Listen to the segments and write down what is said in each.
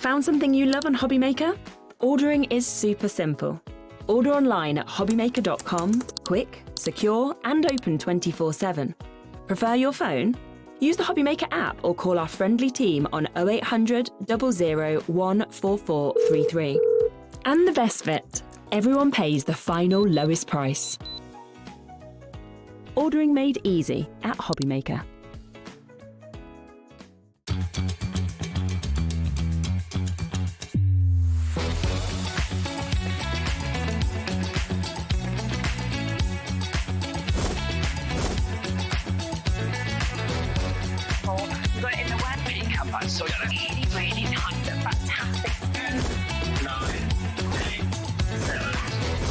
Found something you love on HobbyMaker? Ordering is super simple. Order online at hobbymaker.com, quick, secure and open 24/7. Prefer your phone? Use the HobbyMaker app or call our friendly team on 0800 00 14433. And the best bit, everyone pays the final lowest price. Ordering made easy at HobbyMaker. So really, really nice and fantastic. 10, 9, 8, 7,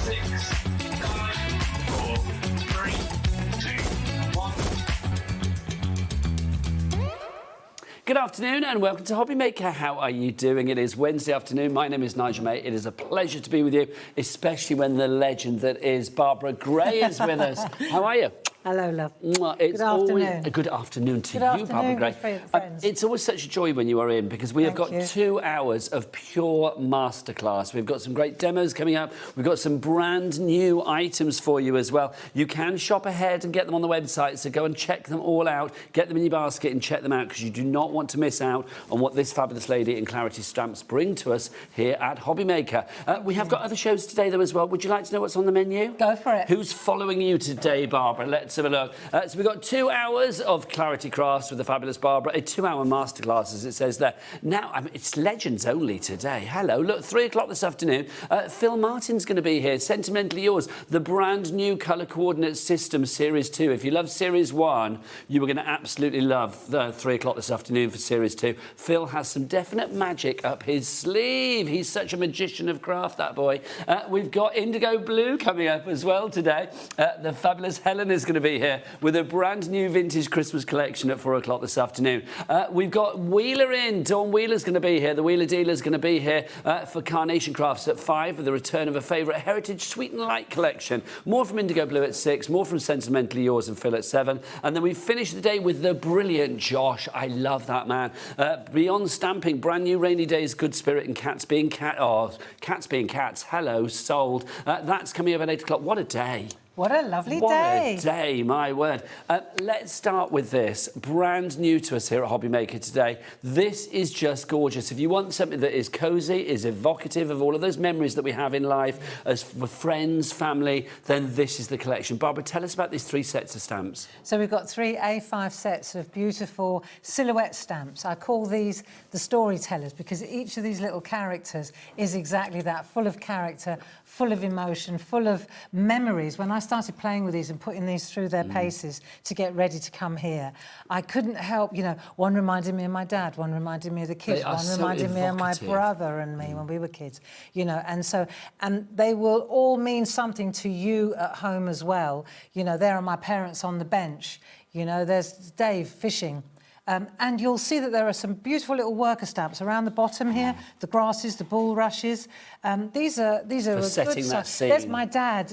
6, 5, 4, 3, 2, 1. Good afternoon and welcome to HobbyMaker. How are you doing? It is Wednesday afternoon. My name is Nigel May. It is a pleasure to be with you, especially when the legend that is Barbara Gray is with us. How are you? Hello, love. It's good afternoon. Always a good afternoon to good you, Barbara Gray. Friends. It's always such a joy when you are in because we have got 2 hours of pure masterclass. We've got some great demos coming up. We've got some brand new items for you as well. You can shop ahead and get them on the website, so go and check them all out. Get them in your basket and check them out because you do not want to miss out on what this fabulous lady in Clarity Stamps bring to us here at HobbyMaker. We have got other shows today, though, as well. Would you like to know what's on the menu? Go for it. Who's following you today, Barbara? Let's have a look. So we've got 2 hours of Clarity Crafts with the fabulous Barbara. A 2-hour masterclass, as it says there. Now, it's legends only today. Hello. Look, 3 o'clock this afternoon. Phill Martin's going to be here. Sentimentally Yours, the brand new colour coordinate system, Series 2. If you love Series 1, you were going to absolutely love 3 o'clock this afternoon for Series 2. Phil has some definite magic up his sleeve. He's such a magician of craft, that boy. We've got IndigoBlu coming up as well today. The fabulous Helen is going to be here with a brand new vintage Christmas collection at 4 o'clock this afternoon. We've got Wheeler in. Dawn Wheeler's going to be here. The Wheeler dealer's going to be here for Carnation Crafts at 5 with the return of a favourite Heritage Sweet and Light collection. More from IndigoBlu at 6, more from Sentimentally Yours and Phill at 7. And then we finish the day with the brilliant Josh. I love that man. Beyond Stamping, brand new Rainy Days, Good Spirit and Cats Being Cat. Oh, Cats Being Cats. Hello, sold. That's coming up at 8 o'clock. What a day. What a lovely day. What a day, my word. Let's start with this. Brand new to us here at HobbyMaker today. This is just gorgeous. If you want something that is cosy, is evocative of all of those memories that we have in life, as with friends, family, then this is the collection. Barbara, tell us about these 3 sets of stamps. So we've got 3 A5 sets of beautiful silhouette stamps. I call these the storytellers because each of these little characters is exactly that, full of character, full of emotion, full of memories. When I started playing with these and putting these through their paces to get ready to come here, I couldn't help, you know, one reminded me of my dad, one reminded me of the kids, one reminded me of my brother and me when we were kids, you know, and they will all mean something to you at home as well. You know, there are my parents on the bench, you know, there's Dave fishing. And you'll see that there are some beautiful little worker stamps around the bottom here, the grasses, the bulrushes. These are For setting that scene. There's my dad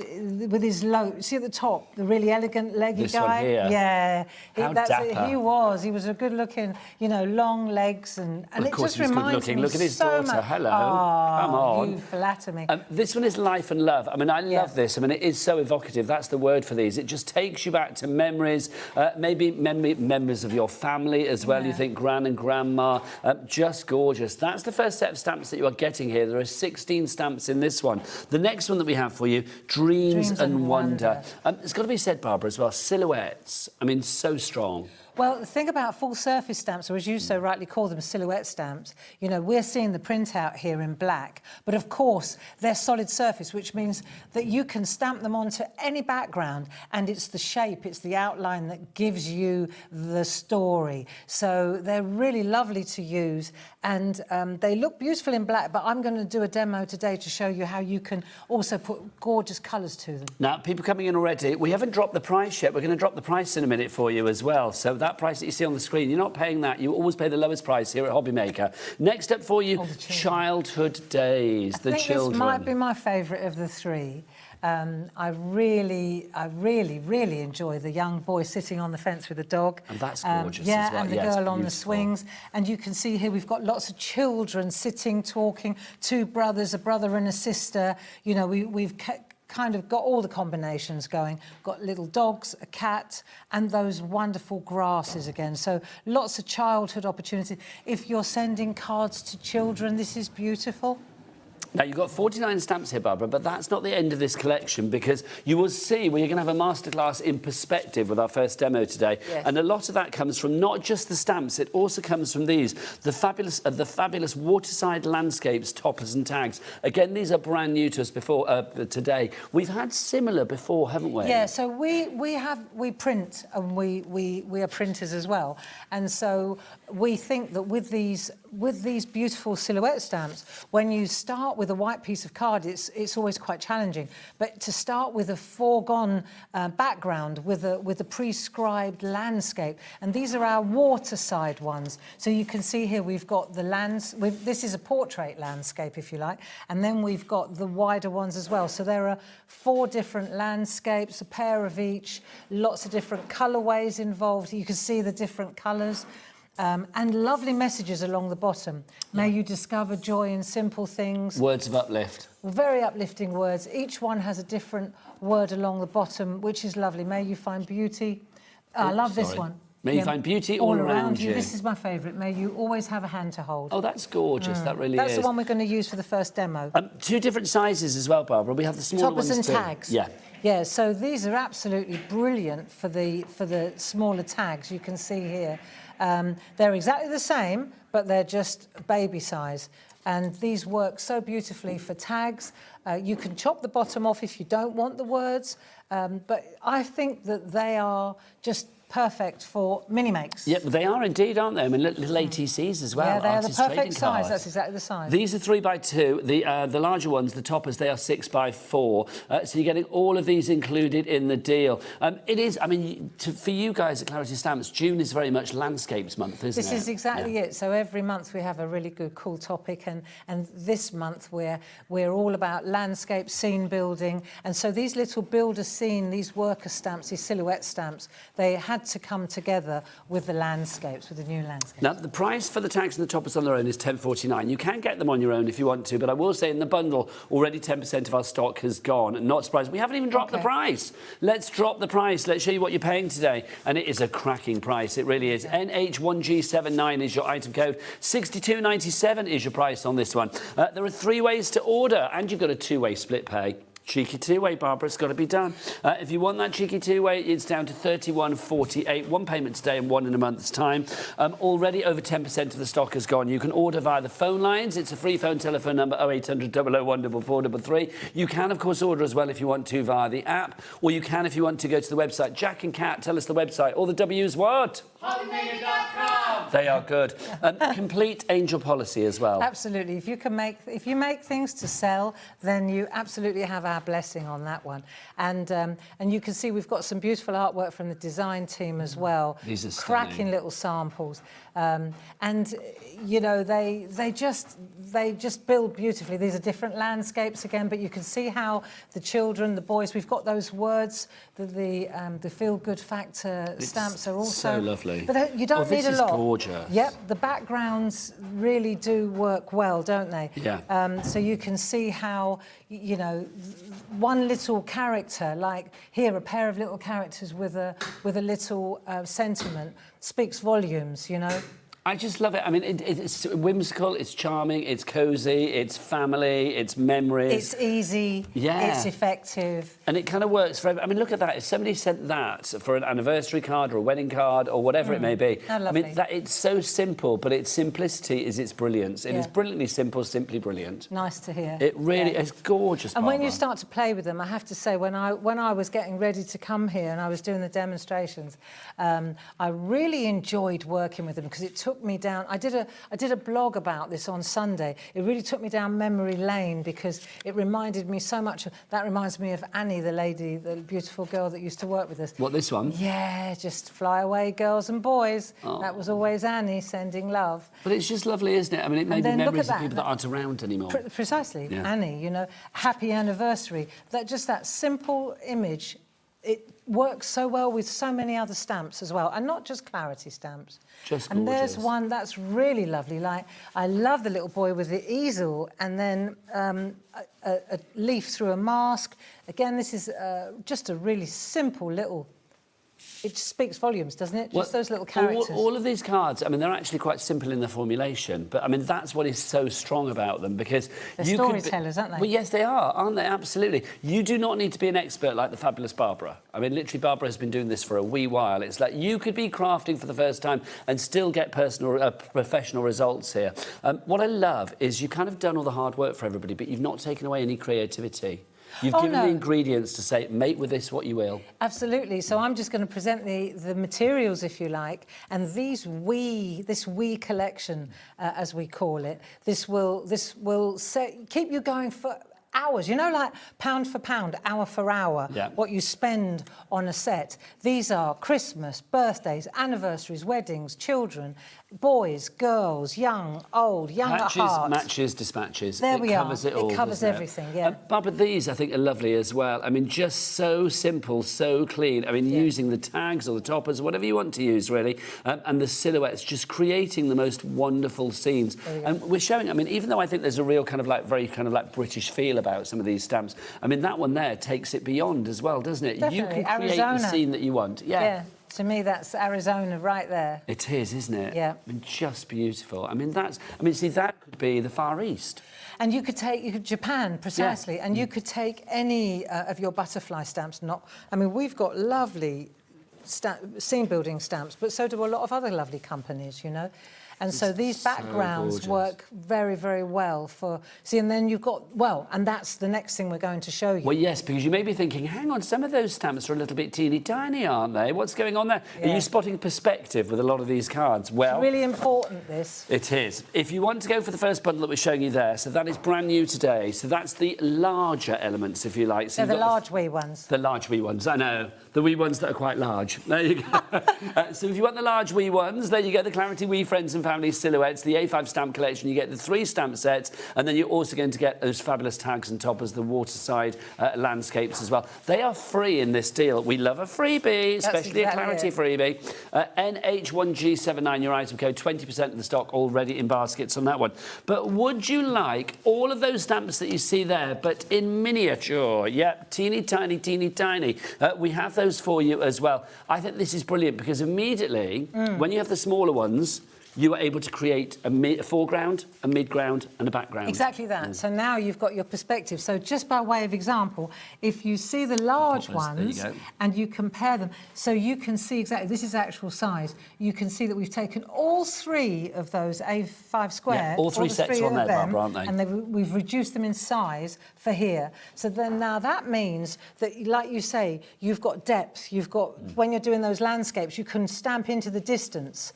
with his low. See at the top, the really elegant leggy this guy. One here. Yeah, How dapper. He was a good-looking, you know, long legs, and it just reminds me. Look at his so daughter. much. Hello, oh, come on. You flatter me. This one is life and love. I mean, I love this. I mean, it is so evocative. That's the word for these. It just takes you back to memories, maybe memories of your family as well. You think gran and grandma, just gorgeous. That's the first set of stamps that you are getting here. There are 16 stamps in this one. The next one that we have for you, Dreams and Wonder. It's got to be said, Barbara, as well, silhouettes. I mean, so strong. Well, the thing about full surface stamps, or as you so rightly call them, silhouette stamps, you know, we're seeing the printout here in black, but of course they're solid surface, which means that you can stamp them onto any background, and it's the shape, it's the outline that gives you the story. So they're really lovely to use, and they look beautiful in black, but I'm going to do a demo today to show you how you can also put gorgeous colours to them. Now, people coming in already, we haven't dropped the price yet. We're going to drop the price in a minute for you as well, so that's that price that you see on the screen. You're not paying that. You always pay the lowest price here at HobbyMaker. Next up for you, childhood days. I think this might be my favourite of the three. I really enjoy the young boy sitting on the fence with the dog. And that's gorgeous yeah, as well. and the girl on the swings. And you can see here we've got lots of children sitting, talking, two brothers, a brother and a sister. You know, we've kind of got all the combinations going. Got little dogs, a cat, and those wonderful grasses again. So lots of childhood opportunities. If you're sending cards to children, this is beautiful. Now, you've got 49 stamps here, Barbara, but that's not the end of this collection, because you will see we're going to have a masterclass in perspective with our first demo today. Yes. And a lot of that comes from not just the stamps, it also comes from these, the fabulous waterside landscapes, toppers and tags. Again, these are brand new to us before today. We've had similar before, haven't we? Yeah, so we print, and we are printers as well. And so we think that with these beautiful silhouette stamps, when you start with a white piece of card, it's always quite challenging. But to start with a foregone background, with a prescribed landscape, and these are our waterside ones. So you can see here we've got the this is a portrait landscape, if you like, and then we've got the wider ones as well. So there are 4 different landscapes, a pair of each, lots of different colourways involved. You can see the different colours. And lovely messages along the bottom. May you discover joy in simple things. Words of uplift. Very uplifting words. Each one has a different word along the bottom, which is lovely. May you find beauty. I love this one. May you find beauty all around you. This is my favourite. May you always have a hand to hold. Oh, that's gorgeous. That really is. That's the one we're going to use for the first demo. 2 different sizes as well, Barbara. We have the smaller Toppers ones and too. tags. Yeah. Yeah, so these are absolutely brilliant for the smaller tags. You can see here. They're exactly the same, but they're just baby size. And these work so beautifully for tags. You can chop the bottom off if you don't want the words, but I think that they are just perfect for mini makes. Yeah, they are indeed, aren't they? I mean, little ATCs as well. Yeah, they are the artist trading perfect size. cards. That's exactly the size. These are 3x2. The larger ones, the toppers, they are 6x4. So you're getting all of these included in the deal. It is, I mean, for you guys at Clarity Stamps, June is very much Landscapes Month, isn't it? This is exactly it. So every month we have a really good, cool topic, and this month we're all about landscape, scene building, and so these little builder scene, these worker stamps, these silhouette stamps, they had to come together with the landscapes, with the new landscapes. Now, the price for the tags and the toppers on their own is $10.49. You can get them on your own if you want to, but I will say in the bundle, already 10% of our stock has gone. Not surprised. We haven't even dropped the price. Let's drop the price. Let's show you what you're paying today. And it is a cracking price. It really is. NH1G79 is your item code. $62.97 is your price on this one. There are 3 ways to order, and you've got a 2-way split pay. Cheeky 2-way, Barbara, it's got to be done. If you want that cheeky 2-way, it's down to $31.48. 1 payment today and 1 in a month's time. Already over 10% of the stock has gone. You can order via the phone lines. It's a free phone telephone number 0800 001 4433. You can, of course, order as well if you want to via the app, or you can if you want to go to the website. Jack and Kat, tell us the website. All the W's what? HobbyMaker.com. They are good. Complete angel policy as well. Absolutely. If you make things to sell, then you absolutely have our blessing on that one. And you can see we've got some beautiful artwork from the design team as well. These are cracking stunning. little samples. And you know, they just build beautifully. These are different landscapes again, but you can see how the children, the boys, we've got those words, the feel good factor stamps are also so lovely. But you don't need a lot. This is gorgeous. Yep, the backgrounds really do work well, don't they? Yeah. So you can see how, you know, one little character, like here, a pair of little characters with a little sentiment speaks volumes, you know. I just love it. I mean, it's whimsical, it's charming, it's cosy, it's family, it's memories. It's easy, it's effective. And it kind of works for everyone. I mean, look at that. If somebody sent that for an anniversary card or a wedding card or whatever it may be, I mean, it's so simple, but its simplicity is its brilliance. It is brilliantly simple, simply brilliant. Nice to hear. It really is gorgeous, And Barbara. when you start to play with them, I have to say, when I was getting ready to come here and I was doing the demonstrations, I really enjoyed working with them because it took took me down. I did a blog about this on Sunday. It really took me down memory lane because it reminded me so much. That reminds me of Annie, the lady, the beautiful girl that used to work with us. What, this one? Yeah, just fly away, girls and boys. Oh. That was always Annie sending love. But it's just lovely, isn't it? I mean, it made me memories of people that aren't around anymore. Precisely, yeah. Annie, you know, happy anniversary. That simple image, it works so well with so many other stamps as well, and not just clarity stamps. Just gorgeous. And there's one that's really lovely. Like, I love the little boy with the easel, and then a leaf through a mask. Again, this is just a really simple little. It just speaks volumes, doesn't it? Just those little characters. All of these cards, I mean, they're actually quite simple in their formulation, but I mean, that's what is so strong about them, because they're storytellers, aren't they? Well, yes, they are, aren't they? Absolutely. You do not need to be an expert like the fabulous Barbara. I mean, literally, Barbara has been doing this for a wee while. It's like you could be crafting for the first time and still get professional results here. What I love is you've kind of done all the hard work for everybody, but you've not taken away any creativity. You've given the ingredients to say, make with this what you will. Absolutely. So I'm just going to present the materials, if you like, and this wee collection, as we call it, this will keep you going for hours. You know, like pound for pound, hour for hour, what you spend on a set. These are Christmas, birthdays, anniversaries, weddings, children, boys, girls, young, old, young at heart. Matches, dispatches. There we are. It covers it all. It covers everything, yeah. Barbara, these I think are lovely as well. I mean, just so simple, so clean. I mean, using the tags or the toppers, whatever you want to use, really, and the silhouettes, just creating the most wonderful scenes. And we're showing, I mean, even though I think there's a real kind of like, very kind of like British feel about some of these stamps, I mean, that one there takes it beyond as well, doesn't it? Definitely. You can create the scene that you want. Yeah. To me, that's Arizona right there. It is, isn't it? Yeah. I mean, just beautiful. I mean, see, that could be the Far East. And you could take Japan, precisely, and you could take any of your butterfly stamps. I mean, we've got lovely scene-building stamps, but so do a lot of other lovely companies, you know. And so these backgrounds work very, very well for... See, and then you've got... Well, and that's the next thing we're going to show you. Well, yes, because you may be thinking, hang on, some of those stamps are a little bit teeny-tiny, aren't they? What's going on there? Yeah. Are you spotting perspective with a lot of these cards? Well... It's really important, this. It is. If you want to go for the first bundle that we're showing you there, so that is brand new today. So that's the larger elements, if you like. So they're the large wee ones. The large wee ones, I know. The wee ones that are quite large. There you go. So if you want the large wee ones, then you get the Clarity Wee Friends and Family silhouettes, the A5 stamp collection, you get the 3 stamp sets, and then you're also going to get those fabulous tags and toppers, the waterside landscapes as well. They are free in this deal. We love a freebie, especially a Clarity freebie. NH1G79, your item code, 20% of the stock already in baskets on that one. But would you like all of those stamps that you see there, but in miniature? Yep, teeny tiny, teeny tiny. We have those for you as well. I think this is brilliant because immediately, when you have the smaller ones, you are able to create a foreground, a midground and a background. Exactly that. So now you've got your perspective. So just by way of example, if you see the large ones and you compare them, so you can see exactly, this is actual size, you can see that we've taken all 3 of those A5 square. Yeah, all 3 sets are on there, Barbara, aren't they? And we've reduced them in size for here. So then now that means that, like you say, you've got depth, you've got, when you're doing those landscapes, you can stamp into the distance.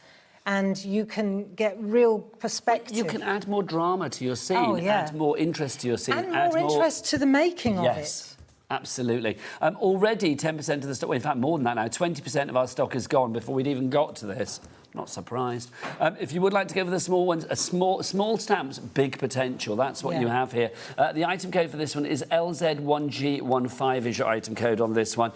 And you can get real perspective. You can add more drama to your scene, add more interest to your scene. And more interest to the making of it. Yes, absolutely. Already 10% of the stock, well, in fact, more than that now, 20% of our stock is gone before we'd even got to this. Not surprised. If you would like to go for the small ones, small stamps, big potential. That's what you have here. The item code for this one is LZ1G15 is your item code on this one.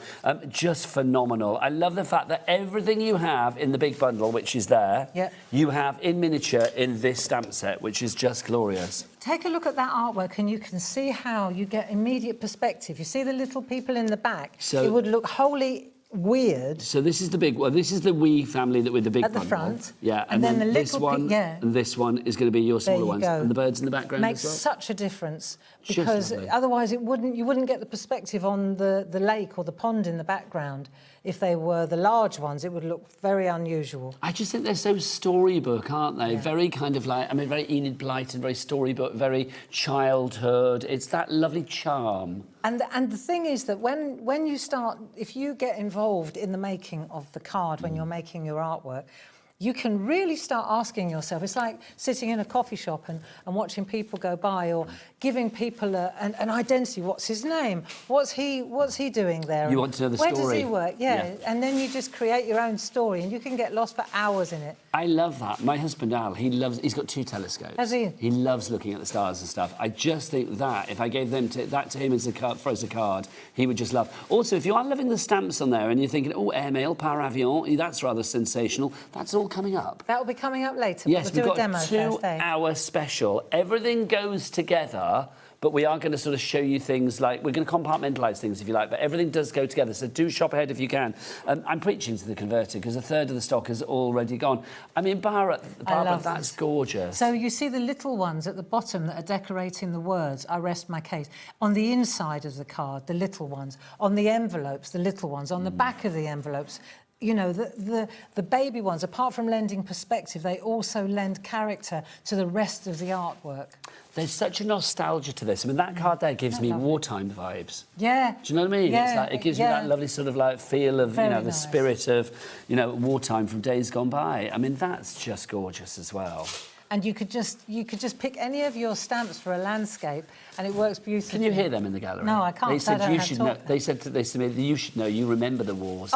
Just phenomenal. I love the fact that everything you have in the big bundle, which is there, you have in miniature in this stamp set, which is just glorious. Take a look at that artwork and you can see how you get immediate perspective. You see the little people in the back. So it would look wholly weird. So this is the big one. This is the wee family that with the big at the bundle. front. Yeah, and then the this little one and this one is going to be your smaller ones. And the birds in the background makes as well. such a difference because otherwise you wouldn't get the perspective on the lake or the pond in the background. If they were the large ones, it would look very unusual. I just think they're so storybook, aren't they? Very kind of like, I mean, very Enid Blyton, very storybook, very childhood. It's that lovely charm. And the thing is that when you start, if you get involved in the making of the card, when you're making your artwork, you can really start asking yourself. It's like sitting in a coffee shop and watching people go by, or giving people an identity. What's his name? What's he doing there? You want to know the story. story. Where does he work? Yeah. And then you just create your own story, and you can get lost for hours in it. I love that. My husband Al, he's got 2 telescopes. Has he? He loves looking at the stars and stuff. I just think that if I gave that to him as a card, he would just love. Also, if you are loving the stamps on there and you're thinking, oh, airmail, par avion, that's rather sensational, that's all coming up. That will be coming up later. Yes, we've got a demo 2-hour special. Everything goes together, but we are going to sort of show you things like, we're going to compartmentalise things if you like, but everything does go together, so do shop ahead if you can. I'm preaching to the converted because 1/3 of the stock is already gone. I mean, Barbara, that's gorgeous. So you see the little ones at the bottom that are decorating the words, I rest my case. On the inside of the card, the little ones. On the envelopes, the little ones. On the back of the envelopes, you know, the baby ones, apart from lending perspective, they also lend character to the rest of the artwork. There's such a nostalgia to this. I mean, that card there gives me wartime vibes. Yeah. Do you know what I mean? Yeah, it's like, it gives me that lovely sort of like feel of, Very you know, the nice. spirit of, you know, wartime from days gone by. I mean, that's just gorgeous as well. And you could just pick any of your stamps for a landscape, and it works beautifully. Can you hear them in the gallery? No, I can't. They said I you don't should have know. talk. They said to me, you should know. You remember the wars.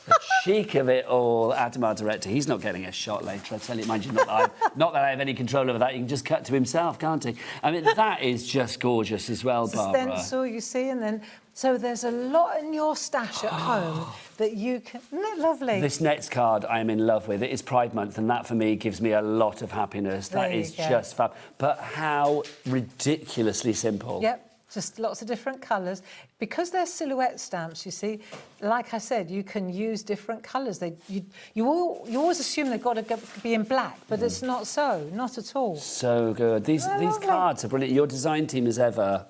The chic of it all. Adam, our director, he's not getting a shot later. I tell you, mind you, not that I have any control over that. He can just cut to himself, can't he? I mean, that is just gorgeous as well, Barbara. Stencil, you see, and then so there's a lot in your stash at home that you can. Isn't it lovely? This next card I'm in love with. It is Pride Month, and that for me gives me a lot of happiness. That There you is go. just fab. But how ridiculously simple. Yep. Just lots of different colours. Because they're silhouette stamps, you see, like I said, you can use different colours. You always assume they've got to be in black, but it's not so, not at all. So good. These cards are brilliant. Your design team is ever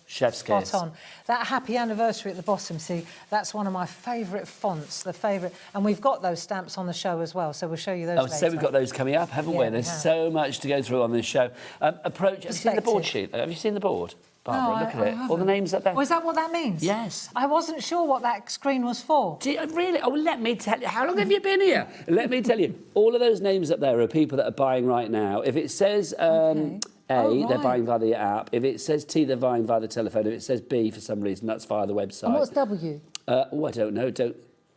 chef's kiss. Spot on. That happy anniversary at the bottom, see, that's one of my favourite fonts, the favourite. And we've got those stamps on the show as well, so we'll show you those later. So we've got those coming up, haven't we? Yeah, There's we have. so much to go through on this show. Have you seen the board sheet? Have you seen the board? Barbara, No, look I at it. All the names up there. Oh, is that what that means? Yes. I wasn't sure what that screen was for. Do you, really? Oh, let me tell you. How long have you been here? Let me tell you. All of those names up there are people that are buying right now. If it says A, they're buying via the app. If it says T, they're buying via the telephone. If it says B, for some reason, that's via the website. And what's W? I don't know.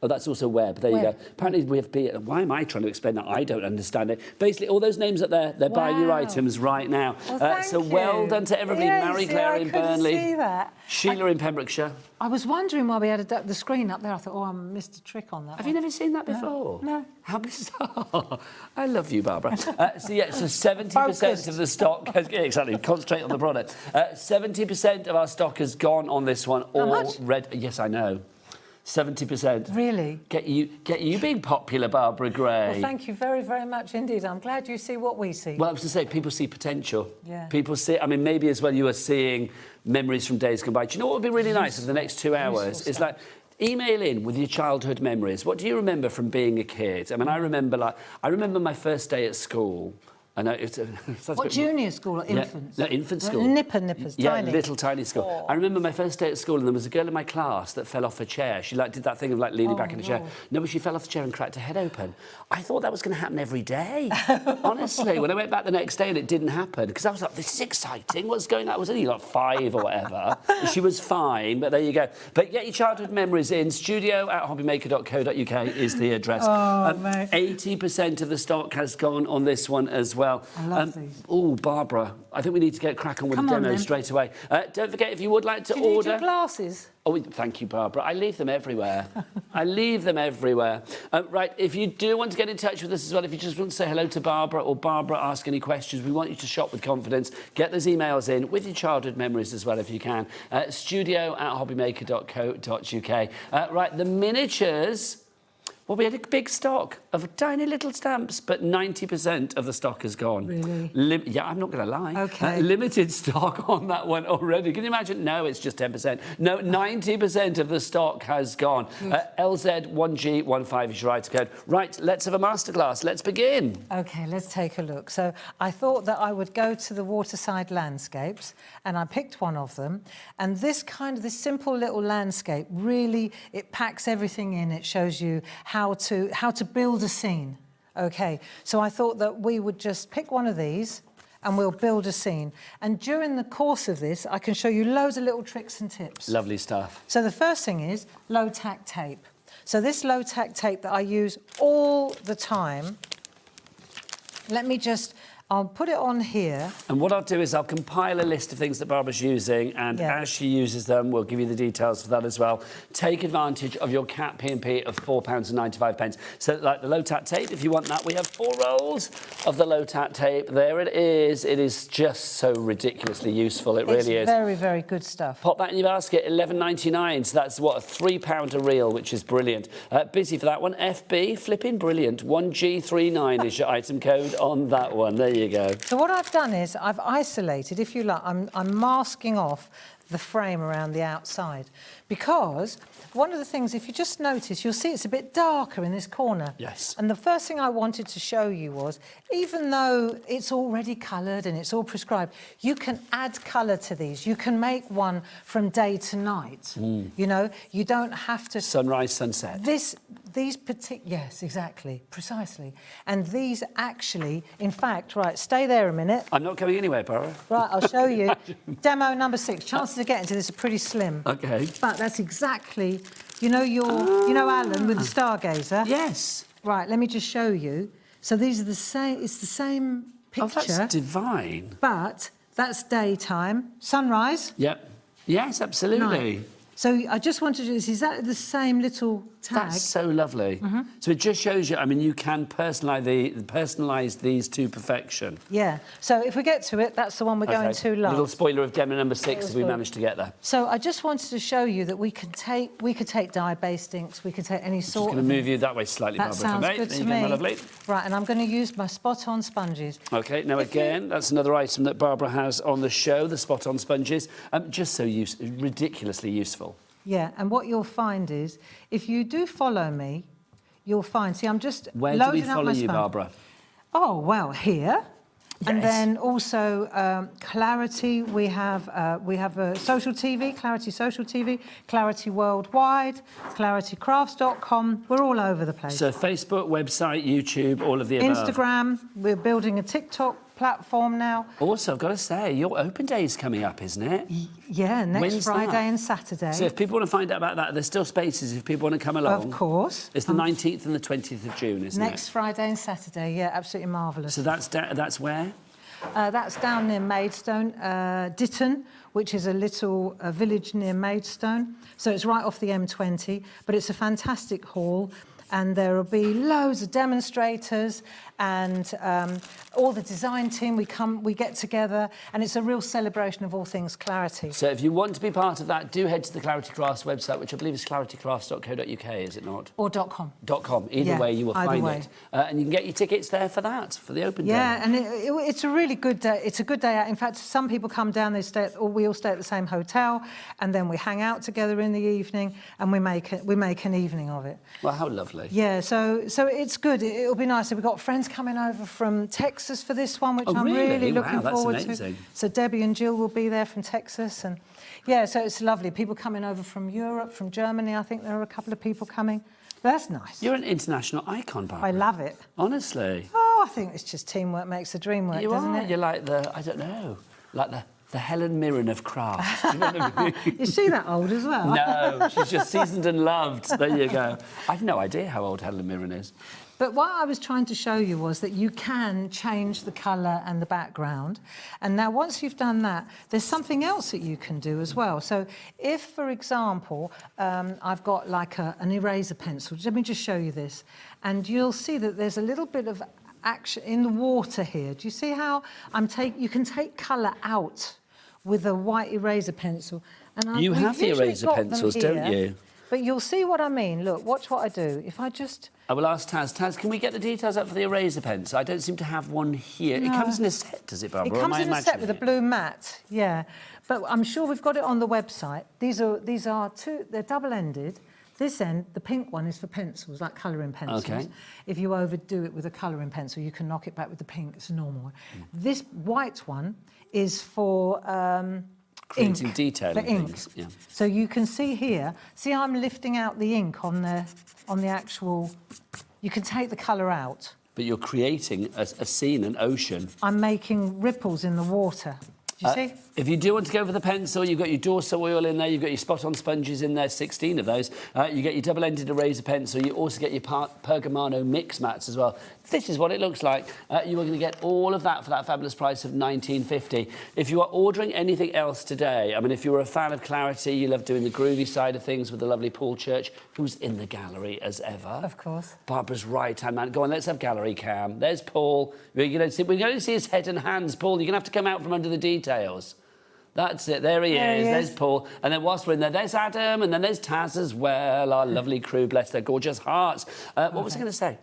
Oh, that's also web. There you go. Apparently, we have B. Why am I trying to explain that? I don't understand it. Basically, all those names up there, they're buying your items right now. Well, thank so you. well done to everybody. Yeah, Marie see, Claire I in couldn't Burnley. see that. Sheila in Pembrokeshire. I was wondering why we had the screen up there. I thought, oh, I missed a trick on that. Have you never seen that before? No. How bizarre. I love you, Barbara. So 70% of the stock has... Yeah, exactly, concentrate on the product. 70% of our stock has gone on this one. How much? Yes, I know. 70%. Really? Get you being popular, Barbara Gray. Well, thank you very, very much indeed. I'm glad you see what we see. Well, I was going to say, people see potential. Yeah. People see... I mean, maybe as well you are seeing memories from days gone by. Do you know what would be really nice for the next 2 hours? It's like... Email in with your childhood memories. What do you remember from being a kid? I mean, I remember my first day at school. I know it's what, junior school or infants? No, infant school. Nippers, yeah, tiny. Little tiny school. Oh. I remember my first day at school, and there was a girl in my class that fell off a chair. She did that thing of leaning back in a chair. No, but she fell off the chair and cracked her head open. I thought that was going to happen every day. Honestly, when I went back the next day and it didn't happen, because I was like, this is exciting. What's going on? I was only 5 or whatever. She was fine, but there you go. But get your childhood memories in. studio@hobbymaker.co.uk is the address. Oh, mate. 80% of the stock has gone on this one as well. I love these. Oh, Barbara, I think we need to get cracking with the demo straight away. Don't forget, if you would like to Do you need order... your glasses? Oh, thank you, Barbara. I leave them everywhere. I leave them everywhere. Right, if you do want to get in touch with us as well, if you just want to say hello to Barbara or Barbara ask any questions, we want you to shop with confidence. Get those emails in with your childhood memories as well, if you can. studio@hobbymaker.co.uk. Right, the miniatures... Well, we had a big stock of tiny little stamps, but 90% of the stock has gone. Really? Yeah, I'm not going to lie. OK. Limited stock on that one already. Can you imagine? No, it's just 10%. No, 90% of the stock has gone. LZ1G15 is your item code. Right, let's have a masterclass. Let's begin. OK, let's take a look. So I thought that I would go to the waterside landscapes, and I picked one of them. And this simple little landscape, really, it packs everything in. It shows you how to build a scene. Okay, so I thought that we would just pick one of these and we'll build a scene. And during the course of this, I can show you loads of little tricks and tips. Lovely stuff. So the first thing is low-tack tape. So this low-tack tape that I use all the time, I'll put it on here. And what I'll do is I'll compile a list of things that Barbara's using, and as she uses them, we'll give you the details for that as well. Take advantage of your cat P&P of £4.95. So, like the low-tack tape, if you want that, we have 4 rolls of the low-tack tape. There it is. It is just so ridiculously useful. It really is. It's very, very good stuff. Pop that in your basket, £11.99. So that's, what, a £3 a reel, which is brilliant. Busy for that one. FB, flipping brilliant. 1G39 is your item code on that one. There you go. So what I've done is I've isolated, if you like, I'm masking off the frame around the outside, because one of the things, if you just notice, you'll see it's a bit darker in this corner. Yes. And the first thing I wanted to show you was, even though it's already coloured and it's all prescribed, you can add colour to these. You can make one from day to night. You know, you don't have to... Sunrise, sunset. Yes, exactly, precisely. And these actually, in fact, right, stay there a minute. I'm not going anywhere, Barbara. Right, I'll show you. Demo number 6. Chances of getting to this are pretty slim. Okay. But that's exactly, you know Alan with the Stargazer? Yes. Right, let me just show you. So these are the same, it's the same picture. Oh, that's divine. But that's daytime. Sunrise. Yep. Yes, absolutely. Night. So I just wanted to do this. Is that the same little tag? That's so lovely. So it just shows you, I mean, you can personalise these to perfection. Yeah. So if we get to it, that's the one we're going to last. Little spoiler of demo number 6 if we manage to get there. So I just wanted to show you that we could take dye-based inks, we could take any sort of... I'm going to move you that way slightly, That Barbara. sounds good to me. My lovely. Right, and I'm going to use my spot-on sponges. OK, now again, that's another item that Barbara has on the show, the spot-on sponges. Just so ridiculously useful. Yeah, and what you'll find is, if you do follow me, you'll find... See, I'm just Where loading do we up follow my you, sponge. Barbara? Oh, well, here. Yes. And then also Clarity, we have social TV, Clarity Social TV, Clarity Worldwide, claritycrafts.com. We're all over the place. So Facebook, website, YouTube, all of the above. Instagram, we're building a TikTok platform now. Also, I've got to say, your open day is coming up, isn't it? Yeah, next When's Friday that? and Saturday. So if people want to find out about that, there's still spaces if people want to come along. Of course. It's the 19th and the 20th of June, isn't it? Next Friday and Saturday, yeah, absolutely marvellous. So that's where? That's down near Maidstone, Ditton, which is a little village near Maidstone. So it's right off the M20, but it's a fantastic hall. And there will be loads of demonstrators and all the design team. We get together, and it's a real celebration of all things Clarity. So if you want to be part of that, do head to the Clarity Crafts website, which I believe is claritycrafts.co.uk, is it not? Or .com. .com. Either way, you will find it. And you can get your tickets there for that, for the open day. Yeah, and it's a really good day. It's a good day out. In fact, some people come down, we all stay at the same hotel, and then we hang out together in the evening, and we make an evening of it. Well, how lovely. Yeah, so it's good. It'll be nice. We've got friends coming over from Texas for this one, which I'm really looking forward to. So Debbie and Jill will be there from Texas, and yeah, so it's lovely. People coming over from Europe, from Germany. I think there are a couple of people coming. That's nice. You're an international icon, Barbara. I love it. Honestly. Oh, I think it's just teamwork makes the dream work, doesn't it? You're like I don't know, like the Helen Mirren of craft. You know what I mean? Is she that old as well? No, she's just seasoned and loved. There you go. I've no idea how old Helen Mirren is. But what I was trying to show you was that you can change the colour and the background. And now once you've done that, there's something else that you can do as well. So if, for example, I've got like an eraser pencil, let me just show you this. And you'll see that there's a little bit of action in the water here. Do you see how you can take colour out with a white eraser pencil? And you have the eraser pencils, don't you? But you'll see what I mean. Look, watch what I do. If I just... I will ask Taz. Taz, can we get the details up for the eraser pencil? I don't seem to have one here. No. It comes in a set, does it, Barbara? It comes in a set with a blue mat, yeah. But I'm sure we've got it on the website. These are they're double-ended. This end, the pink one, is for pencils, like colouring pencils. Okay. If you overdo it with a colouring pencil, you can knock it back with the pink. It's a normal one. This white one is for... creating ink, detail for and ink. things. Yeah. So you can see here, I'm lifting out the ink on the actual, you can take the colour out. but you're creating a scene, an ocean. I'm making ripples in the water. Do you see? If you do want to go for the pencil, you've got your Dorso oil in there, you've got your spot-on sponges in there, 16 of those. You get your double-ended eraser pencil, you also get your Pergamano mix mats as well. This is what it looks like. You are going to get all of that for that fabulous price of $19.50. If you are ordering anything else today, I mean, if you're a fan of Clarity, you love doing the groovy side of things with the lovely Paul Church, who's in the gallery as ever. Of course. Barbara's right-hand man. Go on, let's have gallery cam. There's Paul. We're going to see his head and hands. Paul, you're going to have to come out from under the details. That's it. There he is. There's Paul. And then whilst we're in there, there's Adam, and then there's Taz as well. Our lovely crew, bless their gorgeous hearts. What was I going to say?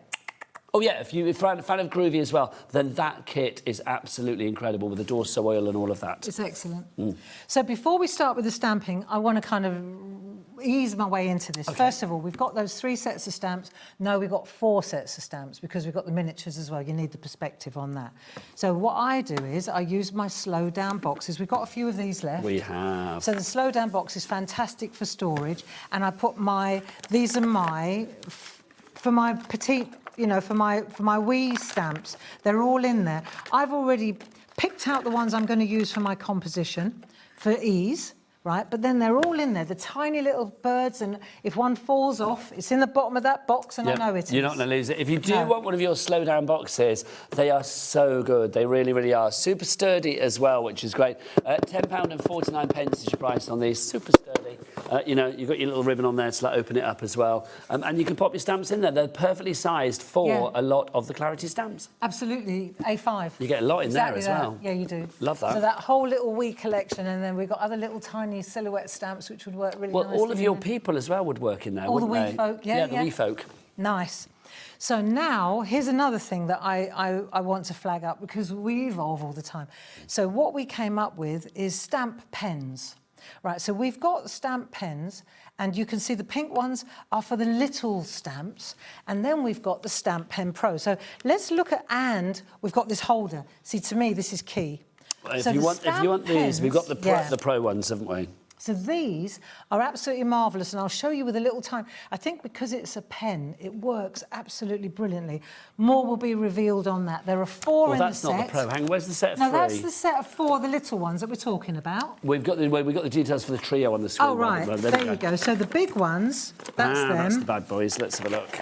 Oh, yeah, if you're a fan of groovy as well, then that kit is absolutely incredible with the Dorso oil and all of that. It's excellent. So before we start with the stamping, I want to kind of ease my way into this. Okay. First of all, we've got those 3 sets of stamps. No, we've got 4 sets of stamps because we've got the miniatures as well. You need the perspective on that. So what I do is I use my slow down boxes. We've got a few of these left. We have. So the slow down box is fantastic for storage. And I put these are my, for my petite, you know, for my wee stamps, they're all in there. I've already picked out the ones I'm going to use for my composition for ease, right? But then they're all in there, the tiny little birds, and if one falls off, it's in the bottom of that box, and I know it is. You're not going to lose it. If you do want one of your slow down boxes, they are so good. They really, really are. Super sturdy as well, which is great. £10.49 is your price on these. Super sturdy. You know, you've got your little ribbon on there to open it up as well. And you can pop your stamps in there. They're perfectly sized for a lot of the Clarity stamps. Absolutely, A5. You get a lot in there as well. Yeah, you do. Love that. So that whole little wee collection, and then we've got other little tiny silhouette stamps which would work really nicely. Well, all of your people as well would work in there, all wouldn't the they? wee folk, Yeah, the wee folk. Nice. So now, here's another thing that I want to flag up, because we evolve all the time. So what we came up with is stamp pens. Right, so we've got stamp pens, and you can see the pink ones are for the little stamps, and then we've got the Stamp Pen Pro. So let's look at, and we've got this holder. See, to me, this is key. Well, if you want these, we've got the Pro ones, haven't we? So these are absolutely marvellous, and I'll show you with a little time. I think because it's a pen, it works absolutely brilliantly. More will be revealed on that. There are 4 in the set. Well, that's not the Pro. Hang on, where's the set of 3? No, that's the set of 4, the little ones that we're talking about. We've got the details for the trio on the screen. Oh, right. There you go. So the big ones, that's them. That's the bad boys. Let's have a look.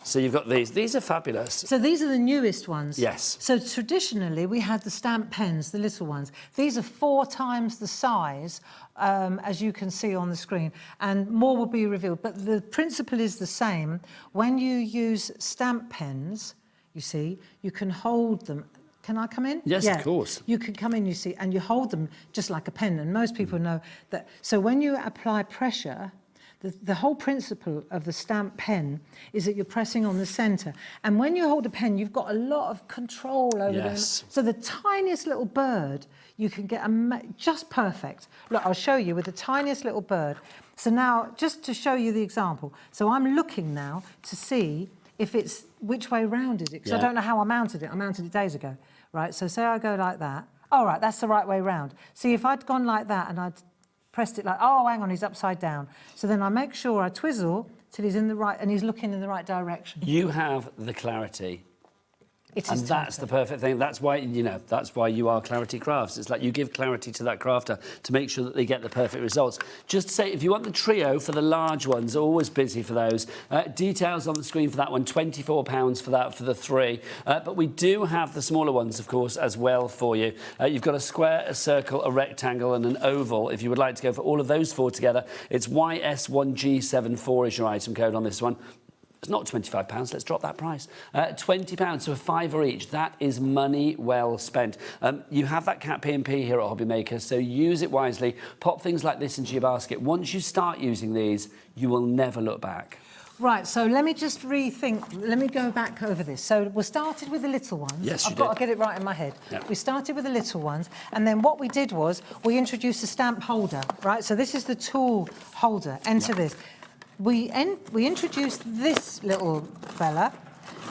So you've got these. These are fabulous. So these are the newest ones? Yes. So traditionally, we had the stamp pens, the little ones. These are 4 times the size, as you can see on the screen, and more will be revealed. But the principle is the same. When you use stamp pens, you see, you can hold them. Can I come in? Yes, of course. You can come in, you see, and you hold them just like a pen. And most people know that. So when you apply pressure, the whole principle of the stamp pen is that you're pressing on the centre. And when you hold a pen, you've got a lot of control over them. So the tiniest little bird, you can get just perfect. Look, I'll show you with the tiniest little bird. So now, just to show you the example. So I'm looking now to see if it's, which way round is it? Because I don't know how I mounted it. I mounted it days ago, right? So say I go like that. Oh, right, that's the right way round. See, if I'd gone like that and I'd pressed it like, oh, hang on, he's upside down. So then I make sure I twizzle till he's in the right, and he's looking in the right direction. You have the Clarity. And that's the perfect thing. That's why, you know, that's why you are Clarity Crafts. It's like you give clarity to that crafter to make sure that they get the perfect results. Just to say, if you want the trio for the large ones, always busy for those. Details on the screen for that one, £24 for that, for the 3. But we do have the smaller ones, of course, as well for you. You've got a square, a circle, a rectangle and an oval. If you would like to go for all of those 4 together, it's YS1G74 is your item code on this one. It's not £25, let's drop that price. £20, so a £5 each. That is money well spent. You have that cat P&P here at HobbyMaker, so use it wisely. Pop things like this into your basket. Once you start using these, you will never look back. Right, so let me just rethink. Let me go back over this. So we started with the little ones. Yes, I've got to get it right in my head. Yep. We started with the little ones, and then what we did was we introduced a stamp holder, right? So this is the tool holder. Enter this. We introduced this little fella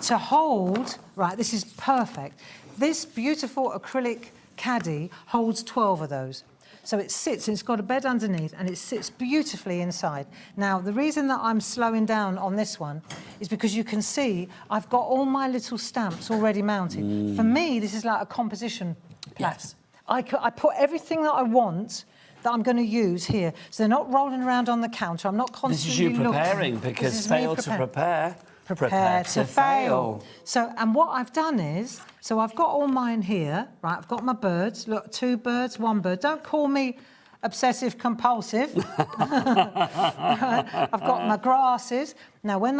to hold, right, this is perfect. This beautiful acrylic caddy holds 12 of those. So it sits, and it's got a bed underneath, and it sits beautifully inside. Now, the reason that I'm slowing down on this one is because you can see I've got all my little stamps already mounted. For me, this is like a composition plat. Yes. I put everything that I want that I'm going to use here. So they're not rolling around on the counter. I'm not constantly This is you preparing, because fail to prepare. Prepare to fail. So, and what I've done is, so I've got all mine here, right? I've got my birds. Look, 2 birds, 1 bird. Don't call me obsessive compulsive. I've got my grasses. Now, when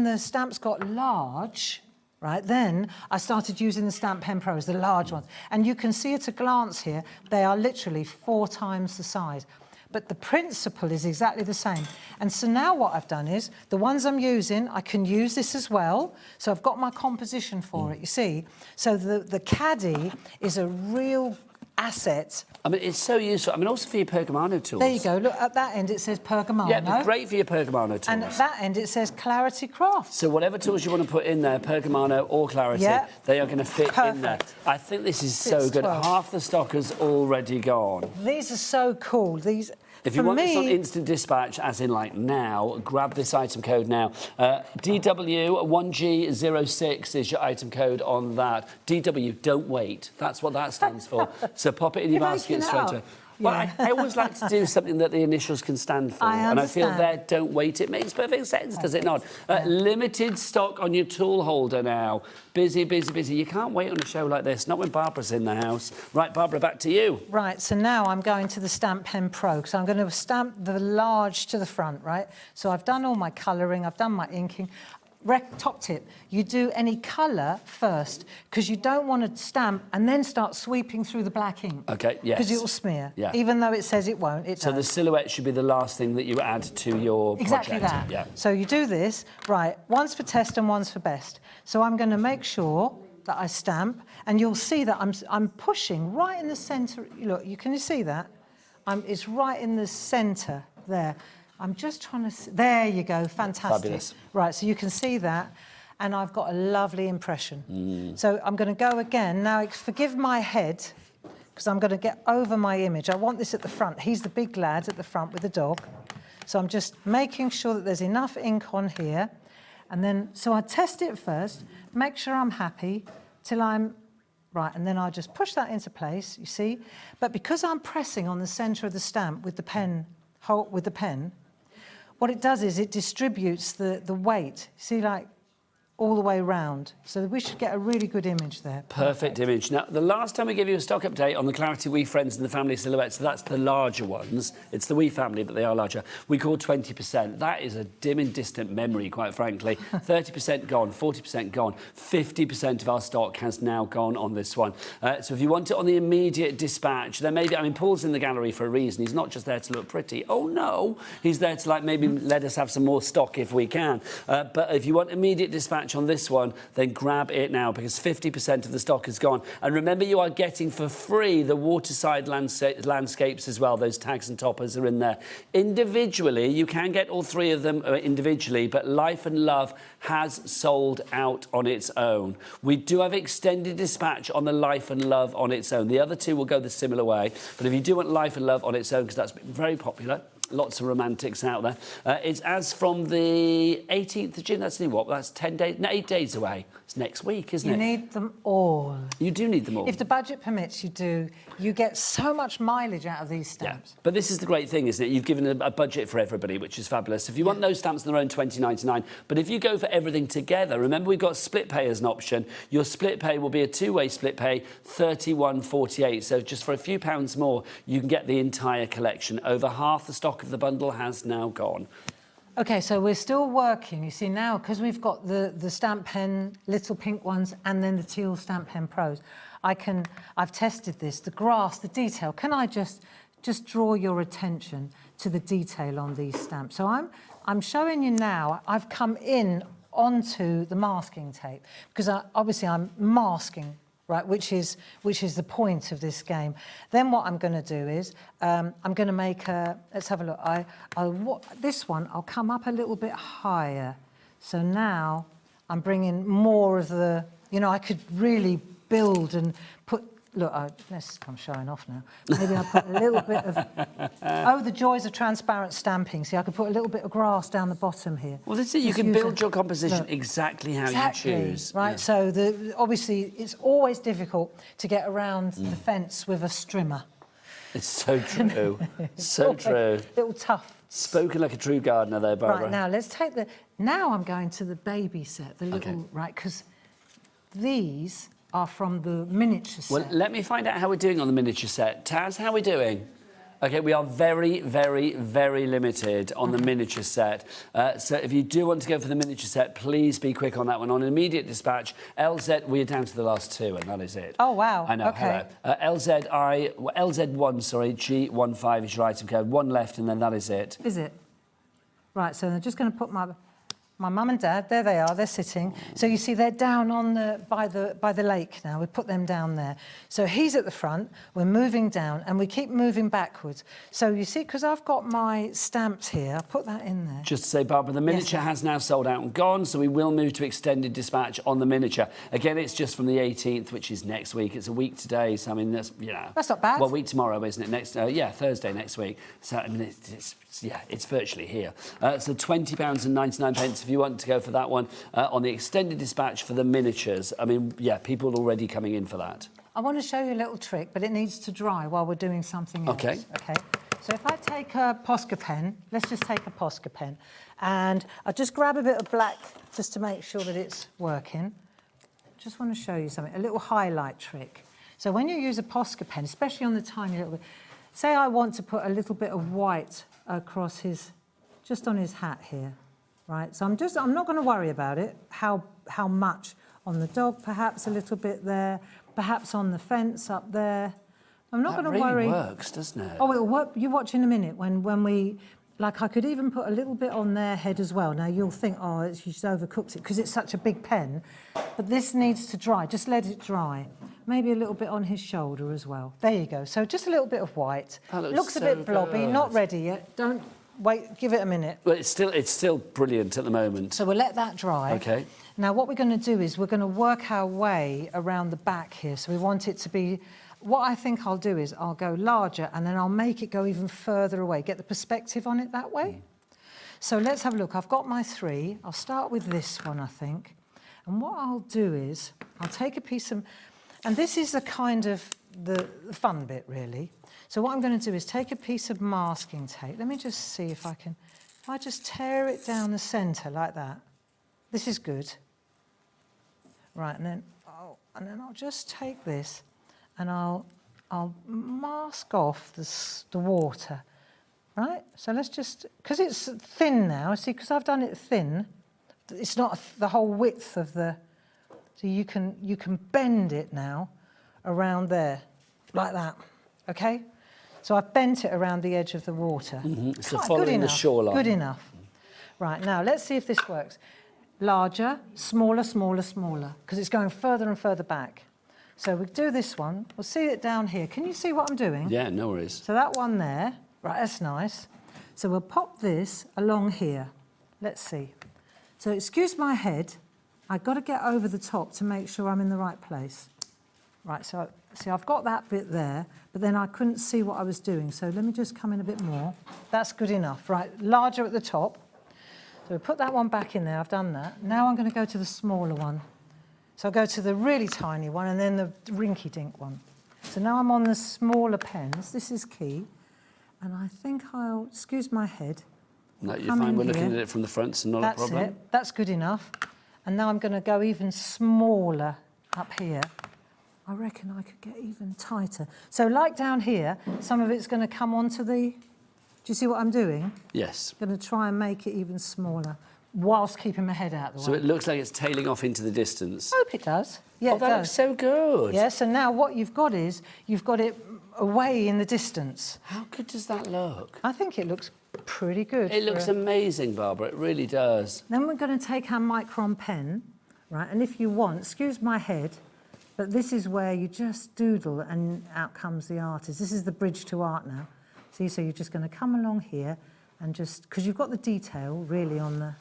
the stamps got large, right, then I started using the Stamp Pen Pros, the large ones. And you can see at a glance here, they are literally 4 times the size. But the principle is exactly the same. And so now what I've done is, the ones I'm using, I can use this as well. So I've got my composition for it, you see. So the caddy is a real asset. I mean, it's so useful. I mean, also for your Pergamano tools. There you go. Look, at that end it says Pergamano. Yeah, but great for your Pergamano tools. And at that end it says Clarity Crafts. So whatever tools you want to put in there, Pergamano or Clarity, Yeah. they are going to fit in there. I think this is so good. 12. Half the stock has already gone. These are so cool. These, if you for want me, this on instant dispatch, as in like now, grab this item code now. DW1G06 is your item code on that. DW, don't wait. That's what that stands for. So pop it in your basket straight away. Well, Yeah. I always like to do something that the initials can stand for. And I feel there, don't wait. It makes perfect sense, does it not? Limited stock on your tool holder now. Busy, busy, busy. You can't wait on a show like this, not when Barbara's in the house. Right, Barbara, back to you. Right, so now I'm going to the Stamp Pen Pro, because I'm going to stamp the large to the front, right? So I've done all my colouring, I've done my inking. Top tip, you do any colour first, because you don't want to stamp and then start sweeping through the black ink. OK, yes. Because it will smear. Yeah. Even though it says it won't, it So does. the silhouette should be the last thing that you add to your Exactly project. that. Yeah. So you do this, right, one's for test and one's for best. So I'm going to make sure that I stamp, and you'll see that I'm pushing right in the centre. Look, can you see that? It's right in the centre there. I'm just trying to... There you go, fantastic. Fabulous. Right, so you can see that, and I've got a lovely impression. So I'm going to go again. Now, forgive my head, because I'm going to get over my image. I want this at the front. He's the big lad at the front with the dog. So I'm just making sure that there's enough ink on here. And then, so I test it first, make sure I'm happy, till I'm... Right, and then I'll just push that into place, you see? But because I'm pressing on the centre of the stamp with the pen, what it does is it distributes the weight, see, like all the way round. So we should get a really good image there. Perfect image. Now, the last time we gave you a stock update on the Clarity We Friends and the Family Silhouettes, so that's the larger ones. It's the We Family, but they are larger. We call 20%. That is a dim and distant memory, quite frankly. 30% gone, 40% gone. 50% of our stock has now gone on this one. So if you want it on the immediate dispatch, then maybe, I mean, Paul's in the gallery for a reason. He's not just there to look pretty. Oh, no. He's there to, like, maybe let us have some more stock if we can. But if you want immediate dispatch on this one, then grab it now, because 50% of the stock is gone. And remember, you are getting for free the waterside landscapes as well. Those tags and toppers are in there. Individually, you can get all 3 of them individually, but Life and Love has sold out on its own. We do have extended dispatch on the Life and Love on its own. The other 2 will go the similar way, but if you do want Life and Love on its own, because that's been very popular, lots of romantics out there. It's as from the 18th of June. That's in what? That's 10 days, no, 8 days away. It's next week, isn't it? You need them all. You do need them all. If the budget permits, you do. You get so much mileage out of these stamps. Yeah. But this is the great thing, isn't it? You've given a budget for everybody, which is fabulous. If you want those stamps on their own, $20.99. But if you go for everything together, remember we've got split pay as an option. Your split pay will be a 2-way split pay, $31.48. So just for a few pounds more, you can get the entire collection. Over half the stock of the bundle has now gone. OK, so we're still working, you see, now, because we've got the Stamp Pen, little pink ones, and then the teal Stamp Pen Pros. I've tested this, the grass, the detail. Can I just draw your attention to the detail on these stamps? So I'm showing you now, I've come in onto the masking tape, because obviously I'm masking, right, which is the point of this game. Then what I'm going to do is I'm going to make a... Let's have a look. This one, I'll come up a little bit higher. So now I'm bringing more of the... You know, I could really build and put look, I'm showing off now. Maybe I'll put a little bit of, oh, the joys of transparent stamping. See, I could put a little bit of grass down the bottom here. Well, that's it. You can build your composition exactly how you choose. Right, yeah. so obviously it's always difficult to get around the fence with a strimmer. It's so true. So true. Little tough. Spoken like a true gardener there, Barbara. Right, now let's take now I'm going to the baby set, the little, right, because these are from the miniature set. Well, let me find out how we're doing on the miniature set. Taz, how are we doing? Okay, we are very, very, very limited on the miniature set. So if you do want to go for the miniature set, please be quick on that one. On immediate dispatch, LZ, we're down to the last two, and that is it. Oh, wow. I know, okay. hello. LZ1, sorry, G15 is your item code. One left, and then that is it. Is it? Right, so I'm just going to put my mum and dad, there they are, they're sitting. So you see they're down on by the lake now. We put them down there. So he's at the front, we're moving down, and we keep moving backwards. So you see, because I've got my stamps here, I'll put that in there. Just to say, Barbara, the miniature has now sold out and gone, so we will move to extended dispatch on the miniature. Again, it's just from the 18th, which is next week. It's a week today, so I mean, that's, you know. That's not bad. Well, week tomorrow, isn't it? Thursday next week. So, I mean, it's virtually here. So £20.99 if you want to go for that one on the extended dispatch for the miniatures. I mean, yeah, people are already coming in for that. I want to show you a little trick, but it needs to dry while we're doing something else. Okay. Okay. So if I take a Posca pen, let's just take a Posca pen, and I'll just grab a bit of black just to make sure that it's working. Just want to show you something, a little highlight trick. So when you use a Posca pen, especially on the tiny little bit, say I want to put a little bit of white across just on his hat here, right? So I'm not going to worry about it, how much on the dog, perhaps a little bit there, perhaps on the fence up there. I'm not going to worry. That really works, doesn't it? Oh, it'll work. You watch in a minute when we, like I could even put a little bit on their head as well. Now you'll think, oh, she's overcooked it because it's such a big pen, but this needs to dry. Just let it dry. Maybe a little bit on his shoulder as well. There you go. So just a little bit of white. That looks so a bit blobby, good. not ready yet. Don't wait, give it a minute. Well, it's still brilliant at the moment. So we'll let that dry. Okay. Now what we're going to do is we're going to work our way around the back here. So we want it to be, what I think I'll do is I'll go larger and then I'll make it go even further away. Get the perspective on it that way. So let's have a look. I've got my three. I'll start with this one, I think. And what I'll do is I'll take a piece of, and this is the kind of the fun bit really. So what I'm going to do is take a piece of masking tape. Let me just see if I can, if I just tear it down the centre like that. This is good. Right, and then I'll just take this and I'll mask off the water, right? So let's just, because it's thin now, see, because I've done it thin, it's not the whole width of the, so you can bend it now around there, like that, okay? So I've bent it around the edge of the water. Mm-hmm. So following the shoreline. Good enough. Right, now let's see if this works. Larger, smaller, smaller, smaller, because it's going further and further back. So we do this one. We'll see it down here. Can you see what I'm doing? Yeah, no worries. So that one there, right, that's nice. So we'll pop this along here. Let's see. So excuse my head. I've got to get over the top to make sure I'm in the right place. Right, so see, I've got that bit there, but then I couldn't see what I was doing. So let me just come in a bit more. That's good enough. Right, larger at the top. So we put that one back in there, I've done that. Now I'm going to go to the smaller one. So I'll go to the really tiny one and then the rinky-dink one. So now I'm on the smaller pens. This is key. And I think I'll, excuse my head. No, you're fine. We're looking at it from the front, so not a problem. That's it. That's good enough. And now I'm going to go even smaller up here. I reckon I could get even tighter. So like down here, some of it's going to come onto the... Do you see what I'm doing? Yes. I'm going to try and make it even smaller whilst keeping my head out of the way. So it looks like it's tailing off into the distance. I hope it does. Yeah, oh, that looks so good. Yes, and now what you've got is, you've got it away in the distance. How good does that look? I think it looks pretty good. It looks amazing, Barbara. It really does. Then we're going to take our micron pen, right, and if you want, excuse my head, but this is where you just doodle and out comes the artist. This is the bridge to art now. See, so you're just going to come along here and just, because you've got the detail really on the...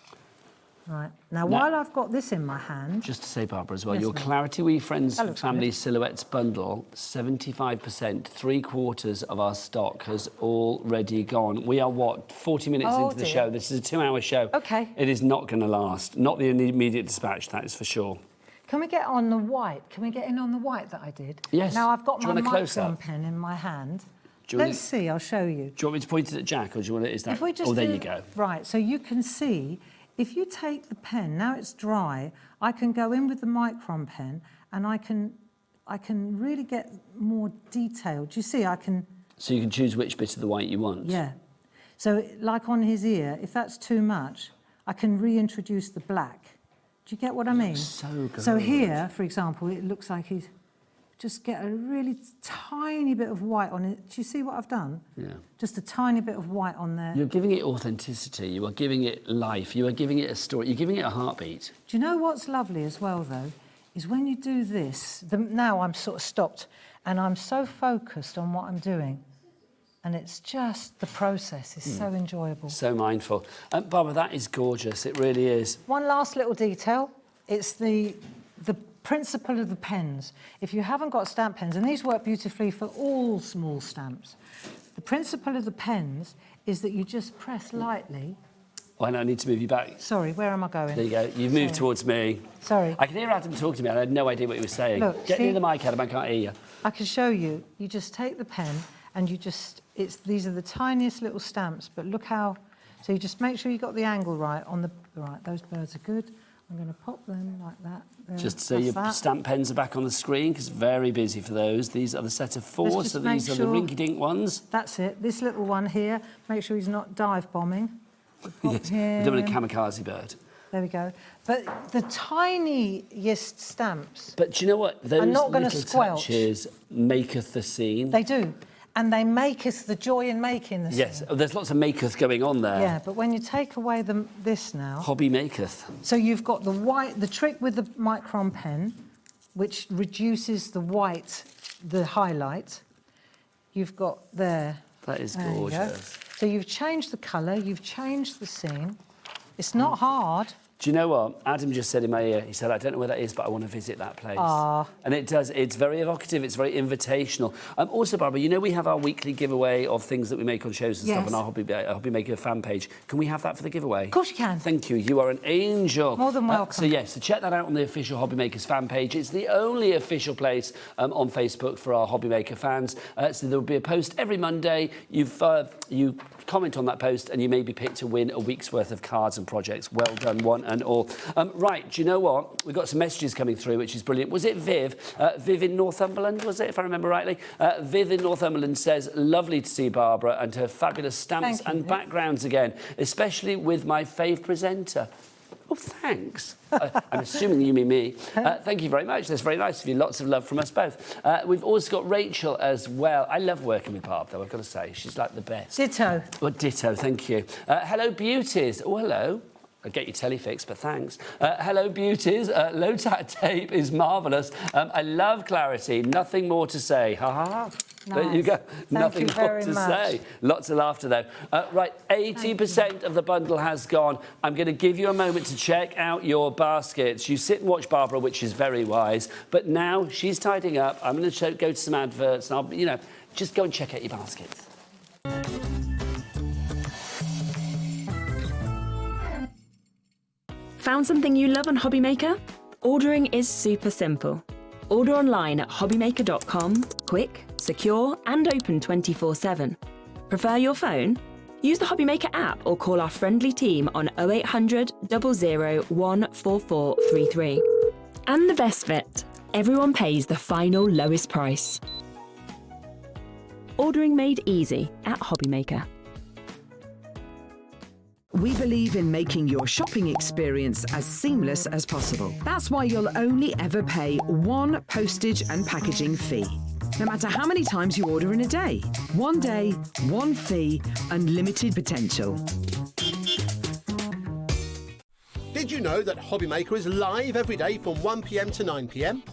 Right. Now, while I've got this in my hand... Just to say, Barbara, as well, Yes, your ma'am. Clarity We Friends That looks Family good. Silhouettes bundle, 75%, 3/4 of our stock has already gone. We are, what, 40 minutes Oh, into the dear. show? This is a 2-hour show. OK. It is not going to last. Not the immediate dispatch, that is for sure. Can we get on the white? Can we get in on the white that I did? Yes. Now, I've got Do you my want a close-up? micron pen in my hand. Do you want Let's see, I'll show you. Do you want me to point it at Jack, or do you want it... Is that... If we just oh, there do- you go. Right, so you can see, if you take the pen, now it's dry, I can go in with the micron pen and I can really get more detail. Do you see, I can... So you can choose which bit of the white you want? Yeah. So, like on his ear, if that's too much, I can reintroduce the black. Do you get what I mean? So good. So here, for example, it looks like he's... Just get a really tiny bit of white on it. Do you see what I've done? Yeah. Just a tiny bit of white on there. You're giving it authenticity, you are giving it life, you are giving it a story, you're giving it a heartbeat. Do you know what's lovely as well, though, is when you do this, now I'm sort of stopped and I'm so focused on what I'm doing, and it's just, the process is so enjoyable. So mindful. Barbara, that is gorgeous, it really is. One last little detail, it's the principle of the pens. If you haven't got stamp pens, and these work beautifully for all small stamps, the principle of the pens is that you just press lightly. Oh, and I need to move you back. Sorry, where am I going? There you go, you've moved towards me. Sorry. I can hear Adam talking to me, and I had no idea what he was saying. Look, Get see? near the mic, Adam, I can't hear you. I can show you. You just take the pen and these are the tiniest little stamps, but look how, so you just make sure you got the angle right on the, right, those birds are good. I'm going to pop them like that. There, Just so your that. stamp pens are back on the screen, because very busy for those. These are the set of 4, Let's just so make these are the sure- rinky-dink ones. That's it. This little one here, make sure he's not dive bombing. Pop Yes, we don't want a him. kamikaze bird. There we go. But the tiniest stamps, But do you know what? Those not gonna little squelch. touches maketh the scene. they do. And they make us the joy in making the Yes, scene. oh, there's lots of maketh going on there. Yeah, but when you take away this now, Hobby maketh. so you've got the white, the trick with the micron pen, which reduces the white, the highlight. You've got there. That is There you go. gorgeous. So you've changed the colour, you've changed the scene. It's not hard. Do you know what? Adam just said in my ear, he said, I don't know where that is, but I want to visit that place. Ah. And it does. It's very evocative. It's very invitational. Also, Barbara, you know we have our weekly giveaway of things that we make on shows and stuff Yes. on our HobbyMaker fan page. Can we have that for the giveaway? Of course you can. Thank you. You are an angel. More than welcome. So, yes, so check that out on the official HobbyMakers fan page. It's the only official place on Facebook for our HobbyMaker fans. So there will be a post every Monday. You comment on that post and you may be picked to win a week's worth of cards and projects. Well done, one and all. Right, do you know what? We've got some messages coming through, which is brilliant. Was it Viv? Viv in Northumberland, was it, if I remember rightly? Viv in Northumberland says, lovely to see Barbara and her fabulous stamps Thank you, and Viv. backgrounds again, especially with my fave presenter. Oh, thanks. I'm assuming you mean me. Thank you very much. That's very nice of you. Lots of love from us both. We've also got Rachel as well. I love working with Barb, though, I've got to say. She's like the best. Ditto. Well, ditto, thank you. Hello, beauties. Oh, hello. I'll get your telly fixed, but thanks. Hello, beauties. Low-tack tape is marvellous. I love Clarity. Nothing more to say. Ha, ha, ha. There you Nice. go. Thank Nothing you more very to much. say. Lots of laughter, though. Right, 80% of the bundle has gone. I'm going to give you a moment to check out your baskets. You sit and watch Barbara, which is very wise. But now she's tidying up. I'm going to go to some adverts, and I'll, just go and check out your baskets. Found something you love on HobbyMaker? Ordering is super simple. Order online at hobbymaker.com, quick, secure, and open 24/7. Prefer your phone? Use the HobbyMaker app or call our friendly team on 0800 00 14433. And the best bit, everyone pays the final lowest price. Ordering made easy at HobbyMaker. We believe in making your shopping experience as seamless as possible. That's why you'll only ever pay one postage and packaging fee. No matter how many times you order in a day. One day, one fee, unlimited potential. Did you know that HobbyMaker is live every day from 1 p.m. to 9 p.m?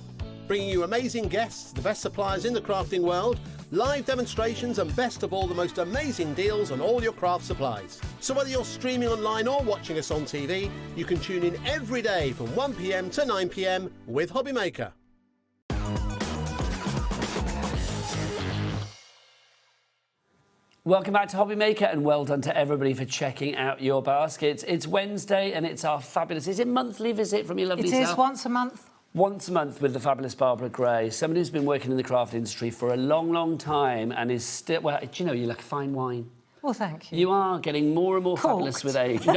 Bringing you amazing guests, the best suppliers in the crafting world, live demonstrations and best of all, the most amazing deals on all your craft supplies. So whether you're streaming online or watching us on TV, you can tune in every day from 1 p.m. to 9 p.m. with HobbyMaker. Welcome back to HobbyMaker, and well done to everybody for checking out your baskets. It's Wednesday and it's our fabulous, is it monthly visit from your lovely self? It is once a month. Once a month with the fabulous Barbara Gray, somebody who's been working in the craft industry for a long, long time and is still, well, do you know, you like fine wine. Well, thank you. You are getting more and more fabulous with age.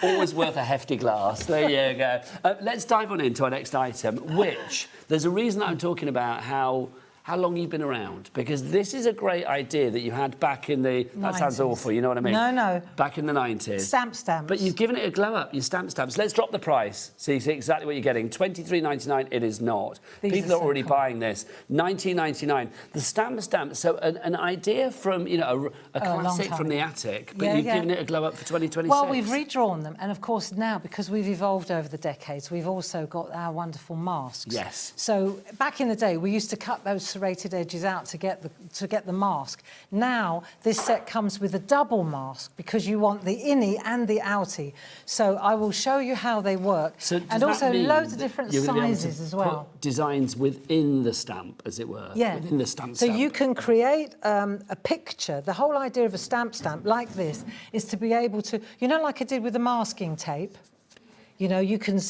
Always worth a hefty glass. There you go. Let's dive on into our next item, which there's a reason I'm talking about how long you've been around, because this is a great idea that you had back in the... That 90s. Sounds awful, you know what I mean? No. Back in the 90s. Stamps. But you've given it a glow up, your stamps. Let's drop the price so you see exactly what you're getting. $23.99, it is not. People are already buying this. $19.99. The stamp. So an idea from, you know, a classic from the attic, but you've given it a glow up for 2026. Well, we've redrawn them. And, of course, now, because we've evolved over the decades, we've also got our wonderful masks. Yes. So back in the day, we used to cut those serrated edges out to get the mask. Now this set comes with a double mask because you want the innie and the outie. So I will show you how they work, and also loads of different sizes as well. Put designs within the stamp, as it were. Yeah. Within the stamp. So you can create a picture. The whole idea of a stamp like this is to be able to, you know, like I did with the masking tape. You know, you can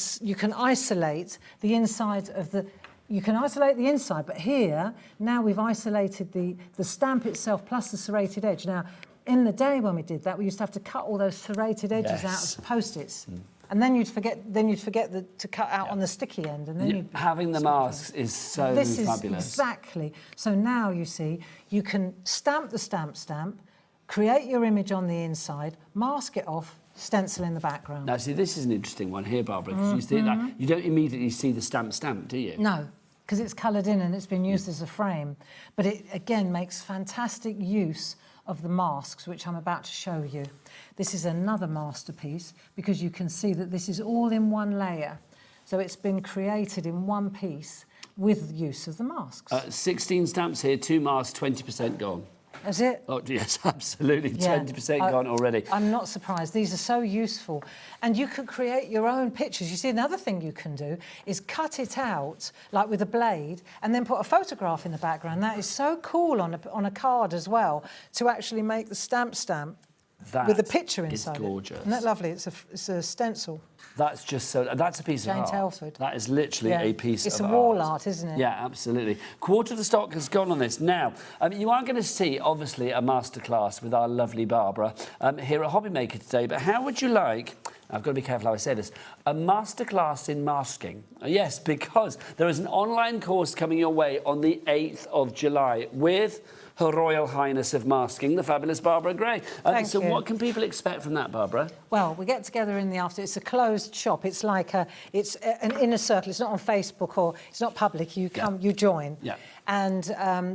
isolate the inside of the. You can isolate the inside, but here, now we've isolated the stamp itself plus the serrated edge. Now, in the day when we did that, we used to have to cut all those serrated edges out of Post-its. And then you'd forget to cut out on the sticky end. And then having the masks is so fabulous. Exactly. So now, you see, you can stamp the stamp, create your image on the inside, mask it off, stencil in the background. Now, see, this is an interesting one here, Barbara, because you see that you don't immediately see the stamp, do you? No, because it's coloured in and it's been used as a frame. But it, again, makes fantastic use of the masks, which I'm about to show you. This is another masterpiece, because you can see that this is all in one layer. So it's been created in one piece with use of the masks. 16 stamps here, 2 masks, 20% gone. Is it? Oh, yes, absolutely. 20% gone already. I'm not surprised. These are so useful. And you could create your own pictures. You see, another thing you can do is cut it out, like with a blade, and then put a photograph in the background. That is so cool on a card as well, to actually make the stamp with a picture inside. It's gorgeous. Isn't that lovely? It's a stencil. That's just so... That's a piece of art. Jane Telford. That is literally a piece of art. It's a wall art, isn't it? Yeah, absolutely. Quarter of the stock has gone on this. Now, you are going to see, obviously, a masterclass with our lovely Barbara here at HobbyMaker today, but how would you like... I've got to be careful how I say this. A masterclass in masking. Yes, because there is an online course coming your way on the 8th of July with Her Royal Highness of Masking, the fabulous Barbara Gray. So what can people expect from that, Barbara? Well, we get together in the afternoon. It's a closed shop. It's like it's an inner circle. It's not on Facebook or it's not public. You come, you join. Yeah. And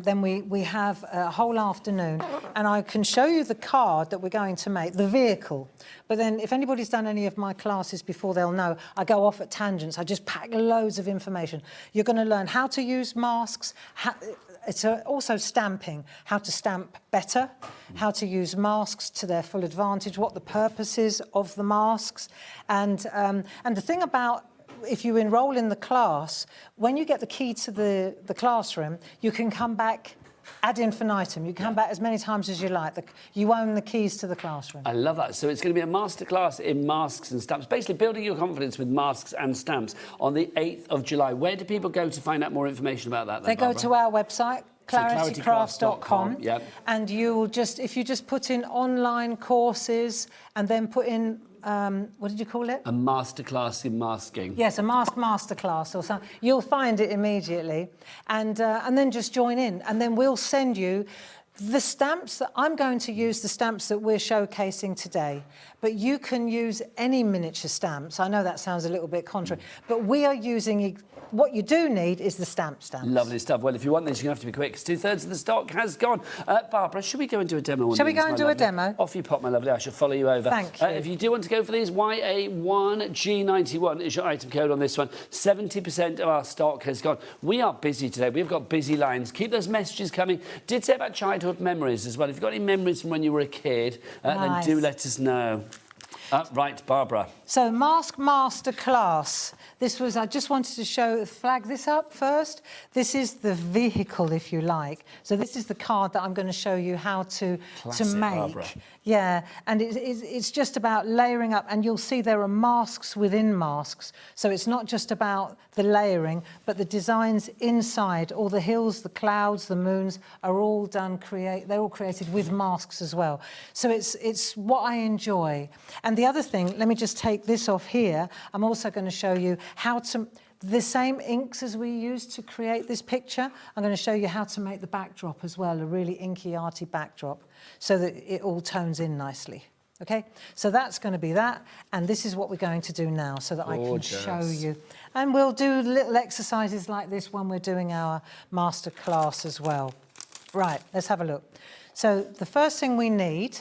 then we have a whole afternoon, and I can show you the card that we're going to make, the vehicle. But then if anybody's done any of my classes before, they'll know I go off at tangents. I just pack loads of information. You're going to learn how to use masks. It's also stamping, how to stamp better, how to use masks to their full advantage, what the purpose is of the masks. And the thing about, if you enrol in the class, when you get the key to the classroom, you can come back ad infinitum. You can come back as many times as you like. You own the keys to the classroom. I love that. So it's going to be a masterclass in masks and stamps, basically building your confidence with masks and stamps on the 8th of July. Where do people go to find out more information about that? They go to our website, claritycrafts.com, yep. And if you just put in online courses and then put in what did you call it? A masterclass in masking. Yes, a masterclass or something. You'll find it immediately, and then just join in, and then we'll send you The stamps, I'm going to use the stamps that we're showcasing today, but you can use any miniature stamps. I know that sounds a little bit contrary, but we are using, what you do need is the stamps. Lovely stuff. Well, if you want this, you're going to have to be quick, because 2/3 of the stock has gone. Barbara, should we go and do a demo? Shall we go and do a demo? Off you pop, my lovely. I shall follow you over. Thank you. If you do want to go for these, YA1G91 is your item code on this one. 70% of our stock has gone. We are busy today. We've got busy lines. Keep those messages coming. Did say about childhood memories as well. If you've got any memories from when you were a kid, then do let us know. Right, Barbara. So, Mask Master Class. This was, I just wanted to flag this up first. This is the vehicle, if you like. So this is the card that I'm going to show you how to make. Barbara. Yeah, and it's just about layering up, and you'll see there are masks within masks. So it's not just about the layering, but the designs inside, all the hills, the clouds, the moons, are all done, they're all created with masks as well. So it's what I enjoy. And the other thing, let me just take this off here. I'm also going to show you how to, the same inks as we used to create this picture, I'm going to show you how to make the backdrop as well, a really inky, arty backdrop, so that it all tones in nicely. Okay, so that's going to be that, and this is what we're going to do now, so that Gorgeous. I can show you. And we'll do little exercises like this when we're doing our master class as well. Right, let's have a look. So the first thing we need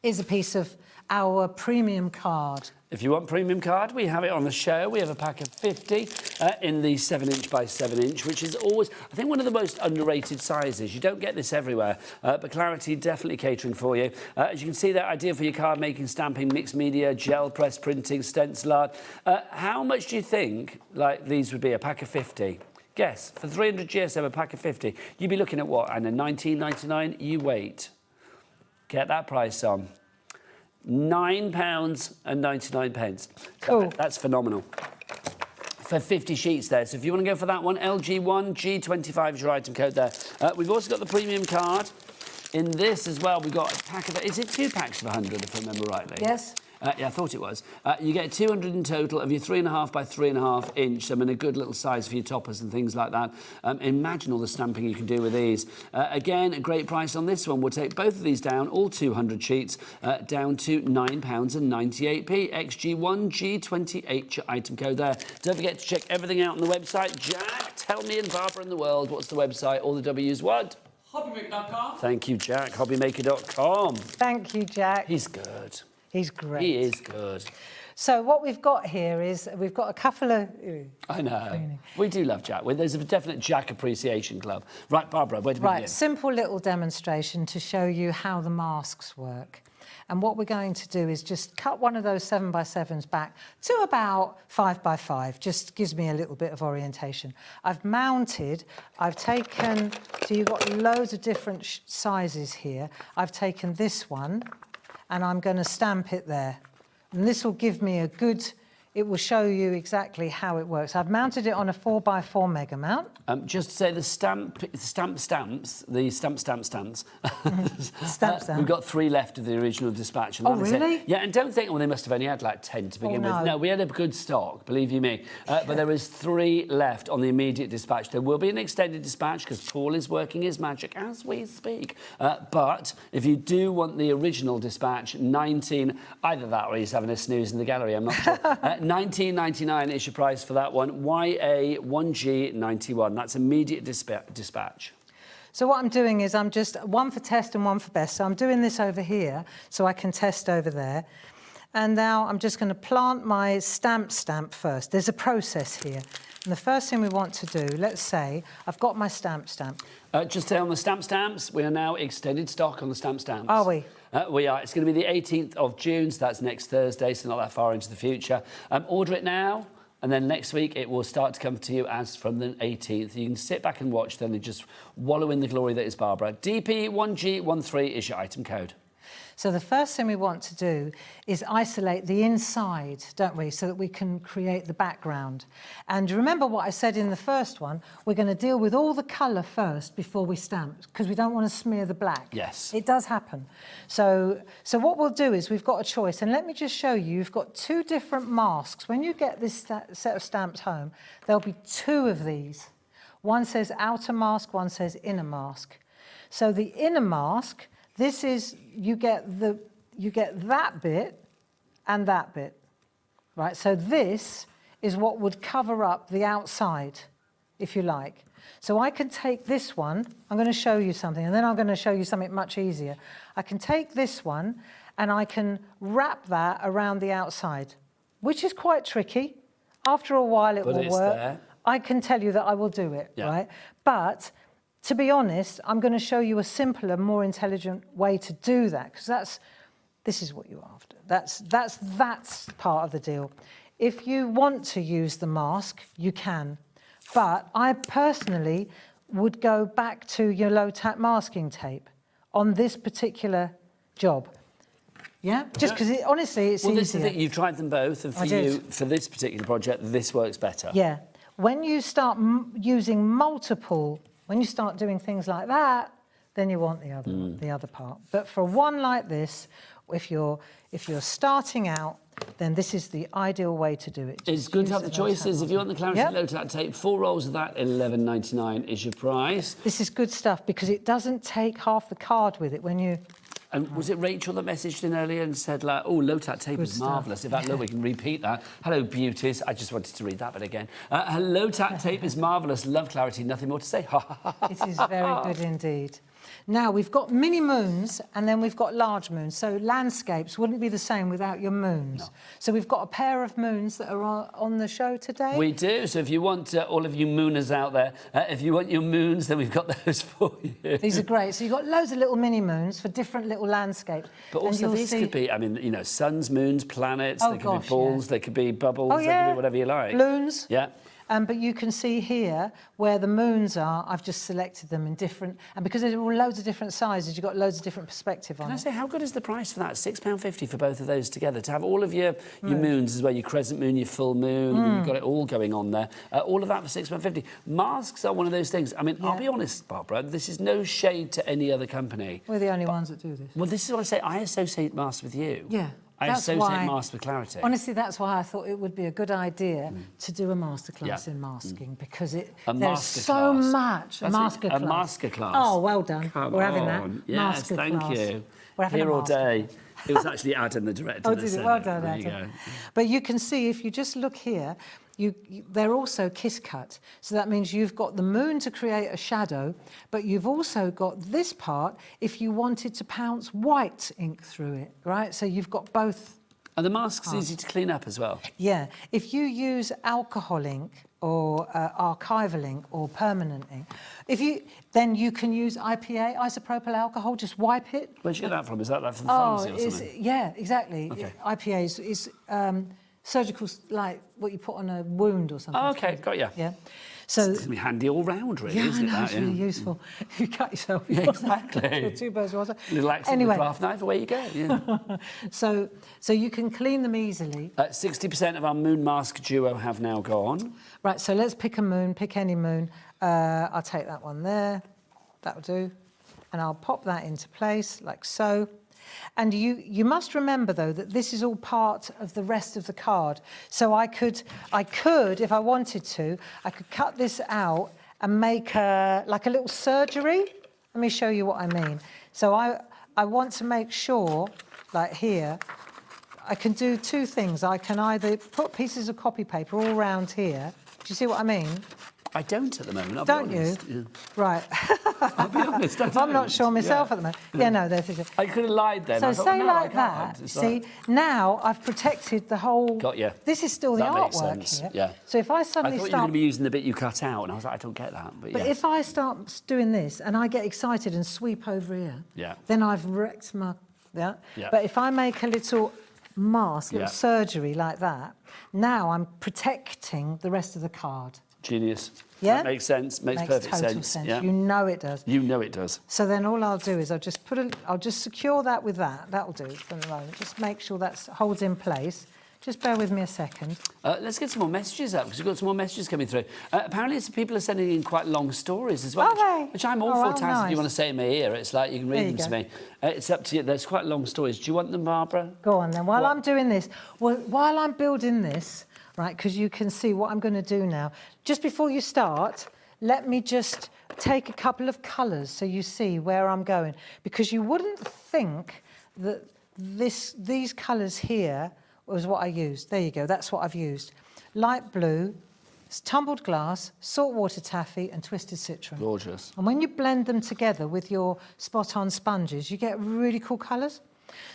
is a piece of our premium card. If you want premium card, we have it on the show. We have a pack of 50 in the 7" by 7", which is always, I think, one of the most underrated sizes. You don't get this everywhere, but Clarity definitely catering for you. As you can see, they're ideal for your card making, stamping, mixed media, gel press printing, stencil art. How much do you think like these would be? A pack of 50? Guess, for 300 GSM, a pack of 50, you'd be looking at what? And a £19.99. You wait. Get that price on. £9.99. Cool. That's phenomenal. For 50 sheets there. So if you want to go for that one, LG1G25 is your item code there. We've also got the premium card. In this as well, we've got a pack of... Is it 2 packs of 100, if I remember rightly? Yes. Yeah, I thought it was. You get 200 in total of your 3.5 by 3.5 inch. I mean, a good little size for your toppers and things like that. Imagine all the stamping you can do with these. Again, a great price on this one. We'll take both of these down, all 200 sheets, down to £9.98. XG1G28, your item code there. Don't forget to check everything out on the website. Jack, tell me and Barbara in the world, what's the website? All the W's what? HobbyMaker.com. Thank you, Jack. HobbyMaker.com. Thank you, Jack. He's good. He's great. He is good. So what we've got here is we've got a couple of... I know. We do love Jack. There's a definite Jack appreciation club. Right, Barbara, where do we begin? Right, simple little demonstration to show you how the masks work. And what we're going to do is just cut one of those 7 by 7s back to about 5 by 5. Just gives me a little bit of orientation. I've taken, so you've got loads of different sizes here. I've taken this one, and I'm going to stamp it there. And this will give me a good, it will show you exactly how it works. I've mounted it on a 4x4 mega mount. Just to say the stamps. We've got 3 left of the original dispatch. And really? Yeah, and don't think, well, they must have only had like 10 to begin with. No, we had a good stock, believe you me. But there is 3 left on the immediate dispatch. There will be an extended dispatch because Paul is working his magic as we speak. But if you do want the original dispatch, either that or he's having a snooze in the gallery, I'm not sure. £19.99 is your price for that one. YA1G91. That's immediate dispatch. So what I'm doing is I'm just one for test and one for best. So I'm doing this over here so I can test over there. And now I'm just going to plant my stamp first. There's a process here. And the first thing we want to do, let's say I've got my stamp. Just say on the stamps, we are now extended stock on the stamps. Are we? We are. It's going to be the 18th of June, so that's next Thursday, so not that far into the future. Order it now, and then next week it will start to come to you as from the 18th. You can sit back and watch then and just wallow in the glory that is Barbara. DP1G13 is your item code. So the first thing we want to do is isolate the inside, don't we, so that we can create the background. And remember what I said in the first one, we're going to deal with all the colour first before we stamp, because we don't want to smear the black. Yes. It does happen. So what we'll do is we've got a choice, and let me just show you, you've got 2 different masks. When you get this set of stamps home, there'll be 2 of these. One says outer mask, one says inner mask. So the inner mask, this is, you get that bit and that bit, right? So this is what would cover up the outside, if you like. So I can take this one, I'm going to show you something, and then I'm going to show you something much easier. I can take this one and I can wrap that around the outside, which is quite tricky. After a while it will work. There. I can tell you that I will do it, right? But to be honest, I'm going to show you a simpler, more intelligent way to do that, because this is what you're after. That's part of the deal. If you want to use the mask, you can. But I personally would go back to your low-tack masking tape on this particular job. Yeah? Just because, honestly, it's easier. Well, this is it. You've tried them both, and for you, for this particular project, this works better. Yeah. When you start using multiple, when you start doing things like that, then you want the other part. But for one like this, if you're starting out, then this is the ideal way to do it. It's good to have the choices. If you want the Clarity low-tack tape, 4 rolls of that, $11.99 is your price. This is good stuff because it doesn't take half the card with it when you... And was it Rachel that messaged in earlier and said, like, oh, low-tack tape is marvellous. In fact, look, we can repeat that. Hello, beauties. I just wanted to read that bit again. Low-tack tape is marvellous. Love Clarity. Nothing more to say. It is very good indeed. Now, we've got mini moons and then we've got large moons. So landscapes wouldn't be the same without your moons. No. So we've got a pair of moons that are on the show today. We do. So if you want, all of you mooners out there, if you want your moons, then we've got those for you. These are great. So you've got loads of little mini moons for different little landscapes. But also these could be, I mean, you know, suns, moons, planets, they could be balls, they could be bubbles, they could be whatever you like. Balloons. Yeah. But you can see here where the moons are, I've just selected them in different, and because they're all loads of different sizes, you've got loads of different perspective on it. Can I say, how good is the price for that? £6.50 for both of those together. To have all of your moons as well, your crescent moon, your full moon, you've got it all going on there. All of that for £6.50. Masks are one of those things. I mean, I'll be honest, Barbara, this is no shade to any other company. We're the only ones that do this. Well, this is what I say. I associate masks with you. Yeah. I associate masks with Clarity. Honestly, that's why I thought it would be a good idea to do a masterclass in masking, because there's so much. A masterclass. A masterclass. Oh, well done. Come We're having on. that. Yes, thank you. We're having Here all day. It was actually Adam, the director. Oh, did it? Well done, Adam. But you can see, if you just look here, they're also kiss cut. So that means you've got the moon to create a shadow, but you've also got this part if you wanted to pounce white ink through it, right? So you've got both. And the mask's easy to clean up as well. Yeah. If you use alcohol ink or archival ink or permanent ink, then you can use IPA, isopropyl alcohol, just wipe it. Where'd you get that from? Is that from the pharmacy or something? Yeah, exactly. Okay. IPA is surgical, like what you put on a wound or something. Oh, okay, got you. Yeah. So it's going to be handy all round, really, isn't it? Yeah, it's really useful. You cut yourself. Yeah, exactly. Two birds with one stone. Little accent with a craft knife, away you go. Yeah. So you can clean them easily. 60% of our moon mask duo have now gone. Right, so let's pick a moon, pick any moon. I'll take that one there. That'll do. And I'll pop that into place, like so. And you must remember, though, that this is all part of the rest of the card. So I could, if I wanted to, I could cut this out and make like a little surgery. Let me show you what I mean. So I want to make sure, like here, I can do two things. I can either put pieces of copy paper all around here. Do you see what I mean? I don't at the moment, I'll don't be honest. You? Yeah. Right. I'll be honest, I don't. I'm not sure myself at the moment. Yeah, no, there's... I could have lied then. So I thought, say no, like that, see, now I've protected the whole... Got you. This is still the that artwork makes sense. here. Yeah. So if I suddenly I thought you were going to be using the bit you cut out, and I was like, I don't get that. But if I start doing this and I get excited and sweep over here, then I've wrecked my... Yeah? But if I make a little mask, little surgery like that, now I'm protecting the rest of the card. Genius. Yeah? That makes sense. Makes perfect sense. Yeah. You know it does. You know it does. So then all I'll do is I'll just secure that with that. That'll do for the moment. Just make sure that holds in place. Just bear with me a second. Let's get some more messages up, because we've got some more messages coming through. Apparently, people are sending in quite long stories as well. Are they? Which I'm all for, Taz, if you want to say in my ear. It's like you can read them to me. It's up to you. There's quite long stories. Do you want them, Barbara? Go on then. While I'm doing this, while I'm building this, right, because you can see what I'm going to do now. Just before you start, let me just take a couple of colours so you see where I'm going, because you wouldn't think that these colours here was what I used. There you go, that's what I've used. Light blue, tumbled glass, saltwater taffy and twisted citron. Gorgeous. And when you blend them together with your spot-on sponges, you get really cool colours.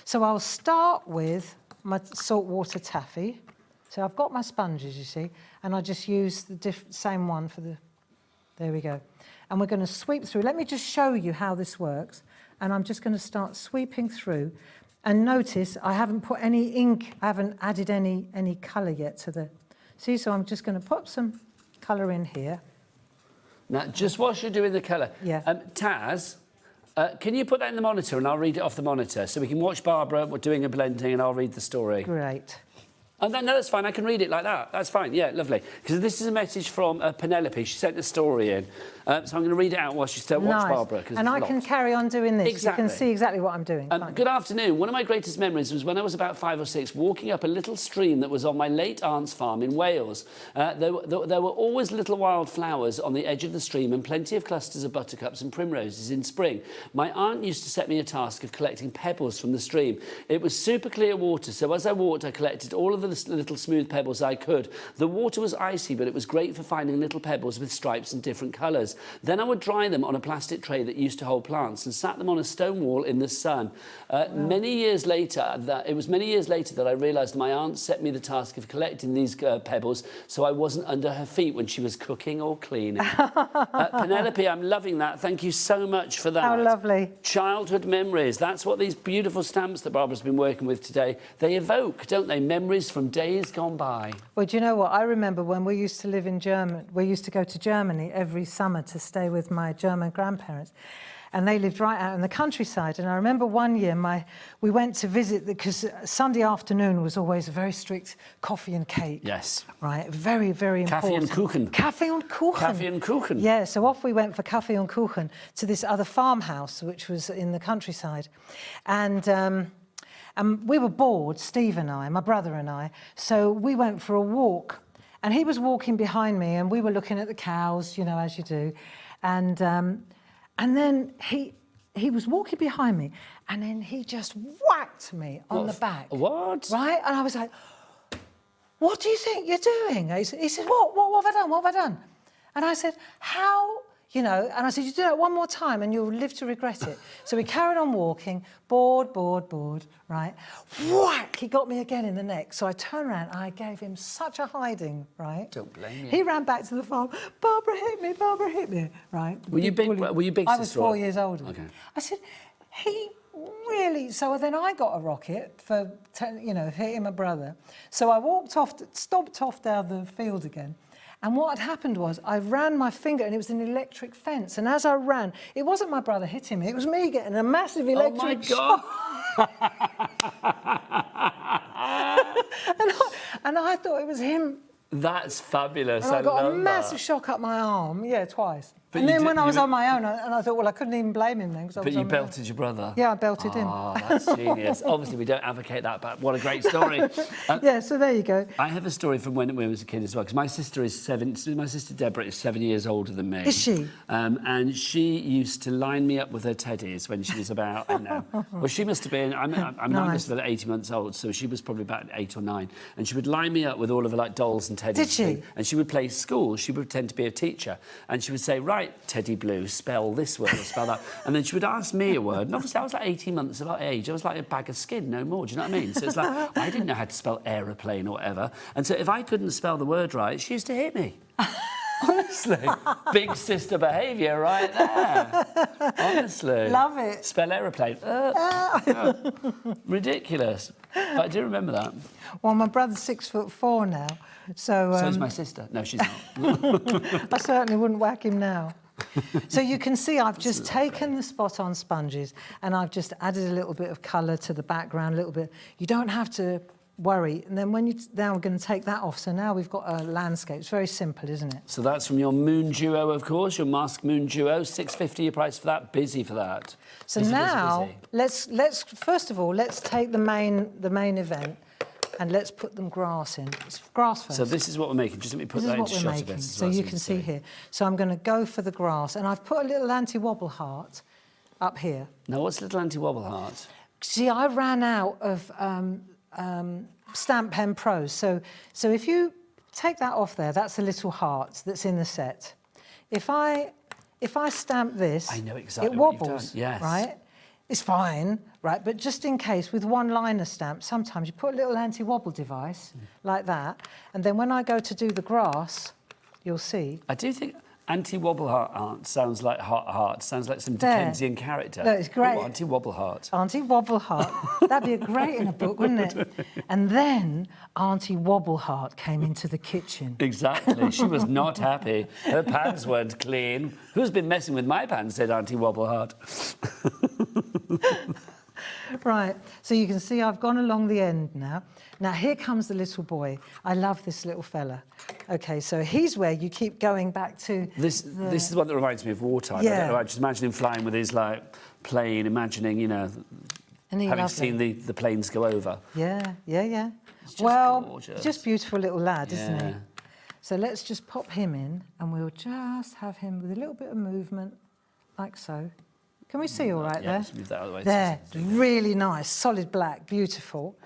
So I'll start with my saltwater taffy. So I've got my sponges, you see, and I just use the same one for the... There we go. And we're going to sweep through. Let me just show you how this works. And I'm just going to start sweeping through. And notice I haven't put any ink, I haven't added any colour yet to the... See, so I'm just going to put some colour in here. Now, just whilst you're doing the colour, Yeah. Taz, can you put that in the monitor and I'll read it off the monitor so we can watch Barbara doing a blending and I'll read the story? Great. Oh, no, that's fine. I can read it like that. That's fine. Yeah, lovely. Because this is a message from Penelope. She sent the story in. So I'm going to read it out while she's still watch Barbara. And I can carry on doing this. Exactly. You can see exactly what I'm doing. Good afternoon. One of my greatest memories was when I was about 5 or 6, walking up a little stream that was on my late aunt's farm in Wales. There were always little wild flowers on the edge of the stream and plenty of clusters of buttercups and primroses in spring. My aunt used to set me a task of collecting pebbles from the stream. It was super clear water, so as I walked, I collected all of the little smooth pebbles I could. The water was icy, but it was great for finding little pebbles with stripes and different colours. Then I would dry them on a plastic tray that used to hold plants and sat them on a stone wall in the sun. Many years later, it was many years later that I realised my aunt set me the task of collecting these pebbles so I wasn't under her feet when she was cooking or cleaning. Penelope, I'm loving that. Thank you so much for that. How lovely. Childhood memories. That's what these beautiful stamps that Barbara's been working with today, they evoke, don't they? Memories from days gone by. Well, do you know what? I remember when we used to live in Germany, we used to go to Germany every summer to stay with my German grandparents. And they lived right out in the countryside. And I remember one year we went to visit, because Sunday afternoon was always a very strict coffee and cake. Yes. Right, very, very important. Kaffee and Kuchen. Kaffee und Kuchen. Kaffee and Kuchen. Yeah, so off we went for Kaffee und Kuchen to this other farmhouse, which was in the countryside. And we were bored, Steve and I, my brother and I, so we went for a walk. And he was walking behind me and we were looking at the cows, you know, as you do. And then he was walking behind me and then he just whacked me on the back. What? Right? And I was like, what do you think you're doing? He said, what have I done? What have I done? And I said, how? You know, and I said, you do that one more time and you'll live to regret it. So we carried on walking, bored, right? Whack! He got me again in the neck. So I turned around and I gave him such a hiding, right? Don't blame you. He ran back to the farm. Barbara hit me, right? Were you big? Were you big? I was 4 years older. Okay. I said, he really... So then I got a rocket for, hitting my brother. So I stomped off down the field again. And what had happened was I ran my finger and it was an electric fence. And as I ran, it wasn't my brother hitting me, it was me getting a massive electric shock. and I thought it was him. That's fabulous. And I got a massive that. shock up my arm, yeah, twice. But and then when I was on my own, I thought, well, I couldn't even blame him then. But you belted your brother? Yeah, I belted him. Oh, that's genius. Obviously, we don't advocate that, but what a great story. Yeah, so there you go. I have a story from when I was a kid as well, because my sister Deborah is 7 years older than me. Is she? And she used to line me up with her teddies when she was about, I don't know. Well, she must have been, I must have been 80 months old, so she was probably about 8 or 9. And she would line me up with all of her, like, dolls and teddies. Did she? And she would play school. She would pretend to be a teacher. And she would say, right, Teddy Blue, spell this word or spell that. And then she would ask me a word. And obviously, I was like 18 months of age. I was like a bag of skin, no more. Do you know what I mean? So it's like, I didn't know how to spell aeroplane or whatever. And so if I couldn't spell the word right, she used to hit me. Honestly. Big sister behaviour right there. Honestly. Love it. Spell aeroplane. Ridiculous. But I do remember that. Well, my brother's 6'4" now, so... So's my sister. No, she's not. I certainly wouldn't whack him now. So you can see I've just taken the spot-on sponges and I've just added a little bit of colour to the background, a little bit. You don't have to worry. And then now we're going to take that off. So now we've got a landscape. It's very simple, isn't it? So that's from your Moon Duo, of course, your Mask Moon Duo. $6.50 your price for that. Busy for that. So busy, now busy. let's first of all let's take the main event. And let's put them grass in. It's grass first. So this is what we're making. Just let me put This that is into what shot we're of making. this as So well you can see here. So I'm going to go for the grass. And I've put a little anti-wobble heart up here. Now, what's little anti-wobble heart? See, I ran out of Stamp Pen Pros. So if you take that off there, that's a little heart that's in the set. If I stamp this, I know exactly it what you've wobbles, done. Yes. right? It's fine, right? But just in case, with one-liner stamp, sometimes you put a little anti-wobble device like that, and then when I go to do the grass, you'll see. I do think anti-wobble heart sounds like heart. Sounds like some Dickensian character. No, it's great. Ooh, anti-wobble heart. Auntie Wobbleheart. That'd be great in a book, wouldn't it? And then Auntie Wobbleheart came into the kitchen. Exactly. She was not happy. Her pans weren't clean. Who's been messing with my pans, said Auntie Wobbleheart. Right, so you can see I've gone along the end now. Now here comes the little boy. I love this little fella. Okay, so he's where you keep going back to. This is one that reminds me of wartime. Yeah. I don't know, I just imagine him flying with his plane, imagining, And he having loved seen the planes go over. Yeah. It's just Well, gorgeous. just beautiful little lad, isn't he? Yeah. So let's just pop him in, and we'll just have him with a little bit of movement, like so. Can we see all right Yeah, there? let's move that out of the way. There, really nice, solid black, beautiful.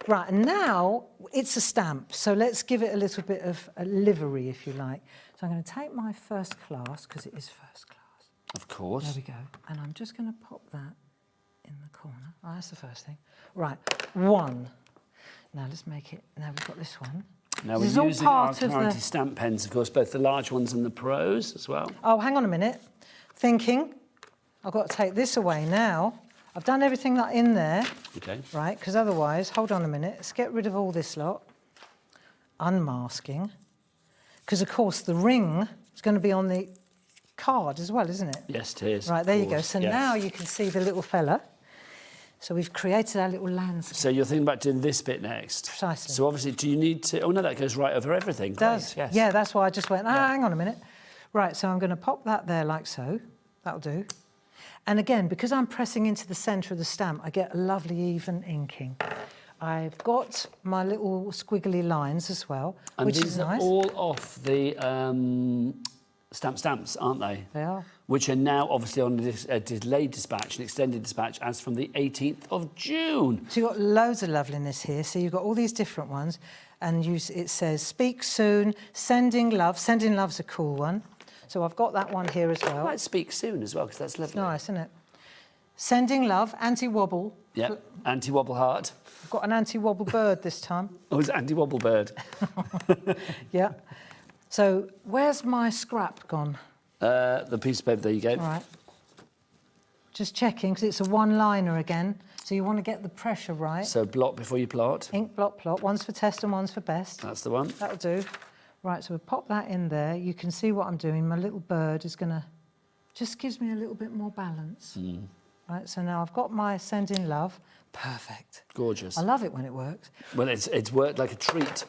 Right, and now it's a stamp, so let's give it a little bit of a livery, if you like. So I'm going to take my first class, because it is first class. Of course. There we go. And I'm just going to pop that in the corner. Oh, that's the first thing. Right, one. Now let's make it, now we've got this one. Now This is we're all using our part of Clarity the- stamp pens, of course, both the large ones and the pros as well. Oh, hang on a minute. Thinking. I've got to take this away now. I've done everything that in there, Okay. right? Because otherwise, hold on a minute. Let's get rid of all this lot. Unmasking. Because, of course, the ring is going to be on the card as well, isn't it? Yes, it is. Right, of there you go. course, So yes. now you can see the little fella. So we've created our little landscape. So you're thinking about doing this bit next? Precisely. So obviously, do you need to... Oh, no, that goes right over everything. It does. Great, yes. Yeah, that's why I just went, hang on a minute. Right, so I'm going to pop that there like so. That'll do. And again, because I'm pressing into the centre of the stamp, I get a lovely even inking. I've got my little squiggly lines as well, And which these is are nice. all off the stamps, aren't they? They are. Which are now obviously on a delayed dispatch, an extended dispatch, as from the 18th of June. So you've got loads of loveliness here. So you've got all these different ones. And it says, speak soon, sending love. Sending love's a cool one. So I've got that one here as I well. might speak soon as well, because that's lovely. Nice, isn't it? Sending love, anti-wobble. Yeah, anti-wobble heart. I've got an anti-wobble bird this time. Oh, it's anti-wobble bird. Yeah. So where's my scrap gone? The piece of paper, there you go. All right. Just checking, because it's a one-liner again. So you want to get the pressure right. So blot before you plot. Ink blot plot. One's for test and one's for best. That's the one. That'll do. Right, so we'll pop that in there. You can see what I'm doing. My little bird is going to... Just gives me a little bit more balance. Right, so now I've got my sending love. Perfect. Gorgeous. I love it when it works. Well, it's worked like a treat.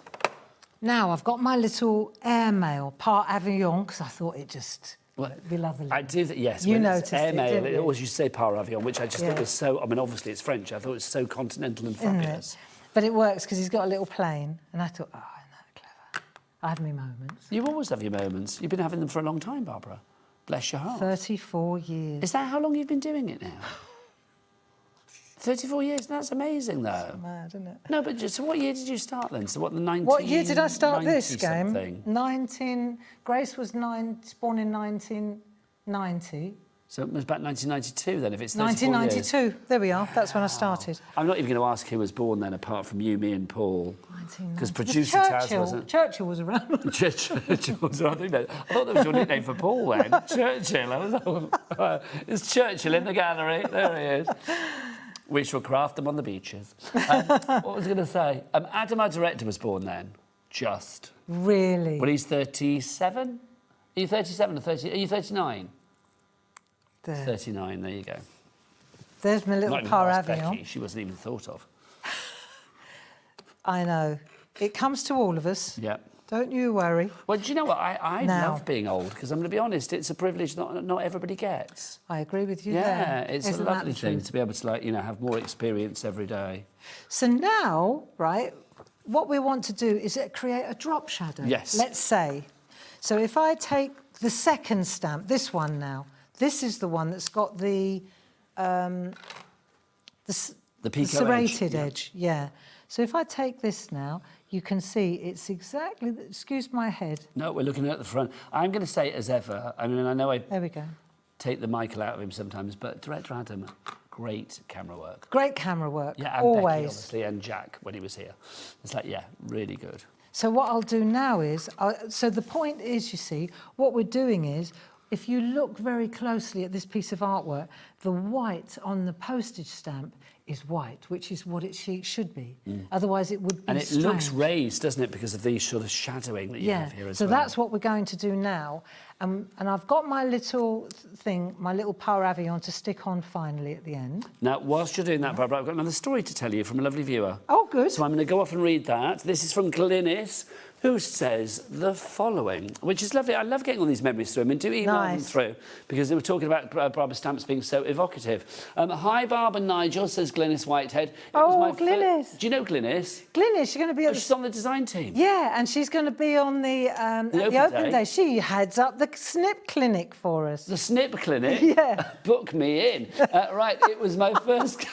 Now I've got my little airmail, part avion, because I thought it just... Well, it'd be lovely. I do that, yes. You when noticed it's it, airmail, didn't it you? always used to say par avion, which I just Yeah. thought was so... I mean, obviously it's French. I thought it was so continental and Isn't fabulous. it? But it works because he's got a little plane. And I thought, oh, isn't that clever? I have my moments. You always have your moments. You've been having them for a long time, Barbara. Bless your heart. 34 years. Is that how long you've been doing it now? 34 years? That's amazing, though. Mad, isn't it? No, but just, so what year did you start then? So what, the 19... What year did I start this game? Something? Grace was born in 1990. So it was about 1992 then, if it's 34 years. 1992. There we are. That's when I started. I'm not even going to ask who was born then, apart from you, me and Paul. 1990. Because producer Taz Churchill. wasn't... Churchill was around. Churchill. So I think that, I thought that was your nickname for Paul then. Churchill. I was, it's Churchill in the gallery. There he is. We shall craft them on the beaches. What was I going to say? Adam, our director, was born then. Just. Really? Well, he's 37. Are you 37 or 30? Are you 39? There. 39. There you go. There's my little Not even par ask avion. Becky. She wasn't even thought of. I know. It comes to all of us. Yeah. Don't you worry. Well, do you know what? I Now. love being old because I'm going to be honest. It's a privilege not everybody gets. I agree with you Yeah, there. it's Isn't a that lovely the thing truth? to be able to have more experience every day. So now, right, what we want to do is create a drop shadow. Yes. Let's say. So if I take the second stamp, this one now, this is the one that's got the pico serrated edge. edge. Yeah. So if I take this now, you can see it's exactly, excuse my head. No, we're looking at the front. I'm going to say as ever, I mean, I know I There we go. take the Michael out of him sometimes, but Director Adam, great camera work. Great camera work, Yeah, and always. Becky, obviously, and Jack when he was here. It's like, yeah, really good. So what I'll do now is, so the point is, you see, what we're doing is, if you look very closely at this piece of artwork, the white on the postage stamp is white, which is what it should be. Otherwise, it would be And it strange. looks raised, doesn't it, because of the sort of shadowing that you have here as well. So that's what we're going to do now. And I've got my little thing, my little paravillon to stick on finally at the end. Now, whilst you're doing that, Barbara, I've got another story to tell you from a lovely viewer. Oh, good. So I'm going to go off and read that. This is from Glynis, who says the following, which is lovely. I love getting all these memories through. I mean, do email them through, because they were talking about Barbara stamps being so evocative. Hi, Barb and Nigel, says Glynis Whitehead. Glynis. Do you know Glynis? Glynis, she's going to be at She's on the design team. Yeah, and she's going to be on the open day. She heads up the snip clinic for us. The snip clinic? Yeah. Book me in. Right, it was my first...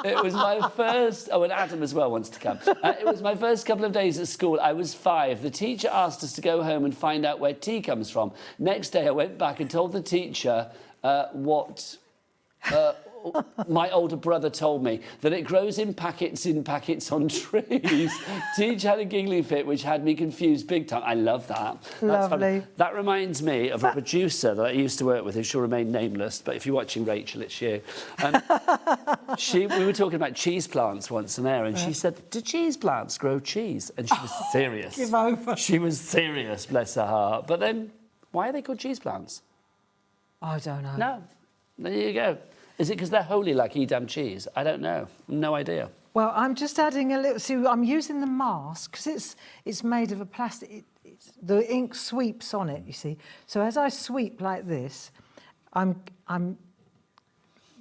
it was my first... Oh, and Adam as well wants to come. It was my first couple of days at school. I was 5. The teacher asked us to go home and find out where tea comes from. Next day, I went back and told the teacher what... my older brother told me, that it grows in packets on trees. Teach had a giggling fit, which had me confused big time. I love that. That's Lovely. funny. That reminds me of a producer that I used to work with, who shall remain nameless, but if you're watching, Rachel, it's you. We were talking about cheese plants once on air, and she said, do cheese plants grow cheese? And she was serious. Give over. She was serious, bless her heart. But then, why are they called cheese plants? I don't know. No. There you go. Is it because they're holy like Edam cheese? I don't know. No idea. Well, I'm just adding a little... See, I'm using the mask because it's made of a plastic... the ink sweeps on it, you see. So as I sweep like this, I'm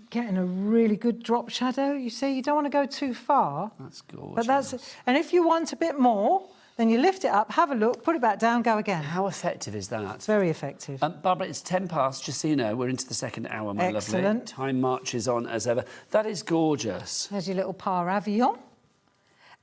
getting a really good drop shadow, you see. You don't want to go too far. That's gorgeous. But and if you want a bit more, then you lift it up, have a look, put it back down, go again. How effective is that? Very effective. Barbara, it's 10 past, just so you know. We're into the second hour, my lovely. Excellent. Time marches on as ever. That is gorgeous. There's your little paravillon.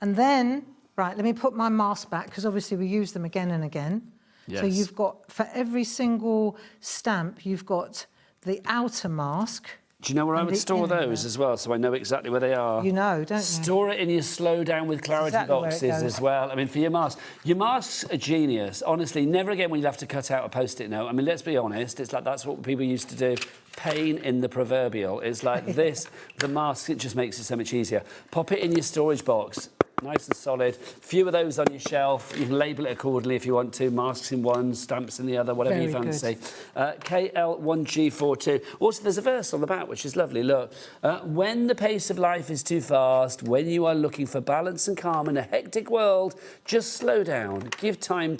And then, right, let me put my mask back, because obviously we use them again and again. Yes. So you've got, for every single stamp, you've got the outer mask. Do you know where I would store those as well, so I know exactly where they are? You know, don't you? Store it in your slow down with clarity Exactly where it boxes goes. as well. I mean, for your masks. Your masks are genius. Honestly, never again will you have to cut out a Post-it note. I mean, let's be honest. It's like that's what people used to do. Pain in the proverbial. It's like this. The mask, it just makes it so much easier. Pop it in your storage box. Nice and solid. Few of those on your shelf. You can label it accordingly if you want to. Masks in one, stamps in the other, whatever you fancy. KL1G42. Also, there's a verse on the back, which is lovely. Look, when the pace of life is too fast, when you are looking for balance and calm in a hectic world, just slow down, give time,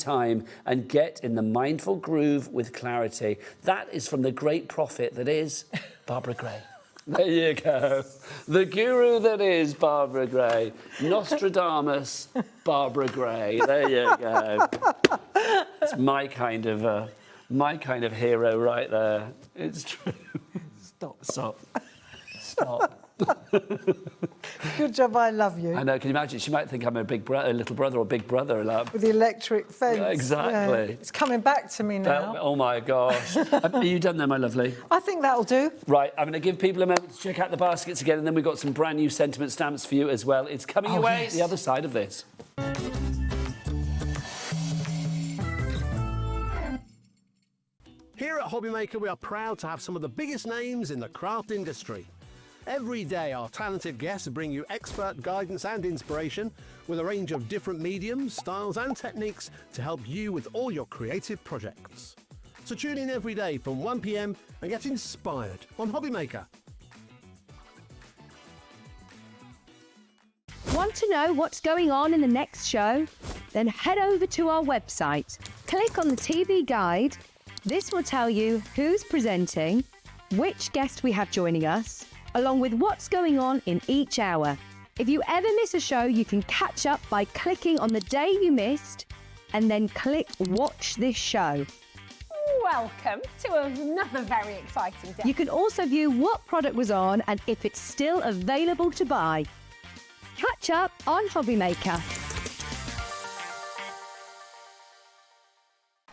and get in the mindful groove with clarity. That is from the great prophet that is Barbara Gray. There you go. The guru that is Barbara Gray. Nostradamus, Barbara Gray. There you go. It's my kind of hero right there. It's true. Stop. Good job, I love you. I know, can you imagine? She might think I'm a little brother or big brother. Like, With the electric fence. Yeah, exactly. Yeah. It's coming back to me now. oh my gosh. Are you done there, my lovely? I think that'll do. Right, I'm going to give people a moment to check out the baskets again, and then we've got some brand new sentiment stamps for you as well. It's coming your way, the other side of this. Here at HobbyMaker, we are proud to have some of the biggest names in the craft industry. Every day, our talented guests bring you expert guidance and inspiration with a range of different mediums, styles and techniques to help you with all your creative projects. So tune in every day from 1 p.m. and get inspired on HobbyMaker. Want to know what's going on in the next show? Then head over to our website. Click on the TV guide. This will tell you who's presenting, which guest we have joining us, along with what's going on in each hour. If you ever miss a show, you can catch up by clicking on the day you missed and then click Watch This Show. Welcome to another very exciting day. You can also view what product was on and if it's still available to buy. Catch up on HobbyMaker.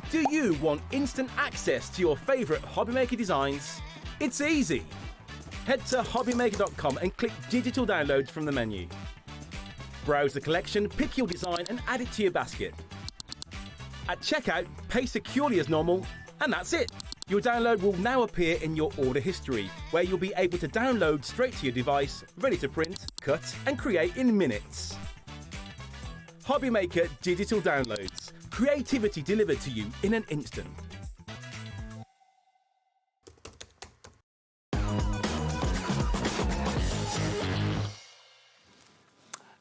Do you want instant access to your favourite HobbyMaker designs? It's easy. Head to hobbymaker.com and click Digital Downloads from the menu. Browse the collection, pick your design and add it to your basket. At checkout, pay securely as normal, and that's it. Your download will now appear in your order history, where you'll be able to download straight to your device, ready to print, cut and create in minutes. HobbyMaker Digital Downloads. Creativity delivered to you in an instant.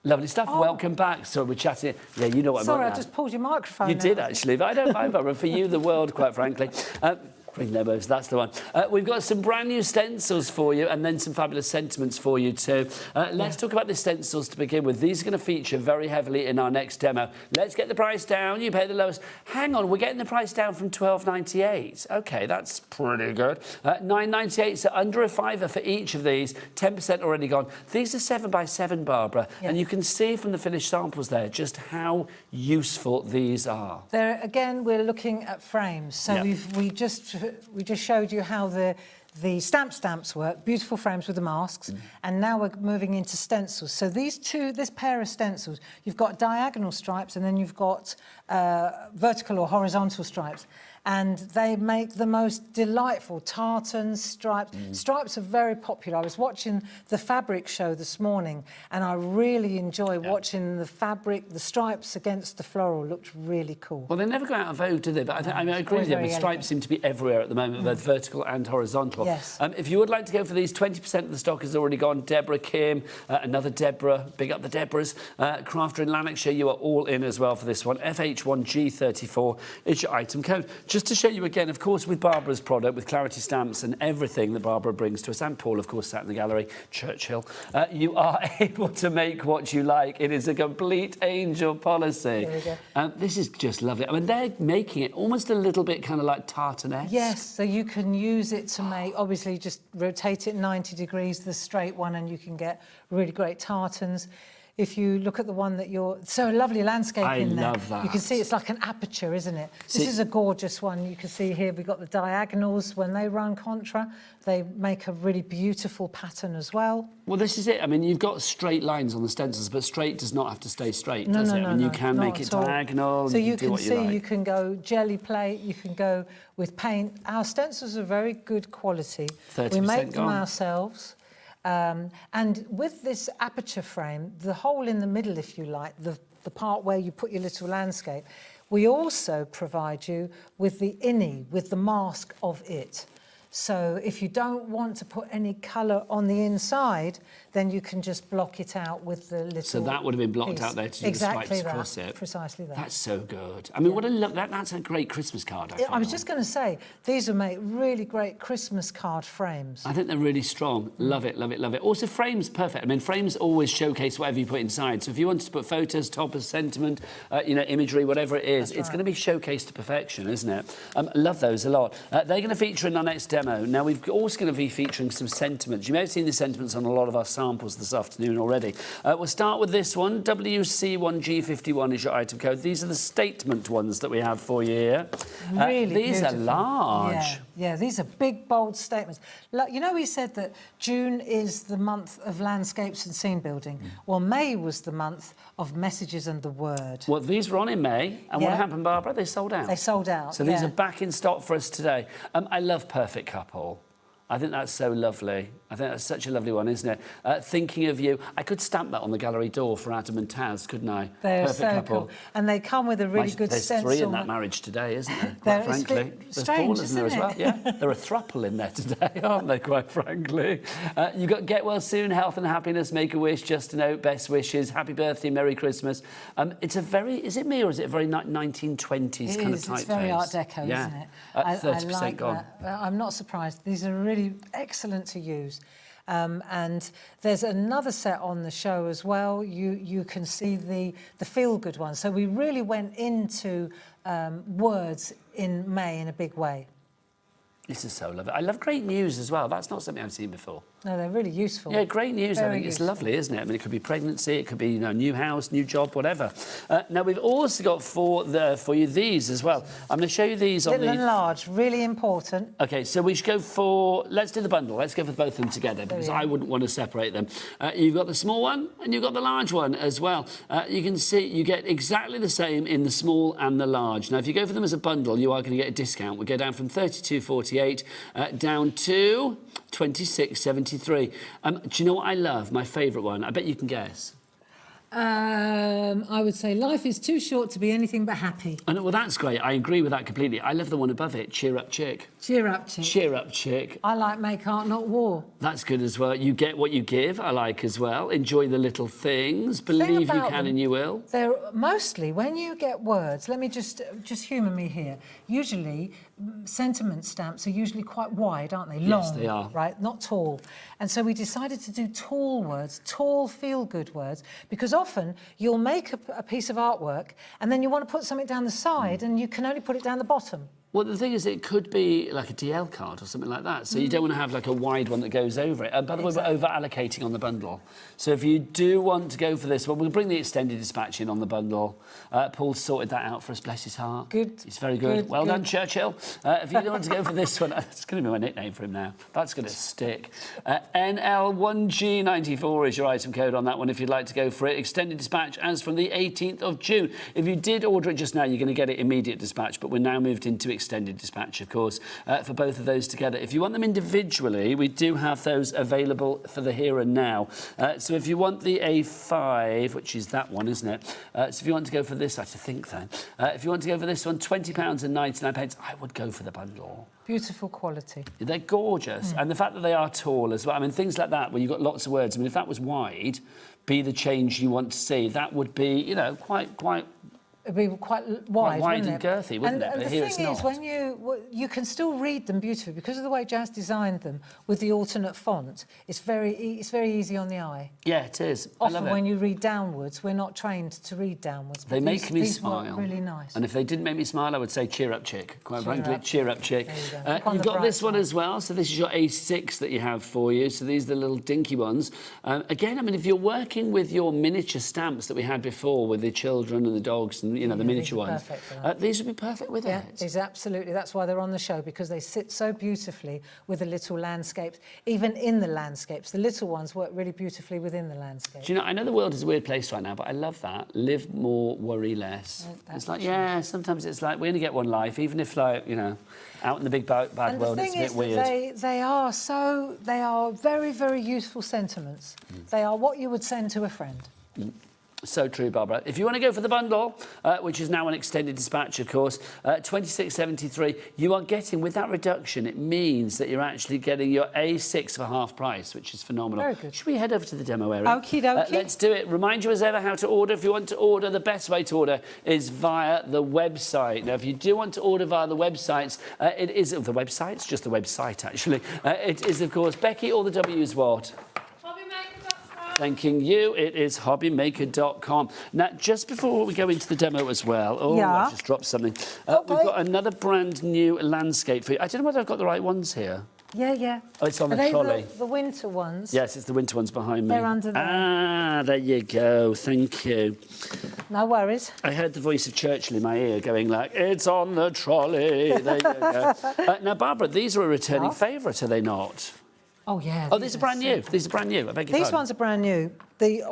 Lovely stuff. Welcome back. So we're chatting. Yeah, you know what I'm Sorry, on I just pulled your microphone You out. did, actually. But I don't mind, Barbara. For you, the world, quite frankly. Bring Nebos, that's the one. We've got some brand new stencils for you and then some fabulous sentiments for you too. Let's talk about the stencils to begin with. These are going to feature very heavily in our next demo. Let's get the price down. You pay the lowest. Hang on, we're getting the price down from $12.98. OK, that's pretty good. $9.98, so under a fiver for each of these. 10% already gone. These are 7x7, Barbara. Yeah. And you can see from the finished samples there just how useful these are. There, again, we're looking at frames. So we just showed you how the stamps work, beautiful frames with the masks, and now we're moving into stencils. So this pair of stencils, you've got diagonal stripes and then you've got vertical or horizontal stripes. And they make the most delightful tartans, stripes. Stripes are very popular. I was watching the fabric show this morning, and I really enjoy watching the fabric, the stripes against the floral. Looked really cool. Well, they never go out of vogue, do they? But I agree with you. But stripes seem to be everywhere at the moment, both vertical and horizontal. Yes. If you would like to go for these, 20% of the stock has already gone. Deborah, Kim, another Deborah, big up the Deborahs. Crafter in Lanarkshire, you are all in as well for this one. FH1G34 is your item code. Just to show you again, of course, with Barbara's product, with Clarity Stamps and everything that Barbara brings to us, and Paul, of course, sat in the gallery, Churchill, you are able to make what you like. It is a complete angel policy. There we go. This is just lovely. I mean, they're making it almost a little bit kind of like tartan-esque. Yes, so you can use it to make, obviously, just rotate it 90 degrees, the straight one, and you can get really great tartans. If you look at the one that so lovely landscape in there. I love that. You can see it's like an aperture, isn't it? This is a gorgeous one. You can see here we've got the diagonals. When they run contra, they make a really beautiful pattern as well. Well, this is it. I mean, you've got straight lines on the stencils, but straight does not have to stay straight, does it? I mean, you can make it diagonal. So you can see, you can go jelly plate, you can go with paint. Our stencils are very good quality. 30% we make them gone. ourselves. And with this aperture frame, the hole in the middle, if you like, the part where you put your little landscape, we also provide you with the innie, with the mask of it. So if you don't want to put any colour on the inside, then you can just block it out with the little So that would have been blocked out there to do the stripes across it. Precisely that. That's so good. I mean, what a look! That's a great Christmas card. I was just going to say, these will make really great Christmas card frames. I think they're really strong. Love it, love it, love it. Also, frames, perfect. I mean, frames always showcase whatever you put inside. So if you wanted to put photos, toppers, sentiment, imagery, whatever it is, it's going to be showcased to perfection, isn't it? Love those a lot. They're going to feature in our next demo. Now, we've also going to be featuring some sentiments. You may have seen the sentiments on a lot of our samples this afternoon already. We'll start with this one. WC1G51 is your item code. These are the statement ones that we have for you here. Really These beautiful. are large. Yeah, these are big, bold statements. Like, you know, we said that June is the month of landscapes and scene building. Well, May was the month of messages and the word. Well, these were on in May, and what happened, Barbara? They sold out. They sold out, So these are back in stock for us today. I love Perfect Couple. I think that's so lovely. I think that's such a lovely one, isn't it? Thinking of you. I could stamp that on the gallery door for Adam and Taz, couldn't I? They're Perfect so couple. cool. And they come with a really good stencil. There's 3 in that marriage today, isn't there? Quite frankly. There's Paul, isn't there, as well? Yeah. There are a throuple in there today, aren't they, quite frankly? You've got Get Well Soon, Health and Happiness, Make a Wish, Just a Note, Best Wishes, Happy Birthday, Merry Christmas. It's a very, is it me or is it a very 1920s kind of typeface? It's very Art Deco, isn't it? 30% I like gone. that. I'm not surprised. These are really excellent to use. And there's another set on the show as well. You can see the feel-good one. So we really went into words in May in a big way. This is so lovely. I love great news as well. That's not something I've seen before. No, they're really useful. Yeah, great news. Very I think it's useful. lovely, isn't it? I mean, it could be pregnancy, it could be, you know, new house, new job, whatever. Now, we've also got for you these as well. I'm going to show you these on Little the... and large, really important. OK, so we should go for... Let's do the bundle. Let's go for both of them together because I wouldn't want to separate them. You've got the small one and you've got the large one as well. You can see you get exactly the same in the small and the large. Now, if you go for them as a bundle, you are going to get a discount. We go down from $32.48 down to $26.73. Do you know what I love? My favourite one. I bet you can guess. I would say life is too short to be anything but happy. Well, that's great. I agree with that completely. I love the one above it. Cheer up, chick. Cheer up, chick. Cheer up, chick. I like make art, not war. That's good as well. You get what you give. I like as well. Enjoy the little things. Believe you can and you will. They're mostly when you get words. Let me just humour me here. Usually, sentiment stamps are usually quite wide, aren't they? Long, yes, they are. Right, not tall. And so we decided to do tall words, tall feel-good words, because often you'll make a piece of artwork and then you want to put something down the side and you can only put it down the bottom. Well, the thing is, it could be like a DL card or something like that. So you don't want to have like a wide one that goes over it. By the way, we're over-allocating on the bundle. So if you do want to go for this, well, we'll bring the extended dispatch in on the bundle. Paul sorted that out for us, bless his heart. Good. He's very good. Well done, Churchill. If you do want to go for this one, it's going to be my nickname for him now. That's going to stick. NL1G94 is your item code on that one if you'd like to go for it. Extended dispatch as from the 18th of June. If you did order it just now, you're going to get it immediate dispatch, but we're now moved into extended dispatch, of course, for both of those together. If you want them individually, we do have those available for the here and now. So if you want the A5, which is that one, isn't it? So if you want to go for this, I have to think then. If you want to go for this one, £20.99, I would go for the bundle. Beautiful quality. They're gorgeous. And the fact that they are tall as well. I mean, things like that, where you've got lots of words. I mean, if that was wide, be the change you want to see, that would be, you know, quite It'd be quite wide, wide wouldn't and girthy, wouldn't it? And But the here it's thing is, not. when you can still read them beautifully because of the way Jazz designed them with the alternate font. It's very easy on the eye. Yeah, it is. Often I love it. when you read downwards, we're not trained to read downwards. They make me these smile. work really nice. And if they didn't make me smile, I would say cheer up, chick. Quite frankly, cheer up, chick. There you go. You've got this one as well. So this is your A6 that you have for you. So these are the little dinky ones. Again, I mean, if you're working with your miniature stamps that we had before with the children and the dogs and, you know, the miniature ones, these would be perfect with it. These absolutely. That's why they're on the show, because they sit so beautifully with the little landscapes, even in the landscapes. The little ones work really beautifully within the landscape. Do you know, I know the world is a weird place right now, but I love that. Live more, worry less. It's like, yeah, sometimes it's like we only get one life, even if, like, you know, out in the big bad world, it's a bit weird. They are very, very useful sentiments. They are what you would send to a friend. So true, Barbara. If you want to go for the bundle, which is now an extended dispatch, of course, $26.73, you are getting, with that reduction, it means that you're actually getting your A6 for half price, which is phenomenal. Very good. Should we head over to the demo area? Okie dokie. Let's do it. Remind you as ever how to order. If you want to order, the best way to order is via the website. Now, if you do want to order via the websites, it is the websites, just the website, actually. It is, of course, Becky, all the W's what? Thanking you. It is hobbymaker.com. Now, just before we go into the demo as well, I just dropped something. We've got another brand new landscape for you. I don't know whether I've got the right ones here. Yeah. Oh, it's on Are the trolley. The winter ones? Yes, it's the winter ones behind me. They're under there. Ah, there you go. Thank you. No worries. I heard the voice of Churchill in my ear going like, it's on the trolley. There you go. Now, Barbara, these are a returning favourite, are they not? Oh, yeah. Oh, these are brand new. These are brand new. I beg your These pardon. ones are brand new. The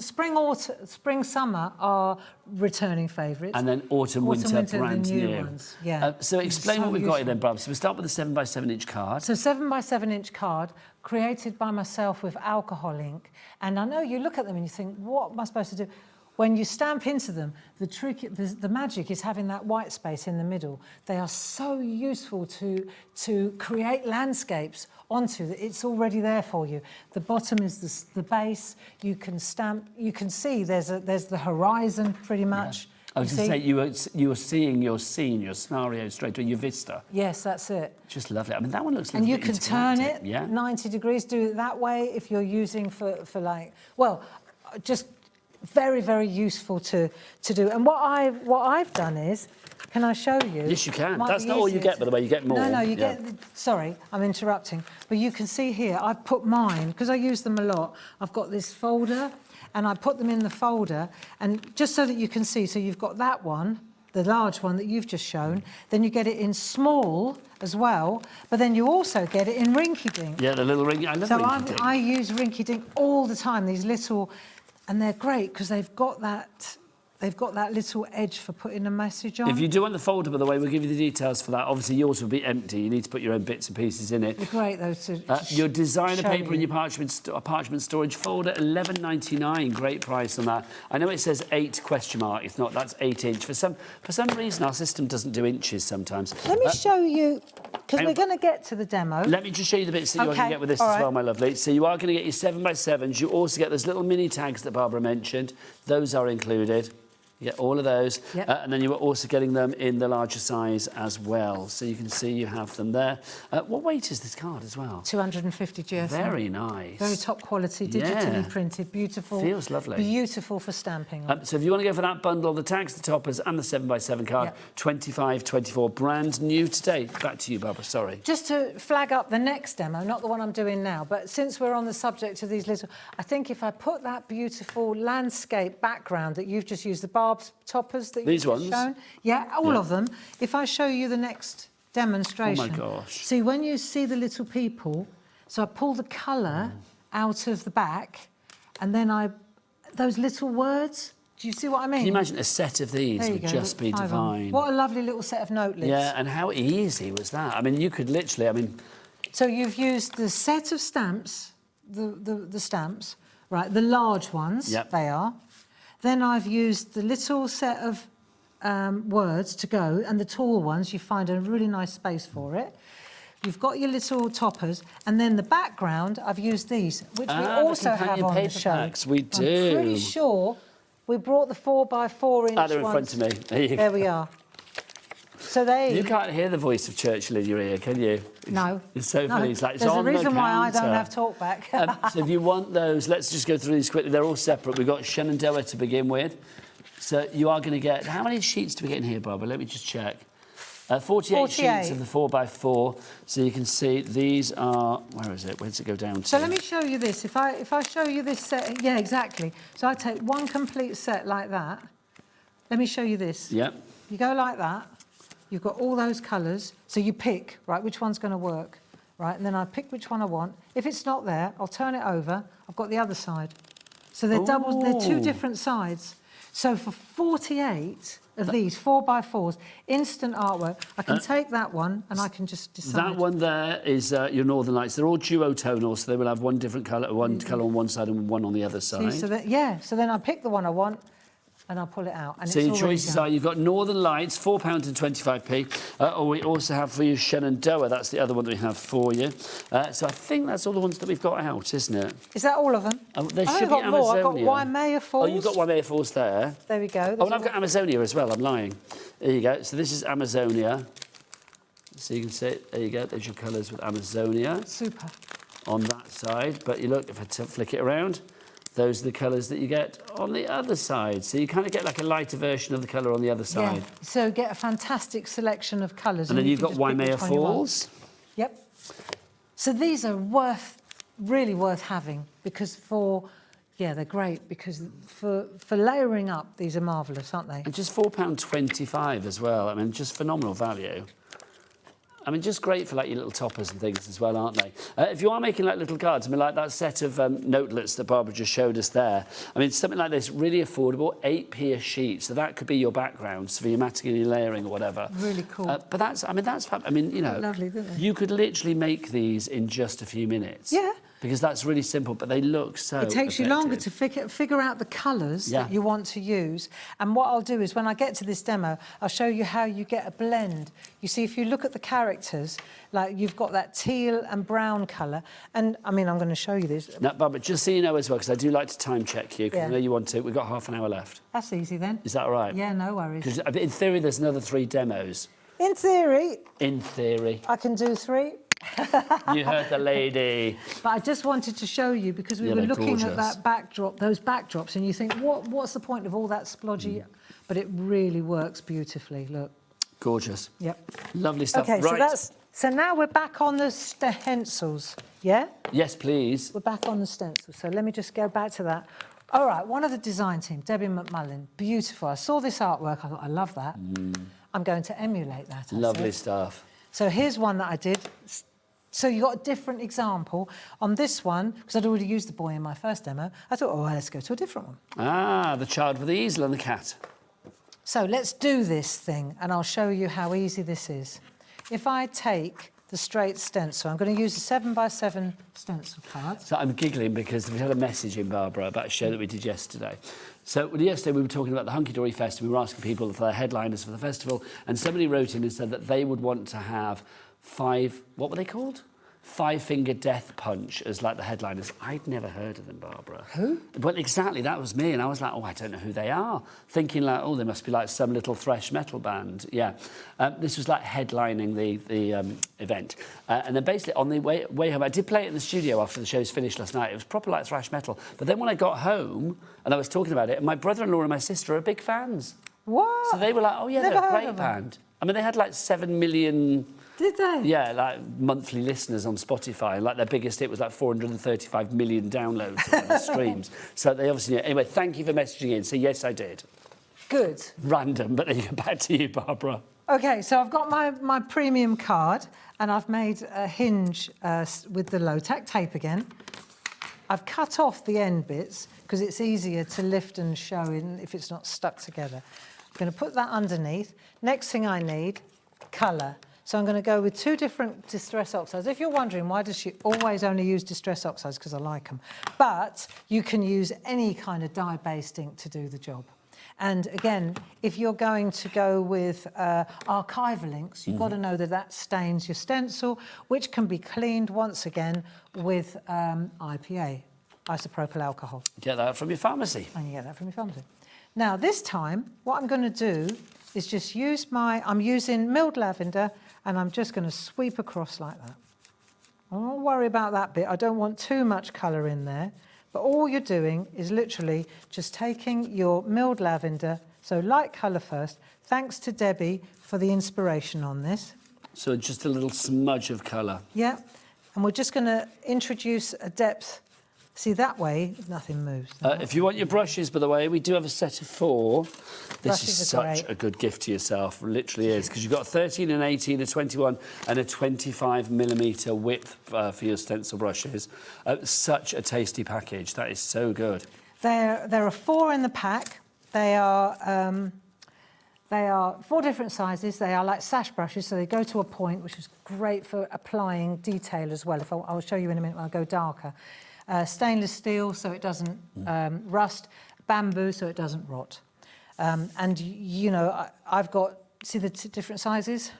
spring, summer are returning favourites. And then autumn, winter, brand the new new. ones. Yeah. So explain what we've got here then, Barbara. So we start with a 7x7-inch card. So 7x7-inch card, created by myself with alcohol ink. And I know you look at them and you think, what am I supposed to do? When you stamp into them, the magic is having that white space in the middle. They are so useful to create landscapes onto. It's already there for you. The bottom is the base. You can stamp. You can see there's the horizon pretty much. I was going to say, you were seeing your scene, your scenario straight away, your vista. Yes, that's it. Just lovely. I mean, that one looks like And you can turn it 90 degrees, do it that way if you're using for like, well, just very, very useful to do. And what I've done is, can I show you? Yes, you can. That's not all you get, by the way. You get more. No, you get... Sorry, I'm interrupting. But you can see here, I've put mine, because I use them a lot. I've got this folder, and I put them in the folder, and just so that you can see, so you've got that one, the large one that you've just shown, then you get it in small as well, but then you also get it in rinky-dink. Yeah, the little rinky... I love rinky-dink. I use rinky-dink all the time, these little... And they're great, because they've got that little edge for putting a message on. If you do want the folder, by the way, we'll give you the details for that. Obviously, yours will be empty. You need to put your own bits and pieces in it. They're great, though, your designer paper and your parchment storage folder, $11.99. Great price on that. I know it says 8 ? If not, that's 8 inch. For some reason, our system doesn't do inches sometimes. Let me show you, because we're going to get to the demo. Let me just show you the bits that you are going to get with this as well, my lovely. So you are going to get your 7x7s. You also get those little mini tags that Barbara mentioned. Those are included. You get all of those, and then you were also getting them in the larger size as well. So you can see you have them there. What weight is this card as well? 250 GSM. Very nice. Very top quality, digitally printed, beautiful. Feels lovely. Beautiful for stamping on. So if you want to go for that bundle, the tags, the toppers, and the 7x7 card, $25.24, brand new today. Back to you, Barbara. Sorry. Just to flag up the next demo, not the one I'm doing now, but since we're on the subject of these little, I think if I put that beautiful landscape background that you've just used, the barbed toppers that you've just shown. Yeah, all of them. If I show you the next demonstration. Oh my gosh. See, when you see the little people, so I pull the colour out of the back, and then those little words, do you see what I mean? Can you imagine a set of these would just be divine? What a lovely little set of notelets. Yeah, and how easy was that? I mean, you could literally, So you've used the set of stamps, the stamps, right, the large ones, they are. Then I've used the little set of words to go, and the tall ones, you find a really nice space for it. You've got your little toppers, and then the background, I've used these, which we also have on the show. Packs, we do. I'm pretty sure we brought the 4x4 inch ones. They're in front of me. There we are. So you can't hear the voice of Churchill in your ear, can you? No. It's so funny. It's like, it's There's on a reason the why I counter. don't have talkback. So if you want those, let's just go through these quickly. They're all separate. We've got Shenandoah to begin with. So you are going to get... How many sheets do we get in here, Barbara? Let me just check. 48 sheets of the 4x4. So you can see these are... Where is it? Where does it go down to? So let me show you this. If I show you this set... Yeah, exactly. So I take one complete set like that. Let me show you this. Yep. You go like that. You've got all those colours. So you pick, right, which one's going to work, right? And then I pick which one I want. If it's not there, I'll turn it over. I've got the other side. So they're they're 2 different sides. So for 48 of these 4x4s, instant artwork, I can take that one and I can just decide. That one there is your Northern Lights. They're all duotonal, so they will have one different colour, colour on one side and one on the other side. See, so then I pick the one I want, and I'll pull it out. And so your choices are, you've got Northern Lights, £4.25p, or we also have for you Shenandoah, that's the other one that we have for you. So I think that's all the ones that we've got out, isn't it? Is that all of them? There should be got Amazonia. more. I've got Waimea Falls. Oh, you've got Waimea Falls there. There we go. Oh, and I've got Amazonia as well, I'm lying. There you go. So this is Amazonia. So you can see, there you go, there's your colours with Amazonia. Super. On that side, but you look, if I flick it around, those are the colours that you get on the other side. So you kind of get like a lighter version of the colour on the other side. Yeah, so get a fantastic selection of colours. And then you've got Waimea Falls. Yep. So these are really worth having, because they're great, because for layering up, these are marvellous, aren't they? And just £4.25 as well. I mean, just phenomenal value. I mean, just great for like your little toppers and things as well, aren't they? If you are making like little cards, I mean, like that set of notelets that Barbara just showed us there. I mean, something like this, really affordable, 8p a sheet. So that could be your background, so for your matting and your layering or whatever. Really cool. But that's fab. I mean, you know, lovely, isn't it? You could literally make these in just a few minutes. Yeah. Because that's really simple, but they look so It takes you longer to effective. figure out the colours that you want to use. And what I'll do is when I get to this demo, I'll show you how you get a blend. You see, if you look at the characters, like you've got that teal and brown colour. And, I mean, I'm going to show you this. Now, Barbara, just so you know as well, because I do like to time check you, because Yeah. I know you want to. We've got half an hour left. That's easy then. Is that all right? Yeah, no worries. Because in theory, there's another 3 demos. In theory, In theory. I can do 3. You heard the lady. But I just wanted to show you, because we Yeah, were they're looking gorgeous. at that backdrop, those backdrops, and you think, what's the point of all that splodgy? But it really works beautifully, look. Gorgeous. Yep. Lovely stuff. Okay, right. so now we're back on the stencils, yeah? Yes, please. We're back on the stencils, so let me just go back to that. All right, one of the design team, Debbie McMullen, beautiful. I saw this artwork, I thought, I love that. I'm going to emulate that. I Lovely said. stuff. So here's one that I did. So you got a different example. On this one, because I'd already used the boy in my first demo, I thought, oh, let's go to a different one. Ah, the child with the easel and the cat. So let's do this thing, and I'll show you how easy this is. If I take the straight stencil, I'm going to use a 7x7 stencil card. So I'm giggling because we had a message in, Barbara, about a show that we did yesterday. So yesterday we were talking about the Hunky Dory Festival. We were asking people for their headliners for the festival, and somebody wrote in and said that they would want to have 5, what were they called? 5-Finger Death Punch as like the headliners. I'd never heard of them, Barbara. Who? Well, exactly, that was me. And I was like, oh, I don't know who they are. Thinking like, oh, they must be like some little thrash metal band. Yeah. This was like headlining the event. And then basically on the way home, I did play it in the studio after the show's finished last night. It was proper like thrash metal. But then when I got home and I was talking about it, my brother-in-law and my sister are big fans. What? So they were like, oh, yeah, Never they're a heard great of them. band. I mean, they had like 7 million... Did they? Yeah, like monthly listeners on Spotify. Like their biggest hit was like 435 million downloads or whatever, streams. So they obviously... Anyway, thank you for messaging in. So yes, I did. Good. Random, but then you go back to you, Barbara. Okay, so I've got my premium card, and I've made a hinge with the low-tack tape again. I've cut off the end bits because it's easier to lift and show in if it's not stuck together. I'm going to put that underneath. Next thing I need, colour. So I'm going to go with 2 different Distress Oxides. If you're wondering, why does she always only use Distress Oxides? Because I like them. But you can use any kind of dye-based ink to do the job. And again, if you're going to go with archival inks, you've got to know that that stains your stencil, which can be cleaned once again with IPA, isopropyl alcohol. Get that from your pharmacy. And you get that from your pharmacy. Now, this time, what I'm going to do is just use I'm using milled lavender, and I'm just going to sweep across like that. I don't worry about that bit. I don't want too much colour in there. But all you're doing is literally just taking your milled lavender, so light colour first. Thanks to Debbie for the inspiration on this. So just a little smudge of colour. Yeah, and we're just going to introduce a depth. See, that way, nothing moves. If you want your brushes, by the way, we do have a set of 4. This Brushes is are such great. a good gift to yourself, literally is, because you've got a 13 and 18, a 21 and a 25mm width for your stencil brushes. Such a tasty package. That is so good. There are 4 in the pack. They are 4 different sizes. They are like sash brushes, so they go to a point, which is great for applying detail as well. I'll show you in a minute when I go darker. Stainless steel, so it doesn't rust. Bamboo, so it doesn't rot. And, you know, I've got, see the different sizes?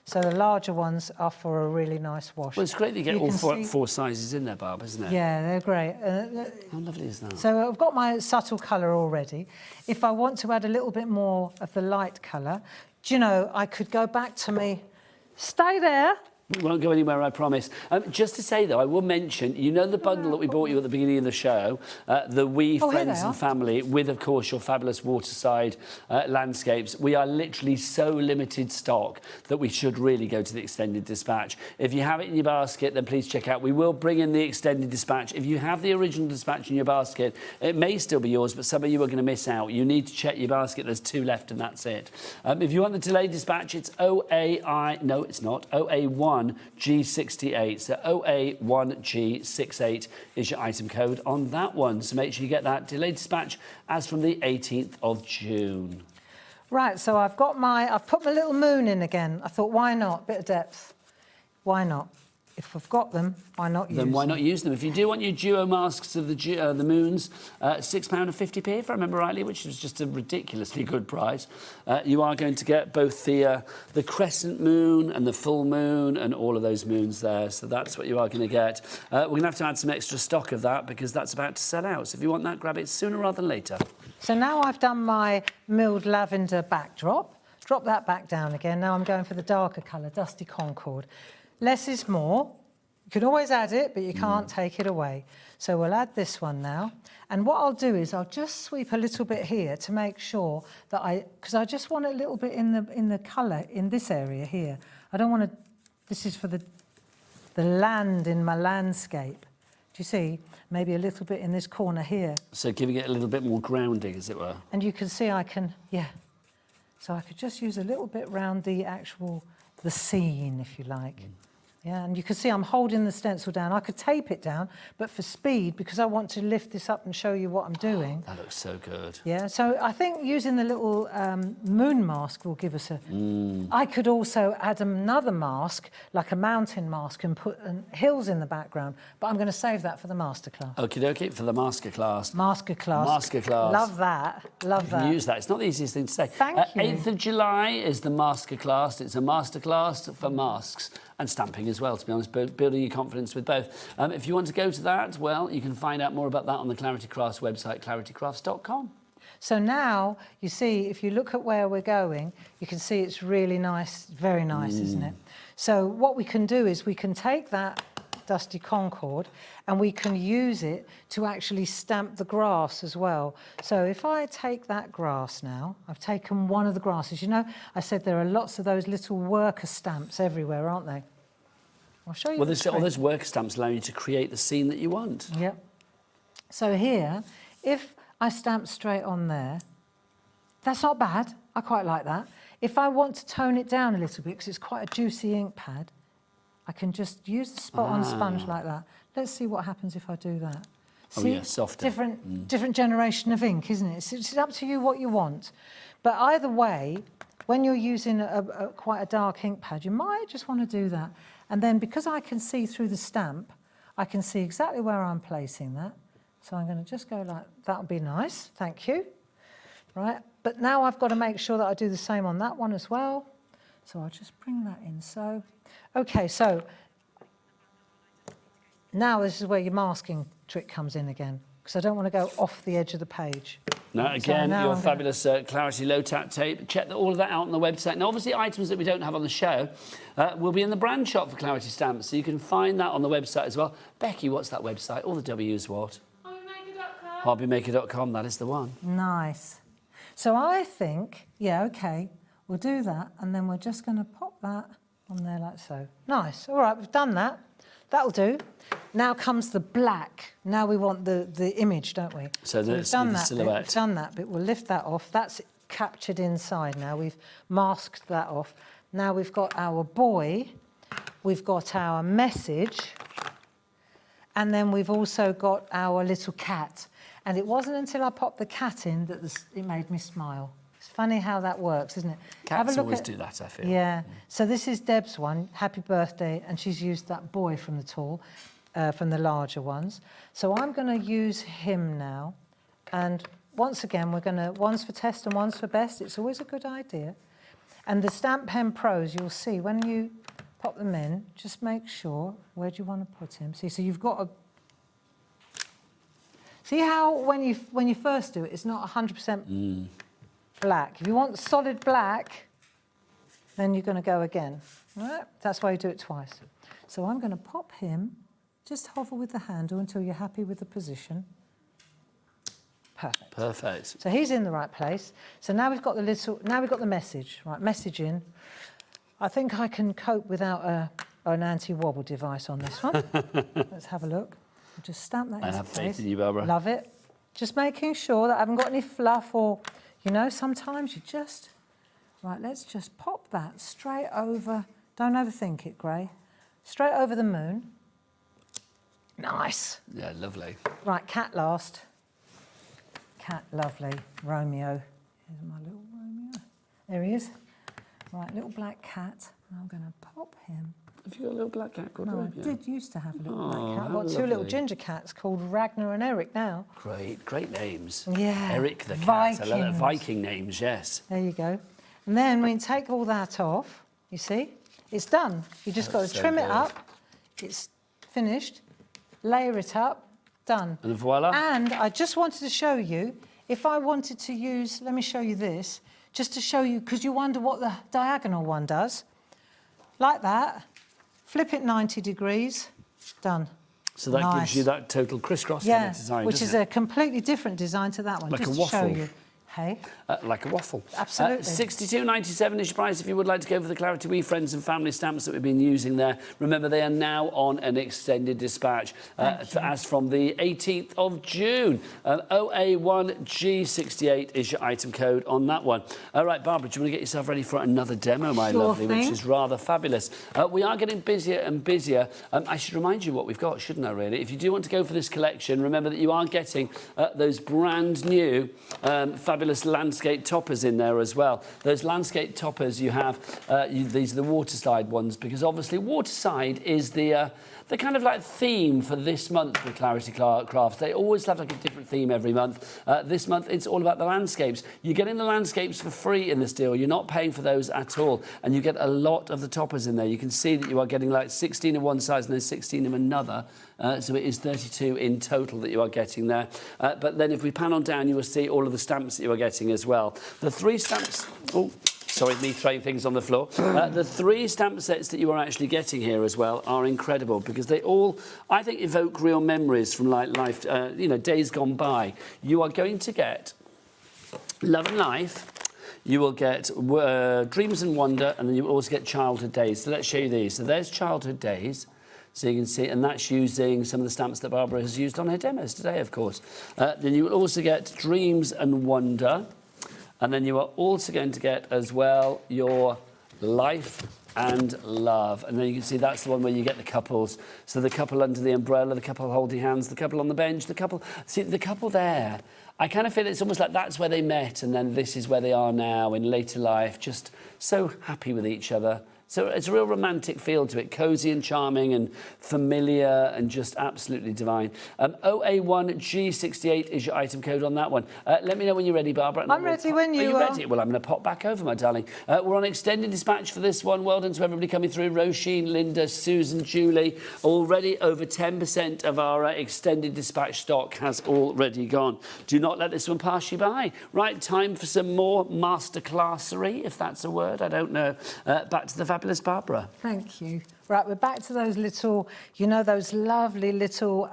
So the larger ones are for a really nice wash. Well, it's great that you get all can 4 sizes in there, Barb, isn't it? Yeah, they're great. How lovely is that? So I've got my subtle colour already. If I want to add a little bit more of the light colour, do you know, I could go back to me. Stay there. We won't go anywhere, I promise. Just to say, though, I will mention, you know the bundle that we bought you at the beginning of the show, the We Friends and Family, with, of course, your fabulous waterside landscapes. We are literally so limited stock that we should really go to the extended dispatch. If you have it in your basket, then please check out. We will bring in the extended dispatch. If you have the original dispatch in your basket, it may still be yours, but some of you are going to miss out. You need to check your basket. There's 2 left, and that's it. If you want the delayed dispatch, it's OA1 G68. So OA1G68 is your item code on that one. So make sure you get that delayed dispatch as from the 18th of June. Right, so I've put my little moon in again. I thought, why not? Bit of depth. Why not? if I've got them, why not use them? Then why not use them? If you do want your duo masks of the moons, £6.50p, if I remember rightly, which is just a ridiculously good price, you are going to get both the crescent moon and the full moon and all of those moons there. So that's what you are going to get. We're going to have to add some extra stock of that because that's about to sell out. So if you want that, grab it sooner rather than later. So now I've done my milled lavender backdrop. Drop that back down again. Now I'm going for the darker colour, Dusty Concord. Less is more. You can always add it, but you can't take it away. So we'll add this one now. And what I'll do is I'll just sweep a little bit here to make sure that because I just want a little bit in the colour in this area here. I don't want to, this is for the land in my landscape. Do you see? Maybe a little bit in this corner here. So giving it a little bit more grounding, as it were. And you can see I can, yeah. So I could just use a little bit round the scene, if you like. Yeah, and you can see I'm holding the stencil down. I could tape it down, but for speed, because I want to lift this up and show you what I'm doing. That looks so good. Yeah, so I think using the little moon mask will give us a... I could also add another mask, like a mountain mask, and put hills in the background, but I'm going to save that for the masterclass. Okie dokie, for the masterclass. Masterclass. Masterclass. Love that. Love that. Use that. It's not the easiest thing to say. Thank you. 8th of July is the masterclass. It's a masterclass for masks and stamping as well, to be honest, building your confidence with both. If you want to go to that, well, you can find out more about that on the Clarity Crafts website, claritycrafts.com. So now, you see, if you look at where we're going, you can see it's really nice, very nice, isn't it? So what we can do is we can take that Dusty Concord and we can use it to actually stamp the grass as well. So if I take that grass now, I've taken one of the grasses. You know, I said there are lots of those little worker stamps everywhere, aren't they? I'll show you. Well, all those worker stamps allow you to create the scene that you want. Yep. So here, if I stamp straight on there, that's not bad. I quite like that. If I want to tone it down a little bit, because it's quite a juicy ink pad, I can just use the spot-on sponge like that. Let's see what happens if I do that. See, yeah, softer. Different generation of ink, isn't it? It's up to you what you want. But either way, when you're using quite a dark ink pad, you might just want to do that. And then because I can see through the stamp, I can see exactly where I'm placing that. So I'm going to just go like, that'll be nice, thank you. Right, but now I've got to make sure that I do the same on that one as well. So I'll just bring that in so. Okay, so now this is where your masking trick comes in again, because I don't want to go off the edge of the page. Now, again, so your fabulous Clarity low-tap tape. Check all of that out on the website. Now, obviously, items that we don't have on the show will be in the brand shop for Clarity Stamps, so you can find that on the website as well. Becky, what's that website? All the W's what? HobbyMaker.com. HobbyMaker.com, that is the one. Nice. So I think, yeah, OK, we'll do that, and then we're just going to pop that on there like so. Nice. All right, we've done that. That'll do. Now comes the black. Now we want the image, don't we? So we've done that silhouette. We've done that bit. We'll lift that off. That's captured inside now. We've masked that off. Now we've got our boy. We've got our message. And then we've also got our little cat. And it wasn't until I popped the cat in that it made me smile. It's funny how that works, isn't it? Cats always do that, I feel. Yeah. So this is Deb's one, Happy Birthday, and she's used that boy from the larger ones. So I'm going to use him now. And once again, we're going to, one's for test and one's for best. It's always a good idea. And the Stamp Pen Pros, you'll see, when you pop them in, just make sure, where do you want to put him? See, so you've got a... See how when you first do it, it's not 100% black. If you want solid black, then you're going to go again. All right? That's why you do it twice. So I'm going to pop him, just hover with the handle until you're happy with the position. Perfect. Perfect. So he's in the right place. So now we've got the message. Right, message in. I think I can cope without an anti-wobble device on this one. Let's have a look. I'll just stamp that in place. I have faith in you, Barbara. Love it. Just making sure that I haven't got any fluff or, you know, sometimes you just... Right, let's just pop that straight over. Don't overthink it, Gray. Straight over the moon. Nice. Yeah, lovely. Right, cat last. Cat, lovely. Romeo. Here's my little Romeo. There he is. Right, little black cat. I'm going to pop him Have you got a little black cat called No, Eric? I did used to have a little Oh, black cat. I've how got two little lovely. ginger cats called Ragnar and Eric now. Great names. Yeah. Eric the cat. I love that. Vikings. Viking names, yes. There you go. And then when you take all that off, you see, it's done. You just got to so trim it good. up. It's finished. Layer it up. Done. And voila. And I just wanted to show you, if I wanted to use, let me show you this, just to show you, because you wonder what the diagonal one does. Like that. Flip it 90 degrees. Done. So that Nice. gives you that total crisscross Yeah, kind of design, which is doesn't a completely different design to that one. Like a just to show waffle. you. Hey. like a waffle. Absolutely. £62.97 is your price if you would like to go for the Clarity We Friends and Family stamps that we've been using there. Remember, they are now on an extended dispatch as from the 18th of June. OA1G68 is your item code on that one. All right, Barbara, do you want to get yourself ready for another demo, my Sure lovely, thing. which is rather fabulous. We are getting busier and busier. I should remind you what we've got, shouldn't I, really? If you do want to go for this collection, remember that you are getting those brand new fabulous landscape toppers in there as well. Those landscape toppers you have, these are the waterside ones, because obviously waterside is the kind of like theme for this month with Clarity Crafts. They always have like a different theme every month. This month it's all about the landscapes. You're getting the landscapes for free in this deal. You're not paying for those at all, and you get a lot of the toppers in there. You can see that you are getting like 16 of one size and then 16 of another. So it is 32 in total that you are getting there. But then if we pan on down, you will see all of the stamps that you are getting as well. The 3 stamps... Oh, sorry, me throwing things on the floor. The 3 stamp sets that you are actually getting here as well are incredible, because they all, I think, evoke real memories from like life, days gone by. You are going to get Love and Life. You will get Dreams and Wonder, and then you will also get Childhood Days. So let's show you these. So there's Childhood Days. So you can see, and that's using some of the stamps that Barbara has used on her demos today, of course. Then you will also get Dreams and Wonder. And then you are also going to get as well your Life and Love. And then you can see that's the one where you get the couples. So the couple under the umbrella, the couple holding hands, the couple on the bench, the couple... See, the couple there, I kind of feel it's almost like that's where they met, and then this is where they are now in later life, just so happy with each other. So it's a real romantic feel to it, cosy and charming and familiar and just absolutely divine. OA1G68 is your item code on that one. Let me know when you're ready, Barbara. I'm ready when you are. are. Ready? Well, I'm going to pop back over, my darling. We're on extended dispatch for this one. Well done to everybody coming through. Roisin, Linda, Susan, Julie. Already over 10% of our extended dispatch stock has already gone. Do not let this one pass you by. Right, time for some more masterclassery, if that's a word. I don't know. Back to the fabulous Barbara. Thank you. Right, we're back to those little, those lovely little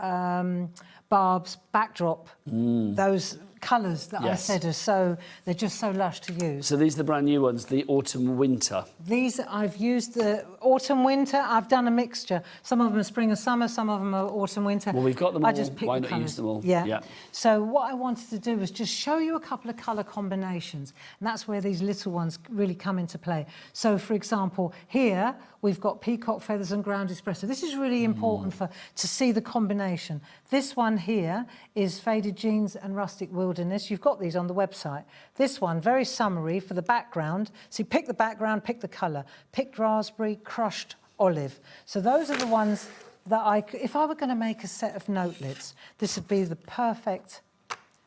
Barb's backdrop, those colours that Yes. I said they're just so lush to use. So these are the brand new ones, the autumn winter. These, I've used the autumn winter. I've done a mixture. Some of them are spring and summer, some of them are autumn winter. Well, we've got them all. I just picked Why the not use colours. them all? Yeah. Yeah. So what I wanted to do was just show you a couple of colour combinations, and that's where these little ones really come into play. So, for example, here we've got peacock feathers and ground espresso. This is really important to see the combination. This one here is faded jeans and rustic wilderness. You've got these on the website. This one, very summery for the background. So you pick the background, pick the colour. Picked raspberry, crushed olive. So those are the ones that if I were going to make a set of notelets, this would be the perfect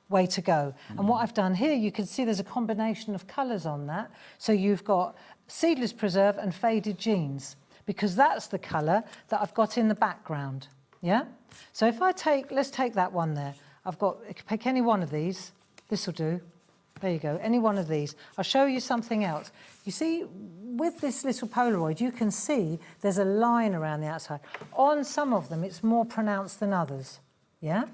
way to go. And what I've done here, you can see there's a combination of colours on that. So you've got seedless preserve and faded jeans, because that's the colour that I've got in the background. Yeah? So if let's take that one there. Pick any one of these. This will do. There you go, any one of these. I'll show you something else. You see, with this little Polaroid, you can see there's a line around the outside. On some of them, it's more pronounced than others, yeah?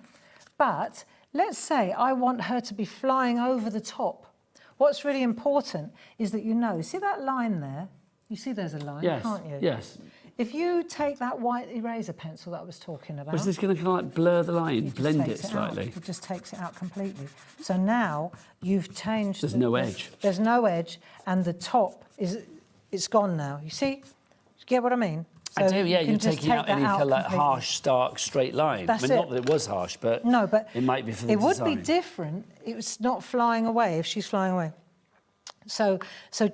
But let's say I want her to be flying over the top. What's really important is that see that line there? You see there's a line, Yes. can't you? Yes. If you take that white eraser pencil that I was talking about... Was this going to kind of like blur the line, blend it slightly? It just takes it out completely. So now you've changed... There's no edge. There's no edge, and the top it's gone now. You see? Do you get what I mean? I do, yeah. you You're can just taking out take any that kind of like completely. harsh, stark, straight line. That's Not it. that it was harsh, but, No, but it might be for the it design. would be different. It's not flying away if she's flying away. So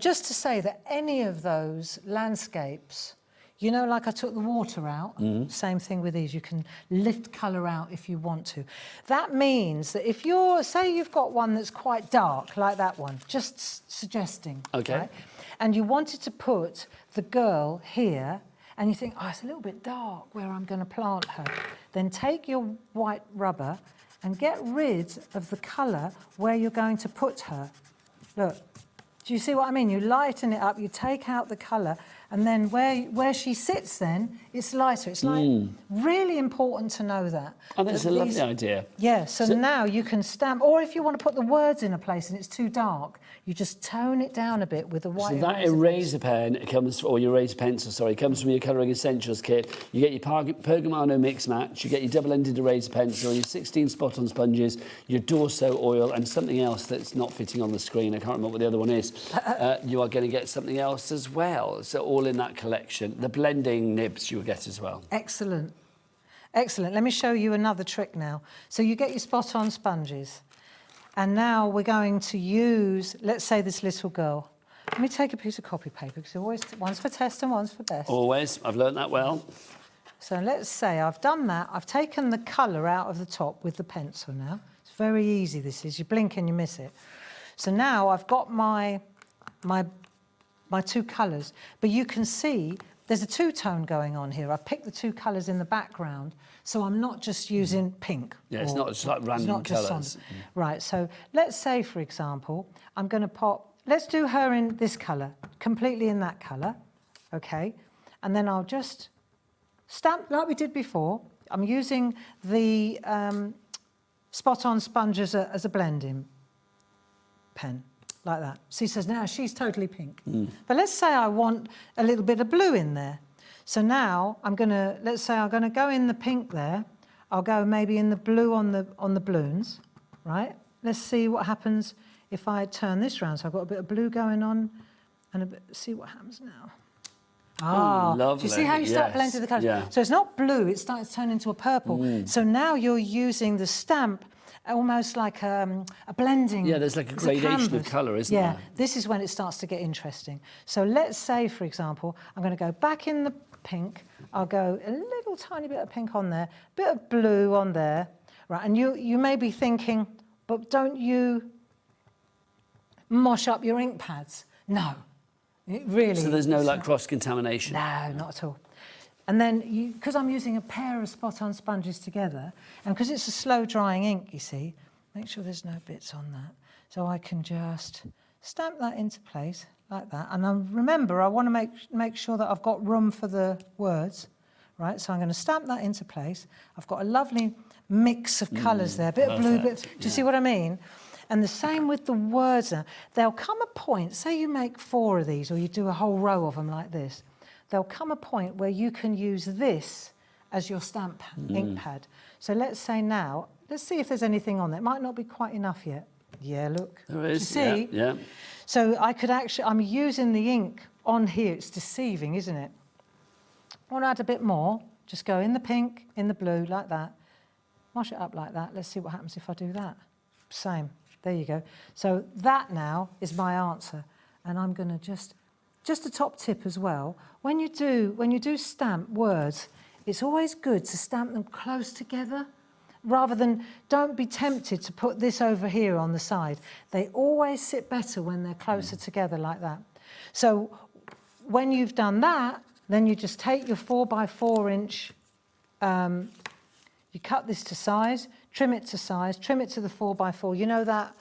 just to say that any of those landscapes, You know, like I took the water out, same thing with these. You can lift colour out if you want to. That means that if you're, say you've got one that's quite dark, like that one, just suggesting, okay, right? And you wanted to put the girl here, and you think, oh, it's a little bit dark where I'm going to plant her. Then take your white rubber and get rid of the colour where you're going to put her. Look, do you see what I mean? You lighten it up, you take out the colour, and then where she sits then, it's lighter. It's like really important to know that. Oh, that's a lovely idea. Yeah, so now you can stamp, or if you want to put the words in a place and it's too dark, you just tone it down a bit with a white eraser. So that eraser pen comes, or your eraser pencil, sorry, comes from your Colouring Essentials kit. You get your Pergamano Mix Match, you get your double-ended eraser pencil, your 16 spot-on sponges, your Dorso oil, and something else that's not fitting on the screen. I can't remember what the other one is. You are going to get something else as well. So all in that collection. The blending nibs you'll get as well. Excellent. Excellent. Let me show you another trick now. So you get your spot-on sponges. And now we're going to use, let's say, this little girl. Let me take a piece of copy paper, because always one's for test and one's for best. Always. I've learned that well. So let's say I've done that. I've taken the colour out of the top with the pencil now. It's very easy, this is. You blink and you miss it. So now I've got my two colours. But you can see there's a two-tone going on here. I've picked the two colours in the background, so I'm not just using pink. Yeah, it's not just like random colours. Right, so let's say, for example, I'm going to pop... Let's do her in this colour, completely in that colour, OK? And then I'll just stamp like we did before. I'm using the spot-on sponge as a blending pen. Like that. See, so now she's totally pink. But let's say I want a little bit of blue in there. So now I'm going to, let's say I'm going to go in the pink there. I'll go maybe in the blue on the balloons, right? Let's see what happens if I turn this round. So I've got a bit of blue going on, and a bit, see what happens now. Ah, lovely. do you see how you start blending the colours? Yeah. So it's not blue, it starts to turn into a purple. So now you're using the stamp almost like a blending. Yeah, there's like a gradation of colour, isn't there? Yeah, this is when it starts to get interesting. So let's say, for example, I'm going to go back in the pink. I'll go a little tiny bit of pink on there, a bit of blue on there. Right, and you may be thinking, but don't you mosh up your ink pads? No, it really. So there's no like cross-contamination? No, not at all. And then, because I'm using a pair of spot-on sponges together, and because it's a slow-drying ink, you see, make sure there's no bits on that. So I can just stamp that into place like that. And remember, I want to make sure that I've got room for the words, right? So I'm going to stamp that into place. I've got a lovely mix of colours there, a bit of blue, bit. Do you see what I mean? And the same with the words now. There'll come a point, say you make 4 of these, or you do a whole row of them like this. There'll come a point where you can use this as your stamp ink pad. So let's say now, let's see if there's anything on there. It might not be quite enough yet. Yeah, look. There is, do you see? Yeah. So I could actually, I'm using the ink on here. It's deceiving, isn't it? I want to add a bit more. Just go in the pink, in the blue, like that. Wash it up like that. Let's see what happens if I do that. Same. There you go. So that now is my answer. And I'm going to just a top tip as well. When you do stamp words, it's always good to stamp them close together, rather than, don't be tempted to put this over here on the side. They always sit better when they're closer together like that. So when you've done that, then you just take your 4x4 inch, you cut this to size, trim it to size, trim it to the 4x4. You know that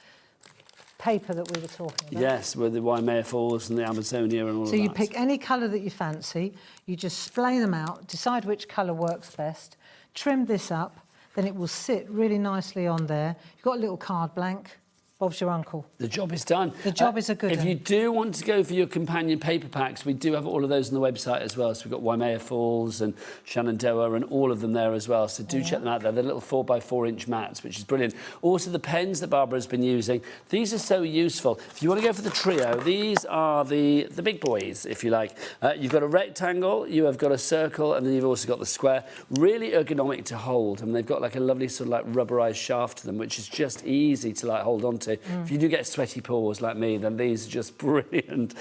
paper that we were talking about? Yes, with the Waimea Falls and the Amazonia and all of that. So you pick any colour that you fancy, you just splay them out, decide which colour works best, trim this up, then it will sit really nicely on there. You've got a little card blank. Bob's your uncle. The job is done. The job is a good one. If you do want to go for your companion paper packs, we do have all of those on the website as well. So we've got Waimea Falls and Shenandoah and all of them there as well. So do check them out. They're the little 4x4 inch mats, which is brilliant. Also, the pens that Barbara's been using, these are so useful. If you want to go for the trio, these are the big boys, if you like. You've got a rectangle, you have got a circle, and then you've also got the square. Really ergonomic to hold. I mean, they've got like a lovely sort of like rubberized shaft to them, which is just easy to like hold on to. to. If you do get sweaty paws like me, then these are just brilliant.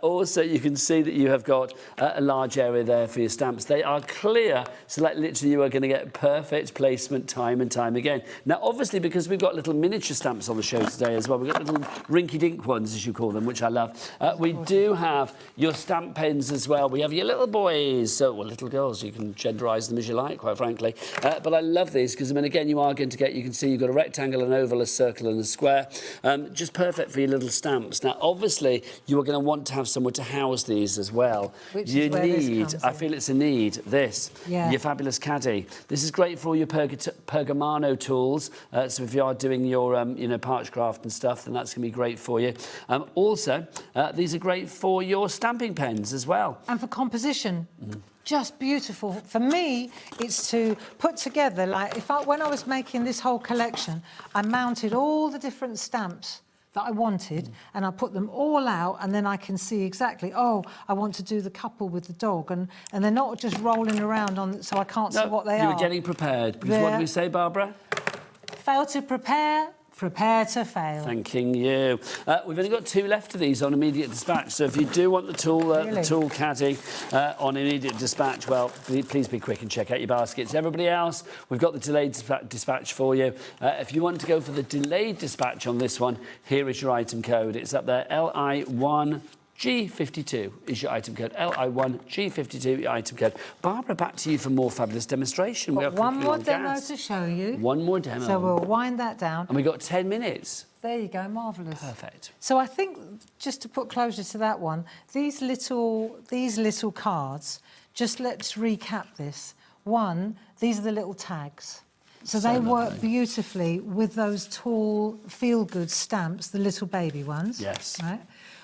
Also, you can see that you have got a large area there for your stamps. They are clear, so like literally you are going to get perfect placement time and time again. Now, obviously, because we've got little miniature stamps on the show today as well, we've got little rinky-dink ones, as you call them, which I love. We do have your stamp pens as well. We have your little boys, well, little girls, you can genderise them as you like, quite frankly. But I love these because, I mean, again, you are going to get, you can see you've got a rectangle, an oval, a circle and a square. Just perfect for your little stamps. Now, obviously, you are going to want to have somewhere to house these as well. You need, I feel it's a need, this, your fabulous caddy. This is great for all your Pergamano tools. So if you are doing your, you know, parch craft and stuff, then that's going to be great for you. Also, these are great for your stamping pens as well. And for composition. Just beautiful. For me, it's to put together, like, when I was making this whole collection, I mounted all the different stamps that I wanted, and I put them all out, and then I can see exactly, oh, I want to do the couple with the dog, and they're not just rolling around on, so I can't see what they are. You were getting prepared, because what did we say, Barbara? Fail to prepare, prepare to fail. Thanking you. We've only got 2 left of these on immediate dispatch, so if you do want the tool caddy on immediate dispatch, well, please be quick and check out your baskets. Everybody else, we've got the delayed dispatch for you. If you want to go for the delayed dispatch on this one, here is your item code. It's up there, LI1. G52 is your item code. LI1G52, your item code. Barbara, back to you for more fabulous demonstration. Got one more demo to show you. One more demo. So we'll wind that down. And we've got 10 minutes. There you go, marvellous. Perfect. So I think, just to put closure to that one, these little cards, just let's recap this. One, these are the little tags. So they work beautifully with those tall, feel-good stamps, the little baby ones. Yes. Right?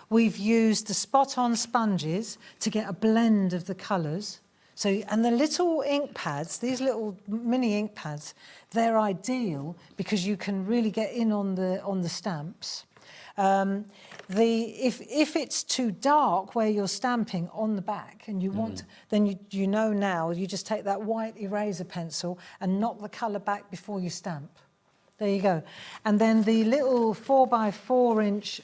We've used the spot-on sponges to get a blend of the colours. So, and the little ink pads, these little mini ink pads, they're ideal because you can really get in on the stamps. If it's too dark where you're stamping on the back and you want, then you know now, you just take that white eraser pencil and knock the colour back before you stamp. There you go. And then the little 4x4 inch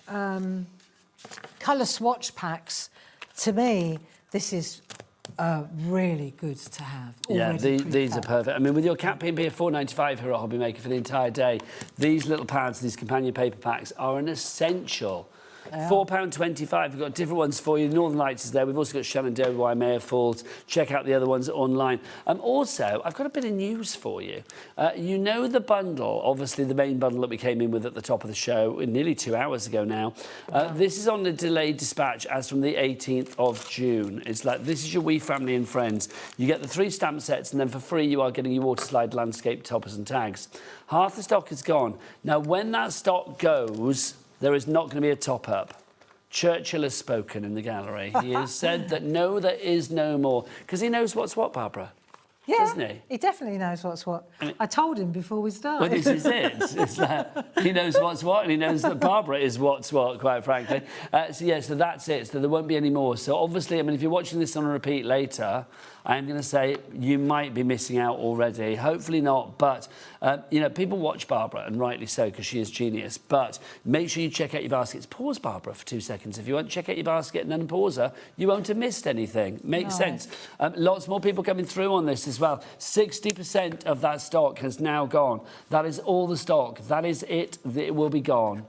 colour swatch packs, to me, this is really good to have. Yeah, these are perfect. I mean, with your cat P&P of £4.95 here at HobbyMaker for the entire day, these little pads, these companion paper packs, are an essential. £4.25. We've got different ones for you. Northern Lights is there. We've also got Shenandoah, Waimea Falls. Check out the other ones online. Also, I've got a bit of news for you. You know the bundle, obviously the main bundle that we came in with at the top of the show nearly 2 hours ago now. This is on a delayed dispatch as from the 18th of June. It's like, this is your wee family and friends. You get the 3 stamp sets, and then for free you are getting your water slide landscape toppers and tags. Half the stock is gone. Now, when that stock goes, there is not going to be a top-up. Churchill has spoken in the gallery. He has said that no, there is no more. Because he knows what's what, Barbara. Yeah, doesn't he? He definitely knows what's what. I told him before we started. Well, this is it. It's like, he knows what's what, and he knows that Barbara is what's what, quite frankly. So that's it. So there won't be any more. So obviously, I mean, if you're watching this on a repeat later, I'm going to say you might be missing out already. Hopefully not, but, you know, people watch Barbara, and rightly so, because she is genius. But make sure you check out your baskets. Pause Barbara for 2 seconds. If you want to check out your basket and then pause her, you won't have missed anything. Makes sense. Lots more people coming through on this as well. 60% of that stock has now gone. That is all the stock. That is it. It will be gone.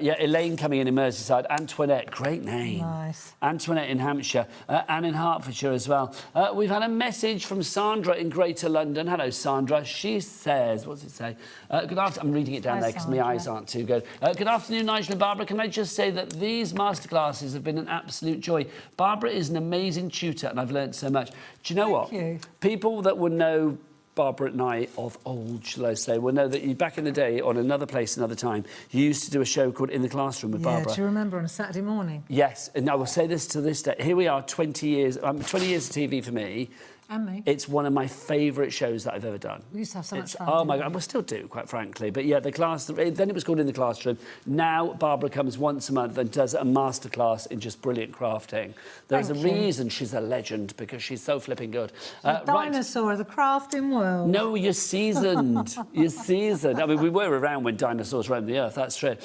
Yeah, Elaine coming in Merseyside. Antoinette, great name. Nice. Antoinette in Hampshire and in Hertfordshire as well. We've had a message from Sandra in Greater London. Hello, Sandra. She says, what's it say? Good afternoon. I'm reading it down there because my eyes aren't too good. Good afternoon, Nigel and Barbara. Can I just say that these masterclasses have been an absolute joy. Barbara is an amazing tutor and I've learned so much. Do you know what? You. People that would know Barbara and I of old, shall I say, will know that you, back in the day, on Another Place, Another Time, you used to do a show called In the Classroom with Barbara. Do you remember on a Saturday morning? Yes, and I will say this to this day. Here we are, 20 years of TV for me. And me. It's one of my favourite shows that I've ever done. We used to have so much fun. Oh my God, we still do, quite frankly. But yeah, the class, then it was called In the Classroom. Now Barbara comes once a month and does a masterclass in just brilliant crafting. There's a reason she's a legend, because she's so flipping good. Dinosaur of the crafting world. No, you're seasoned. You're seasoned. I mean, we were around when dinosaurs roamed the earth, that's true.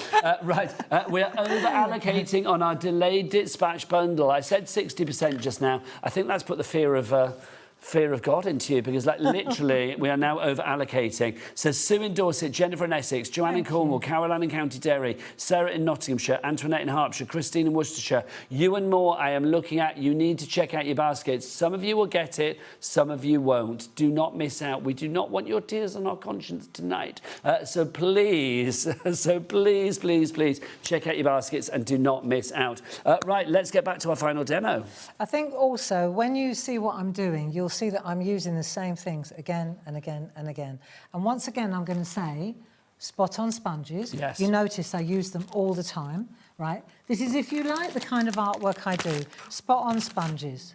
We're over-allocating on our delayed dispatch bundle. I said 60% just now. I think that's put the fear of God into you, because like literally we are now over allocating. So Sue in Dorset, Jennifer in Essex, Joanne in Cornwall, Caroline in County Derry, Sarah in Nottinghamshire, Antoinette in Hertfordshire, Christine in Worcestershire, you and more I am looking at. You need to check out your baskets. Some of you will get it, some of you won't. Do not miss out. We do not want your tears on our conscience tonight. So please, please check out your baskets and do not miss out. Right, let's get back to our final demo. I think also when you see what I'm doing, you'll see that I'm using the same things again and again and again. And once again, I'm going to say spot-on sponges. Yes. You notice I use them all the time, right? This is, if you like the kind of artwork I do, spot-on sponges.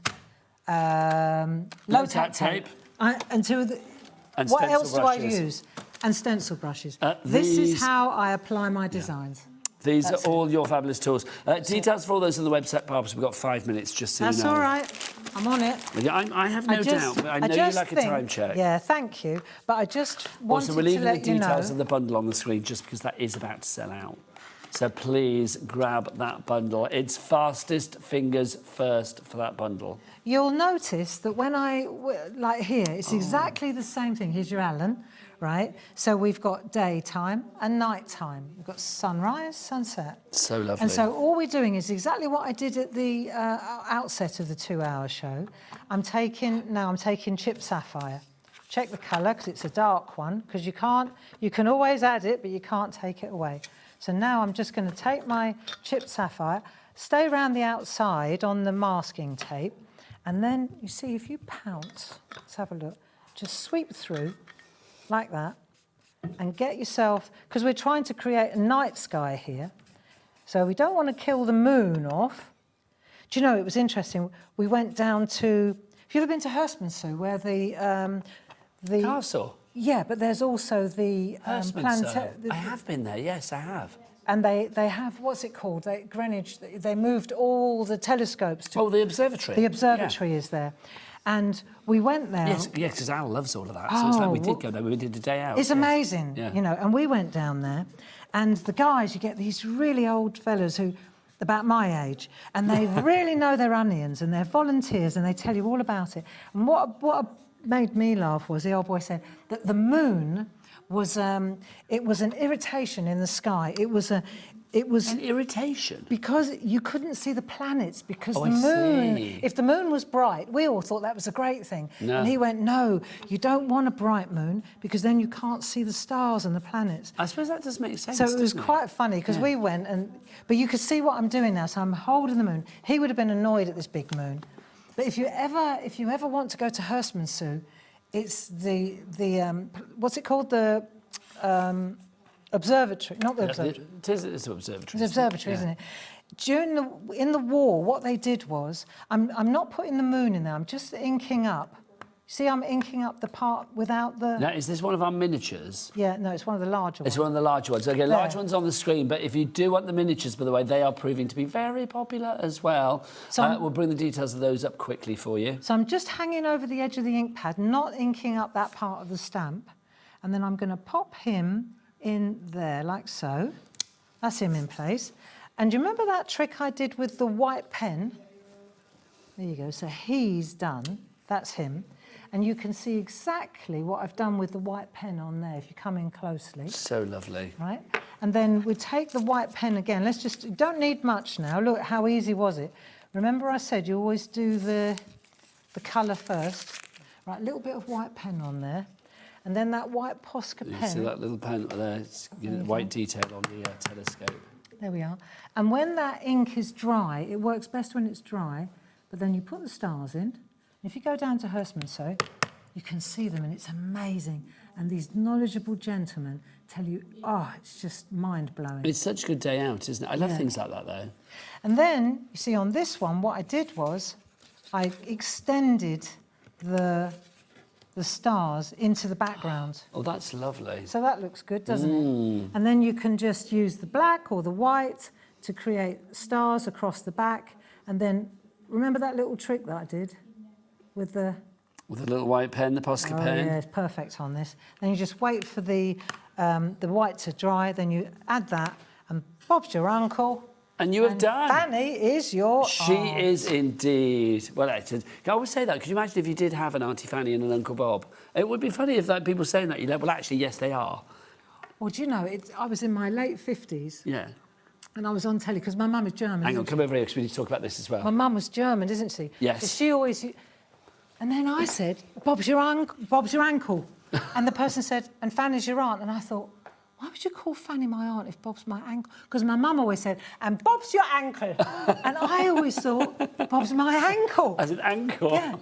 Low-tack tape. What else do I use? And stencil brushes. This is how I apply my designs. These are all your fabulous tools. Details for all those on the website, Barbara, so we've got 5 minutes, just so you know. That's all right. I'm on it. I have no doubt. I know you like a time check. Yeah, thank you. But I just wanted to let you know... Also, we're leaving the details of the bundle on the screen just because that is about to sell out. So please grab that bundle. It's fastest fingers first for that bundle. You'll notice that when like here, it's exactly the same thing. Here's your Allen. Right, so we've got daytime and nighttime. We've got sunrise, sunset. So lovely. And so all we're doing is exactly what I did at the outset of the 2-hour show. I'm taking Chip Sapphire. Check the colour, because it's a dark one, because you can always add it, but you can't take it away. So now I'm just going to take my Chip Sapphire, stay around the outside on the masking tape, and then, you see, if you pounce, let's have a look, just sweep through, like that, and get yourself, because we're trying to create a night sky here, so we don't want to kill the moon off. Do you know, it was interesting, we went down to, have you ever been to Herstmonceux, where the castle? Yeah, but there's also the planetarium. I have been there, yes, I have. And they have, what's it called? Greenwich, they moved all the telescopes to... Oh, the observatory. The observatory is there. And we went there. Yes, because Al loves all of that. So it's like we did go there. We did a day out. It's amazing, you know. And we went down there, and the guys, you get these really old fellas who, about my age, and they really know their onions, and they're volunteers, and they tell you all about it. And what made me laugh was the old boy said that the moon was it was an irritation in the sky. It was an irritation because you couldn't see the planets, because the moon, if the moon was bright, we all thought that was a great thing. No. And he went, no, you don't want a bright moon, because then you can't see the stars and the planets. I suppose that does make sense. So it was quite funny, because we went, but you could see what I'm doing now. So I'm holding the moon. He would have been annoyed at this big moon. But if you ever want to go to Herstmonceux, it's the what's it called, the observatory, not the observatory. It's an observatory. The observatory, isn't it? In the war, what they did was, I'm not putting the moon in there. I'm just inking up. See, I'm inking up the part without the... Now, is this one of our miniatures? Yeah, no, it's one of the larger ones. It's one of the larger ones. OK, large ones on the screen, but if you do want the miniatures, by the way, they are proving to be very popular as well. So we'll bring the details of those up quickly for you. So I'm just hanging over the edge of the ink pad, not inking up that part of the stamp, and then I'm going to pop him in there, like so. That's him in place. And do you remember that trick I did with the white pen? There you go. So he's done. That's him. And you can see exactly what I've done with the white pen on there, if you come in closely. So lovely. Right? And then we take the white pen again. Let's just, you don't need much now. Look, how easy was it? Remember I said you always do the colour first. Right, a little bit of white pen on there. And then that white Posca pen. You see that little pen there? It's white detail on the telescope. There we are. And when that ink is dry, it works best when it's dry, but then you put the stars in. If you go down to Herstmonceux, you can see them, and it's amazing. And these knowledgeable gentlemen tell you, oh, it's just mind-blowing. It's such a good day out, isn't it? I love things like that, though. And then, you see, on this one, what I did was I extended the stars into the background. Oh, that's lovely. So that looks good, doesn't it? And then you can just use the black or the white to create stars across the back. And then, remember that little trick that I did with the... With a little white pen, the Posca pen. Yeah, it's perfect on this. Then you just wait for the white to dry, then you add that, and Bob's your uncle. And you have done. Fanny is your She aunt. is indeed. Well, I always say that. Could you imagine if you did have an Auntie Fanny and an Uncle Bob? It would be funny if people saying that. You're like, well, actually, yes, they are. Well, do you know, I was in my late 50s. Yeah. And I was on telly, because my mum is German. Hang on, come over here, because we need to talk about this as well. My mum was German, isn't she? Yes. So she always... And then I said, Bob's your uncle. And the person said, and Fanny's your aunt. And I thought, why would you call Fanny my aunt if Bob's my uncle? Because my mum always said, and Bob's your uncle. And I always thought, Bob's my uncle. As an uncle? Yeah.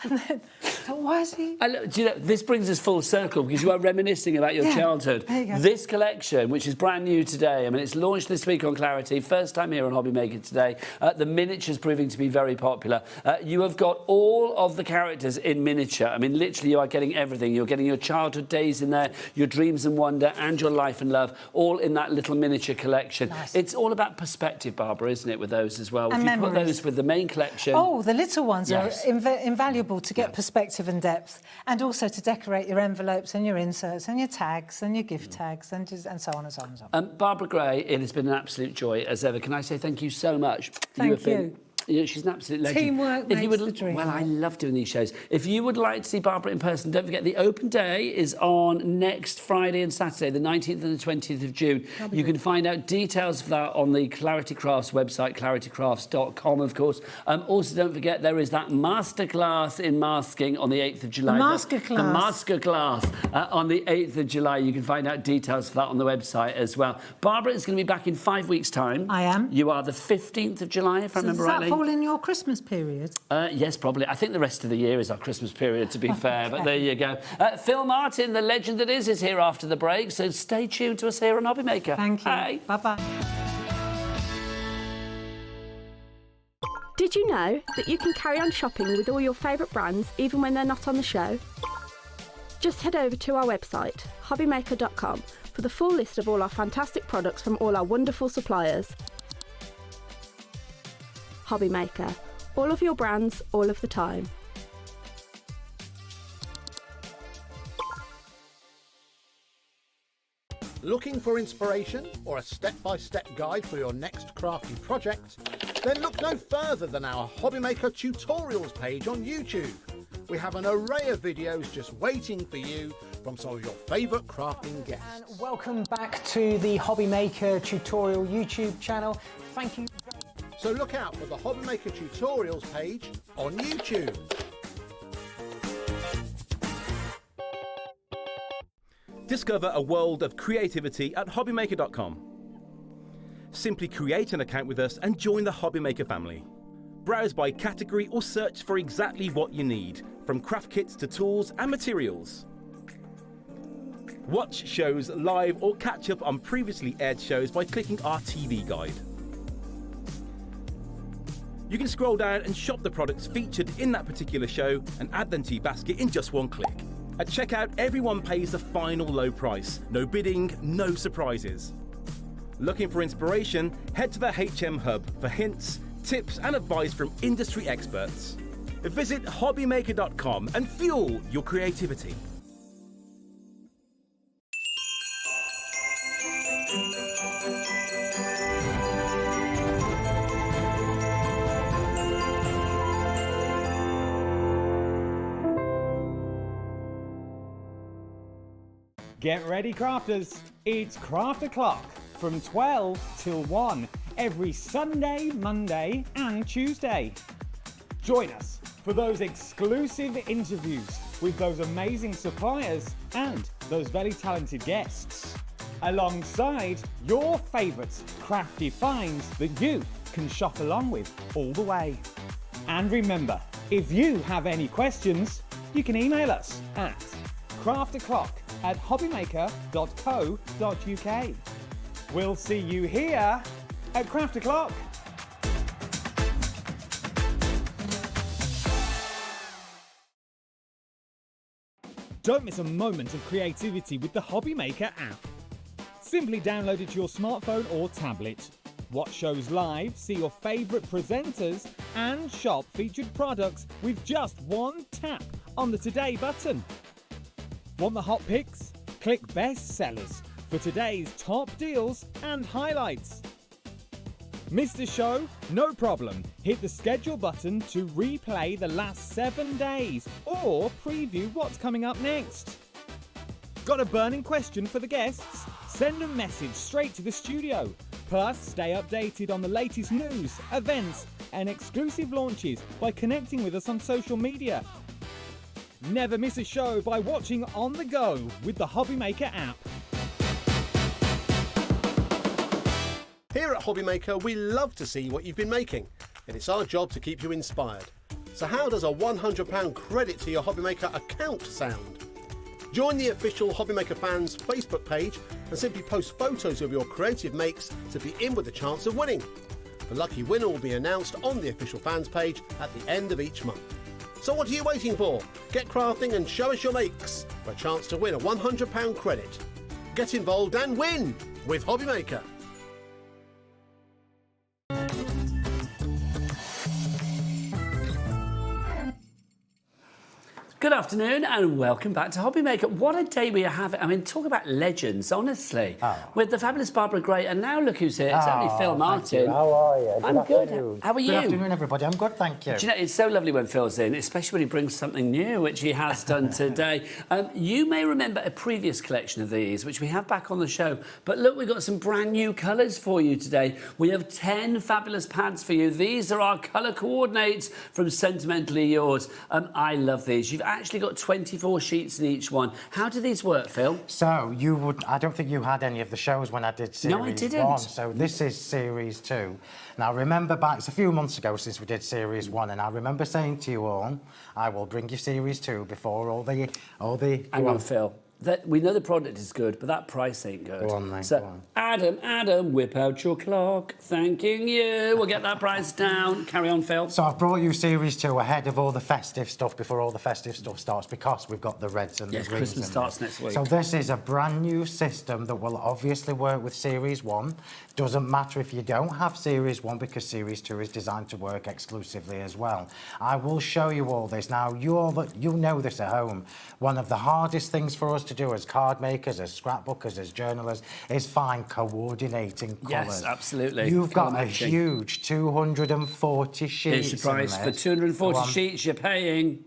And then, so why is he... Do you know, this brings us full circle because you are reminiscing about your childhood. There you go. This collection, which is brand new today, I mean, it's launched this week on Clarity, first time here on HobbyMaker today. The miniature's proving to be very popular. You have got all of the characters in miniature. I mean, literally, you are getting everything. You're getting your childhood days in there, your dreams and wonder, and your life and love, all in that little miniature collection. Nice. It's all about perspective, Barbara, isn't it, with those as well? And if you memories. put those with the main collection... Oh, the little ones Yes. are invaluable to get perspective and depth, and also to decorate your envelopes and your inserts and your tags and your gift tags and so on and so on and so on. Barbara Gray, it has been an absolute joy as ever. Can I say thank you so much? Thank you. She's an absolute legend. Teamwork makes the dream Well, I work. love doing these shows. If you would like to see Barbara in person, don't forget the open day is on next Friday and Saturday, the 19th and the 20th of June. You can find out details of that on the Clarity Crafts website, claritycrafts.com, of course. Also, don't forget there is that masterclass in masking on the 8th of July. The masterclass on the 8th of July. You can find out details of that on the website as well. Barbara is going to be back in 5 weeks' time. I am. You are the 15th of July, if I remember Does that rightly. fall in your Christmas period? Yes, probably. I think the rest of the year is our Christmas period, to be fair, but there you go. Phill Martin, the legend that is here after the break, so stay tuned to us here on HobbyMaker. Thank you. Bye. Bye-bye. Did you know that you can carry on shopping with all your favourite brands even when they're not on the show? Just head over to our website, hobbymaker.com, for the full list of all our fantastic products from all our wonderful suppliers. HobbyMaker. All of your brands, all of the time. Looking for inspiration or a step-by-step guide for your next crafty project? Then look no further than our HobbyMaker tutorials page on YouTube. We have an array of videos just waiting for you from some of your favourite crafting guests. And welcome back to the HobbyMaker tutorial YouTube channel. Thank you. So look out for the HobbyMaker tutorials page on YouTube. Discover a world of creativity at hobbymaker.com. Simply create an account with us and join the HobbyMaker family. Browse by category or search for exactly what you need, from craft kits to tools and materials. Watch shows live or catch up on previously aired shows by clicking our TV guide. You can scroll down and shop the products featured in that particular show and add them to your basket in just one click. At checkout, everyone pays the final low price. No bidding, no surprises. Looking for inspiration? Head to the HM Hub for hints, tips and advice from industry experts. Visit hobbymaker.com and fuel your creativity. Get ready, crafters. It's Craft O'Clock from 12 till 1 every Sunday, Monday and Tuesday. Join us for those exclusive interviews with those amazing suppliers and those very talented guests, alongside your favourite crafty finds that you can shop along with all the way. And remember, if you have any questions, you can email us at crafto'clock@hobbymaker.co.uk. We'll see you here at Craft O'Clock. Don't miss a moment of creativity with the HobbyMaker app. Simply download it to your smartphone or tablet. Watch shows live, see your favourite presenters, and shop featured products with just one tap on the Today button. Want the hot picks? Click Best Sellers for today's top deals and highlights. Missed a show? No problem. Hit the schedule button to replay the last 7 days or preview what's coming up next. Got a burning question for the guests? Send a message straight to the studio. Plus, stay updated on the latest news, events, and exclusive launches by connecting with us on social media. Never miss a show by watching on the go with the HobbyMaker app. Here at HobbyMaker, we love to see what you've been making, and it's our job to keep you inspired. So how does a £100 credit to your HobbyMaker account sound? Join the official HobbyMaker fans Facebook page and simply post photos of your creative makes to be in with a chance of winning. The lucky winner will be announced on the official fans page at the end of each month. So what are you waiting for? Get crafting and show us your makes for a chance to win a £100 credit. Get involved and win with HobbyMaker. Good afternoon and welcome back to HobbyMaker. What a day we are having. I mean, talk about legends, honestly. With the fabulous Barbara Gray, and now look who's here. It's only Phill Martin. How are you? I'm good. How are you? Good afternoon, everybody. I'm good, thank you. Do you know, it's so lovely when Phil's in, especially when he brings something new, which he has done today. You may remember a previous collection of these, which we have back on the show. But look, we've got some brand new colours for you today. We have 10 fabulous pads for you. These are our colour coordinates from Sentimentally Yours. I love these. You've actually got 24 sheets in each one. How do these work, Phill? So I don't think you had any of the shows when I did series 1. No, I didn't. So this is series 2. Now remember back, it's a few months ago since we did series 1, and I remember saying to you all, I will bring you series 2 before all the. Hang on, Phill. We know the product is good, but that price ain't good. Go on, mate, so, go on. Adam, whip out your clock. Thanking you. We'll get that price down. Carry on, Phill. So I've brought you series 2 ahead of all the festive stuff, before all the festive stuff starts, because we've got the reds and the greens. Yes, Christmas starts next week. So this is a brand new system that will obviously work with series 1. Doesn't matter if you don't have series 1, because series 2 is designed to work exclusively as well. I will show you all this. Now, you know this at home. One of the hardest things for us to do as card makers, as scrapbookers, as journalists, is find coordinating colours. Yes, absolutely. You've got a huge 240 sheets. Here's the price. For 240 sheets, you're paying...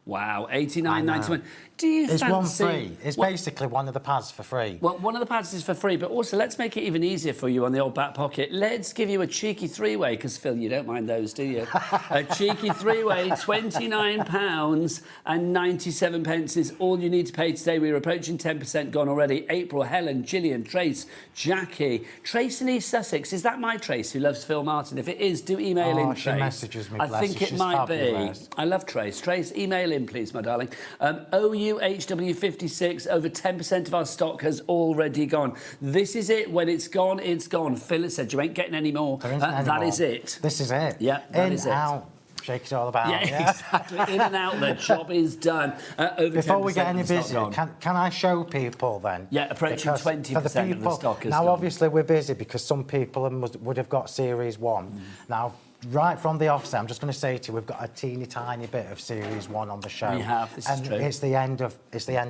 Wow, $89.91. Do you fancy... It's one free. It's basically one of the pads for free. Well, one of the pads is for free, but also let's make it even easier for you on the old back pocket. Let's give you a cheeky three-way, because, Phill, you don't mind those, do you? A cheeky three-way, £29.97 is all you need to pay today. We're approaching 10% gone already. April, Helen, Gillian, Trace, Jackie. Trace in East Sussex. Is that my Trace who loves Phill Martin? If it is, do email in, Trace. She messages me, I think it might be. I love Trace. Trace, email in, please, my darling. OUHW56, over 10% of our stock has already gone. This is it. When it's gone, it's gone. Phil has said you ain't getting any more. That is it. This is it. Yeah, that is it. Out. Shake it all about. Yeah, exactly. In and out, the job is done. Before we get any busier, can I show people then? Yeah, approaching 20% of the stock is now, gone. obviously, we're busy because some people would have got Series 1. Now, right from the offset, I'm just going to say to you, we've got a teeny tiny bit of Series 1 on the show. We have, this is true. It's the end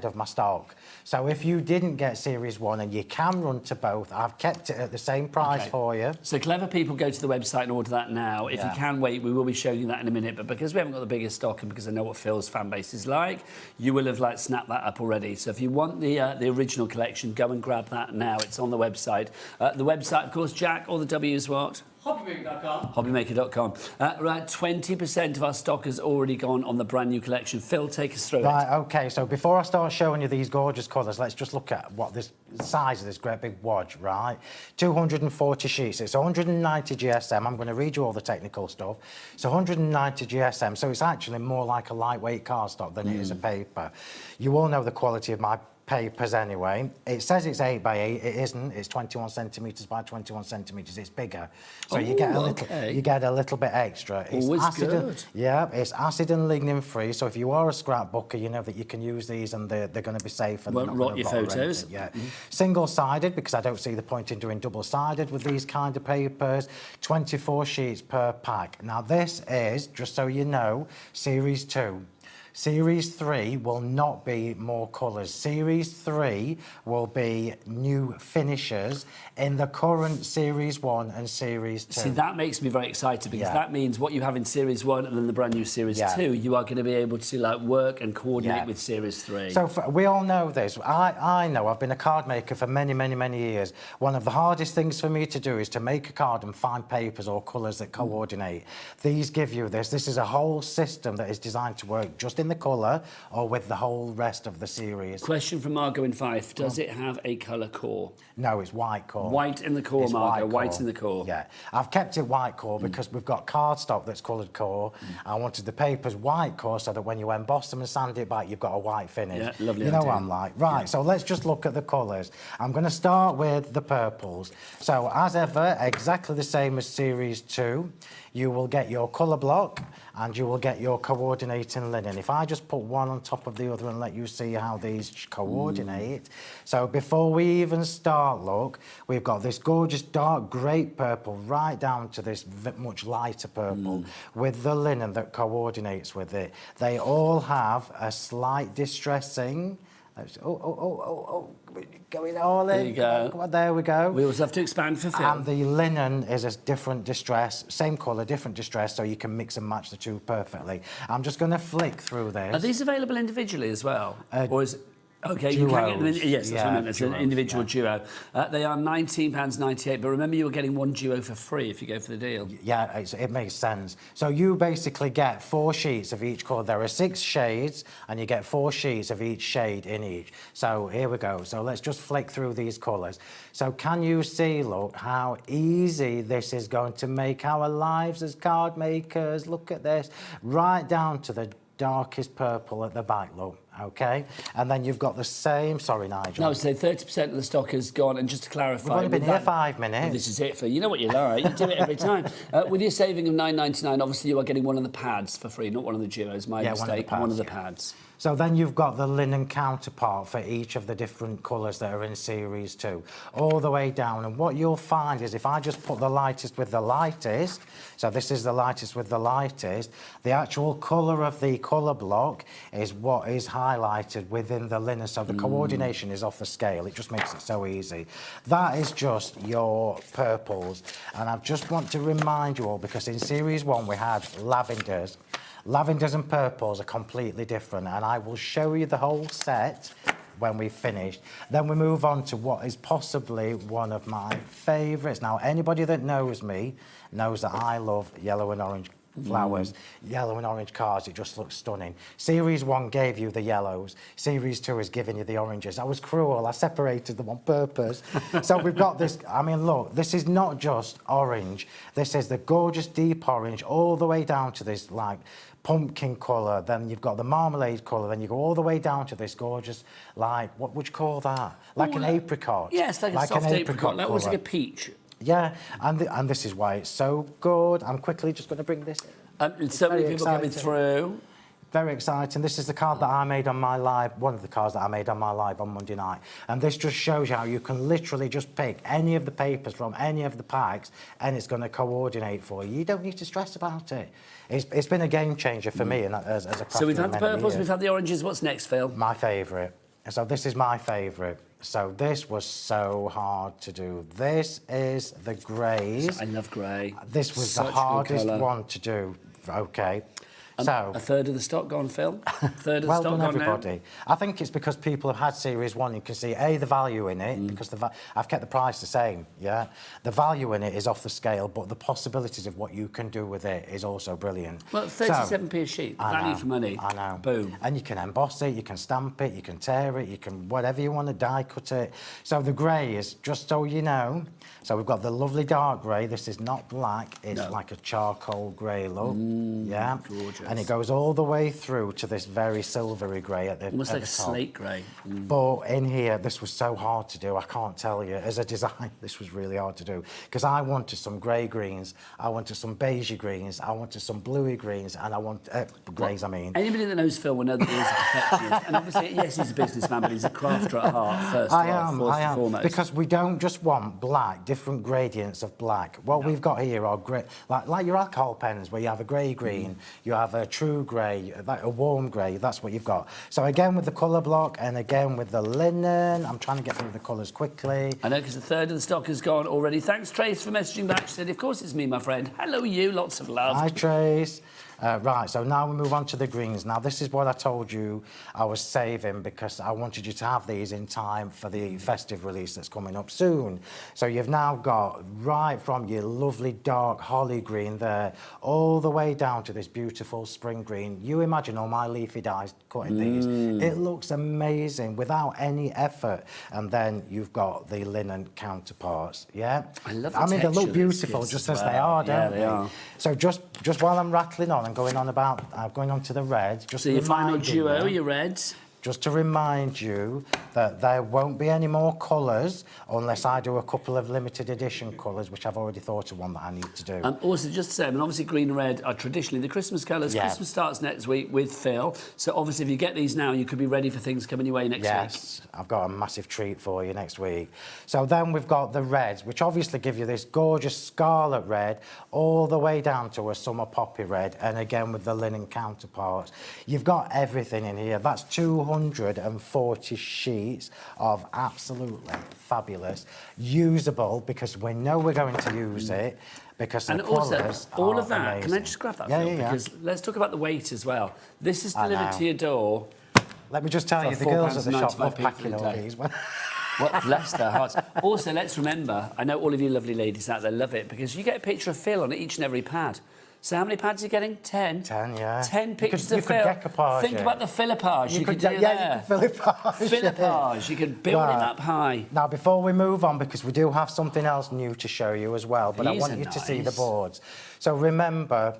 of my stock. So if you didn't get Series 1 and you can run to both, I've kept it at the same price for you. So clever people, go to the website and order that now. If you can wait, we will be showing you that in a minute. But because we haven't got the biggest stock and because I know what Phil's fan base is like, you will have snapped that up already. So if you want the original collection, go and grab that now. It's on the website. The website, of course, Jack, all the W's what? HobbyMaker.com. HobbyMaker.com. Right, 20% of our stock has already gone on the brand new collection. Phill, take us through it. Right, OK, so before I start showing you these gorgeous colours, let's just look at what this size of this great big wad, right? 240 sheets. It's 190 GSM. I'm going to read you all the technical stuff. It's 190 GSM, so it's actually more like a lightweight cardstock than it is a paper. You all know the quality of my papers anyway. It says it's 8 by 8. It isn't. It's 21 centimetres by 21 centimetres. It's bigger, so you get a little bit extra. It's Always acid good. Yeah, it's acid and lignin free. So if you are a scrapbooker, you know that you can use these and they're going to be safe and won't not rot gonna your rot or photos. anything. Yeah, single-sided because I don't see the point in doing double-sided with these kind of papers. 24 sheets per pack. Now this is, just so you know, Series 2. Series 3 will not be more colours. Series 3 will be new finishes in the current Series 1 and Series 2. See, that makes me very excited because that means what you have in Series 1 and then the brand new Series 2, you are going to be able to like work and coordinate with Series 3. So we all know this. I know, I've been a card maker for many, many, many years. One of the hardest things for me to do is to make a card and find papers or colours that coordinate. These give you this. This is a whole system that is designed to work just in the colour or with the whole rest of the series. Question from Margot in Fife. Does it have a colour core? No, it's white core. White in the core, It's Margot. White core. in the core. Yeah. I've kept it white core because we've got cardstock that's coloured core. I wanted the papers white core so that when you emboss them and sand it back, you've got a white finish. Yeah, lovely You know idea. what I'm like. Right, so let's just look at the colours. I'm going to start with the purples. So, as ever, exactly the same as Series 2. You will get your colour block and you will get your coordinating linen. If I just put one on top of the other and let you see how these coordinate. So before we even start, look, we've got this gorgeous dark grape purple right down to this much lighter purple with the linen that coordinates with it. They all have a slight distressing. Going all in. There you go. Come on, there we go. We also have to expand for Phill. And the linen is a different distress, same colour, different distress, so you can mix and match the two perfectly. I'm just going to flick through this. Are these available individually as well? Or is Okay, Duos. you can get them in, yes, that's what I meant. It's an duos, individual duo. They are £19.98, but remember you were getting one duo for free if you go for the deal. Yeah, it makes sense. So you basically get 4 sheets of each colour. There are 6 shades, and you get 4 sheets of each shade in each. So here we go. So let's just flick through these colours. So can you see, look, how easy this is going to make our lives as card makers? Look at this. Right down to the darkest purple at the back, look, okay? And then you've got the same... Sorry, Nigel. No, so 30% of the stock has gone, and just to clarify... We've only been here 5 minutes. Well, this is it, Phil. You know what you're like. You do it every time. With your saving of £9.99, obviously you are getting one of the pads for free, not one of the duos. My mistake. One of the pads. So then you've got the linen counterpart for each of the different colours that are in Series 2, all the way down. And what you'll find is if I just put the lightest with the lightest, so this is the lightest with the lightest, the actual colour of the colour block is what is highlighted within the linen. So the coordination is off the scale. It just makes it so easy. That is just your purples. And I just want to remind you all, because in Series 1 we had lavenders. Lavenders and purples are completely different, and I will show you the whole set when we've finished. Then we move on to what is possibly one of my favourites. Now, anybody that knows me knows that I love yellow and orange flowers, yellow and orange cards. It just looks stunning. Series 1 gave you the yellows. Series 2 is giving you the oranges. I was cruel. I separated them on purpose. So we've got this. I mean, look, this is not just orange. This is the gorgeous deep orange all the way down to this, like, pumpkin colour. Then you've got the marmalade colour. Then you go all the way down to this gorgeous, like, what would you call that? Like an apricot. Yes, like a soft apricot. That was like a peach. Yeah, and this is why it's so good. I'm quickly just going to bring this in. So many people coming through. Very exciting. This is the card that I made on my live, one of the cards that I made on my live on Monday night. And this just shows you how you can literally just pick any of the papers from any of the packs and it's going to coordinate for you. You don't need to stress about it. It's been a game changer for me and as a crafter. So we've had the purples, we've had the oranges. What's next, Phil? My favourite. So this is my favourite. So this was so hard to do. This is the greys. I love grey. This was the hardest one to do. Okay. So a third of the stock gone, Phil? A third of well the stock done, gone everybody. now? I think it's because people have had Series 1. You can see, A, the value in it, because I've kept the price the same, yeah? The value in it is off the scale, but the possibilities of what you can do with it is also brilliant. Well, 37p a sheet, value for money. I know. Boom. And you can emboss it, you can stamp it, you can tear it, you can whatever you want to die cut it. So the grey is, just so you know, so we've got the lovely dark grey. This is not black, it's like a charcoal grey look, yeah? Gorgeous. And it goes all the way through to this very silvery grey at the Almost at like the a top. slate grey. But in here, this was so hard to do, I can't tell you. As a design, this was really hard to do. Because I wanted some grey greens, I wanted some beigey greens, I wanted some bluey greens, and I want... greys, I mean. Anybody that knows Phill will know that he is a perfectionist. And obviously, yes, he's a businessman, but he's a crafter at heart, first I and am. foremost. Because we don't just want black, different gradients of black. What we've got here are grey, like your alcohol pens, where you have a grey green, you have a true grey, like a warm grey, that's what you've got. So again with the colour block, and again with the linen, I'm trying to get through the colours quickly. I know, because a third of the stock has gone already. Thanks, Trace, for messaging back. She said, of course it's me, my friend. Hello, you. Lots of love. Hi, Trace. Right, so now we move on to the greens. Now, this is what I told you I was saving because I wanted you to have these in time for the festive release that's coming up soon. So you've now got right from your lovely dark holly green there, all the way down to this beautiful spring green. You imagine all my leafy dies cutting these. It looks amazing without any effort. And then you've got the linen counterparts, yeah? I love the I mean, they look texture beautiful just as they are, don't they are. So just while I'm rattling on and going on about going on to the red, just so your final reminding duo, you, your reds. just to remind you that there won't be any more colours unless I do a couple of limited edition colours, which I've already thought of one that I need to do. Also, just to say, I mean, obviously green and red are traditionally the Christmas colours. Yeah. Christmas starts next week with Phill. So obviously, if you get these now, you could be ready for things coming your way next week. Yes, I've got a massive treat for you next week. So then we've got the reds, which obviously give you this gorgeous scarlet red all the way down to a summer poppy red, and again with the linen counterparts. You've got everything in here. That's 240 sheets of absolutely fabulous, usable, because we know we're going to use it, because the colours all of are that, amazing. can I just grab that, Yeah, Phill? yeah. Because let's talk about the weight as well. This is I delivered know. to your door. Let me just tell you, the girls at the shop love packing all these. Well, bless their hearts. Also, let's remember, I know all of you lovely ladies out there love it, because you get a picture of Phill on each and every pad. So how many pads are you getting? 10? 10, yeah. 10 pictures you of could Phill. decoupage Think it. about the Philippage you could do yeah, there. you could Philippage. Philippage. You could build him up high. Now, before we move on, because we do have something else new to show you as well, but I These want are you to see the nice. boards. So remember,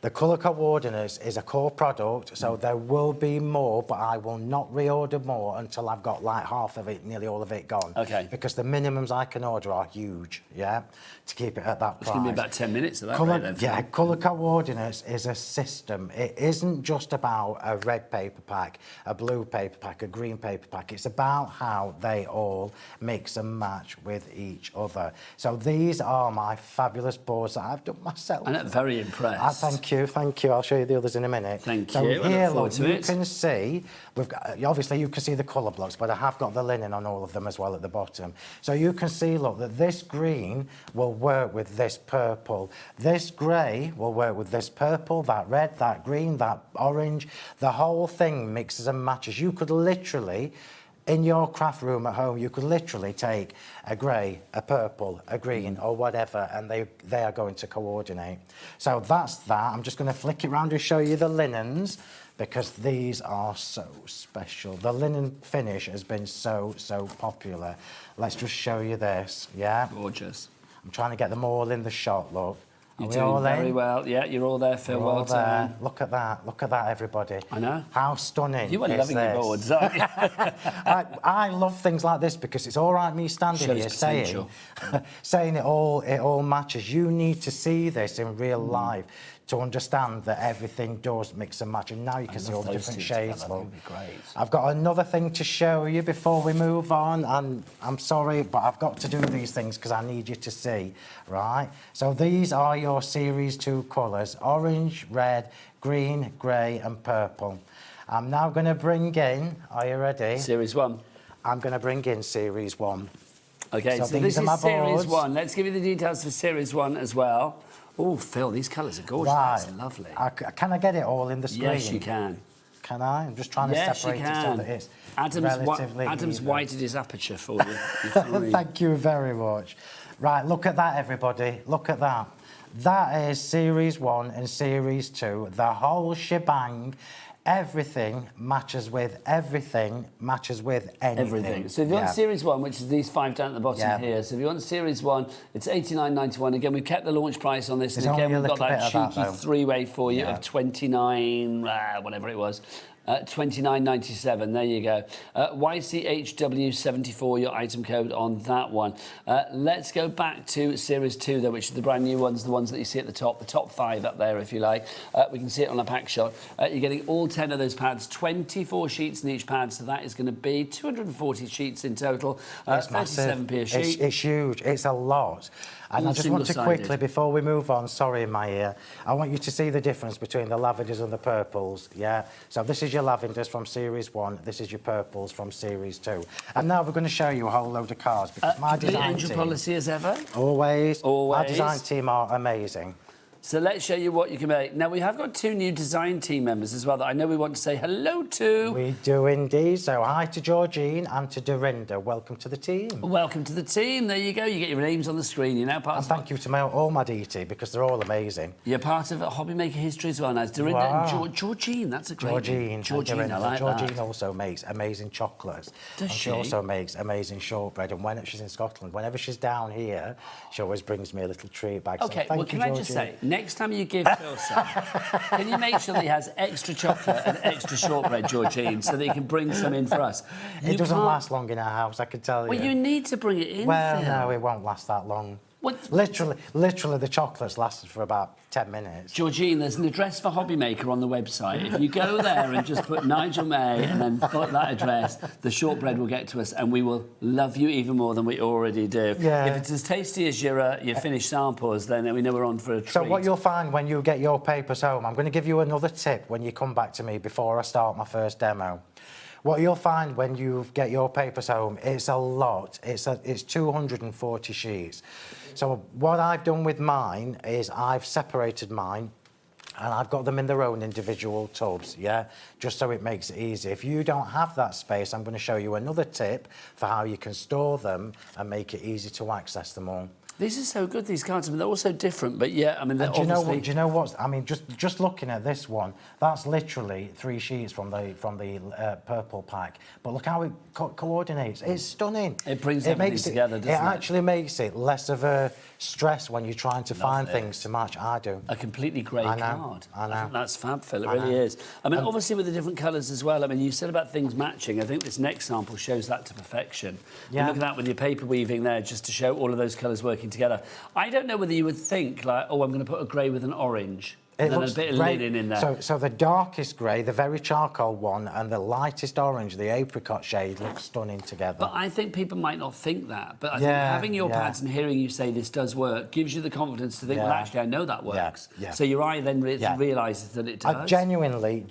the colour coordinates is a core product, so there will be more, but I will not reorder more until I've got like half of it, nearly all of it gone. Okay. Because the minimums I can order are huge, yeah, to keep it at that It's price. going to be about 10 minutes of that Colour, rate then. yeah, colour coordinates is a system. It isn't just about a red paper pack, a blue paper pack, a green paper pack. It's about how they all mix and match with each other. So these are my fabulous boards that I've done myself. I'm very impressed. Thank you. I'll show you the others in a minute. Thank so you. I here, look forward to you it. can see, we've got, obviously you can see the colour blocks, but I have got the linen on all of them as well at the bottom. So you can see, look, that this green will work with this purple. This grey will work with this purple, that red, that green, that orange. The whole thing mixes and matches. You could literally, in your craft room at home, you could literally take a grey, a purple, a green, or whatever, and they are going to coordinate. So that's that. I'm just going to flick it round and show you the linens, because these are so special. The linen finish has been so popular. Let's just show you this, yeah? Gorgeous. I'm trying to get them all in the shot, look. You're Are we doing all very in? well. Yeah, you're all there, Phill. We're Well all there. done. Look at that, everybody. I know. How stunning You are is loving your this? boards, aren't you? I love things like this because it's all right me standing Shows here potential. saying it all matches. You need to see this in real life to understand that everything does mix and match, and now you can see all the different shades. That would be great. I've got another thing to show you before we move on, and I'm sorry, but I've got to do these things because I need you to see, right? So these are your Series 2 colours: orange, red, green, grey and purple. I'm now going to bring in, are you ready? Series 1. I'm going to bring in Series 1. Okay, so these this are is my Series boards. 1. Let's give you the details for Series 1 as well. Oh, Phill, these colours are gorgeous. Right. That's lovely. Can I get it all in the screen? Yes, you can. Can I? I'm just trying to Yes, separate you it so can. that it's Adam's relatively whited his aperture for you. You're fine. Thank you very much. Right, look at that, everybody. Look at that. That is Series 1 and Series 2, the whole shebang. Everything matches with everything, matches with anything. Everything. So if you want Series 1, which is these 5 down at the bottom here, so if you want Series 1, it's $89.91. Again, we've kept the launch price on this, There's and again, only a we've got that little bit of cheeky that, three-way for you of $29, whatever it was. $29.97, there you go. YCHW74, your item code on that one. Let's go back to Series 2, though, which is the brand new ones, the ones that you see at the top 5 up there, if you like. We can see it on a pack shot. You're getting all 10 of those pads, 24 sheets in each pad, so that is going to be 240 sheets in total, 37p a sheet. It's huge, it's a lot. And I just want to quickly, before we move on, sorry in my ear, I want you to see the difference between the lavenders and the purples, yeah? So this is your lavenders from Series 1, this is your purples from Series 2. And now we're going to show you a whole load of cards, because my design angel team... policy as ever? Always. Always. My design team are amazing. So let's show you what you can make. Now, we have got 2 new design team members as well that I know we want to say hello to. We do indeed. So hi to Georgine and to Dorinda. Welcome to the team. Welcome to the team. There you go. You get your names on the screen. You're now part and thank you to all my DT, because they're all amazing. You're part of HobbyMaker history as well now. Dorinda and Georgine. That's a great name. Georgine, I like that. Georgine also makes amazing chocolates. Does she? She also makes amazing shortbread. And when she's in Scotland, whenever she's down here, she always brings me a little treat bag. Okay, so well, can I just say, next time you give Phill some, can you make sure that he has extra chocolate and extra shortbread, Georgine, so that he can bring some in for us? It doesn't last long in our house, I can tell you. Well, you need to bring it in, Well, Phill. no, it won't last that long. What? Literally, the chocolates lasted for about 10 minutes. Georgine, there's an address for HobbyMaker on the website. If you go there and just put Nigel May and then put that address, the shortbread will get to us and we will love you even more than we already do. Yeah. If it's as tasty as your finished samples, then we know we're on for a treat. So what you'll find when you get your papers home, I'm going to give you another tip when you come back to me before I start my first demo. What you'll find when you get your papers home, it's a lot. It's 240 sheets. So what I've done with mine is I've separated mine and I've got them in their own individual tubs, yeah? Just so it makes it easy. If you don't have that space, I'm going to show you another tip for how you can store them and make it easy to access them all. These are so good, these cards. I mean, they're all so different, but yeah, I mean, they're obviously... Do you know what? I mean, just looking at this one, that's literally 3 sheets from the purple pack. But look how it coordinates. It's stunning. It brings everything together, doesn't it? It actually makes it less of a stress when you're trying to find things to match. I do. A completely grey card. I know. That's fab, Phill. It really is. I mean, obviously with the different colours as well. I mean, you said about things matching. I think this next sample shows that to perfection. Yeah. Look at that with your paper weaving there, just to show all of those colours working together. I don't know whether you would think, like, oh, I'm going to put a grey with an orange. And then a bit of linen in there. So the darkest grey, the very charcoal one, and the lightest orange, the apricot shade, looks stunning together. But I think people might not think that. But I think having your pads and hearing you say this does work gives you the confidence to think, well, actually, I know that works. Yeah. So your eye then realises that it does. Genuinely,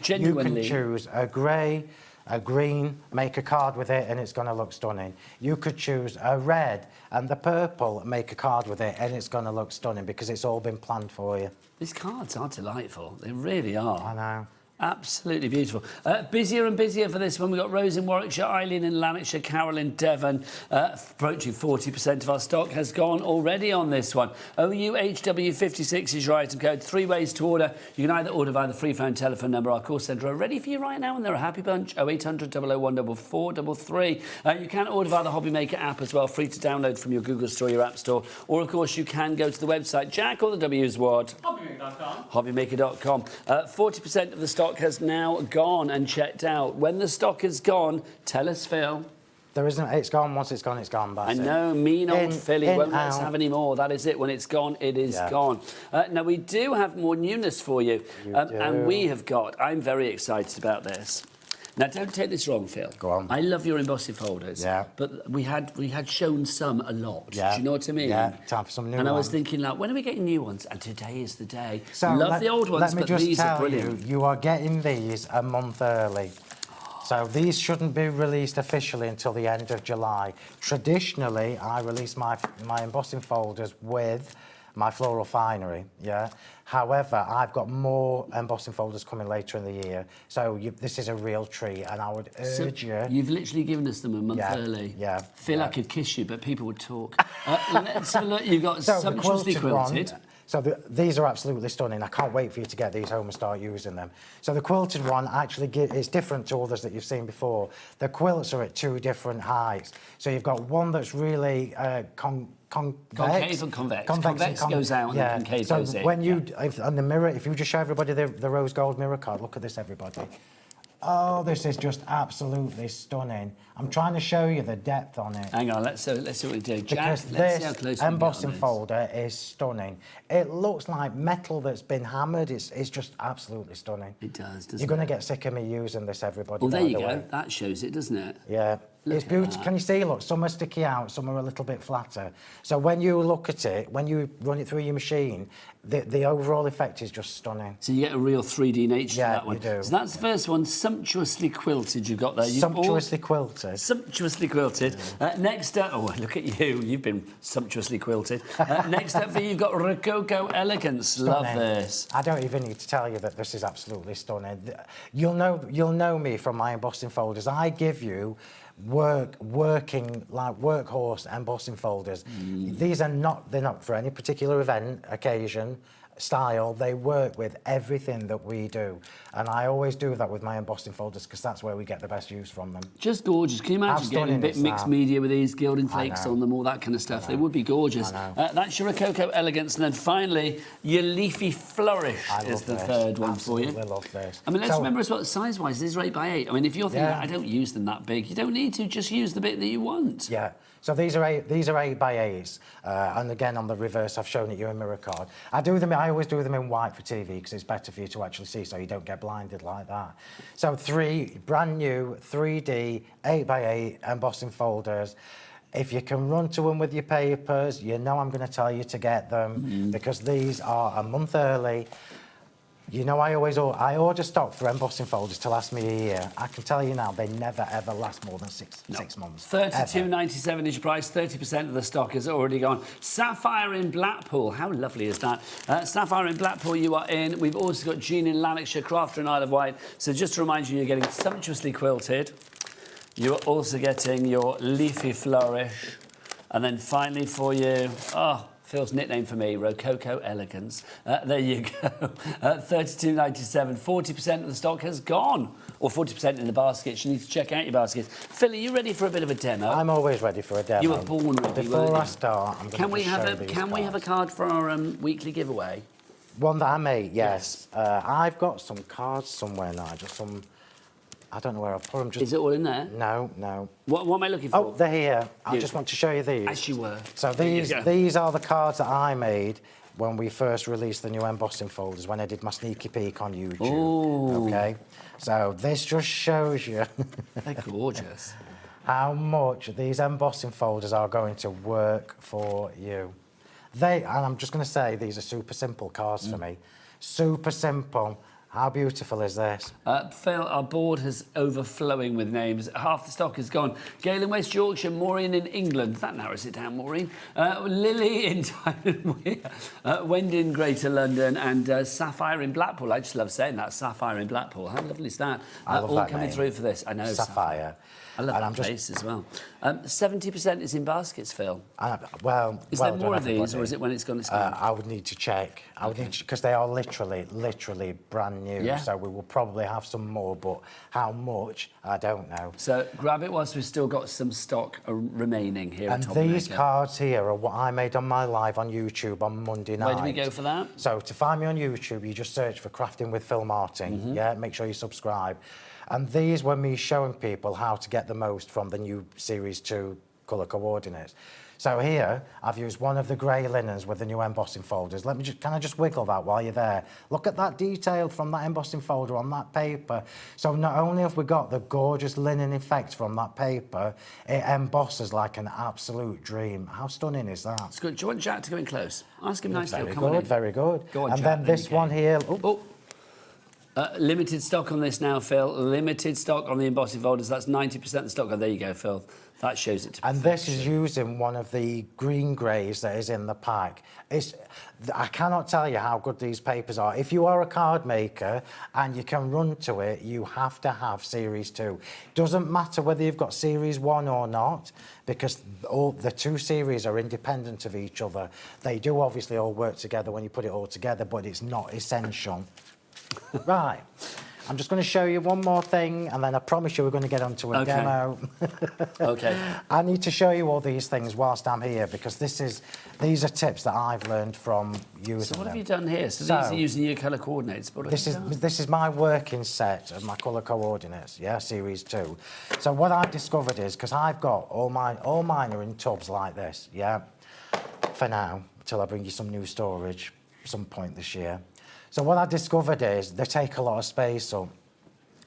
you can choose a grey, a green, make a card with it and it's going to look stunning. You could choose a red and the purple, make a card with it and it's going to look stunning because it's all been planned for you. These cards are delightful. They really are. I know. Absolutely beautiful. Busier and busier for this one. We've got Rose in Warwickshire, Eileen in Lanarkshire, Carol in Devon. Approaching 40% of our stock has gone already on this one. OUHW56 is your item code. 3 ways to order. You can either order via the free phone telephone number. Our call centre are ready for you right now and they're a happy bunch. 0800 001 4433. You can order via the HobbyMaker app as well, free to download from your Google Store, your App Store. Or, of course, you can go to the website. Jack, or the W's what? HobbyMaker.com. HobbyMaker.com. 40% of the stock has now gone and checked out. When the stock is gone, tell us, Phill. There isn't. It's gone. Once it's gone, it's gone. I know, mean old Philly won't let us have any more. That is it. When it's gone, it is gone. Now, we do have more newness for you. And we have got... I'm very excited about this. Now, don't take this wrong, Phill. Go on. I love your embossing folders. Yeah. But we had shown some a lot. Yeah. Do you know what I mean? Yeah, time for some new ones. And I was thinking, like, when are we getting new ones? And today is the day. So love the old ones, but these are brilliant. Let me just tell you, you are getting these a month early. So these shouldn't be released officially until the end of July. Traditionally, I release my embossing folders with my floral finery, However, I've got more embossing folders coming later in the year. So this is a real treat, and I would urge you... You've literally given us them a month early. Phil, I could kiss you, but people would talk. Let's have a look. You've got sumptuously quilted. So these are absolutely stunning. I can't wait for you to get these home and start using them. So the quilted one actually is different to others that you've seen before. The quilts are at 2 different heights. So you've got one that's really convex. Concave and convex. Convex goes out and the concave goes in. So when you, on the mirror, if you just show everybody the rose gold mirror card, look at this, everybody. Oh, this is just absolutely stunning. I'm trying to show you the depth on it. Hang on, let's see what we do. Jack, Because let's see how this close we embossing get on folder is stunning. It looks like metal that's been hammered. It's just absolutely stunning. It does, doesn't it? You're going to get sick of me using this, everybody. Well, there you go. Way. That shows it, doesn't it? Yeah. It's beautiful. Can you see? Look, some are sticky out, some are a little bit flatter. So when you look at it, when you run it through your machine, the overall effect is just stunning. So you get a real 3D nature to that one. Yeah, you do. So that's the first one, sumptuously quilted you've got there. Sumptuously quilted. Sumptuously quilted. Next up, oh, look at you. You've been sumptuously quilted. Next up for you, you've got Rococo Elegance. Stunning. Love this. I don't even need to tell you that this is absolutely stunning. You'll know me from my embossing folders. I give you working like workhorse embossing folders. These are they're not for any particular event, occasion, style. They work with everything that we do, and I always do that with my embossing folders because that's where we get the best use from them. Just gorgeous. Can you imagine getting a bit mixed media with these gilding flakes on them, all that kind of stuff? They would be gorgeous. That's your Rococo Elegance, and then finally your Leafy Flourish is the third one for you. I love this. I mean, let's remember as well, size-wise, these are 8x8. I mean, if you're thinking, I don't use them that big, you don't need to. Just use the bit that you want. Yeah. So these are 8x8s, and again on the reverse, I've shown it you a mirror card. I always do them in white for TV because it's better for you to actually see, so you don't get blinded like that. So 3 brand new 3D 8x8 embossing folders. If you can run to them with your papers, you know I'm going to tell you to get them because these are a month early. You know, I order stock for embossing folders to last me a year. I can tell you now, they never ever last more than six months. $32.97 is your price. 30% of the stock is already gone. Sapphire in Blackpool. How lovely is that? Sapphire in Blackpool, you are in. We've also got Jean in Lanarkshire, Crafter in Isle of Wight. So just to remind you, you're getting sumptuously quilted. You are also getting your Leafy Flourish. And then finally for you, Phil's nickname for me, Rococo Elegance. There you go. $32.97. 40% of the stock has gone, or 40% in the baskets. You need to check out your baskets. Phil, are you ready for a bit of a demo? I'm always ready for a demo. You were born ready. Before I start, I'm going to show these Can we have a card for our weekly giveaway? One that I made, yes. I've got some cards somewhere now. Just some. I don't know where I've put them. Is it all in there? No. What am I looking for? Oh, they're here. I just want to show you these. As you were. So these are the cards that I made when we first released the new embossing folders, when I did my sneaky peek on YouTube. Ooh. Okay. So this just shows you. They're gorgeous. How much these embossing folders are going to work for you. And I'm just going to say, these are super simple cards for me. Super simple. How beautiful is this? Phil, our board is overflowing with names. Half the stock is gone. Gail in West Yorkshire, Maureen in England. That narrows it down, Maureen. Lily in Thailand, Wendy in Greater London, and Sapphire in Blackpool. I just love saying that, Sapphire in Blackpool. How lovely is that? I love all that coming name. through for this. I know. Sapphire. I love that place as well. 70% is in baskets, Phil. Is there more of these, or is it when it's gone? It's gone? I would need to check. I would need to, because they are literally brand new. Yeah. So we will probably have some more, but how much, I don't know. So grab it whilst we've still got some stock remaining here at HobbyMaker. And these cards here are what I made on my live on YouTube on Monday night. Where do we go for that? So to find me on YouTube, you just search for Crafting with Phill Martin. Yeah, make sure you subscribe. And these were me showing people how to get the most from the new Series 2 colour coordinates. So here, I've used one of the grey linens with the new embossing folders. Can I just wiggle that while you're there? Look at that detail from that embossing folder on that paper. So not only have we got the gorgeous linen effect from that paper, it embosses like an absolute dream. How stunning is that? It's good. Do you want Jack to go in close? Ask him nicely. Very good, very good. Go on, and Jack, then this one here. Limited stock on this now, Phil. Limited stock on the embossing folders. That's 90% of the stock. Oh, there you go, Phil. That shows it to And perfection. this is using one of the green greys that is in the pack. I cannot tell you how good these papers are. If you are a card maker and you can run to it, you have to have Series 2. Doesn't matter whether you've got Series 1 or not, because the two series are independent of each other. They do obviously all work together when you put it all together, but it's not essential. Right. I'm just going to show you one more thing, and then I promise you we're going to get onto a demo. Okay. I need to show you all these things whilst I'm here, because these are tips that I've learned from using So what them. have you done here? So these are using your colour coordinates. But This is my working set of my colour coordinates, yeah, Series 2. So what I've discovered is, because I've got all mine are in tubs like this, yeah, for now, till I bring you some new storage some point this year. So what I discovered is they take a lot of space up.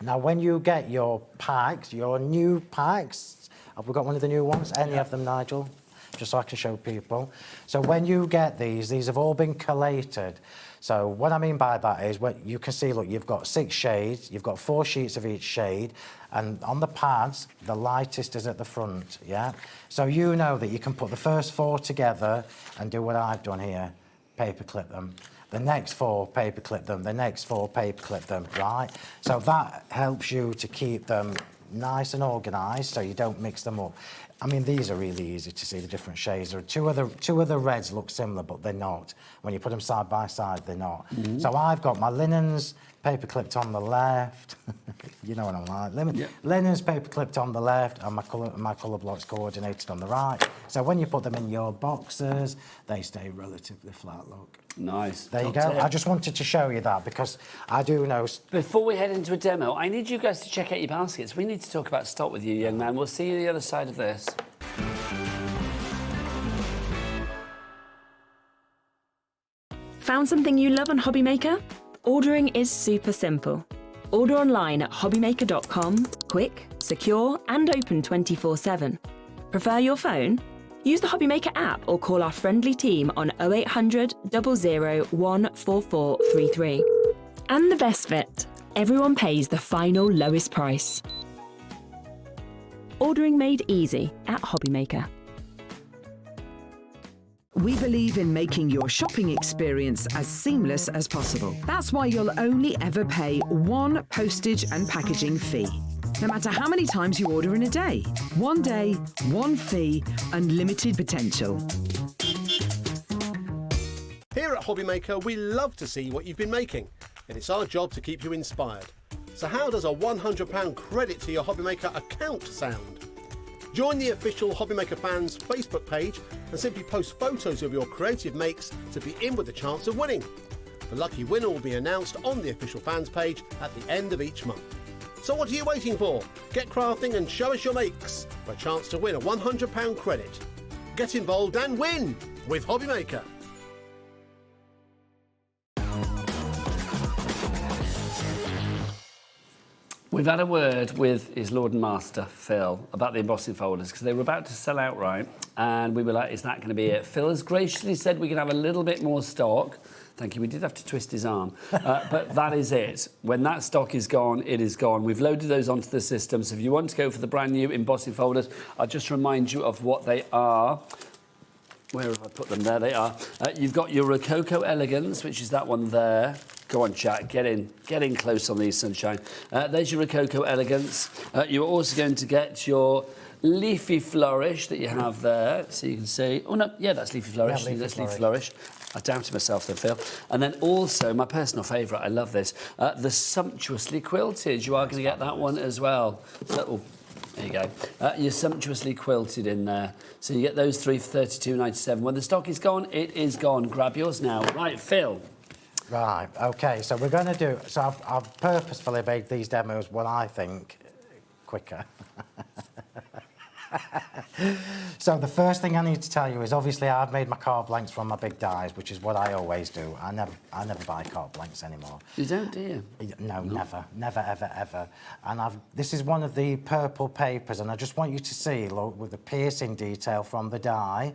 Now, when you get your packs, your new packs, have we got one of the new ones? Any of them, Nigel? Just so I can show people. So when you get these have all been collated. So what I mean by that is, you can see, look, you've got 6 shades, you've got 4 sheets of each shade, and on the pads, the lightest is at the front, yeah? So you know that you can put the first 4 together and do what I've done here, paperclip them. The next 4, paperclip them. The next 4, paperclip them, right? So that helps you to keep them nice and organised, so you don't mix them up. I mean, these are really easy to see the different shades. There are two of the reds look similar, but they're not. When you put them side by side, they're not. Mm-hmm. So I've got my linens paper-clipped on the left. You know what I'm like. Linens paper-clipped on the left, and my colour blocks coordinated on the right. So when you put them in your boxes, they stay relatively flat, look. Nice. There you go. I just wanted to show you that, because I do know... Before we head into a demo, I need you guys to check out your baskets. We need to talk about stock with you, young man. We'll see you the other side of this. Found something you love on HobbyMaker? Ordering is super simple. Order online at hobbymaker.com, quick, secure, and open 24/7. Prefer your phone? Use the HobbyMaker app or call our friendly team on 0800 001 4433. And the best bit, everyone pays the final lowest price. Ordering made easy at HobbyMaker. We believe in making your shopping experience as seamless as possible. That's why you'll only ever pay one postage and packaging fee. No matter how many times you order in a day. One day, one fee, unlimited potential. Here at HobbyMaker, we love to see what you've been making, and it's our job to keep you inspired. So how does a £100 credit to your HobbyMaker account sound? Join the official HobbyMaker fans Facebook page and simply post photos of your creative makes to be in with a chance of winning. The lucky winner will be announced on the official fans page at the end of each month. So what are you waiting for? Get crafting and show us your makes for a chance to win a £100 credit. Get involved and win with HobbyMaker. We've had a word with his Lord and Master, Phil, about the embossing folders, because they were about to sell outright, and we were like, is that going to be it? Phil has graciously said we can have a little bit more stock. Thank you. We did have to twist his arm, but that is it. When that stock is gone, it is gone. We've loaded those onto the system, so if you want to go for the brand new embossing folders, I'll just remind you of what they are. Where have I put them? There they are. You've got your Rococo Elegance, which is that one there. Go on, chat. Get in close on these, sunshine. There's your Rococo Elegance. You're also going to get your Leafy Flourish that you have there. So you can see... Oh, no. Yeah, that's Leafy Flourish. Yeah, Leafy Flourish. I doubted myself then, Phil. And then also, my personal favourite, I love this, the Sumptuously Quilted. You are going to get that one as well. So, there you go. You're Sumptuously Quilted in there. So you get those 3 for £32.97. When the stock is gone, it is gone. Grab yours now. Right, Phil. Right, OK, so we're going to do... So I've purposefully made these demos what I think quicker. So the first thing I need to tell you is, obviously, I've made my card blanks from my big dies, which is what I always do. I never buy card blanks anymore. You don't, do you? No, never, ever, ever. And this is one of the purple papers, and I just want you to see, look, with the piercing detail from the die,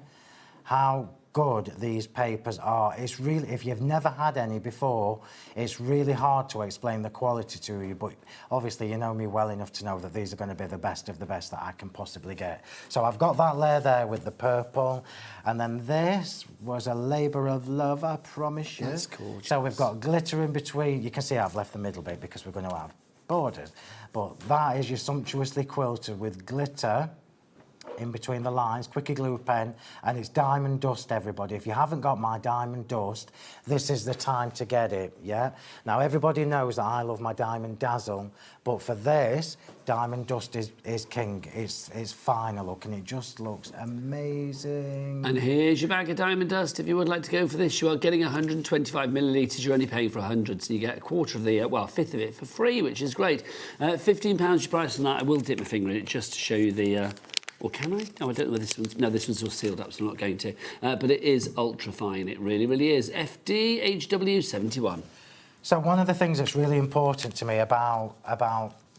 how good these papers are. It's really, if you've never had any before, it's really hard to explain the quality to you, but obviously you know me well enough to know that these are going to be the best of the best that I can possibly get. So I've got that layer there with the purple, and then this was a labour of love, I promise you. That's gorgeous. So we've got glitter in between. You can see I've left the middle bit because we're going to have borders, but that is your sumptuously quilted with glitter in between the lines, quickie glue pen, and it's diamond dust, everybody. If you haven't got my diamond dust, this is the time to get it, yeah? Now, everybody knows that I love my diamond dazzle, but for this, diamond dust is king. It's final look, and it just looks amazing. And here's your bag of diamond dust. If you would like to go for this, you are getting 125 millilitres. You're only paying for 100, so you get a quarter of the, well, a fifth of it for free, which is great. £15 your price on that. I will dip my finger in it just to show you the... Or can I? No, I don't know whether this one's... No, this one's all sealed up, so I'm not going to. But it is ultra fine. It really, really is. FDHW71. So one of the things that's really important to me about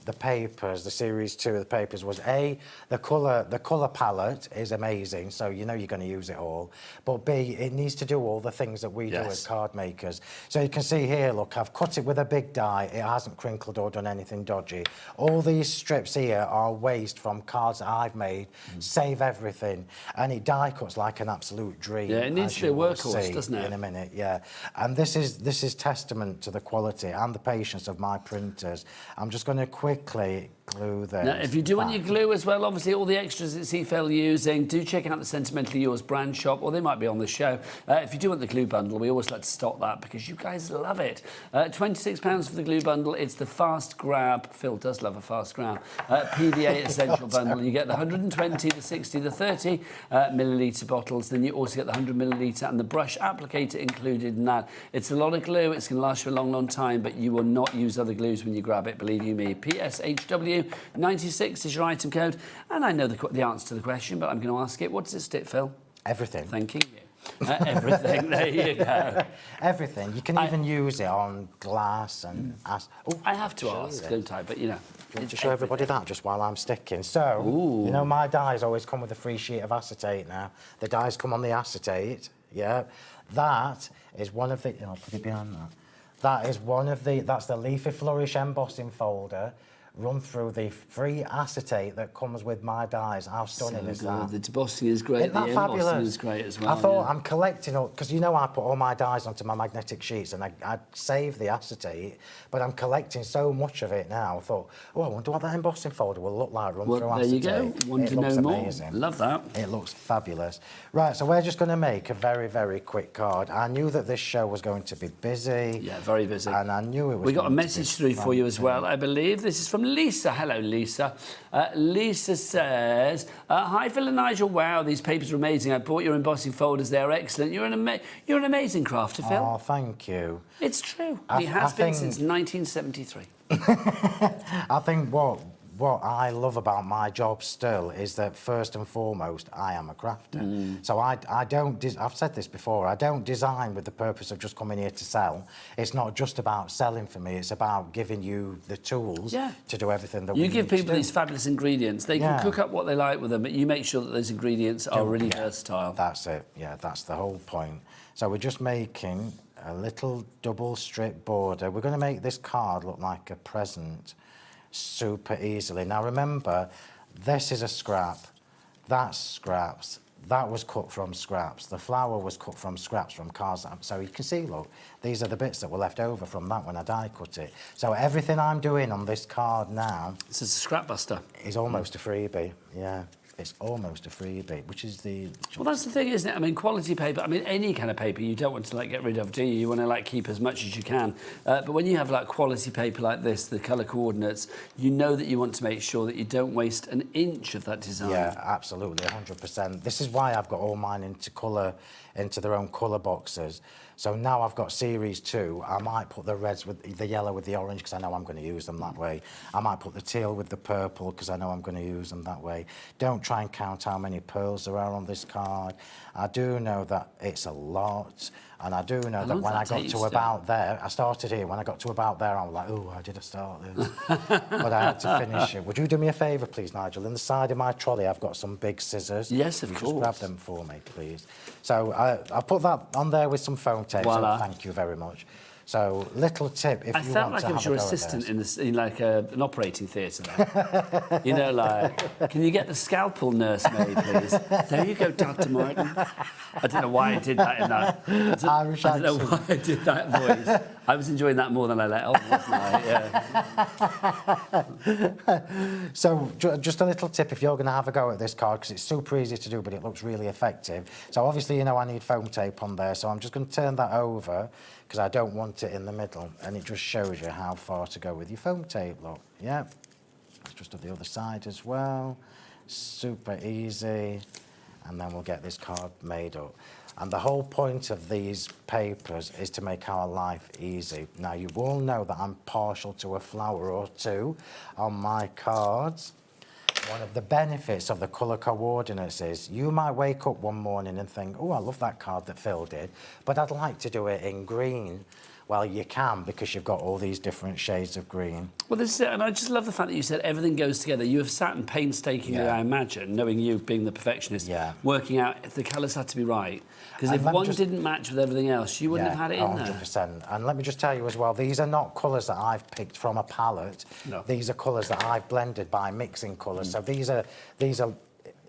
the papers, the series 2 of the papers, was A, the colour palette is amazing, so you know you're going to use it all, but B, it needs to do all the things that we do as card makers. So you can see here, look, I've cut it with a big die, it hasn't crinkled or done anything dodgy. All these strips here are waste from cards that I've made, save everything, and it die cuts like an absolute dream. Yeah, it needs to be a workhorse, doesn't it? In a minute, yeah. And this is testament to the quality and the patience of my printers. I'm just going to quickly glue this. Now, if you do want your glue as well, obviously all the extras that see Phill using, do check out the Sentimentally Yours brand shop, or they might be on the show. If you do want the glue bundle, we always like to stock that because you guys love it. £26 for the glue bundle. It's the fast grab. Phill does love a fast grab. PVA essential bundle. You get the 120, the 60, the 30 millilitre bottles. Then you also get the 100 millilitre and the brush applicator included in that. It's a lot of glue. It's going to last you a long, long time, but you will not use other glues when you grab it, believe you me. PSHW96 is your item code, and I know the answer to the question, but I'm going to ask it. What does it stick, Phill? Everything. Thanking you. Everything. There you go. Everything. You can even use it on glass and... I have to ask, don't I? But, you know... To show everybody that just while I'm sticking. So, you know, my dies always come with a free sheet of acetate now. The dies come on the acetate, yeah. That is one of the... I'll put it behind that. That is one of the... That's the Leafy Flourish embossing folder. Run through the free acetate that comes with my dies. How stunning is that? The debossing is great. Isn't that the fabulous? embossing is great as well. I thought I'm collecting all, because you know I put all my dies onto my magnetic sheets and I save the acetate, but I'm collecting so much of it now. I thought, oh, I wonder what that embossing folder will look like. Run through acetate. There you go. Want to know more? Amazing. Love that. It looks fabulous. Right, so we're just going to make a very, very quick card. I knew that this show was going to be busy. Yeah, very busy. And I knew it was. We got a message through for you as well, I believe. This is from Lisa. Hello, Lisa. Lisa says, hi, Phill and Nigel. Wow, these papers are amazing. I bought your embossing folders. They're excellent. You're an amazing crafter, Phill. Oh, thank you. It's true. He has been since 1973. I think what I love about my job still is that first and foremost, I am a crafter. So I don't, I've said this before, I don't design with the purpose of just coming here to sell. It's not just about selling for me, it's about giving you the tools to do everything that we need to do. You give people these fabulous ingredients. They can cook up what they like with them, but you make sure that those ingredients are really versatile. That's it, that's the whole point. So we're just making a little double strip border. We're going to make this card look like a present super easily. Now remember, this is a scrap, that's scraps, that was cut from scraps, the flower was cut from scraps from cards. So you can see, look, these are the bits that were left over from that when I die cut it. So everything I'm doing on this card now... This is a scrap buster. ...is almost a freebie, yeah. It's almost a freebie, which is the... Well, that's the thing, isn't it? I mean, quality paper, I mean, any kind of paper you don't want to, like, get rid of, do you? You want to, like, keep as much as you can. But when you have, like, quality paper like this, the colour coordinates, you know that you want to make sure that you don't waste an inch of that design. Yeah, absolutely, 100%. This is why I've got all mine into colour, into their own colour boxes. So now I've got series 2. I might put the reds with the yellow with the orange because I know I'm going to use them that way. I might put the teal with the purple because I know I'm going to use them that way. Don't try and count how many pearls there are on this card. I do know that it's a lot, and I do know that when I got to about there, I started here. When I got to about there, I was like, oh, how did I start this? But I had to finish it. Would you do me a favour, please, Nigel? In the side of my trolley, I've got some big scissors. Yes, of course. Just grab them for me, please. So I put that on there with some foam tape. Voila. So thank you very much. So, little tip, if you want to I felt like I was your assistant in like an operating theatre there. You know, like, can you get the scalpel nursemaid, please? There you go, Dr. Martin. I don't know why I did that in that. I don't know why I did that voice. I was enjoying that more than I let on, wasn't I? Yeah. So, just a little tip if you're going to have a go at this card, because it's super easy to do, but it looks really effective. So, obviously, you know I need foam tape on there, so I'm just going to turn that over, because I don't want it in the middle, and it just shows you how far to go with your foam tape, look. Yeah, let's just do the other side as well. Super easy, and then we'll get this card made up. And the whole point of these papers is to make our life easy. Now, you all know that I'm partial to a flower or two on my cards. One of the benefits of the colour coordinates is you might wake up one morning and think, oh, I love that card that Phill did, but I'd like to do it in green. Well, you can, because you've got all these different shades of green. Well, this is it, and I just love the fact that you said everything goes together. You have sat and painstakingly, I imagine, knowing you being the perfectionist, working out if the colours had to be right. Because if one didn't match with everything else, you wouldn't have had it in there. 100%. And let me just tell you as well, these are not colours that I've picked from a palette. No. These are colours that I've blended by mixing colours. So these are.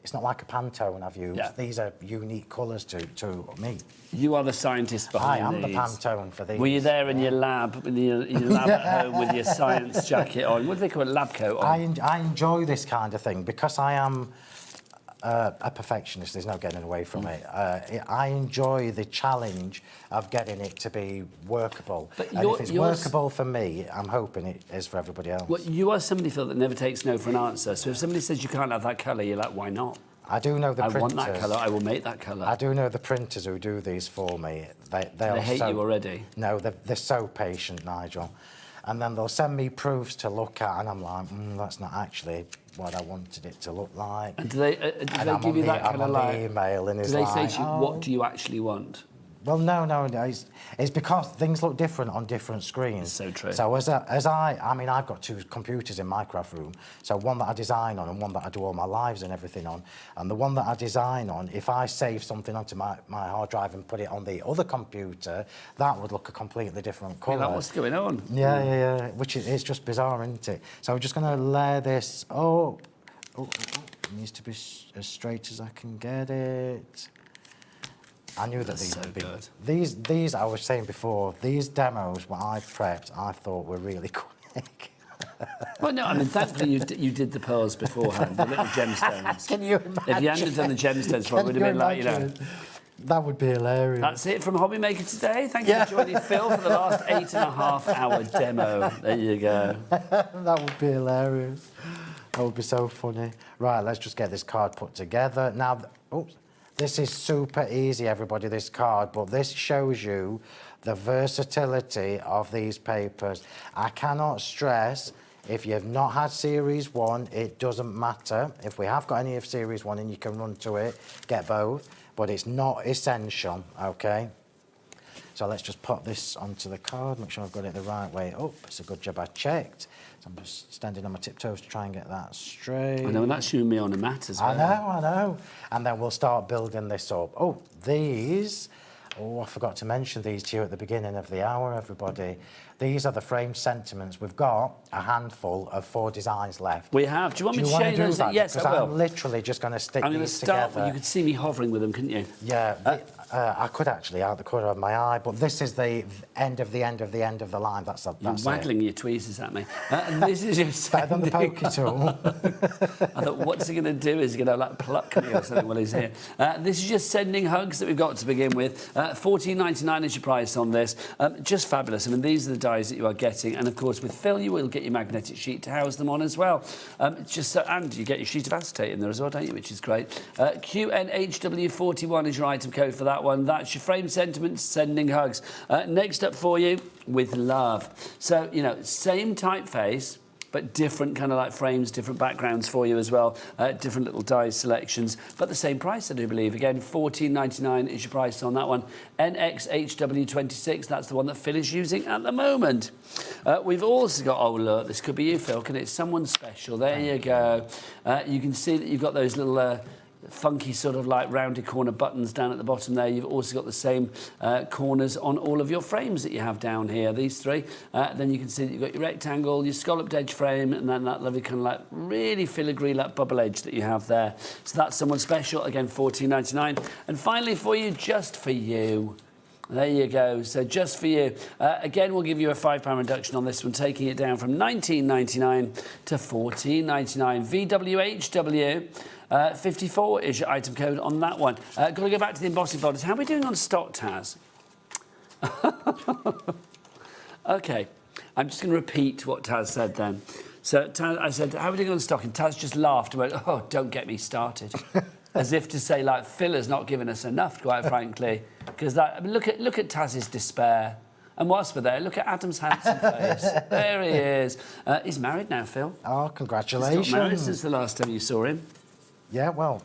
It's not like a Pantone I've used. Yeah. These are unique colours to me. You are the scientist behind these. I am the Pantone for these. Were you there in your lab, in your lab at home with your science jacket on? What do they call it, lab coat on? I enjoy this kind of thing because I am a perfectionist. There's no getting away from it. I enjoy the challenge of getting it to be workable. But and if it's workable for me, I'm hoping it is for everybody else. Well, you are somebody, Phill, that never takes no for an answer. So if somebody says you can't have that colour, you're like, why not? I do know the printers. I want that colour, I will make that colour. I do know the printers who do these for me. They hate you already? No, they're so patient, Nigel. And then they'll send me proofs to look at, and I'm like, that's not actually what I wanted it to look like. And do they give you that kind of like email? And do they say to you, what do you actually want? Well, no. It's because things look different on different screens. It's so true. So I mean, I've got 2 computers in my craft room. So one that I design on and one that I do all my lives and everything on. And the one that I design on, if I save something onto my hard drive and put it on the other computer, that would look a completely different colour. Like, what's going on? Yeah. Which is just bizarre, isn't it? So we're just going to layer this up. It needs to be as straight as I can get it. I knew that these would be good. These I was saying before, these demos, what I prepped, I thought were really quick. Well, no, I mean, thankfully you did the pearls beforehand, the little gemstones. Can you imagine? If you hadn't done the gemstones, it would have been like, you know. That would be hilarious. That's it from HobbyMaker today. Thank you for joining Phill for the last 8.5-hour demo. There you go. That would be hilarious. That would be so funny. Right, let's just get this card put together. Now, this is super easy, everybody, this card, but this shows you the versatility of these papers. I cannot stress, if you've not had Series 1, it doesn't matter. If we have got any of Series 1 and you can run to it, get both, but it's not essential, okay? So let's just put this onto the card, make sure I've got it the right way up. It's a good job I checked. So I'm just standing on my tiptoes to try and get that straight. I know, and that's showing me on a mat as well. I know. And then we'll start building this up. These... I forgot to mention these to you at the beginning of the hour, everybody. These are the framed sentiments. We've got a handful of 4 designs left. We have. Do you want me to show you those? Yes, I will. Because I'm literally just going to stick these together. You could see me hovering with them, couldn't you? Yeah. I could actually, out the corner of my eye, but this is the end of the end of the end of the line. That's You're waggling your tweezers at me. And this is just better than the pokey tool. I thought, what's he going to do? Is he going to like pluck me or something while he's here? This is just sending hugs that we've got to begin with. $14.99 is your price on this. Just fabulous. I mean, these are the dies that you are getting, and of course with Phill you will get your magnetic sheet to house them on as well. And you get your sheet of acetate in there as well, don't you? Which is great. QNHW41 is your item code for that that one. That's your frame sentiments, sending hugs. Next up for you, with love. So, you know, same typeface, but different kind of like frames, different backgrounds for you as well, different little die selections, but the same price, I do believe. Again, $14.99 is your price on that one. NXHW26, that's the one that Phill is using at the moment. We've also got, oh look, this could be you, Phill, can it? Someone special, there you go. You can see that you've got those little funky sort of like rounded corner buttons down at the bottom there. You've also got the same corners on all of your frames that you have down here, these three. Then you can see that you've got your rectangle, your scalloped edge frame, and then that lovely kind of like really filigree like bubble edge that you have there. So that's someone special, again, $14.99. And finally for you, just for you, there you go. So just for you. Again, we'll give you a £5 reduction on this one, taking it down from $19.99 to $14.99. VWHW. 54 is your item code on that one. Got to go back to the embossing folders. How are we doing on stock, Taz? OK, I'm just going to repeat what Taz said then. So Taz, I said, how are we doing on stock? And Taz just laughed and went, oh, don't get me started. As if to say, like, Phill has not given us enough, quite frankly. Because that, I mean, look at Taz's despair. And whilst we're there, look at Adam's handsome face. There he is. He's married now, Phill. Oh, congratulations. He's got married since the last time you saw him. Yeah, well,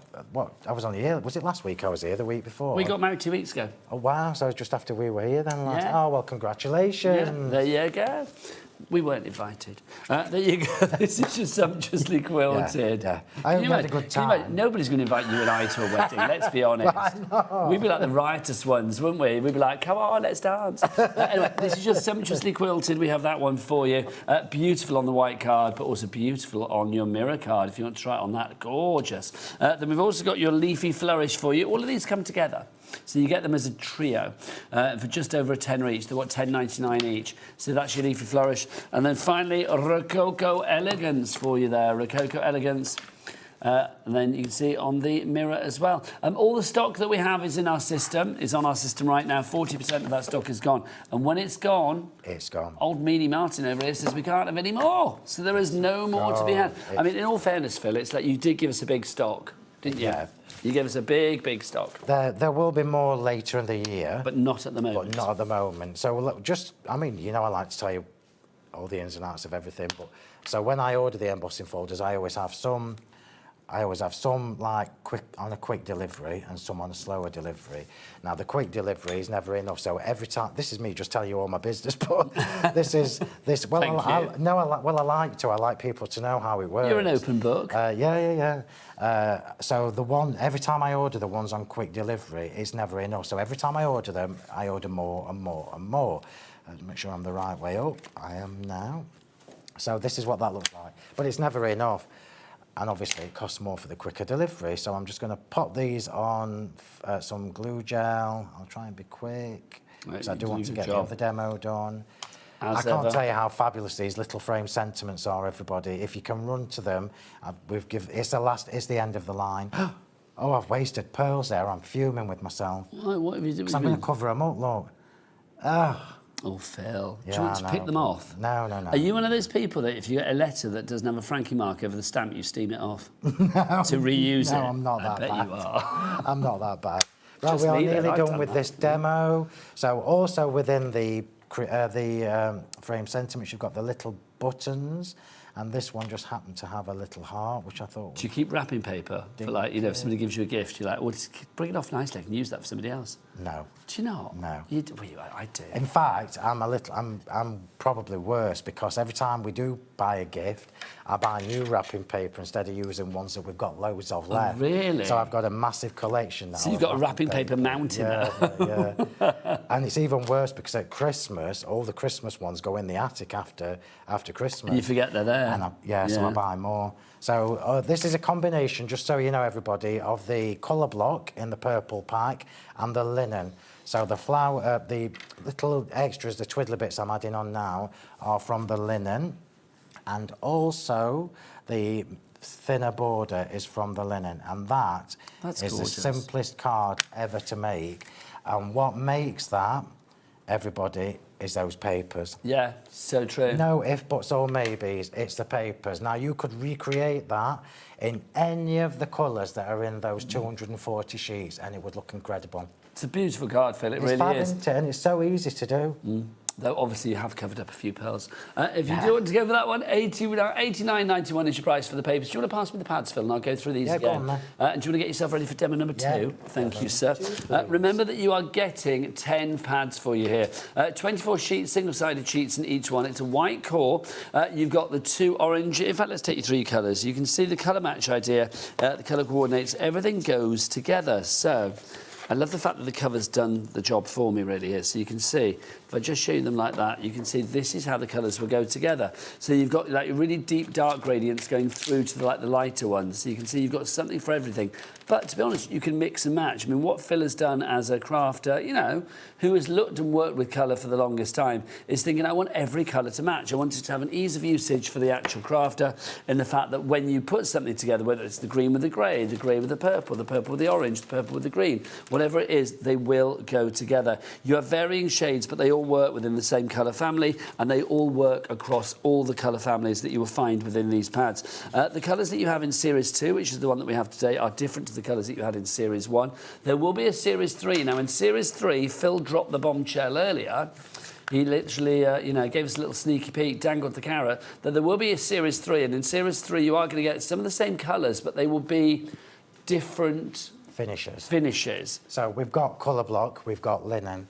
I was only here. Was it last week I was here, the week before? We got married 2 weeks ago. Oh, wow. So just after we were here then last... Yeah. Oh, well, congratulations. Yeah, there you go. We weren't invited. There you go. This is just sumptuously quilted. Yeah. I hope you had a good time. Nobody's going to invite you and I to a wedding, let's be honest. I know. We'd be like the riotous ones, wouldn't we? We'd be like, come on, let's dance. Anyway, this is just sumptuously quilted. We have that one for you. Beautiful on the white card, but also beautiful on your mirror card, if you want to try it on that. Gorgeous. Then we've also got your leafy flourish for you. All of these come together. So you get them as a trio for just over a tenner each. They're, what, $10.99 each. So that's your leafy flourish. And then finally, Rococo Elegance for you there. Rococo Elegance. And then you can see on the mirror as well. All the stock that we have is in our system, is on our system right now. 40% of that stock is gone. And when it's gone... It's gone. Old Meanie Martin over here says we can't have any more. So there is no more to be had. I mean, in all fairness, Phill, it's like you did give us a big stock, didn't you? Yeah. You gave us a big stock. There will be more later in the year. But not at the moment. But not at the moment. So look, just, I mean, you know, I like to tell you all the ins and outs of everything. But so when I order the embossing folders, I always have some like on a quick delivery and some on a slower delivery. Now the quick delivery is never enough. So every time, this is me just telling you all my business, but this. Well, I like people to know how it works. You're an open book. Yeah. So every time I order the ones on quick delivery, it's never enough. So every time I order them, I order more and more and more. Make sure I'm the right way up. I am now. So this is what that looks like, but it's never enough. And obviously it costs more for the quicker delivery. So I'm just going to pop these on some glue gel. I'll try and be quick, because I do want to get the other demo done. I can't tell you how fabulous these little frame sentiments are, everybody. If you can run to them, it's the end of the line. Oh, I've wasted pearls there. I'm fuming with myself. What have you done? I'm going to cover them up, look. Oh, Phill. Yeah, do you want to pick them off? No. Are you one of those people that if you get a letter that doesn't have a Frankie mark over the stamp, you steam it off? No. To reuse it? No, I'm not that bad. I bet you are. I'm not that bad. Right, we are nearly done with this demo. So also within the frame sentiments, you've got the little buttons. And this one just happened to have a little heart, which I thought... Do you keep wrapping paper for, like, you know, if somebody gives you a gift, you're like, well, just bring it off nicely, I can use that for somebody else? No. Do you not? No. I do. In fact, I'm probably worse, because every time we do buy a gift, I buy new wrapping paper instead of using ones that we've got loads of left. Oh, really? So I've got a massive collection now. So you've got a wrapping paper mountain there. Yeah. And it's even worse because at Christmas, all the Christmas ones go in the attic after Christmas. And you forget they're there. And so I buy more. So this is a combination, just so you know, everybody, of the colour block in the purple pack and the linen. So the flower, the little extras, the twiddly bits I'm adding on now, are from the linen, and also the thinner border is from the linen, and that's gorgeous. The simplest card ever to make. And what makes that everybody, is those papers. Yeah, so true. No if, buts or maybes, it's the papers. Now, you could recreate that in any of the colours that are in those 240 sheets and it would look incredible. It's a beautiful card, Phil, it It's really fab, is. isn't it? And it's so easy to do. Though obviously you have covered up a few pearls. If you do want to go for that one, $89.91 is your price for the papers. Do you want to pass me the pads, Phil, and I'll go through these Yeah, again? go on, then. And do you want to get yourself ready for demo number 2? Yeah. Thank you, sir. Remember that you are getting 10 pads for you here. 24 sheets, single-sided sheets in each one. It's a white core. You've got the 2 orange. In fact, let's take you through your colours. You can see the colour match idea, the colour coordinates. Everything goes together. So I love the fact that the cover's done the job for me, really here. So you can see, if I just show you them like that, you can see this is how the colours will go together. So you've got like really deep dark gradients going through to the lighter ones. So you can see you've got something for everything. But to be honest, you can mix and match. I mean, what Phil has done as a crafter, you know, who has looked and worked with colour for the longest time, is thinking, I want every colour to match. I want it to have an ease of usage for the actual crafter, in the fact that when you put something together, whether it's the green with the grey with the purple with the orange, the purple with the green, whatever it is, they will go together. You have varying shades, but they all work within the same colour family, and they all work across all the colour families that you will find within these pads. The colours that you have in Series 2, which is the one that we have today, are different to the colours that you had in Series 1. There will be a Series 3. Now, in Series 3, Phil dropped the bombshell earlier. He literally, you know, gave us a little sneaky peek, dangled the carrot, that there will be a Series 3. And in Series 3, you are going to get some of the same colours, but they will be different finishes. So we've got colour block, we've got linen.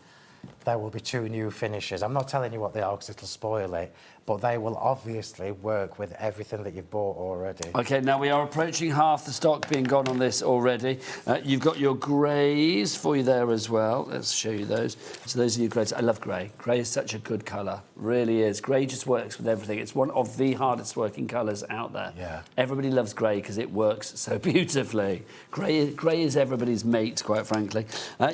There will be 2 new finishes. I'm not telling you what they are because it'll spoil it, but they will obviously work with everything that you've bought already. OK, now we are approaching half the stock being gone on this already. You've got your greys for you there as well. Let's show you those. So those are your greys. I love grey. Grey is such a good colour, really is. Grey just works with everything. It's one of the hardest working colours out there. Yeah. Everybody loves grey because it works so beautifully. Grey is everybody's mate, quite frankly.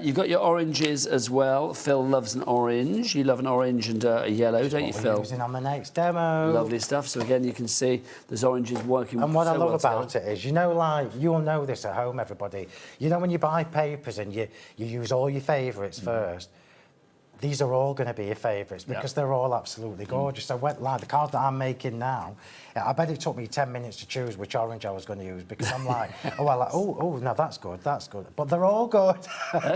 You've got your oranges as well. Phil loves an orange. You love an orange and a yellow, don't you, Phil? Using on the next demo. Lovely stuff. So again, you can see there's oranges working. And what I so love well about it is, you know, like, you'll know this at home, everybody. You know, when you buy papers and you use all your favourites first, these are all going to be your favourites because they're all absolutely gorgeous. So, like the card that I'm making now, I bet it took me 10 minutes to choose which orange I was going to use because I'm like, oh, no, that's good. But they're all good.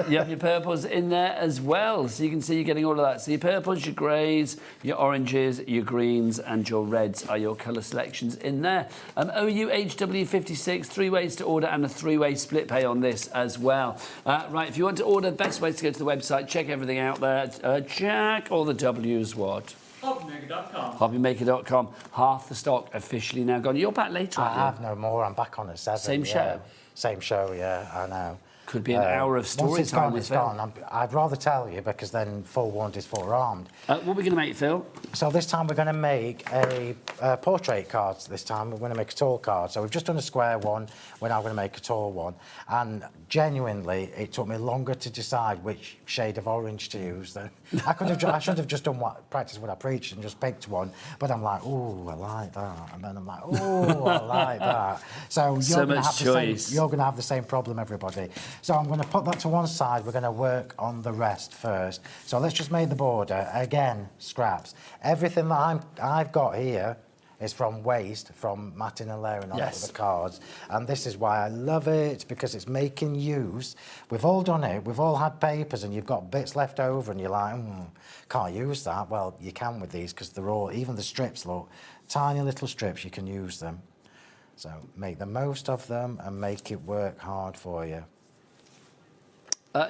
You have your purples in there as well, so you can see you're getting all of that. So your purples, your greys, your oranges, your greens, and your reds are your colour selections in there. OUHW56, 3 ways to order and a 3-way split pay on this as well. Right, if you want to order, the best way is to go to the website, check everything out there. Jack, all the W's what? HobbyMaker.com. HobbyMaker.com. Half the stock officially now gone. You're back later, I have no more. I'm back on at 7. Same show? Same show, yeah, I know. Could be an hour of story once time. It's gone. I'd rather tell you because then forewarned is forearmed. What are we going to make, Phil? So this time we're going to make a portrait card. This time we're going to make a tall card. So we've just done a square one. We're now going to make a tall one. And genuinely, it took me longer to decide which shade of orange to use. I should have just done practice what I preached and just picked one. But I'm like, oh, I like that. And then I'm like, oh, I like that. So you're going to have the same problem, everybody. So I'm going to put that to one side. We're going to work on the rest first. So let's just make the border. Again, scraps. Everything that I've got here is from waste, from matting and layering on the cards. And this is why I love it, because it's making use. We've all done it. We've all had papers and you've got bits left over and you're like, can't use that. Well, you can with these because they're all, even the strips, look, tiny little strips, you can use them. So make the most of them and make it work hard for you.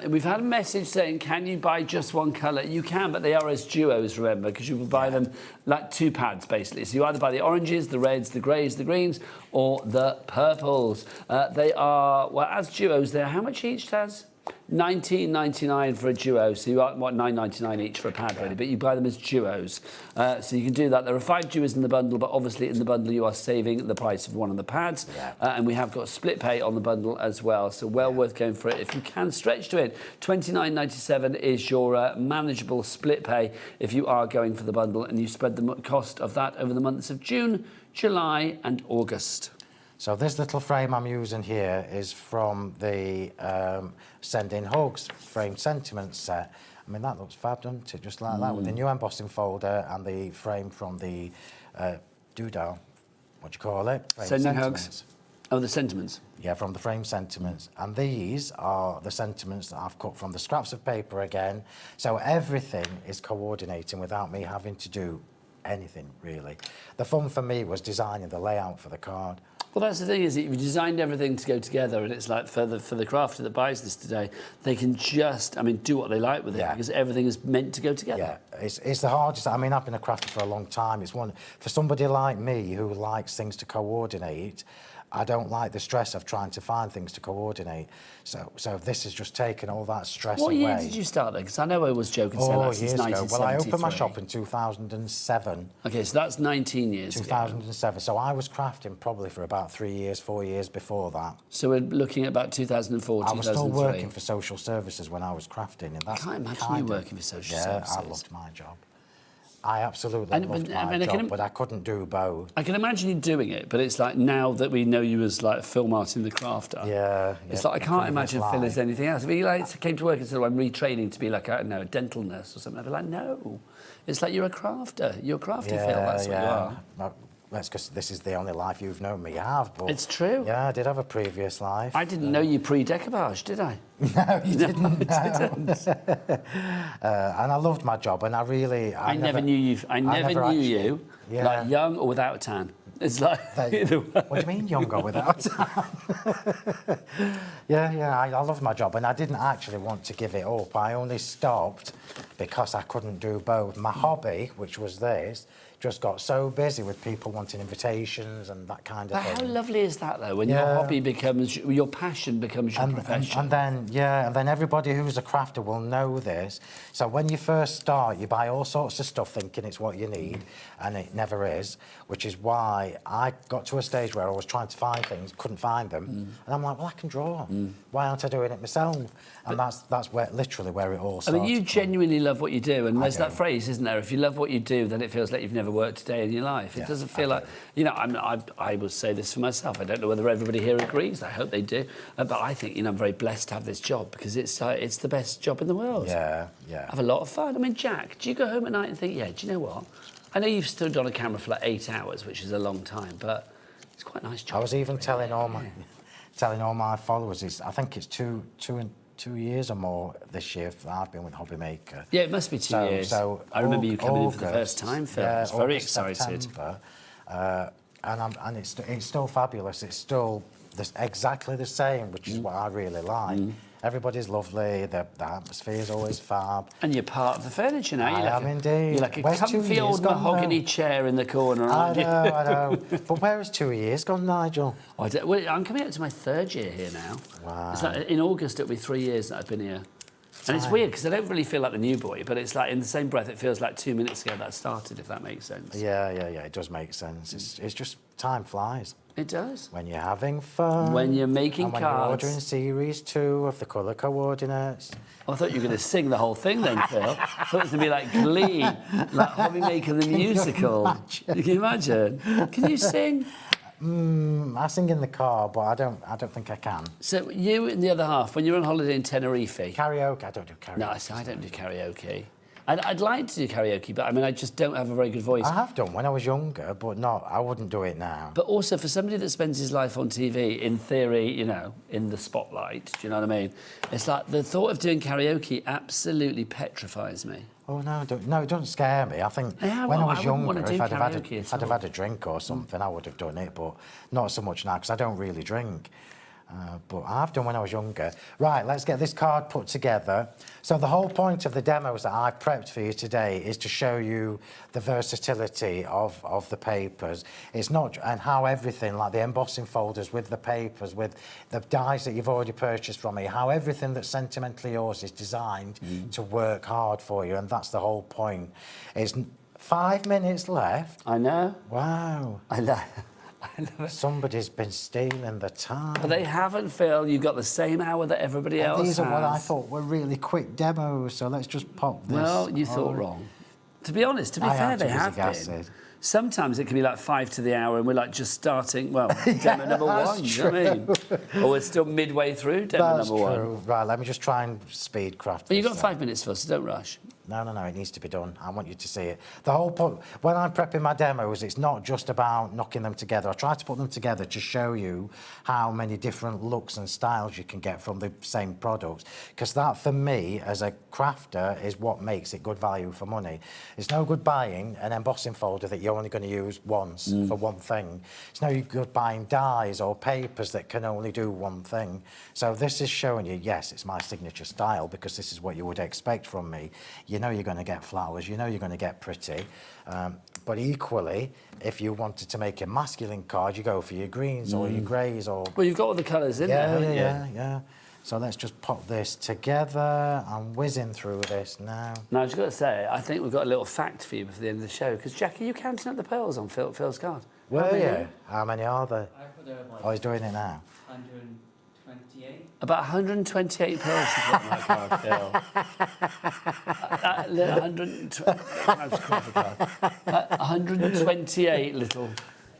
We've had a message saying, can you buy just one colour? You can, but they are as duos, remember, because you will buy them like 2 pads, basically. So you either buy the oranges, the reds, the greys, the greens, or the purples. They are, well, as duos, they're how much each, Taz? $19.99 for a duo, so you are, what, $9.99 each for a pad, really, but you buy them as duos. So you can do that. There are 5 duos in the bundle, but obviously in the bundle you are saving the price of one of the pads. And we have got split pay on the bundle as well, so well worth going for it. If you can stretch to it, $29.97 is your manageable split pay if you are going for the bundle, and you spread the cost of that over the months of June, July and August. So this little frame I'm using here is from the Send In Hugs framed sentiment set. I mean, that looks fab, doesn't it? Just like that, with the new embossing folder and the frame from the doodah, what do you call it? Frame Sending sentiments. hugs. Oh, the sentiments. Yeah, from the frame sentiments. And these are the sentiments that I've cut from the scraps of paper again. So everything is coordinating without me having to do anything, really. The fun for me was designing the layout for the card. Well, that's the thing, is that you've designed everything to go together, and it's like for the crafter that buys this today, they can just, I mean, do what they like with it, because everything is meant to go together. Yeah, it's the hardest. I mean, I've been a crafter for a long time. It's one for somebody like me who likes things to coordinate. I don't like the stress of trying to find things to coordinate. So this has just taken all that stress away. What year did you start then? Because I know I was joking saying that since 1973. Well, I opened my shop in 2007. Okay, so that's 19 years 2007. So I was crafting probably for about 3 years, 4 years before that. So we're looking at about 2004, I was 2003. still working for social services when I was crafting. And that's I can't imagine you working for social services. Yeah, I loved my job. I absolutely loved my job, but I couldn't do both. I can imagine you doing it, but it's like now that we know you as like Phill Martin the crafter. Yeah. It's like I can't imagine Phill as anything else. If he like came to work and said, I'm retraining to be like, I don't know, a dental nurse or something, I'd be like, no. It's like you're a crafter. You're a crafty Phill, that's what you are. That's because this is the only life you've known me have. But it's true. Yeah, I did have a previous life. I didn't know you pre-decoupage, did I? No, you didn't. I didn't. And I loved my job, and I never knew you. I never knew you like young or without a tan. It's like either way. What do you mean, young or without a tan? I loved my job, and I didn't actually want to give it up. I only stopped because I couldn't do both. My hobby, which was this, just got so busy with people wanting invitations and that kind of thing. How lovely is that, though, when your hobby becomes, your passion becomes your profession? And then everybody who's a crafter will know this. So when you first start, you buy all sorts of stuff thinking it's what you need, and it never is, which is why I got to a stage where I was trying to find things, couldn't find them, and I'm like, well, I can draw. Why aren't I doing it myself? And that's literally where it all started. I mean, you genuinely love what you do, and there's that phrase, isn't there? If you love what you do, then it feels like you've never worked a day in your life. It doesn't feel like, you know, I will say this for myself. I don't know whether everybody here agrees. I hope they do. But I think, you know, I'm very blessed to have this job because it's the best job in the world. Yeah. I have a lot of fun. I mean, Jack, do you go home at night and think, yeah, do you know what? I know you've stood on a camera for like 8 hours, which is a long time, but it's quite a nice job. I was even telling all my followers, I think it's two years or more this year that I've been with HobbyMaker. Yeah, it must be 2 years. So I remember you coming in for the first time, Phill. I was very excited. September, and it's still fabulous. It's still exactly the same, which is what I really like. Everybody's lovely. The atmosphere is always fab. And you're part of the furniture now. I am indeed. You're like a comfy old mahogany chair in the corner, aren't you? I know. But where has 2 years gone, Nigel? I'm coming up to my 3rd year here now. Wow. It's like in August it'll be 3 years that I've been here. And it's weird because I don't really feel like the new boy, but it's like in the same breath it feels like 2 minutes ago that started, if that makes sense. Yeah, it does make sense. It's just time flies. It does. When you're having fun. When you're making cards. When you're ordering series 2 of the colour coordinates. Oh, I thought you were going to sing the whole thing then, Phill. I thought it was going to be like Glee, like HobbyMaker the musical. Can you imagine? Can you sing? I sing in the car, but I don't think I can. So you and the other half, when you're on holiday in Tenerife... Karaoke, I don't do karaoke. No, I don't do karaoke. I'd like to do karaoke, but I mean, I just don't have a very good voice. I have done when I was younger, but I wouldn't do it now. But also, for somebody that spends his life on TV, in theory, you know, in the spotlight, do you know what I mean? It's like the thought of doing karaoke absolutely petrifies me. Oh, no, it doesn't scare me. I think when I was younger, if I'd have had a drink or something, I would have done it, but not so much now, because I don't really drink. But I have done when I was younger. Right, let's get this card put together. So the whole point of the demos that I've prepped for you today is to show you the versatility of the papers. It's not, and how everything, like the embossing folders with the papers, with the dies that you've already purchased from me, how everything that's Sentimentally Yours is designed to work hard for you, and that's the whole point. It's 5 minutes left. I know. Wow. I know. Somebody's been stealing the time. But they haven't, Phill. You've got the same hour that everybody else has. These are what I thought were really quick demos, so let's just pop this. Well, you thought wrong. To be honest, to be fair, they have been. Sometimes it can be like 5 to the hour and we're like just starting, well, demo number one, you know what I mean? Or we're still midway through demo number one. Right, let me just try and speed craft Well, this you've got then. 5 minutes for us, so don't rush. No, it needs to be done. I want you to see it. The whole point, when I'm prepping my demos, it's not just about knocking them together. I try to put them together to show you how many different looks and styles you can get from the same products. Because that, for me, as a crafter, is what makes it good value for money. It's no good buying an embossing folder that you're only going to use once for one thing. It's no good buying dies or papers that can only do one thing. So this is showing you, yes, it's my signature style, because this is what you would expect from me. You know you're going to get flowers, you know you're going to get pretty, but equally, if you wanted to make a masculine card, you go for your greens or your greys or... Well, you've got all the colours in there, haven't you? Yeah. So let's just pop this together. I'm whizzing through this now. Now, I've just got to say, I think we've got a little fact for you before the end of the show, because, Jackie, are you counting up the pearls on Phil's card? Were you? How many are there? Oh, he's doing it now. 128. About 128 pearls you've got on that card, Phil. 128 little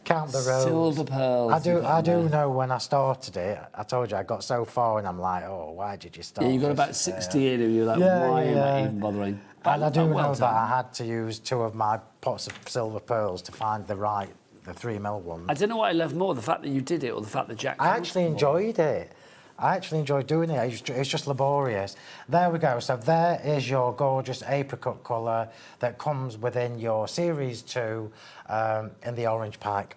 Count the rows. silver pearls. I do know when I started it, I told you I got so far and I'm like, oh, why did you start? Yeah, you got about 60 in and you're like, why am I even bothering? And I do well know that I had to use 2 of my pots of silver pearls to find the 3mm one. I don't know what I love more, the fact that you did it or the fact that Jack... I actually enjoyed it. I actually enjoyed doing it. It's just laborious. There we go. So there is your gorgeous apricot colour that comes within your Series 2 in the orange pack.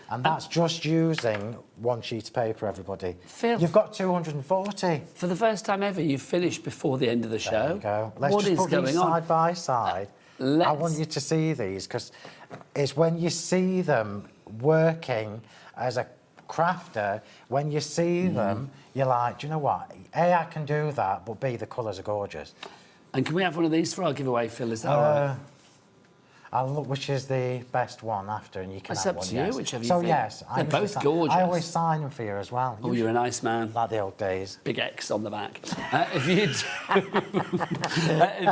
And that's just using 1 sheet of paper, everybody. Phil, you've got 240. For the first time ever, you've finished before the end of the show. There you go. Let's what just is put going these on? side by side. I want you to see these, because it's when you see them working as a crafter, when you see them, you're like, do you know what? A, I can do that, but B, the colours are gorgeous. And can we have one of these for our giveaway, Phil? Is that all right? I'll look which is the best one after, and you can It's have up one. to you, Yes. whichever you so think. yes, They're both gorgeous. I always sign them for you as well. Oh, you're a nice man. Like the old days. Big X on the back. If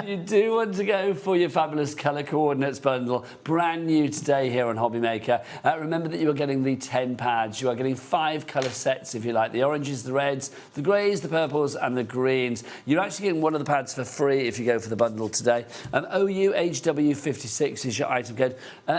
you do want to go for your fabulous colour coordinates bundle, brand new today here on HobbyMaker, remember that you are getting the 10 pads. You are getting 5 colour sets, if you like. The oranges, the reds, the greys, the purples and the greens. You're actually getting one of the pads for free if you go for the bundle today. OUHW56 is your item code.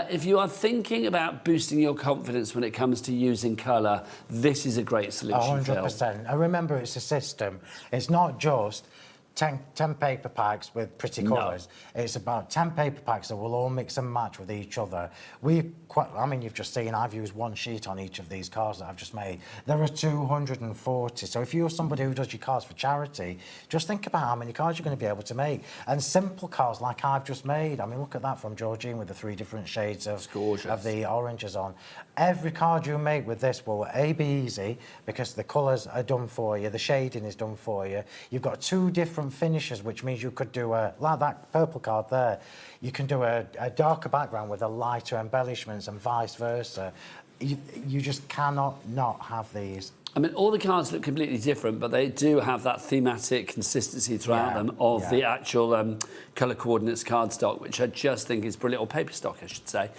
If you are thinking about boosting your confidence when it comes to using colour, this is a great solution, 100%. And remember, it's a system. It's not just 10 paper packs with pretty colours. No. It's about 10 paper packs that will all mix and match with each other. I mean, you've just seen I've used 1 sheet on each of these cards that I've just made. There are 240. So if you're somebody who does your cards for charity, just think about how many cards you're going to be able to make. And simple cards like I've just made. I mean, look at that from Georgine with the 3 different shades of the oranges on. Every card you make with this will A, be easy because the colours are done for you, the shading is done for you. You've got 2 different finishes, which means you could do like that purple card there, you can do a darker background with a lighter embellishments and vice versa. You just cannot not have these. I mean, all the cards look completely different, but they do have that thematic consistency throughout them of the actual colour coordinates cardstock, which I just think is brilliant, or paper stock, I should say.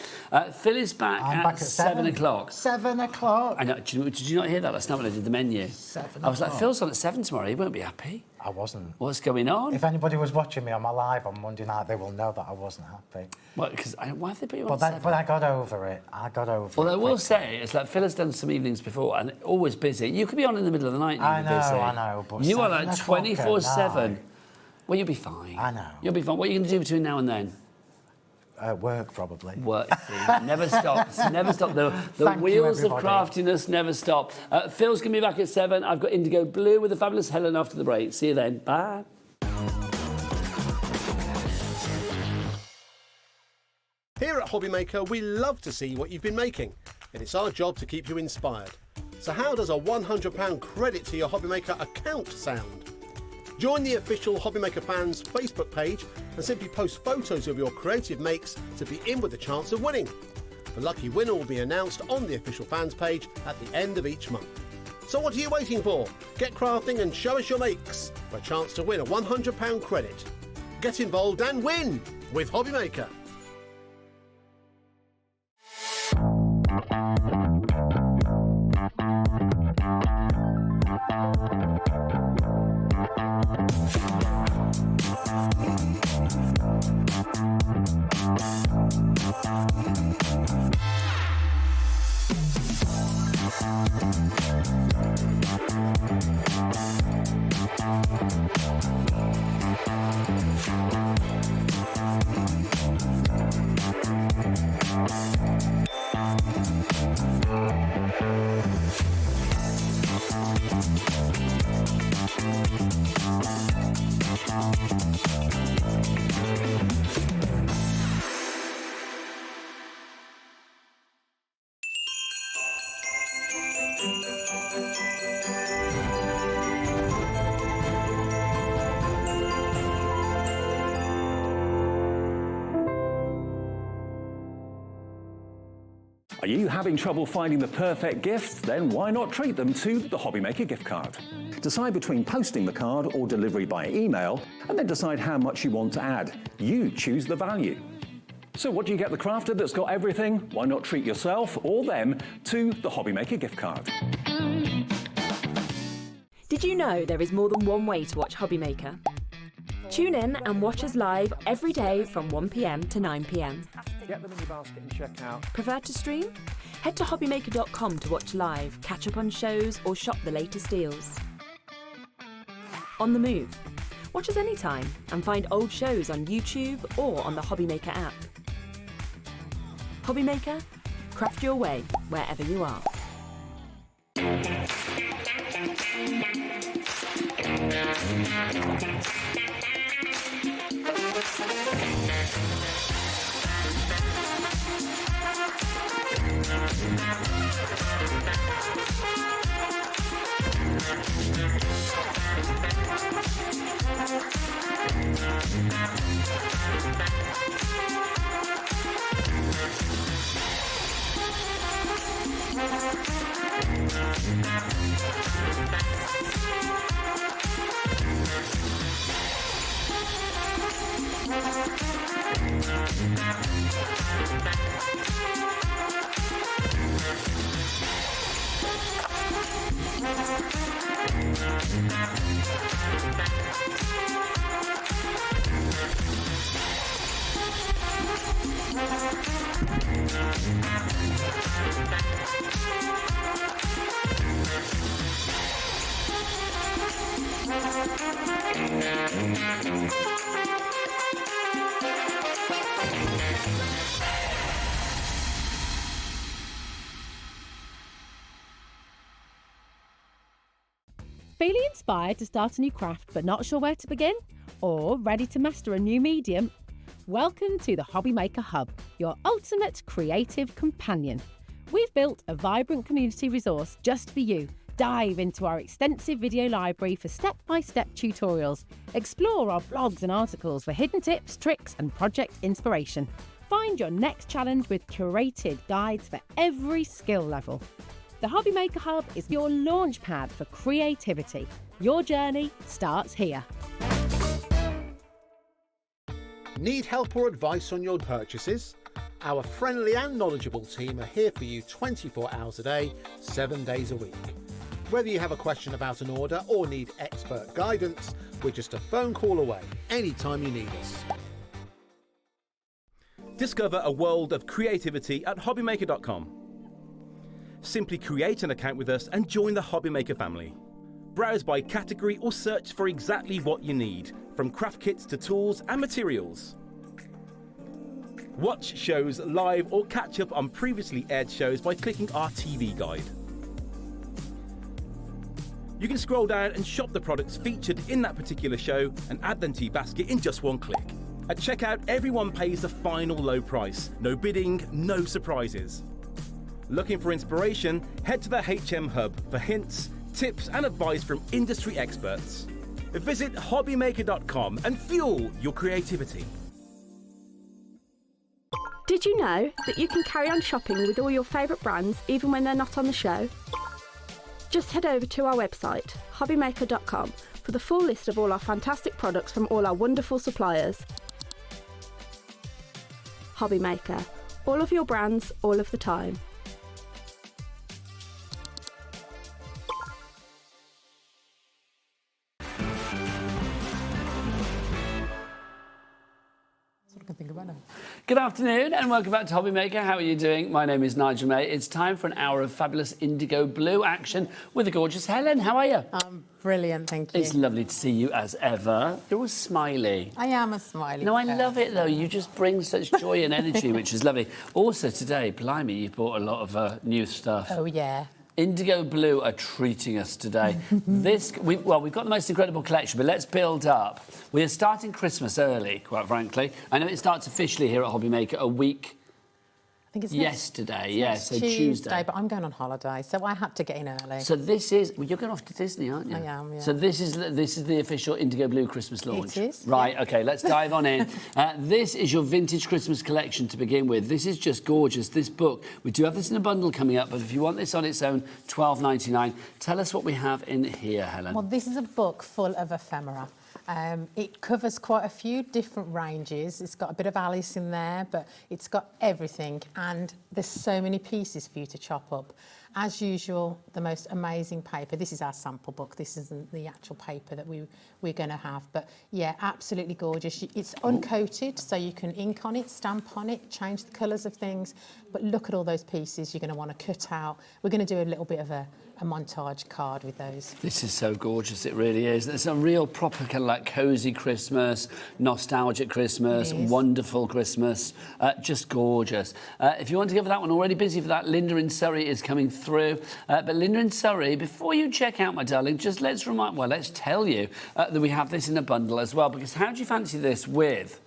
Phil is back at 7 o'clock. 7 o'clock? I know. Did you not hear that last night when I did the menu? 7 I was like, o'clock. Phil's on at 7 tomorrow. He won't be happy. I wasn't. What's going on? If anybody was watching me on my live on Monday night, they will know that I wasn't happy. Well, because why have they put you on 7? But I got over it. Although I will say, it's like Phil has done some evenings before and always busy. You could be on in the middle of the night and you'll be busy. I know, but you are 7 like o'clock 24/7. Well, you'll be fine. I know. You'll be fine. What are you going to do between now and then? Work, probably. Work. Never stops. Never stop. The wheels of craftiness never stop. Phil's going to be back at 7. I've got IndigoBlu with the fabulous Helen after the break. See you then. Bye. Here at HobbyMaker, we love to see what you've been making, and it's our job to keep you inspired. So how does a £100 credit to your HobbyMaker account sound? Join the official HobbyMaker fans Facebook page and simply post photos of your creative makes to be in with a chance of winning. The lucky winner will be announced on the official fans page at the end of each month. So what are you waiting for? Get crafting and show us your makes for a chance to win a £100 credit. Get involved and win with HobbyMaker. Are you having trouble finding the perfect gift? Then why not treat them to the HobbyMaker gift card? Decide between posting the card or delivery by email, and then decide how much you want to add. You choose the value. So what do you get the crafter that's got everything? Why not treat yourself or them to the HobbyMaker gift card? Did you know there is more than one way to watch HobbyMaker? Tune in and watch us live every day from 1 p.m. to 9 p.m. Get them in your basket and check out. Prefer to stream? Head to hobbymaker.com to watch live, catch up on shows, or shop the latest deals. On the move? Watch us anytime and find old shows on YouTube or on the HobbyMaker app. HobbyMaker, craft your way wherever you are. Feeling inspired to start a new craft but not sure where to begin? Or ready to master a new medium? Welcome to the HobbyMaker Hub, your ultimate creative companion. We've built a vibrant community resource just for you. Dive into our extensive video library for step-by-step tutorials. Explore our blogs and articles for hidden tips, tricks and project inspiration. Find your next challenge with curated guides for every skill level. The HobbyMaker Hub is your launch pad for creativity. Your journey starts here. Need help or advice on your purchases? Our friendly and knowledgeable team are here for you 24 hours a day, 7 days a week. Whether you have a question about an order or need expert guidance, we're just a phone call away anytime you need us. Discover a world of creativity at hobbymaker.com. Simply create an account with us and join the HobbyMaker family. Browse by category or search for exactly what you need, from craft kits to tools and materials. Watch shows live or catch up on previously aired shows by clicking our TV guide. You can scroll down and shop the products featured in that particular show and add them to your basket in just one click. At checkout, everyone pays the final low price. No bidding, no surprises. Looking for inspiration? Head to the HM Hub for hints, tips and advice from industry experts. Visit hobbymaker.com and fuel your creativity. Did you know that you can carry on shopping with all your favourite brands even when they're not on the show? Just head over to our website, hobbymaker.com, for the full list of all our fantastic products from all our wonderful suppliers. HobbyMaker, all of your brands, all of the time. Good afternoon and welcome back to HobbyMaker. How are you doing? My name is Nigel May. It's time for an hour of fabulous IndigoBlu action with the gorgeous Helen. How are you? I'm brilliant, thank you. It's lovely to see you as ever. You're always smiley. I am a smiley. No, I love it though. You just bring such joy and energy, which is lovely. Also today, blimey, you bought a lot of new stuff. Oh, yeah. IndigoBlu are treating us today. We've got the most incredible collection, but let's build up. We are starting Christmas early, quite frankly. I know it starts officially here at HobbyMaker a week think it's yesterday, yeah, so Tuesday. But I'm going on holiday, so I had to get in early. So this is, well, you're going off to Disney, aren't you? I am, yeah. So this is the official IndigoBlu Christmas launch. It is. Right, yeah. okay, let's dive on in. This is your vintage Christmas collection to begin with. This is just gorgeous, this book. We do have this in a bundle coming up, but if you want this on its own, $12.99. Tell us what we have in here, Helen. Well, this is a book full of ephemera. It covers quite a few different ranges. It's got a bit of Alice in there, but it's got everything, and there's so many pieces for you to chop up. As usual, the most amazing paper. This is our sample book. This isn't the actual paper that we're going to have, but yeah, absolutely gorgeous. It's uncoated, so you can ink on it, stamp on it, change the colours of things. But look at all those pieces you're going to want to cut out. We're going to do a little bit of a montage card with those. This is so gorgeous, it really is. It's a real proper kind of like cosy Christmas, nostalgic Christmas, wonderful Christmas, just gorgeous. If you want to go for that one, already busy for that, Linda in Surrey is coming through. But Linda in Surrey, before you check out, my darling, just let's tell you that we have this in a bundle as well, because how do you fancy this with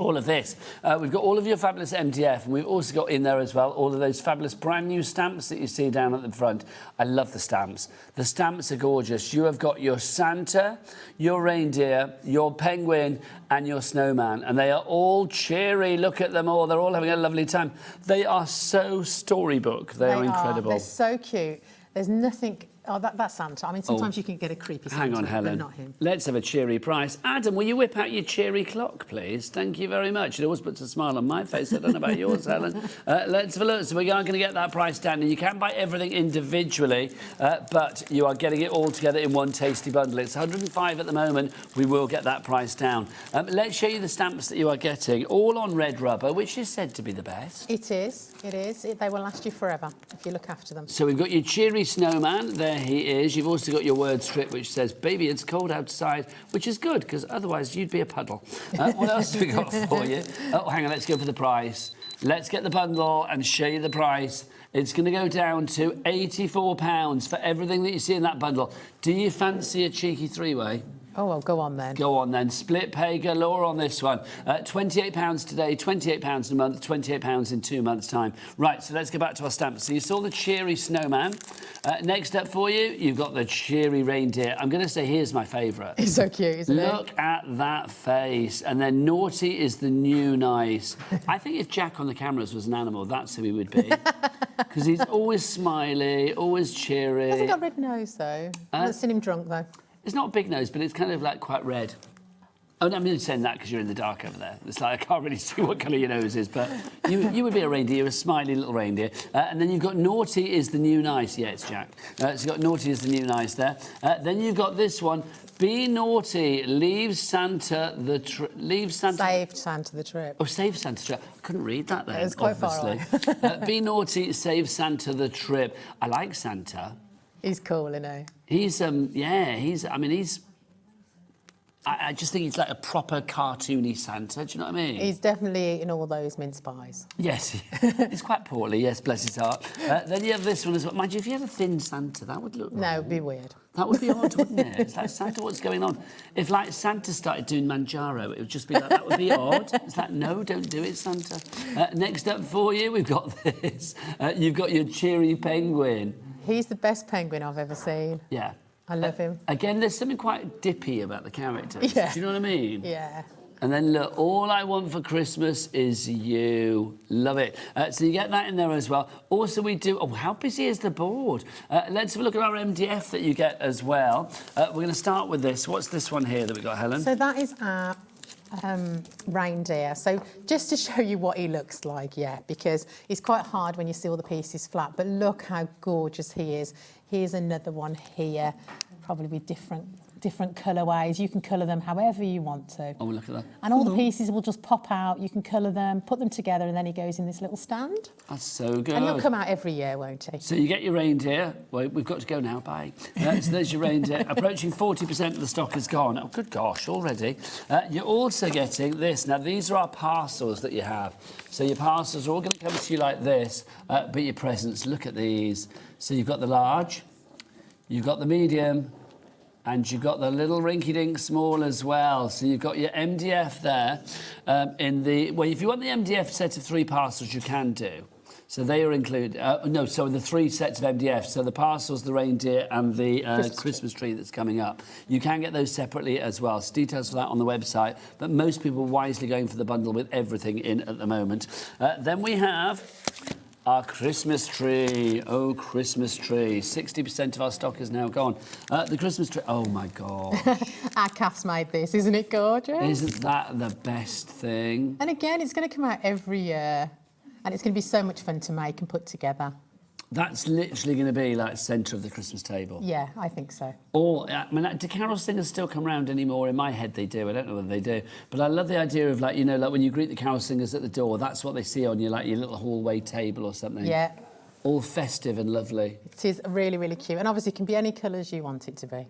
all of this? We've got all of your fabulous MDF, and we've also got in there as well all of those fabulous brand new stamps that you see down at the front. I love the stamps. The stamps are gorgeous. You have got your Santa, your reindeer, your penguin, and your snowman, and they are all cheery. Look at them all. They're all having a lovely time. They are so storybook. They are incredible. They're so cute. There's nothing... Oh, that's Santa. I mean, sometimes you can get a creepy Santa. Hang on, Helen. But not him. Let's have a cheery price. Adam, will you whip out your cheery clock, please? Thank you very much. It always puts a smile on my face. I don't know about yours, Helen. Let's have a look. So we are going to get that price down. And you can buy everything individually, but you are getting it all together in one tasty bundle. It's 105 at the moment. We will get that price down. Let's show you the stamps that you are getting, all on red rubber, which is said to be the best. It is. It is. They will last you forever if you look after them. So we've got your cheery snowman. There he is. You've also got your word strip which says, baby, it's cold outside, which is good, because otherwise you'd be a puddle. What else have we got for you? Oh, hang on, let's go for the price. Let's get the bundle and show you the price. It's going to go down to £84 for everything that you see in that bundle. Do you fancy a cheeky three-way? Oh, well, go on then. Go on then. Split pay galore on this one. £28 today, £28 a month, £28 in 2 months' time. Right, so let's go back to our stamps. So you saw the cheery snowman. Next up for you, you've got the cheery reindeer. I'm going to say here's my favourite. It's so cute, isn't it? Look at that face. And then naughty is the new nice. I think if Jack on the cameras was an animal, that's who he would be. Because he's always smiley, always cheery. Hasn't got a red nose, though. I haven't seen him drunk, though. It's not a big nose, but it's kind of like quite red. Oh, no, I'm only saying that because you're in the dark over there. It's like I can't really see what colour your nose is, but you would be a reindeer, you're a smiley little reindeer. And then you've got naughty is the new nice. Yeah, it's Jack. So you've got naughty is the new nice there. Then you've got this one. Be naughty, leave Santa the trip. Saved Santa the trip. Oh, save Santa the trip. I couldn't read that then. It was quite obviously. far away. Be naughty, save Santa the trip. I like Santa. He's cool, isn't he? He's, I just think he's like a proper cartoony Santa, do you know what I mean? He's definitely eating all those mince pies. Yes, he's quite poorly, yes, bless his heart. Then you have this one as well. Mind you, if you had a thin Santa, that would look... No, it'd be weird. That would be odd, wouldn't it? It's like, Santa, what's going on? If, like, Santa started doing Manjaro, it would just be like, that would be odd. It's like, no, don't do it, Santa. Next up for you, we've got this. You've got your cheery penguin. He's the best penguin I've ever seen. Yeah. I love him. Again, there's something quite dippy about the characters. Yeah. Do you know what I mean? Yeah. And then, look, all I want for Christmas is you. Love it. So you get that in there as well. Also, we do... Oh, how busy is the board? Let's have a look at our MDF that you get as well. We're going to start with this. What's this one here that we got, Helen? So that is our reindeer. So just to show you what he looks like, yeah, because it's quite hard when you see all the pieces flat, but look how gorgeous he is. Here's another one here, probably with different colourways. You can colour them however you want to. Oh, look at that. And all the pieces will just pop out. You can colour them, put them together, and then he goes in this little stand. That's so good. And he'll come out every year, won't he? So you get your reindeer. Well, we've got to go now. Bye. So there's your reindeer. Approaching 40% of the stock is gone. Oh, good gosh, already. You're also getting this. Now, these are our parcels that you have. So your parcels are all going to come to you like this, but your presents, look at these. So you've got the large, you've got the medium, And you've got the little rinky-dink small as well. So you've got your MDF there. Well, if you want the MDF set of 3 parcels, you can do. So they are included. The 3 sets of MDF. So the parcels, the reindeer, and the Christmas tree that's coming up. You can get those separately as well. So details for that on the website. But most people are wisely going for the bundle with everything in at the moment. Then we have our Christmas tree. Oh, Christmas tree. 60% of our stock is now gone. The Christmas tree. Oh, my God. Our Cass made this. Isn't it gorgeous? Isn't that the best thing? And again, it's going to come out every year. And it's going to be so much fun to make and put together. That's literally going to be like centre of the Christmas table. Yeah, I think so. Or, I mean, do carol singers still come round anymore? In my head they do. I don't know whether they do. But I love the idea of, like, you know, like when you greet the carol singers at the door, that's what they see on your, like, your little hallway table or something. Yeah. All festive and lovely. It is really, really cute. And obviously it can be any colours you want it to be.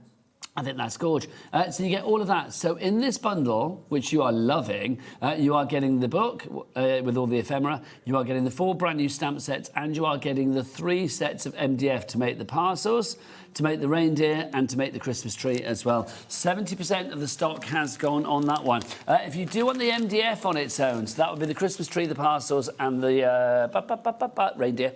I think that's gorgeous. So you get all of that. So in this bundle, which you are loving, you are getting the book with all the ephemera, you are getting the 4 brand new stamp sets, and you are getting the 3 sets of MDF to make the parcels, to make the reindeer, and to make the Christmas tree as well. 70% of the stock has gone on that one. If you do want the MDF on its own, so that would be the Christmas tree, the parcels, and the reindeer.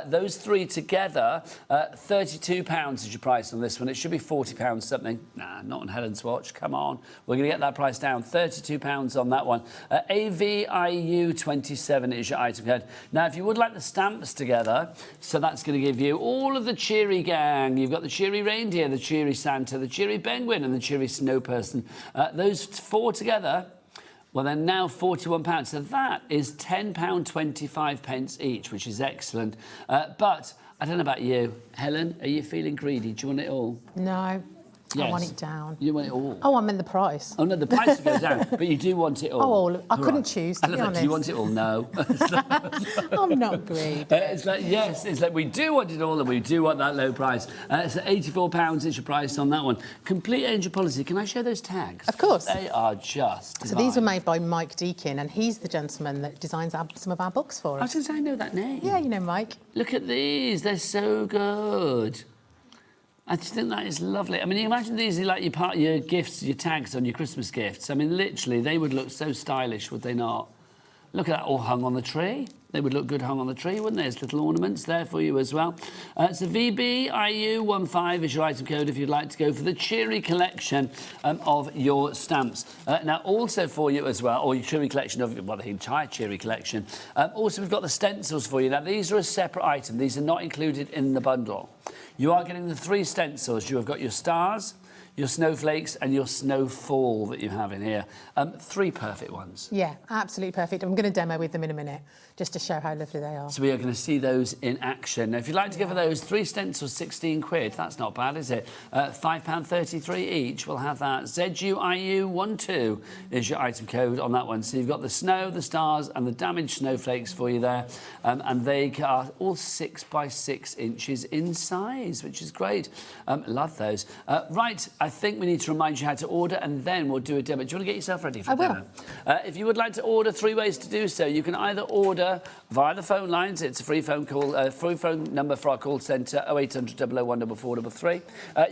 Those 3 together, £32 is your price on this one. It should be £40 something. Nah, not on Helen's watch. Come on. We're going to get that price down. £32 on that one. AVIU27 is your item code. Now, if you would like the stamps together, so that's going to give you all of the cheery gang. You've got the cheery reindeer, the cheery Santa, the cheery penguin, and the cheery snow person. Those 4 together, well, they're now £41. So that is £10.25 each, which is excellent. But I don't know about you. Helen, are you feeling greedy? Do you want it all? No. Yes. I want it down. You want it all? Oh, I meant the price. Oh, no, the price goes down, but you do want it all. Oh, all. I couldn't choose, to be honest. Do you want it all? No. I'm not greedy. It's like, yes, it's like we do want it all and we do want that low price. So £84 is your price on that one. Complete Angel Policy. Can I show those tags? Of course. They are just divine. So these were made by Mike Deakin, and he's the gentleman that designs some of our books for us. I was going to say, I know that name. Yeah, you know Mike. Look at these. They're so good. I just think that is lovely. I mean, you imagine these are like your gifts, your tags on your Christmas gifts. I mean, literally, they would look so stylish, would they not? Look at that, all hung on the tree. They would look good hung on the tree, wouldn't they? There's little ornaments there for you as well. So VBIU15 is your item code if you'd like to go for the cheery collection of your stamps. Now, also for you as well, or your cheery collection of, well, the entire cheery collection. Also, we've got the stencils for you. Now, these are a separate item. These are not included in the bundle. You are getting the 3 stencils. You have got your stars, your snowflakes, and your snowfall that you have in here. 3 perfect ones. Yeah, absolutely perfect. I'm going to demo with them in a minute, just to show how lovely they are. So we are going to see those in action. Now, if you'd like to go for those, 3 stencils, 16 quid. That's not bad, is it? £5.33 each. We'll have that. ZUIU12 is your item code on that one. So you've got the snow, the stars, and the damaged snowflakes for you there. And they are all 6 by 6 inches in size, which is great. Love those. Right, I think we need to remind you how to order, and then we'll do a demo. Do you want to get yourself ready for a demo? If you would like to order, 3 ways to do so. You can either order via the phone lines. It's a free phone call, free phone number for our call centre, 0800 001 433.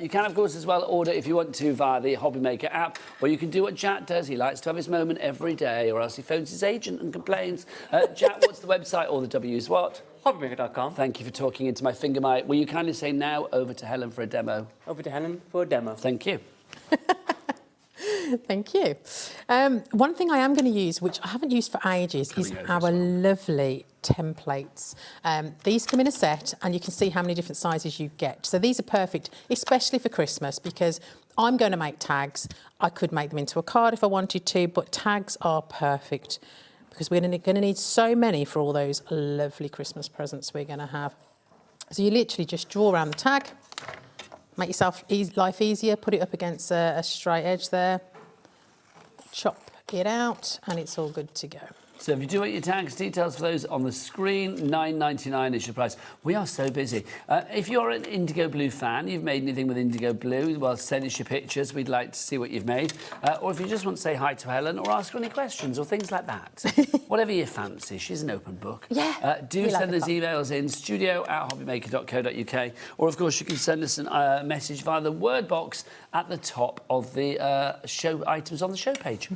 You can, of course, as well order if you want to via the HobbyMaker app, or you can do what Jack does. He likes to have his moment every day, or else he phones his agent and complains. Jack, what's the website? All the W's what? HobbyMaker.com. Thank you for talking into my finger mic. Will you kindly say now over to Helen for a demo? Over to Helen for a demo. Thank you. Thank you. One thing I am going to use, which I haven't used for ages, is our lovely templates. These come in a set, and you can see how many different sizes you get. So these are perfect, especially for Christmas, because I'm going to make tags. I could make them into a card if I wanted to, but tags are perfect because we're going to need so many for all those lovely Christmas presents we're going to have. So you literally just draw around the tag, make yourself life easier, put it up against a straight edge there, chop it out, and it's all good to go. So if you do want your tags, details for those on the screen, $9.99 is your price. We are so busy. If you're an IndigoBlu fan, you've made anything with IndigoBlu, well, send us your pictures. We'd like to see what you've made. Or if you just want to say hi to Helen or ask her any questions or things like that. Whatever you fancy. She's an open book. Yeah. Do send those emails in, studio@hobbymaker.co.uk. Or, of course, you can send us a message via the word box at the top of the show items on the show page.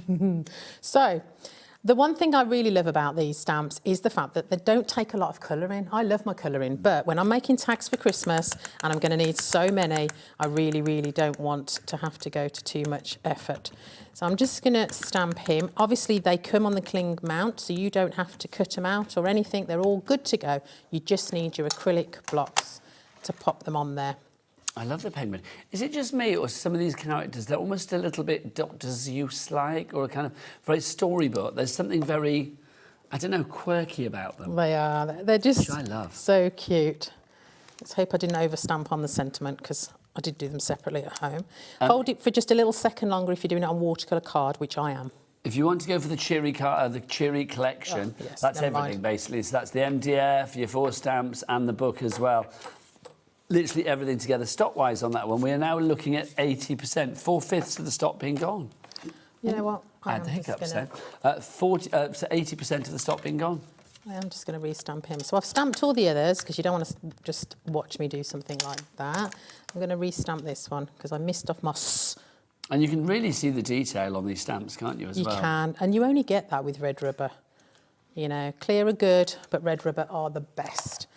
So, the one thing I really love about these stamps is the fact that they don't take a lot of colouring. I love my colouring, but when I'm making tags for Christmas and I'm going to need so many, I really, really don't want to have to go to too much effort. So I'm just going to stamp him. Obviously, they come on the cling mount, so you don't have to cut them out or anything. They're all good to go. You just need your acrylic blocks to pop them on there. I love the penguin. Is it just me, or some of these characters, they're almost a little bit Dr. Seuss-like, or a kind of very storybook? There's something very, I don't know, quirky about them. They are. They're just Which I love. So cute. Let's hope I didn't overstamp on the sentiment, because I did do them separately at home. Hold it for just a little second longer if you're doing it on watercolour card, which I am. If you want to go for the cheery collection, yes, that's never everything, mind. basically. So that's the MDF, your 4 stamps, and the book as well. Literally everything together. Stock-wise on that one, we are now looking at 80%, 4/5 of the stock being gone. You know what? I had the hiccups then. 80% of the stock being gone. I am just going to restamp him. So I've stamped all the others, because you don't want to just watch me do something like that. I'm going to restamp this one, because I missed off my S. And you can really see the detail on these stamps, can't you, as well? You can, and you only get that with red rubber. You know, clear are good, but red rubber are the best.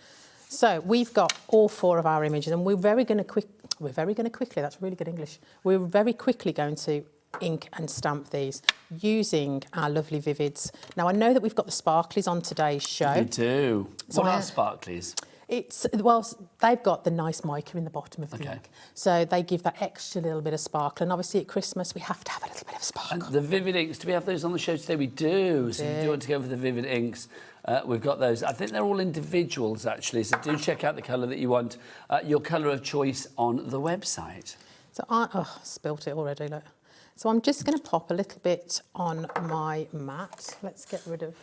So we've got all 4 of our images, and we're very going to quickly, that's really good English, we're very quickly going to ink and stamp these using our lovely Vivids. Now, I know that we've got the sparklies on today's show. We do. So What are sparklies? Well, they've got the nice mica in the bottom of the ink. So they give that extra little bit of sparkle. And obviously at Christmas, we have to have a little bit of sparkle. And the Vivid inks, do we have those on the show today? We do. So if you do want to go for the Vivid inks, we've got those. I think they're all individuals, actually. So do check out the colour that you want, your colour of choice on the website. So spilt it already, look. So I'm just going to pop a little bit on my mat. Let's just get rid of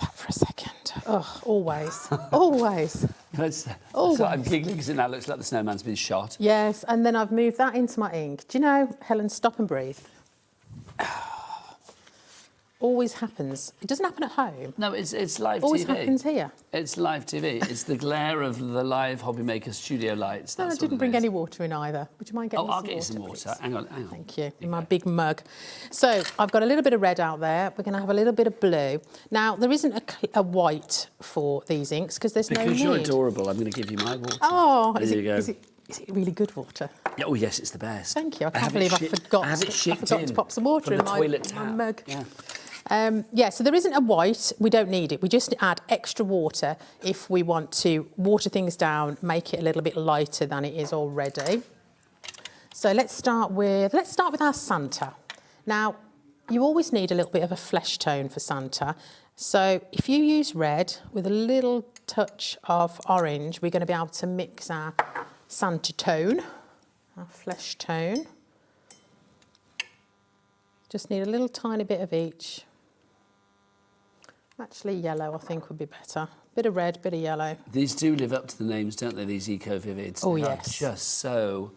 that for a second. Oh, always, always. So I'm giggling because it now looks like the snowman's been shot. Yes, and then I've moved that into my ink. Do you know, Helen, stop and breathe. Always happens. It doesn't happen at home. No, it's live Always TV. Always happens here. It's live TV. It's the glare of the live HobbyMaker studio lights. No, I didn't bring any water in either. Would you mind getting I'll get you some water. Please? Hang on. Thank you. In my big mug. So I've got a little bit of red out there. We're going to have a little bit of blue. Now, there isn't a white for these inks because there's no need. Because you're adorable, I'm going to give you my water. Oh, there you go. Is it really good water? Oh, yes, it's the best. Thank you. I can't believe I forgot to pop some water in my mug. Yeah. So there isn't a white, we don't need it. We just add extra water if we want to water things down, make it a little bit lighter than it is already. So let's start with our Santa. Now, you always need a little bit of a flesh tone for Santa. So if you use red with a little touch of orange, we're going to be able to mix our Santa tone, our flesh tone. Just need a little tiny bit of each. Actually, yellow, I think, would be better. Bit of red, bit of yellow. These do live up to the names, don't they, these Eco-Vivids? Oh, They are yes. just so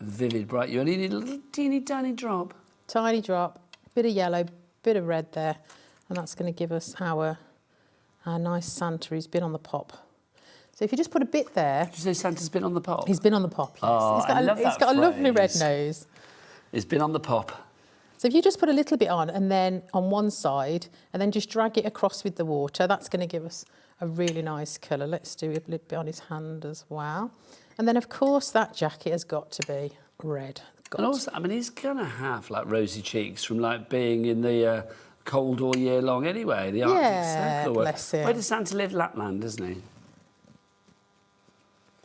vivid, bright. You only need a little teeny tiny drop. Tiny drop, bit of yellow, bit of red there. And that's going to give us our nice Santa who's been on the pop. So if you just put a bit there... Did you say Santa's been on the pop? He's been on the pop, yes. Oh, He's got a lovely red nose. He's been on the pop. So if you just put a little bit on and then on one side and then just drag it across with the water, that's going to give us a really nice colour. Let's do a little bit on his hand as well. And then, of course, that jacket has got to be red. And also, I mean, he's going to have, like, rosy cheeks from, like, being in the cold all year long anyway, the Arctic Circle. Bless him. Where does Santa live? Lapland, doesn't he?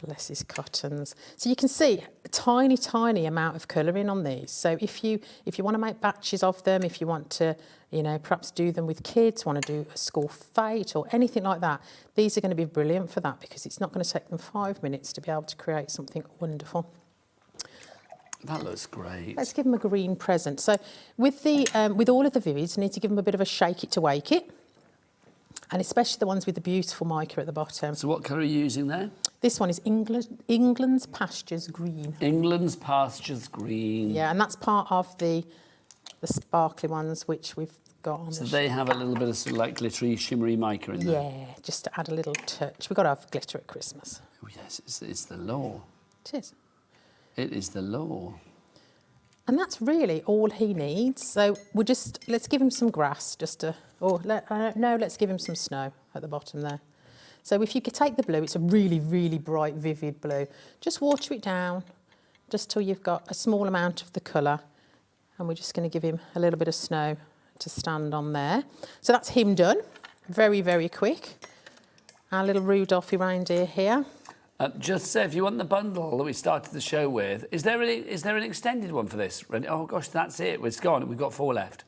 Bless his cottons. So you can see a tiny, tiny amount of colouring on these. So if you want to make batches of them, if you want to, you know, perhaps do them with kids, want to do a school fete or anything like that, these are going to be brilliant for that because it's not going to take them 5 minutes to be able to create something wonderful. That looks great. Let's give them a green present. So with all of the Vivids, you need to give them a bit of a shake it to wake it. And especially the ones with the beautiful mica at the bottom. So what colour are you using there? This one is England's Pastures Green. England's Pastures Green. Yeah, and that's part of the sparkly ones which we've got on. So they have a little bit of sort of like glittery, shimmery mica in there. Yeah, just to add a little touch. We've got to have glitter at Christmas. Oh yes, it's the law. It is. It is the law. And that's really all he needs. So let's give him some grass let's give him some snow at the bottom there. So if you could take the blue, it's a really, really bright, vivid blue. Just water it down just till you've got a small amount of the colour. And we're just going to give him a little bit of snow to stand on there. So that's him done. Very, very quick. Our little Rudolphy reindeer here. Just say, if you want the bundle that we started the show with, is there an extended one for this? Oh gosh, that's it. It's gone. We've got 4 left.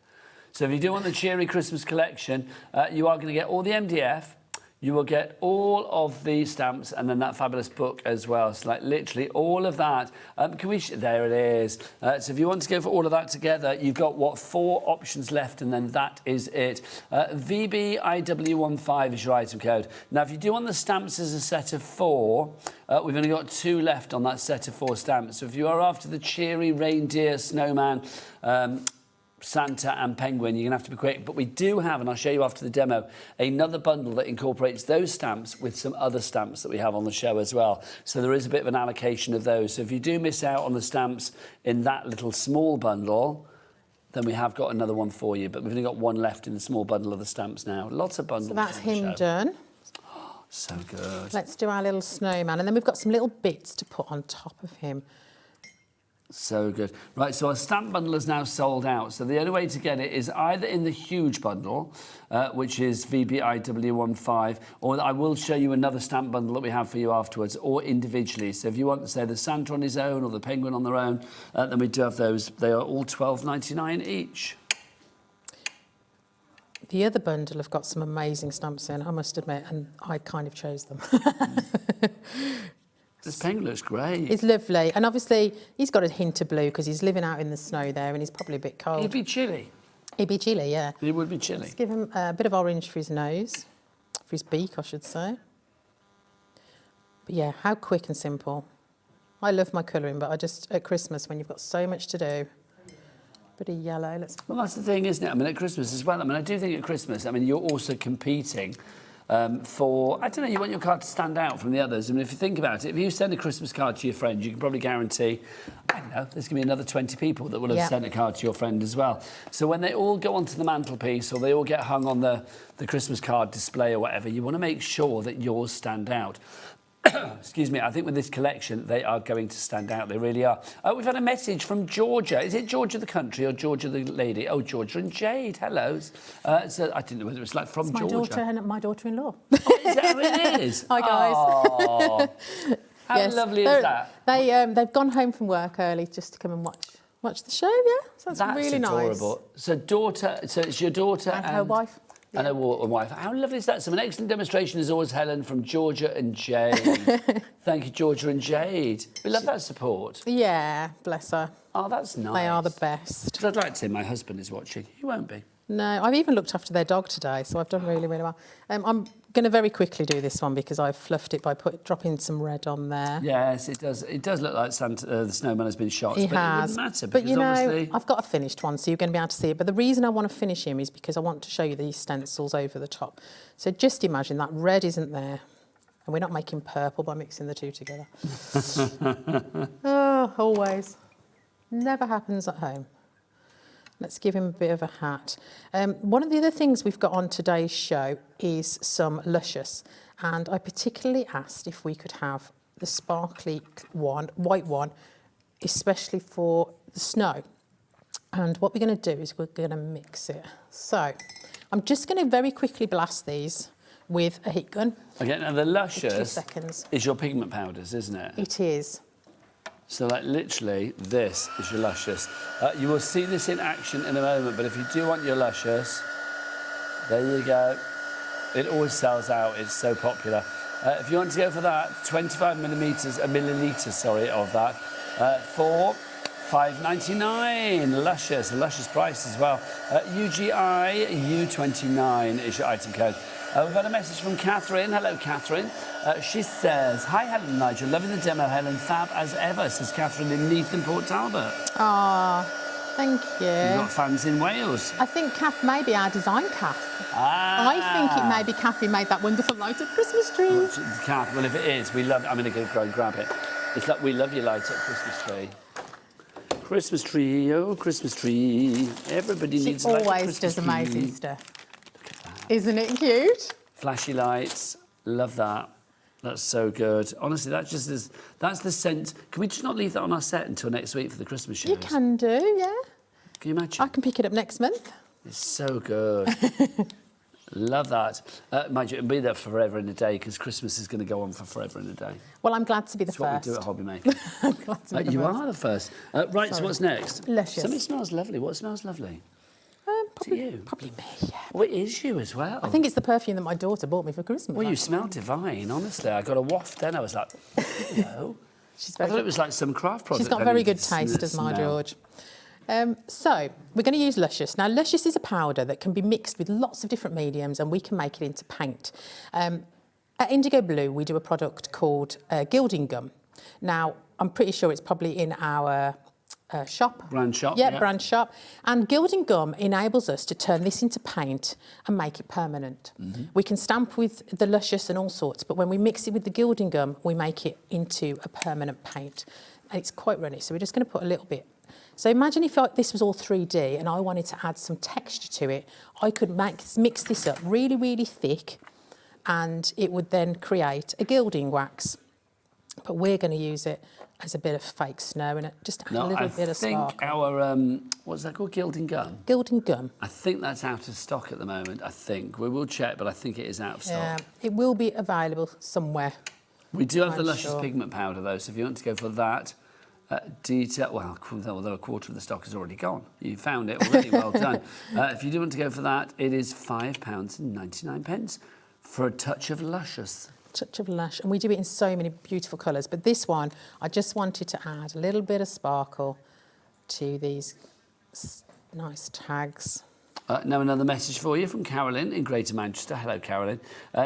So if you do want the cheery Christmas collection, you are going to get all the MDF. You will get all of the stamps and then that fabulous book as well. So like literally all of that. There it is. So if you want to go for all of that together, you've got, 4 options left, and then that is it. VBIW15 is your item code. Now, if you do want the stamps as a set of 4, we've only got 2 left on that set of 4 stamps. So if you are after the cheery reindeer, snowman, Santa and Penguin, you're going to have to be quick. But we do have, and I'll show you after the demo, another bundle that incorporates those stamps with some other stamps that we have on the show as well. So there is a bit of an allocation of those. So if you do miss out on the stamps in that little small bundle, then we have got another one for you. But we've only got 1 left in the small bundle of the stamps now. Lots of bundles. So that's him done. So good. Let's do our little snowman. And then we've got some little bits to put on top of him. So good. Right, so our stamp bundle is now sold out. So the only way to get it is either in the huge bundle, which is VBIW15, or I will show you another stamp bundle that we have for you afterwards, or individually. So if you want to say the Santa on his own or the Penguin on their own, then we do have those. They are all $12.99 each. The other bundle have got some amazing stamps in, I must admit, and I kind of chose them. This penguin looks great. It's lovely. And obviously, he's got a hint of blue because he's living out in the snow there and he's probably a bit cold. He'd be chilly. He'd be chilly, yeah. He would be chilly. Let's give him a bit of orange for his nose, for his beak, I should say. But yeah, how quick and simple. I love my colouring, but at Christmas, when you've got so much to do, bit of yellow, Well, that's the thing, isn't it? I mean, at Christmas as well. I mean, I do think at Christmas, you're also competing for, I don't know, you want your card to stand out from the others. I mean, if you think about it, if you send a Christmas card to your friend, you can probably guarantee, I don't know, there's going to be another 20 people that will have sent a card to your friend as well. So when they all go onto the mantelpiece or they all get hung on the Christmas card display or whatever, you want to make sure that yours stand out. Excuse me, I think with this collection, they are going to stand out. They really are. We've had a message from Georgia. Is it Georgia the country or Georgia the lady? Oh, Georgia and Jade. Hello. So I didn't know whether it was like from Georgia. My daughter and my daughter-in-law. Oh, is that who it is? Hi, guys. Oh, how lovely is that? They've gone home from work early just to come and watch the show, yeah? So that's really adorable. nice. So it's your daughter and her wife. And a wife. How lovely is that? So an excellent demonstration is always Helen from Georgia and Jade. Thank you, Georgia and Jade. We love that support. Yeah, bless her. Oh, that's nice. They are the best. I'd like to say my husband is watching. He won't be. No, I've even looked after their dog today, so I've done really, really well. I'm going to very quickly do this one because I've fluffed it by dropping some red on there. Yes, it does. It does look like Santa, the snowman has been shot. He but has. It wouldn't matter but because obviously... I've got a finished one, so you're going to be able to see it. But the reason I want to finish him is because I want to show you these stencils over the top. So just imagine that red isn't there. And we're not making purple by mixing the two together. Oh, always. Never happens at home. Let's give him a bit of a hat. One of the other things we've got on today's show is some Luscious. And I particularly asked if we could have the sparkly one, white one, especially for the snow. And what we're going to do is we're going to mix it. So I'm just going to very quickly blast these with a heat gun. Okay, now the Luscious 2 seconds. is your pigment powders, isn't it? It is. So, like, literally, this is your Luscious. You will see this in action in a moment, but if you do want your Luscious, there you go. It always sells out. It's so popular. If you want to go for that, 25 millilitres of that, for $5.99. Luscious, a luscious price as well. UGI U29 is your item code. We've got a message from Catherine. Hello, Catherine. She says, "Hi, Helen and Nigel. Loving the demo, Helen. Fab as ever," says Catherine in Neath and Port Talbot. Ah, thank you. You've got fans in Wales. I think Kath may be our design Kath. Ah. I think it may be Kath who made that wonderful light-up Christmas tree. Kath, well, if it is, we love. I'm going to go and grab it. It's like we love your light-up Christmas tree. Christmas tree, oh Christmas tree. Everybody needs a light-up always Christmas does amazing tree. stuff. Isn't it cute? Flashy lights, love that. That's so good. Honestly, that's the scent. Can we just not leave that on our set until next week for the Christmas shows? You can do, yeah. Can you imagine? I can pick it up next month. It's so good. Love that. Mind you, it'll be there forever and a day because Christmas is going to go on for forever and a day. Well, I'm glad to be the That's first. what we do at HobbyMaker. I'm glad to be the You first. are the first. Right, so Sorry. what's next? Luscious. Something smells lovely. What smells lovely? Probably me, yeah. Well, it is you as well. I think it's the perfume that my daughter bought me for Christmas. Well, you smell divine, honestly. I got a waft then. I was like, hello. I thought it was like some craft product. She's got I very needed good to taste, as my smell. George. So we're going to use Luscious. Now, Luscious is a powder that can be mixed with lots of different mediums and we can make it into paint. At IndigoBlu, we do a product called gilding gum. Now, I'm pretty sure it's probably in our shop. Brand shop. Yeah, brand shop. And gilding gum enables us to turn this into paint and make it permanent. We can stamp with the Luscious and all sorts, but when we mix it with the gilding gum, we make it into a permanent paint. And it's quite runny, so we're just going to put a little bit. So imagine if this was all 3D and I wanted to add some texture to it, I could mix this up really, really thick and it would then create a gilding wax. But we're going to use it as a bit of fake snow in it, just add a little bit of sparkle. I think our, what's that called, gilding gum? Gilding gum. I think that's out of stock at the moment, I think. We will check, but I think it is out of stock. Yeah, it will be available somewhere. We do have the I'm Luscious sure. pigment powder, though, so if you want to go for that, detail, well, although a quarter of the stock is already gone. You found it already, well done. If you do want to go for that, it is £5.99 for a touch of Luscious. Touch of Lush, and we do it in so many beautiful colours, but this one, I just wanted to add a little bit of sparkle to these nice tags. Now another message for you from Carolyn in Greater Manchester. Hello, Carolyn.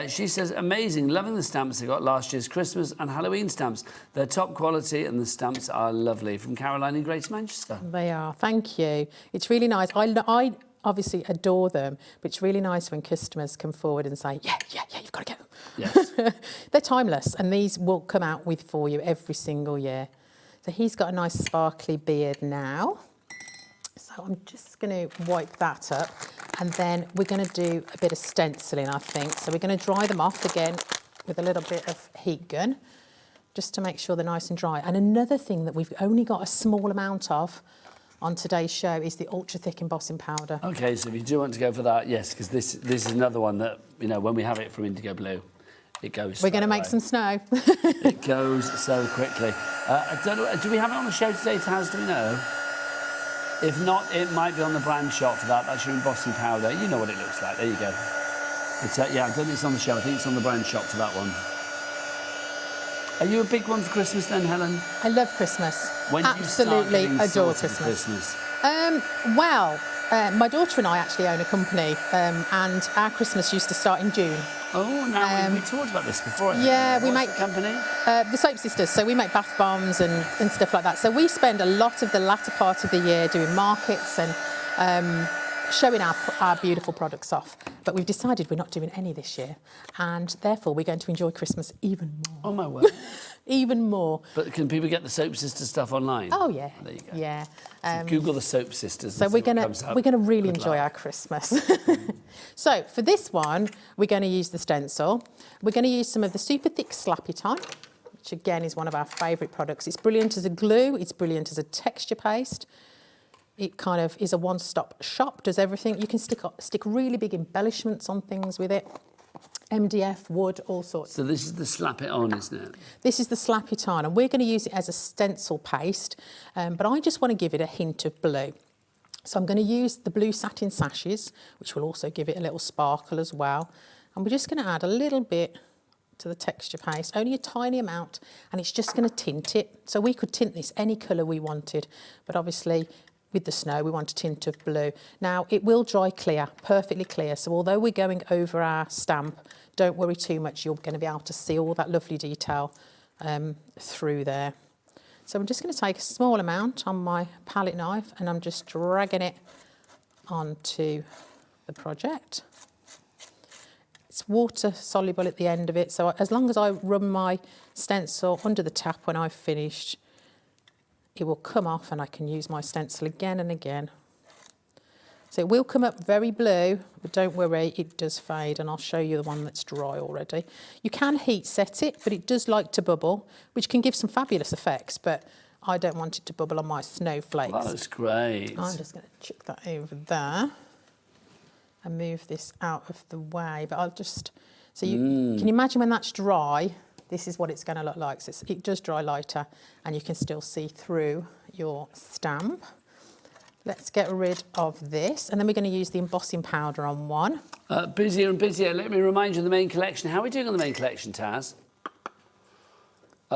She says, amazing, loving the stamps I got last year's Christmas and Halloween stamps. They're top quality and the stamps are lovely. From Caroline in Greater Manchester. They are, thank you. It's really nice. I obviously adore them, but it's really nice when customers come forward and say, yeah, you've got to get them. Yes. They're timeless, and these will come out for you every single year. So he's got a nice sparkly beard now. So I'm just going to wipe that up, and then we're going to do a bit of stenciling, I think. So we're going to dry them off again with a little bit of heat gun, just to make sure they're nice and dry. And another thing that we've only got a small amount of on today's show is the ultra thick embossing powder. Okay, so if you do want to go for that, yes, because this is another one that, you know, when we have it from IndigoBlu, it goes. We're going to make away. some snow. It goes so quickly. I don't know, do we have it on the show today, Taz? Do we know? If not, it might be on the brand shop for that. That's your embossing powder. You know what it looks like. There you go. It's, yeah, I don't think it's on the show. I think it's on the brand shop for that one. Are you a big one for Christmas then, Helen? I love Christmas. When do you start Absolutely getting adore sorted for Christmas. Christmas? Well, my daughter and I actually own a company, and our Christmas used to start in June. Oh, now we talked about this before. Yeah, we make the company. The Soap Sisters. So we make bath bombs and stuff like that. So we spend a lot of the latter part of the year doing markets and showing our beautiful products off. But we've decided we're not doing any this year, and therefore we're going to enjoy Christmas even more. Oh my word. Even more. But can people get the Soap Sisters stuff online? Oh yeah. There you go. Yeah. So Google the Soap Sisters. So and we're see what gonna comes up. really Good enjoy luck. our Christmas. So for this one, we're going to use the stencil. We're going to use some of the super thick slappy time, which again is one of our favourite products. It's brilliant as a glue. It's brilliant as a texture paste. It kind of is a one-stop shop. Does everything. You can stick really big embellishments on things with it. MDF, wood, all sorts. So this is the slap it on, isn't it? This is the slappy tarn, and we're going to use it as a stencil paste, but I just want to give it a hint of blue. So I'm going to use the blue satin sashes, which will also give it a little sparkle as well. And we're just going to add a little bit to the texture paste, only a tiny amount, and it's just going to tint it. So we could tint this any colour we wanted, but obviously with the snow we want a tint of blue. Now it will dry clear, perfectly clear, so although we're going over our stamp, don't worry too much, you're going to be able to see all that lovely detail through there. So I'm just going to take a small amount on my palette knife and I'm just dragging it onto the project. It's water soluble at the end of it, so as long as I run my stencil under the tap when I've finished, it will come off and I can use my stencil again and again. So it will come up very blue, but don't worry, it does fade, and I'll show you the one that's dry already. You can heat set it, but it does like to bubble, which can give some fabulous effects, but I don't want it to bubble on my snowflakes. Well, that's great. I'm just going to chuck that over there and move this out of the way, but I'll just, so you can you imagine when that's dry, this is what it's going to look like. So it does dry lighter and you can still see through your stamp. Let's get rid of this, and then we're going to use the embossing powder on one. Busier and busier. Let me remind you of the main collection. How are we doing on the main collection, Taz?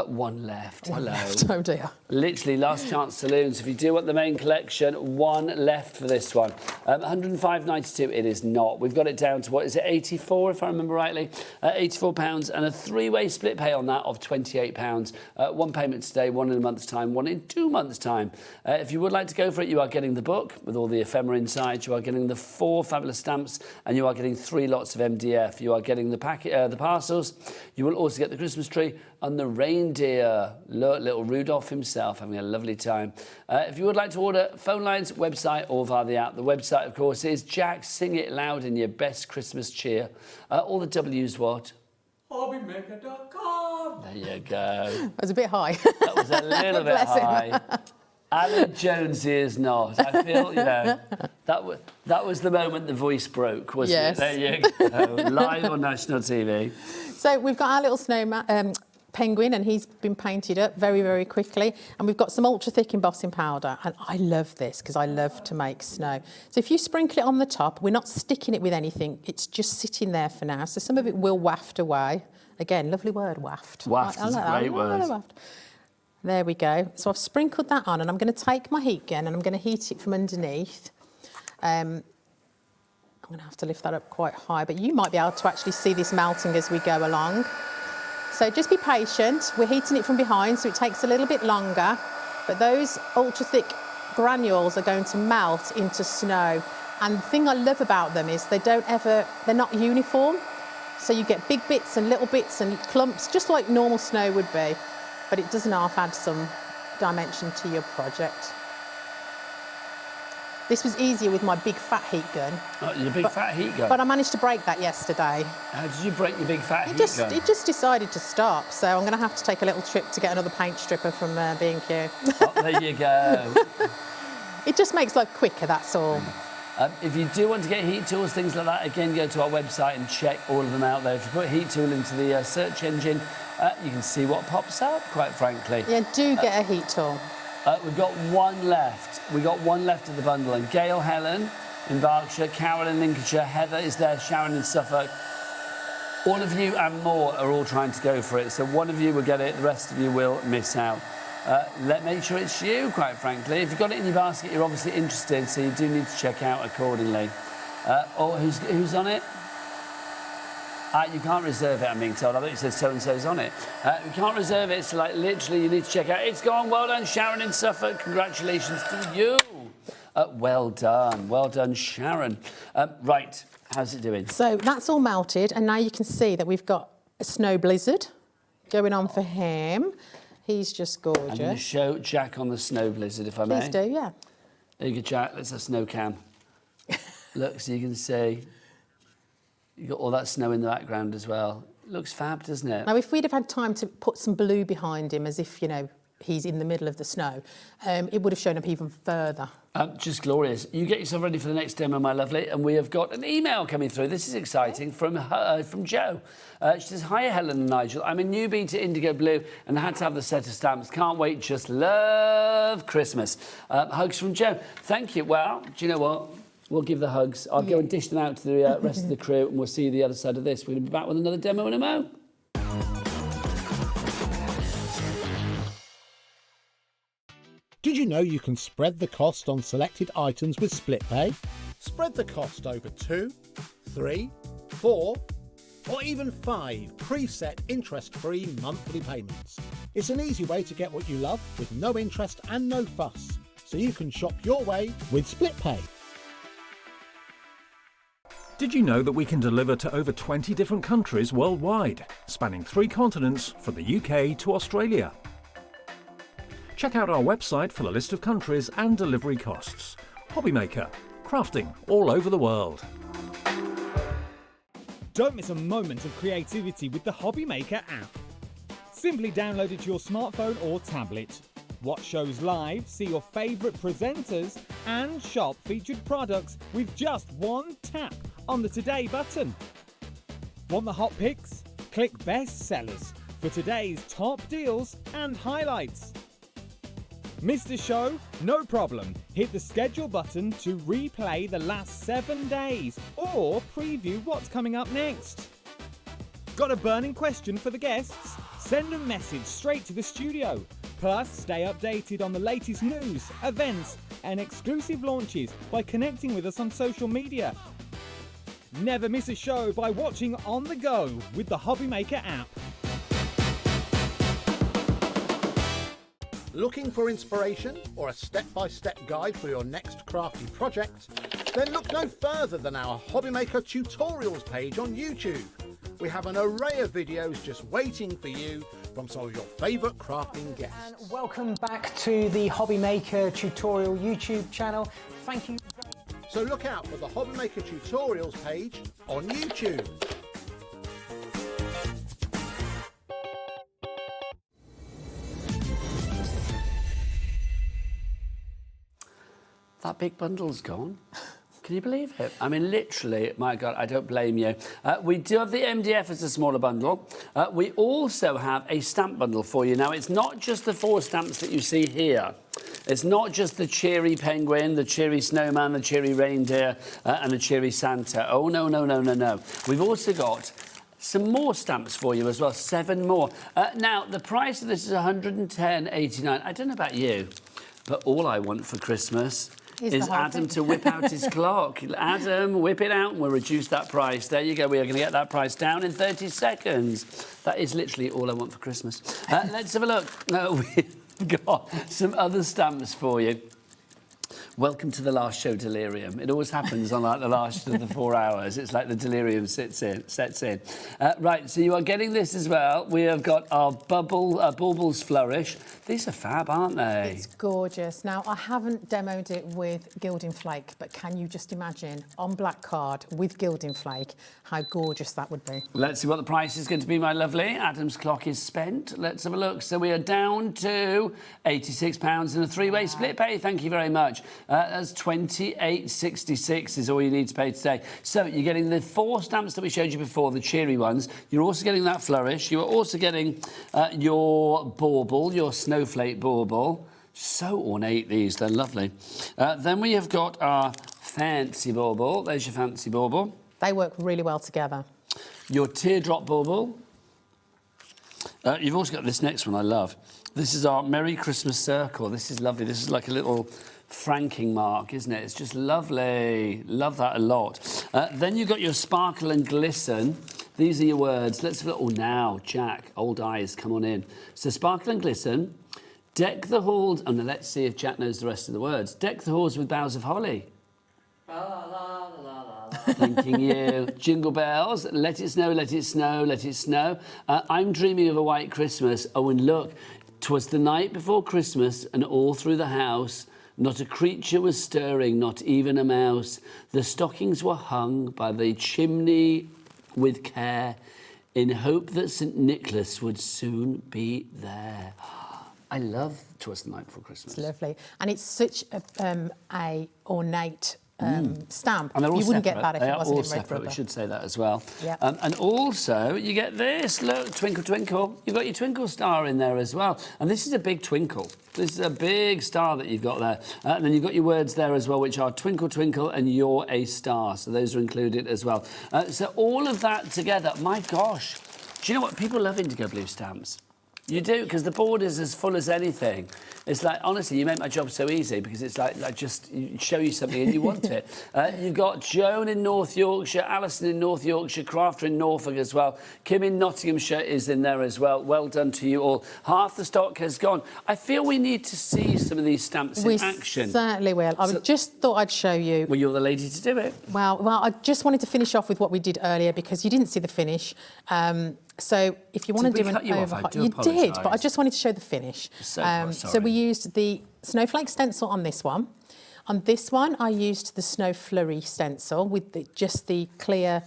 One left. One Hello. left. Oh dear. Literally last chance saloons. If you do want the main collection, one left for this one. 105.92. It is not. We've got it down to, what is it, 84 if I remember rightly. £84 and a three-way split pay on that of £28. One payment today, one in a month's time, one in 2 months' time. If you would like to go for it, you are getting the book with all the ephemera inside. You are getting the 4 fabulous stamps, and you are getting 3 lots of MDF. You are getting the packet, the parcels. You will also get the Christmas tree and the reindeer. Look, little Rudolph himself having a lovely time. If you would like to order, phone lines, website, or via the app. The website, of course, is Jack. Sing it loud in your best Christmas cheer. All the W's what? HobbyMaker.com. There you go. That was a bit high. That was a little bit high. Alan Jonesy is not. I feel, you know, that was the moment the voice broke, wasn't it? There you go. Live on national TV. So we've got our little snowman, penguin, and he's been painted up very, very quickly. And we've got some ultra thick embossing powder, and I love this because I love to make snow. So if you sprinkle it on the top, we're not sticking it with anything, it's just sitting there for now. So some of it will waft away. Again, lovely word, waft. Waft is a great word. Waft. There we go. So I've sprinkled that on, and I'm going to take my heat gun and I'm going to heat it from underneath. I'm going to have to lift that up quite high, but you might be able to actually see this melting as we go along. So just be patient. We're heating it from behind, so it takes a little bit longer, but those ultra thick granules are going to melt into snow. And the thing I love about them is they're not uniform. So you get big bits and little bits and clumps, just like normal snow would be, but it does half add some dimension to your project. This was easier with my big fat heat gun. Oh, your big fat heat gun? But I managed to break that yesterday. How did you break your big fat heat gun? It just decided to stop, so I'm going to have to take a little trip to get another paint stripper from B&Q. Oh, there you go. It just makes life quicker, that's all. If you do want to get heat tools, things like that, again, go to our website and check all of them out there. If you put heat tool into the search engine, you can see what pops up, quite frankly. Yeah, do get a heat tool. We've got one left. We've got one left of the bundle. And Gail Helen in Berkshire, Carol in Lincolnshire, Heather is there, Sharon in Suffolk. All of you and more are all trying to go for it. So one of you will get it, the rest of you will miss out. Make sure it's you, quite frankly. If you've got it in your basket, you're obviously interested, so you do need to check out accordingly. Who's on it? You can't reserve it, I'm being told. I thought you said so-and-so's on it. You can't reserve it, so like literally you need to check out. It's gone. Well done, Sharon in Suffolk. Congratulations to you. Well done, Sharon. Right, how's it doing? So that's all melted, and now you can see that we've got a snow blizzard going on for him. He's just gorgeous. I'm going to show Jack on the snow blizzard, if I may. Please do, yeah. There you go, Jack. Let's have snow cam. Look, so you can see you've got all that snow in the background as well. It looks fab, doesn't it? Now, if we'd have had time to put some blue behind him, as if, you know, he's in the middle of the snow, it would have shown up even further. Just glorious. You get yourself ready for the next demo, my lovely, and we have got an email coming through. This is exciting from Jo. She says, "Hi, Helen and Nigel. I'm a newbie to IndigoBlu and had to have the set of stamps. Can't wait, just love Christmas. Hugs from Jo." Thank you. Well, do you know what? We'll give the hugs. I'll go and dish them out to the rest of the crew, and we'll see you the other side of this. We're going to be back with another demo in a mo. you know you can spread the cost on selected items with split pay? Spread the cost over 2, 3, 4, or even 5 preset interest-free monthly payments. It's an easy way to get what you love with no interest and no fuss, so you can shop your way with split pay. Did you know that we can deliver to over 20 different countries worldwide, spanning 3 continents from the UK to Australia? Check out our website for the list of countries and delivery costs. HobbyMaker, crafting all over the world. Don't miss a moment of creativity with the HobbyMaker app. Simply download it to your smartphone or tablet. Watch shows live, see your favourite presenters, and shop featured products with just one tap on the Today button. Want the hot picks? Click Best Sellers for today's top deals and highlights. Missed a show? No problem. Hit the schedule button to replay the last 7 days or preview what's coming up next. Got a burning question for the guests? Send a message straight to the studio. Plus, stay updated on the latest news, events, and exclusive launches by connecting with us on social media. Never miss a show by watching on the go with the HobbyMaker app. Looking for inspiration or a step-by-step guide for your next crafty project? Then look no further than our HobbyMaker tutorials page on YouTube. We have an array of videos just waiting for you from some of your favourite crafting guests. And welcome back to the HobbyMaker tutorial YouTube channel. Thank you. So look out for the HobbyMaker tutorials page on YouTube. That big bundle's gone. Can you believe it? I mean, literally, my God, I don't blame you. We do have the MDF as a smaller bundle. We also have a stamp bundle for you. Now, it's not just the 4 stamps that you see here. It's not just the cheery penguin, the cheery snowman, the cheery reindeer, and the cheery Santa. Oh, no, no, no, no, no. We've also got some more stamps for you as well, 7 more. Now, the price of this is £110.89. I don't know about you, but all I want for Christmas is Adam to whip out his clock. Adam, whip it out and we'll reduce that price. There you go. We are going to get that price down in 30 seconds. That is literally all I want for Christmas. Let's have a look. We've got some other stamps for you. Welcome to the last show delirium. It always happens on like the last of the 4 hours. It's like the delirium sets in. Right, so you are getting this as well. We have got our Baubles Flourish. These are fab, aren't they? It's gorgeous. Now, I haven't demoed it with gilding flake, but can you just imagine on black card with gilding flake how gorgeous that would be? Let's see what the price is going to be, my lovely. Adam's clock is spent. Let's have a look. So we are down to £86 and a 3-way split pay. Thank you very much. That's £28.66 is all you need to pay today. So you're getting the 4 stamps that we showed you before, the cheery ones. You're also getting that flourish. You are also getting your bauble, your snowflake bauble. So ornate, these. They're lovely. Then we have got our fancy bauble. There's your fancy bauble. They work really well together. Your teardrop bauble. You've also got this next one I love. This is our Merry Christmas Circle. This is lovely. This is like a little franking mark, isn't it? It's just lovely. Love that a lot. Then you've got your Sparkle and Glisten. These are your words. Let's have a look. Oh, now, Jack, old eyes, come on in. So Sparkle and Glisten. Deck the halls. Oh, no, let's see if Jack knows the rest of the words. Deck the halls with boughs of holly. Thanking you. Jingle bells. Let it snow, let it snow, let it snow. I'm dreaming of a white Christmas. Oh, and look, 'twas the night before Christmas, and all through the house not a creature was stirring, not even a mouse. The stockings were hung by the chimney with care, in hope that St. Nicholas would soon be there. I love 'Twas the Night Before Christmas. It's lovely. And it's such a ornate stamp. And they're all you wouldn't separate. get that if they it wasn't all in red separate. rubber. We should say that as well. Yep. And also, you get this. Look, Twinkle Twinkle. You've got your twinkle star in there as well. And this is a big twinkle. This is a big star that you've got there. And then you've got your words there as well, which are Twinkle Twinkle and You're a Star. So those are included as well. So all of that together, my gosh. Do you know what? People love IndigoBlu stamps. You do, because the board is as full as anything. It's like, honestly, you make my job so easy because it's like just show you something and you want it. You've got Joan in North Yorkshire, Alison in North Yorkshire, Crafter in Norfolk as well. Kim in Nottinghamshire is in there as well. Well done to you all. Half the stock has gone. I feel we need to see some of these stamps in action. We certainly will. I just thought I'd show you. Well, you're the lady to do it. Well, I just wanted to finish off with what we did earlier because you didn't see the finish. So if you want to do an overhang, you did, but I just wanted to show the finish. So we used the snowflake stencil on this one. On this one, I used the snow flurry stencil with just the clear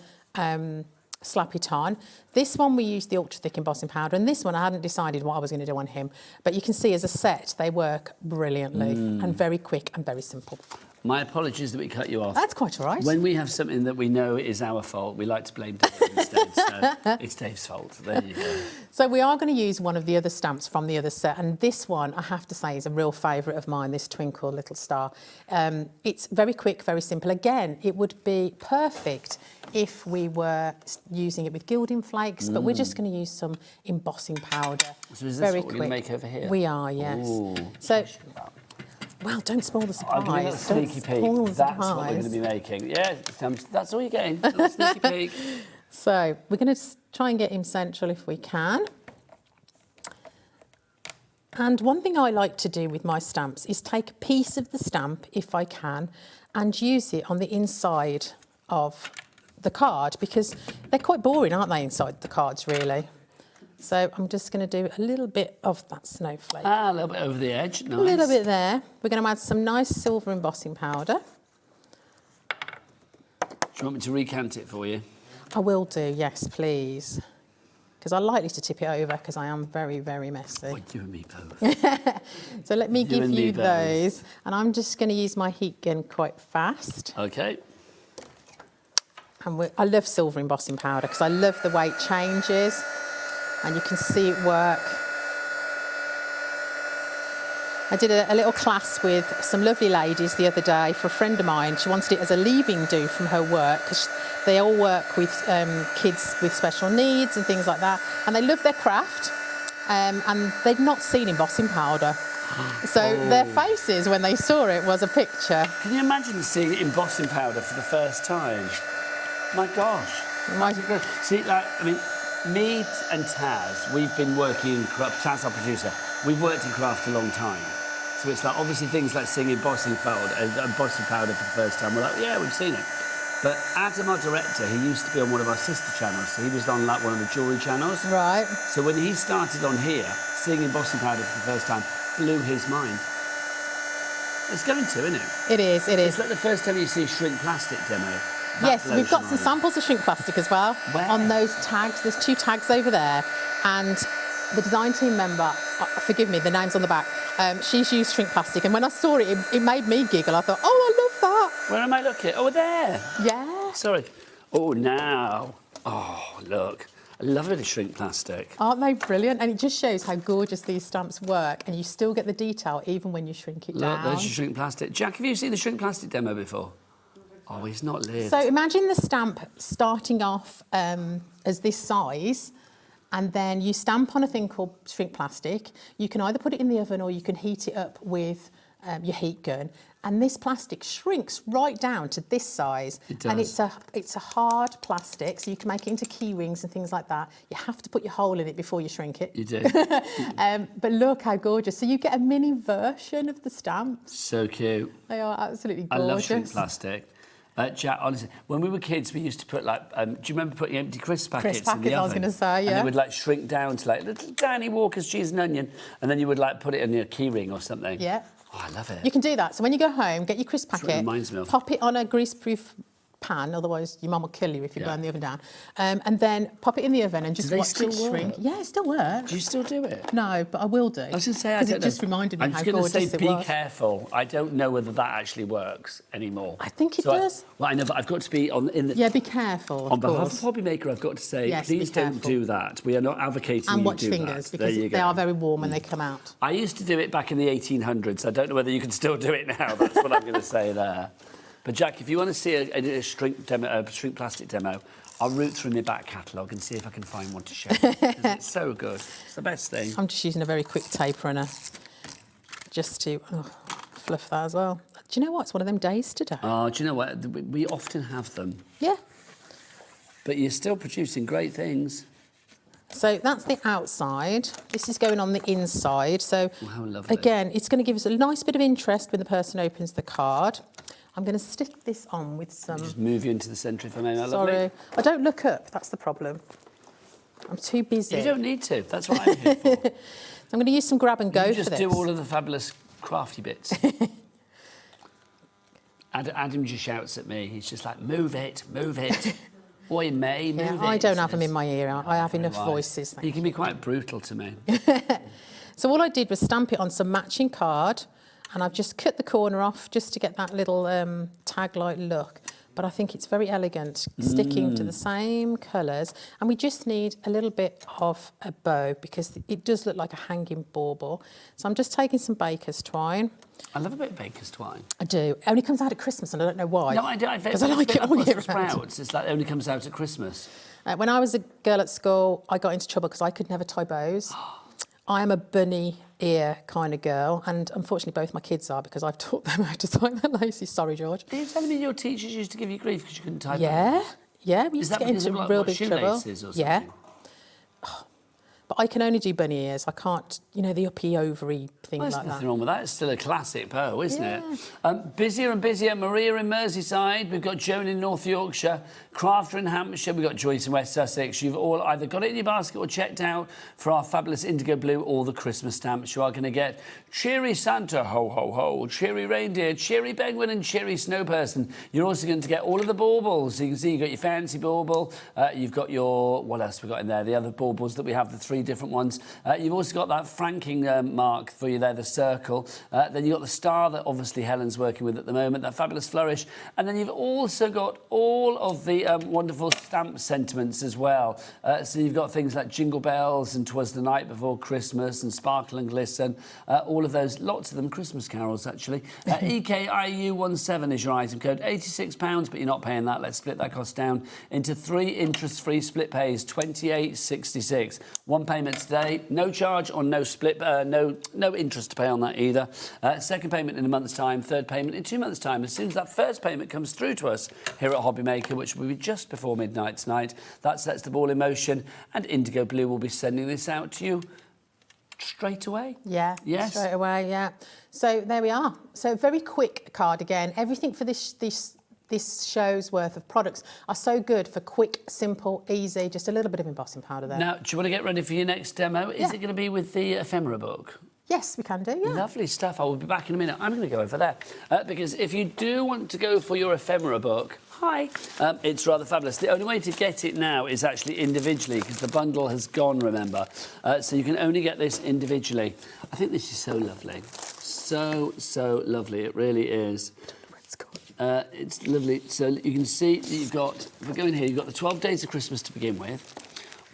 slap it on. This one we used the ultra thick embossing powder, and this one I hadn't decided what I was going to do on him. But you can see as a set they work brilliantly and very quick and very simple. My apologies that we cut you off. That's quite all right. When we have something that we know is our fault, we like to blame Dave instead. So it's Dave's fault. There you go. So we are going to use one of the other stamps from the other set, and this one, I have to say, is a real favourite of mine, this Twinkle Little Star. It's very quick, very simple. Again, it would be perfect if we were using it with gilding flakes, but we're just going to use some embossing powder. So is this very what we're going to make over here? We are, yes. Ooh. So, well, don't spoil the surprise. I'll give you a little sneaky peek. That's what we're going to be making. Yeah, that's all you're getting. A little sneaky peek. So we're going to try and get him central if we can. And one thing I like to do with my stamps is take a piece of the stamp, if I can, and use it on the inside of the card, because they're quite boring, aren't they, inside the cards, really? So I'm just going to do a little bit of that snowflake. A little bit over the edge, nice. A little bit there. We're going to add some nice silver embossing powder. Do you want me to recant it for you? I will do, yes, please. Because I like to tip it over because I am very, very messy. Oh, you and me both. So let me give you those. And I'm just going to use my heat gun quite fast. OK. And I love silver embossing powder because I love the way it changes. And you can see it work. I did a little class with some lovely ladies the other day for a friend of mine. She wanted it as a leaving do from her work because they all work with kids with special needs and things like that. And they love their craft and they'd not seen embossing powder. So their faces when they saw it was a picture. Can you imagine seeing embossing powder for the first time? My gosh. See, like, I mean, me and Taz, we've been working in craft. Taz, our producer, we've worked in craft a long time. So it's like, obviously, things like seeing embossing powder for the first time, we're like, yeah, we've seen it. But Adam, our director, he used to be on one of our sister channels, so he was on like one of the jewellery channels. Right. So when he started on here, seeing embossing powder for the first time blew his mind. It's going to, isn't it? It is, it is. It's like the first time you see shrink plastic demo. Yes, we've got some samples of shrink plastic as well. Where? On those tags. There's 2 tags over there. And the design team member, forgive me, the name's on the back, she's used shrink plastic. And when I saw it, it made me giggle. I thought, oh, I love that. Where am I looking? Oh, there. Yeah. Sorry. Oh, now. Oh, look. I love a bit of shrink plastic. Aren't they brilliant? And it just shows how gorgeous these stamps work. And you still get the detail even when you shrink it down. Look, there's your shrink plastic. Jack, have you seen the shrink plastic demo before? Oh, he's not lived. So imagine the stamp starting off as this size, and then you stamp on a thing called shrink plastic. You can either put it in the oven or you can heat it up with your heat gun. And this plastic shrinks right down to this size. It does. And it's a hard plastic, so you can make it into key rings and things like that. You have to put your hole in it before you shrink it. You do. But look how gorgeous. So you get a mini version of the stamps. So cute. They are absolutely gorgeous. I love shrink plastic. Jack, honestly, when we were kids, we used to put like, do you remember putting empty crisp packets in the oven? I was going to say, yeah. And they would like shrink down to like little tiny Walker's cheese and onion, and then you would like put it in your key ring or something. Yeah. Oh, I love it. You can do that. So when you go home, get your crisp That's what packet, it reminds me of. pop it on a grease-proof pan, otherwise your mum will kill you if you burn the oven down. And then pop it in the oven and just watch it shrink. Yeah, it still works. Do you still do it? No, but I will do. I was going to say, I because don't it know. just reminded me I'm how just gorgeous going to say, it was. be careful. I don't know whether that actually works anymore. I think it does. Well, I know, but I've got to be Yeah, be careful. On behalf of HobbyMaker, I've got to say, Yes, please be don't careful. do that. We are not advocating And you watch do fingers, that. because There you they go. are very warm when they come out. I used to do it back in the 1800s. I don't know whether you can still do it now. That's what I'm going to say there. But Jack, if you want to see a shrink demo, a shrink plastic demo, I'll root through my back catalogue and see if I can find one to show you. 'Cause it's so good. It's the best thing. I'm just using a very quick tape runner just to fluff that as well. Do you know what? It's one of them days today. Oh, do you know what? We often have them. Yeah. But you're still producing great things. So that's the outside. This is going on the inside. So how lovely. Again, it's going to give us a nice bit of interest when the person opens the card. I'm going to stick this on with some... Just move you into the centre if I may, my Sorry. lovely. I don't look up. That's the problem. I'm too busy. You don't need to. That's what I'm here for. I'm going to use some grab and go you for just this. do all of the fabulous crafty bits. Adam just shouts at me. He's just like, move it, move it. Oi, May, move it. I don't have them in my ear. I have enough Right. voices. You can be quite brutal to me. So all I did was stamp it on some matching card, and I've just cut the corner off just to get that little tag-like look. But I think it's very elegant, sticking to the same colours. And we just need a little bit of a bow because it does look like a hanging bauble. So I'm just taking some baker's twine. I love a bit of baker's twine. I do. It only comes out at Christmas, and I don't know why. No, I do. Because I like it all year round. Sprouts. It's like it only comes out at Christmas. When I was a girl at school, I got into trouble because I could never tie bows. I am a bunny ear kind of girl, and unfortunately both my kids are because I've taught them how to tie their laces. Sorry, George. Are you telling me your teachers used to give you grief because you couldn't tie Yeah, yeah, we Is used to that get because into of, like, real what, big trouble. shoelaces or Yeah. something? But I can only do bunny ears. I can't, you know, the uppy ovary thing Well, like there's that. nothing wrong with that. It's still a classic bow, isn't it? Busier and busier. Maria in Merseyside. We've got Joan in North Yorkshire. Crafter in Hampshire. We've got Joyce in West Sussex. You've all either got it in your basket or checked out for our fabulous IndigoBlu or the Christmas stamps. You are going to get Cheery Santa, ho, ho, ho, Cheery Reindeer, Cheery Penguin and Cheery Snow Person. You're also going to get all of the baubles. So you can see you've got your fancy bauble. You've got your... What else have we got in there? The other baubles that we have, the 3 different ones. You've also got that franking mark for you there, the circle. Then you've got the star that obviously Helen's working with at the moment, that fabulous flourish. And then you've also got all of the wonderful stamp sentiments as well. So you've got things like Jingle Bells and 'Twas the Night Before Christmas and Sparkle and Glisten. All of those, lots of them Christmas carols, actually. EKIU17 is your item code. £86, but you're not paying that. Let's split that cost down into 3 interest-free split pays, £28.66. 1 payment today. No charge or no split, no interest to pay on that either. Second payment in a month's time, third payment in 2 months' time. As soon as that first payment comes through to us here at HobbyMaker, which will be just before midnight tonight, that sets the ball in motion, and IndigoBlu will be sending this out to you straight away. Yeah, yes, straight away. Yeah. So there we are. So very quick card again. Everything for this show's worth of products are so good for quick, simple, easy. Just a little bit of embossing powder there. Now, do you want to get ready for your next demo? Is it going to be with the ephemera book? Yes, we can do, yeah. Lovely stuff. I will be back in a minute. I'm going to go over there. Because if you do want to go for your ephemera book, hi, it's rather fabulous. The only way to get it now is actually individually, because the bundle has gone, remember. So you can only get this individually. I think this is so lovely. So, so lovely. It really is. It's lovely. So you can see that you've got, if we go in here, you've got the 12 days of Christmas to begin with.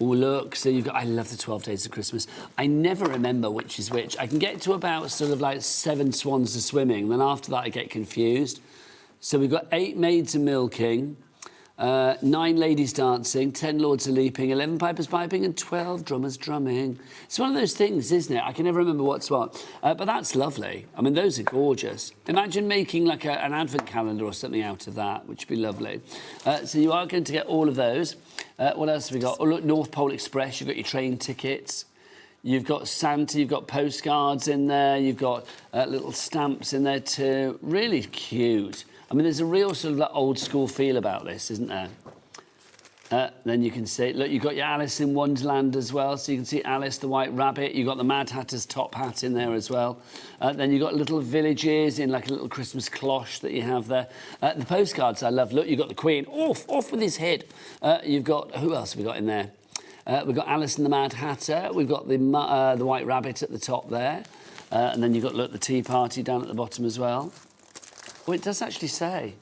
Oh, look, so you've got, I love the 12 days of Christmas. I never remember which is which. I can get to about sort of like 7 swans are swimming, then after that I get confused. So we've got 8 maids a milking, 9 ladies dancing, 10 lords a leaping, 11 pipers piping, and 12 drummers drumming. It's one of those things, isn't it? I can never remember what's what. But that's lovely. I mean, those are gorgeous. Imagine making like an advent calendar or something out of that, which would be lovely. So you are going to get all of those. What else have we got? Oh, look, North Pole Express. You've got your train tickets. You've got Santa. You've got postcards in there. You've got little stamps in there too. Really cute. I mean, there's a real sort of like old school feel about this, isn't there? Then you can see, look, you've got your Alice in Wonderland as well, so you can see Alice the White Rabbit. You've got the Mad Hatter's top hat in there as well. Then you've got little villages in like a little Christmas cloche that you have there. The postcards I love. Look, you've got the Queen, off with his head. You've got, who else have we got in there? We've got Alice and the Mad Hatter. We've got the White Rabbit at the top there. And then you've got, look, the Tea Party down at the bottom as well. Oh, it does actually say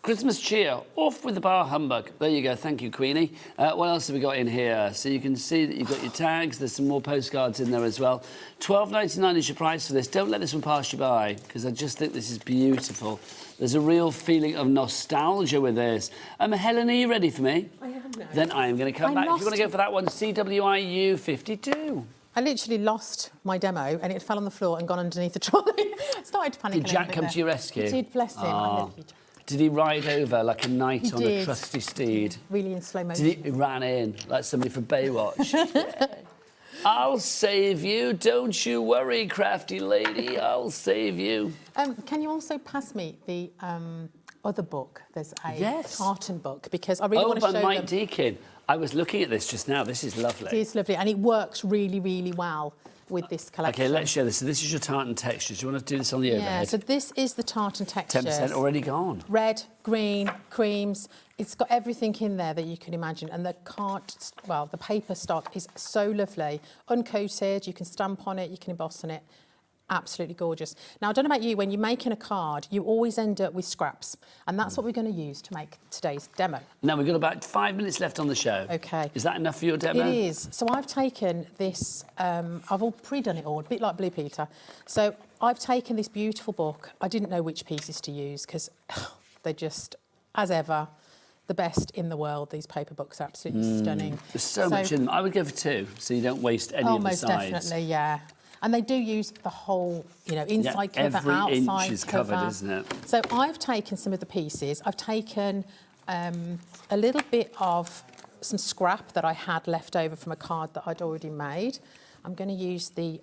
Christmas cheer, off with the bar humbug. There you go, thank you, Queenie. What else have we got in here? So you can see that you've got your tags, there's some more postcards in there as well. £12.99 is your price for this. Don't let this one pass you by, because I just think this is beautiful. There's a real feeling of nostalgia with this. Helen, are you ready for me? I am now. Then I am going to come back. If you want to go for that one, CWIU 52. I literally lost my demo and it fell on the floor and gone underneath the trolley. I started to panic. Did Jack come to your rescue? He did, bless him. I love you, Jack. Did he ride over like a knight on a did. trusty steed? Really in slow motion. He ran in like somebody from Baywatch? Yeah. I'll save you. Don't you worry, crafty lady. I'll save you. Can you also pass me the other book? There's a Yes. tartan book because I really want to show by Mike them. Deakin. I was looking at this just now. This is lovely. It is lovely and it works really, really well with this collection. Okay, let's show this. So this is your tartan textures. Do you want to do this on the overhead? Yeah, so this is the tartan textures. 10% already gone. Red, green, creams. It's got everything in there that you can imagine. And the the paper stock is so lovely. Uncoated, you can stamp on it, you can emboss on it. Absolutely gorgeous. Now, I don't know about you, when you're making a card, you always end up with scraps. And that's what we're going to use to make today's demo. Now, we've got about 5 minutes left on the show. Okay. Is that enough for your demo? It is. So I've taken this, I've all pre-done it all, a bit like Blue Peter. So I've taken this beautiful book. I didn't know which pieces to use because they're just, as ever, the best in the world. These paper books are absolutely stunning. There's so much in them. I would go for 2, so you don't waste any of the most sides. definitely, yeah. And they do use the whole, inside cover, every outside inch is cover. covered, isn't it? So I've taken some of the pieces. I've taken a little bit of some scrap that I had left over from a card that I'd already made. I'm going to use the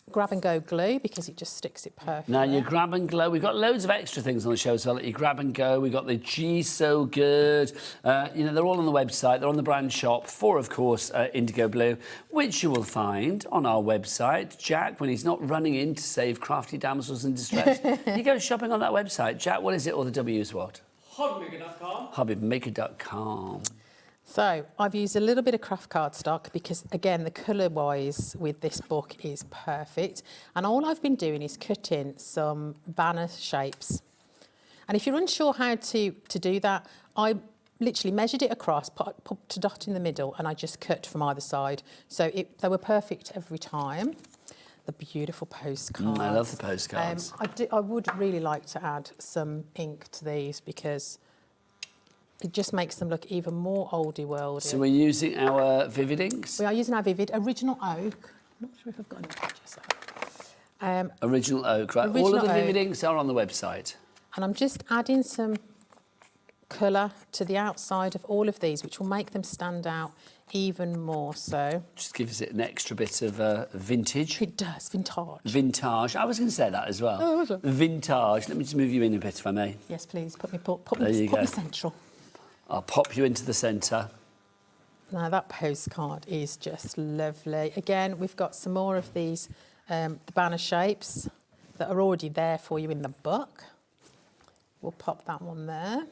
grab and go glue because it just sticks it perfectly. Now, your grab and glow, we've got loads of extra things on the show, so I'll let you grab and go. We've got the G So Good. They're all on the website. They're on the brand shop for, of course, IndigoBlu, which you will find on our website. Jack, when he's not running in to save crafty damsels in distress, he goes shopping on that website. Jack, what is it, or the W is what? HobbyMaker.com. HobbyMaker.com. So I've used a little bit of craft card stock because, again, the colour-wise with this book is perfect. And all I've been doing is cutting some banner shapes. And if you're unsure how to do that, I literally measured it across, put a dot in the middle, and I just cut from either side. So they were perfect every time. The beautiful postcards. I love the postcards. I would really like to add some ink to these because it just makes them look even more oldie-worldy. So we're using our Vivid inks? We are using our Vivid Original Oak. I'm not sure if I've got any pictures. Original Oak, right. All of the Vivid inks are on the website. And I'm just adding some colour to the outside of all of these, which will make them stand out even more so. Just gives it an extra bit of vintage. It does, vintage. Vintage. I was going to say that as well. Oh, was it? Vintage. Let me just move you in a bit, if I may. Yes, please. Put me central. I'll pop you into the centre. Now, that postcard is just lovely. Again, we've got some more of these the banner shapes that are already there for you in the book. We'll pop that one there.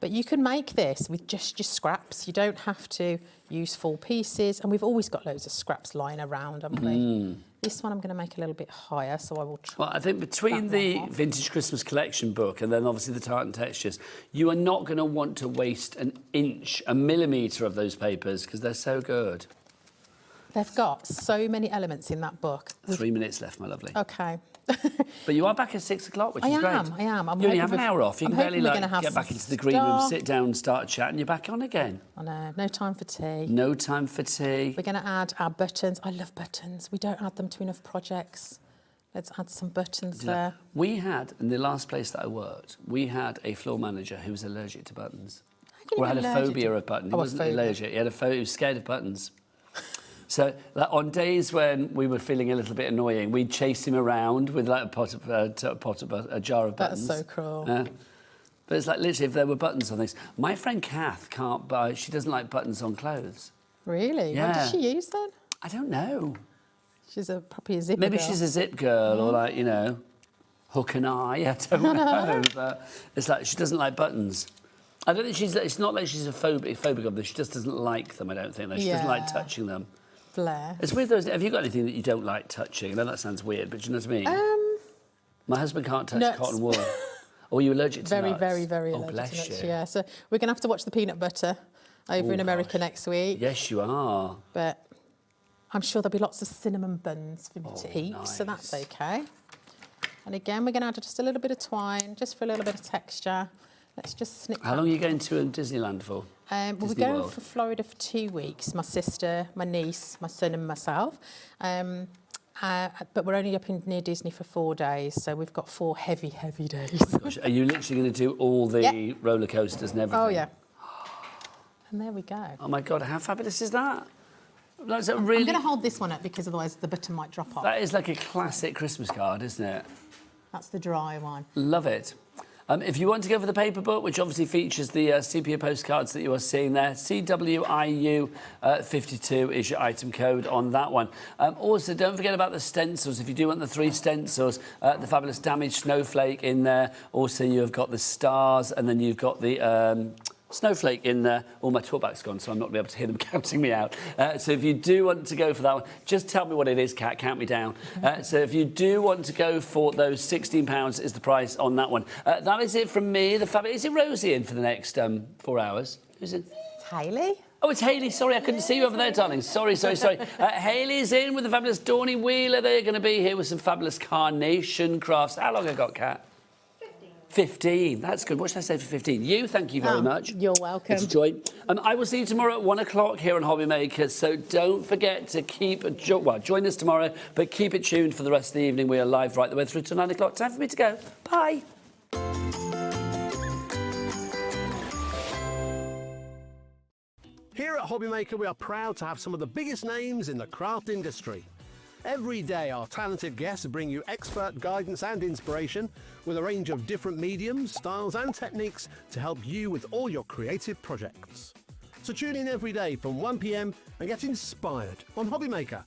But you can make this with just your scraps. You don't have to use full pieces. And we've always got loads of scraps lying around, haven't we? This one I'm going to make a little bit higher, so I will try. Well, I think between the Vintage Christmas Collection book and then obviously the tartan textures, you are not going to want to waste an inch, a millimetre of those papers because they're so good. They've got so many elements in that book. 3 minutes left, my lovely. Okay. But you are back at 6 o'clock, which is great. I am. You only have an hour off. You can barely get back into the green room, sit down, start a chat, and you're back on again. I know. No time for tea. No time for tea. We're going to add our buttons. I love buttons. We don't add them to enough projects. Let's add some buttons there. We had, in the last place that I worked, we had a floor manager who was allergic to buttons. Or had a phobia of buttons. He wasn't allergic. He had a phobia. He was scared of buttons. So on days when we were feeling a little bit annoying, we'd chase him around with like a jar of buttons. That's so cruel. But it's like literally if there were buttons on things. My friend Kath can't buy. She doesn't like buttons on clothes. Really? Yeah. What does she use then? I don't know. She's probably a zipper Maybe girl. she's a zip girl or like hook and eye. I don't know. But it's like she doesn't like buttons. I don't think it's not like she's a phobic of them. She just doesn't like them. I don't think. She doesn't like touching them. Blair. It's weird. Have you got anything that you don't like touching? I know that sounds weird, but do you know what I mean? My husband can't touch nuts. cotton wool. Or are you allergic to nuts? Very, very allergic bless to nuts. you. Yeah, so we're going to have to watch the peanut butter over in America next week. Yes, you are. But I'm sure there'll be lots of cinnamon buns for me to eat, nice. so that's okay. And again, we're going to add just a little bit of twine, just for a little bit of texture. Let's just snip How long are you going to Disneyland for? Well, we're Disney going World. for Florida for 2 weeks. My sister, my niece, my son and myself. But we're only up near Disney for 4 days, so we've got 4 heavy, heavy days. Gosh, are you literally going to do all the roller coasters and everything? Oh, yeah. And there we go. Oh, my God, how fabulous is that? That's a I'm really... going to hold this one up because otherwise the button might drop off. That is like a classic Christmas card, isn't it? That's the dry one. Love it. If you want to go for the paper book, which obviously features the sepia postcards that you are seeing there, CWIU 52 is your item code on that one. Also, don't forget about the stencils. If you do want the 3 stencils, the fabulous damaged snowflake in there. Also, you've got the stars, and then you've got the... snowflake in there. All my talkback's gone, so I'm not going to be able to hear them counting me out. So if you do want to go for that one, just tell me what it is, Kat, count me down. So if you do want to go for those, £16 is the price on that one. That is it from me. Is it Rosie in for the next 4 hours? Who's it? It's Hayley. Oh, it's Hayley. Sorry, I couldn't see you over there, darling. Sorry. Hayley's in with the fabulous Dawny Wheeler. They're going to be here with some fabulous Carnation Crafts. How long have I got, Kat? 15. That's good. What should I say for 15? You, thank you very much. You're welcome. It's a joy. I will see you tomorrow at 1 o'clock here on HobbyMaker, so don't forget to join us tomorrow, but keep it tuned for the rest of the evening. We are live right the way through to 9 o'clock. Time for me to go. Bye. Here at HobbyMaker, we are proud to have some of the biggest names in the craft industry. Every day, our talented guests bring you expert guidance and inspiration with a range of different mediums, styles and techniques to help you with all your creative projects. So tune in every day from 1 p.m. and get inspired on HobbyMaker.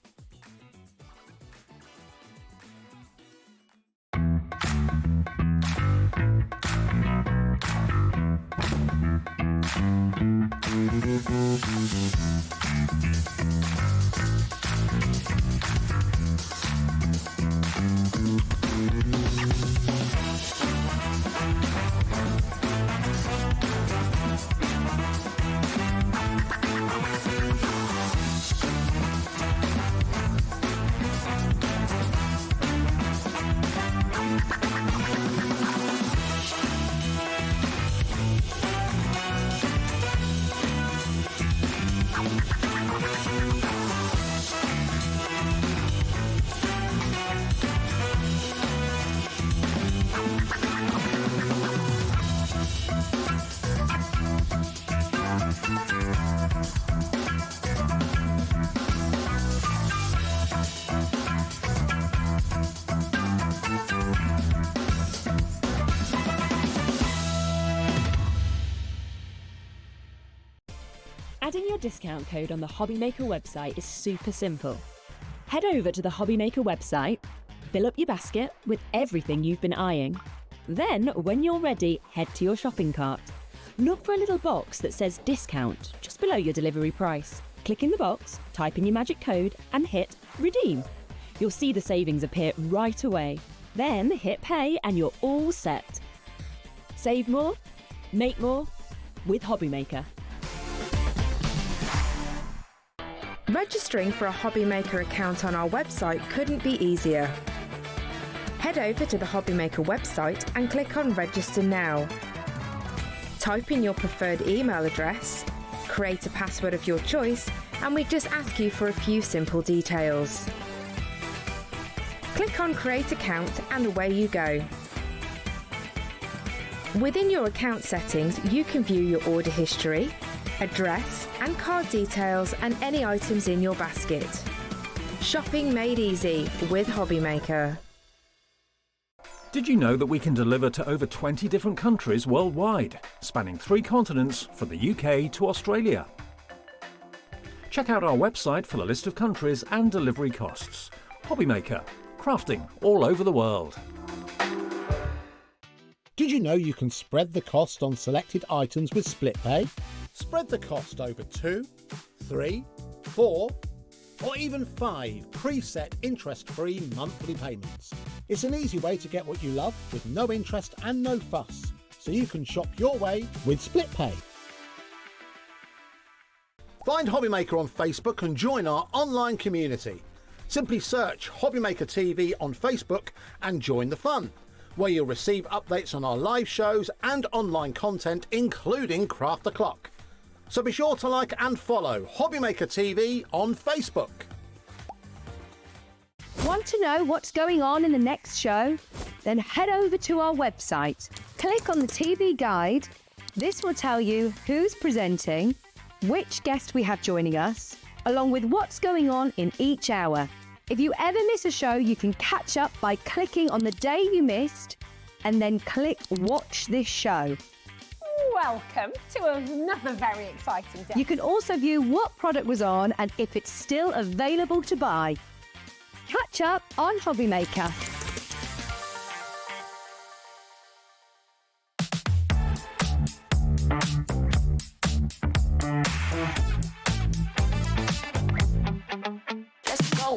Adding your discount code on the HobbyMaker website is super simple. Head over to the HobbyMaker website, fill up your basket with everything you've been eyeing. Then, when you're ready, head to your shopping cart. Look for a little box that says discount just below your delivery price. Click in the box, type in your magic code and hit redeem. You'll see the savings appear right away. Then hit pay and you're all set. Save more, make more with HobbyMaker. Registering for a HobbyMaker account on our website couldn't be easier. Head over to the HobbyMaker website and click on Register Now. Type in your preferred email address, create a password of your choice, and we just ask you for a few simple details. Click on Create Account and away you go. Within your account settings, you can view your order history, address and card details and any items in your basket. Shopping made easy with HobbyMaker. Did you know that we can deliver to over 20 different countries worldwide, spanning 3 continents from the UK to Australia? Check out our website for the list of countries and delivery costs. HobbyMaker, crafting all over the world. Did you know you can spread the cost on selected items with split pay? Spread the cost over 2, 3, 4, or even 5 preset interest-free monthly payments. It's an easy way to get what you love with no interest and no fuss, so you can shop your way with split pay. Find HobbyMaker on Facebook and join our online community. Simply search HobbyMaker TV on Facebook and join the fun, where you'll receive updates on our live shows and online content, including Craft the Clock. So be sure to like and follow HobbyMaker TV on Facebook. Want to know what's going on in the next show? Then head over to our website. Click on the TV guide. This will tell you who's presenting, which guest we have joining us, along with what's going on in each hour. If you ever miss a show, you can catch up by clicking on the day you missed and then click Watch This Show. Welcome to another very exciting day. You can also view what product was on and if it's still available to buy. Catch up on HobbyMaker. Let's go.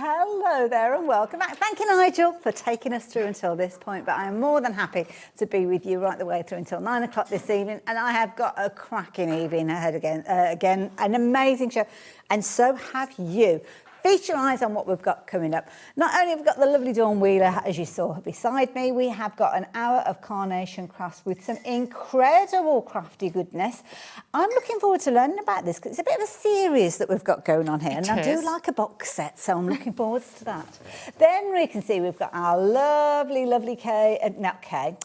Hello there and welcome back. Thank you, Nigel, for taking us through until this point, but I am more than happy to be with you right the way through until 9 o'clock this evening, and I have got a cracking evening ahead again, an amazing show, and so have you. Feast your eyes on what we've got coming up. Not only have we got the lovely Dawn Wheeler, as you saw beside me, we have got an hour of Carnation Crafts with some incredible crafty goodness. I'm looking forward to learning about this because it's a bit of a series that we've got going on here. And I do like a box set, so I'm looking forward to that. Then we can see we've got our lovely Kay, not Kay.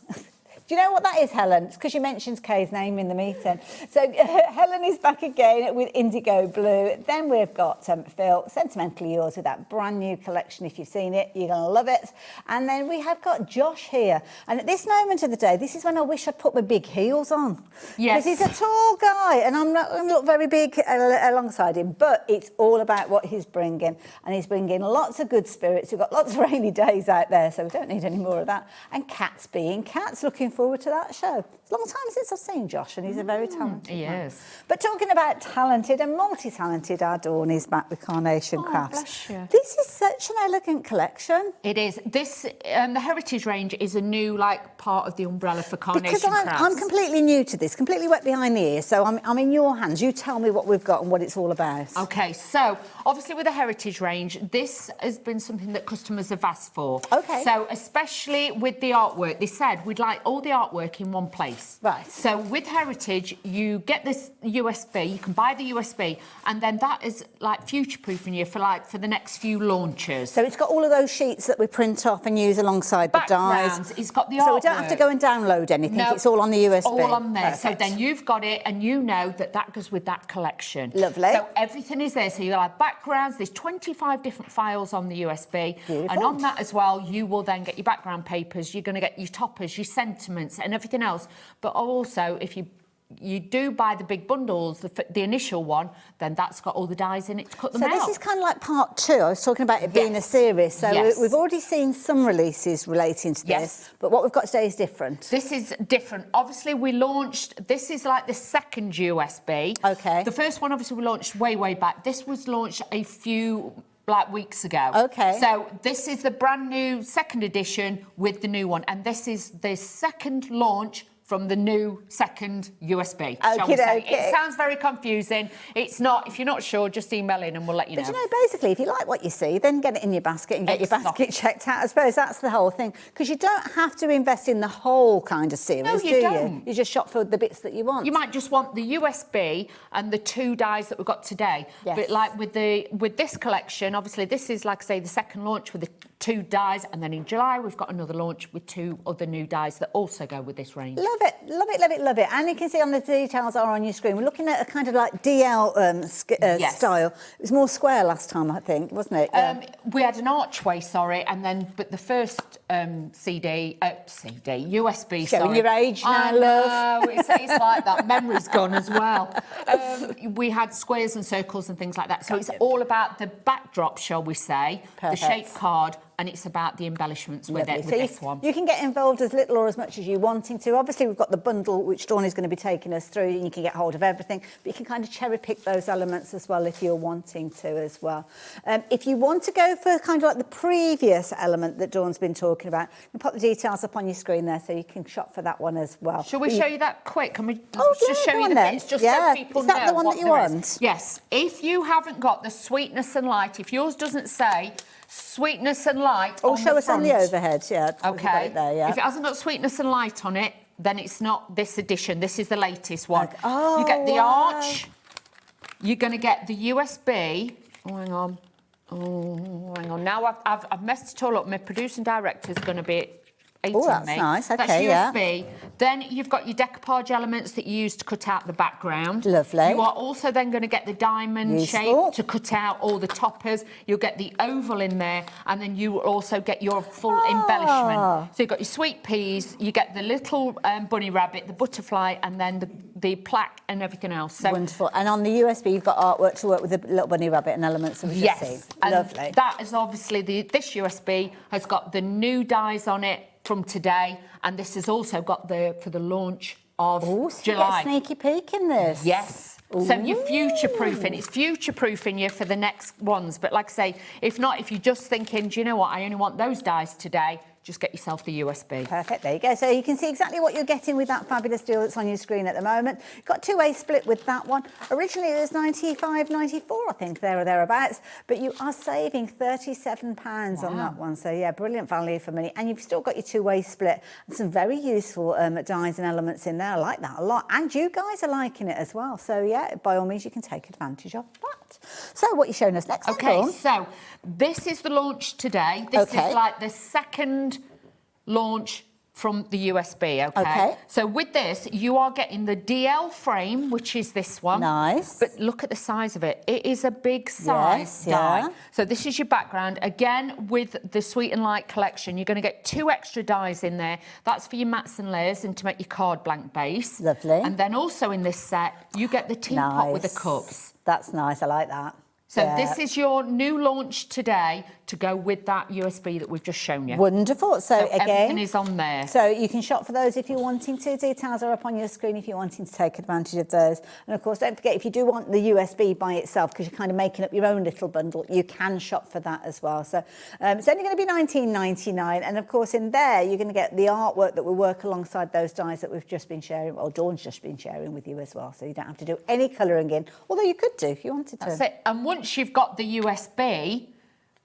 Do you know what that is, Helen? It's because you mentioned Kay's name in the meeting. So Helen is back again with IndigoBlu. Then we've got Phill, Sentimentally Yours, with that brand new collection. If you've seen it, you're going to love it. And then we have got Josh here. And at this moment of the day, this is when I wish I'd put my big heels on. Yes. Because he's a tall guy and I'm not very big alongside him. But it's all about what he's bringing. And he's bringing lots of good spirits. We've got lots of rainy days out there, so we don't need any more of that. And cats being cats, looking forward to that show. It's a long time since I've seen Josh, and he's a very talented man. is. But talking about talented and multi-talented, our Dawn is back with Carnation Crafts. Bless you. This is such an elegant collection. It is. This, the Heritage range is a new, part of the umbrella for Carnation Crafts. Crafts. I'm completely new to this, completely wet behind the ears, so I'm in your hands. You tell me what we've got and what it's all about. OK, so obviously with the Heritage range, this has been something that customers have asked for. OK. So especially with the artwork, they said we'd like all the artwork in one place. Right. So with Heritage, you get this USB, you can buy the USB, and then that is future-proofing you for the next few launches. So it's got all of those sheets that we print off and use alongside the dies. It's got the artwork. So we don't have to go and download anything. No, it's all on the USB. It's all on there. Perfect. So then you've got it, and you know that goes with that collection. Lovely. So everything is there. So you'll have backgrounds. There's 25 different files on the USB. Beautiful. And on that as well, you will then get your background papers. You're going to get your toppers, your sentiments, and everything else. But also, if you do buy the big bundles, the initial one, then that's got all the dies in it to cut them out. So this is kind of like part two. I was talking about it being a series. So we've already seen some releases relating to this, but what we've got today is different. This is different. Obviously, we launched, this is like the second USB. OK. The first one, obviously, we launched way back. This was launched a few weeks ago. OK. So this is the brand new second edition with the new one. And this is the second launch from the new second USB, shall we say. It sounds very confusing. It's not. If you're not sure, just email in and we'll let you know. But you know, basically, if you like what you see, then get it in your basket and get your basket checked out. I suppose that's the whole thing. Because you don't have to invest in the whole kind of series, no, do you don't. You just shop for the bits that you want. You might just want the USB and the two dies that we've got today. Yes. But with this collection, obviously, this is, like I say, the second launch with the 2 dies, and then in July we've got another launch with 2 other new dies that also go with this range. Love it, love it, love it, love it. And you can see on the details are on your screen. We're looking at a kind of like DL style. It was more square last time, I think, wasn't it? Yeah. We had an archway, sorry, and then, but the first USB, Showing sorry. your age now, I love. know, it's like that. Memory's gone as well. We had squares and circles and things like that. So it's all about the backdrop, shall we say, Perfect. the shape card, and it's about the embellishments with it, with this one. You can get involved as little or as much as you're wanting to. Obviously, we've got the bundle, which Dawn is going to be taking us through, and you can get hold of everything. But you can kind of cherry pick those elements as well if you're wanting to as well. If you want to go for kind of like the previous element that Dawn's been talking about, you can pop the details up on your screen there so you can shop for that one as well. Shall we show you that quick? Can we go just show you on the then. bits, just Yeah. so people Is that know the one what that you there is? want? Yes. If you haven't got the sweetness and light, if yours doesn't say sweetness and light Or on show the us on the front, overhead, yeah. We've got okay. it there, yeah. If it hasn't got sweetness and light on it, then it's not this edition. This is the latest one. Okay. Oh, you get the wow. arch. You're going to get the USB. Oh, hang on. Oh, hang on. Now I've messed it all up. My producing director's going to be Oh, that's me. nice. That's Okay, yeah. USB. Then you've got your decoupage elements that you use to cut out the background. Lovely. You are also then going to get the diamond Useful. shape to cut out all the toppers. You'll get the oval in there, and then you will also get your full embellishment. So you've got your sweet peas, you get the little bunny rabbit, the butterfly, and then the plaque and everything else. So wonderful. And on the USB, you've got artwork to work with the little bunny rabbit and elements that we've just seen. and Lovely. that is obviously this USB has got the new dies on it from today, and this has also got for the launch of July. Get a sneaky peek in this. Yes. So you're future-proofing. It's future-proofing you for the next ones. But like I say, if not, if you're just thinking, do you know what, I only want those dies today, just get yourself the USB. Perfect, there you go. So you can see exactly what you're getting with that fabulous deal that's on your screen at the moment. Got 2-way split with that one. Originally it was $95.94, I think, there or thereabouts, but you are saving £37 on that one. So yeah, brilliant value for money. And you've still got your 2-way split and some very useful dies and elements in there. I like that a lot. And you guys are liking it as well. So yeah, by all means, you can take advantage of that. So what are you showing us next? Okay, so this is the launch today. This is like the second launch from the USB, okay? So with this, you are getting the DL frame, which is this one. Nice. But look at the size of it. It is a big size die. yeah. So this is your background. Again, with the Sweet and Light collection, you're going to get 2 extra dies in there. That's for your mats and layers and to make your card blank base. Lovely. And then also in this set, you get the teapot with the cups. That's nice, I like that. So this is your new launch today to go with that USB that we've just shown you. Wonderful. So again, everything is on there. So you can shop for those if you're wanting to. Details are up on your screen if you're wanting to take advantage of those. And of course, don't forget, if you do want the USB by itself, because you're kind of making up your own little bundle, you can shop for that as well. So it's only going to be $19.99. And of course, in there, you're going to get the artwork that will work alongside those dies that we've just been sharing, or Dawn's just been sharing with you as well. So you don't have to do any colouring in, although you could do if you wanted to. That's it. And once you've got the USB,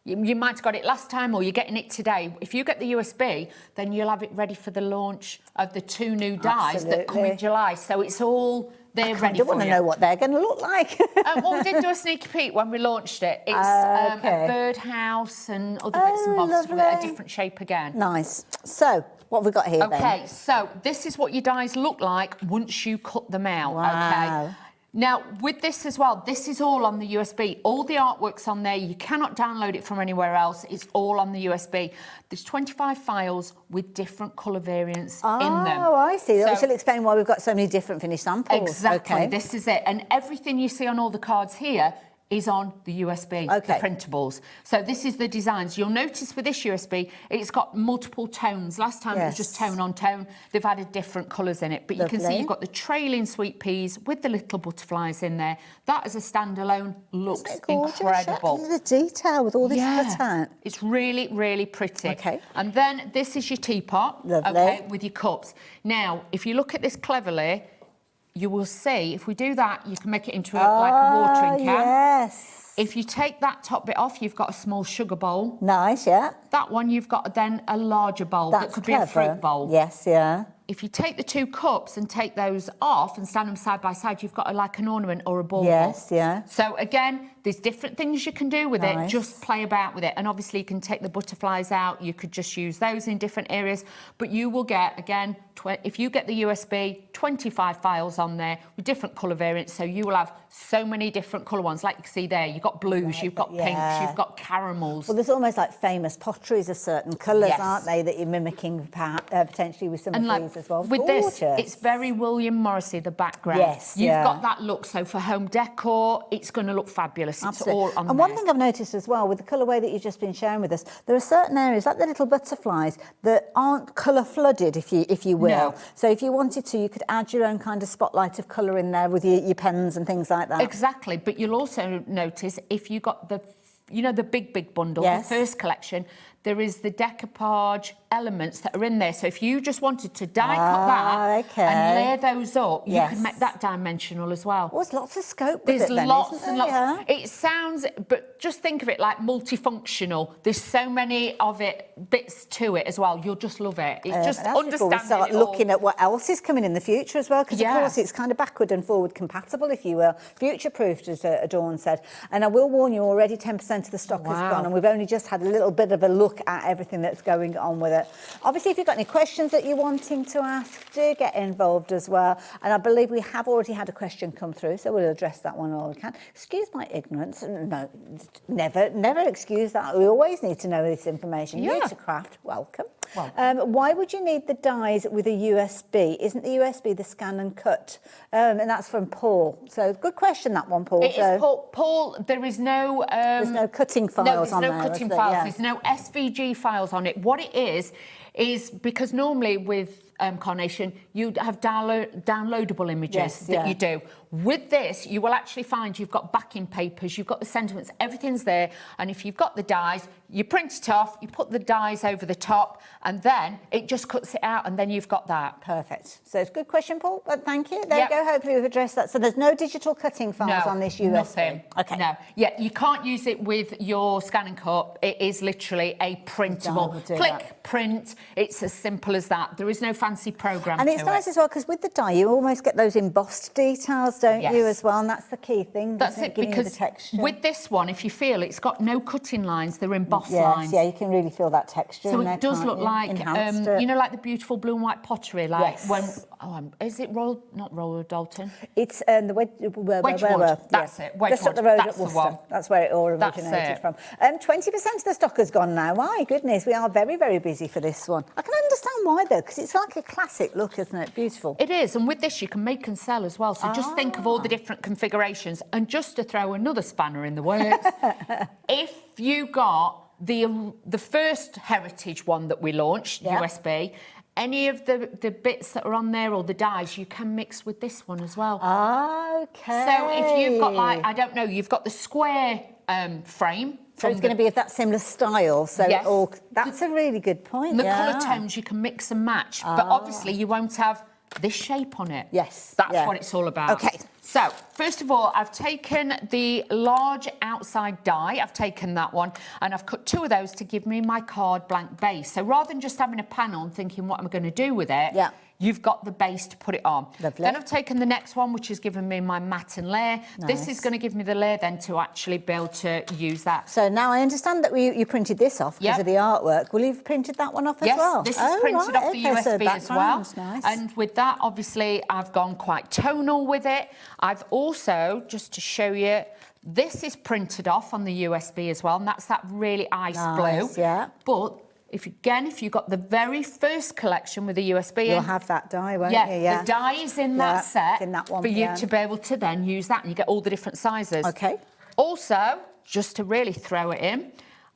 you might have got it last time or you're getting it today. If you get the USB, then you'll have it ready for the launch of the 2 new dies that come in July. So it's all there ready for you. I want to know what they're going to look like. Well, we did do a sneaky peek when we launched it. It's a birdhouse and other bits and bobs with a different shape again. Nice. So what have we got here then? Okay, so this is what your dies look like once you cut them out. Wow. Okay. Now, with this as well, this is all on the USB. All the artwork's on there. You cannot download it from anywhere else. It's all on the USB. There's 25 files with different colour variants in them. Oh, I see. That will explain why we've got so many different finished samples. Exactly. Okay. This is it. And everything you see on all the cards here is on the USB, the printables. So this is the designs. You'll notice with this USB, it's got multiple tones. Last time it was just tone on tone. They've added different colours in it. But you can see you've got the trailing sweet peas with the little butterflies in there. That as a standalone looks incredible. Look at the detail with all this cut out. It's really, really pretty. Okay. And then this is your teapot. Lovely. Okay, with your cups. Now, if you look at this cleverly, you will see, if we do that, you can make it into like a watering can. Yes. If you take that top bit off, you've got a small sugar bowl. Nice, yeah. That one, you've got then a larger bowl that could be a fruit bowl. Yes, yeah. if you take the 2 cups and take those off and stand them side by side, you've got like an ornament or a bauble. Yes, yeah. So again, there's different things you can do with it. Just play about with it. And obviously you can take the butterflies out. You could just use those in different areas. But you will get, again, if you get the USB, 25 files on there with different colour variants. So you will have so many different colour ones. Like you can see there, you've got blues, you've got pinks, you've got caramels. Well, there's almost like famous potteries of certain colours, aren't they, that you're mimicking potentially with some of these as well. With this, it's very William Morrissey, the background. Yes, You've got that look. So for home decor, it's going to look fabulous. Absolutely. It's all on and one thing I've noticed as well with the colourway that you've just been sharing with us, there are certain areas, like the little butterflies, that aren't colour flooded, if you will. No. So if you wanted to, you could add your own kind of spotlight of colour in there with your pens and things like that. Exactly, but you'll also notice if you got the, you know, the big bundle, the first collection, there is the decoupage elements that are in there. So if you just wanted to die cut that and layer those up, you could make that dimensional as well. There's lots of scope with There's it then, lots isn't and there? lots. It sounds, but just think of it like multifunctional. There's so many of it, bits to it as well. You'll just love it. It's just that's before we understanding start it all. looking at what else is coming in the future as well, because of course it's kind of backward and forward compatible, if you will. Future-proofed, as Dawn said. And I will warn you, already 10% of the stock has gone, and we've only just had a little bit of a look at everything that's going on with it. Obviously, if you've got any questions that you're wanting to ask, do get involved as well. And I believe we have already had a question come through, so we'll address that one all we can. Excuse my ignorance. No, never excuse that. We always need to know this information. New to craft, welcome. Why would you need the dies with a USB? Isn't the USB the scan and cut? And that's from Paul. So good question, that one, Paul. It is Paul. There is no. There's no cutting files on there. No, there's no cutting files. There's no SVG files on it. What it is because normally with Carnation, you'd have downloadable images that you do. With this, you will actually find you've got backing papers, you've got the sentiments, everything's there. And if you've got the dies, you print it off, you put the dies over the top, and then it just cuts it out, and then you've got that. Perfect. So it's a good question, Paul, but thank you. There you go. Hopefully we've addressed that. So there's no digital cutting files on this USB? Nothing. Okay. No. Yeah, you can't use it with your scan and cut. It is literally a printable. Click, print. It's as simple as that. There is no fancy program and it's nice as well, because with the die, you almost get those embossed details, don't you, as well? And that's the key thing. That's it, because with this one, if you feel it's got no cutting lines, they're embossed lines. Yeah, you can really feel that texture. So in there, it does look like, you know, like the beautiful blue and white pottery, like when. Is it not Royal Dalton? It's the Wedgwood. That's it. Wedgwood. Just up the road That's at the Worcester. one. That's where it all originated from. 20% of the stock has gone now. My goodness, we are very, very busy for this one. I can understand why though, because it's like a classic look, isn't it? Beautiful. It is, and with this you can make and sell as well. So just think of all the different configurations. And just to throw another spanner in the works, if you got the first heritage one that we launched, USB, any of the bits that are on there or the dies, you can mix with this one as well. Okay. So if you've got, like, I don't know, you've got the square frame. So it's going to be of that similar style. So that's a really good point. The colour tones you can mix and match, but obviously you won't have this shape on it. Yes. That's what it's all about. Okay. So, first of all, I've taken the large outside die, I've taken that one, and I've cut 2 of those to give me my card blank base. So rather than just having a panel and thinking what am I going to do with it, you've got the base to put it on. Lovely. Then I've taken the next one, which has given me my matte and layer. This is going to give me the layer then to actually be able to use that. So now I understand that you printed this off because of the artwork. Will you have printed that one off as well? Yes, this is printed off the USB as well. Nice. And with that, obviously, I've gone quite tonal with it. I've also, just to show you, this is printed off on the USB as well, and that's that really ice blue. Yeah. But if you've got the very first collection with the USB You'll have that die, won't you? Yeah, the die is in that set in that one, for you to be able to then use that, and you get all the different sizes. Okay. Also, just to really throw it in,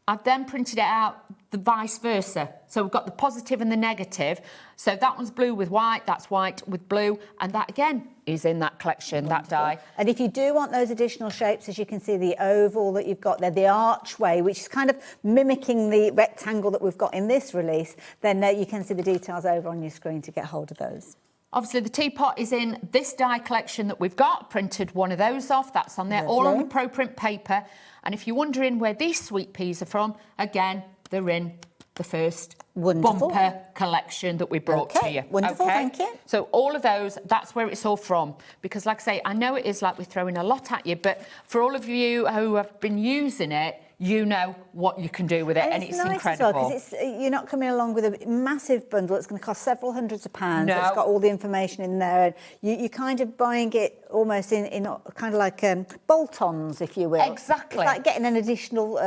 I've then printed it out the vice versa. So we've got the positive and the negative. So that one's blue with white, that's white with blue, and that again is in that collection, that die. And if you do want those additional shapes, as you can see, the oval that you've got there, the archway, which is kind of mimicking the rectangle that we've got in this release, then you can see the details over on your screen to get hold of those. Obviously, the teapot is in this die collection that we've got. Printed one of those off. That's on there, all on the Pro Print paper. And if you're wondering where these sweet peas are from, again, they're in the first Wonderful. bumper collection that we brought to you. Wonderful, thank you. So all of those, that's where it's all from. Because like I say, I know it is like we're throwing a lot at you, but for all of you who have been using it, you know what you can do with it, and it's nice incredible. as well, because you're not coming along with a massive bundle. It's going to cost several hundreds of pounds. No. It's got all the information in there. And you're kind of buying it almost in kind of like bolt-ons, if you will. Exactly. It's like getting an additional,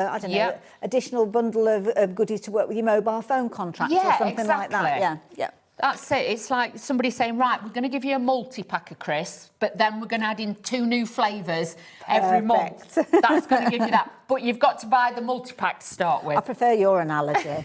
additional bundle of goodies to work with your mobile phone contract or something like that. Yeah. That's it. It's like somebody saying, right, we're going to give you a multi-pack of crisps, but then we're going to add in 2 new flavours every month. That's going to give you that. But you've got to buy the multi-pack to start with. I prefer your analogy.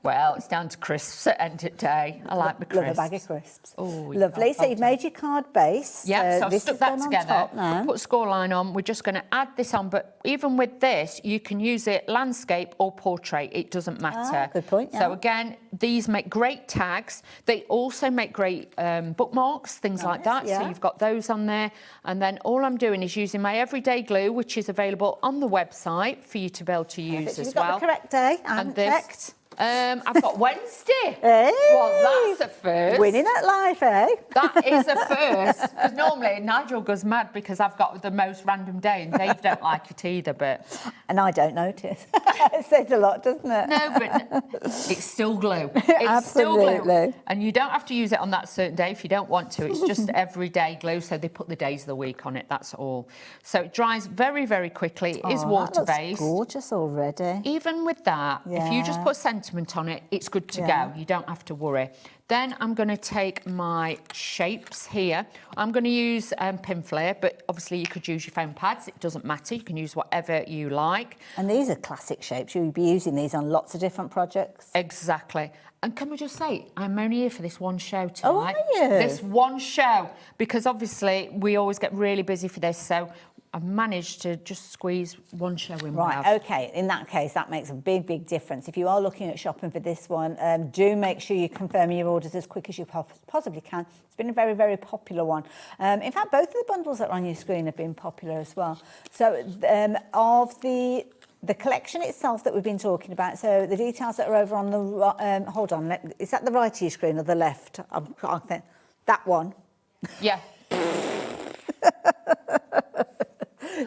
Well, it's down to crisps at end of the day. I like my crisps. Love a bag of crisps. Oh, lovely. So you've made your card base. Yeah, so I've stuck that together, now. put a scoreline on. We're just going to add this on, but even with this, you can use it landscape or portrait. It doesn't matter. Good point, So again, these make great tags. They also make great bookmarks, things like that. So you've got those on there. And then all I'm doing is using my everyday glue, which is available on the website for you to be able to use as well. You've got the correct day. I haven't checked. I've got Wednesday. Hey. Well, that's a first. Winning at life, eh? That is a first. Because normally Nigel goes mad because I've got the most random day, and Dave don't like it either. But and I don't notice. It says a lot, doesn't it? No, but it's still glue. It's still glue, and you don't have to use it on that certain day if you don't want to. It's just everyday glue. So they put the days of the week on it. That's all. So it dries very, very quickly. It is water based. Gorgeous already. Even with that, if you just put sentiment on it, it's good to go. You don't have to worry. Then I'm going to take my shapes here. I'm going to use pin flare, but obviously you could use your foam pads. It doesn't matter. You can use whatever you like. And these are classic shapes. You'll be using these on lots of different projects. Exactly. And can we just say, I'm only here for this one show tonight. Oh, are you? This one show, because obviously we always get really busy for this, so I've managed to just squeeze one show in. Right, OK. In that case, that makes a big, big difference. If you are looking at shopping for this one, do make sure you confirm your orders as quick as you possibly can. It's been a very, very popular one. In fact, both of the bundles that are on your screen have been popular as well. So of the collection itself that we've been talking about, so the details that are over on the... hold on, is that the right of your screen or the left? I think that one. Yeah.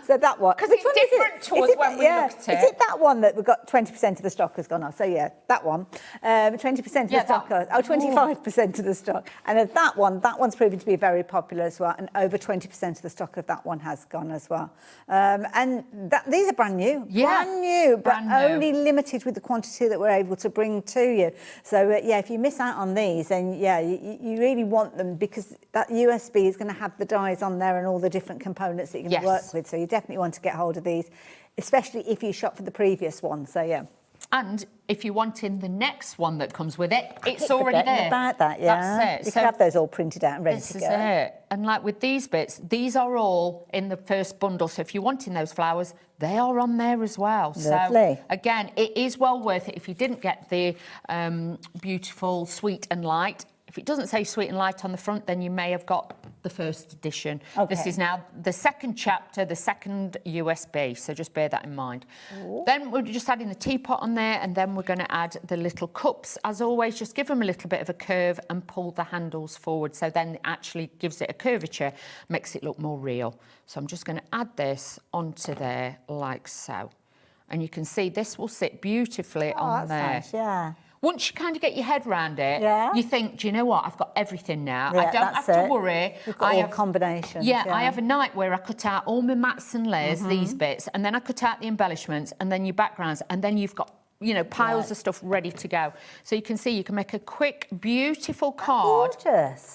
So that one. Because it's different to us when we look at it. Is it that one that we've got 20% of the stock has gone off? So, yeah, that one. 20% of the stock. 25% of the stock. And of that one's proven to be very popular as well. And over 20% of the stock of that one has gone as well. And these are brand new. Yeah. Brand new, but only limited with the quantity that we're able to bring to you. So, if you miss out on these, then, you really want them because that USB is going to have the dies on there and all the different components that you can work with. So you definitely want to get hold of these, especially if you shop for the previous one. So, yeah. And if you want in the next one that comes with it, it's already there. About that, yeah. That's it. You can have those all printed out and ready to go. This is it. And like with these bits, these are all in the first bundle. So if you're wanting those flowers, they are on there as well. Lovely. So again, it is well worth it. If you didn't get the beautiful Sweet and Light, if it doesn't say Sweet and Light on the front, then you may have got the first edition. Okay. This is now the second chapter, the second USB, so just bear that in mind. Ooh. Then we're just adding the teapot on there, and then we're going to add the little cups. As always, just give them a little bit of a curve and pull the handles forward, so then it actually gives it a curvature, makes it look more real. So I'm just going to add this onto there like so. And you can see this will sit beautifully on there. Nice, yeah. Once you kind of get your head around it, you think, do you know what? I've got everything now. Yeah, I don't have to worry. You've got all combinations. Yeah, I have a night where I cut out all my mats and layers, these bits, and then I cut out the embellishments and then your backgrounds, and then you've got, piles of stuff ready to go. So you can see you can make a quick, beautiful card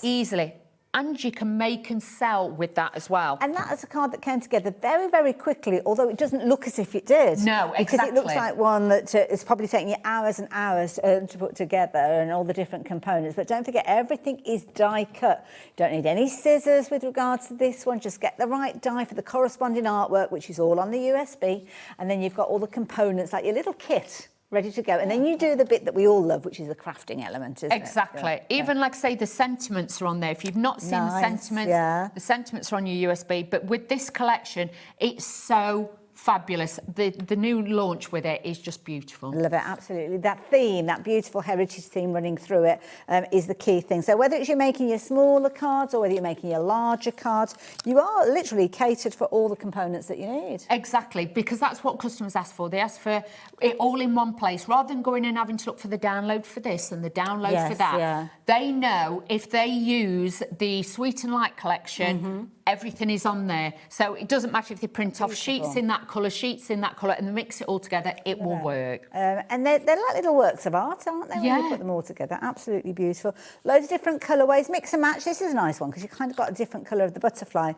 easily. And you can make and sell with that as well. And that is a card that came together very, very quickly, although it doesn't look as if it did. No, exactly. Because it looks like one that is probably taking you hours and hours to put together and all the different components. But don't forget, everything is die cut. You don't need any scissors with regards to this one. Just get the right die for the corresponding artwork, which is all on the USB. And then you've got all the components, like your little kit, ready to go. And then you do the bit that we all love, which is the crafting element, isn't it? Exactly. Even like, say, the sentiments are on there. If you've not seen the sentiments are on your USB. But with this collection, it's so fabulous. The new launch with it is just beautiful. Love it, absolutely. That theme, that beautiful heritage theme running through it is the key thing. So whether it's you're making your smaller cards or whether you're making your larger cards, you are literally catered for all the components that you need. Exactly, because that's what customers ask for. They ask for it all in one place, rather than going and having to look for the download for this and the download for that. Yeah. They know if they use the Sweet and Light collection, everything is on there. So it doesn't matter if they print off sheets in that colour, sheets in that colour, and they mix it all together, it will work. And they're like little works of art, aren't they, when you put them all together? Absolutely beautiful. Loads of different colourways, mix and match. This is a nice one because you've kind of got a different colour of the butterfly,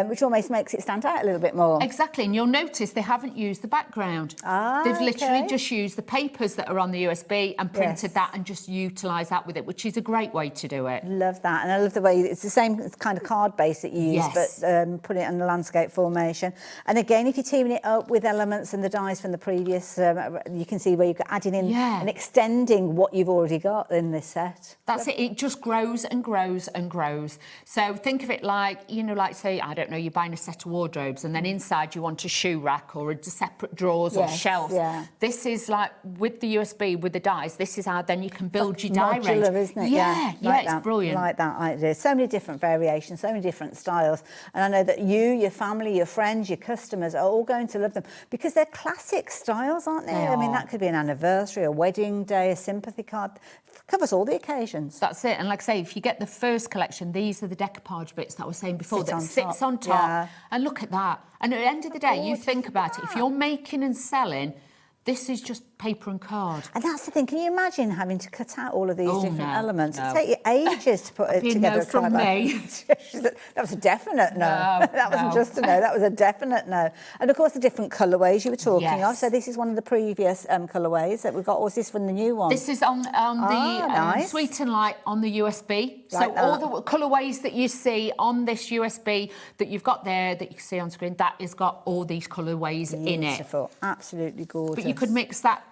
which almost makes it stand out a little bit more. Exactly, and you'll notice they haven't used the background. They've literally just used the papers that are on the USB and printed that and just utilised that with it, which is a great way to do it. Love that, and I love the way it's the same kind of card base that you use, but put it in the landscape formation. And again, if you're teaming it up with elements and the dies from the previous, you can see where you're adding in and extending what you've already got in this set. That's it. It just grows and grows and grows. So think of it like, you know, like say, I don't know, you're buying a set of wardrobes and then inside you want a shoe rack or a separate drawers or shelves. This is like with the USB, with the dies, this is how then you can build your die range. Isn't it? Yeah, like it's brilliant. Like that idea. So many different variations, so many different styles. And I know that you, your family, your friends, your customers are all going to love them because they're classic styles, aren't they? I mean, that could be an anniversary, a wedding day, a sympathy card. It covers all the occasions. That's it. And like I say, if you get the first collection, these are the decoupage bits that I was saying before that sits on top. And look at that. And at the end of the day, you think about it. If you're making and selling, this is just paper and card. And that's the thing. Can you imagine having to cut out all of these different elements? It'd take you ages to put it together. No from me. That was a definite no. That wasn't just a no. That was a definite no. And of course, the different colourways you were talking of. So this is one of the previous colourways that we've got. Or is this from the new one? This is on the Sweet and Light on the USB. So all the colourways that you see on this USB that you've got there that you can see on screen, that has got all these colourways in it. Beautiful, absolutely gorgeous. But you could mix that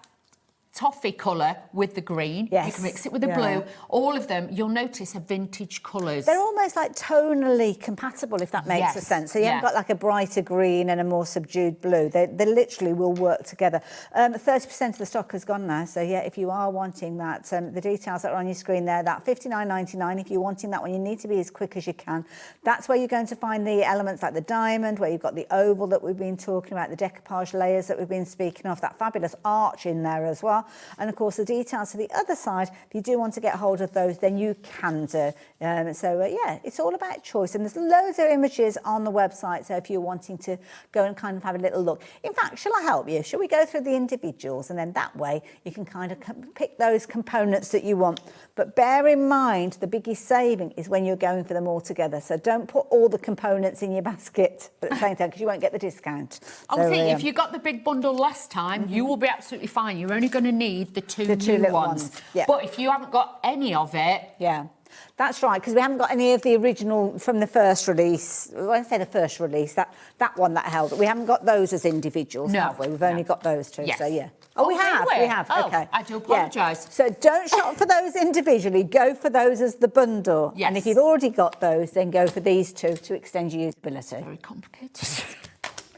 toffee colour with the green. You can mix it with the blue. All of them, you'll notice, are vintage colours. They're almost like tonally compatible, if that makes sense. So you haven't got like a brighter green and a more subdued blue. They literally will work together. 30% of the stock has gone now. So yeah, if you are wanting that, the details that are on your screen there, that $59.99. If you're wanting that one, you need to be as quick as you can. That's where you're going to find the elements like the diamond, where you've got the oval that we've been talking about, the decoupage layers that we've been speaking of, that fabulous arch in there as well. And of course, the details to the other side, if you do want to get hold of those, then you can do. Yeah, it's all about choice. And there's loads of images on the website. So if you're wanting to go and kind of have a little look. In fact, shall I help you? Shall we go through the individuals? And then that way you can kind of pick those components that you want. But bear in mind, the biggest saving is when you're going for them all together. So don't put all the components in your basket at the same time because you won't get the discount. Obviously, if you got the big bundle last time, you will be absolutely fine. You're only going to need the two new ones. But if you haven't got any of it... That's right, because we haven't got any of the original from the first release. When I say the first release, that one that held it. We haven't got those as individuals, have we? We've only got those two, so yeah. Oh, we have. Okay. I do apologise. So don't shop for those individually. Go for those as the bundle. Yes. And if you've already got those, then go for these two to extend your usability. Very complicated.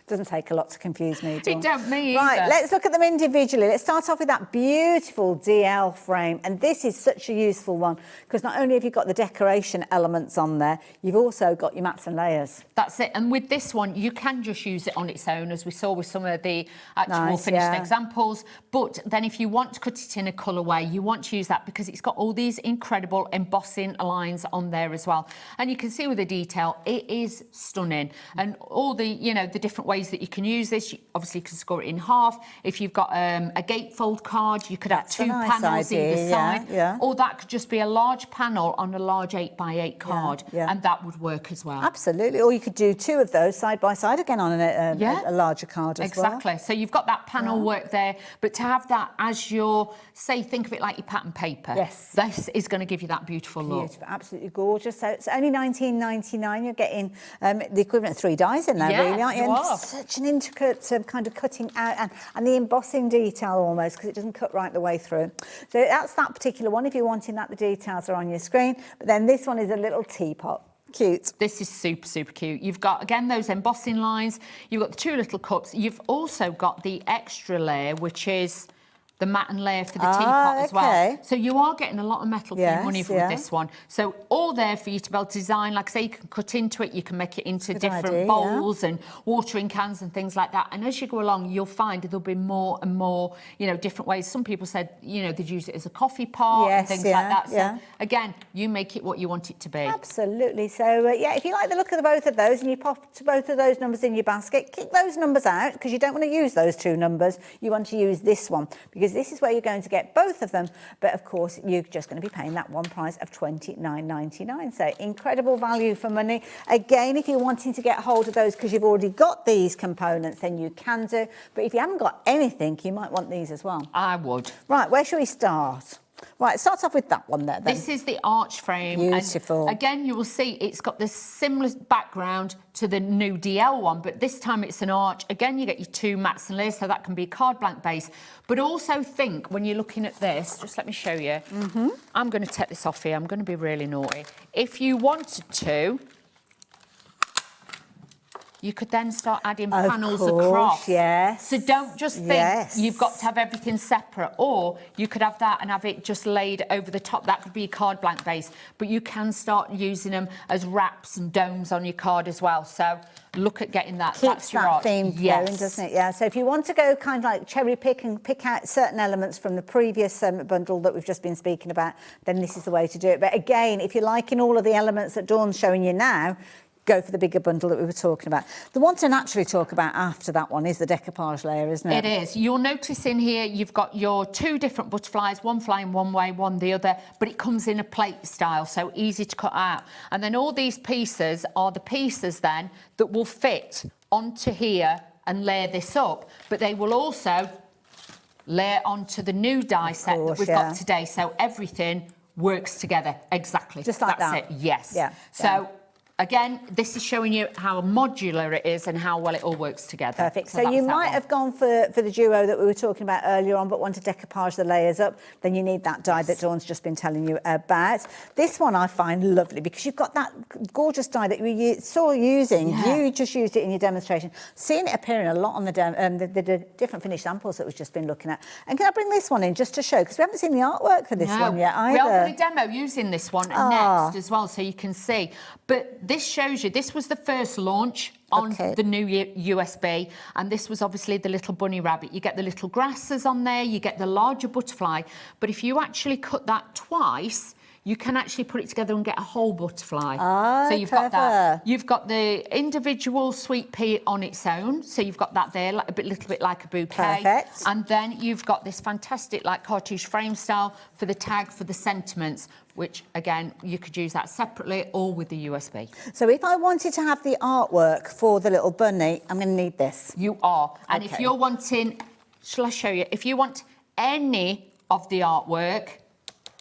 Doesn't take a lot to confuse me, It don't me Right, either. let's look at them individually. Let's start off with that beautiful DL frame. And this is such a useful one because not only have you got the decoration elements on there, you've also got your mats and layers. That's it. And with this one, you can just use it on its own, as we saw with some of the actual finished examples. But then if you want to cut it in a colourway, you want to use that because it's got all these incredible embossing lines on there as well. And you can see with the detail, it is stunning. And all the, the different ways that you can use this, you obviously can score it in half. If you've got a gatefold card, you could have two panels either side. Or that could just be a large panel on a large 8x8 card, and that would work as well. Absolutely. Or you could do two of those side by side again on a larger card as well. Exactly. So you've got that panel work there, but to have that as your, think of it like your pattern paper. Yes. This is going to give you that beautiful look. Absolutely gorgeous. So it's only $19.99. You're getting the equivalent of 3 dies in there, really, aren't you? You are. Such an intricate kind of cutting out and the embossing detail almost because it doesn't cut right the way through. So that's that particular one. If you're wanting that, the details are on your screen. But then this one is a little teapot. Cute. This is super, super cute. You've got, again, those embossing lines. You've got the 2 little cups. You've also got the extra layer, which is the matte and layer for the teapot as well. So you are getting a lot of metal for your money with this one. So all there for you to be able to design. Like I say, you can cut into it, you can make it into different bowls and watering cans and things like that. And as you go along, you'll find there'll be more and more, you know, different ways. Some people said, you know, they'd use it as a coffee pot and things like that. So again, you make it what you want it to be. Absolutely. So yeah, if you like the look of both of those and you pop both of those numbers in your basket, keep those numbers out because you don't want to use those 2 numbers. You want to use this one because this is where you're going to get both of them, but of course you're just going to be paying that one price of $29.99. So incredible value for money. Again, if you're wanting to get hold of those because you've already got these components, then you can do, but if you haven't got anything, you might want these as well. I would. Right, where should we start? Right, start off with that one there then. This is the arch frame. Beautiful. And again, you will see it's got this similar background to the new DL one, but this time it's an arch. Again, you get your 2 mats and layers, so that can be a card blank base. But also think, when you're looking at this, just let me show you. I'm going to take this off here. I'm going to be really naughty. If you wanted to, you could then start adding panels across. So don't just think you've got to have everything separate, or you could have that and have it just laid over the top. That could be a card blank base, but you can start using them as wraps and domes on your card as well. So look at getting that. Keeps that theme going, doesn't it? Yeah. So if you want to go kind of like cherry pick and pick out certain elements from the previous bundle that we've just been speaking about, then this is the way to do it. But again, if you're liking all of the elements that Dawn's showing you now, go for the bigger bundle that we were talking about. The one to naturally talk about after that one is the decoupage layer, isn't it? It is. You'll notice in here you've got your 2 different butterflies, one flying one way, one the other, but it comes in a plate style, so easy to cut out. And then all these pieces are the pieces then that will fit onto here and layer this up, but they will also layer onto the new die set that we've got today, so everything works together exactly. Just like That's that. it, yes. Yeah. So again, this is showing you how modular it is and how well it all works together. Perfect. So you might have gone for the duo that we were talking about earlier on, but want to decoupage the layers up, then you need that die that Dawn's just been telling you about. This one I find lovely because you've got that gorgeous die that we saw using. You just used it in your demonstration. Seeing it appearing a lot on the different finished samples that we've just been looking at. And can I bring this one in just to show, because we haven't seen the artwork for this one yet either. We are going to demo using this one next as well, so you can see. But this shows you, this was the first launch on the new USB, and this was obviously the little bunny rabbit. You get the little grasses on there, you get the larger butterfly, but if you actually cut that twice, you can actually put it together and get a whole butterfly. So you've got that. You've got the individual sweet pea on its own, so you've got that there, like little bit like a bouquet. Perfect. And then you've got this fantastic like cartouche frame style for the tag, for the sentiments, which again, you could use that separately or with the USB. So if I wanted to have the artwork for the little bunny, I'm going to need this. You are. And if you're wanting, shall I show you? If you want any of the artwork,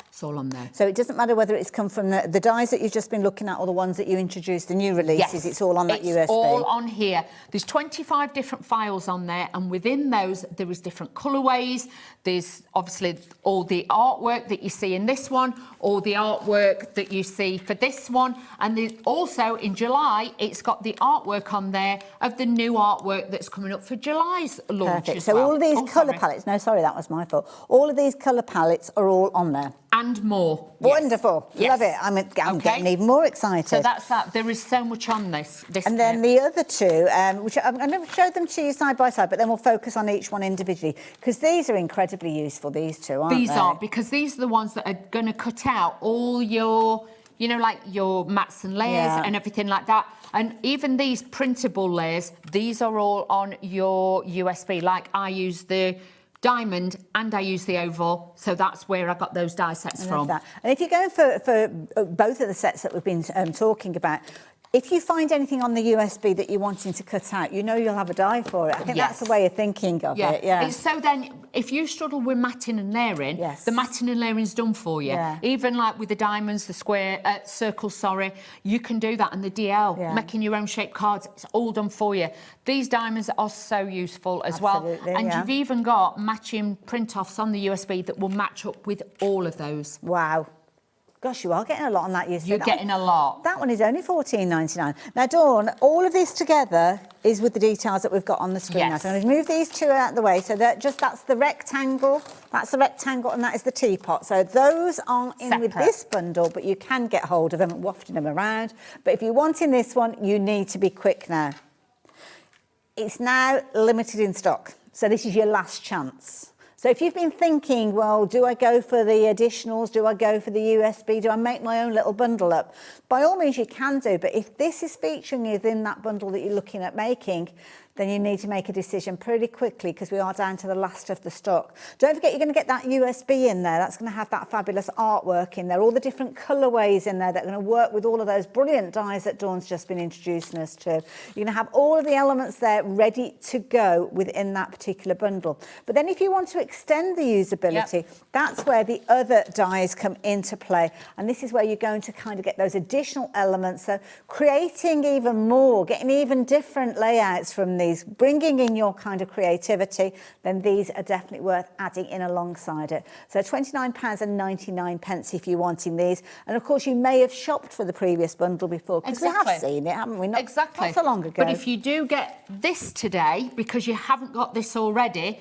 it's all on there. So it doesn't matter whether it's come from the dies that you've just been looking at or the ones that you introduced, the new releases, it's all on that USB. It's all on here. There's 25 different files on there, and within those, there is different colourways. There's obviously all the artwork that you see in this one, all the artwork that you see for this one, and there's also in July, it's got the artwork on there of the new artwork that's coming up for July's launch. Perfect. As So well. all of these colour palettes, no, sorry, that was my fault. All of these colour palettes are all on there. And more. Wonderful. Yes. Love it. I'm getting even more excited. So that's that. There is so much on this and then the other two, which I'm going to show them to you side by side, but then we'll focus on each one individually, because these are incredibly useful, these two, aren't they? These are, because these are the ones that are going to cut out all your, you know, like your mats and layers and everything like that. And even these printable layers, these are all on your USB. Like I use the diamond and I use the oval, so that's where I got those die sets from. That. And if you're going for both of the sets that we've been talking about, if you find anything on the USB that you're wanting to cut out, you know you'll have a die for it. I think that's the way of thinking of it. It's so then, if you struggle with matting and layering, the matting and layering is done for you. Even like with the diamonds, the square, circles, you can do that. And the DL, making your own shaped cards, it's all done for you. These diamonds are so useful as well. And you've even got matching print-offs on the USB that will match up with all of those. Wow. Gosh, you are getting a lot on that USB. You're getting a lot. That one is only $14.99. Now, Dawn, all of this together is with the details that we've got on the screen now. Yes. So I'm going to move these two out of the way. So that's the rectangle. That's the rectangle, and that is the teapot. So those aren't in with this bundle, but you can get hold of them, wafting them around. But if you're wanting this one, you need to be quick now. It's now limited in stock. So this is your last chance. So if you've been thinking, well, do I go for the additionals? Do I go for the USB? Do I make my own little bundle up? By all means, you can do. But if this is featuring within that bundle that you're looking at making, then you need to make a decision pretty quickly because we are down to the last of the stock. Don't forget, you're going to get that USB in there. That's going to have that fabulous artwork in there, all the different colourways in there that are going to work with all of those brilliant dyes that Dawn's just been introducing us to. You're going to have all of the elements there ready to go within that particular bundle. But then if you want to extend the usability, that's where the other dyes come into play. And this is where you're going to kind of get those additional elements. So creating even more, getting even different layouts from these, bringing in your kind of creativity, then these are definitely worth adding in alongside it. So £29.99 if you're wanting these. And of course, you may have shopped for the previous bundle before, because we have seen it, haven't we? Not so long ago. But if you do get this today, because you haven't got this already,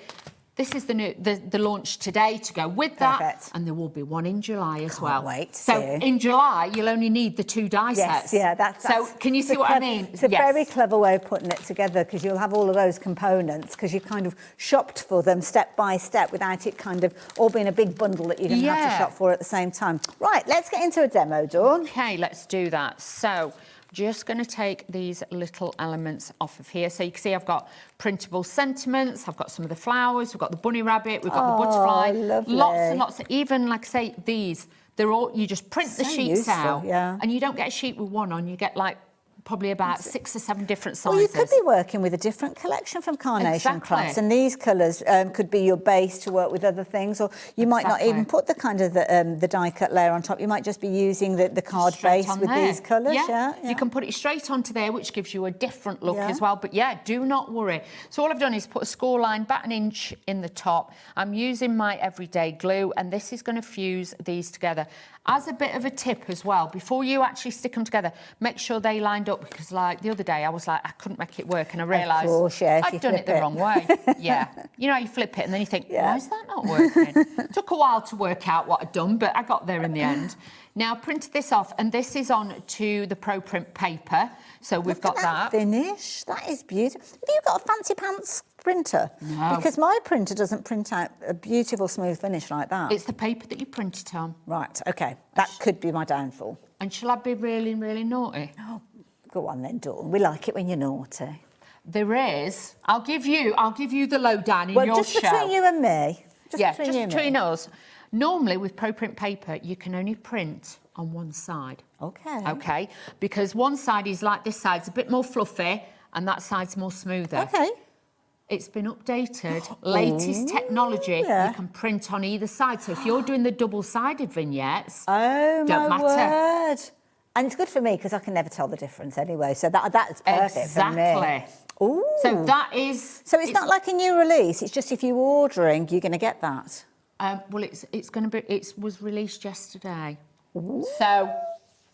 this is the launch today to go with that, and there will be one in July as well. Wait. So in July, you'll only need the 2 die sets. Yeah, that's so can you see what I mean? It's a very clever way of putting it together, because you'll have all of those components, because you've kind of shopped for them step by step without it kind of all being a big bundle that you're going to have to shop for at the same time. Right, let's get into a demo, Dawn. Okay, let's do that. So just going to take these little elements off of here. So you can see I've got printable sentiments, I've got some of the flowers, we've got the bunny rabbit, we've got the butterfly. Lovely. Lots and lots of, even like say these, they're all, you just print the sheets out, and you don't get a sheet with one on, you get like probably about 6 or 7 different sizes. Well, you could be working with a different collection from Carnation Crafts, and these colours could be your base to work with other things, or you might not even put the kind of the die cut layer on top. You might just be using the card base with these colours. You can put it straight onto there, which gives you a different look as well. But yeah, do not worry. So all I've done is put a score line about 1 inch in the top. I'm using my everyday glue, and this is going to fuse these together. As a bit of a tip as well, before you actually stick them together, make sure they lined up, because like the other day I was like, I couldn't make it work, and I realised I'd done it the wrong way. You know, you flip it and then you think, why is that not working? Took a while to work out what I'd done, but I got there in the end. Now, print this off, and this is on to the Pro Print paper. So we've got that. Finish. That is beautiful. Have you got a fancy pants printer? No. Because my printer doesn't print out a beautiful smooth finish like that. It's the paper that you print it on. Right, OK. That could be my downfall. And shall I be really, really naughty? Oh, go on then, Dawn. We like it when you're naughty. There is. I'll give you the lowdown in your show. Well, just between you and me. Just between us. Normally, with Pro Print paper, you can only print on one side. OK, because one side is like this side's a bit more fluffy, and that side's more smoother. OK. It's been updated. Latest technology. You can print on either side. So if you're doing the double-sided vignettes, don't matter. Word. And it's good for me, because I can never tell the difference anyway. So that's perfect for me. Ooh. So that is. So it's not like a new release. It's just if you're ordering, you're going to get that. Well, it's going to be. It was released yesterday. Ooh. So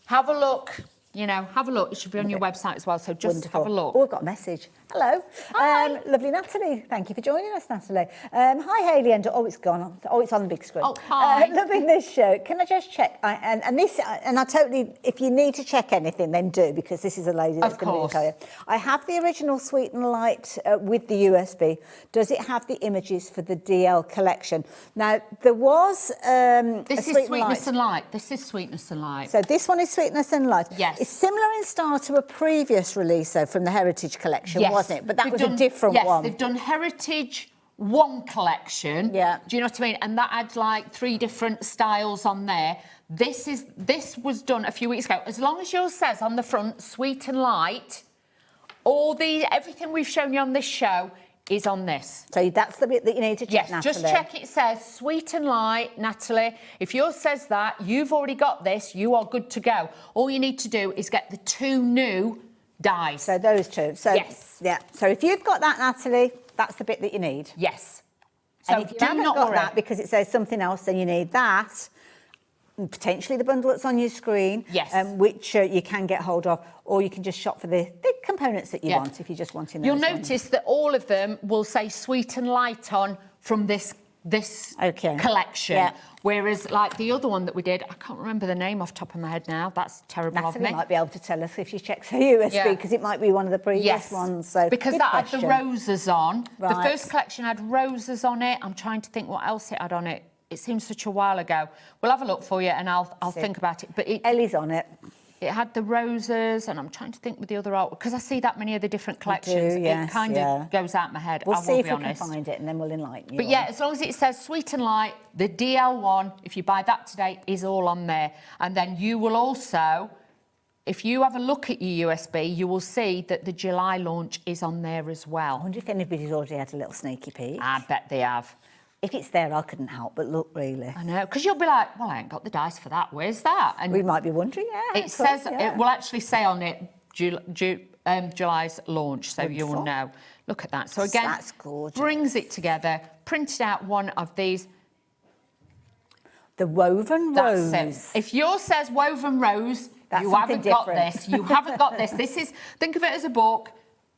have a look. You know, have a look. It should be on your website as well. So just have a look. Oh, I've got a message. Hello. Hi. Lovely Natalie. Thank you for joining us, Natalie. Hi, Hayley. And it's gone. Oh, it's on the big screen. Oh, hi. Loving this show. Can I just check? And I totally, if you need to check anything, then do, because this is a lady that's going to be clear. I have the original Sweet and Light with the USB. Does it have the images for the DL collection? Now, there was this is Sweetness and Light. This is Sweetness and Light. So this one is Sweetness and Light. Yes. It's similar in style to a previous release, though, from the Heritage collection, wasn't it? But that was a different one. Yes, they've done Heritage 1 collection. Yeah. Do you know what I mean? And that had like 3 different styles on there. This was done a few weeks ago. As long as yours says on the front, Sweet and Light, everything we've shown you on this show is on this. So that's the bit that you need to check, Natalie. Just check it says Sweet and Light, Natalie. If yours says that, you've already got this, you are good to go. All you need to do is get the 2 new dies. So those 2. So, yes. Yeah. So if you've got that, Natalie, that's the bit that you need. Yes. So and if you haven't got that because it says something else, then you need that. potentially the bundle that's on your screen, Yes. which you can get hold of, or you can just shop for the components that you Yeah. want if you're just wanting those You'll ones. notice that all of them will say Sweet and Light on from this collection. Yeah. Whereas, like the other one that we did, I can't remember the name off the top of my head now. That's terrible of Natalie me. might be able to tell us if she checks her USB, because it might be one of the previous ones. So because good that question. had the roses on. The Right. first collection had roses on it. I'm trying to think what else it had on it. It seems such a while ago. We'll have a look for you, and I'll think about it. But Ellie's on it. It had the roses, and I'm trying to think with the other art, because I see that many of the different collections. yes, it kind of goes out my head. We'll I see will if be we honest. can find it, and then we'll enlighten you. But yeah, as long as it says Sweet and Light, the DL1, if you buy that today, is all on there. And then you will also, if you have a look at your USB, you will see that the July launch is on there as well. I wonder if anybody's already had a little sneaky peek. I bet they have. If it's there, I couldn't help but look, really. I know, because you'll be like, well, I ain't got the dice for that. Where's that? And we might be wondering, It says, it will actually say on it July's launch, so you'll know. Look at that. So again, that's gorgeous. Brings it together, printed out one of these. The woven rose. That's it. If yours says woven rose, That's you something haven't got different. this. You haven't got this. This is, think of it as a book.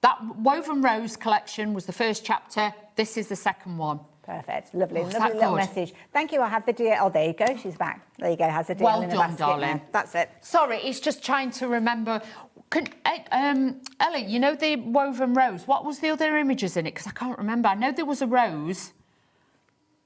That woven rose collection was the first chapter. This is the second one. Perfect. Lovely. Oh, is Lovely that little good? message. Thank you. I have the deal. Oh, there you go. She's back. There you go. Has a deal Well in the done, basket darling. now. That's it. Sorry, it's just trying to remember. Ellie, you know the woven rose? What was the other images in it? Because I can't remember. I know there was a rose.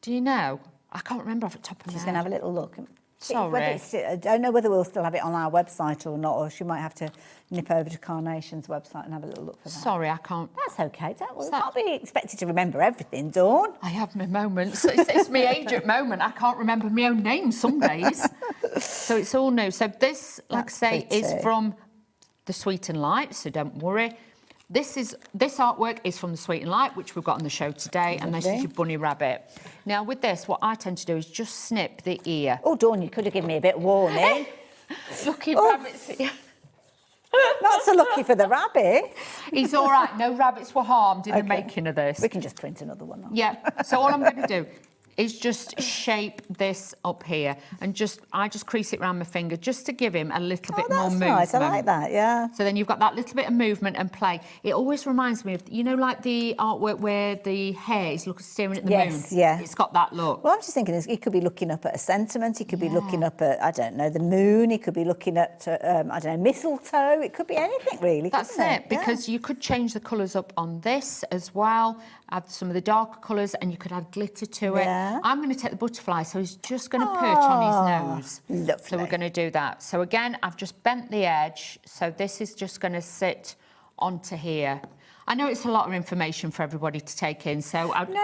Do you know? I can't remember off the top of my head. She's going to have a little look. Sorry. I don't know whether we'll still have it on our website or not, or she might have to nip over to Carnation's website and have a little look for that. Sorry, I can't. That's okay. We can't be expected to remember everything, Dawn. I have my moments. It's my age at moment. I can't remember my own name some days. So it's all new. So this, like I say, is pretty. from the Sweet and Light, so don't worry. This artwork is from the Sweet and Light, which we've got on the show today, and this is your bunny rabbit. Now, with this, what I tend to do is just snip the ear. Oh, Dawn, you could have given me a bit of warning. Lucky rabbits. Not so lucky for the rabbit. He's all right. No rabbits were harmed in the making of this. We can just print another one on. Yeah. So all I'm going to do is just shape this up here, and I just crease it around my finger just to give him a little bit more movement. Nice. I like that. Yeah. So then you've got that little bit of movement and play. It always reminds me of, you know, like the artwork where the hare is staring at the moon. Yes, yeah. It's got that look. Well, I'm just thinking he could be looking up at a sentiment. He could be looking up at, I don't know, the moon. He could be looking at, I don't know, mistletoe. It could be anything, really. That's it, because you could change the colours up on this as well, add some of the darker colours, and you could add glitter to it. Yeah. I'm going to take the butterfly, so he's just going to perch on his nose. Lovely. So we're going to do that. So again, I've just bent the edge, so this is just going to sit onto here. I know it's a lot of information for everybody to take in, so I please.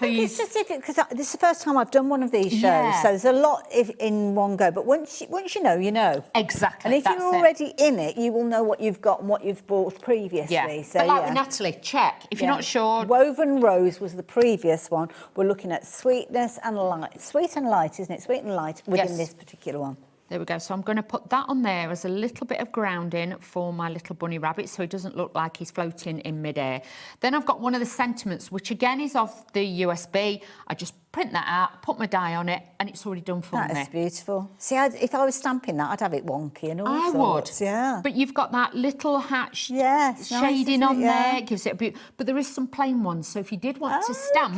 think it's just different because this is the first time I've done one of these shows, Yeah. so there's a lot in one go. But once you know, you know. Exactly. And if you're already in it, you will know what you've got and what you've bought previously. Yeah. So But like with Natalie, check. If you're not sure. Woven Rose was the previous one. We're looking at sweetness and light. Sweet and light, isn't it? Sweet and light within Yes. this particular one. There we go. So I'm going to put that on there as a little bit of grounding for my little bunny rabbit, so he doesn't look like he's floating in midair. Then I've got one of the sentiments, which again is off the USB. I just print that out, put my die on it, and it's already done for me. That is beautiful. See, if I was stamping that, I'd have it wonky and all I sorts. would. Yeah. But you've got that little hatched nice, shading isn't on it? Yeah. there. It gives it a beauty. But there is some plain ones. So if you did want to stamp,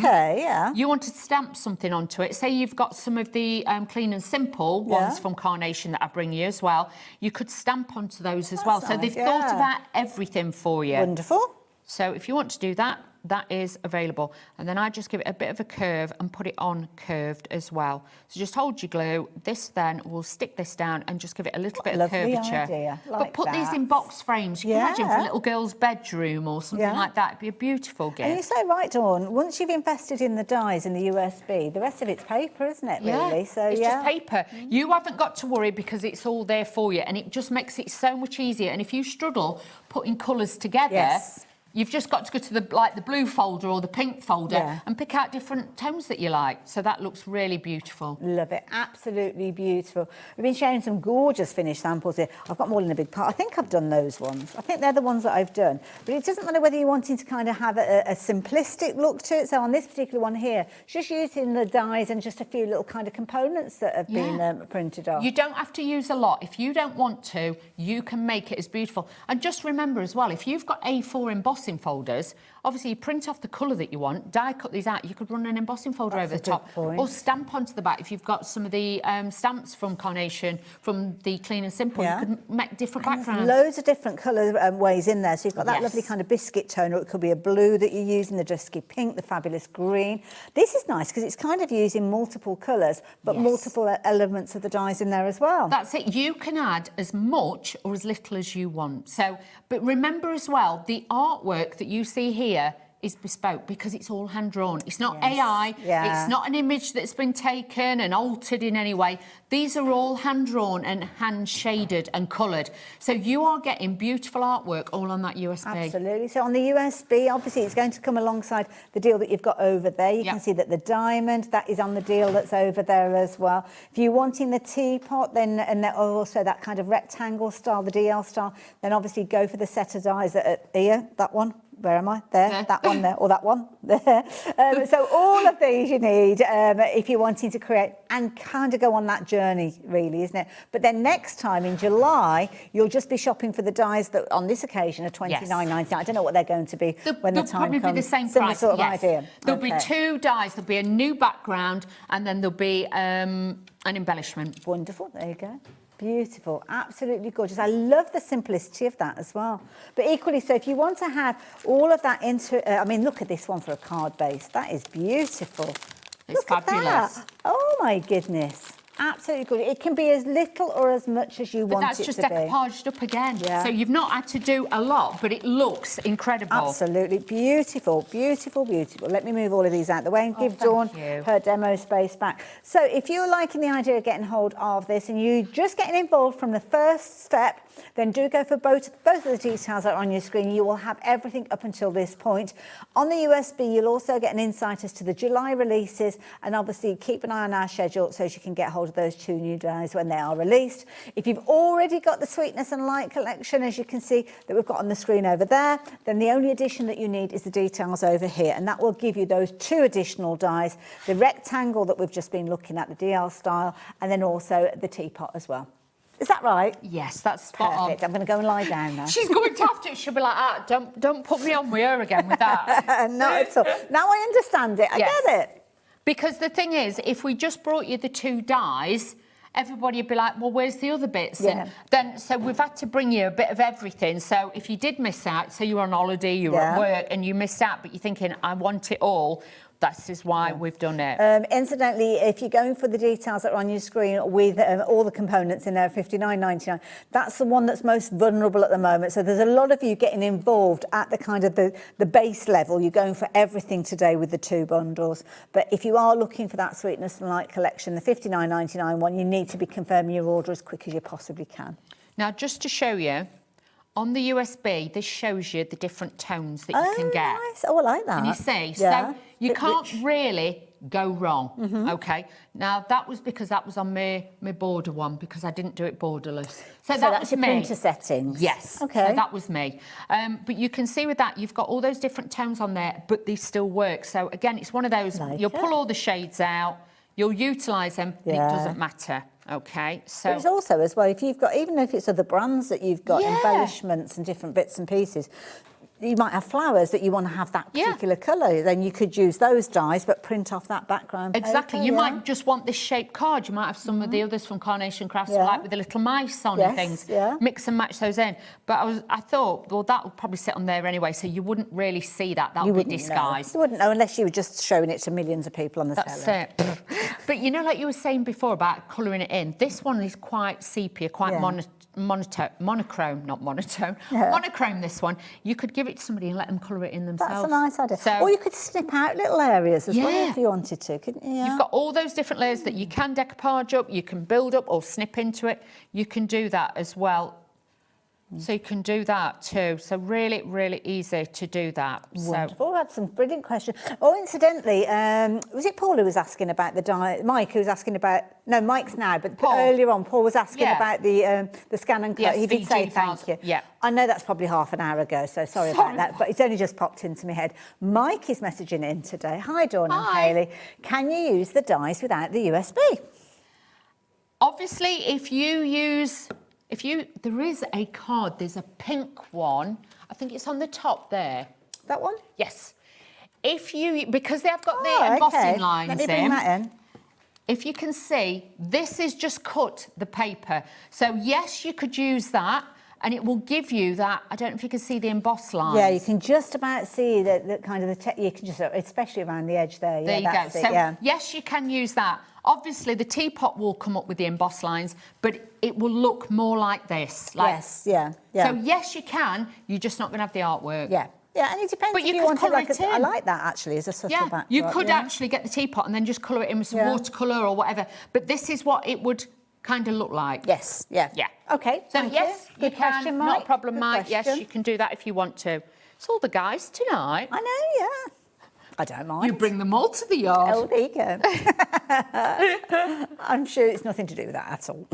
you want to stamp something onto it. Say you've got some of the clean and simple ones from Carnation that I bring you as well. You could stamp onto those as well. So nice, they've thought about everything for you. Wonderful. So if you want to do that, that is available. And then I just give it a bit of a curve and put it on curved as well. So just hold your glue. This then will stick this down and just give it a little bit of Lovely curvature. idea. But Like put these that. in box frames. You can imagine for a little girl's bedroom or something like that. It'd be a beautiful gift. And you're so right, Dawn. Once you've invested in the dies and the USB, the rest of it's paper, isn't it, really? So, it's just paper. You haven't got to worry because it's all there for you, and it just makes it so much easier. And if you struggle putting colours together, You've just got to go to the blue folder or the pink folder and pick out different tones that you like. So that looks really beautiful. Love it, absolutely beautiful. We've been sharing some gorgeous finished samples here. I've got them all in a big part. I think I've done those ones. I think they're the ones that I've done. But it doesn't matter whether you're wanting to kind of have a simplistic look to it. So on this particular one here, just using the dies and just a few little kind of components that have been printed off. You don't have to use a lot. If you don't want to, you can make it as beautiful. And just remember as well, if you've got A4 embossing folders, obviously you print off the colour that you want, die cut these out, you could run an embossing folder over the top or stamp onto the back. If you've got some of the stamps from Carnation, from the Clean and Simple, you could make different backgrounds. There's loads of different colour ways in there. So you've got that lovely kind of biscuit tone, or it could be a blue that you're using, the dusky pink, the fabulous green. This is nice because it's kind of using multiple colours, but multiple elements of the dies in there as well. That's it. You can add as much or as little as you want. So, but remember as well, the artwork that you see here is bespoke because it's all hand-drawn. It's not AI, it's not an image that's been taken and altered in any way. These are all hand-drawn and hand-shaded and coloured. So you are getting beautiful artwork all on that USB. Absolutely. So on the USB, obviously, it's going to come alongside the deal that you've got over there. You can see that the diamond, that is on the deal that's over there as well. If you're wanting the teapot, then and also that kind of rectangle style, the DL style, then obviously go for the set of dies here, that one. Where am I? There, that one there, or that one there. So all of these you need if you're wanting to create and kind of go on that journey, really, isn't it? But then next time in July, you'll just be shopping for the dies that on this occasion are $29.99. I don't know what they're going to be when the time comes. They'll probably be the same Similar price. Sort of idea. There'll be 2 dies. There'll be a new background, and then there'll be an embellishment. Wonderful. There you go. Beautiful, absolutely gorgeous. I love the simplicity of that as well. But equally so, if you want to have all of that I mean, look at this one for a card base. That is beautiful. It's fabulous. That. Oh my goodness. Absolutely good. It can be as little or as much as you want it to be. But that's just decoupaged up again. So you've not had to do a lot, but it looks incredible. Absolutely. Beautiful, beautiful, beautiful. Let me move all of these out of the way and give Dawn her demo space back. So if you're liking the idea of getting hold of this and you're just getting involved from the first step, then do go for both of the details that are on your screen. You will have everything up until this point. On the USB, you'll also get an insight as to the July releases, and obviously keep an eye on our schedule so you can get hold of those 2 new dies when they are released. If you've already got the Sweetness and Light collection, as you can see that we've got on the screen over there, then the only addition that you need is the details over here, and that will give you those 2 additional dies, the rectangle that we've just been looking at, the DL style, and then also the teapot as well. Is that right? Yes, that's spot Perfect. I'm going to go and lie down now. She's going to have to. She'll be like, don't put me on with her again with that. Not at all. Now I understand it. I get it. Because the thing is, if we just brought you the 2 dies, everybody would be like, well, where's the other bits? And then, so we've had to bring you a bit of everything. So if you did miss out, say you were on holiday, you were at work, and you missed out, but you're thinking, I want it all, That is why we've done it. Incidentally, if you're going for the details that are on your screen with all the components in there, $59.99, that's the one that's most vulnerable at the moment. So there's a lot of you getting involved at the kind of the base level. You're going for everything today with the 2 bundles. But if you are looking for that Sweetness and Light collection, the $59.99 one, you need to be confirming your order as quick as you possibly can. Now, just to show you, on the USB, this shows you the different tones that you can get. Nice. Oh, I like that. Can you see? Yeah. So you can't really go wrong, OK? Now, that was because that was on my border one, because I didn't do it borderless. So that that's was your me. printer settings? Yes. OK. So that was me. But you can see with that, you've got all those different tones on there, but they still work. So, again, it's one of those, you'll pull all the shades out, you'll utilise them, and it doesn't matter. OK, so... But it's also, as well, if you've got, even if it's other brands that you've got, embellishments and different bits and pieces, you might have flowers that you want to have that particular colour, then you could use those dies but print off that background paper. Exactly, you might just want this shaped card. You might have some of the others from Carnation Crafts, like with the little mice on and things. Mix and match those in. But I thought, well, that would probably sit on there anyway, so you wouldn't really see that. That would be disguised. You wouldn't know unless you were just showing it to millions of people on the That's telly. it. But you know, like you were saying before about colouring it in, this one is quite sepia, quite monochrome, not monotone. Monochrome, this one. You could give it to somebody and let them colour it in themselves. That's a nice idea. So, or you could snip out little areas as well if you wanted to, couldn't you? You've got all those different layers that you can decoupage up, you can build up or snip into it. You can do that as well. So you can do that too. So really, really easy to do that. Wonderful. We had some brilliant questions. Oh, incidentally, was it Paul who was asking about the die? Mike who was asking about... No, Mike's now, but earlier on, Paul was asking about the scan and cut. Yes, he did say thank you. Yeah. I know that's probably half an hour ago, so sorry about that, but it's only just popped into my head. Mike is messaging in today. Hi, Dawn and Hayley. Can you use the dies without the USB? Obviously, if you use... there is a card, there's a pink one. I think it's on the top there. That one? Yes. Because they have got the embossing lines Let me bring that in. If you can see, this is just cut the paper. So yes, you could use that and it will give you that. I don't know if you can see the embossed lines. Yeah, you can just about see the kind of you can just, especially around the edge there. There you go. So yes, you can use that. Obviously, the teapot will come up with the embossed lines, but it will look more like this. Yes, yeah. So yes, you can. You're just not going to have the artwork. Yeah. Yeah, and it depends but if you want it I like that, actually, as a subtle backdrop. You could actually get the teapot and then just colour it in with some watercolour or whatever. But this is what it would kind of look like. Yes, yeah. Yeah. OK, so yes, Good question, Mike. Not a problem, Good Mike. question. Yes, you can do that if you want to. It's all the guys tonight. I know, yeah. I don't mind. You bring them all to the yard. Oh, there you go. I'm sure it's nothing to do with that at all.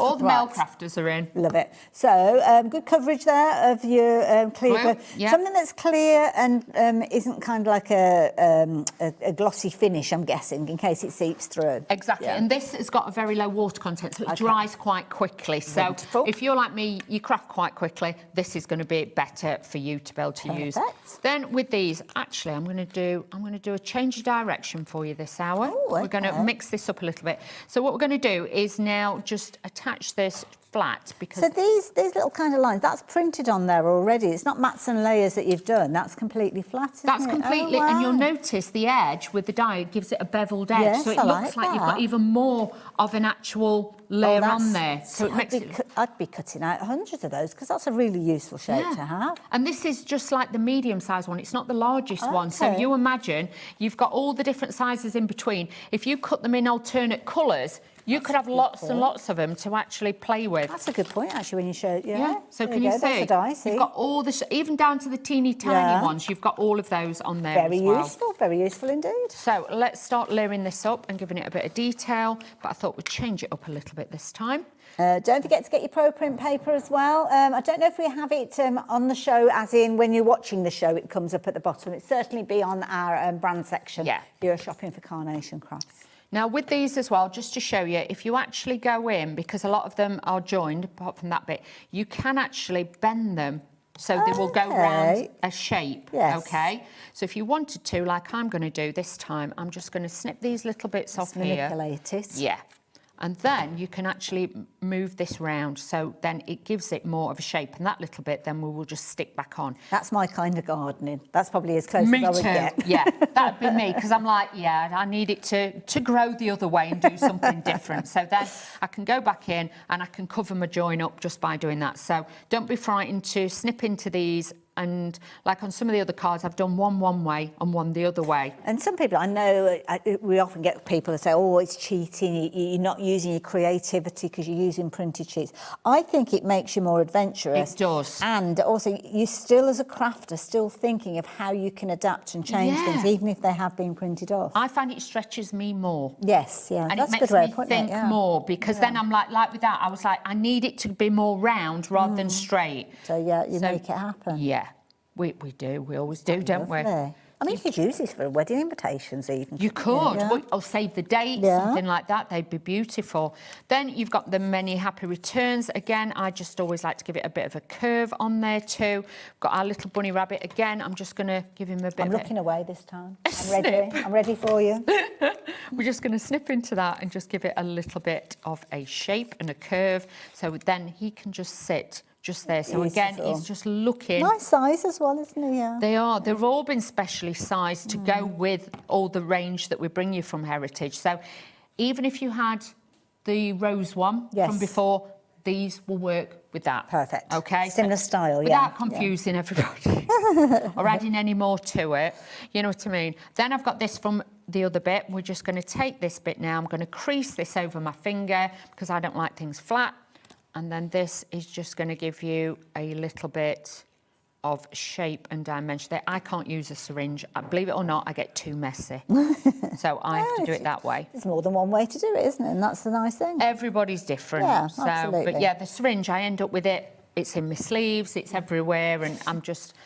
All the male crafters are in. Love it. So, good coverage there of your clear. Blue, yeah. Something that's clear and isn't kind of like a glossy finish, I'm guessing, in case it seeps through. Exactly. And this has got a very low water content, so it dries quite quickly. So Wonderful. if you're like me, you craft quite quickly, this is going to be better for you to be able to use. Then with these, actually, I'm going to do a change of direction for you this hour. Ooh, okay. We're going to mix this up a little bit. So what we're going to do is now just attach this flat because... So these little kind of lines, that's printed on there already. It's not mats and layers that you've done. That's completely flat, isn't That's it? completely... Oh, wow. And you'll notice the edge with the dye, it gives it a beveled edge. Yes, so it I looks like you've got that. even more of an actual layer on there. So it makes it... I'd be cutting out hundreds of those because that's a really useful shape to have. And this is just like the medium-sized one. It's not the largest one. So you imagine you've got all the different sizes in between. If you cut them in alternate colours, you could have lots and lots of them to actually play with. That's a good point, actually, when you show it. Yeah. So There can you go. see? That's a die, see? You've got all the... even down to the teeny tiny ones, you've got all of those on there Very as well. useful, very useful indeed. So let's start layering this up and giving it a bit of detail. But I thought we'd change it up a little bit this time. Don't forget to get your pro print paper as well. I don't know if we have it on the show, as in when you're watching the show, it comes up at the bottom. It'll certainly be on our brand section. Yeah. You're shopping for Carnation Crafts. Now, with these as well, just to show you, if you actually go in, because a lot of them are joined, apart from that bit, you can actually bend them so they will go round a shape, OK? So if you wanted to, like I'm going to do this time, I'm just going to snip these little bits off here. Manipulate it. Yeah. And then you can actually move this round, so then it gives it more of a shape, and that little bit then we will just stick back on. That's my kind of gardening. That's probably as close as I would get. Yeah, that'd be me, because I'm like, yeah, I need it to grow the other way and do something different. So then I can go back in and I can cover my join up just by doing that. So don't be frightened to snip into these. And like on some of the other cards, I've done one way and one the other way. And some people, I know, we often get people who say, oh, it's cheating, you're not using your creativity because you're using printed sheets. I think it makes you more adventurous. It does. And also, you're still, as a crafter, still thinking of how you can adapt and change things, even if they have been printed off. I find it stretches me more. Yes, yeah, and that's it a good makes way me of putting think it, yeah. more, because then I'm like with that, I was like, I need it to be more round rather than straight. So, yeah, you make it happen. Yeah. We do. We always do, don't we? I mean, you could use this for wedding invitations even. You could. Or save the date, something like that. They'd be beautiful. Then you've got the many happy returns. Again, I just always like to give it a bit of a curve on there too. Got our little bunny rabbit again. I'm just going to give him a bit I'm of looking away this time. I'm ready. I'm ready for you. We're just going to snip into that and just give it a little bit of a shape and a curve. So then he can just sit just there. So again, he's just looking. Nice size as well, isn't he? Yeah. They are. They've all been specially sized to go with all the range that we bring you from Heritage. So even if you had the rose one from before, these will work with that. Perfect. Okay. Similar style, without confusing everybody or adding any more to it. You know what I mean? Then I've got this from the other bit. We're just going to take this bit now. I'm going to crease this over my finger because I don't like things flat. And then this is just going to give you a little bit of shape and dimension there. I can't use a syringe. Believe it or not, I get too messy. So I have to do it that way. There's more than one way to do it, isn't it? And that's the nice thing. Everybody's different. Yeah, so, absolutely. But yeah, the syringe, I end up with it. It's in my sleeves, it's everywhere, and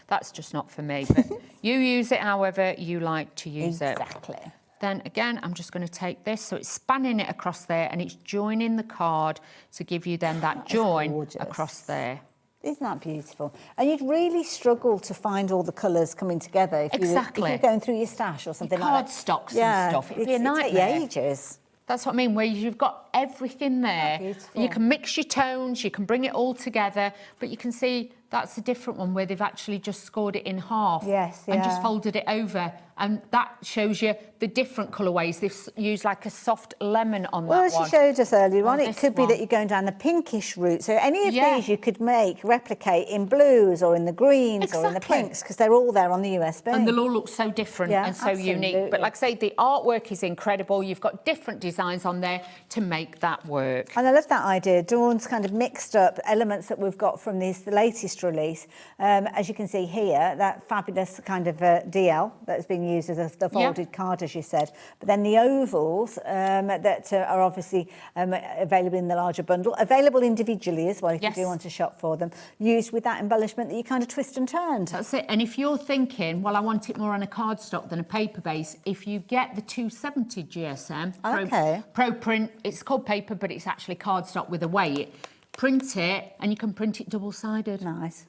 that's just not for me. But you use it however you like to use it. Exactly. Then again, I'm just going to take this, so it's spanning it across there, and it's joining the card to give you then that join across there. Isn't that beautiful? And you'd really struggle to find all the colours coming together if Exactly. you were going through your stash or something like that. Cardstocks and stuff. It'd be a nightmare. It'd take you ages. That's what I mean, where you've got everything there. You can mix your tones, you can bring it all together, but you can see that's a different one where they've actually just scored it in half. Yes, and just yeah. folded it over. And that shows you the different colourways. They've used like a soft lemon on that one. Well, as you showed us earlier on, it this could be one. that you're going down the pinkish route. So any of Yeah. these you could replicate in blues or in the greens or in the pinks, because they're all there on the USB. And they'll all look so different Yeah, and so unique. But like I say, the artwork is incredible. You've got different designs on there to make that work. And I love that idea. Dawn's kind of mixed up elements that we've got from the latest release. As you can see here, that fabulous kind of DL that has been used as the folded card, as you said. But then the ovals that are obviously available in the larger bundle, available individually as well if you do want to shop for them, used with that embellishment that you kind of twist and turned. That's it. And if you're thinking, well, I want it more on a cardstock than a paper base, if you get the 270 GSM Pro Print, it's called paper, but it's actually cardstock with a weight. Print it, and you can print it double-sided. Nice.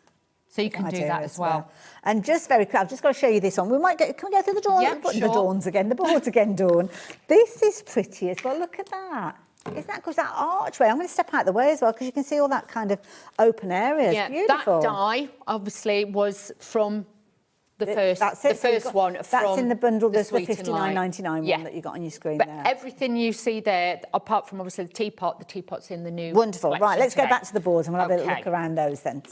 So you can do that as well. And just very quick, I've just got to show you this one. Can we go through the Dawn? Yeah, The Dawns again, the boards again, Dawn. This is pretty as well. Look at that. Isn't that because that archway? I'm going to step out the way as well because you can see all that kind of open area. It's beautiful. That die obviously was from the first. That's it. The first one. That's in the bundle. There's the Sweet and Light. $59.99 one that you got on your screen but there. everything you see there, apart from obviously the teapot's in the new. Wonderful. Right, let's go today. back to the boards and we'll have a look around those then.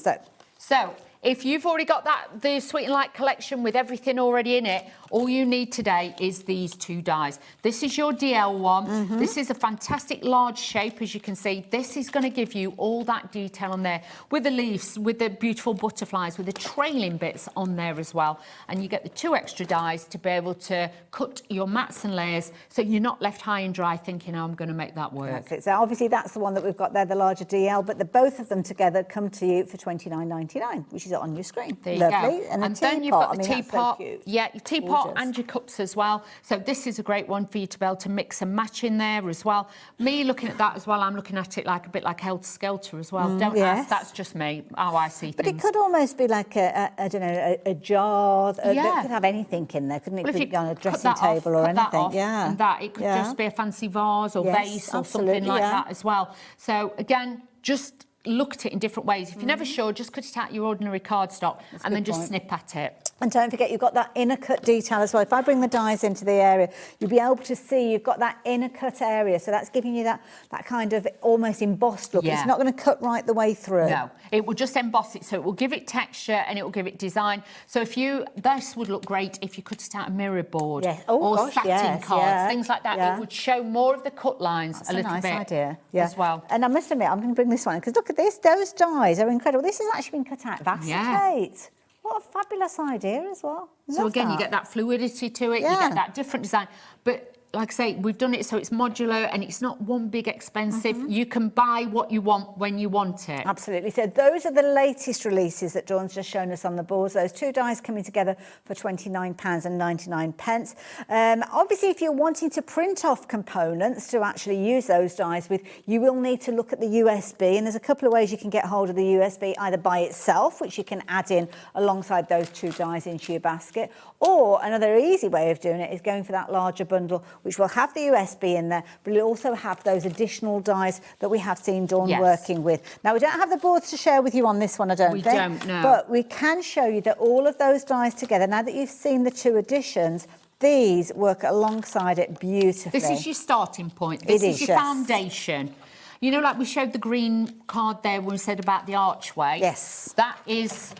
So if you've already got the Sweet and Light collection with everything already in it, all you need today is these two dies. This is your DL one. This is a fantastic large shape, as you can see. This is going to give you all that detail on there with the leaves, with the beautiful butterflies, with the trailing bits on there as well. And you get the two extra dies to be able to cut your mats and layers so you're not left high and dry thinking, oh, I'm going to make that work. That's it. So obviously that's the one that we've got there, the larger DL, but both of them together come to you for $29.99, which is on your screen. There you Lovely. go. And the then you've got the teapot. teapot. So cute. Yeah, your teapot Gorgeous. and your cups as well. So this is a great one for you to be able to mix and match in there as well. Me looking at that as well, I'm looking at it like a bit like Helter Skelter as well. Don't ask, that's just me, how I see But things. it could almost be like I don't know, a jar that could have anything in there, couldn't it? Well, if Could be you on a cut dressing that off, table or cut that anything. off and that, it could just be a fancy vase or vase or something like that as well. So again, just look at it in different ways. If you're never sure, just cut it out your ordinary cardstock and then just snip at it. And don't forget, you've got that inner cut detail as well. If I bring the dies into the area, you'll be able to see you've got that inner cut area. So that's giving you that kind of almost embossed look. It's not going to cut right the way through. No, it will just emboss it. So it will give it texture and it will give it design. So this would look great if you cut it out a mirror board or satin cards, things like that. It would show more of the cut lines a little nice bit idea. as well. And I must admit, I'm going to bring this one because look at this. Those dies are incredible. This has actually been cut out of acetate. What a fabulous idea as well. So again, you get that fluidity to it, you get that different design. But like I say, we've done it so it's modular and it's not one big expensive. You can buy what you want when you want it. Absolutely. So those are the latest releases that Dawn's just shown us on the boards. Those two dies coming together for £29.99. Obviously, if you're wanting to print off components to actually use those dies with, you will need to look at the USB. And there's a couple of ways you can get hold of the USB, either by itself, which you can add in alongside those two dies into your basket, or another easy way of doing it is going for that larger bundle, which will have the USB in there, but it'll also have those additional dies that we have seen Dawn working with. Now, we don't have the boards to share with you on this one, I don't think. We don't, no. But we can show you that all of those dies together, now that you've seen the two editions, these work alongside it beautifully. This is your starting point. This is your foundation. You know, like we showed the green card there when we said about the archway? Yes. That is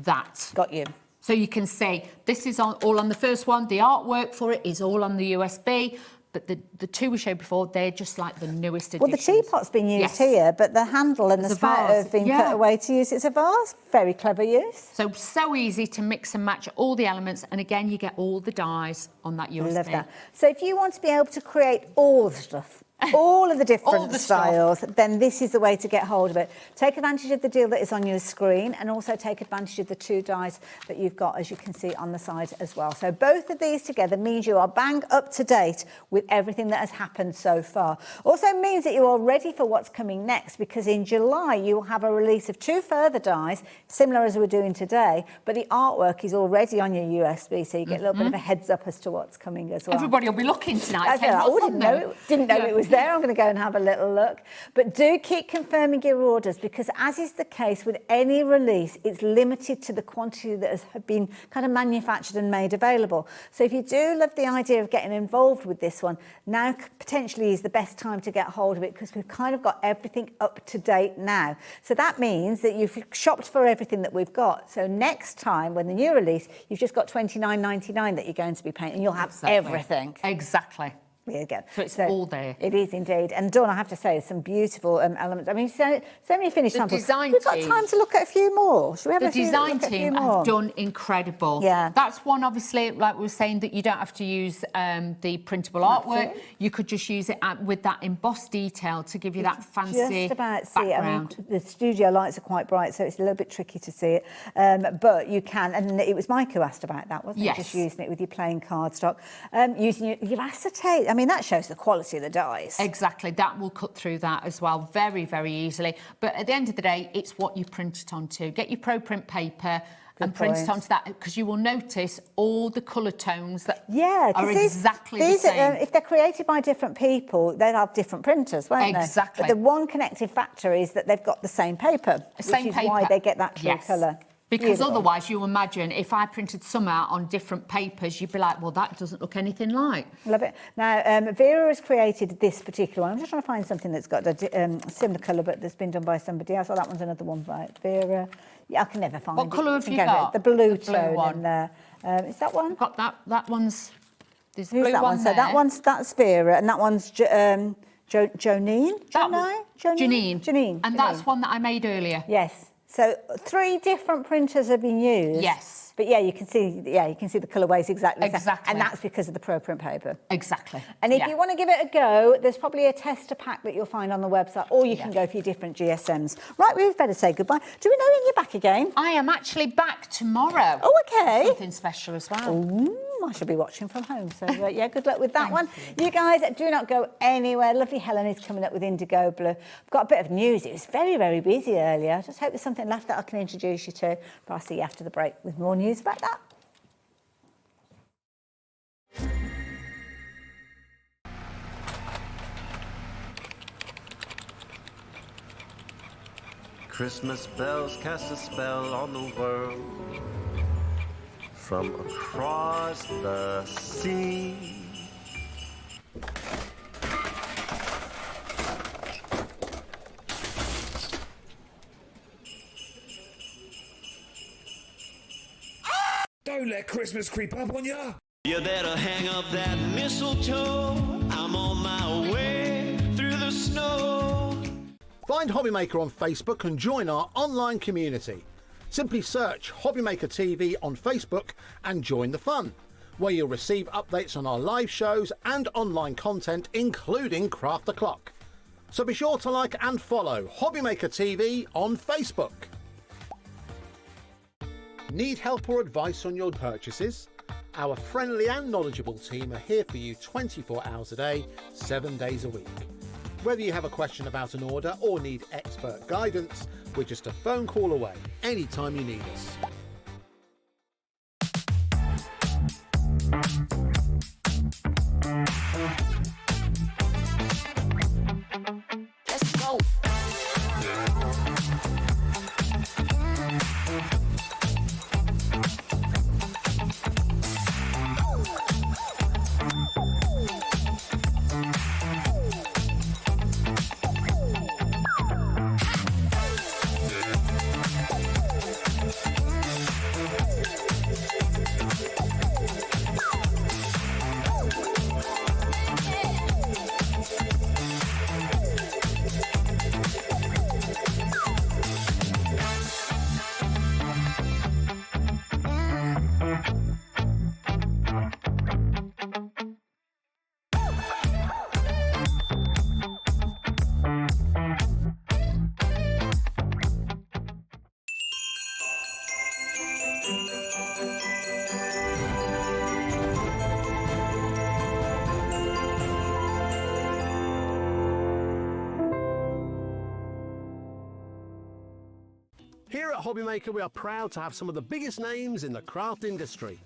that. Got you. So you can see this is all on the first one. The artwork for it is all on the USB. but the two we showed before, they're just like the newest Well, additions. the teapot's been used here, but the handle and As the a spout vase, have been yeah. cut away to use it as a vase. Very clever use. So easy to mix and match all the elements, and again, you get all the dies on that USB. Love that. So if you want to be able to create all the stuff, all of the different styles, then this is the way to get hold of it. Take advantage of the deal that is on your screen, and also take advantage of the 2 dies that you've got, as you can see on the side as well. So both of these together means you are bang up to date with everything that has happened so far. Also means that you are ready for what's coming next, because in July you will have a release of 2 further dies, similar as we're doing today, but the artwork is already on your USB, so you get a little bit of a heads up as to what's coming as well. Everybody will be looking tonight. saying, I "What's didn't on know there?" didn't know it was there. I'm going to go and have a little look. But do keep confirming your orders, because as is the case with any release, it's limited to the quantity that has been kind of manufactured and made available. So if you do love the idea of getting involved with this one, now potentially is the best time to get hold of it, because we've kind of got everything up to date now. So that means that you've shopped for everything that we've got. So next time, when the new release, you've just got $29.99 that you're going to be paying, and you'll have everything. Exactly. There you go. So it's all there. It is indeed. And Dawn, I have to say, some beautiful elements. I mean, so many finished samples. design We've got team- time to look at a few more. Should we have The a few, design look at a few team more? have done incredible. Yeah. That's one, obviously, like we were saying, that you don't have to use the printable artwork. it. You could just use it with that embossed detail to give you that fancy Just about see background. it. I mean, the studio lights are quite bright, so it's a little bit tricky to see it. But you can, and it was Mike who asked about that, wasn't Yes. it? Just using it with your plain cardstock. Using your acetate. I mean, that shows the quality of the dies. Exactly, that will cut through that as well very, very easily. But at the end of the day, it's what you print it onto. Get your pro print paper and print it point. onto that, because you will notice all the colour tones that 'cause are these- exactly these the same. if they're created by different people, they'll have different printers, won't they? Exactly. But the one connecting factor is that they've got the same paper, Same which is why paper. they get that true Yes. colour. Because Beautiful. otherwise, you imagine, if I printed some out on different papers, you'd be like, well, that doesn't look anything like. Love it. Now, Vera has created this particular one. I'm just trying to find something that's got a similar colour, but that's been done by somebody else. Oh, that one's another one by Vera. Yeah, I can never find What it. colour have you Okay, got? The blue The blue tone one. in there. Is that one? Got that. That one's. There's Who's blue that one? So there. that's Vera, and that one's Jonine? Janine. And that's one that I made earlier. Yes. So 3 different printers have been used. Yes. But yeah, you can see the colourways exactly. Exactly. And that's because of the pro print paper. Exactly. And if Yeah. you want to give it a go, there's probably a tester pack that you'll find on the website, or you can go for your different GSMs. Right, we've better say goodbye. Do we know when you're back again? I am actually back tomorrow. Oh, okay. Something special as well. Ooh, I shall be watching from home. So, yeah, good luck with that one. You guys do not go anywhere. Lovely Helen is coming up with IndigoBlu. I've got a bit of news. It was very, very busy earlier. I just hope there's something left that I can introduce you to. But I'll see you after the break with more news about that. Christmas bells cast a spell on the world from across the sea. Don't let Christmas creep up on ya. You better hang up that mistletoe. I'm on my way through the snow. Find HobbyMaker on Facebook and join our online community. Simply search HobbyMaker TV on Facebook and join the fun, where you'll receive updates on our live shows and online content, including Craft the Clock. So be sure to like and follow HobbyMaker TV on Facebook. Need help or advice on your purchases? Our friendly and knowledgeable team are here for you 24 hours a day, 7 days a week. Whether you have a question about an order or need expert guidance, we're just a phone call away anytime you need us. Let's go. Here at HobbyMaker, we are proud to have some of the biggest names in the craft industry.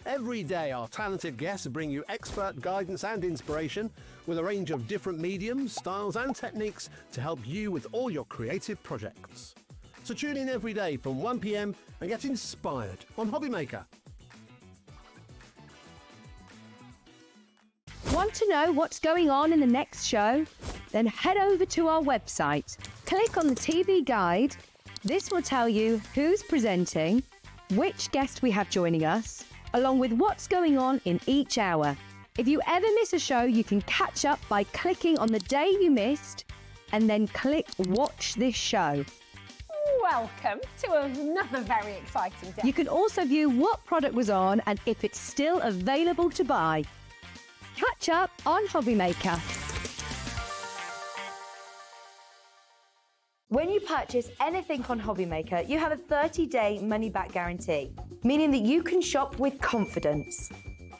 Every day, our talented guests bring you expert guidance and inspiration with a range of different mediums, styles and techniques to help you with all your creative projects. So tune in every day from 1 p.m. and get inspired on HobbyMaker. Want to know what's going on in the next show? Then head over to our website. Click on the TV guide. This will tell you who's presenting, which guest we have joining us, along with what's going on in each hour. If you ever miss a show, you can catch up by clicking on the day you missed and then click Watch This Show. Welcome to another very exciting day. You can also view what product was on and if it's still available to buy. Catch up on HobbyMaker. When you purchase anything on HobbyMaker, you have a 30-day money-back guarantee, meaning that you can shop with confidence.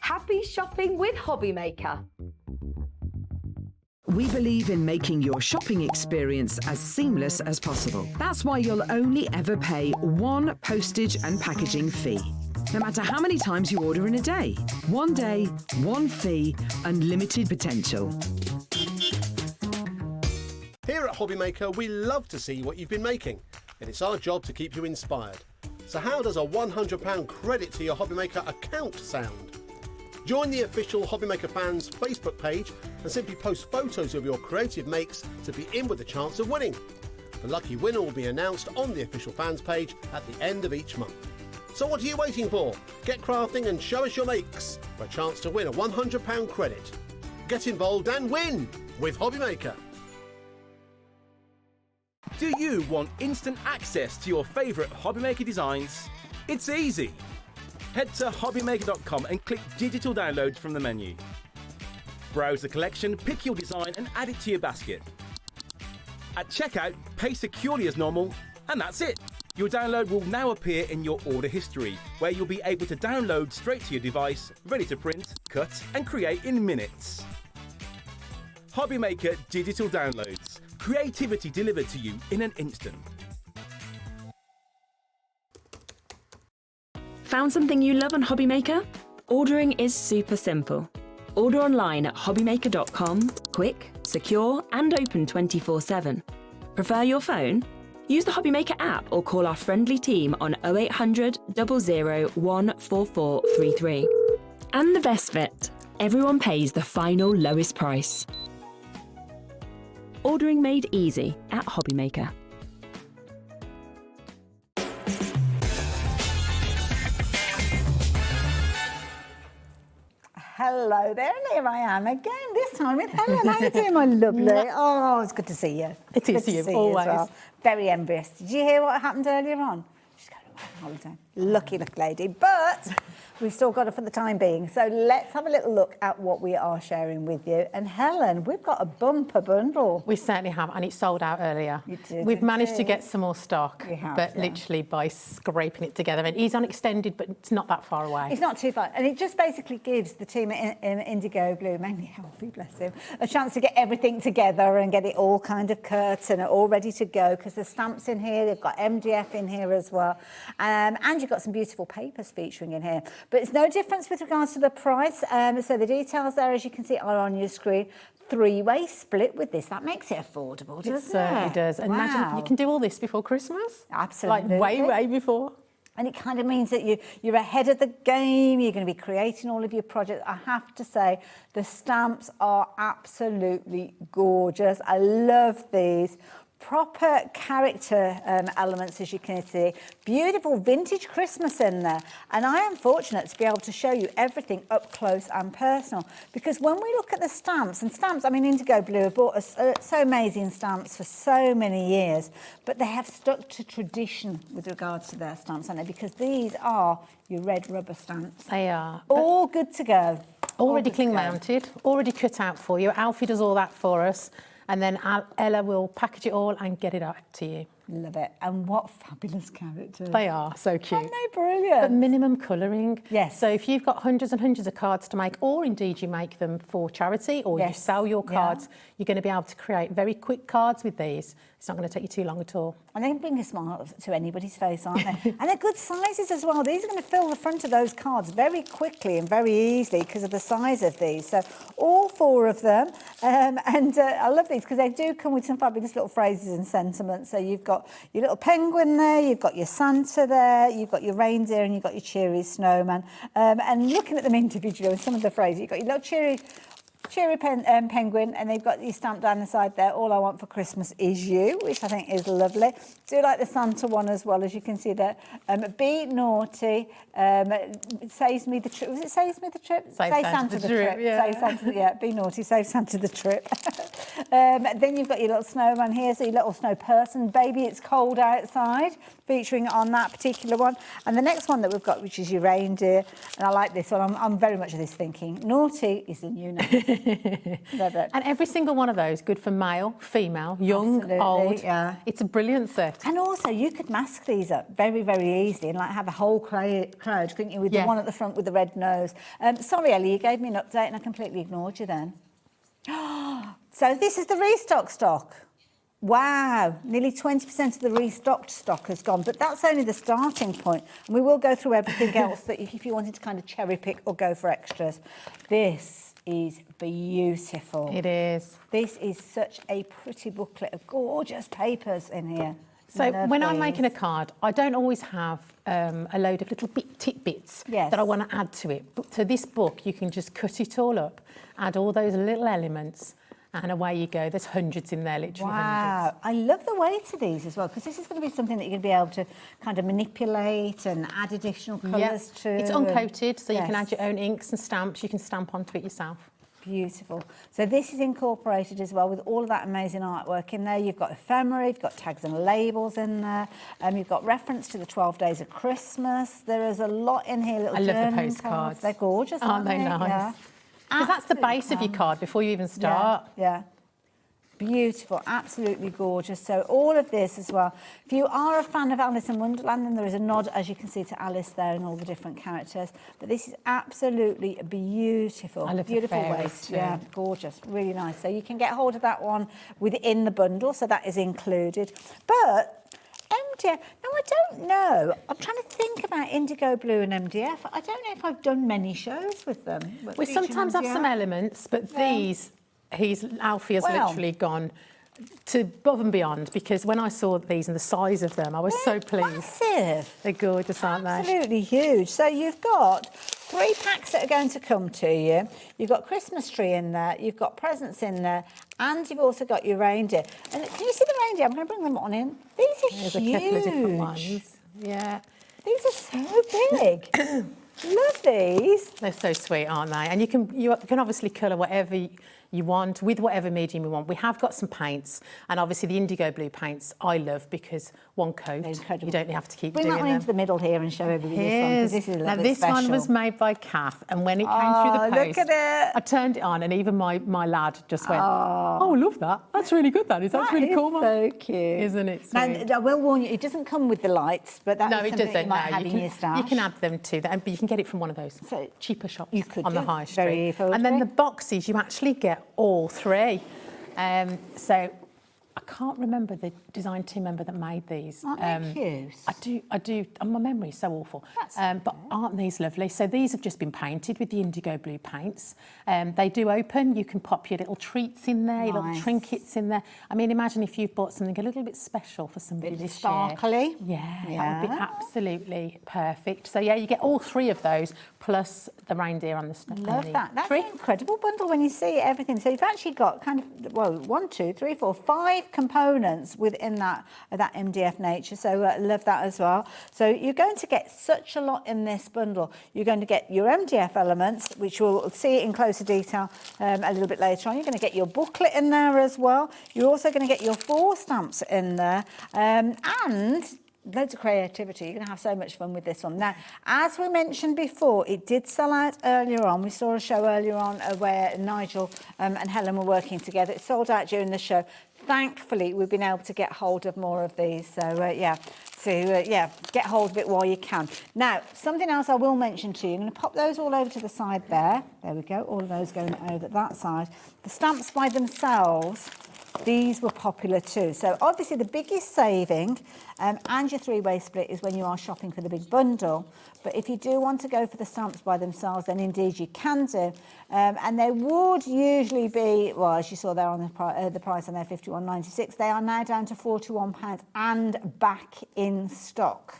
Happy shopping with HobbyMaker. We believe in making your shopping experience as seamless as possible. That's why you'll only ever pay one postage and packaging fee, no matter how many times you order in a day. 1 day, 1 fee, unlimited potential. Here at HobbyMaker, we love to see what you've been making, and it's our job to keep you inspired. So how does a £100 credit to your HobbyMaker account sound? Join the official HobbyMaker fans Facebook page and simply post photos of your creative makes to be in with a chance of winning. The lucky winner will be announced on the official fans page at the end of each month. So what are you waiting for? Get crafting and show us your makes for a chance to win a £100 credit. Get involved and win with HobbyMaker. Do you want instant access to your favourite HobbyMaker designs? It's easy. Head to HobbyMaker.com and click Digital Downloads from the menu. Browse the collection, pick your design and add it to your basket. At checkout, pay securely as normal, and that's it. Your download will now appear in your order history, where you'll be able to download straight to your device, ready to print, cut and create in minutes. HobbyMaker Digital Downloads. Creativity delivered to you in an instant. Found something you love on HobbyMaker? Ordering is super simple. Order online at hobbymaker.com, quick, secure and open 24/7. Prefer your phone? Use the HobbyMaker app or call our friendly team on 0800 00 14433. And the best bit, everyone pays the final lowest price. Ordering made easy at HobbyMaker. Hello there, and here I am again, this time with Helen. How you doing, my lovely? Oh, it's good to see you. It is Good to you, see always. as well. Very envious. Did you hear what happened earlier on? She's going away on holiday. Lucky lady. But we've still got her for the time being. So let's have a little look at what we are sharing with you. And Helen, we've got a bumper bundle. We certainly have, and it sold out earlier. You did, We've managed to indeed. get some more stock, We have, but yeah. literally by scraping it together. And he's on extended, but it's not that far away. It's not too far. And it just basically gives the team at IndigoBlu, mainly Healthy, bless him, a chance to get everything together and get it all kind of cut and all ready to go, because there's stamps in here, they've got MDF in here as well. And you've got some beautiful papers featuring in here. But it's no difference with regards to the price. So the details there, as you can see, are on your screen. 3-way split with this. That makes it affordable, doesn't it? It certainly does. And imagine you can do all this before Christmas. Absolutely. Like way before. And it kind of means that you're ahead of the game, you're going to be creating all of your projects. I have to say, the stamps are absolutely gorgeous. I love these. Proper character elements, as you can see. Beautiful vintage Christmas in there. And I am fortunate to be able to show you everything up close and personal. Because when we look at the stamps, I mean, IndigoBlu have bought us so amazing stamps for so many years, but they have stuck to tradition with regards to their stamps, haven't they? Because these are your red rubber stamps. They are. All good to go. Already cling mounted, already cut out for you. Alfie does all that for us. And then Ella will package it all and get it out to you. Love it. And what fabulous characters. They are so cute. Aren't they brilliant? But minimum colouring. Yes. So if you've got hundreds and hundreds of cards to make, or indeed you make them for charity, or you sell your cards, you're going to be able to create very quick cards with these. It's not going to take you too long at all. And they bring a smile to anybody's face, aren't they? And they're good sizes as well. These are going to fill the front of those cards very quickly and very easily because of the size of these. So all 4 of them. I love these because they do come with some fabulous little phrases and sentiments. So you've got your little penguin there, you've got your Santa there, you've got your reindeer, and you've got your cheery snowman. And looking at them individually with some of the phrases, you've got your little cheery penguin, and they've got you stamped down the side there, all I want for Christmas is you, which I think is lovely. Do like the Santa one as well, as you can see there. Be naughty, saves me the trip. Was it saves me the trip? Save Santa the trip. Yeah. Save Santa, yeah, be naughty, save Santa the trip. Then you've got your little snowman here, so your little snow person. Baby, it's cold outside, featuring on that particular one. And the next one that we've got, which is your reindeer, and I like this one. I'm very much of this thinking. Naughty is the new name. Love it. And every single one of those, good for male, female, young, Absolutely, old. yeah. It's a brilliant set. And also, you could mask these up very, very easily and like have a whole crowd, couldn't you, with the one at the front with the red nose. Sorry, Ellie, you gave me an update and I completely ignored you then. So this is the restock stock. Wow, nearly 20% of the restocked stock has gone, but that's only the starting point. And we will go through everything else that if you wanted to kind of cherry pick or go for extras. This is beautiful. It is. This is such a pretty booklet of gorgeous papers in here. So when I'm making a card, I don't always have a load of little tidbits that I want to add to it. But to this book, you can just cut it all up, add all those little elements, and away you go. There's hundreds in there, literally hundreds. I love the weight of these as well, because this is going to be something that you're going to be able to kind of manipulate and add additional colours to. It's uncoated, so you can add your own inks and stamps. You can stamp onto it yourself. Beautiful. So this is incorporated as well with all of that amazing artwork in there. You've got ephemera, you've got tags and labels in there. You've got reference to the 12 days of Christmas. There is a lot in here. Little I love the journaling postcards. cards. They're gorgeous, Aren't they nice? Yeah. Because that's the base of your card before you even start. Yeah. Beautiful, absolutely gorgeous. So all of this as well. If you are a fan of Alice in Wonderland, then there is a nod, as you can see, to Alice there and all the different characters. But this is absolutely beautiful. I love beautiful the fairies waist. too. Yeah, gorgeous, really nice. So you can get hold of that one within the bundle, so that is included. But MDF, now I don't know. I'm trying to think about IndigoBlu and MDF. I don't know if I've done many shows with them. We sometimes have some elements, but these, Alfie has literally gone to above and beyond, because when I saw these and the size of them, I was so pleased. Massive. They're gorgeous, aren't they? Absolutely huge. So you've got 3 packs that are going to come to you. You've got Christmas tree in there, you've got presents in there, and you've also got your reindeer. And can you see the reindeer? I'm going to bring them on in. These are There's huge. a couple of different ones. Yeah. These are so big. Love these. They're so sweet, aren't they? And you can obviously colour whatever you want with whatever medium you want. We have got some paints, and obviously the IndigoBlu paints I love, because one coat, you don't have to keep Bring doing that one them. into the middle here and show everybody this one, because this is a little Now bit this special. one was made by Kath, and when it came through the post, look at it. I turned it on, and even my lad just went, "Oh, love that! That's really good. That's really cool, Mum." So cute, isn't it? Sweet? Now I will warn you, it doesn't come with the lights, but that's No, it something doesn't. you might No, have in your stash. you can add them to that, but you can get it from one of those cheaper shops on the do. high street. Very affordable. And then the boxes, you actually get all 3. So I can't remember the design team member that made these. Aren't they cute? I do. My memory is so awful. But aren't these lovely? So these have just been painted with the IndigoBlu paints. They do open. You can pop your little treats in there, your little trinkets in there. I mean, imagine if you've bought something a little bit special for somebody this sparkly. year. Yeah, that would be absolutely perfect. So yeah, you get all 3 of those, plus the reindeer on the Love that. That's an incredible bundle when you see everything. So you've actually got kind of, well, 1, 2, 3, 4, 5 components within that MDF nature. So love that as well. So you're going to get such a lot in this bundle. You're going to get your MDF elements, which we'll see in closer detail a little bit later on. You're going to get your booklet in there as well. You're also going to get your 4 stamps in there. And loads of creativity. You're going to have so much fun with this one. Now, as we mentioned before, it did sell out earlier on. We saw a show earlier on where Nigel and Helen were working together. It sold out during the show. Thankfully, we've been able to get hold of more of these. So, get hold of it while you can. Now, something else I will mention to you. I'm going to pop those all over to the side there. There we go. All of those going over that side. The stamps by themselves, these were popular too. So obviously the biggest saving and your three-way split is when you are shopping for the big bundle. But if you do want to go for the stamps by themselves, then indeed you can do. And they would usually be, well, as you saw there on the price on there, £51.96. They are now down to £41 and back in stock.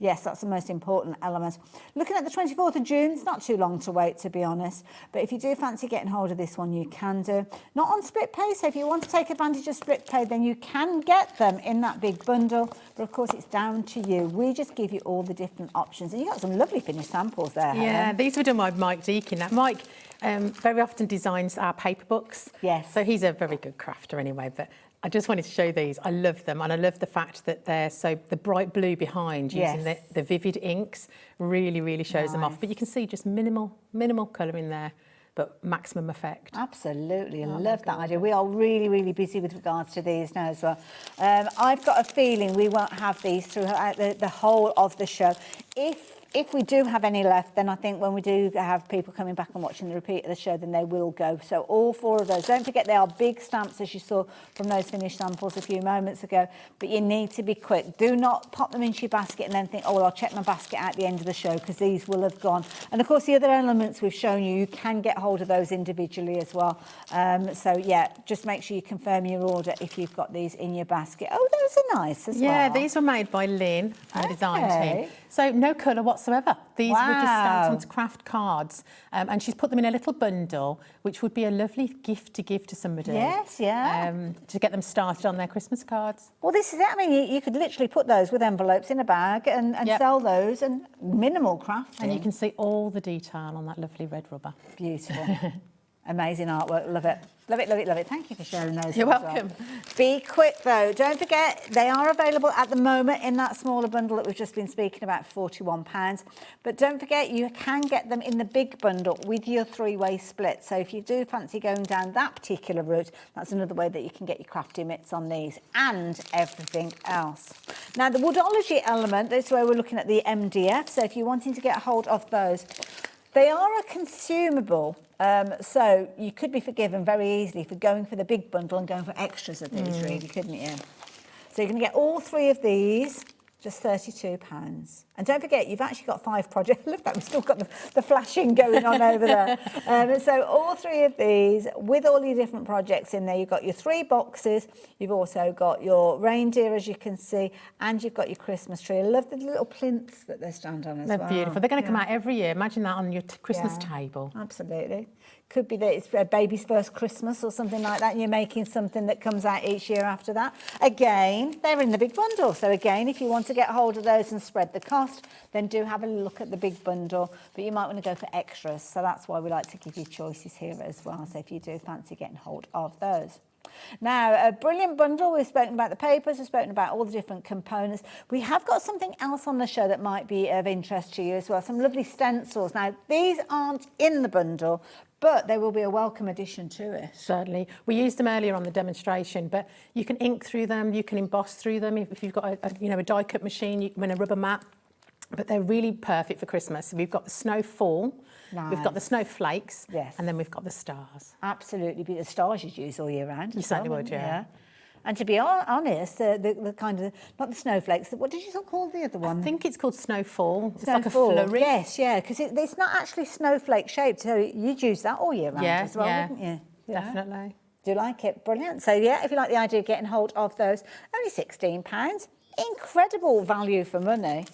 Yes, that's the most important element. Looking at the 24th of June, it's not too long to wait, to be honest. But if you do fancy getting hold of this one, you can do. Not on split pay, so if you want to take advantage of split pay, then you can get them in that big bundle. But of course, it's down to you. We just give you all the different options. And you've got some lovely finished samples there, Yeah, Helen. these were done by Mike Deakin. Now, Mike very often designs our paper books. Yes. So he's a very good crafter anyway, but I just wanted to show these. I love them, and I love the fact that they're the bright blue behind using the vivid inks really shows them off. But you can see just minimal colour in there, but maximum effect. Absolutely, I love that idea. We are really busy with regards to these now as well. I've got a feeling we won't have these throughout the whole of the show. If we do have any left, then I think when we do have people coming back and watching the repeat of the show, then they will go. So all 4 of those. Don't forget, they are big stamps, as you saw from those finished samples a few moments ago. But you need to be quick. Do not pop them into your basket and then think, oh, well, I'll check my basket at the end of the show, because these will have gone. And of course, the other elements we've shown you, you can get hold of those individually as well. So yeah, just make sure you confirm your order if you've got these in your basket. Oh, those are nice as well. Yeah, these were made by Lynn, our design team. So no colour whatsoever. These were just stamped onto craft cards, and she's put them in a little bundle, which would be a lovely gift to give to somebody. Yes, yeah. To get them started on their Christmas cards. Well, this is it. I mean, you could literally put those with envelopes in a bag and sell those, and minimal crafting. And you can see all the detail on that lovely red rubber. Beautiful. Amazing artwork. Love it. Love it, love it, love it. Thank you for sharing those. You're welcome. Well. Be quick, though. Don't forget, they are available at the moment in that smaller bundle that we've just been speaking about, £41. But don't forget, you can get them in the big bundle with your three-way split. So if you do fancy going down that particular route, that's another way that you can get your crafty mitts on these and everything else. Now, the Woodology element, this is where we're looking at the MDF. So if you're wanting to get hold of those, they are a consumable, so you could be forgiven very easily for going for the big bundle and going for extras of these, really, couldn't you? So you're going to get all 3 of these, just £32. And don't forget, you've actually got 5 projects. Look at that, we've still got the flashing going on over there. So all 3 of these, with all your different projects in there, you've got your 3 boxes, you've also got your reindeer, as you can see, and you've got your Christmas tree. I love the little plinths that they stand on as well. They're beautiful. They're going to come out every year. Imagine that on your Christmas table. Absolutely. Could be that it's a baby's first Christmas or something like that, and you're making something that comes out each year after that. Again, they're in the big bundle. So again, if you want to get hold of those and spread the cost, then do have a look at the big bundle, but you might want to go for extras. So that's why we like to give you choices here as well. So if you do fancy getting hold of those. Now, a brilliant bundle. We've spoken about the papers, we've spoken about all the different components. We have got something else on the show that might be of interest to you as well, some lovely stencils. Now, these aren't in the bundle, but they will be a welcome addition to it. Certainly. We used them earlier on the demonstration, but you can ink through them, you can emboss through them if you've got a die cut machine, you can win a rubber mat. But they're really perfect for Christmas. We've got the snowfall, we've got the snowflakes, and then we've got the stars. Absolutely. But the stars you'd use all year round. You certainly would, yeah. And to be honest, the kind of, not the snowflakes, what did you call the other one? I think it's called snowfall. It's Snowfall. like a flurry. Yes, yeah, because it's not actually snowflake shaped, so you'd use that all year round as well, wouldn't you? Definitely. Do you like it? Brilliant. So yeah, if you like the idea of getting hold of those, only £16. Incredible value for money.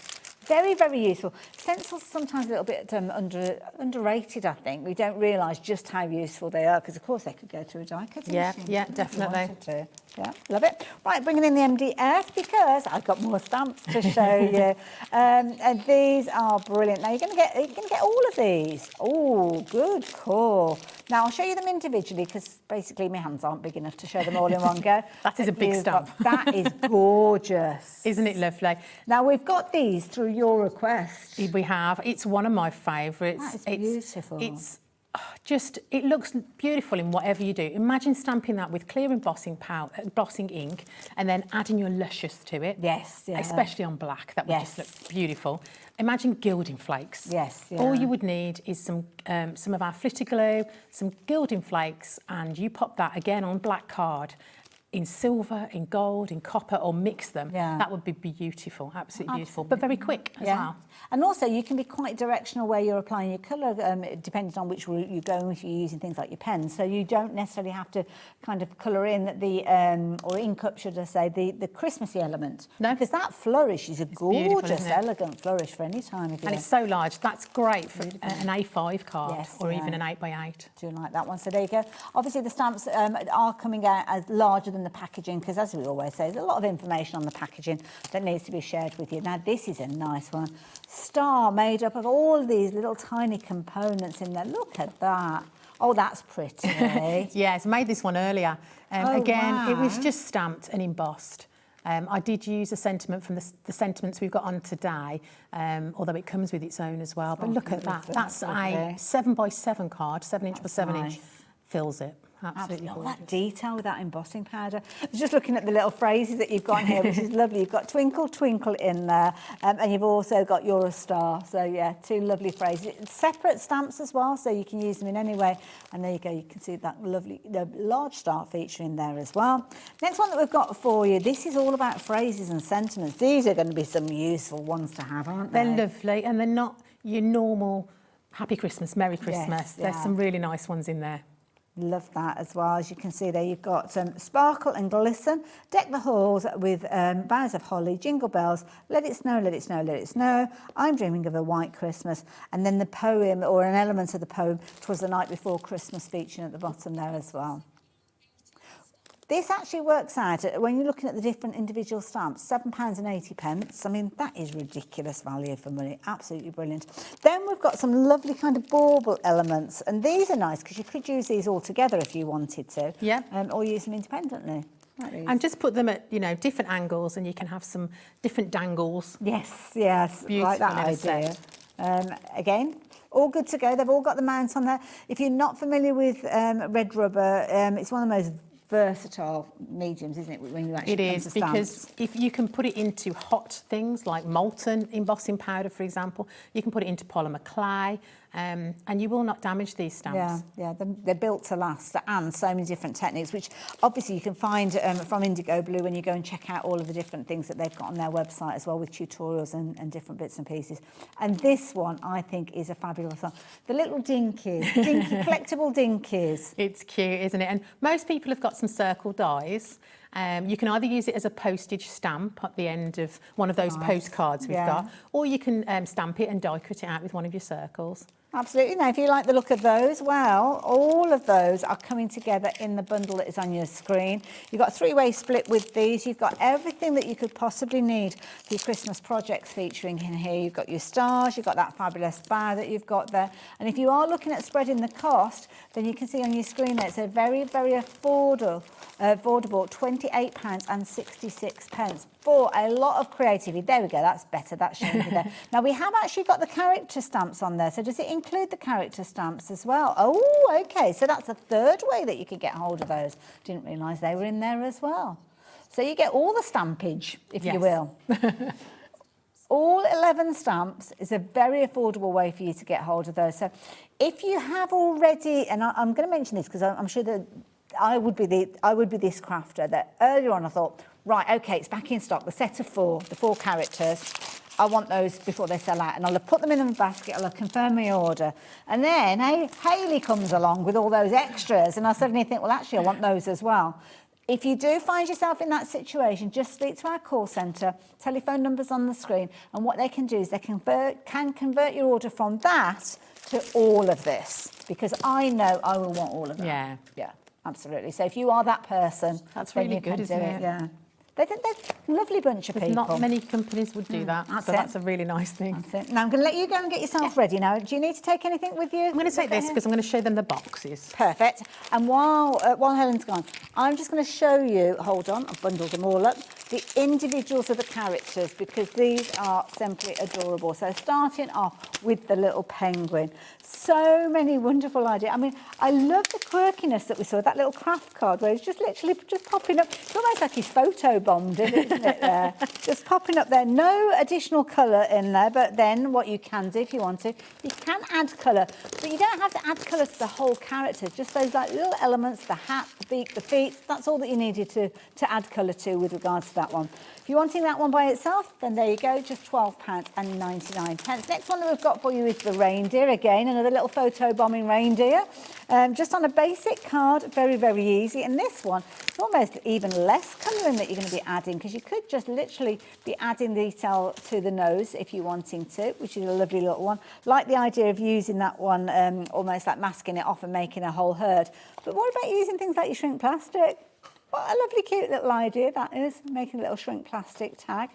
Very, very useful. Stencils sometimes a little bit underrated, I think. We don't realise just how useful they are, because, of course, they could go through a die cutting machine. Yeah, definitely. Yeah, love it. Right, bringing in the MDF, because I've got more stamps to show you. And these are brilliant. Now, you're going to get all of these. Oh, good call. Now, I'll show you them individually because basically my hands aren't big enough to show them all in one go. That is a big stamp. That is gorgeous. Isn't it lovely? Now, we've got these through your request. We have. It's one of my favourites. That is beautiful. It's just, it looks beautiful in whatever you do. Imagine stamping that with clear embossing ink and then adding your luscious to it. Yes, yeah. Especially on black, that would just look beautiful. Imagine gilding flakes. Yes, yeah. All you would need is some of our flitter glue, some gilding flakes, and you pop that again on black card in silver, in gold, in copper, or mix them. Yeah. That would be beautiful, absolutely beautiful, but very quick as well. And also, you can be quite directional where you're applying your colour, depending on which route you're going, if you're using things like your pens. So you don't necessarily have to kind of colour in or ink up, should I say, the Christmassy element. No. Because that flourish is a gorgeous, elegant flourish for any time of year. And it's so large. That's great for an A5 card or even an 8x8. Do like that one. So there you go. Obviously, the stamps are coming out as larger than the packaging because, as we always say, there's a lot of information on the packaging that needs to be shared with you. Now, this is a nice one. Star made up of all these little tiny components in there. Look at that. Oh, that's pretty. Yes, I made this one earlier. Again, it was just stamped and embossed. I did use a sentiment from the sentiments we've got on today, although it comes with its own as well. But look at that. That's a 7x7 card, 7" by 7". Fills it. Absolutely. All that detail with that embossing powder. I was just looking at the little phrases that you've got in here, which is lovely. You've got twinkle, twinkle in there, and you've also got you're a star. So, yeah, 2 lovely phrases. Separate stamps as well, so you can use them in any way. And there you go. You can see that lovely, large star feature in there as well. Next one that we've got for you, this is all about phrases and sentiments. These are going to be some useful ones to have, aren't they? They're lovely, and they're not your normal Happy Christmas, Merry Christmas. Yes, There's some really nice ones in there. Love that as well. As you can see there, you've got sparkle and glisten. Deck the halls with boughs of holly, jingle bells, let it snow, let it snow, let it snow. I'm dreaming of a white Christmas. And then the poem, or an element of the poem, 'Twas the Night Before Christmas, featuring at the bottom there as well. This actually works out, when you're looking at the different individual stamps, £7.80. I mean, that is ridiculous value for money. Absolutely brilliant. Then we've got some lovely kind of bauble elements. And these are nice because you could use these all together if you wanted to. Yeah. Or use them independently. And just put them at, different angles and you can have some different dangles. Yes, yes. Beautiful, like that idea. Again, all good to go. They've all got the mounts on there. If you're not familiar with red rubber, it's one of the most versatile mediums, isn't it, when you actually It is, because if you can put it into hot things like molten embossing powder, for example, you can put it into polymer clay, and you will not damage these stamps. Yeah, they're built to last, and so many different techniques, which obviously you can find from IndigoBlu when you go and check out all of the different things that they've got on their website as well, with tutorials and different bits and pieces. And this one, I think, is a fabulous one. The little dinkies, collectible dinkies. It's cute, isn't it? And most people have got some circle dies. You can either use it as a postage stamp at the end of one of those postcards we've got, or you can stamp it and die cut it out with one of your circles. Absolutely. Now, if you like the look of those, well, all of those are coming together in the bundle that is on your screen. You've got a 3-way split with these. You've got everything that you could possibly need for your Christmas projects featuring in here. You've got your stars, you've got that fabulous bow that you've got there. And if you are looking at spreading the cost, then you can see on your screen there, it's a very, very affordable £28.66 for a lot of creativity. There we go, that's better, that's showing you there. Now, we have actually got the character stamps on there, so does it include the character stamps as well? Oh, okay, so that's a third way that you could get hold of those. Didn't realise they were in there as well. So you get all the stampage, if you will. All 11 stamps is a very affordable way for you to get hold of those. So if you have already, and I'm going to mention this because I'm sure that I would be this crafter that earlier on I thought, right, okay, it's back in stock, the set of 4, the 4 characters. I want those before they sell out, and I'll have put them in a basket, I'll have confirmed my order. And then Hayley comes along with all those extras, and I suddenly think, well, actually, I want those as well. If you do find yourself in that situation, just speak to our call centre, telephone numbers on the screen, and what they can do is they can convert your order from that to all of this, because I know I will want all of that. Yeah. Absolutely. So if you are that person, that's then really you good, can isn't do it? Yeah. They're a lovely bunch of There's people. not many companies would do that, so that's a really nice thing. That's it. Now I'm going to let you go and get yourself ready now. Do you need to take anything with you? I'm going to take this because I'm going to show them the boxes. Perfect. And while Helen's gone, I'm just going to show you, hold on, I've bundled them all up, the individuals of the characters, because these are simply adorable. So starting off with the little penguin. So many wonderful ideas. I mean, I love the quirkiness that we saw, that little craft card where it's just literally just popping up. It's almost like he's photo bombed, isn't it, there? Just popping up there. No additional colour in there, but then what you can do if you want to, you can add colour. But you don't have to add colour to the whole character, just those like little elements, the hat, the beak, the feet. That's all that you needed to add colour to with regards to that one. If you're wanting that one by itself, then there you go, just £12.99. Next one that we've got for you is the reindeer. Again, another little photo bombing reindeer. Just on a basic card, very, very easy. And this one, it's almost even less colouring that you're going to be adding, because you could just literally be adding detail to the nose if you're wanting to, which is a lovely little one. Like the idea of using that one, almost like masking it off and making a whole herd. But what about using things like your shrink plastic? What a lovely, cute little idea that is, making a little shrink plastic tag.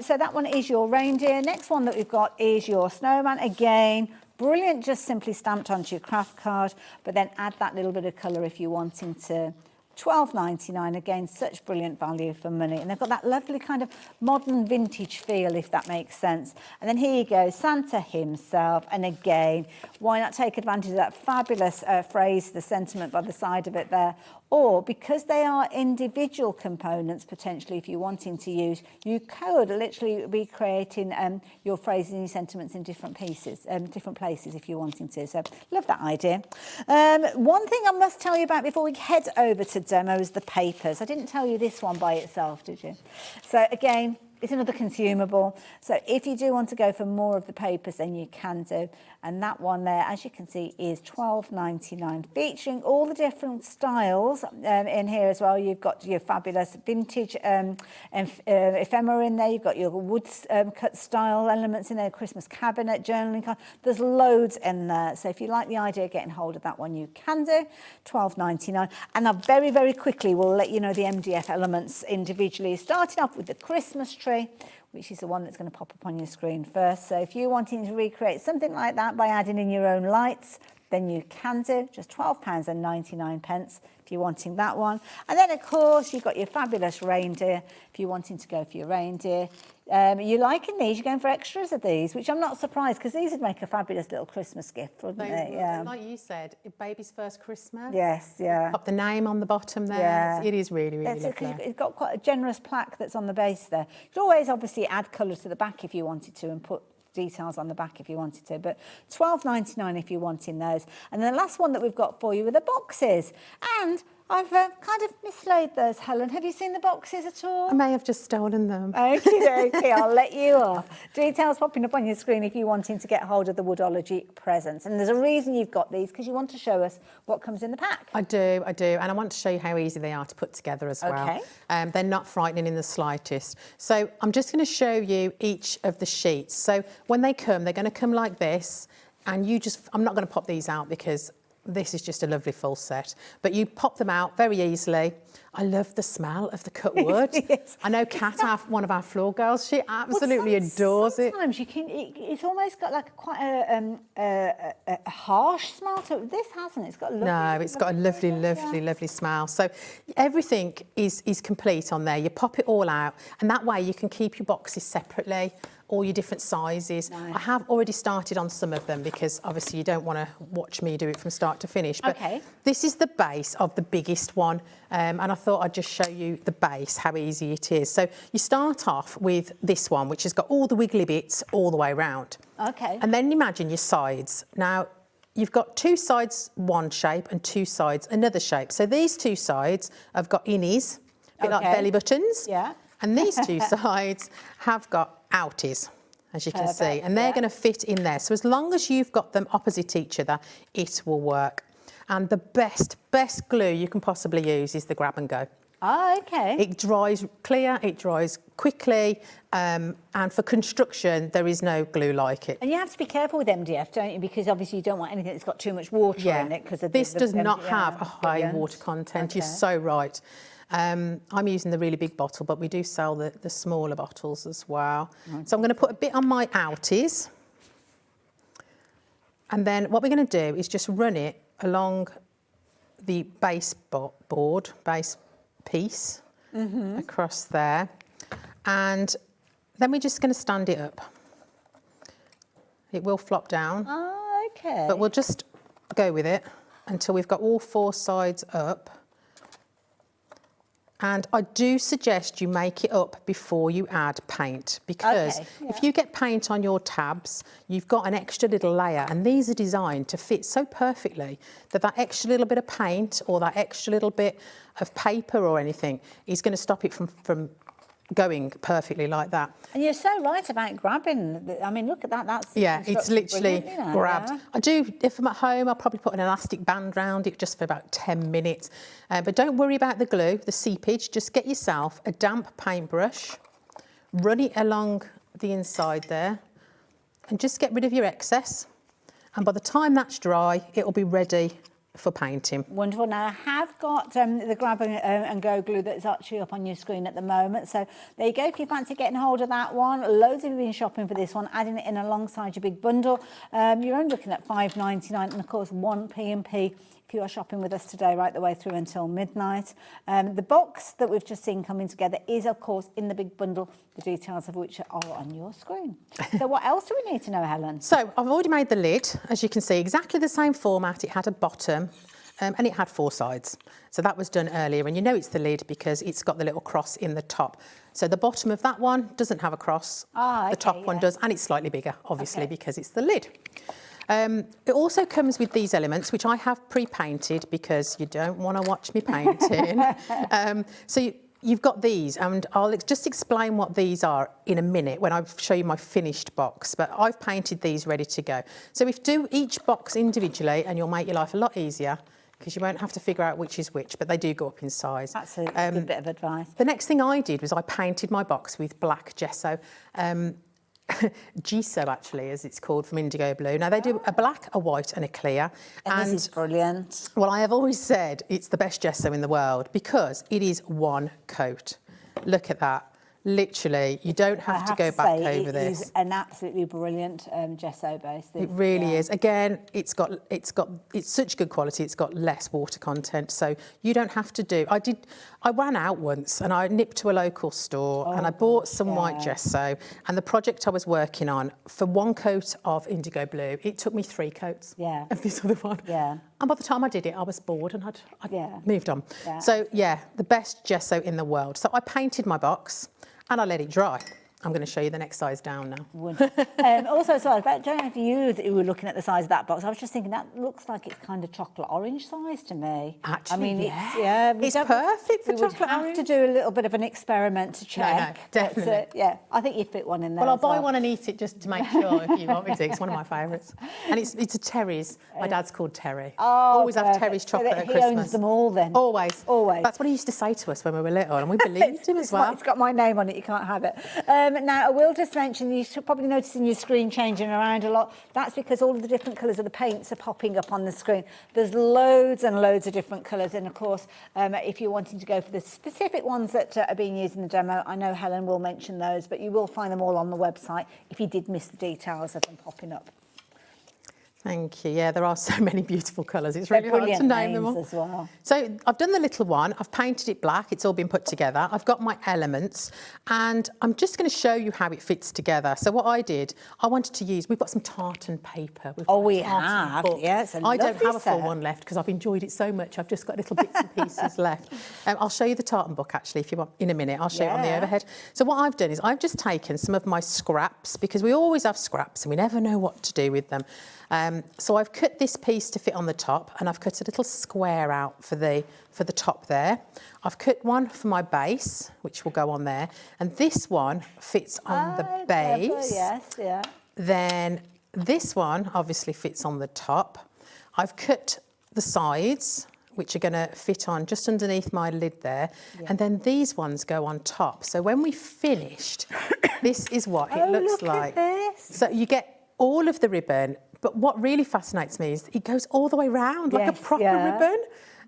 So that one is your reindeer. Next one that we've got is your snowman. Again, brilliant, just simply stamped onto your craft card, but then add that little bit of colour if you're wanting to. £12.99, again, such brilliant value for money. And they've got that lovely kind of modern vintage feel, if that makes sense. And then here you go, Santa himself. And again, why not take advantage of that fabulous phrase, the sentiment by the side of it there. Or because they are individual components, potentially, if you're wanting to use, you could literally be creating your phrases and your sentiments in different pieces, different places if you're wanting to. So love that idea. One thing I must tell you about before we head over to demo is the papers. I didn't tell you this one by itself, did you? So again, it's another consumable. So if you do want to go for more of the papers, then you can do. And that one there, as you can see, is £12.99, featuring all the different styles in here as well. You've got your fabulous vintage ephemera in there. You've got your wood cut style elements in there, Christmas cabinet, journaling card. There's loads in there. So if you like the idea of getting hold of that one, you can do. £12.99. And I very, very quickly will let you know the MDF elements individually, starting off with the Christmas tree, which is the one that's going to pop up on your screen first. So if you're wanting to recreate something like that by adding in your own lights, then you can do, just £12.99 if you're wanting that one. And then, of course, you've got your fabulous reindeer if you're wanting to go for your reindeer. You're liking these, you're going for extras of these, which I'm not surprised, because these would make a fabulous little Christmas gift, wouldn't they? Yeah. Like you said, baby's first Christmas. Yes, yeah. Pop the name on the bottom there. Yeah. It is really, really lovely. It's got quite a generous plaque that's on the base there. You could always obviously add colour to the back if you wanted to, and put details on the back if you wanted to, but £12.99 if you're wanting those. And the last one that we've got for you are the boxes. And I've kind of mislaid those, Helen. Have you seen the boxes at all? I may have just stolen them. Okay, I'll let you off. Details popping up on your screen if you're wanting to get hold of the Woodology presents. And there's a reason you've got these, because you want to show us what comes in the pack. I do. And I want to show you how easy they are to put together as well. Okay. They're not frightening in the slightest. So I'm just going to show you each of the sheets. So when they come, they're going to come like this. And I'm not going to pop these out because this is just a lovely full set, but you pop them out very easily. I love the smell of the cut wood. Yes. I know Kat, one of our floor girls, she absolutely adores it. Sometimes it's almost got like quite a harsh smell to it. This hasn't. It's got a lovely. No, it's got a lovely, lovely smell. So everything is complete on there. You pop it all out, and that way you can keep your boxes separately, all your different sizes. Nice. I have already started on some of them because obviously you don't want to watch me do it from start to finish. But this is the base of the biggest one, and I thought I'd just show you the base, how easy it is. So you start off with this one, which has got all the wiggly bits all the way around. Okay. And then imagine your sides. Now, you've got two sides one shape and two sides another shape. So these two sides have got innies, a bit like belly buttons. Yeah. And these two sides have got outies, as you can see, and they're going to fit in there. So as long as you've got them opposite each other, it will work. And the best glue you can possibly use is the grab and go. Oh, okay. It dries clear, it dries quickly, and for construction, there is no glue like it. And you have to be careful with MDF, don't you? Because obviously you don't want anything that's got too much water in it. Because this does not have a high water content. You're so right. I'm using the really big bottle, but we do sell the smaller bottles as well. So I'm going to put a bit on my outies. And then what we're going to do is just run it along the base base piece across there. And then we're just going to stand it up. It will flop down. Oh, okay. But we'll just go with it until we've got all 4 sides up. And I do suggest you make it up before you add paint, because if you get paint on your tabs, you've got an extra little layer, and these are designed to fit so perfectly that that extra little bit of paint or that extra little bit of paper or anything is going to stop it from going perfectly like that. And you're so right about grabbing. I mean, look at that. That's it's literally brilliant, you know, grabbed. yeah. I do, if I'm at home, I'll probably put an elastic band round it just for about 10 minutes. But don't worry about the glue, the seepage. Just get yourself a damp paintbrush, run it along the inside there, and just get rid of your excess. And by the time that's dry, it'll be ready for painting. Wonderful. Now I have got the grab and go glue that's actually up on your screen at the moment. So there you go. If you fancy getting hold of that one, loads of you have been shopping for this one, adding it in alongside your big bundle. You're only looking at $5.99, and of course 1 P&P if you are shopping with us today right the way through until midnight. The box that we've just seen coming together is of course in the big bundle, the details of which are on your screen. So what else do we need to know, Helen? So I've already made the lid, as you can see, exactly the same format. It had a bottom and it had 4 sides. So that was done earlier, and you know it's the lid because it's got the little cross in the top. So the bottom of that one doesn't have a cross, the top one does, and it's slightly bigger, obviously, because it's the lid. It also comes with these elements, which I have pre-painted because you don't want to watch me painting. So you've got these, and I'll just explain what these are in a minute when I show you my finished box, but I've painted these ready to go. So if do each box individually, and you'll make your life a lot easier, because you won't have to figure out which is which, but they do go up in size. That's a good bit of advice. The next thing I did was I painted my box with black gesso. Gesso, actually, as it's called, from IndigoBlu. Now, they do a black, a white and a clear. And this is brilliant. Well, I have always said it's the best gesso in the world because it is 1 coat. Look at that. Literally, you don't have to go back over this. It is an absolutely brilliant gesso base. It really is. Again, it's such good quality. It's got less water content, so you don't have to do. I ran out once, and I nipped to a local store, and I bought some white gesso. And the project I was working on, for 1 coat of IndigoBlu, it took me 3 coats of this other one. And by the time I did it, I was bored, and I'd moved on. So yeah, the best gesso in the world. So I painted my box, and I let it dry. I'm going to show you the next size down now. Also, sorry, I don't know if you were looking at the size of that box. I was just thinking that looks like it's kind of chocolate orange size to me. Actually, I mean, it's perfect for chocolate orange. We would have to do a little bit of an experiment to check. No, definitely. Yeah, I think you'd fit one in there. Well, I'll buy one and eat it just to make sure if you want me to. It's one of my favourites. And it's a Terry's. My dad's called Terry. Oh, always have Terry's chocolate at Christmas. He owns them all then. Always. That's what he used to say to us when we were little, and we believed him as well. It's got my name on it, you can't have it. Now, I will just mention, you should probably noticing your screen changing around a lot. That's because all of the different colours of the paints are popping up on the screen. There's loads and loads of different colours, and of course, if you're wanting to go for the specific ones that are being used in the demo, I know Helen will mention those, but you will find them all on the website if you did miss the details of them popping up. Thank you. Yeah, there are so many beautiful colours. It's really hard to name them all. As well. So I've done the little one. I've painted it black. It's all been put together. I've got my elements, and I'm just going to show you how it fits together. So what I did, I wanted to use. We've got some tartan paper. We have. Yes. I don't have a full one left because I've enjoyed it so much. I've just got little bits and pieces left. I'll show you the tartan book actually if you want in a minute. I'll show you on the overhead. So what I've done is I've just taken some of my scraps, because we always have scraps and we never know what to do with them. So I've cut this piece to fit on the top, and I've cut a little square out for the top there. I've cut one for my base, which will go on there, and this one fits on the base. Yes, yeah. Then this one obviously fits on the top. I've cut the sides, which are going to fit on just underneath my lid there, and then these ones go on top. So when we've finished, this is what it looks like. At this. So you get all of the ribbon. But what really fascinates me is it goes all the way round like a proper ribbon.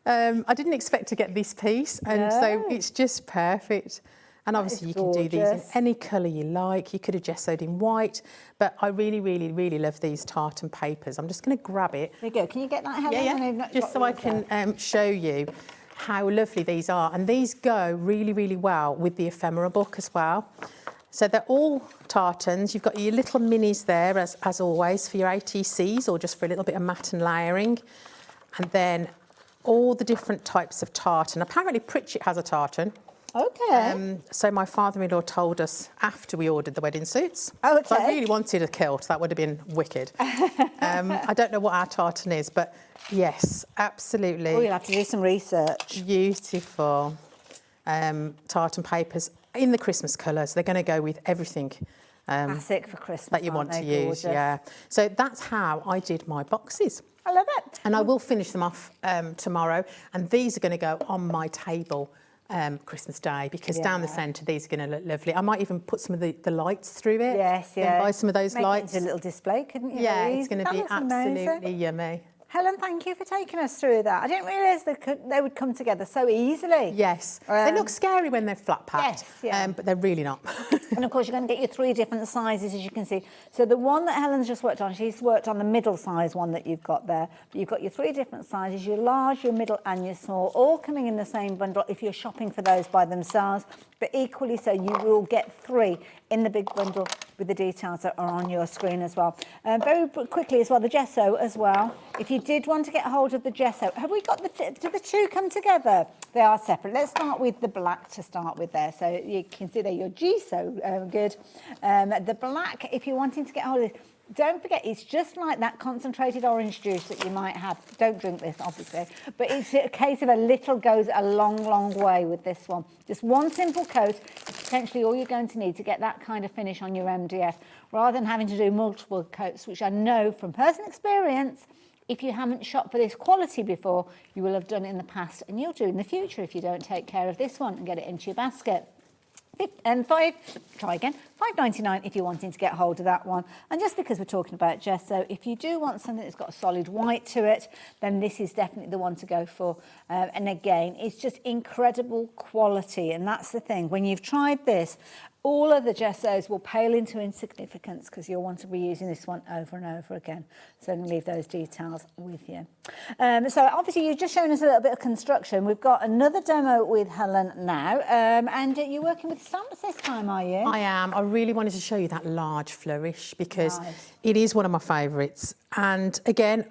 I didn't expect to get this piece, and so it's just perfect. And obviously you can do these in any colour you like. You could have gessoed in white, but I really, really, really love these tartan papers. I'm just going to grab it. There you go. Can you get that, Helen? Yeah. Just so I can show you how lovely these are. And these go really, really well with the ephemera book as well. So they're all tartans. You've got your little minis there, as always, for your ATCs or just for a little bit of matte and layering. And then all the different types of tartan. Apparently Pritchett has a tartan. Okay. So my father-in-law told us after we ordered the wedding suits. Oh, okay. So I really wanted a kilt. That would have been wicked. I don't know what our tartan is, but yes, absolutely. Oh, you'll have to do some research. Beautiful tartan papers in the Christmas colours. They're going to go with everything. Classic for Christmas that you want to use. Gorgeous. Yeah. So that's how I did my boxes. I love it. And I will finish them off tomorrow. And these are going to go on my table Christmas Day, because down the centre these are going to look lovely. I might even put some of the lights through it. Yes, yeah. Buy some of those lights. Make it into a little display, couldn't you? Yeah, Louise? it's going to be absolutely yummy. Helen, thank you for taking us through that. I didn't realise they would come together so easily. Yes. They look scary when they're flat packed, but they're really not. And of course, you're going to get your 3 different sizes, as you can see. So the one that Helen's just worked on, she's worked on the middle size one that you've got there. But you've got your 3 different sizes, your large, your middle and your small, all coming in the same bundle if you're shopping for those by themselves. But equally so, you will get 3 in the big bundle with the details that are on your screen as well. Very quickly as well, the gesso as well. If you did want to get hold of the gesso, have we got do the 2 come together? They are separate. Let's start with the black to start with there. So you can see there your gesso, good. The black, if you're wanting to get hold of this, don't forget, it's just like that concentrated orange juice that you might have. Don't drink this, obviously. But it's a case of a little goes a long, long way with this one. Just one simple coat is potentially all you're going to need to get that kind of finish on your MDF, rather than having to do multiple coats, which I know from personal experience, if you haven't shopped for this quality before, you will have done it in the past, and you'll do in the future if you don't take care of this one and get it into your basket. And $5.99 if you're wanting to get hold of that one. And just because we're talking about gesso, if you do want something that's got a solid white to it, then this is definitely the one to go for. And again, it's just incredible quality, and that's the thing. When you've tried this, all of the gessos will pale into insignificance because you'll want to be using this one over and over again. So I'm going to leave those details with you. So obviously you've just shown us a little bit of construction. We've got another demo with Helen now. And you're working with stamps this time, are you? I am. I really wanted to show you that large flourish because it is one of my favourites. And again,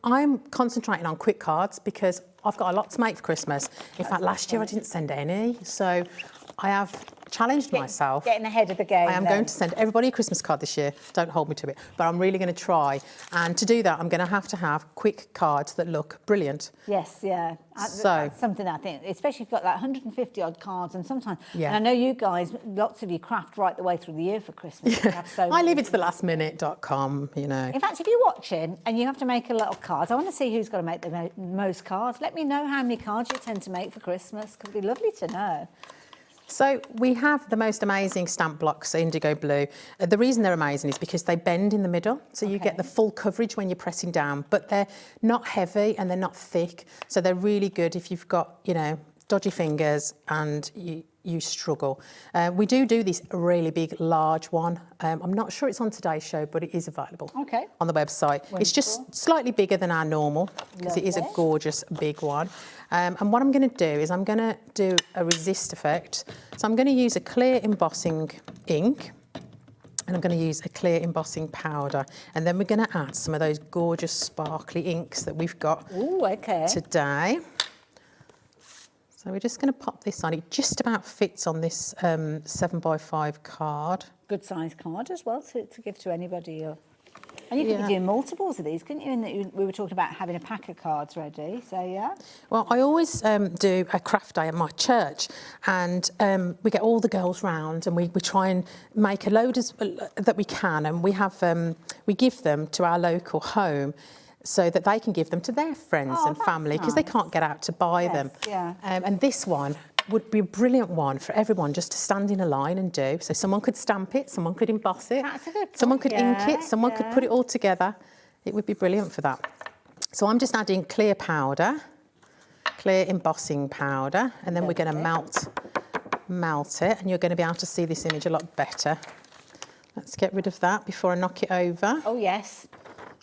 I'm concentrating on quick cards because I've got a lot to make for Christmas. In fact, last year I didn't send any. So I have challenged myself. Getting ahead of the game. I am going to send everybody a Christmas card this year. Don't hold me to it. But I'm really going to try. And to do that, I'm going to have quick cards that look brilliant. Yes, yeah. So, that's something I think, especially if you've got like 150 odd cards, and sometimes, and I know you guys, lots of you craft right the way through the year for Christmas. You have so I leave it to the lastminute.com, you know. In fact, if you're watching and you have to make a lot of cards, I want to see who's got to make the most cards. Let me know how many cards you tend to make for Christmas, because it'd be lovely to know. So we have the most amazing stamp blocks, IndigoBlu. The reason they're amazing is because they bend in the middle, so you get the full coverage when you're pressing down, but they're not heavy and they're not thick, so they're really good if you've got, you know, dodgy fingers and you struggle. We do this really big, large one. I'm not sure it's on today's show, but it is available on the website. Wonderful. It's just slightly bigger than our normal, because it is a gorgeous big one. And what I'm going to do is I'm going to do a resist effect. So I'm going to use a clear embossing ink, and I'm going to use a clear embossing powder. And then we're going to add some of those gorgeous sparkly inks that we've got today. So we're just going to pop this on. It just about fits on this 7x5 card. Good size card as well to give to anybody. And you could be doing multiples of these, couldn't you? And we were talking about having a pack of cards ready, so yeah. Well, I always do a craft day at my church, and we get all the girls round, and we try and make a load that we can, and we have we give them to our local home, so that they can give them to their friends and family, because they can't get out to buy them. Yeah. And this one would be a brilliant one for everyone just to stand in a line and do. So someone could stamp it, someone could emboss it, someone could ink it, someone could put it all together. It would be brilliant for that. So I'm just adding clear powder. clear embossing powder, and then we're going to melt it, and you're going to be able to see this image a lot better. Let's get rid of that before I knock it over. Oh, yes.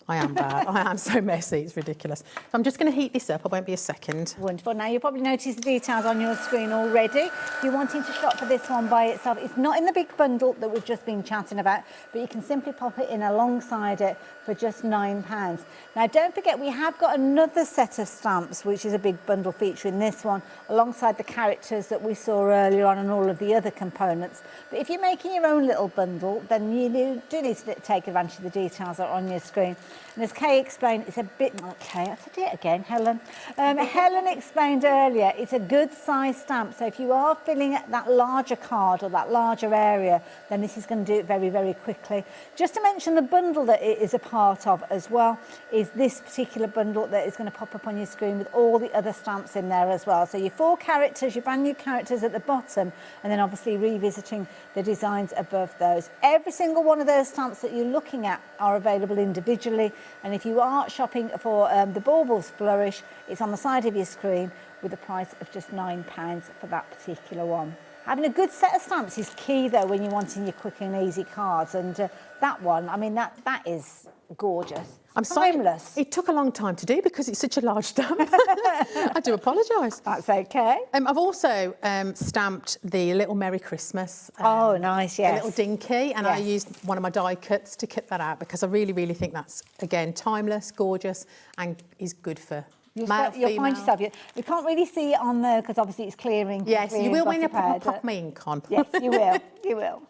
I am bad. I am so messy, it's ridiculous. So I'm just going to heat this up. I won't be a second. Wonderful. Now, you'll probably notice the details on your screen already. If you're wanting to shop for this one by itself, it's not in the big bundle that we've just been chatting about, but you can simply pop it in alongside it for just £9. Now, don't forget, we have got another set of stamps, which is a big bundle featuring this one, alongside the characters that we saw earlier on and all of the other components. But if you're making your own little bundle, then you do need to take advantage of the details that are on your screen. And as Kay explained, it's a bit like Kay. I said it again, Helen. Helen explained earlier, it's a good size stamp. So if you are filling that larger card or that larger area, then this is going to do it very, very quickly. Just to mention the bundle that it is a part of as well is this particular bundle that is going to pop up on your screen with all the other stamps in there as well. So your 4 characters, your brand new characters at the bottom, and then obviously revisiting the designs above those. Every single one of those stamps that you're looking at are available individually. And if you are shopping for the Baubles Flourish, it's on the side of your screen with a price of just £9 for that particular one. Having a good set of stamps is key though when you're wanting your quick and easy cards, and that one, I mean, that is gorgeous. I'm timeless. Sorry, it took a long time to do because it's such a large stamp. I do apologise. That's okay. I've also stamped the little Merry Christmas. Oh, nice, yes. A little dinky, and I used one of my die cuts to cut that out because I really, really think that's, again, timeless, gorgeous, and is good for You'll male, find yourself. You can't really see it on there because obviously it's clearing. Yes, you will when you pop my ink on. Yes, you will. You will.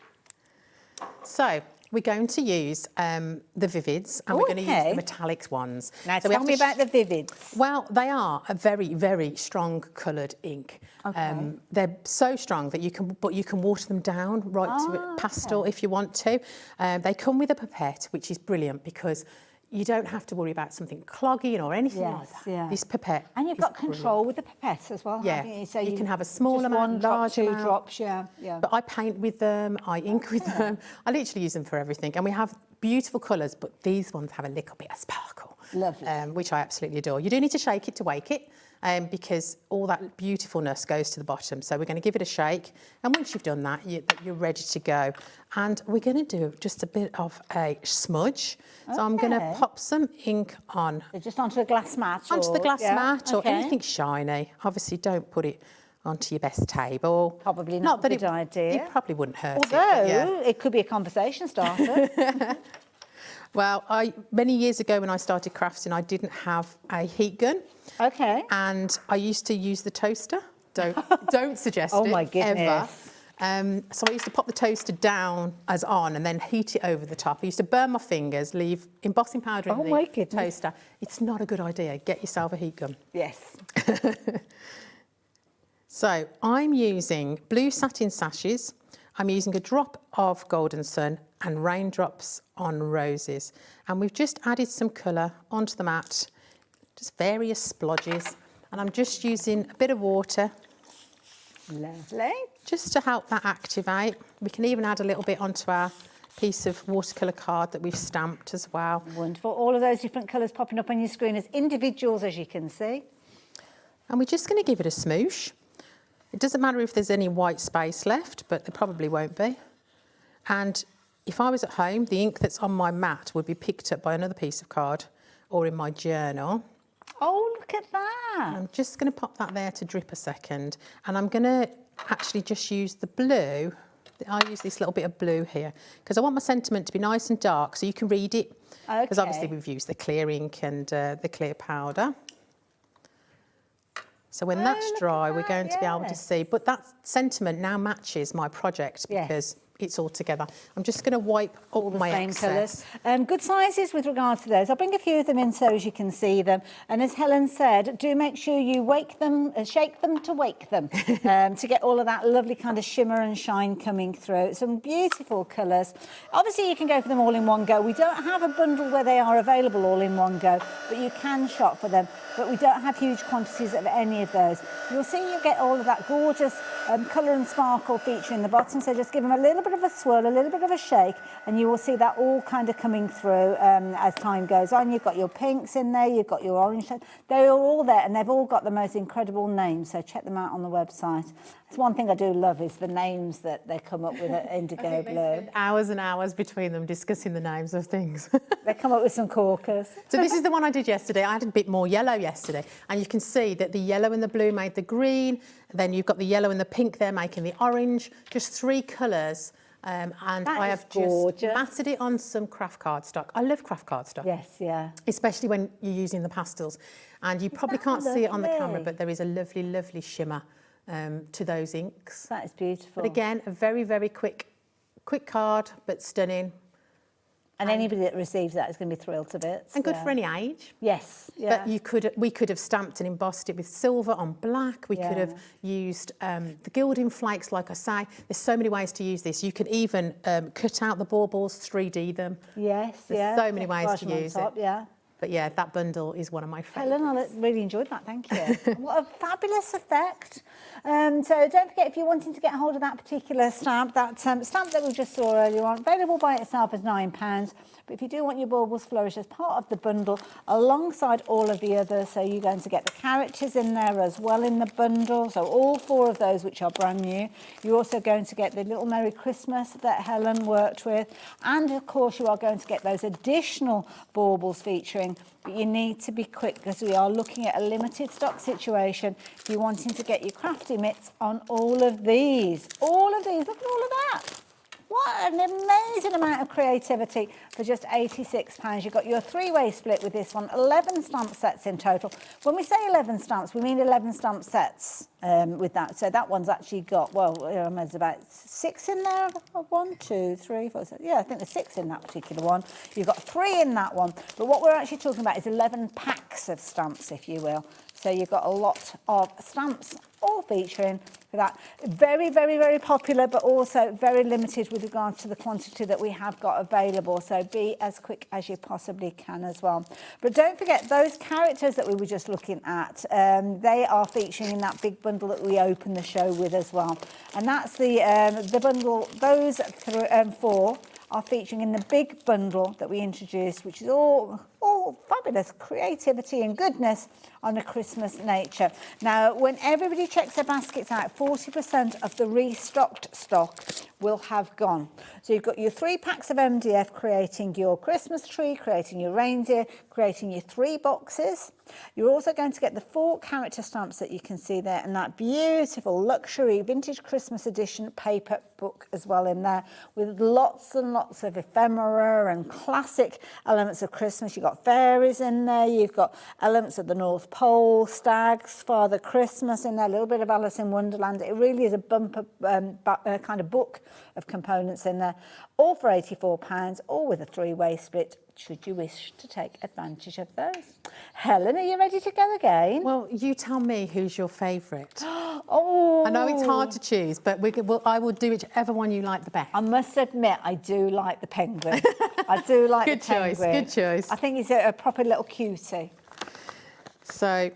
So we're going to use the Vivids, and we're going to use the metallics ones. Now so tell me about the Vivids. Well, they are a very, very strong coloured ink. Okay. They're so strong that you can water them down right to pastel if you want to. They come with a pipette, which is brilliant because you don't have to worry about something clogging or anything like that. Yeah. This pipette. And you've got control with the pipette as well, haven't you? So you can have a small amount, large two amount. drops, yeah. But I paint with them, I ink with them. I literally use them for everything. And we have beautiful colours, but these ones have a little bit of sparkle. Lovely. Which I absolutely adore. You do need to shake it to wake it. Because all that beautifulness goes to the bottom. So we're going to give it a shake. And once you've done that, you're ready to go. And we're going to do just a bit of a smudge. So I'm going to pop some ink on. So just onto a glass mat? Onto the glass mat or anything shiny. Obviously, don't put it onto your best table. Probably not a good idea. It probably wouldn't hurt. Although, it could be a conversation starter. Well, many years ago when I started crafting, I didn't have a heat gun. Okay. And I used to use the toaster. Don't suggest it. Oh my goodness. Ever. So I used to pop the toaster down as on and then heat it over the top. I used to burn my fingers, leave embossing powder in the toaster. It's not a good idea. Get yourself a heat gun. Yes. So I'm using blue satin sashes. I'm using a drop of Golden Sun and raindrops on roses. And we've just added some colour onto the mat, just various splodges. And I'm just using a bit of water. Lovely. Just to help that activate. We can even add a little bit onto our piece of watercolour card that we've stamped as well. Wonderful. All of those different colours popping up on your screen as individuals, as you can see. And we're just going to give it a smoosh. It doesn't matter if there's any white space left, but there probably won't be. And if I was at home, the ink that's on my mat would be picked up by another piece of card or in my journal. Oh, look at that. I'm just going to pop that there to drip a second. And I'm going to actually just use the blue. I'll use this little bit of blue here because I want my sentiment to be nice and dark so you can read it. Okay. Because obviously we've used the clear ink and the clear powder. So when that's dry, we're going to be able to see. But that sentiment now matches my project because it's all together. I'm just going to wipe all my excess. Colours. Good sizes with regards to those. I'll bring a few of them in so as you can see them. And as Helen said, do make sure you wake them, shake them to wake them to get all of that lovely kind of shimmer and shine coming through. Some beautiful colours. Obviously, you can go for them all in one go. We don't have a bundle where they are available all in one go, but you can shop for them. But we don't have huge quantities of any of those. You'll see you get all of that gorgeous colour and sparkle feature in the bottom. So just give them a little bit of a swirl, a little bit of a shake, and you will see that all kind of coming through as time goes on. You've got your pinks in there, you've got your orange. They're all there, and they've all got the most incredible names. So check them out on the website. It's one thing I do love is the names that they come up with at IndigoBlu. Hours and hours between them discussing the names of things. They come up with some corkers. So this is the one I did yesterday. I had a bit more yellow yesterday, and you can see that the yellow and the blue made the green. Then you've got the yellow and the pink there making the orange. Just 3 colours. And I have just matted it on some craft cardstock. I love craft cardstock. Yes, yeah. Especially when you're using the pastels. And you probably can't see it on the camera, but there is a lovely, lovely shimmer to those inks. That is beautiful. But again, a very, very quick card, but stunning. And anybody that receives that is going to be thrilled to bits. And good for any age. Yes. Yeah. But we could have stamped and embossed it with silver on black. We could have used the gilding flakes, like I say. There's so many ways to use this. You could even cut out the baubles, 3D them. Yes, There's so many ways to use it. Yeah. But yeah, that bundle is one of my favourites. Helen, I really enjoyed that, thank you. What a fabulous effect. So don't forget, if you're wanting to get hold of that particular stamp, that stamp that we just saw earlier on, available by itself as £9. But if you do want your baubles flourish as part of the bundle, alongside all of the others, so you're going to get the characters in there as well in the bundle, so all 4 of those which are brand new. You're also going to get the little Merry Christmas that Helen worked with, and of course you are going to get those additional baubles featuring. But you need to be quick because we are looking at a limited stock situation. If you're wanting to get your crafty mitts on all of these, look at all of that. What an amazing amount of creativity for just £86. You've got your 3-way split with this one, 11 stamp sets in total. When we say 11 stamps, we mean 11 stamp sets with that. So that one's actually got, well, there's about 6 in there. 1, 2, 3, 4, 6. Yeah, I think there's 6 in that particular one. You've got 3 in that one. But what we're actually talking about is 11 packs of stamps, if you will. So you've got a lot of stamps all featuring for that. Very, very, very popular, but also very limited with regards to the quantity that we have got available. So be as quick as you possibly can as well. But don't forget, those characters that we were just looking at, they are featuring in that big bundle that we opened the show with as well. And that's the bundle, those 4 are featuring in the big bundle that we introduced, which is all fabulous creativity and goodness on a Christmas nature. Now, when everybody checks their baskets out, 40% of the restocked stock will have gone. So you've got your 3 packs of MDF creating your Christmas tree, creating your reindeer, creating your 3 boxes. You're also going to get the 4 character stamps that you can see there, and that beautiful luxury vintage Christmas edition paper book as well in there, with lots and lots of ephemera and classic elements of Christmas. You've got fairies in there, you've got elements of the North Pole, stags, Father Christmas in there, a little bit of Alice in Wonderland. It really is a bumper kind of book of components in there, all for £84, all with a 3-way split, should you wish to take advantage of those. Helen, are you ready to go again? Well, you tell me who's your favourite. Oh! I know it's hard to choose, but I will do whichever one you like the best. I must admit, I do like the penguin. I do like the penguin. Good choice. I think he's a proper little cutie. So,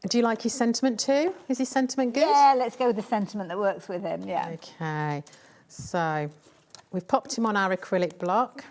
do you like his sentiment too? Is his sentiment good? Yeah, let's go with the sentiment that works with him, yeah. Okay, so we've popped him on our acrylic block.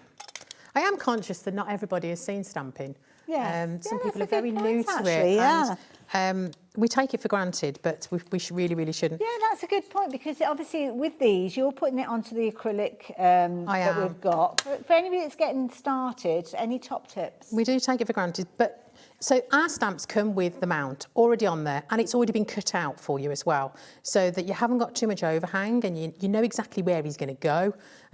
I am conscious that not everybody has seen stamping. Yeah. Some people are very new to it. Yeah. And, we take it for granted, but we really shouldn't. Yeah, that's a good point, because obviously with these, you're putting it onto the acrylic that we've got. For anybody that's getting started, any top tips? We do take it for granted, but so our stamps come with the mount already on there, and it's already been cut out for you as well, so that you haven't got too much overhang, and you know exactly where he's going to go,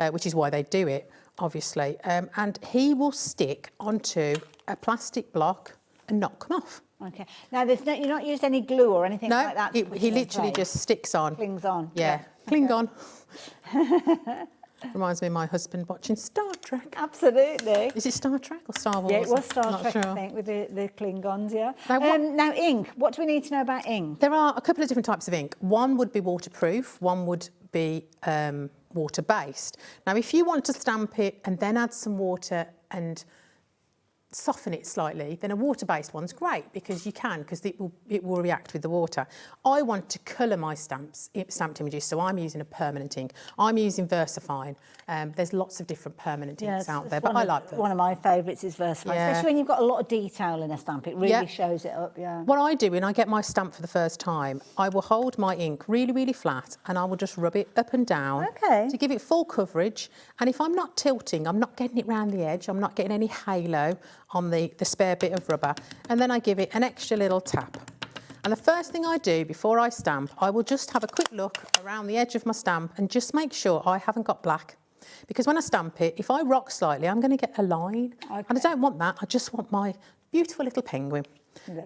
which is why they do it, obviously. And he will stick onto a plastic block and not come off. Okay. Now, you're not used any glue or anything like that? No, he literally just sticks on. Clings on. Yeah, cling on. Reminds me of my husband watching Star Trek. Absolutely. Is it Star Trek or Star Wars? Yeah, it was Star Trek, sure. I think, with the Klingons, yeah. Now, ink. What do we need to know about ink? There are a couple of different types of ink. One would be waterproof, one would be water-based. Now, if you want to stamp it and then add some water and soften it slightly, then a water-based one's great because it will react with the water. I want to colour my stamped images, so I'm using a permanent ink. I'm using VersaFine. There's lots of different permanent inks out there, but I like them. One of my favourites is VersaFine, especially when you've got a lot of detail in a stamp. It really shows it up, What I do when I get my stamp for the first time, I will hold my ink really, really flat and I will just rub it up and down to give it full coverage. And if I'm not tilting, I'm not getting it round the edge, I'm not getting any halo on the spare bit of rubber, and then I give it an extra little tap. And the first thing I do before I stamp, I will just have a quick look around the edge of my stamp and just make sure I haven't got black. Because when I stamp it, if I rock slightly, I'm going to get a line. And I don't want that, I just want my beautiful little penguin.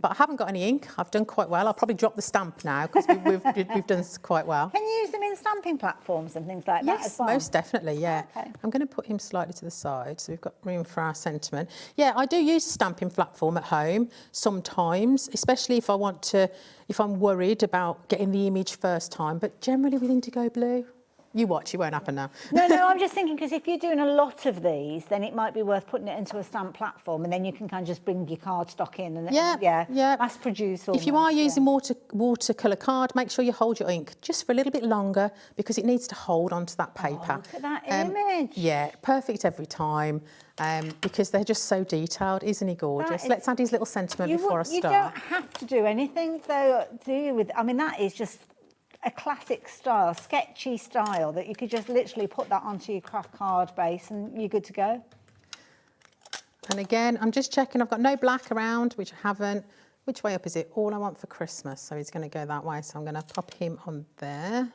But I haven't got any ink. I've done quite well. I'll probably drop the stamp now because we've done quite well. Can you use them in stamping platforms and things like that as well? Yes, most definitely, yeah. I'm going to put him slightly to the side so we've got room for our sentiment. Yeah, I do use a stamping platform at home sometimes, especially if I'm worried about getting the image first time, but generally with IndigoBlu. You watch, it won't happen now. No, I'm just thinking because if you're doing a lot of these, then it might be worth putting it into a stamp platform and then you can kind of just bring your cardstock in and mass produce almost. If you are using watercolour card, make sure you hold your ink just for a little bit longer because it needs to hold onto that paper. Oh, look at that image. Yeah, perfect every time. Because they're just so detailed, isn't he gorgeous? Let's add his little sentiment before I start. You don't have to do anything though, do you? That is just a classic style, sketchy style that you could just literally put that onto your craft card base and you're good to go. And again, I'm just checking I've got no black around, which I haven't. Which way up is it? All I want for Christmas. So he's going to go that way. So I'm going to pop him on there.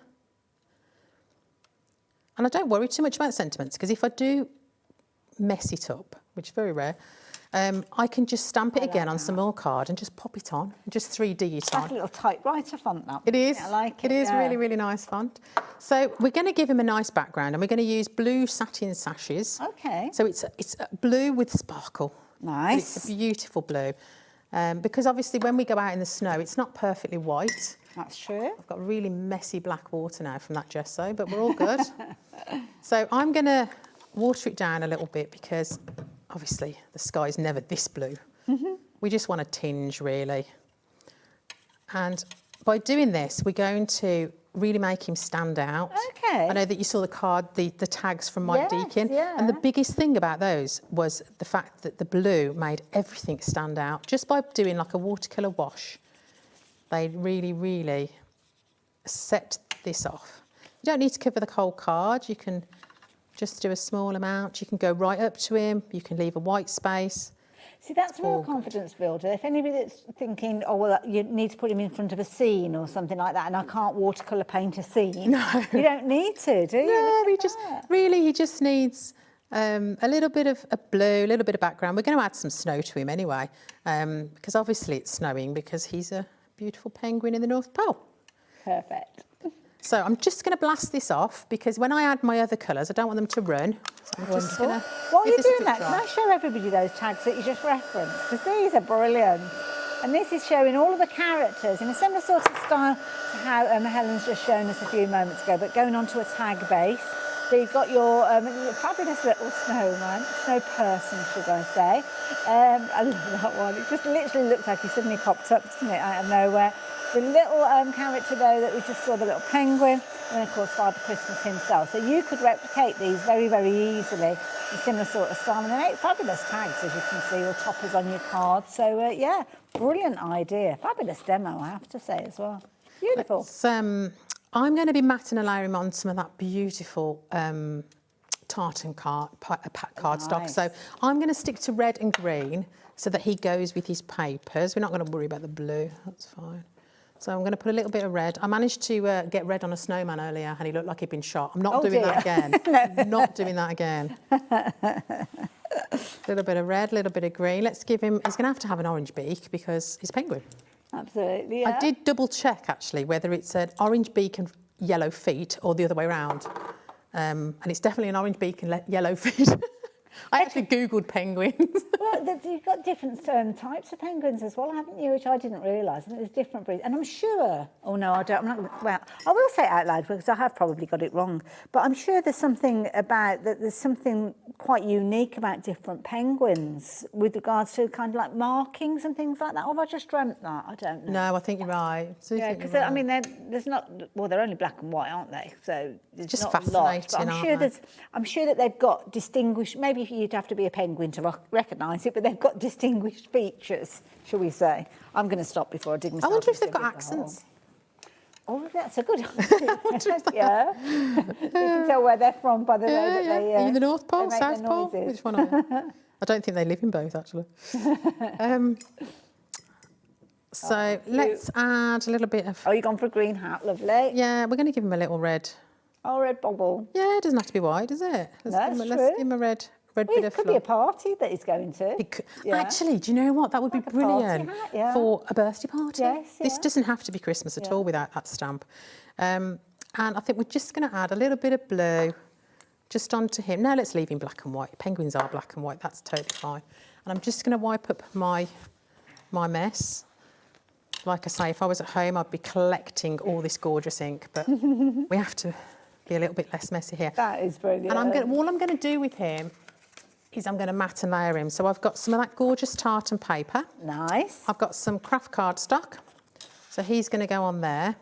And I don't worry too much about sentiments because if I do mess it up, which is very rare, I can just stamp it again on some more card and just pop it on and just 3D it on. That's a little typewriter font, that. It is. I like it. It is really, really nice font. So we're going to give him a nice background and we're going to use blue satin sashes. Okay. So it's blue with sparkle. Nice. It's a beautiful blue. Because obviously when we go out in the snow, it's not perfectly white. That's true. I've got really messy black water now from that gesso, but we're all good. So I'm going to water it down a little bit because obviously the sky's never this blue. We just want a tinge really. And by doing this, we're going to really make him stand out. Okay. I know that you saw the card, the tags from Mike Deakin. And the biggest thing about those was the fact that the blue made everything stand out. Just by doing like a watercolour wash, they really, really set this off. You don't need to cover the whole card. You can just do a small amount. You can go right up to him. You can leave a white space. See, that's a real confidence builder. If anybody that's thinking, oh, well, you need to put him in front of a scene or something like that, and I can't watercolour paint a scene, you don't need to, do you? No, he just needs a little bit of a blue, a little bit of background. We're going to add some snow to him anyway, because obviously it's snowing because he's a beautiful penguin in the North Pole. Perfect. So I'm just going to blast this off because when I add my other colours, I don't want them to run. So I'm just going to While you're doing that, can I show everybody those tags that you just referenced? Because these are brilliant. And this is showing all of the characters in a similar sort of style to how Helen's just shown us a few moments ago, but going onto a tag base. So you've got your fabulous little snowman, snow person, should I say. I love that one. It just literally looks like he suddenly popped up, doesn't it, out of nowhere. The little character, though, that we just saw, the little penguin, and then, of course, Father Christmas himself. So you could replicate these very, very easily in similar sort of style. And they make fabulous tags, as you can see, or toppers on your card. So, yeah, brilliant idea. Fabulous demo, I have to say, as well. Beautiful. I'm going to be matting and layering on some of that beautiful tartan cardstock. So I'm going to stick to red and green so that he goes with his papers. We're not going to worry about the blue. That's fine. So I'm going to put a little bit of red. I managed to get red on a snowman earlier and he looked like he'd been shot. I'm not doing that again. Not doing that again. A little bit of red, a little bit of green. Let's give him, he's going to have an orange beak because he's a penguin. Absolutely, yeah. I did double check actually whether it's an orange beak and yellow feet or the other way around. And it's definitely an orange beak and yellow feet. I actually Googled penguins. Well, you've got different types of penguins as well, haven't you? Which I didn't realise. And there's different breeds. And I'm sure, oh no, I don't, I'm not going to, well, I will say it out loud because I have probably got it wrong. But I'm sure there's something there's something quite unique about different penguins with regards to kind of like markings and things like that. Or have I just dreamt that? I don't know. No, I think you're right. Yeah, because I mean, there's not, well, they're only black and white, aren't they? So there's just not fascinating, a lot. But I'm sure that they've got distinguished, maybe you'd have to be a penguin to recognise it, but they've got distinguished features, shall we say. I'm going to stop before I dig myself. I wonder if they've got into a accents. Oh, that's a good idea. Yeah. You can tell where they're from by the way that they... Are you the North Pole, they make South their Pole? noises. Which one are you? I don't think they live in both, actually. So let's add a little bit of... Oh, you've gone for a green hat, lovely. Yeah, we're going to give him a little red. Oh, red bobble. Yeah, it doesn't have to be white, does it? That's Let's true. give him a red bit It of could be a party that he's going to. Yeah. Actually, do you know what? That would Like be a party brilliant hat, yeah. for a birthday party. Yes, This yeah. doesn't have to be Christmas at all without that stamp. And I think we're just going to add a little bit of blue just onto him. Now let's leave him black and white. Penguins are black and white, that's totally fine. And I'm just going to wipe up my mess. Like I say, if I was at home, I'd be collecting all this gorgeous ink, but we have to be a little bit less messy here. That is brilliant. And all I'm going to do with him is I'm going to matte and layer him. So I've got some of that gorgeous tartan paper. Nice. I've got some craft cardstock. So he's going to go on there.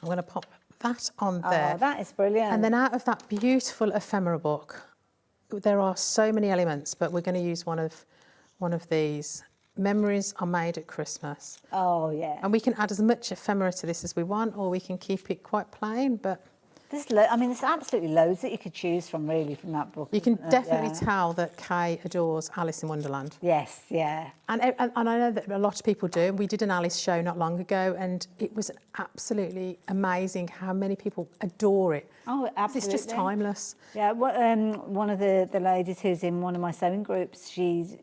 I'm going to pop that on there. Oh, that is brilliant. And then out of that beautiful ephemera book, there are so many elements, but we're going to use one of these. Memories are made at Christmas. Oh, yeah. And we can add as much ephemera to this as we want, or we can keep it quite plain, but... there's absolutely loads that you could choose from, really, from that book. You can definitely tell that Kay adores Alice in Wonderland. Yes, yeah. And I know that a lot of people do. We did an Alice show not long ago, and it was absolutely amazing how many people adore it. Oh, absolutely. It's just timeless. Yeah, one of the ladies who's in one of my sewing groups, she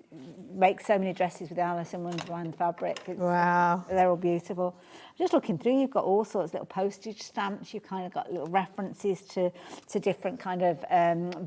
makes so many dresses with Alice in Wonderland fabric. Wow. They're all beautiful. Just looking through, you've got all sorts of little postage stamps. You've kind of got little references to different kind of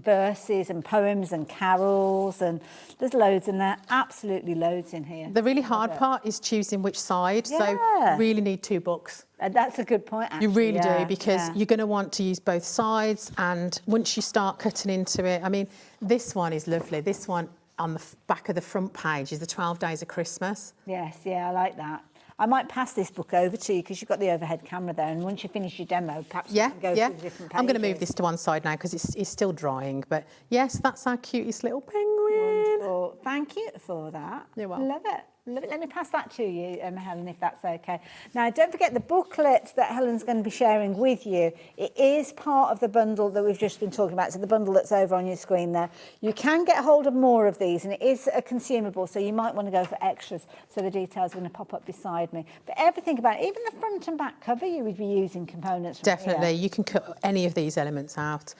verses and poems and carols, and there's loads in there. Absolutely loads in here. The really hard part is choosing which side. Yeah. So you really need two books. That's a good point, actually. You really do, because you're going to want to use both sides, and once you start cutting into it, I mean, this one is lovely. This one on the back of the front page is the 12 Days of Christmas. Yes, yeah, I like that. I might pass this book over to you because you've got the overhead camera there, and once you finish your demo, perhaps you can go through the different pages. I'm going to move this to one side now because it's still drying, but yes, that's our cutest little penguin. Wonderful. Thank you for that. You're welcome. Love it. Let me pass that to you, Helen, if that's okay. Now, don't forget the booklet that Helen's going to be sharing with you. It is part of the bundle that we've just been talking about, so the bundle that's over on your screen there. You can get hold of more of these, and it is a consumable, so you might want to go for extras, so the details are going to pop up beside me. But everything about it, even the front and back cover, you would be using components from Definitely, here. you can cut any of these elements out.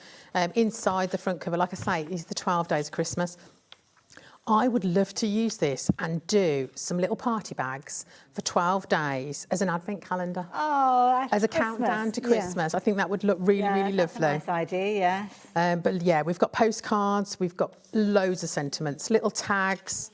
Inside the front cover, like I say, is the 12 Days of Christmas. I would love to use this and do some little party bags for 12 days as an advent calendar. Oh, as a countdown to Christmas. I think that would look really, really that's lovely. a nice idea, yes. But yeah, we've got postcards, we've got loads of sentiments, little tags.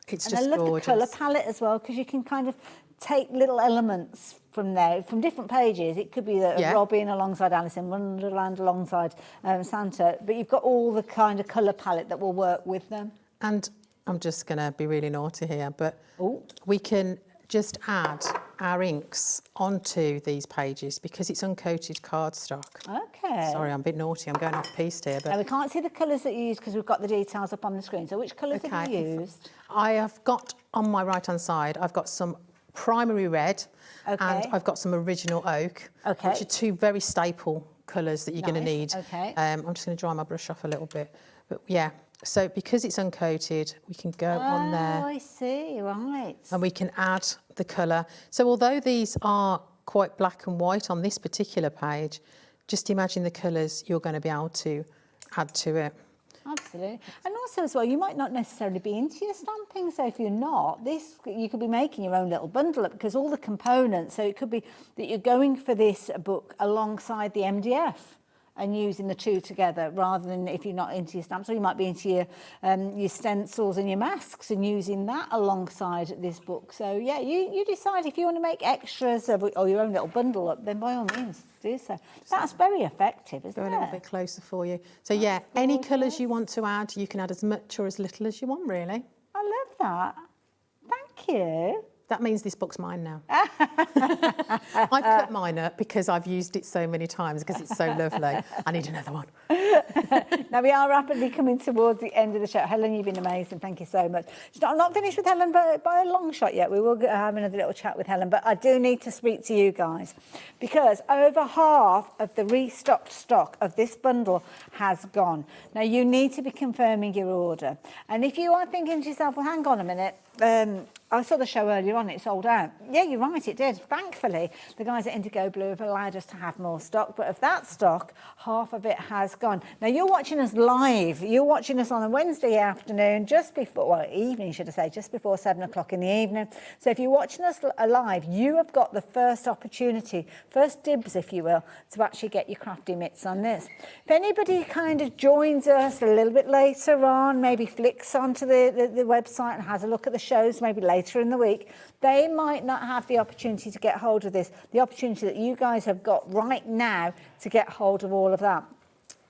It's And just I love gorgeous. the colour palette as well, because you can kind of take little elements from there, from different pages. It could be a Robin alongside Alice in Wonderland, alongside Santa, but you've got all the kind of colour palette that will work with them. And I'm just going to be really naughty here, but we can just add our inks onto these pages because it's uncoated cardstock. Okay. Sorry, I'm a bit naughty. I'm going off piste here. But Now, we can't see the colours that you used because we've got the details up on the screen. So which colours have you used? I have got, on my right-hand side, I've got some primary red and I've got some original oak, which are two very staple colours that you're going to need. Okay. I'm just going to dry my brush off a little bit. But yeah, so because it's uncoated, we can go on there. Oh, I see, right. And we can add the colour. So although these are quite black and white on this particular page, just imagine the colours you're going to be able to add to it. Absolutely. And also as well, you might not necessarily be into your stamping, so if you're not, you could be making your own little bundle up because all the components, so it could be that you're going for this book alongside the MDF. and using the two together, rather than if you're not into your stamps, or you might be into your stencils and your masks and using that alongside this book. So yeah, you decide if you want to make extras or your own little bundle up, then by all means do so. That's very effective, isn't it? Go a little bit closer for you. So yeah, any colours you want to add, you can add as much or as little as you want, really. I love that. Thank you. That means this book's mine now. I've cut mine up because I've used it so many times because it's so lovely. I need another one. Now, we are rapidly coming towards the end of the show. Helen, you've been amazing. Thank you so much. I'm not finished with Helen by a long shot yet. We will have another little chat with Helen, but I do need to speak to you guys because over half of the restocked stock of this bundle has gone. Now, you need to be confirming your order. And if you are thinking to yourself, well, hang on a minute, I saw the show earlier on, it sold out. Yeah, you're right, it did. Thankfully, the guys at IndigoBlu have allowed us to have more stock, but of that stock, half of it has gone. Now, you're watching us live. You're watching us on a Wednesday afternoon, just before, well, evening, should I say, just before 7 o'clock in the evening. So if you're watching us live, you have got the first opportunity, first dibs, if you will, to actually get your crafty mitts on this. If anybody kind of joins us a little bit later on, maybe flicks onto the website and has a look at the shows, maybe later in the week, they might not have the opportunity to get hold of this, the opportunity that you guys have got right now to get hold of all of that.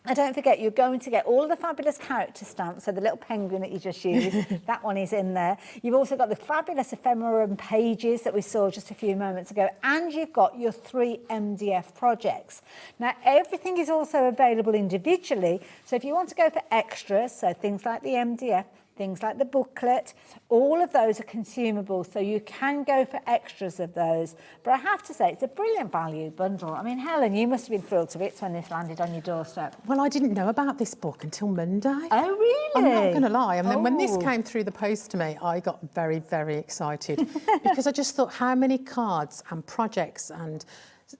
And don't forget, you're going to get all of the fabulous character stamps, so the little penguin that you just used, that one is in there. You've also got the fabulous ephemera and pages that we saw just a few moments ago, and you've got your 3 MDF projects. Now, everything is also available individually, so if you want to go for extras, so things like the MDF, things like the booklet, all of those are consumable, so you can go for extras of those. But I have to say, it's a brilliant value bundle. I mean, Helen, you must have been thrilled to bits when this landed on your doorstep. Well, I didn't know about this book until Monday. Oh, really? I'm not going to lie. And then when this came through the post to me, I got very, very excited because I just thought how many cards and projects and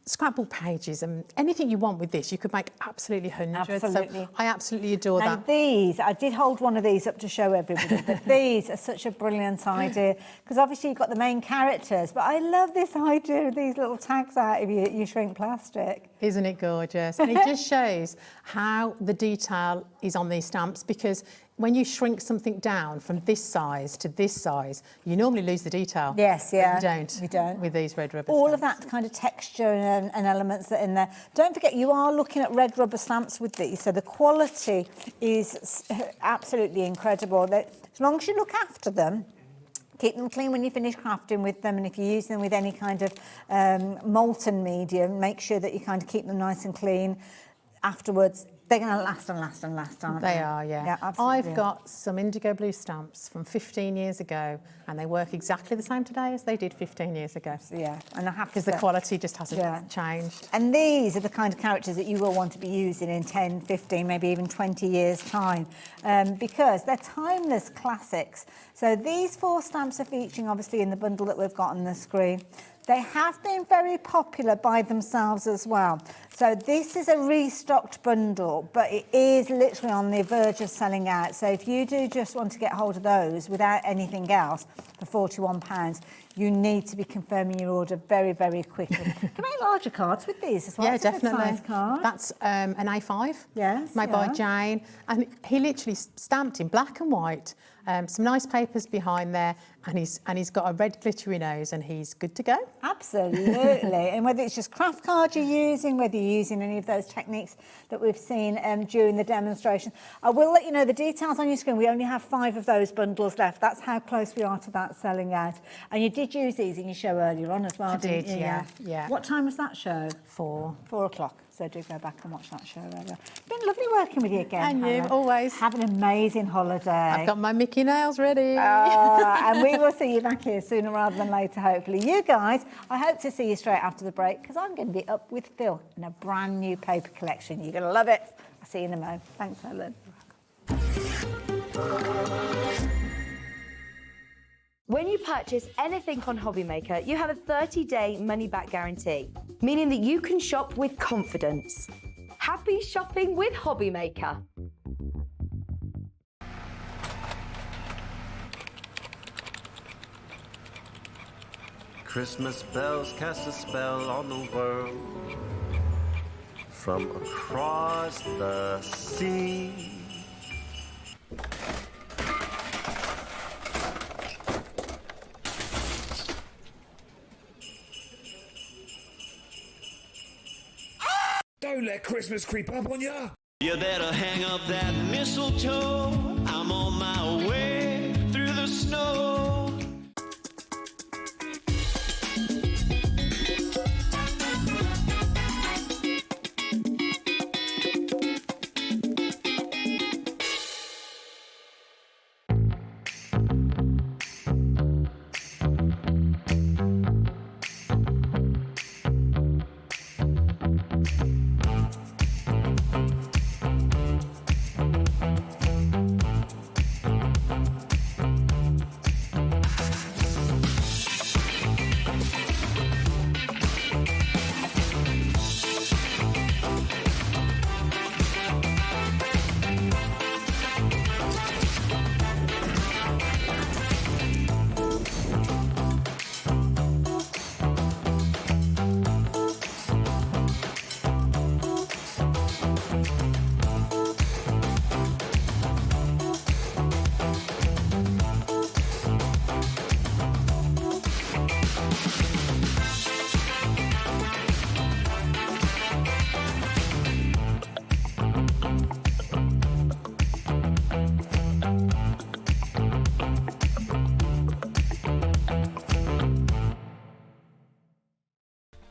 scrapbook pages and anything you want with this, you could make absolutely hundreds. Absolutely. So I absolutely adore now that. These, I did hold one of these up to show everybody, but these are such a brilliant idea because obviously you've got the main characters, but I love this idea of these little tags out of your shrink plastic. Isn't it gorgeous? And it just shows how the detail is on these stamps, because when you shrink something down from this size to this size, you normally lose the detail. Yes, yeah. You don't with these red rubber all stamps. of that kind of texture and elements that are in there. Don't forget, you are looking at red rubber stamps with these, so the quality is absolutely incredible. As long as you look after them, keep them clean when you finish crafting with them, and if you use them with any kind of molten medium, make sure that you kind of keep them nice and clean afterwards. They're going to last and last and last, aren't they? They are, yeah. Yeah, absolutely. I've got some IndigoBlu stamps from 15 years ago, and they work exactly the same today as they did 15 years ago. Yeah, and I have to because the quality just hasn't changed. And these are the kind of characters that you will want to be using in 10, 15, maybe even 20 years' time, because they're timeless classics. So these 4 stamps are featuring, obviously, in the bundle that we've got on the screen. They have been very popular by themselves as well. So this is a restocked bundle, but it is literally on the verge of selling out. So if you do just want to get hold of those without anything else for £41, you need to be confirming your order very, very quickly. You can make larger cards with these as well. Yeah, it's a good definitely. size card. That's an A5. Yes, made by Jane, and he literally stamped in black and white. Some nice papers behind there, and he's got a red glittery nose, and he's good to go. Absolutely. And whether it's just craft cards you're using, whether you're using any of those techniques that we've seen during the demonstration, I will let you know the details on your screen. We only have 5 of those bundles left. That's how close we are to that selling out. And you did use these in your show earlier on as well, didn't you? Yeah. What time was that show? 4. 4 o'clock. So do go back and watch that show earlier. It's been lovely working with you again. And you, Hannah. always. Have an amazing holiday. I've got my Mickey nails ready. And we will see you back here sooner rather than later, hopefully. You guys, I hope to see you straight after the break, because I'm going to be up with Phill in a brand new paper collection. You're going to love it. I'll see you in a moment. Thanks, Helen. When you purchase anything on HobbyMaker, you have a 30-day money-back guarantee, meaning that you can shop with confidence. Happy shopping with HobbyMaker. Christmas bells cast a spell on the world. from across the sea. Don't let Christmas creep up on ya. You better hang up that mistletoe. I'm on my way through the snow.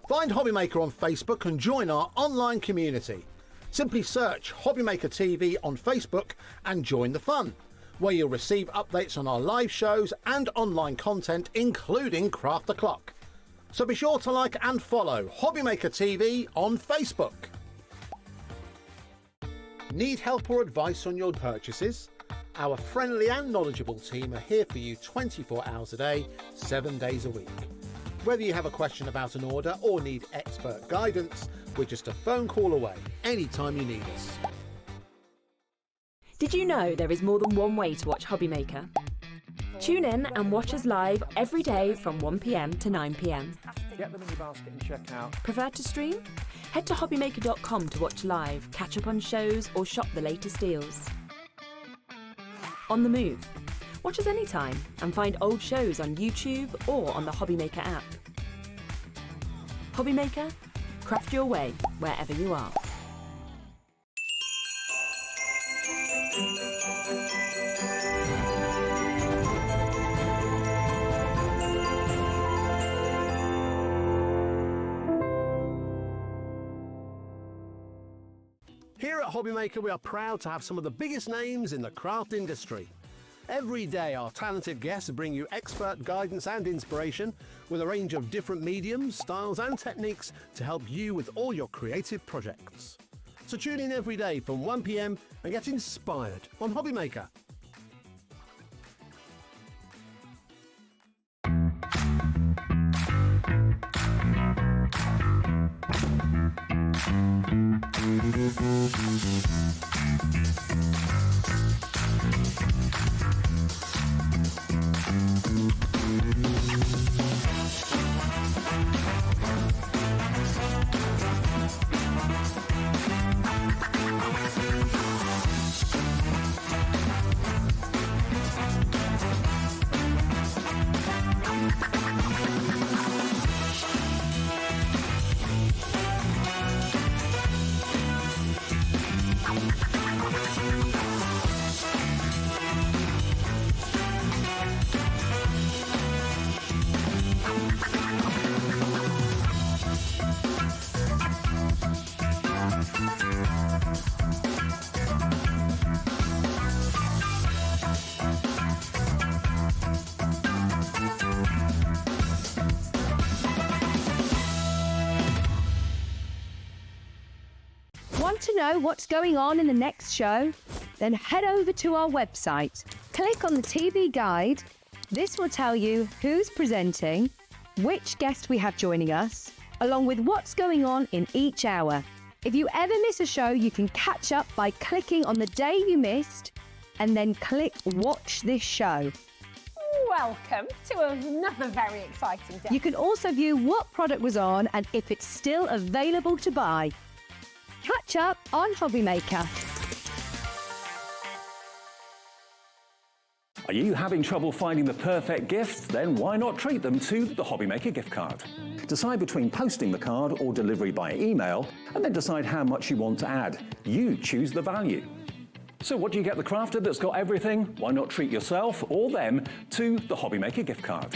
Find HobbyMaker on Facebook and join our online community. Simply search HobbyMaker TV on Facebook and join the fun, where you'll receive updates on our live shows and online content, including Craft the Clock. So be sure to like and follow HobbyMaker TV on Facebook. Need help or advice on your purchases? Our friendly and knowledgeable team are here for you 24 hours a day, 7 days a week. Whether you have a question about an order or need expert guidance, we're just a phone call away anytime you need us. Did you know there is more than one way to watch HobbyMaker? Tune in and watch us live every day from 1 PM to 9 PM. Get them in your basket and check out. Prefer to stream? Head to hobbymaker.com to watch live, catch up on shows or shop the latest deals. On the move? Watch us anytime and find old shows on YouTube or on the HobbyMaker app. HobbyMaker, craft your way wherever you are. Here at HobbyMaker, we are proud to have some of the biggest names in the craft industry. Every day, our talented guests bring you expert guidance and inspiration with a range of different mediums, styles and techniques to help you with all your creative projects. So tune in every day from 1 PM and get inspired on HobbyMaker. Want to know what's going on in the next show? Then head over to our website. Click on the TV guide. This will tell you who's presenting, which guest we have joining us, along with what's going on in each hour. If you ever miss a show, you can catch up by clicking on the day you missed and then click Watch This Show. Welcome to another very exciting day. You can also view what product was on and if it's still available to buy. catch up on HobbyMaker. Are you having trouble finding the perfect gift? Then why not treat them to the HobbyMaker gift card? Decide between posting the card or delivery by email, and then decide how much you want to add. You choose the value. So what do you get the crafter that's got everything? Why not treat yourself or them to the HobbyMaker gift card?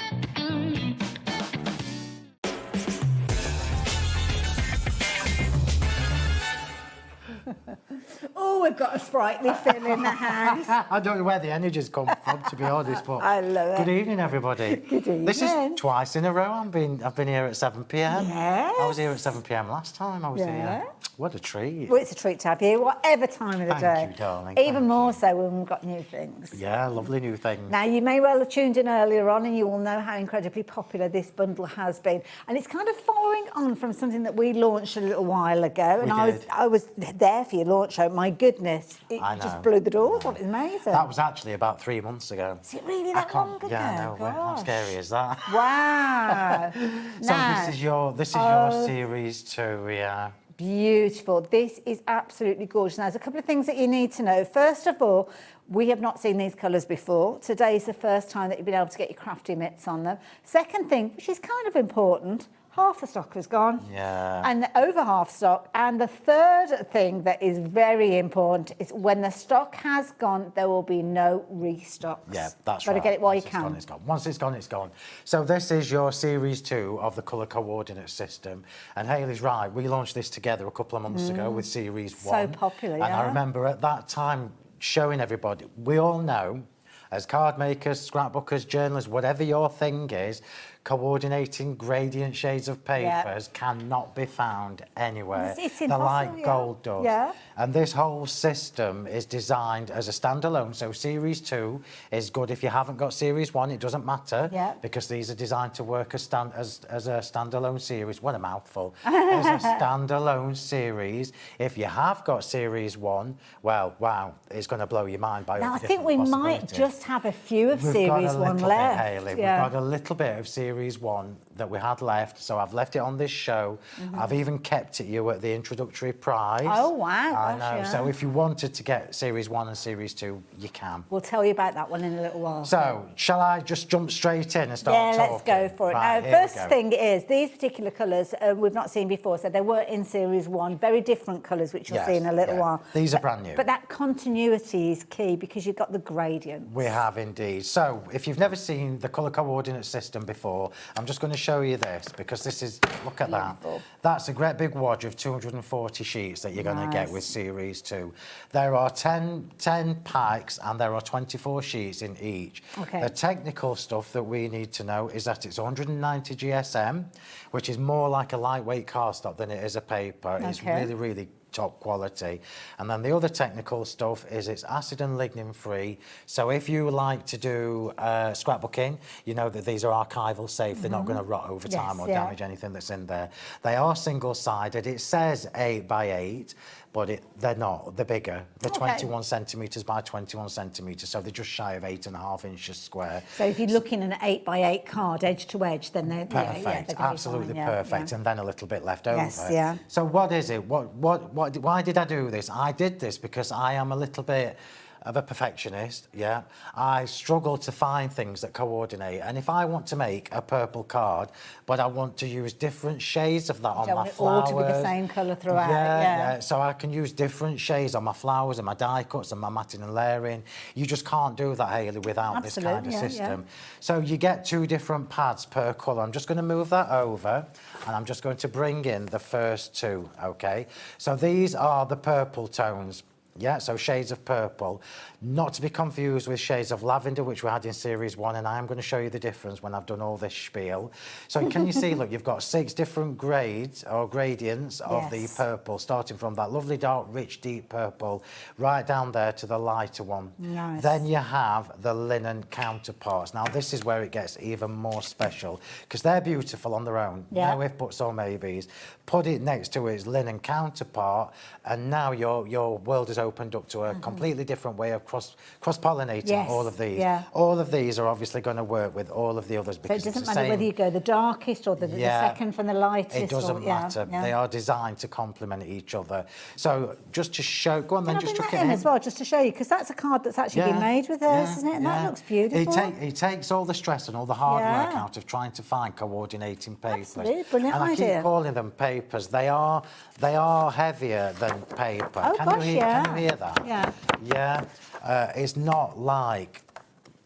Oh, we've got a sprightly Phill in the house. I don't know where the energy's come from, to be honest, but I love it. Good evening, everybody. Good evening. This is twice in a row. I've been here at 7 p.m. Yes. I was here at 7 p.m. last time I was Yeah. here. What a treat. Well, it's a treat to have you, whatever time of the day. Thank you, darling. Even more so when we've got new things. Yeah, lovely new things. Now, you may well have tuned in earlier on and you will know how incredibly popular this bundle has been. And it's kind of following on from something that we launched a little while ago. And I was there for your launch show. My goodness, it I know. just blew the doors off. It was amazing. That was actually about 3 months ago. Is it really that long ago? Yeah, I know. How Gosh. scary is that? Wow. So Now, this is your series 2, yeah. Beautiful. This is absolutely gorgeous. Now, there's a couple of things that you need to know. First of all, we have not seen these colours before. Today is the first time that you've been able to get your crafty mitts on them. Second thing, which is kind of important, half the stock has gone. Yeah. And over half stock. And the third thing that is very important is when the stock has gone, there will be no restocks. Yeah, that's Got right. to get it while Once you it's can. gone, it's gone. Once it's gone, it's gone. So this is your series 2 of the colour coordinate system. And Hayley's right. We launched this together a couple of months ago with series 1. So popular, And I remember at that time showing everybody, we all know, as card makers, scrapbookers, journalists, whatever your thing is, coordinating gradient shades of papers cannot be found anywhere. It's The impossible, light yeah. gold does. Yeah. And this whole system is designed as a standalone. So Series 2 is good. If you haven't got Series 1, it doesn't matter because these are designed to work as a standalone series. What a mouthful. As a standalone series. If you have got Series 1, well, wow, it's going to blow your mind by all Now, the I think we different might possibilities. just have a few of We've Series got a 1 little left. bit, Hayley. Yeah. We've got a little bit of Series 1 that we had left, so I've left it on this show. I've even kept it you at the introductory prize. Oh, wow. I Gosh, know. yeah. So if you wanted to get Series 1 and Series 2, you can. We'll tell you about that one in a little while. So, shall I just jump straight in and start talking? Let's go for it. Right, Now, here we first go. thing is, these particular colours we've not seen before, so they were in Series 1, very different colours, which you'll Yes, see in a little yeah. while. These are brand new. But that continuity is key because you've got the gradient. We have indeed. So, if you've never seen the colour coordinate system before, I'm just going to show you this because this is, look at Beautiful. that. That's a great big wad of 240 sheets that you're going to get with Series 2. There are 10 packs and there are 24 sheets in each. Okay. The technical stuff that we need to know is that it's 190 GSM, which is more like a lightweight cardstock than it is a paper. It's Okay. really, really top quality. And then the other technical stuff is it's acid and lignin free. So if you like to do scrapbooking, you know that these are archival safe. They're not going to rot over time or damage anything that's in there. They are single-sided. It says 8 by 8, but they're not. They're bigger. They're 21 centimetres by 21 centimetres, so they're just shy of 8.5 inches square. So if you're looking at an 8 by 8 card, edge to edge, then they're Perfect, they're gonna be absolutely fine, perfect, and then a little bit left over. Yes, yeah. So what is it? Why did I do this? I did this because I am a little bit of a perfectionist, yeah. I struggle to find things that coordinate, and if I want to make a purple card, but I want to use different shades of that on my flowers. all to be the same colour throughout. Yeah. So I can use different shades on my flowers and my die cuts and my matting and layering. You just can't do that, Hayley, without this kind of system. So you get 2 different pads per colour. I'm just going to move that over, and I'm just going to bring in the first 2, okay? So these are the purple tones. Yeah, so shades of purple, not to be confused with shades of lavender, which we had in Series 1, and I am going to show you the difference when I've done all this spiel. So can you see, look, you've got 6 different grades or gradients of the purple, starting from that lovely dark, rich, deep purple, right down there to the lighter one. Nice. Then you have the linen counterparts. Now, this is where it gets even more special, because they're beautiful on their own. Yeah. No if, buts or maybes. Put it next to its linen counterpart, and now your world is opened up to a completely different way of cross-pollinating Yes, all of these. yeah. All of these are obviously going to work with all of the others So because it doesn't it's the matter same. whether you go the darkest or the second from the lightest. It doesn't matter. Yeah. They are designed to complement each other. So just to show, go on then, just chuck it in in. as well, just to show you, because that's a card that's actually been made with this, isn't it? And that looks beautiful. It takes all the stress and all the hard work Yeah. out of trying to find coordinating papers. Absolutely, brilliant and I idea. keep calling them papers. They are heavier than paper. Oh, Can you gosh, hear that? Yeah. Yeah. It's not like.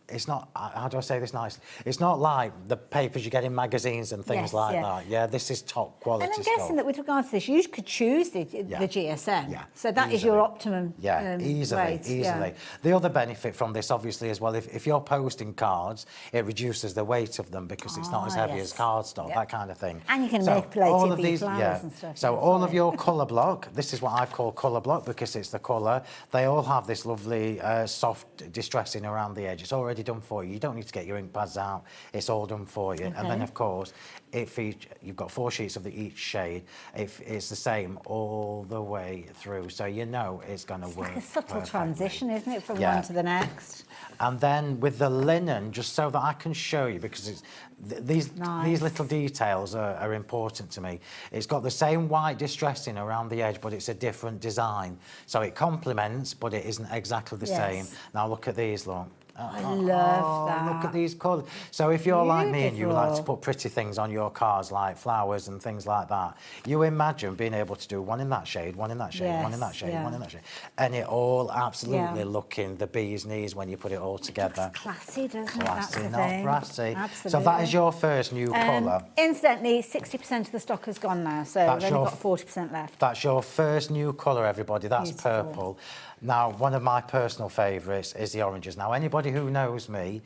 It's not, how do I say this nicely? It's not like the papers you get in magazines and things like that. Yeah, this is top quality And I'm stuff. guessing that with regards to this, you could choose the GSM. Yeah, So that is your optimum easily. rate. Yeah. The other benefit from this, obviously, as well, if you're posting cards, it reduces the weight of them because it's not as heavy as cardstock, that kind of thing. And you can So manipulate all it of with these, flowers and stuff. So all of your colour block, this is what I call colour block because it's the colour. They all have this lovely soft distressing around the edge. It's already done for you. You don't need to get your ink pads out. It's all done for you. And then, of course, you've got 4 sheets of each shade. It's the same all the way through, so you know it's going to work. It's like a subtle perfectly. transition, isn't it, from one to the next? And then with the linen, just so that I can show you, because it's, these little details are important to me. It's got the same white distressing around the edge, but it's a different design. So it complements, but it isn't exactly the same. Now look at these, look. I love that. Look at these colours. So if you're like me and you like to put pretty things on your cards, like flowers and things like that, you imagine being able to do one in that shade, one in that shade, one in that shade, one in that shade, and it all absolutely looking the bee's knees when you put it all together. It's classy, doesn't it? Classy, That's the not thing. brassy. Absolutely. So that is your first new colour. Incidentally, 60% of the stock has gone now, so we've only got 40% left. That's your first new colour, everybody. That's purple. Now, one of my personal favourites is the oranges. Now, anybody who knows me,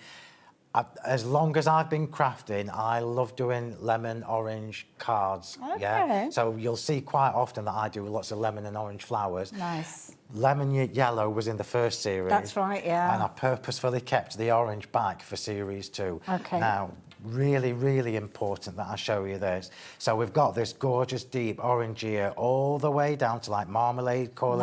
as long as I've been crafting, I love doing lemon orange cards. Okay. Yeah. So you'll see quite often that I do lots of lemon and orange flowers. Nice. Lemon yellow was in the first series. That's right, yeah. And I purposefully kept the orange back for series 2. Okay. Now, really, really important that I show you this. So we've got this gorgeous deep orange here all the way down to like marmalade colours,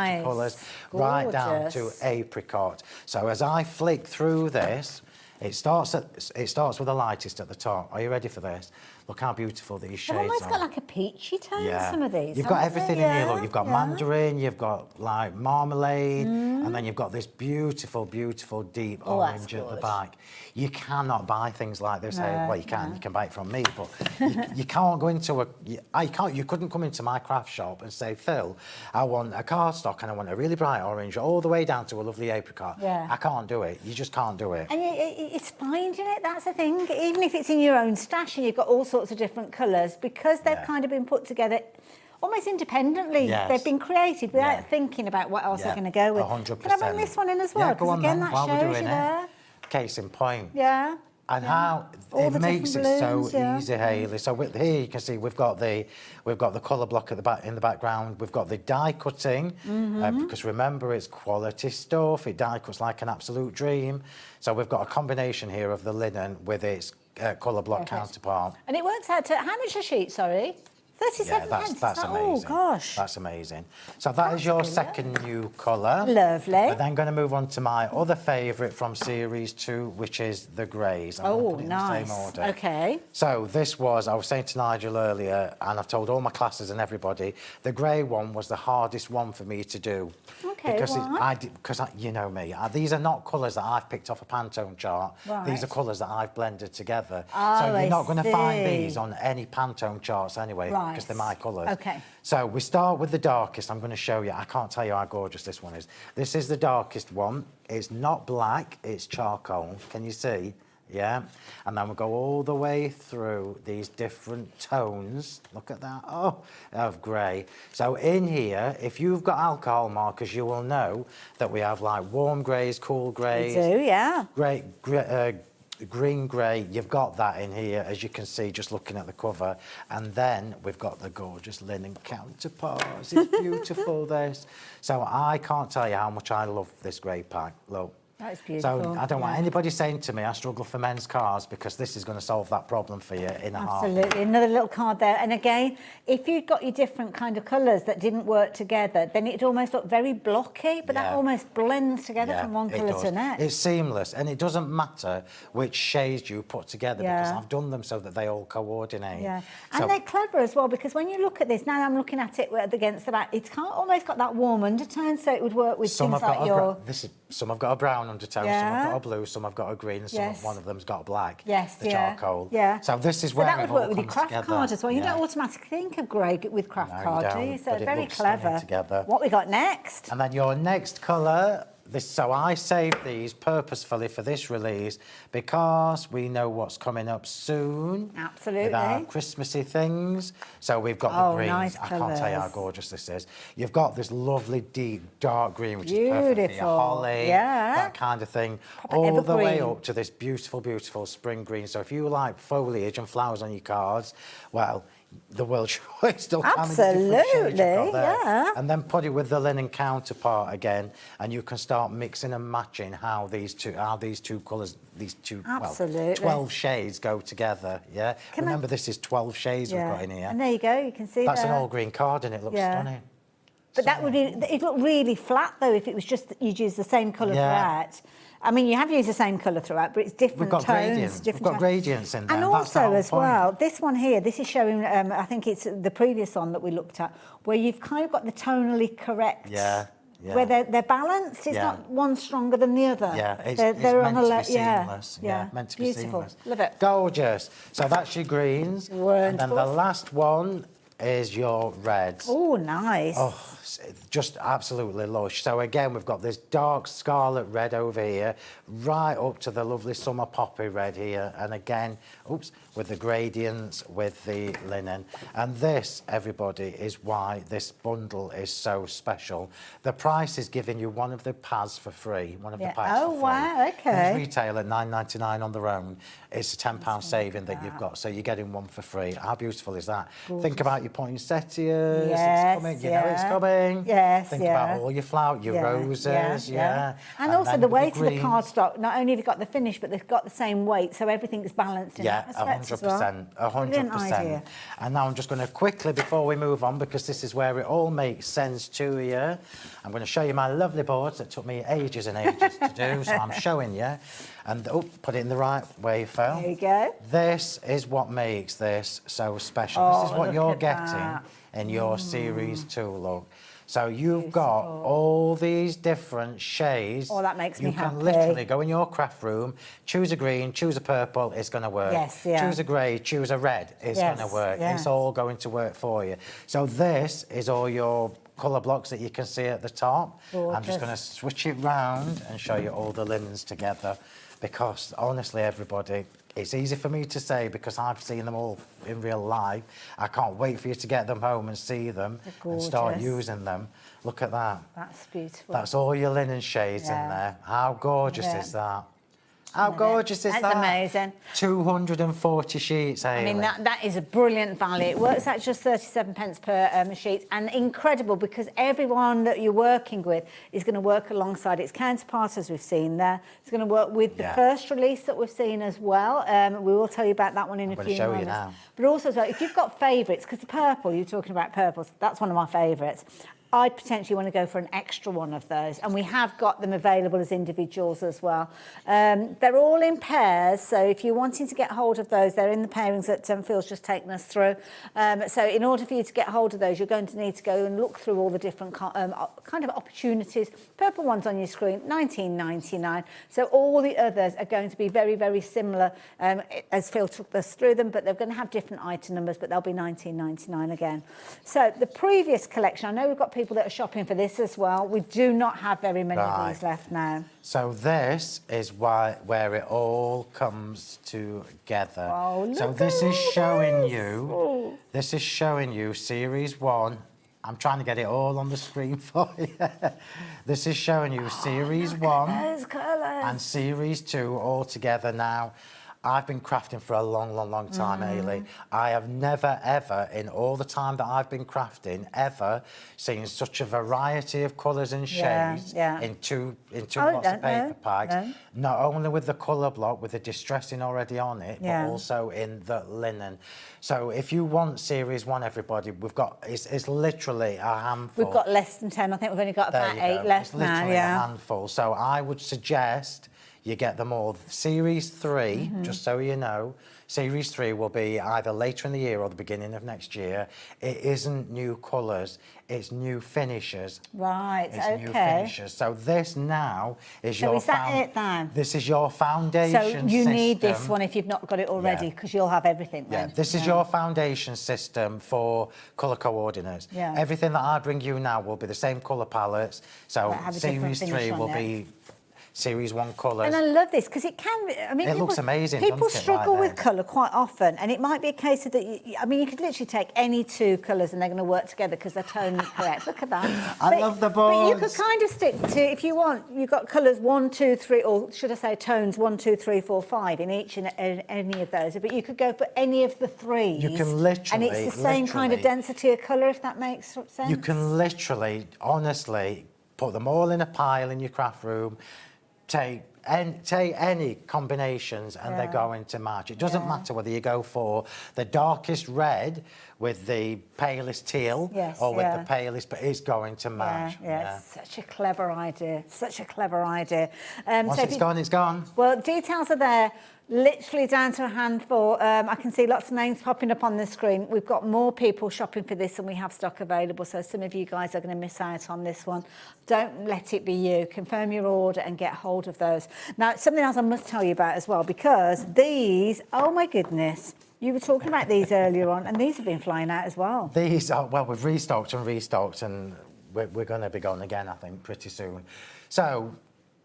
peachy colours, right down to apricot. So as I flick through this, it starts with the lightest at the top. Are you ready for this? Look how beautiful these shades are. They've almost got like a peachy tone, some of these. You've got everything in here, look. You've got mandarin, you've got like marmalade, and then you've got this beautiful, beautiful deep orange at the back. You cannot buy things like this. Well, you can buy it from me, but you can't go into you couldn't come into my craft shop and say, Phil, I want a cardstock and I want a really bright orange all the way down to a lovely apricot. Yeah. I can't do it. You just can't do it. And it's finding it, that's the thing. Even if it's in your own stash and you've got all sorts of different colours, because they've kind of been put together almost independently. Yes. They've been created without thinking about what else they're going to go with. 100%. Can I bring this one in as well? Yeah, go Because on again, then, that while we're shows doing you it. there. Case in point. Yeah. And how All it the makes it different so blooms, yeah. easy, Hayley. So here you can see we've got the colour block at the back in the background. We've got the die cutting because remember it's quality stuff. It die cuts like an absolute dream. So we've got a combination here of the linen with its colour block counterpart. And it works out to how much a sheet? Sorry. 37 Yeah, pence. that's amazing. Oh, gosh. That's amazing. So that is your second new colour. Lovely. We're then going to move on to my other favourite from Series 2, which is the greys. I'm gonna put it in the same order. Okay. So this was, I was saying to Nigel earlier, and I've told all my classes and everybody, the grey one was the hardest one for me to do. Okay, Because you know me, these are not colours that I've picked off a Pantone chart. Right. These are colours that I've blended together. Oh, so you're not going to find see. these on any Pantone charts anyway, because they're my colours. Okay. So we start with the darkest. I'm going to show you. I can't tell you how gorgeous this one is. This is the darkest one. It's not black, it's charcoal. Can you see? Yeah. And then we'll go all the way through these different tones. Look at that. Oh, of grey. So in here, if you've got alcohol markers, you will know that we have like warm greys, cool greys. We do, yeah. Green grey, you've got that in here, as you can see, just looking at the cover. And then we've got the gorgeous linen counterparts. It's beautiful, this. So I can't tell you how much I love this grey pack. Look, That's beautiful. So I don't want anybody saying to me, I struggle for men's cards, because this is going to solve that problem for you in a Absolutely. heartbeat. Another little card there. And again, if you've got your different kind of colours that didn't work together, then it'd almost look very blocky, but that almost blends together from one colour to the next. It's seamless, and it doesn't matter which shades you put together, because I've done them so that they all coordinate. Yeah, and they're clever as well, because when you look at this, now I'm looking at it against the back, it's kind of almost got that warm undertone, so it would work with things like your... Some have got a brown undertone, some have got a blue, some have got a green, and one of them's got a black. The charcoal. Yeah. So this is where that would work with your comes craft together. card as well. You don't automatically think of grey with craft card, do you? So very clever. Together. What we got next? And then your next colour. So I saved these purposefully for this release because we know what's coming up soon. Absolutely. With our Christmassy things. So we've got the greens. Nice I can't tell you how gorgeous this is. You've got this lovely deep dark green, which is perfect for your holly, that kind of thing. All the way up to this beautiful, beautiful spring green. So if you like foliage and flowers on your cards, well, the world still can with the different shades you've got there. And then put it with the linen counterpart again, and you can start mixing and matching how these two colours, these two, well, 12 shades go together. Remember, this is 12 shades we've got in here. And there you go, you can see that's an all green card, and it looks stunning. But that would be, it'd look really flat though if it was just you'd use the same colour throughout. I mean, you have used the same colour throughout, but it's different tones. We've got gradients in there. And also, as well, this one here, this is showing, I think it's the previous one that we looked at, where you've kind of got the tonally correct. Where they're balanced. It's not one stronger than the other. It's they're meant on to be seamless. Meant to be beautiful. seamless. Love it. Gorgeous. So that's your greens. And then the last one is your reds. Oh, nice. Oh, just absolutely lush. So again, we've got this dark scarlet red over here, right up to the lovely summer poppy red here. And again, with the gradients, with the linen. And this, everybody, is why this bundle is so special. The price is giving you one of the pads for free, one of the packs for free. Wow, okay. These retail at £9.99 on their own. It's a £10 saving that you've got, so you're getting one for free. How beautiful is that? Gorgeous. Think about your poinsettias. It's coming. You know it's coming. Think about all your flowers, your roses. And also the weight of the cardstock. Not only have you got the finish, but they've got the same weight, so everything is balanced in that respect as well. 100%. And now I'm just going to quickly, before we move on, because this is where it all makes sense to you, I'm going to show you my lovely boards that took me ages and ages to do, so I'm showing you. And put it in the right way, Phill. There you go. This is what makes this so special. This is what you're getting in your Series 2 look. So you've got all these different shades. Oh, that makes me happy. You can literally go in your craft room, choose a green, choose a purple, it's going to work. Choose a grey, choose a red, it's going to work. It's all going to work for you. So this is all your colour blocks that you can see at the top. I'm just going to switch it round and show you all the linens together, because honestly, everybody, it's easy for me to say because I've seen them all in real life. I can't wait for you to get them home and see them and start using them. Look at that. That's beautiful. That's all your linen shades in there. How gorgeous is that? How gorgeous is that? That's amazing. 240 sheets, Hayley. I mean, that is a brilliant value. It works out just 37 pence per sheet, and incredible because everyone that you're working with is going to work alongside its counterpart, as we've seen there. It's going to work with the first release that we've seen as well. We will tell you about that one in a few moments. I'm going to show you now. But also, as well, if you've got favourites, because the purple, you're talking about purples, that's one of my favourites. I'd potentially want to go for an extra one of those, and we have got them available as individuals as well. They're all in pairs, so if you're wanting to get hold of those, they're in the pairings that Phil's just taken us through. So in order for you to get hold of those, you're going to need to go and look through all the different kind of opportunities. Purple ones on your screen, $19.99. So all the others are going to be very, very similar as Phill took us through them, but they're going to have different item numbers, but they'll be $19.99 again. So the previous collection, I know we've got people that are shopping for this as well. We do not have very many of these left now. So this is where it all comes together. So this is showing you. This is showing you Series 1. I'm trying to get it all on the screen for you. This is showing you Series 1 and Series 2 all together now. I've been crafting for a long time, Hayley. I have never, ever, in all the time that I've been crafting, ever seen such a variety of colours and shades in two lots of paper packs. No. Not only with the colour block, with the distressing already on it, but also in the linen. So if you want Series 1, everybody, we've got, it's literally a handful. We've got less than 10. I think we've only got about 8 left now. It's literally a handful. So I would suggest you get them all. Series 3, just so you know, Series 3 will be either later in the year or the beginning of next year. It isn't new colours, it's new finishes. Right, it's new finishes. So this now is your... So is that it then? This is your foundation system. So you need this one if you've not got it already, because you'll have everything then. Yeah, this is your foundation system for colour coordinates. Yeah. Everything that I bring you now will be the same colour palettes. So Series 3 will be Series 1 colours. And I love this because it can. I mean, it looks amazing. People struggle with colour quite often, and it might be a case of that. You could literally take any 2 colours and they're going to work together because they're tonally correct. Look at that. I love the boards. But you could kind of stick to, if you want, you've got colours 1, 2, 3, or should I say tones 1, 2, 3, 4, 5 in each and any of those. But you could go for any of the 3s. You can literally, and it's the same kind of density of colour, if that makes sense. You can literally, honestly, put them all in a pile in your craft room. Take any combinations and they're going to match. It doesn't matter whether you go for the darkest red with the palest teal or with the palest, but it's going to match. Yeah. Such a clever idea. Such a clever idea. Once it's gone, it's gone. Well, details are there. Literally down to a handful. I can see lots of names popping up on the screen. We've got more people shopping for this and we have stock available, so some of you guys are going to miss out on this one. Don't let it be you. Confirm your order and get hold of those. Now, something else I must tell you about as well, because these, oh my goodness, you were talking about these earlier on, and these have been flying out as well. These are, well, we've restocked, and we're going to be going again, I think, pretty soon. So,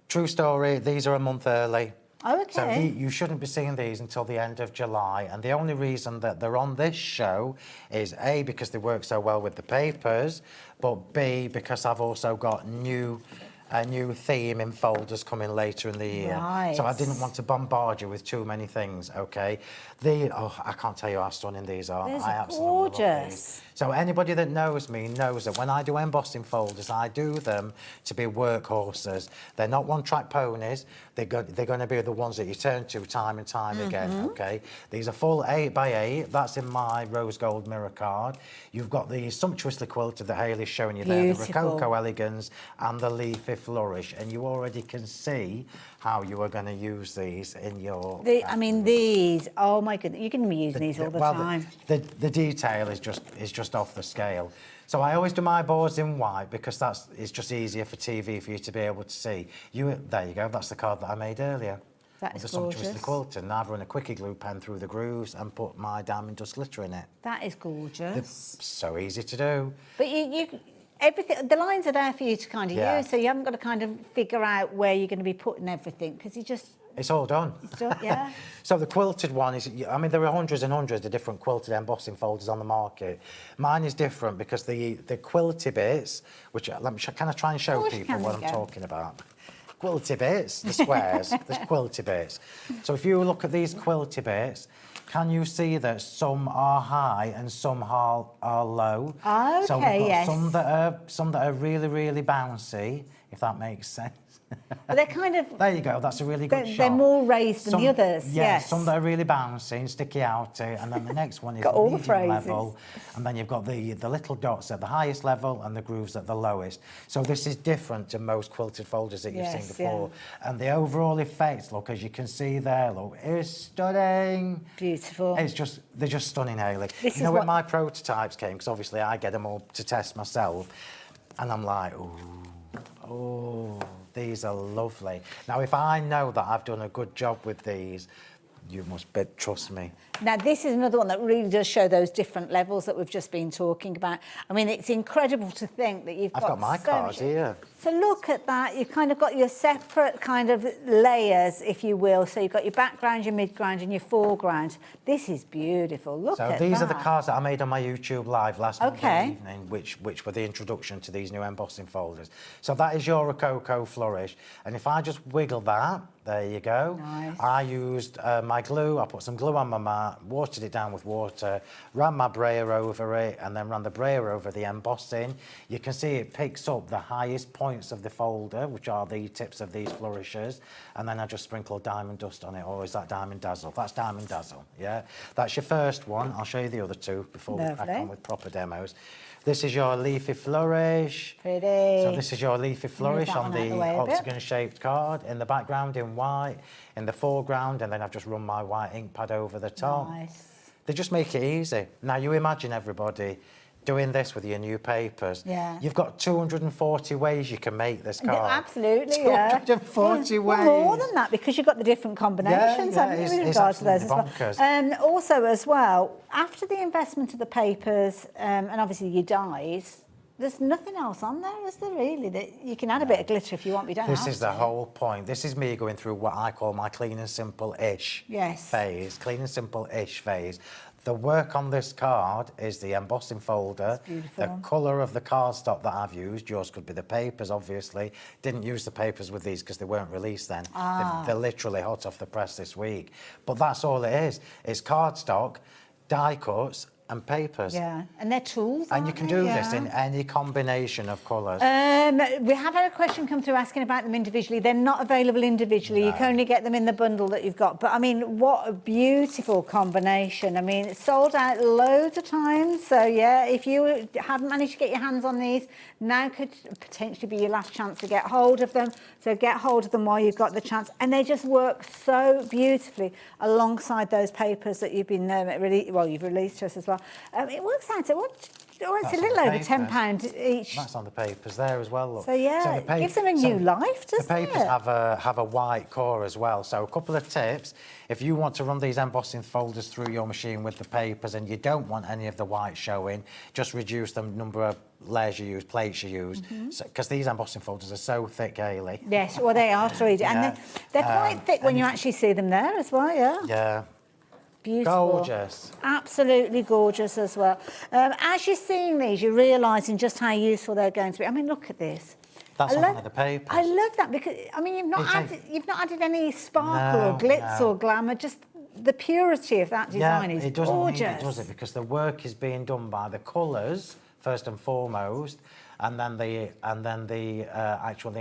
true story, these are a month early. Oh, okay. So you shouldn't be seeing these until the end of July, and the only reason that they're on this show is A, because they work so well with the papers, but B, because I've also got a new theme in folders coming later in the year. Right. So I didn't want to bombard you with too many things, okay? I can't tell you how stunning these are. These I are absolutely love gorgeous. these. So anybody that knows me knows that when I do embossing folders, I do them to be workhorses. They're not one-track ponies. They're going to be the ones that you turn to time and time again, okay? These are full 8x8. That's in my rose gold mirror card. You've got the sumptuously quilted that Hayley's showing you there, the Rococo Elegance and the Leafy Flourish, and you already can see how you are going to use these in your... I mean, these, oh my goodness, you're going to be using these all the time. The detail is just off the scale. So I always do my boards in white because it's just easier for TV for you to be able to see. There you go, that's the card that I made earlier. That is gorgeous. Sumptuously quilted, and I've run a quickie glue pen through the grooves and put my diamond dust glitter in it. That is gorgeous. It's so easy to do. But everything, the lines are there for you to kind of use, so you haven't got to kind of figure out where you're going to be putting everything, because you just... It's all done. It's done, yeah. So the quilted one is, I mean, there are hundreds and hundreds of different quilted embossing folders on the market. Mine is different because the quilty bits, which, can I try and show people what I'm talking about? Quilty bits, the squares, there's quilty bits. So if you look at these quilty bits, can you see that some are high and some are low? Okay, so we've got some that are really, really bouncy, if that makes sense. But they're kind of... There you go, that's a really good shot. They're more raised than the others, yes. Some that are really bouncy and sticky outy, and then the next one is got all the medium level, and then you've got the little dots at the highest level and the grooves at the lowest. So this is different to most quilted folders that you've seen before. And the overall effect, look, as you can see there, look, is stunning. Beautiful. They're just stunning, Hayley. You know, when my prototypes came, because obviously I get them all to test myself, and I'm like, oh, these are lovely. Now, if I know that I've done a good job with these, you must trust me. Now, this is another one that really does show those different levels that we've just been talking about. I mean, it's incredible to think that you've got my cards here. So look at that, you've kind of got your separate kind of layers, if you will. So you've got your background, your midground and your foreground. This is beautiful, look at that. So these are the cards that I made on my YouTube live last Monday evening, which were the introduction to these new embossing folders. So that is your Rococo Flourish. And if I just wiggle that, there you go. Nice. I used my glue, I put some glue on my mat, watered it down with water, ran my brayer over it, and then ran the brayer over the embossing. You can see it picks up the highest points of the folder, which are the tips of these flourishes, and then I just sprinkle diamond dust on it. Or is that Diamond Dazzle? That's Diamond Dazzle, yeah? That's your first one. I'll show you the other two before we crack on with proper demos. This is your Leafy Flourish. Pretty. So this is your Leafy Flourish on the octagon-shaped card. In the background in white, in the foreground, and then I've just run my white ink pad over the top. Nice. They just make it easy. Now, you imagine everybody doing this with your new papers. Yeah. You've got 240 ways you can make this card. Absolutely, 240 ways. Well, more than that, because you've got the different combinations, haven't you, with regards to those as well. And also, as well, after the investment of the papers, and obviously your dyes, there's nothing else on there, is there really? That you can add a bit of glitter if you want, but you don't have to. This is the whole point. This is me going through what I call my clean and simple-ish phase. Clean and simple-ish phase. The work on this card is the embossing folder, the colour of the cardstock that I've used. Yours could be the papers, obviously. Didn't use the papers with these because they weren't released then. They're literally hot off the press this week. But that's all it is. It's cardstock, die cuts, and papers. Yeah, and they're tools, and you can do this in any combination of colours. We have had a question come through asking about them individually. They're not available individually. You can only get them in the bundle that you've got. But I mean, what a beautiful combination. I mean, it's sold out loads of times. So yeah, if you haven't managed to get your hands on these, now could potentially be your last chance to get hold of them. So get hold of them while you've got the chance. And they just work so beautifully alongside those papers that you've been you've released to us as well. It works out to it's a little over £10 each. That's on the papers there as well, look. So yeah, it gives them a new life, doesn't it? The papers have a white core as well. So a couple of tips. If you want to run these embossing folders through your machine with the papers and you don't want any of the white showing, just reduce the number of layers you use, plates you use, because these embossing folders are so thick, Hayley. Yes, well, they are to read. And they're quite thick when you actually see them there as well, Yeah. Beautiful. Gorgeous. Absolutely gorgeous as well. As you're seeing these, you're realising just how useful they're going to be. I mean, look at this. That's on one of the papers. I love that because, I mean, you've not added any sparkle or glitz or glamour, just the purity of that design is it doesn't gorgeous. Need it, does it? Because the work is being done by the colours, first and foremost, and then the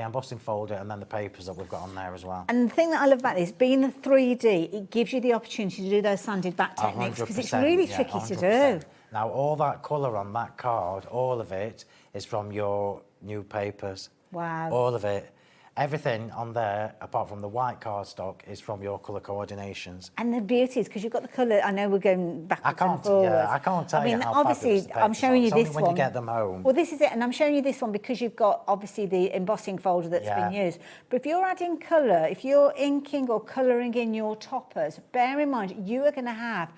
embossing folder, and then the papers that we've got on there as well. And the thing that I love about this, being the 3D, it gives you the opportunity to do those sanded back techniques because it's really tricky to do. Now, all that colour on that card, all of it is from your new papers. Wow. All of it. Everything on there, apart from the white cardstock, is from your colour coordinations. And the beauty is, because you've got the colour, I know we're going backwards and forwards. Yeah, I can't tell you how obviously, fabulous the I'm showing you papers are. this It's only when you get them home. Well, this is it, and I'm showing you this one because you've got, obviously, the embossing folder that's been used. But if you're adding colour, if you're inking or colouring in your toppers, bear in mind, you are going to have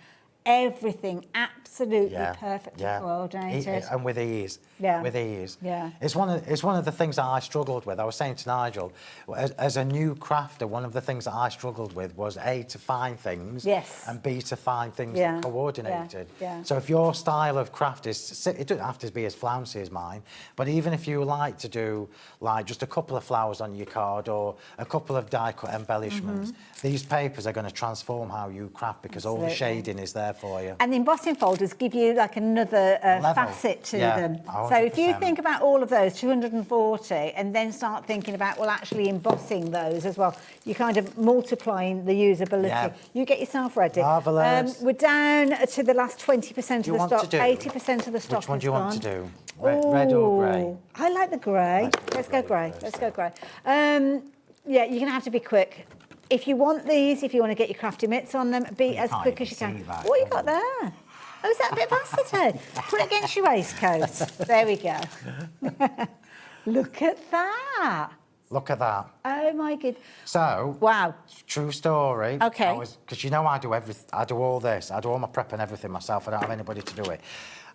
everything absolutely perfectly coordinated. And with ease. Yeah. With ease. Yeah. It's one of the things that I struggled with. I was saying to Nigel, as a new crafter, one of the things that I struggled with was A, to find things, and B, to find things that coordinated. Yeah. So if your style of craft is, it doesn't have to be as flouncy as mine, but even if you like to do like just a couple of flowers on your card or a couple of die cut embellishments, these papers are going to transform how you craft because all the shading is there for you. And the embossing folders give you like another facet to them. 100%. So if you think about all of those, 240, and then start thinking about, well, actually embossing those as well, you're kind of multiplying the usability. Yeah. You get yourself ready. Marvellous. We're down to the last 20% of the stock. 80% of the stock Which one is do you want gone. to do? Red or grey? I like the grey. Let's go grey. Let's go grey. Yeah, you're going to have to be quick. If you want these, if you want to get your crafty mitts on them, be as quick as you can. What you got there? Oh, is that a bit of acetone? Put it against your waistcoat. There we go. Look at that. Look at that. Oh my good. So, wow. True story. Okay. Because you know I do all this. I do all my prep and everything myself. I don't have anybody to do it.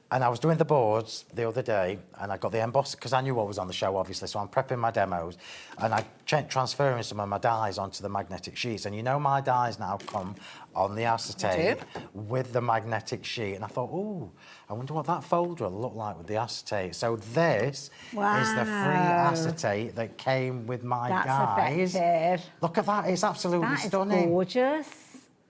And I was doing the boards the other day, and I got the emboss, because I knew what was on the show, obviously, so I'm prepping my demos, and I transferring some of my dies onto the magnetic sheets. And you know my dies now come on the acetate with the magnetic sheet. And I thought, ooh, I wonder what that folder will look like with the acetate. So this is the free acetate that came with my dies. Effective. Look at that, it's absolutely stunning. That is gorgeous.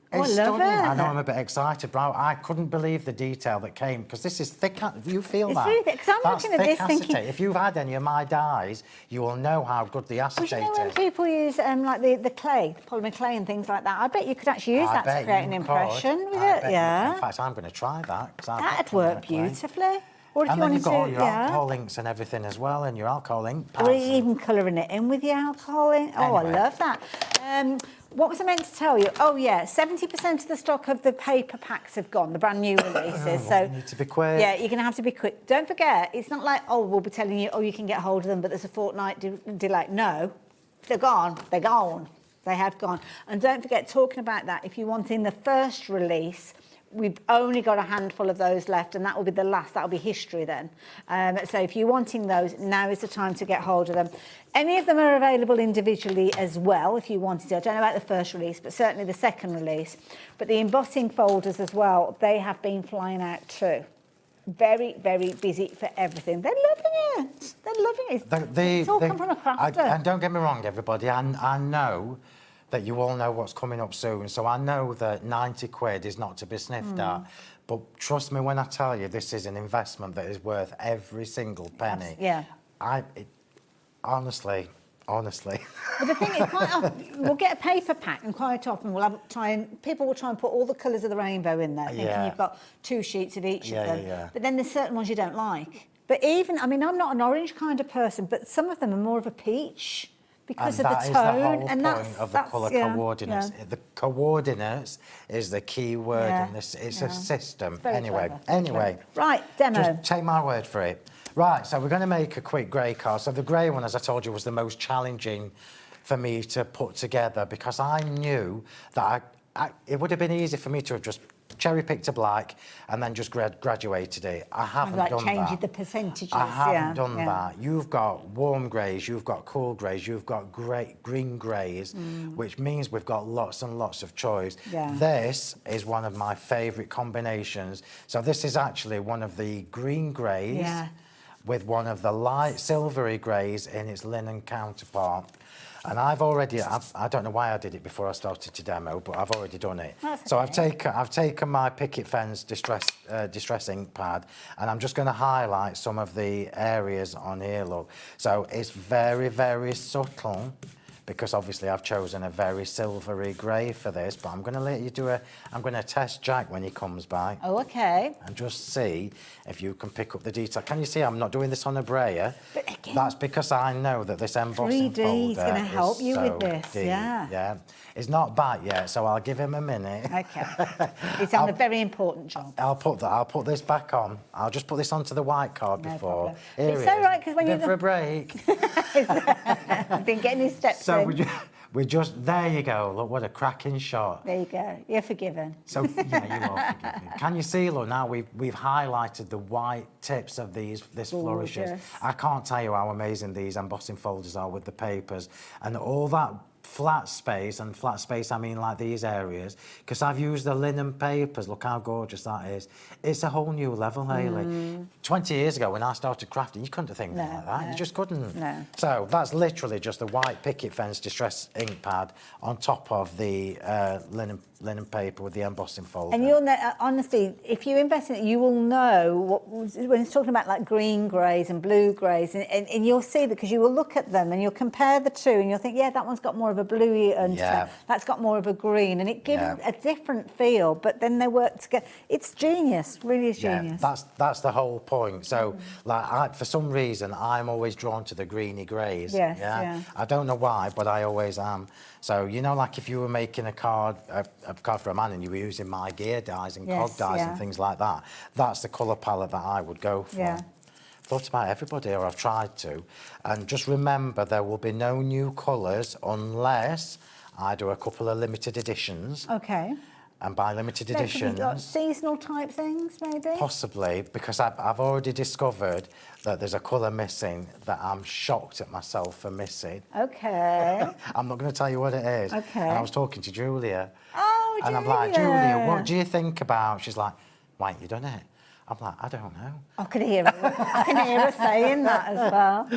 It's I love stunning. it. I know I'm a bit excited, but I couldn't believe the detail that came, because this is thick. You feel that? It's really thick, 'cause I'm That's looking at thick this thinking- acetate. If you've had any of my dyes, you will know how good the acetate Well, you know when is. people use like the clay, polymer clay and things like that, I bet you could actually use that to create an impression with it, In fact, I'm going to try that. That'd work beautifully. Or if And you then you've wanted got all to, your alcohol inks and everything as well, and your alcohol ink pads. Or even colouring it in with your alcohol ink. Oh, Anyway. I love that. What was I meant to tell you? Oh, yeah, 70% of the stock of the paper packs have gone, the brand new releases. So you need to be quick. Yeah, you're going to have to be quick. Don't forget, it's not like, oh, we'll be telling you, oh, you can get hold of them, but there's a fortnight delay. No, if they're gone, they're gone. They have gone. And don't forget, talking about that, if you want in the first release, we've only got a handful of those left, and that will be the last. That will be history then. So if you're wanting those, now is the time to get hold of them. Any of them are available individually as well, if you wanted to. I don't know about the first release, but certainly the second release. But the embossing folders as well, they have been flying out too. Very, very busy for everything. They're loving it. They're loving it. It's all come from a crafter. And don't get me wrong, everybody. I know that you all know what's coming up soon. So I know that 90 quid is not to be sniffed at. But trust me when I tell you, this is an investment that is worth every single penny. Yeah. Honestly. But the thing is, quite often, we'll get a paper pack, and quite often people will try and put all the colours of the rainbow in there, thinking you've got 2 sheets of each of them. Yeah. But then there's certain ones you don't like. But even, I mean, I'm not an orange kind of person, but some of them are more of a peach. Because of the tone, and that is the whole and point of the colour coordinates. Yeah. The coordinates is the key word in this. It's a system. Anyway. Right, demo. Just take my word for it. Right, so we're going to make a quick grey card. So the grey one, as I told you, was the most challenging for me to put together, because I knew that it would have been easy for me to have just cherry-picked a black and then just graduated it. I haven't done that. Changing the percentages. I haven't done that. You've got warm greys, you've got cool greys, you've got green greys, which means we've got lots and lots of choice. Yeah. This is one of my favourite combinations. So this is actually one of the green greys with one of the light silvery greys in its linen counterpart. And I've already, I don't know why I did it before I started to demo, but I've already done it. So I've taken my Picket Fence distress ink pad, and I'm just going to highlight some of the areas on here, look. So it's very, very subtle, because obviously I've chosen a very silvery grey for this, but I'm going to let you I'm going to test Jack when he comes by. Oh, okay. And just see if you can pick up the detail. Can you see I'm not doing this on a brayer? But again, that's because I know that this embossing 3D is going to help you with so this, deep. yeah. Yeah. It's not back yet, so I'll give him a minute. Okay. He's on a very important job. I'll put this back on. I'll just put this onto the white card before. Here It's so right, because when you're for a break. I've been getting his steps So in. we just there you go. Look, what a cracking shot. There you go. You're forgiven. So yeah, you are forgiven. Can you see? Look, now we've highlighted the white tips of this flourishes. I can't tell you how amazing these embossing folders are with the papers and all that flat space, and flat space I mean like these areas, because I've used the linen papers. Look how gorgeous that is. It's a whole new level, Hayley. 20 years ago when I started crafting, you couldn't think like that. You just couldn't. No. So that's literally just a white Picket Fence distress ink pad on top of the linen paper with the embossing folder. And you'll know, honestly, if you invest in it, you will know when it's talking about like green greys and blue greys, and you'll see that, because you will look at them and you'll compare the two and you'll think, yeah, that one's got more of a bluey undertone, that's got more of a green, and it gives a different feel, but then they work together. It's genius, really is genius. That's the whole point. So, for some reason, I'm always drawn to the greeny greys. Yes. I don't know why, but I always am. So, you know, like if you were making a card for a man and you were using my gear dyes and cog dyes and things like that, that's the colour palette that I would go for. Yeah. Thought about everybody, or I've tried to. And just remember, there will be no new colours unless I do a couple of limited editions. Okay. and buy limited Maybe editions. like seasonal type things, maybe? Possibly, because I've already discovered that there's a colour missing that I'm shocked at myself for missing. Okay. I'm not going to tell you what it is. Okay. And I was talking to Julia. Oh, and I'm like, Julia, what do you think about? She's like, why ain't you done it? I'm like, I don't know. I can hear her saying that as well.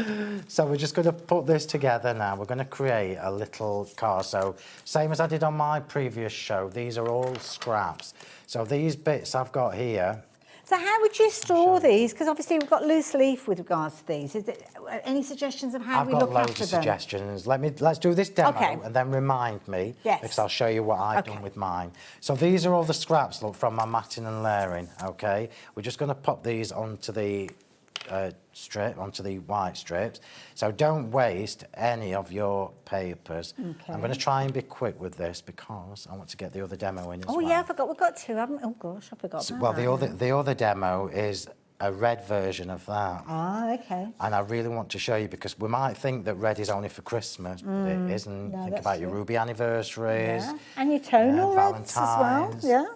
So we're just going to put this together now. We're going to create a little card. So same as I did on my previous show, these are all scraps. So these bits I've got here. So how would you store these? Because obviously we've got loose leaf with regards to these. Is it, any suggestions of how we look after them? I've got loads of suggestions. Let's do this demo and then remind me, because I'll show you what I've done with mine. So these are all the scraps, look, from my matting and layering, okay? We're just going to pop these onto the strip, onto the white strips. So don't waste any of your papers. Okay. I'm going to try and be quick with this because I want to get the other demo in as well. Oh yeah, I forgot. We've got two, haven't we? Oh gosh, I forgot about Well, that. the other demo is a red version of that. Ah, okay. And I really want to show you because we might think that red is only for Christmas, but it isn't. No, Think that's about your true. ruby anniversaries. Yeah. And your tonal reds as well. Valentine's. Yeah.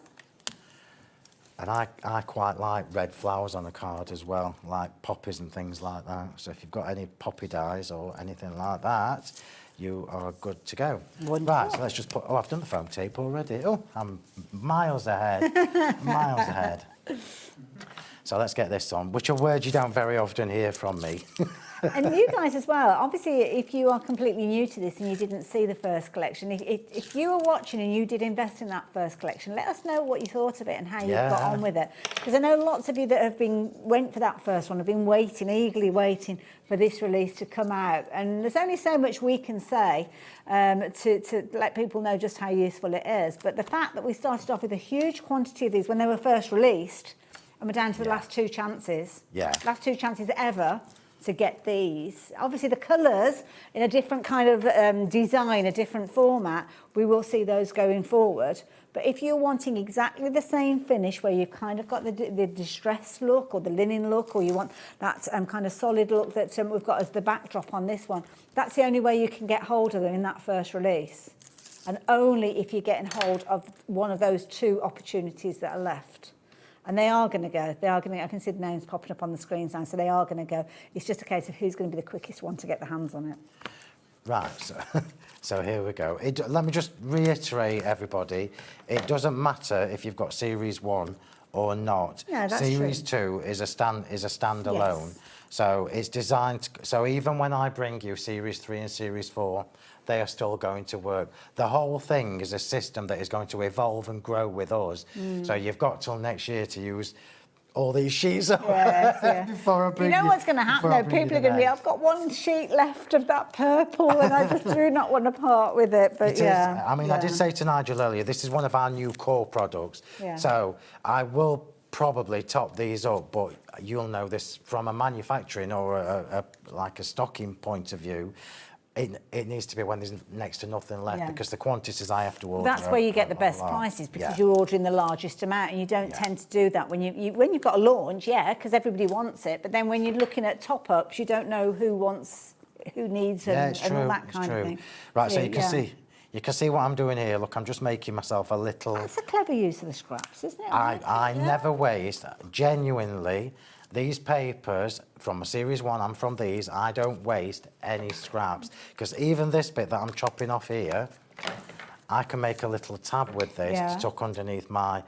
And I quite like red flowers on a card as well, like poppies and things like that. So if you've got any poppy dyes or anything like that, you are good to go. Wonderful. Right, so let's just put... Oh, I've done the foam tape already. Oh, I'm miles ahead. Miles ahead. So let's get this on, which are words you don't very often hear from me. And you guys as well, obviously, if you are completely new to this and you didn't see the first collection, if you were watching and you did invest in that first collection, let us know what you thought of it and how you got on with it. Because I know lots of you that have went for that first one have been waiting, eagerly waiting for this release to come out. And there's only so much we can say to let people know just how useful it is. But the fact that we started off with a huge quantity of these when they were first released, and we're down to the last two chances. Last two chances ever to get these. Obviously the colours in a different kind of design, a different format, we will see those going forward. But if you're wanting exactly the same finish where you've kind of got the distressed look or the linen look, or you want that kind of solid look that we've got as the backdrop on this one, that's the only way you can get hold of them in that first release. And only if you're getting hold of one of those two opportunities that are left. And they are going to go. They are going to. I can see the names popping up on the screens now, so they are going to go. It's just a case of who's going to be the quickest one to get their hands on it. Right, so here we go. Let me just reiterate, everybody, it doesn't matter if you've got Series 1 or not. Yeah, that's Series true. 2 is a standalone. Yes. So it's designed, so even when I bring you Series 3 and Series 4, they are still going to work. The whole thing is a system that is going to evolve and grow with us. So you've got till next year to use all these sheets before I bring you know what's going to happen though? People are going to be, I've got one sheet left of that purple and I just do not want to part with it. But yeah. I mean, I did say to Nigel earlier, this is one of our new core products. So I will probably top these up, but you'll know this from a manufacturing or like a stocking point of view. It needs to be when there's next to nothing left because the quantities I have to order. That's where you get the best prices because you're ordering the largest amount, and you don't tend to do that when you've got a launch, because everybody wants it. But then when you're looking at top-ups, you don't know who needs them and all that kind of thing. Right, so you can see. You can see what I'm doing here. Look, I'm just making myself a little... That's a clever use of the scraps, isn't it? I never waste, genuinely, these papers from a Series 1, I'm from these, I don't waste any scraps. Because even this bit that I'm chopping off here, I can make a little tab with this to tuck underneath my...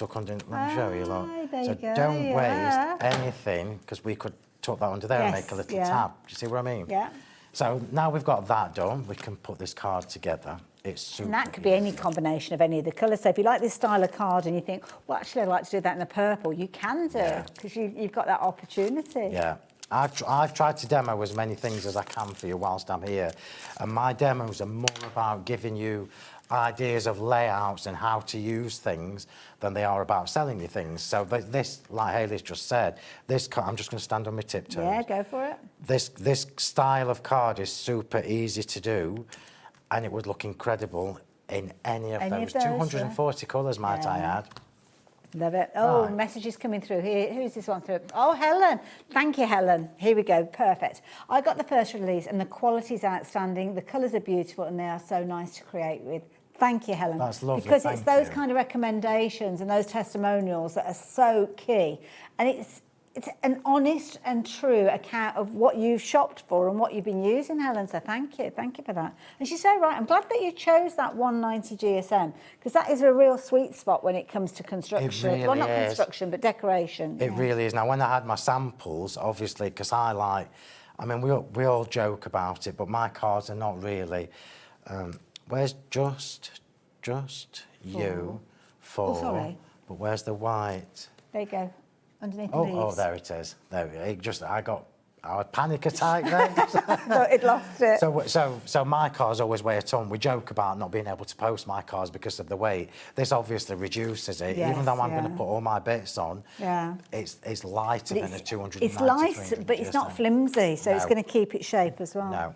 let me show you, look. So don't waste anything, because we could tuck that under there and make a little tab. Do you see what I mean? Yeah. So now we've got that done, we can put this card together. It's super And that could be any combination of any of the colours. So if you like this style of card and you think, well, actually, I'd like to do that in the purple, you can do, because you've got that opportunity. Yeah. I've tried to demo as many things as I can for you whilst I'm here. And my demos are more about giving you ideas of layouts and how to use things than they are about selling you things. So this, like Hayley's just said, I'm just going to stand on my tiptoes. Yeah, go for it. This style of card is super easy to do, and it would look incredible in any of those. 240 colours, might I add. Love it. Oh, messages coming through. Here, who's this one through? Oh, Helen. Thank you, Helen. Here we go. Perfect. I got the first release and the quality's outstanding. The colours are beautiful and they are so nice to create with. Thank you, Helen. That's lovely. Because it's Thank those you. kind of recommendations and those testimonials that are so key. And it's an honest and true account of what you've shopped for and what you've been using, Helen. So thank you for that. And she's so right. I'm glad that you chose that 190 GSM because that is a real sweet spot when it comes to construction. It really well, not is. construction, but decoration. It really is. Now, when I had my samples, obviously, because I mean, we all joke about it, but my cards are not really. Where's just you for? Oh, sorry. But where's the white? There you go. Underneath the Oh, leaves. there it is. There we go. I had a panic attack then. No, it lost it. So my cards always weigh a ton. We joke about not being able to post my cards because of the weight. This obviously reduces it. Yes, Even though I'm yeah. going to put all my bits on, Yeah. it's lighter than a 290. It's light, but it's not flimsy, so it's No. going to keep its shape as well. No.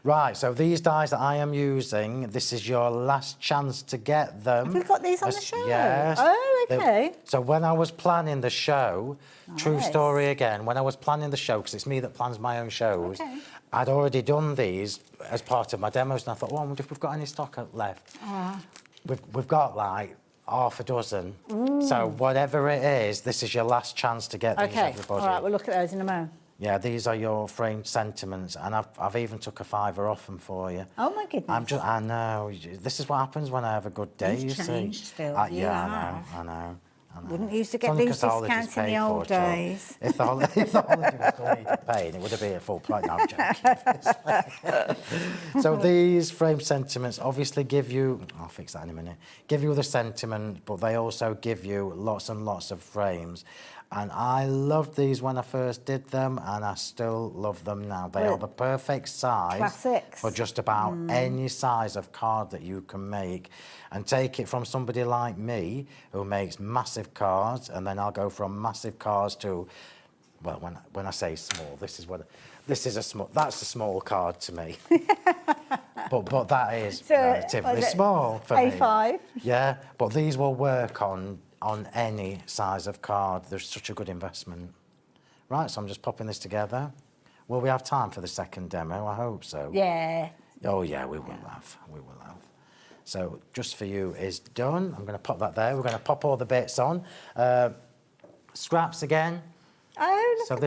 Right, so these dies that I am using, this is your last chance to get them. Have we got these on the show? Yes. Oh, okay. So when I was planning the show, true Nice. story again, when I was planning the show, because it's me that plans my own shows, Okay. I'd already done these as part of my demos, and I thought, well, I wonder if we've got any stock left. We've got like half a dozen. So whatever it is, this is your last chance to get these, Okay, everybody. all right, we'll look at those in a moment. Yeah, these are your framed sentiments, and I've even took a £5 off them for you. Oh my goodness. I know. This is what happens when I have a good day. You've you changed, see. Phil, you Yeah, have. I know. Wouldn't used to It's get only these 'cause the holidays discounts in the paid old for it, so days. If the holiday was still needed paying, it would have been a full price. No, I'm joking. So these frame sentiments obviously give you, I'll fix that in a minute, give you the sentiment, but they also give you lots and lots of frames. And I loved these when I first did them, and I still love them now. They are the perfect size Classics. for just about any size of card that you can make. And take it from somebody like me, who makes massive cards, and then I'll go from massive cards to, well, when I say small, this is a small, that's a small card to me. but that is relatively small for me. A5. Yeah, but these will work on any size of card. They're such a good investment. Right, so I'm just popping this together. Will we have time for the second demo? I hope so. Yeah. Oh yeah, we will have. We will have. So just for you is done. I'm going to pop that there. We're going to pop all the bits on. Scraps again. Oh, look So at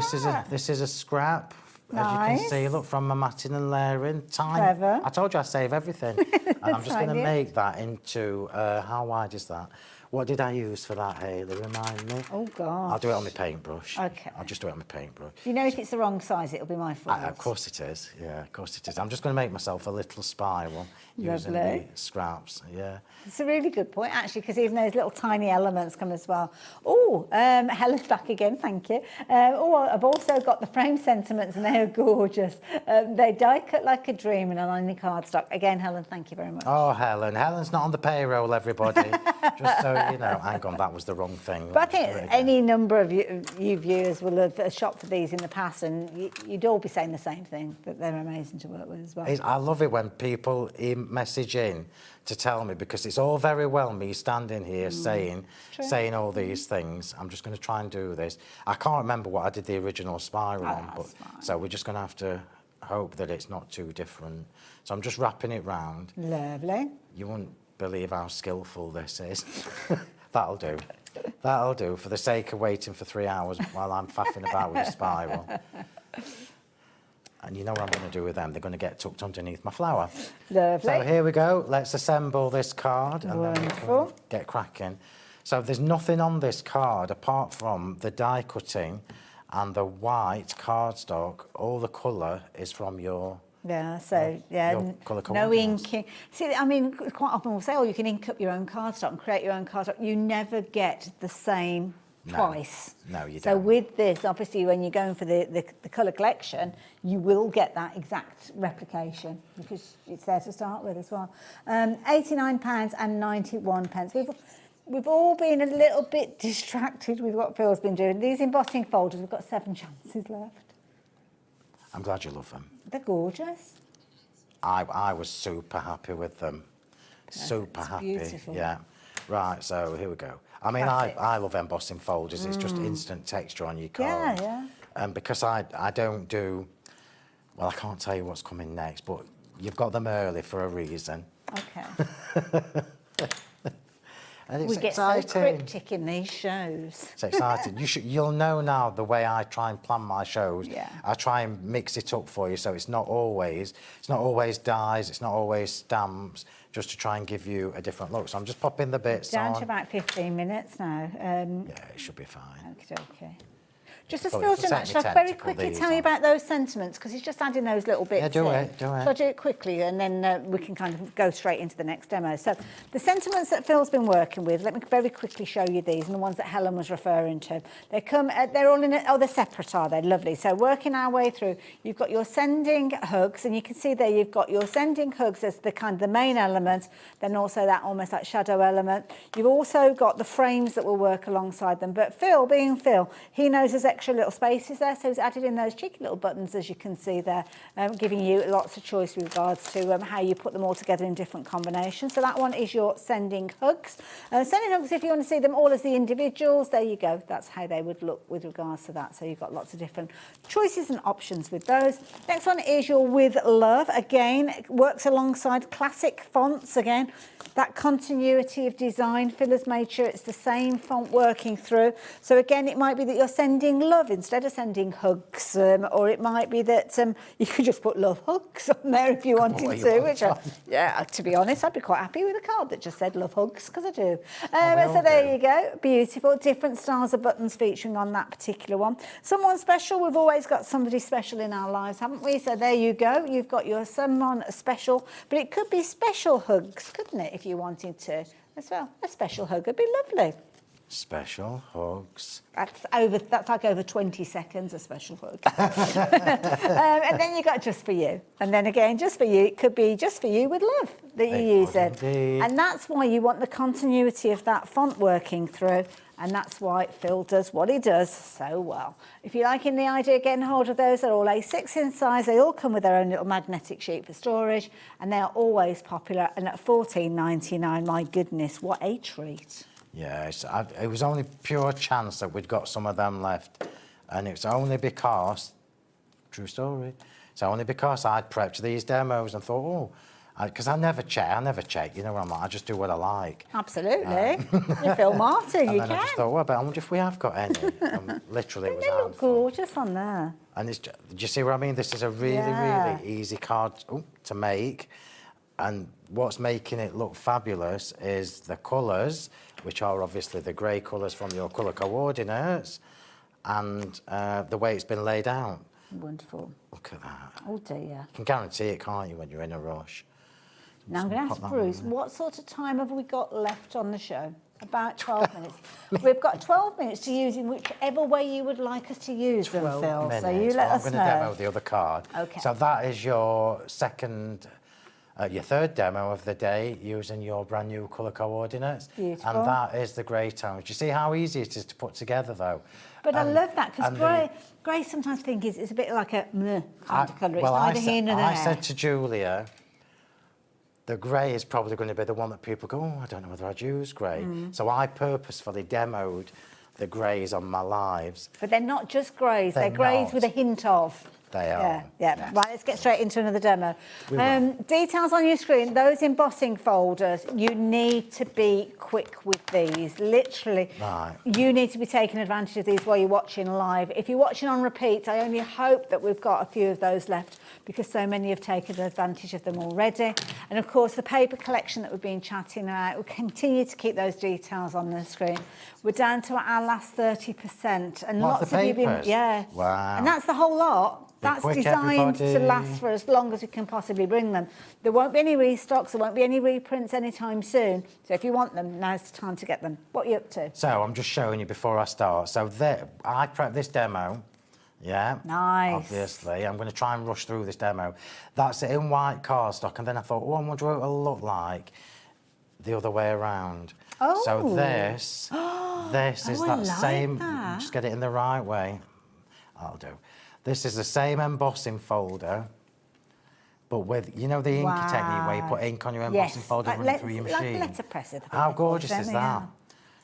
this is a scrap. As you Nice. can see, look, from my matting and layering. Clever. I told you I save everything. And I'm just going to Right, yeah. make that into, how wide is that? What did I use for that, Hayley? Remind me. Oh, God. I'll do it on my paintbrush. Okay. I'll just do it on my paintbrush. You know, if it's the wrong size, it'll be my fault. Of course it is. Yeah, of course it is. I'm just going to make myself a little spiral using the Lovely. scraps. Yeah. It's a really good point, actually, because even those little tiny elements come as well. Oh, Helen's back again, thank you. I've also got the frame sentiments, and they are gorgeous. They die cut like a dream and on any cardstock. Again, Helen, thank you very much. Oh, Helen. Helen's not on the payroll, everybody. Just so you know. Hang on, that was the wrong thing. But I think any number of you viewers will have shopped for these in the past, and you'd all be saying the same thing, that they're amazing to work with as well. I love it when people message in to tell me, because it's all very well me standing here saying all these things. I'm just going to try and do this. I can't remember what I did the original spiral on, but so we're just going to have to hope that it's not too different. So I'm just wrapping it round. Lovely. You wouldn't believe how skillful this is. That'll do. That'll do for the sake of waiting for 3 hours while I'm faffing about with a spiral. And you know what I'm going to do with them? They're going to get tucked underneath my flower. Lovely. So here we go. Let's assemble this card and then we Wonderful. can get cracking. So there's nothing on this card apart from the die cutting and the white cardstock. All the colour is from your... Yeah, so, yeah, your colour no coordinates. inking. See, I mean, quite often we'll say, oh, you can ink up your own cardstock and create your own cardstock. You never get the same twice. No, you So don't. with this, obviously, when you're going for the colour collection, you will get that exact replication because it's there to start with as well. £89.91. We've all been a little bit distracted with what Phil's been doing. These embossing folders, we've got 7 chances left. I'm glad you love them. They're gorgeous. I was super happy with them. Super It's happy. beautiful. Yeah. Right, so here we go. I mean, I love embossing folders. It's just instant texture on your card. Yeah. And because I don't do... Well, I can't tell you what's coming next, but you've got them early for a reason. Okay. And it's We get exciting. so cryptic in these shows. It's exciting. You'll know now the way I try and plan my shows. Yeah. I try and mix it up for you, so it's not always dies, it's not always stamps, just to try and give you a different look. So I'm just popping the bits Down on. to about 15 minutes now. Yeah, it should be fine. Okay. Just as Oh, Phil's it's done that, a shall I very tentacle quickly these tell you on. about those sentiments? Because he's just adding those little bits do in. it, do it. Shall I do it quickly and then we can kind of go straight into the next demo? So the sentiments that Phil's been working with, let me very quickly show you these, and the ones that Helen was referring to. They come, they're all in, they're separate, are they? Lovely. So working our way through, you've got your sending hugs, and you can see there you've got your sending hugs as the kind of the main element, then also that almost that shadow element. You've also got the frames that will work alongside them. But Phill, being Phill, he knows there's extra little spaces there, so he's added in those cheeky little buttons, as you can see there, giving you lots of choice with regards to how you put them all together in different combinations. So that one is your sending hugs. Sending hugs, if you want to see them all as the individuals, there you go. That's how they would look with regards to that. So you've got lots of different choices and options with those. Next one is your With Love. Again, it works alongside classic fonts again. That continuity of design, Phill has made sure it's the same font working through. So again, it might be that you're sending love instead of sending hugs, or it might be that you could just put love hugs on there if you wanted to, which, yeah, to be honest, I'd be quite happy with a card that just said love hugs, because I do. So there you go, beautiful. Different styles of buttons featuring on that particular one. Someone special, we've always got somebody special in our lives, haven't we? So there you go, you've got your someone special, but it could be special hugs, couldn't it, if you wanted to as well. A special hug would be lovely. Special hugs. That's like over 20 seconds, a special hug. And then you got just for you. And then again, just for you, it could be just for you with love that you use it. And that's why you want the continuity of that font working through. And that's why Phill does what he does so well. If you're liking the idea, getting hold of those, they're all A6 in size. They all come with their own little magnetic sheet for storage. And they're always popular. And at $14.99, my goodness, what a treat. Yeah, it was only pure chance that we'd got some of them left. And it's only because, true story, it's only because I'd prepped these demos and thought, oh, because I never check, you know what I'm like, I just do what I like. Absolutely. You're Phill Martin, you And then can. I just thought, well, but I wonder if we have got any. And literally, it was They look gorgeous on there. And do you see what I mean? This is a really, really easy card to make. And what's making it look fabulous is the colours, which are obviously the grey colours from your colour coordinates, and the way it's been laid out. Wonderful. Look at that. Oh dear. You can guarantee it, can't you, when you're in a rush? Now I'm going to ask Bruce, what sort of time have we got left on the show? About 12 minutes. We've got 12 minutes to use in whichever way you would like us to use them, Phill. So you let us know. I'm going to demo the other card. Okay. So that is your your third demo of the day using your brand new colour coordinates. Beautiful. And that is the grey tones. Do you see how easy it is to put together, though? But I love that, because grey sometimes think it's a bit like a meh kind of colour. It's neither here nor there. I said to Julia, the grey is probably going to be the one that people go, oh, I don't know whether I'd use grey. So I purposefully demoed the greys on my lives. But they're not just greys, they're greys with a hint of. They are. Yeah. Right, let's get straight into another demo. Details on your screen, those embossing folders, you need to be quick with these. Literally, you need to be taking advantage of these while you're watching live. If you're watching on repeat, I only hope that we've got a few of those left, because so many have taken advantage of them already. And of course, the paper collection that we've been chatting about, we'll continue to keep those details on the screen. We're down to our last 30%. And lots of you been, Wow. And that's the whole lot. That's designed to last for as long as we can possibly bring them. There won't be any restocks, there won't be any reprints anytime soon. So if you want them, now's the time to get them. What are you up to? So I'm just showing you before I start. So I prepped this demo. Yeah. Nice. Obviously. I'm going to try and rush through this demo. That's it in white cardstock. And then I thought, I wonder what it'll look like the other way around. Oh. So this is that same. That. Just get it in the right way. I'll do. This is the same embossing folder, but with, you know, the inky technique where you put ink on your embossing folder, run it through your machine. Like letterpress it. How gorgeous is that?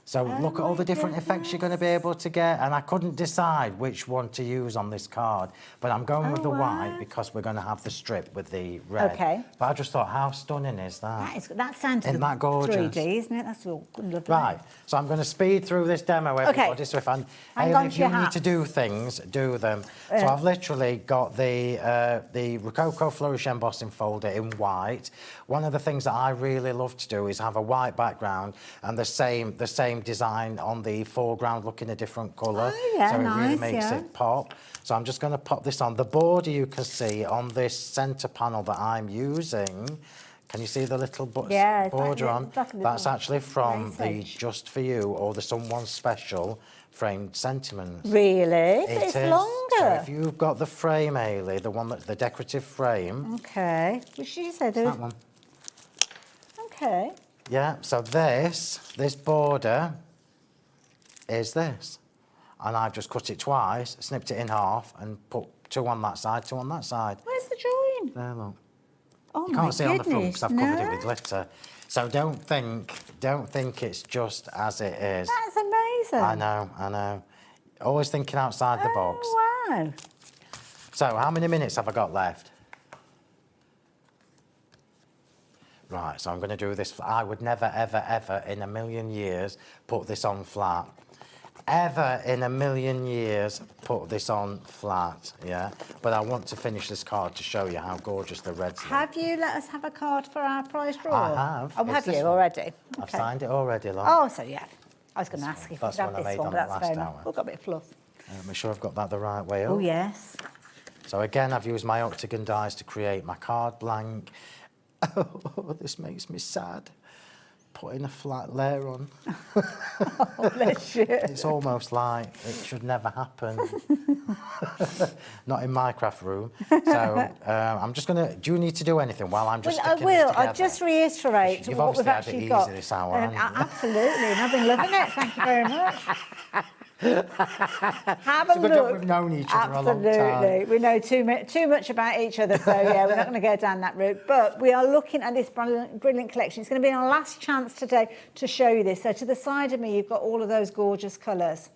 So look at all the different effects you're going to be able to get, and I couldn't decide which one to use on this card, but I'm going with the white because we're going to have the strip with the red. Okay. But I just thought, how stunning is that? That's down to Isn't that gorgeous? 3D, isn't it? That's all good, lovely. Right, so I'm going to speed through this demo, everybody. So if if you need to do things, do them. So I've literally got the Rococo Flourish embossing folder in white. One of the things that I really love to do is have a white background and the same design on the foreground looking a different colour. Oh, yeah, so it really nice, makes it pop. So I'm just going to pop this on. The border you can see on this centre panel that I'm using. Can you see the little border on? That's actually from the Just For You or the Someone Special framed sentiments. Really? It's longer. So if you've got the frame, Hayley, the one that's the decorative frame. Okay. Which did you say? That one. Okay. Yeah, so this border is this. And I've just cut it twice, snipped it in half, and put 2 on that side, 2 on that side. Where's the join? There, look. Oh, you can't see it on the front because I've covered it no. with glitter. So don't think it's just as it is. That's amazing. I know. Always thinking outside the box. Oh, wow. So how many minutes have I got left? Right, so I'm going to do this. I would never, ever, ever in a million years put this on flat. Ever in a million years put this on flat, yeah? But I want to finish this card to show you how gorgeous the reds look. Have you let us have a card for our prize draw? I have. Oh, have you already? I've signed it already, Lon. Oh, so yeah. I was going to ask if That's you'd one have I this made one, on but it that's last fair enough. hour. We've got a bit of fluff. Make sure I've got that the right way up. Oh, yes. So again, I've used my octagon dies to create my card blank. Oh, this makes me sad. Putting a flat layer on. Oh, bless you. It's almost like it should never happen. Not in my craft room. So I'm just going to... Do you need to do anything while I'm just sticking I will. it together? I'll just reiterate You've what we've obviously actually had it got. easy this hour, haven't you? Absolutely, and I've been loving it. Thank you very much. Have a It's a good job look. we've known each other a long time. Absolutely. We know too much about each other, so yeah, we're not going to go down that route. But we are looking at this brilliant collection. It's going to be our last chance today to show you this. So to the side of me, you've got all of those gorgeous colours.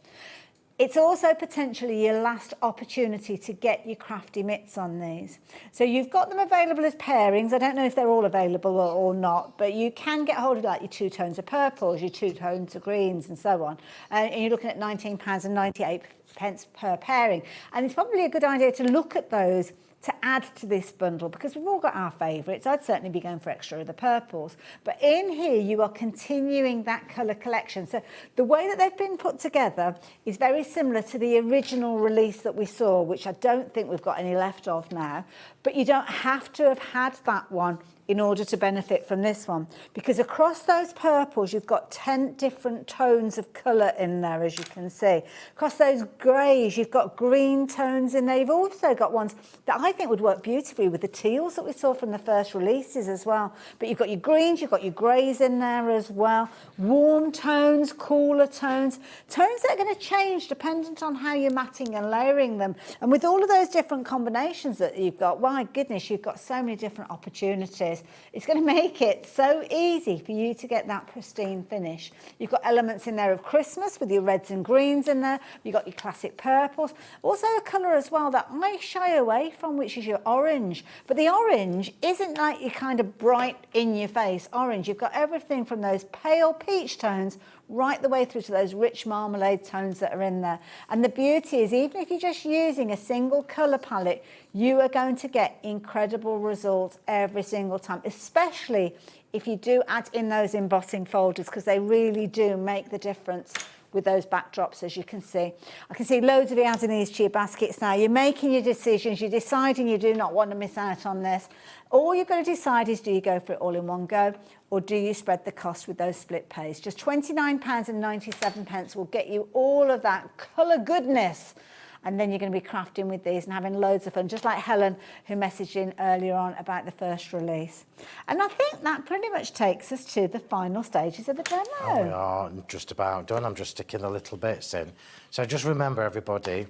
It's also potentially your last opportunity to get your crafty mitts on these. So you've got them available as pairings. I don't know if they're all available or not, but you can get hold of like your 2 tones of purples, your 2 tones of greens and so on. And you're looking at £19.98 per pairing. And it's probably a good idea to look at those to add to this bundle because we've all got our favourites. I'd certainly be going for extra of the purples. But in here, you are continuing that colour collection. So the way that they've been put together is very similar to the original release that we saw, which I don't think we've got any left of now. But you don't have to have had that one in order to benefit from this one, because across those purples you've got 10 different tones of colour in there, as you can see. Across those greys you've got green tones in there. You've also got ones that I think would work beautifully with the teals that we saw from the first releases as well. But you've got your greens, you've got your greys in there as well. Warm tones, cooler tones, tones that are going to change dependent on how you're matting and layering them. And with all of those different combinations that you've got, my goodness, you've got so many different opportunities. It's going to make it so easy for you to get that pristine finish. You've got elements in there of Christmas with your reds and greens in there. You've got your classic purples. Also a colour as well that I shy away from, which is your orange. But the orange isn't like your kind of bright in-your-face orange. You've got everything from those pale peach tones right the way through to those rich marmalade tones that are in there. And the beauty is, even if you're just using a single colour palette, you are going to get incredible results every single time, especially if you do add in those embossing folders, because they really do make the difference with those backdrops, as you can see. I can see loads of you adding these to your baskets now. You're making your decisions, you're deciding you do not want to miss out on this. All you've got to decide is, do you go for it all in one go, or do you spread the cost with those split pays? Just £29.97 will get you all of that colour goodness. And then you're going to be crafting with these and having loads of fun, just like Helen, who messaged in earlier on about the first release. And I think that pretty much takes us to the final stages of the demo. Oh, we are just about done. I'm just sticking the little bits in. So just remember, everybody,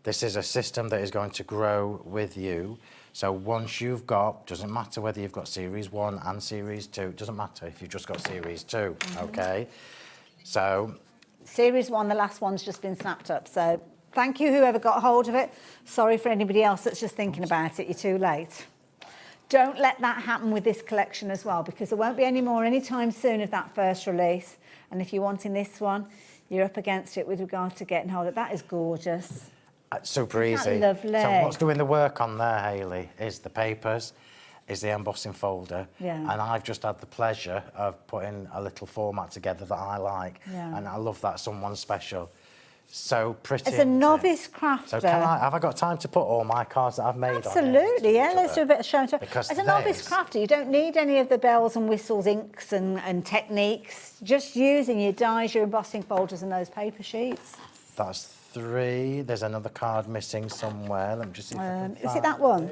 this is a system that is going to grow with you. So once you've got, doesn't matter whether you've got Series 1 and Series 2, doesn't matter if you've just got Series 2, okay? So, Series 1, the last one's just been snapped up. So thank you, whoever got hold of it. Sorry for anybody else that's just thinking about it. You're too late. Don't let that happen with this collection as well, because there won't be any more anytime soon of that first release. And if you're wanting this one, you're up against it with regard to getting hold of it. That is gorgeous. Super easy. Lovely. So what's doing the work on there, Hayley, is the papers, is the embossing folder. Yeah. And I've just had the pleasure of putting a little format together that I like. Yeah. And I love that someone special. So pretty. As a novice crafter. So have I got time to put all my cards that I've made on it? Absolutely, yeah. Let's do a bit of show and tell. Because As a novice crafter, you don't need any of the bells and whistles, inks and techniques. Just using your dies, your embossing folders and those paper sheets. That's 3. There's another card missing somewhere. Let me just see if I can Is it that one?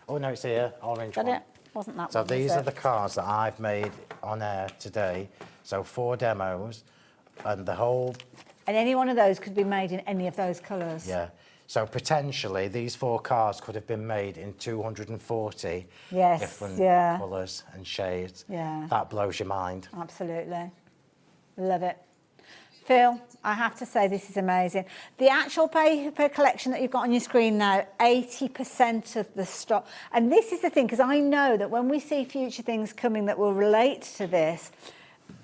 Oh, no, it's here. Orange Got one. it? Wasn't that So one? these was are it? the cards that I've made on air today. So 4 demos and the whole... And any one of those could be made in any of those colours. Yeah. So potentially these 4 cards could have been made in 240 Yes, different yeah. colours and shades. Yeah. That blows your mind. Absolutely. Love it. Phil, I have to say this is amazing. The actual paper collection that you've got on your screen now, 80% of the stock. And this is the thing, because I know that when we see future things coming that will relate to this,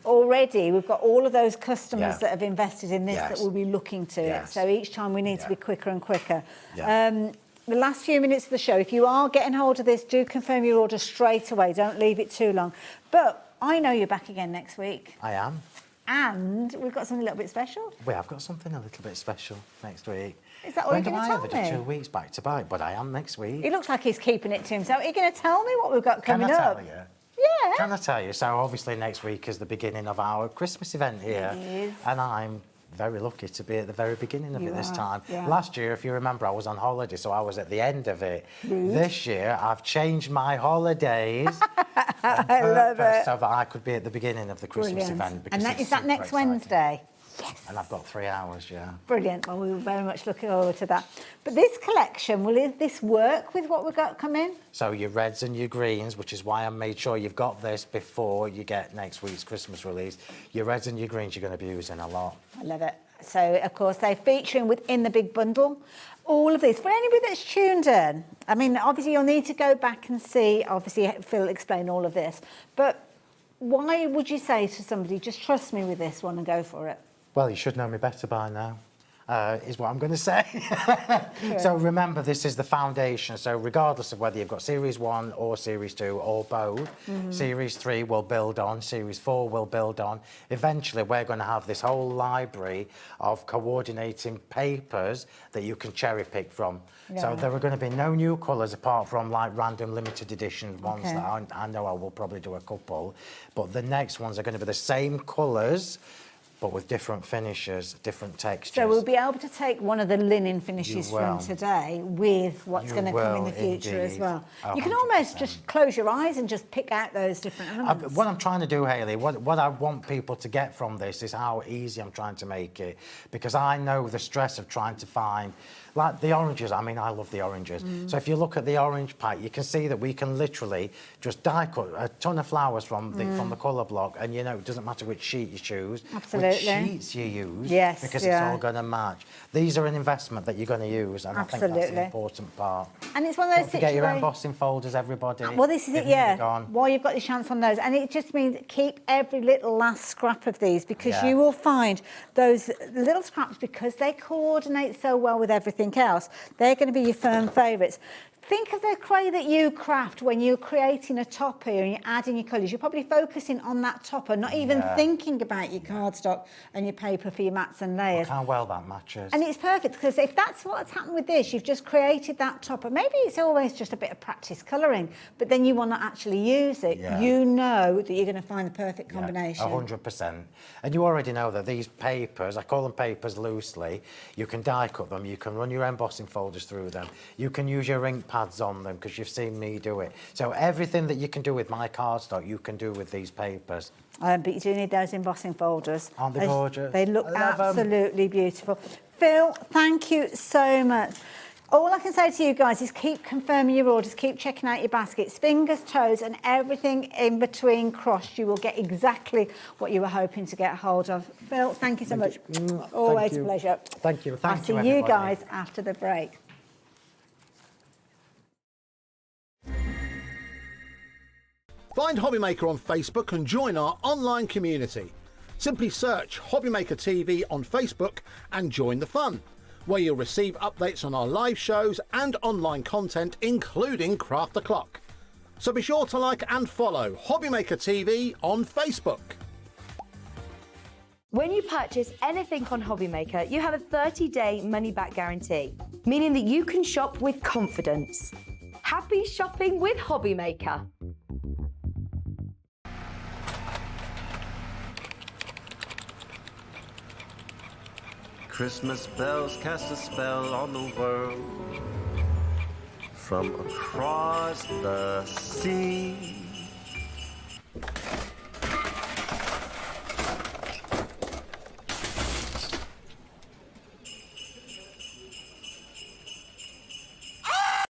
already we've got all of those customers that have invested in this that will be looking to it. So each time we need to be quicker and quicker. The last few minutes of the show, if you are getting hold of this, do confirm your order straight away. Don't leave it too long. But I know you're back again next week. I am. And we've got something a little bit special. We have got something a little bit special next week. Is that what you're going to tell me? When do I ever do 2 weeks back to back? But I am next week. He looks like he's keeping it to himself. Are you going to tell me what we've got coming Can I up? tell you? Yeah. Can I tell you? So obviously next week is the beginning of our Christmas event here. It is. And I'm very lucky to be at the very beginning of You it this are, time. yeah. Last year, if you remember, I was on holiday, so I was at the end of it. Rude. This year, I've changed my holidays I love it. so that I could be at the beginning of the Christmas Brilliant. event. And it's is that super next exciting. Wednesday? And I've got 3 hours, yeah. Brilliant. Well, we were very much looking forward to that. But this collection, will this work with what we've got coming? So your reds and your greens, which is why I made sure you've got this before you get next week's Christmas release. Your reds and your greens you're going to be using a lot. I love it. So, of course, they're featuring within the big bundle all of this. For anybody that's tuned in, I mean, obviously you'll need to go back and see, obviously Phil explained all of this, but why would you say to somebody, just trust me with this one and go for it? Well, you should know me better by now, is what I'm going to say. So remember, this is the foundation. So regardless of whether you've got Series 1 or Series 2 or both, Series 3 will build on, Series 4 will build on. Eventually, we're going to have this whole library of coordinating papers that you can cherry pick from. So there are going to be no new colours apart from like random limited edition ones that I know I will probably do a couple. But the next ones are going to be the same colours, but with different finishes, different textures. So we'll be able to take one of the linen finishes from today with what's going to come in the future as well. You can almost just close your eyes and just pick out those different elements. What I'm trying to do, Hayley, what I want people to get from this is how easy I'm trying to make it. Because I know the stress of trying to find, like the oranges, I mean, I love the oranges. So if you look at the orange pack, you can see that we can literally just die cut a ton of flowers from the colour block, and you know, it doesn't matter which sheet you choose, which sheets you use, because it's all going to match. These are an investment that you're going to use, and I think that's the important part. And it's one of those Don't forget your embossing folders, everybody. Well, this is it, while you've got the chance on those. And it just means keep every little last scrap of these, because you will find those little scraps, because they coordinate so well with everything else, they're going to be your firm favourites. Think of the clay that you craft when you're creating a topper and you're adding your colours. You're probably focusing on that topper, not even thinking about your cardstock and your paper for your mats and layers. Look how well that matches. And it's perfect, because if that's what's happened with this, you've just created that topper. Maybe it's always just a bit of practice colouring, but then you want to actually use it. You know that you're going to find the perfect combination. 100%. And you already know that these papers, I call them papers loosely, you can die cut them, you can run your embossing folders through them, you can use your ink pads on them, because you've seen me do it. So everything that you can do with my cardstock, you can do with these papers. But you do need those embossing folders. Aren't they gorgeous? They look absolutely beautiful. Phil, thank you so much. All I can say to you guys is keep confirming your orders, keep checking out your baskets, fingers, toes, and everything in between crossed. You will get exactly what you were hoping to get hold of. Phill, thank you so much. Always a pleasure. Thank you. I'll see you guys after the break. Find HobbyMaker on Facebook and join our online community. Simply search HobbyMaker TV on Facebook and join the fun, where you'll receive updates on our live shows and online content, including Craft the Clock. So be sure to like and follow HobbyMaker TV on Facebook. When you purchase anything on HobbyMaker, you have a 30-day money-back guarantee, meaning that you can shop with confidence. Happy shopping with HobbyMaker. Christmas bells cast a spell on the world from across the sea.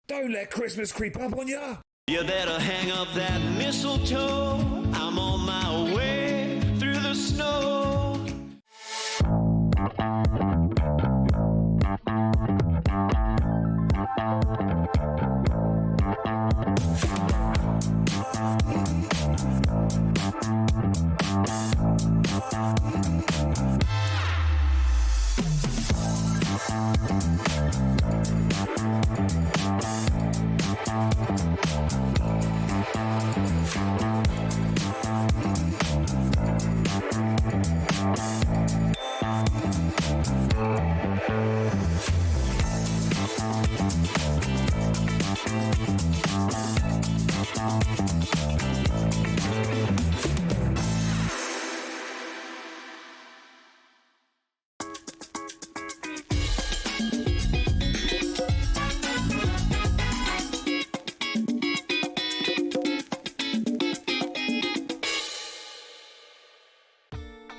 Don't let Christmas creep up on ya. You better hang up that mistletoe. I'm on my way through the snow.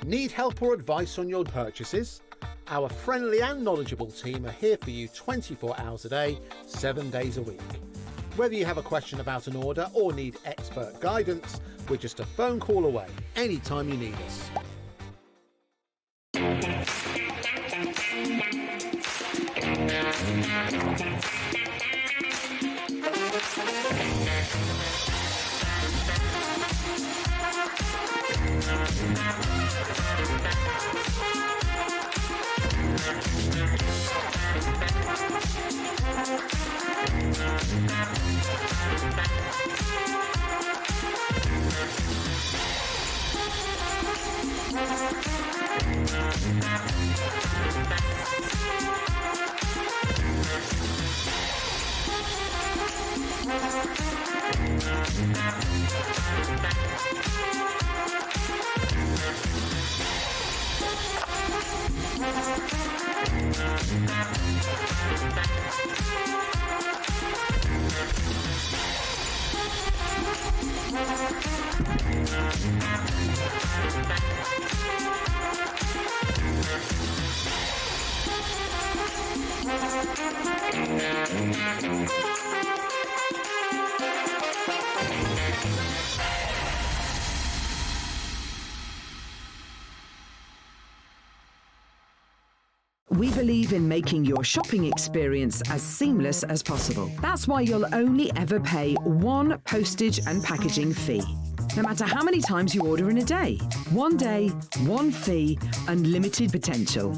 Need help or advice on your purchases? Our friendly and knowledgeable team are here for you 24 hours a day, 7 days a week. Whether you have a question about an order or need expert guidance, we're just a phone call away anytime you need us. We believe in making your shopping experience as seamless as possible. That's why you'll only ever pay one postage and packaging fee, no matter how many times you order in a day. One day, one fee, unlimited potential.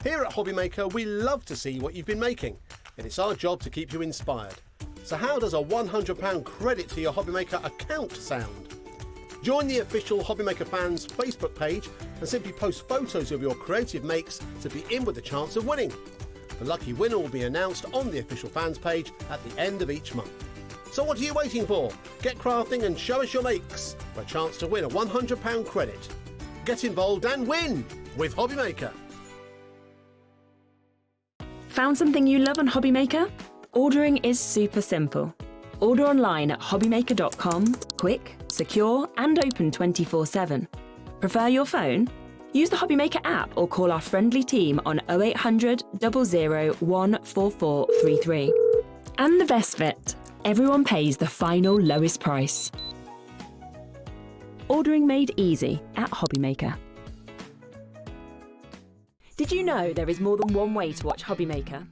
Here at HobbyMaker, we love to see what you've been making, and it's our job to keep you inspired. So how does a £100 credit to your HobbyMaker account sound? Join the official HobbyMaker fans Facebook page and simply post photos of your creative makes to be in with a chance of winning. The lucky winner will be announced on the official fans page at the end of each month. So what are you waiting for? Get crafting and show us your makes for a chance to win a £100 credit. Get involved and win with HobbyMaker. Found something you love on HobbyMaker? Ordering is super simple. Order online at hobbymaker.com, quick, secure and open 24/7. Prefer your phone? Use the HobbyMaker app or call our friendly team on 0800 001 4433. And the best bit, everyone pays the final lowest price. Ordering made easy at HobbyMaker. Did you know there is more than one way to watch HobbyMaker?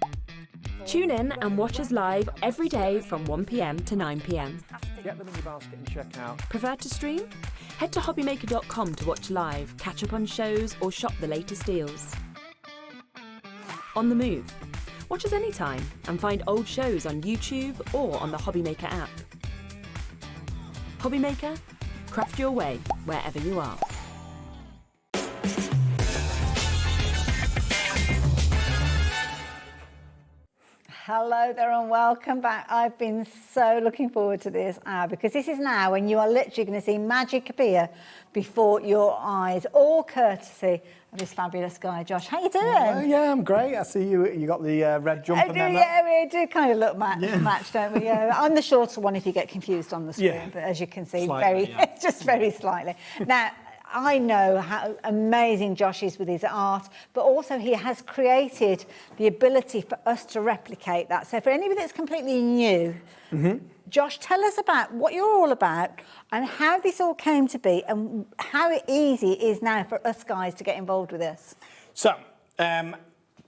Tune in and watch us live every day from 1 p.m. to 9 p.m. Get them in your basket and check out. Prefer to stream? Head to hobbymaker.com to watch live, catch up on shows, or shop the latest deals. On the move? Watch us anytime and find old shows on YouTube or on the HobbyMaker app. HobbyMaker? Craft your way wherever you are. Hello there and welcome back. I've been so looking forward to this hour because this is now when you are literally going to see magic appear before your eyes, all courtesy of this fabulous guy, Josh. How you doing? Yeah, I'm great. I see you got the red jumper. Yeah, we do kind of look matched, don't we? Yeah. I'm the shorter one if you get confused on the screen, but as you can see, Slightly, just very slightly. Now, I know how amazing Josh is with his art, but also he has created the ability for us to replicate that. So for anybody that's completely new, Josh, tell us about what you're all about and how this all came to be and how easy it is now for us guys to get involved with this. So,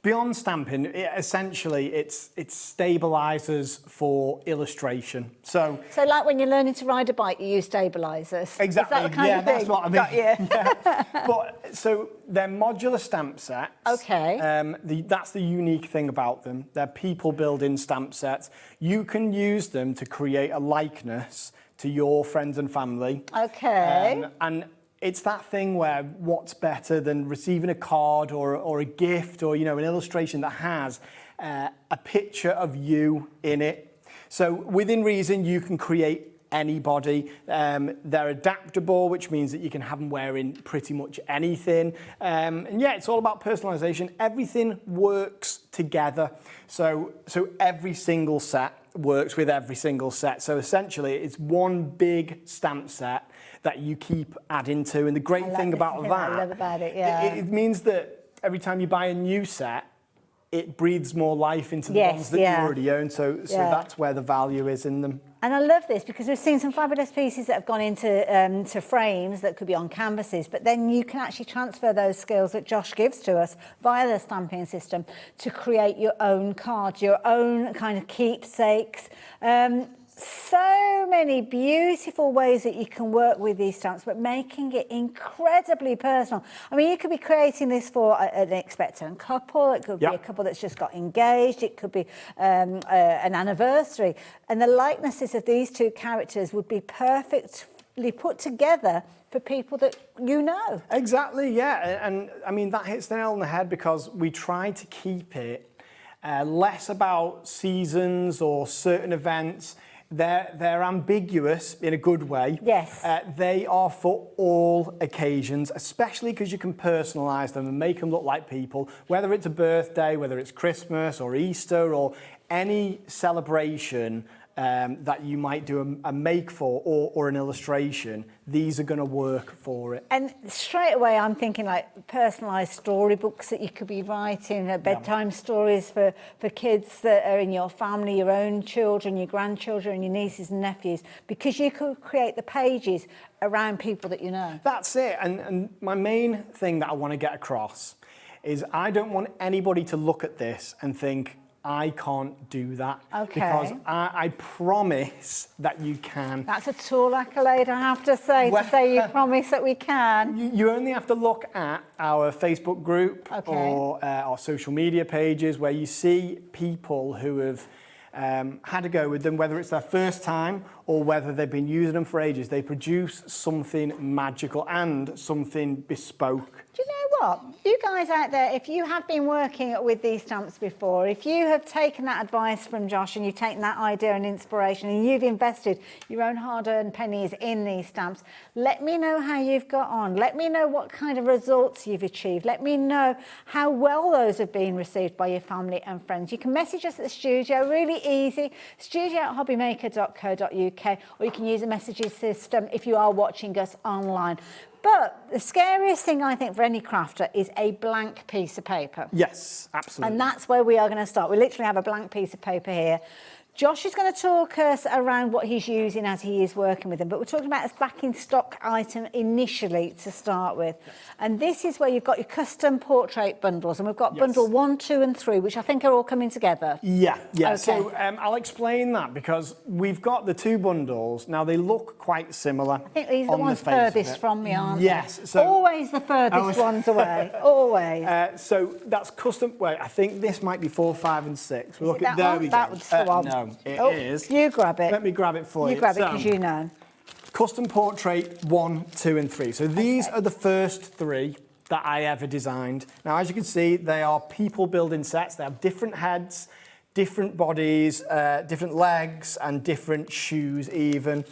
beyond stamping, essentially it's stabilisers for illustration. So like when you're learning to ride a bike, you use stabilisers. Exactly. Is that the kind of thing? That's what I mean. Got you. Yeah. But so they're modular stamp sets. Okay. That's the unique thing about them. They're people building stamp sets. You can use them to create a likeness to your friends and family. Okay. And it's that thing where what's better than receiving a card or a gift or, you know, an illustration that has a picture of you in it. So within reason, you can create anybody. They're adaptable, which means that you can have them wearing pretty much anything. And yeah, it's all about personalization. Everything works together. So every single set works with every single set. So essentially, it's one big stamp set that you keep adding to. And the great thing about that, I love about it, yeah. It means that every time you buy a new set, it breathes more life into the ones that you already own. So that's where the value is in them. And I love this because we've seen some fabulous pieces that have gone into to frames that could be on canvases, but then you can actually transfer those skills that Josh gives to us via the stamping system to create your own cards, your own kind of keepsakes. So many beautiful ways that you can work with these stamps, but making it incredibly personal. I mean, you could be creating this for an expectant couple. It could be a couple that's just got engaged. It could be an anniversary. And the likenesses of these two characters would be perfectly put together for people that you know. Exactly, yeah. And I mean, that hits the nail on the head because we try to keep it less about seasons or certain events. They're ambiguous in a good way. Yes. They are for all occasions, especially because you can personalise them and make them look like people, whether it's a birthday, whether it's Christmas or Easter or any celebration that you might do a make for or an illustration. These are going to work for it. And straight away I'm thinking like personalised storybooks that you could be writing, bedtime stories for kids that are in your family, your own children, your grandchildren, your nieces and nephews, because you could create the pages around people that you know. That's it. And my main thing that I want to get across is I don't want anybody to look at this and think, I can't do that. Okay. Because I promise that you can. That's a tall accolade, I have to say you promise that we can. You only have to look at our Facebook group or our social media pages where you see people who have had a go with them, whether it's their first time or whether they've been using them for ages. They produce something magical and something bespoke. Do you know what? You guys out there, if you have been working with these stamps before, if you have taken that advice from Josh and you've taken that idea and inspiration and you've invested your own hard-earned pennies in these stamps, let me know how you've got on. Let me know what kind of results you've achieved. Let me know how well those have been received by your family and friends. You can message us at the studio, really easy, studio@hobbymaker.co.uk, or you can use a messaging system if you are watching us online. But the scariest thing, I think, for any crafter is a blank piece of paper. Yes, absolutely. And that's where we are going to start. We literally have a blank piece of paper here. Josh is going to talk us around what he's using as he is working with them, but we're talking about a back in stock item initially to start with. And this is where you've got your custom portrait bundles, and we've got bundle 1, 2 and 3, which I think are all coming together. Yeah. Okay. So I'll explain that because we've got the 2 bundles. Now they look quite similar. I think these are the ones furthest from me, aren't they? Yes. So always the furthest ones away. Always. So that's custom. Wait, I think this might be 4, 5 and 6. We'll look at there. We go. That was the one. No, it is. You grab it. Let me grab it for you. You grab it because you know. Custom portrait 1, 2 and 3. So these are the first 3 that I ever designed. Now, as you can see, they are people building sets. They have different heads, different bodies, different legs, and different shoes even.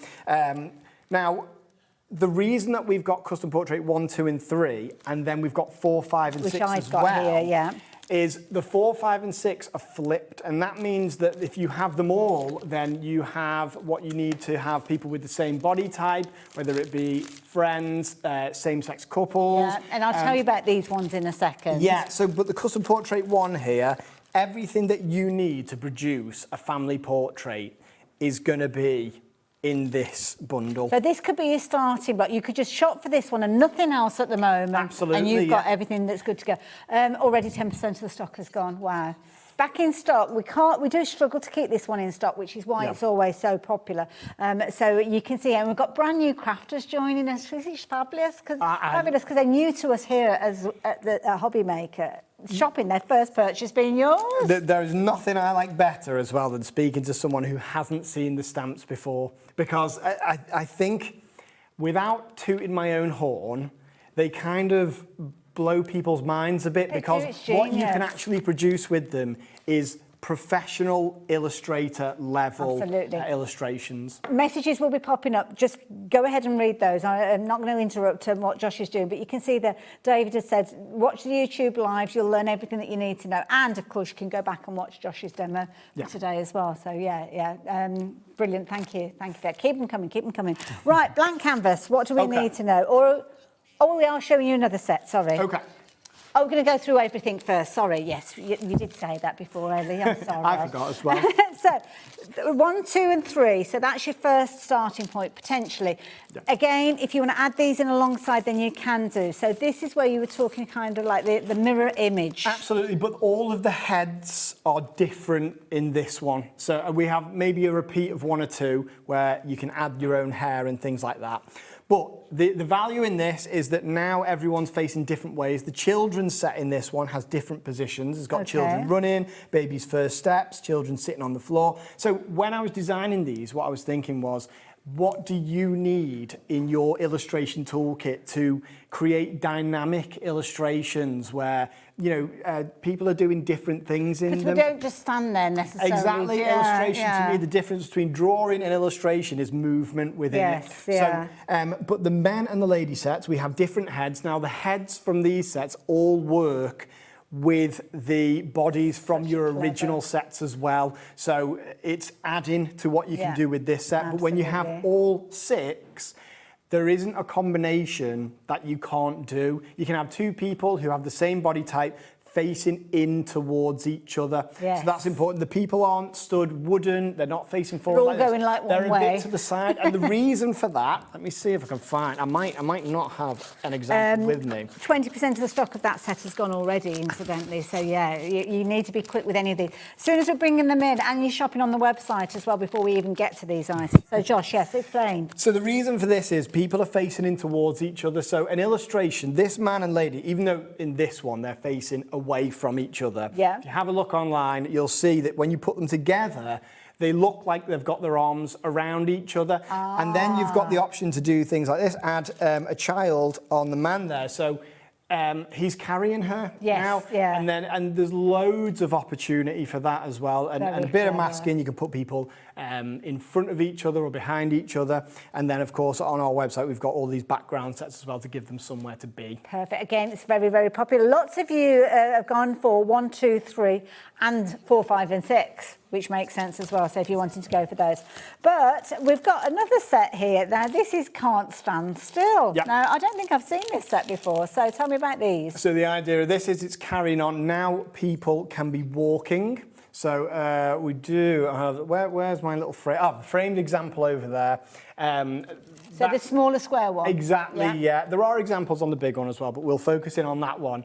Now, the reason that we've got custom portrait 1, 2 and 3, and then we've got 4, 5 and 6 as well, here, yeah, is the 4, 5 and 6 are flipped, and that means that if you have them all, then you have what you need to have people with the same body type, whether it be friends, same-sex couples. Yeah, and I'll tell you about these ones in a second. Yeah, so but the custom portrait 1 here, everything that you need to produce a family portrait is going to be in this bundle. So this could be your starting block. You could just shop for this one and nothing else at the moment. Absolutely, and you've got everything that's good to go. Already 10% of the stock has gone. Wow. Back in stock, we do struggle to keep this one in stock, which is why it's always so popular. So you can see, and we've got brand new crafters joining us. This is fabulous because they're new to us here at the HobbyMaker. Shopping, their first purchase being yours. There is nothing I like better as well than speaking to someone who hasn't seen the stamps before, because I think without tooting my own horn, they kind of blow people's minds a bit because what you can actually produce with them is professional illustrator level illustrations. Messages will be popping up. Just go ahead and read those. I'm not going to interrupt what Josh is doing, but you can see that David has said, watch the YouTube lives. You'll learn everything that you need to know. And of course, you can go back and watch Josh's demo today as well. So brilliant. Thank you. Thank you for that. Keep them coming. Keep them coming. Right, blank canvas. What do we need to know? Or we are showing you another set. Sorry. Okay. Oh, we're going to go through everything first. Sorry, yes, you did say that before, Ellie. I'm sorry. I forgot as well. So, 1, 2 and 3. So that's your first starting point, potentially. Yeah. Again, if you want to add these in alongside, then you can do. So this is where you were talking kind of like the mirror image. Absolutely, but all of the heads are different in this one. So we have maybe a repeat of 1 or 2 where you can add your own hair and things like that. But the value in this is that now everyone's facing different ways. The children's set in this one has different positions. It's got children running, baby's first steps, children sitting on the floor. So when I was designing these, what I was thinking was, what do you need in your illustration toolkit to create dynamic illustrations where, people are doing different things in them? Because we don't just stand there necessarily. Exactly. Illustration, to me, the difference between drawing and illustration is movement within it. Yeah. So, but the men and the lady sets, we have different heads. Now, the heads from these sets all work with the bodies from your original sets as well. So it's adding to what you can do with this set. But when you have all 6, there isn't a combination that you can't do. You can have 2 people who have the same body type facing in towards each other. Yes. So that's important. The people aren't stood wooden, they're not facing forward. They're all going like one way. They're a bit to the side. And the reason for that, let me see if I can find, I might not have an example with me. 20% of the stock of that set has gone already, incidentally. So you need to be quick with any of these. As soon as we're bringing them in, and you're shopping on the website as well before we even get to these items. So Josh, yes, explain. So the reason for this is people are facing in towards each other. So an illustration, this man and lady, even though in this one they're facing away from each other. Yeah. If you have a look online, you'll see that when you put them together, they look like they've got their arms around each other. And then you've got the option to do things like this, add a child on the man there. So He's carrying her now. Yeah. And there's loads of opportunity for that as well. And a bit of masking, you can put people in front of each other or behind each other. And then, of course, on our website, we've got all these background sets as well to give them somewhere to be. Perfect. Again, it's very, very popular. Lots of you have gone for 1, 2, 3 and 4, 5 and 6, which makes sense as well, so if you're wanting to go for those. But we've got another set here. Now, this is Can't Stand Still. Yep. Now, I don't think I've seen this set before, so tell me about these. So the idea of this is it's carrying on. Now people can be walking. So we do have, where's my little frame? Oh, the framed example over there. So the smaller square one? Exactly, yeah. There are examples on the big one as well, but we'll focus in on that one.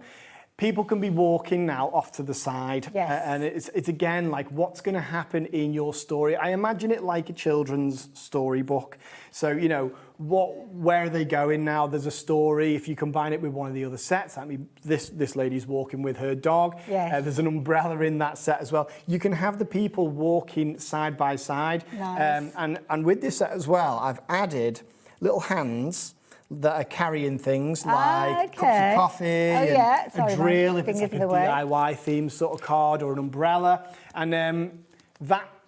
People can be walking now off to the side. Yes. And it's again, like what's going to happen in your story. I imagine it like a children's storybook. So, you know, where are they going now? There's a story. If you combine it with one of the other sets, I mean, this lady's walking with her dog. Yes. There's an umbrella in that set as well. You can have the people walking side by side. Nice. And with this set as well, I've added little hands that are carrying things like cups of coffee, a drill if it's like a DIY themed sort of card, or an umbrella. And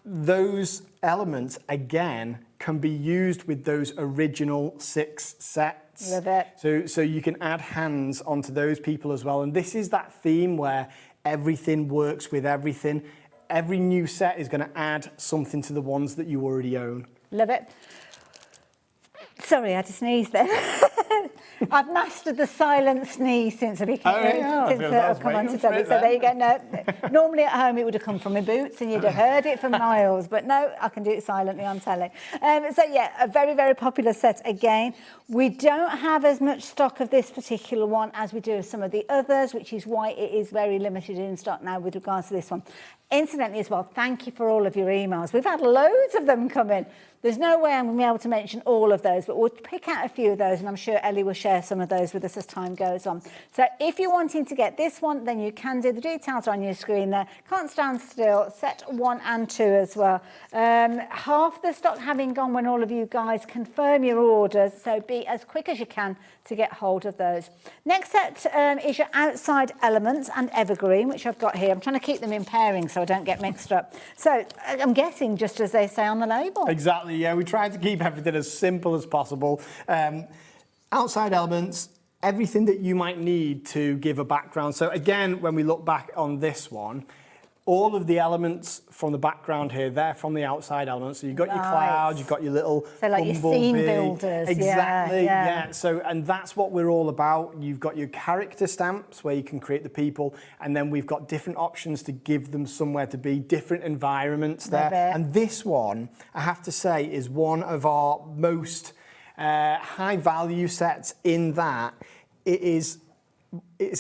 those elements, again, can be used with those original 6 sets. Love it. So you can add hands onto those people as well. And this is that theme where everything works with everything. Every new set is going to add something to the ones that you already own. Love it. Sorry, I had to sneeze then. I've mastered the silent sneeze since I became I've come on to tell you. So there you go. No, normally at home it would have come from my boots and you'd have heard it for miles, but no, I can do it silently on telly. So yeah, a very, very popular set again. We don't have as much stock of this particular one as we do of some of the others, which is why it is very limited in stock now with regards to this one. Incidentally as well, thank you for all of your emails. We've had loads of them come in. There's no way I'm going to be able to mention all of those, but we'll pick out a few of those, and I'm sure Ellie will share some of those with us as time goes on. So if you're wanting to get this one, then you can do. The details are on your screen there. Can't Stand Still, set 1 and 2 as well. Half the stock having gone when all of you guys confirm your orders, so be as quick as you can to get hold of those. Next set is your outside elements and evergreen, which I've got here. I'm trying to keep them in pairing so I don't get mixed up. So I'm guessing just as they say on the label. Exactly, yeah. We try to keep everything as simple as possible. Outside elements, everything that you might need to give a background. So again, when we look back on this one, all of the elements from the background here, they're from the outside elements. So you've got your clouds, you've got your little so like your scene builders. Exactly, yeah. So, and that's what we're all about. You've got your character stamps where you can create the people, and then we've got different options to give them somewhere to be, different environments there. And this one, I have to say, is one of our most high value sets in that it's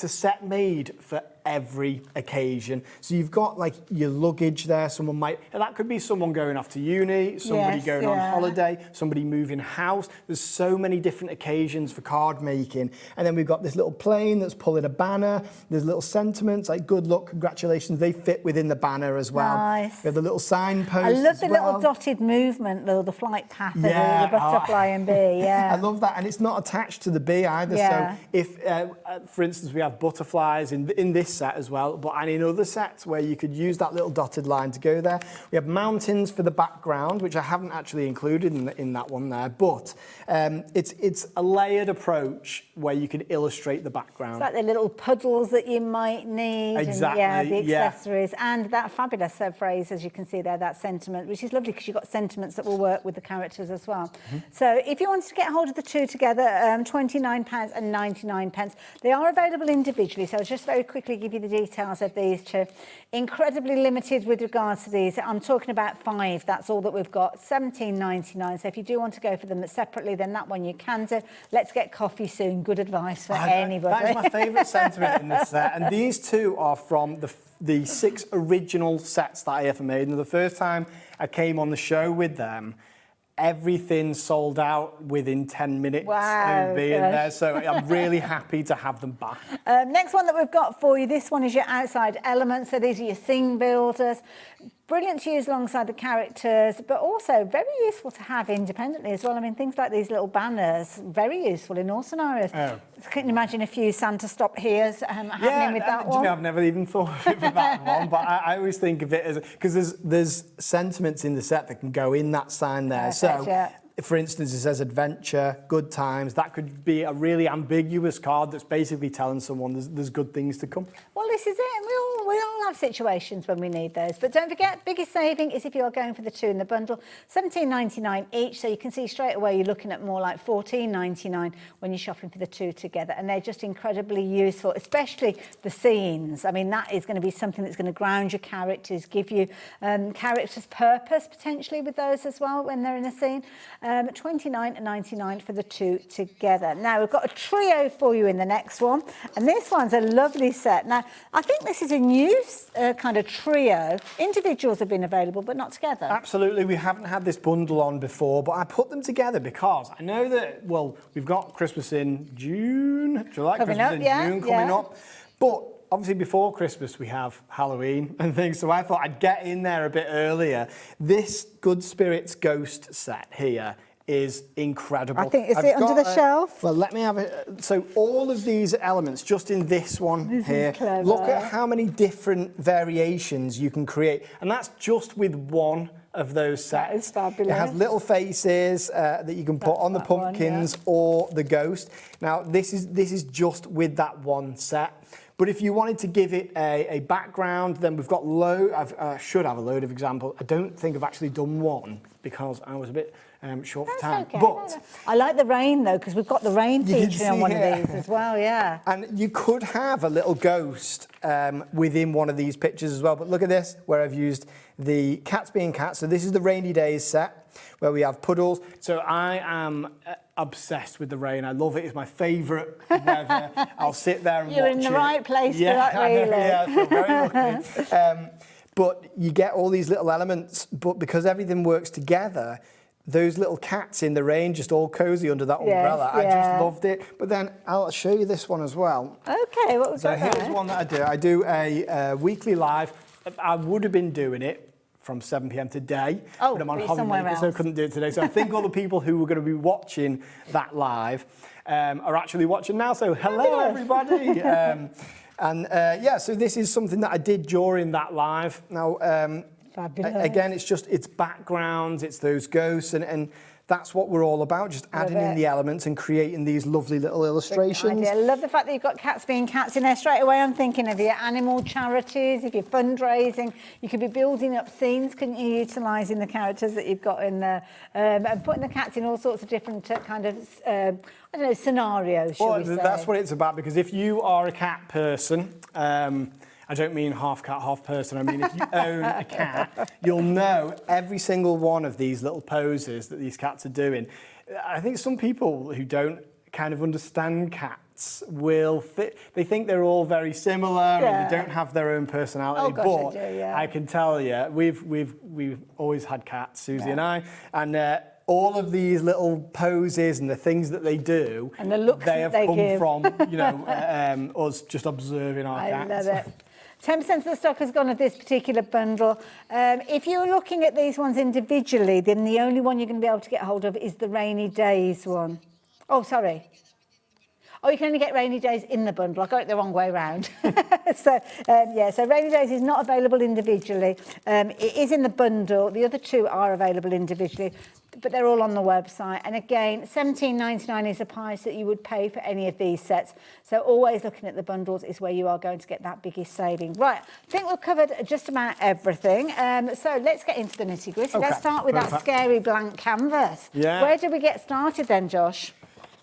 a set made for every occasion. So you've got like your luggage there. That could be someone going off to uni, somebody going on holiday, somebody moving house. There's so many different occasions for card making. And then we've got this little plane that's pulling a banner. There's little sentiments like good luck, congratulations. They fit within the banner as well. Nice. We have the little signpost. I love the little dotted movement, though, the flight path of the butterfly and bee. Yeah. I love that. And it's not attached to the bee either. Yeah. So if, for instance, we have butterflies in this set as well, and in other sets where you could use that little dotted line to go there. We have mountains for the background, which I haven't actually included in that one there, but it's a layered approach where you can illustrate the background. It's like the little puddles that you might need. Exactly, and, the accessories. And that fabulous phrase, as you can see there, that sentiment, which is lovely because you've got sentiments that will work with the characters as well. So if you wanted to get hold of the two together, £29 and 99. They are available individually, so I'll just very quickly give you the details of these two. Incredibly limited with regards to these. I'm talking about 5. That's all that we've got. £17.99. So if you do want to go for them separately, then that one you can do. Let's get coffee soon. Good advice for anybody. That is my favourite sentiment in this set. And these two are from the 6 original sets that I ever made. And the first time I came on the show with them, everything sold out within 10 minutes of being there. So I'm really happy to have them back. Next one that we've got for you, this one is your outside elements. So these are your scene builders. brilliant to use alongside the characters, but also very useful to have independently as well. I mean, things like these little banners, very useful in all scenarios. Oh. Can you imagine a few Santa stop here's happening with that do one? you know, I've never even thought of it with that one, but I always think of it as, because there's sentiments in the set that can go in that sign there. Perfect, yeah. For instance, it says adventure, good times. That could be a really ambiguous card that's basically telling someone there's good things to come. Well, this is it. And we all have situations when we need those. But don't forget, biggest saving is if you're going for the 2 in the bundle, $17.99 each. So you can see straight away you're looking at more like $14.99 when you're shopping for the 2 together. And they're just incredibly useful, especially the scenes. I mean, that is going to be something that's going to ground your characters, give you characters' purpose potentially with those as well when they're in a scene. $29.99 for the 2 together. Now, we've got a trio for you in the next one, and this one's a lovely set. Now, I think this is a new kind of trio. Individuals have been available, but not together. Absolutely, we haven't had this bundle on before, but I put them together because I know that, well, we've got Christmas in June, July, Coming Christmas up, in yeah, June coming up, but obviously before Christmas we have Halloween and things, so I thought I'd get in there a bit earlier. This Good Spirits Ghost set here is incredible. I think, is it under the shelf? Well, let me have it. So all of these elements, just in this one here, look at how many different variations you can create. And that's just with one of those sets. That is fabulous. It has little faces that you can put on the pumpkins or the ghost. Now, this is just with that one set. But if you wanted to give it a background, then we've got I should have a load of examples. I don't think I've actually done one because I was a bit short for time. Okay. But I like the rain though, because we've got the rain featuring on one of these as well, yeah. And you could have a little ghost within one of these pictures as well. But look at this, where I've used the cats being cats. So this is the rainy days set, where we have puddles. So I am obsessed with the rain. I love it. It's my favourite weather. I'll sit there and watch it. You're in the right place for that, really. Yeah, I feel very lucky. But you get all these little elements, but because everything works together, those little cats in the rain just all cozy under that umbrella. I just loved it. But then I'll show you this one as well. Okay, what was that? So here's one that I do. I do a weekly live. I would have been doing it from 7 p.m. today, but I'm on HobbyMaker, so I couldn't do it today. So I think all the people who were going to be watching that live are actually watching now. So hello, everybody. So this is something that I did during that live. Now, again, it's backgrounds, it's those ghosts, and that's what we're all about, just adding in the elements and creating these lovely little illustrations. I love the fact that you've got cats being cats in there. Straight away I'm thinking of your animal charities, if you're fundraising, you could be building up scenes, couldn't you, utilising the characters that you've got in there, and putting the cats in all sorts of different kind of, I don't know, scenarios, shall we say. That's what it's about, because if you are a cat person, I don't mean half cat, half person. I mean, if you own a cat, you'll know every single one of these little poses that these cats are doing. I think some people who don't kind of understand cats they think they're all very similar and they don't have their own personality. Oh, gosh, they do, I can tell you, we've always had cats, Susie and I, and all of these little poses and the things that they do, and the looks they have they come give. from, us just observing our cats. I love it. 10% of the stock has gone of this particular bundle. If you're looking at these ones individually, then the only one you're going to be able to get hold of is the Rainy Days one. Oh, sorry. Oh, you can only get Rainy Days in the bundle. I got it the wrong way round. So Rainy Days is not available individually. It is in the bundle. The other two are available individually, but they're all on the website. And again, $17.99 is the price that you would pay for any of these sets. So always looking at the bundles is where you are going to get that biggest saving. Right, I think we've covered just about everything. So let's get into the nitty-gritty. Okay, Let's start with that scary blank canvas. Yeah. Where do we get started then, Josh?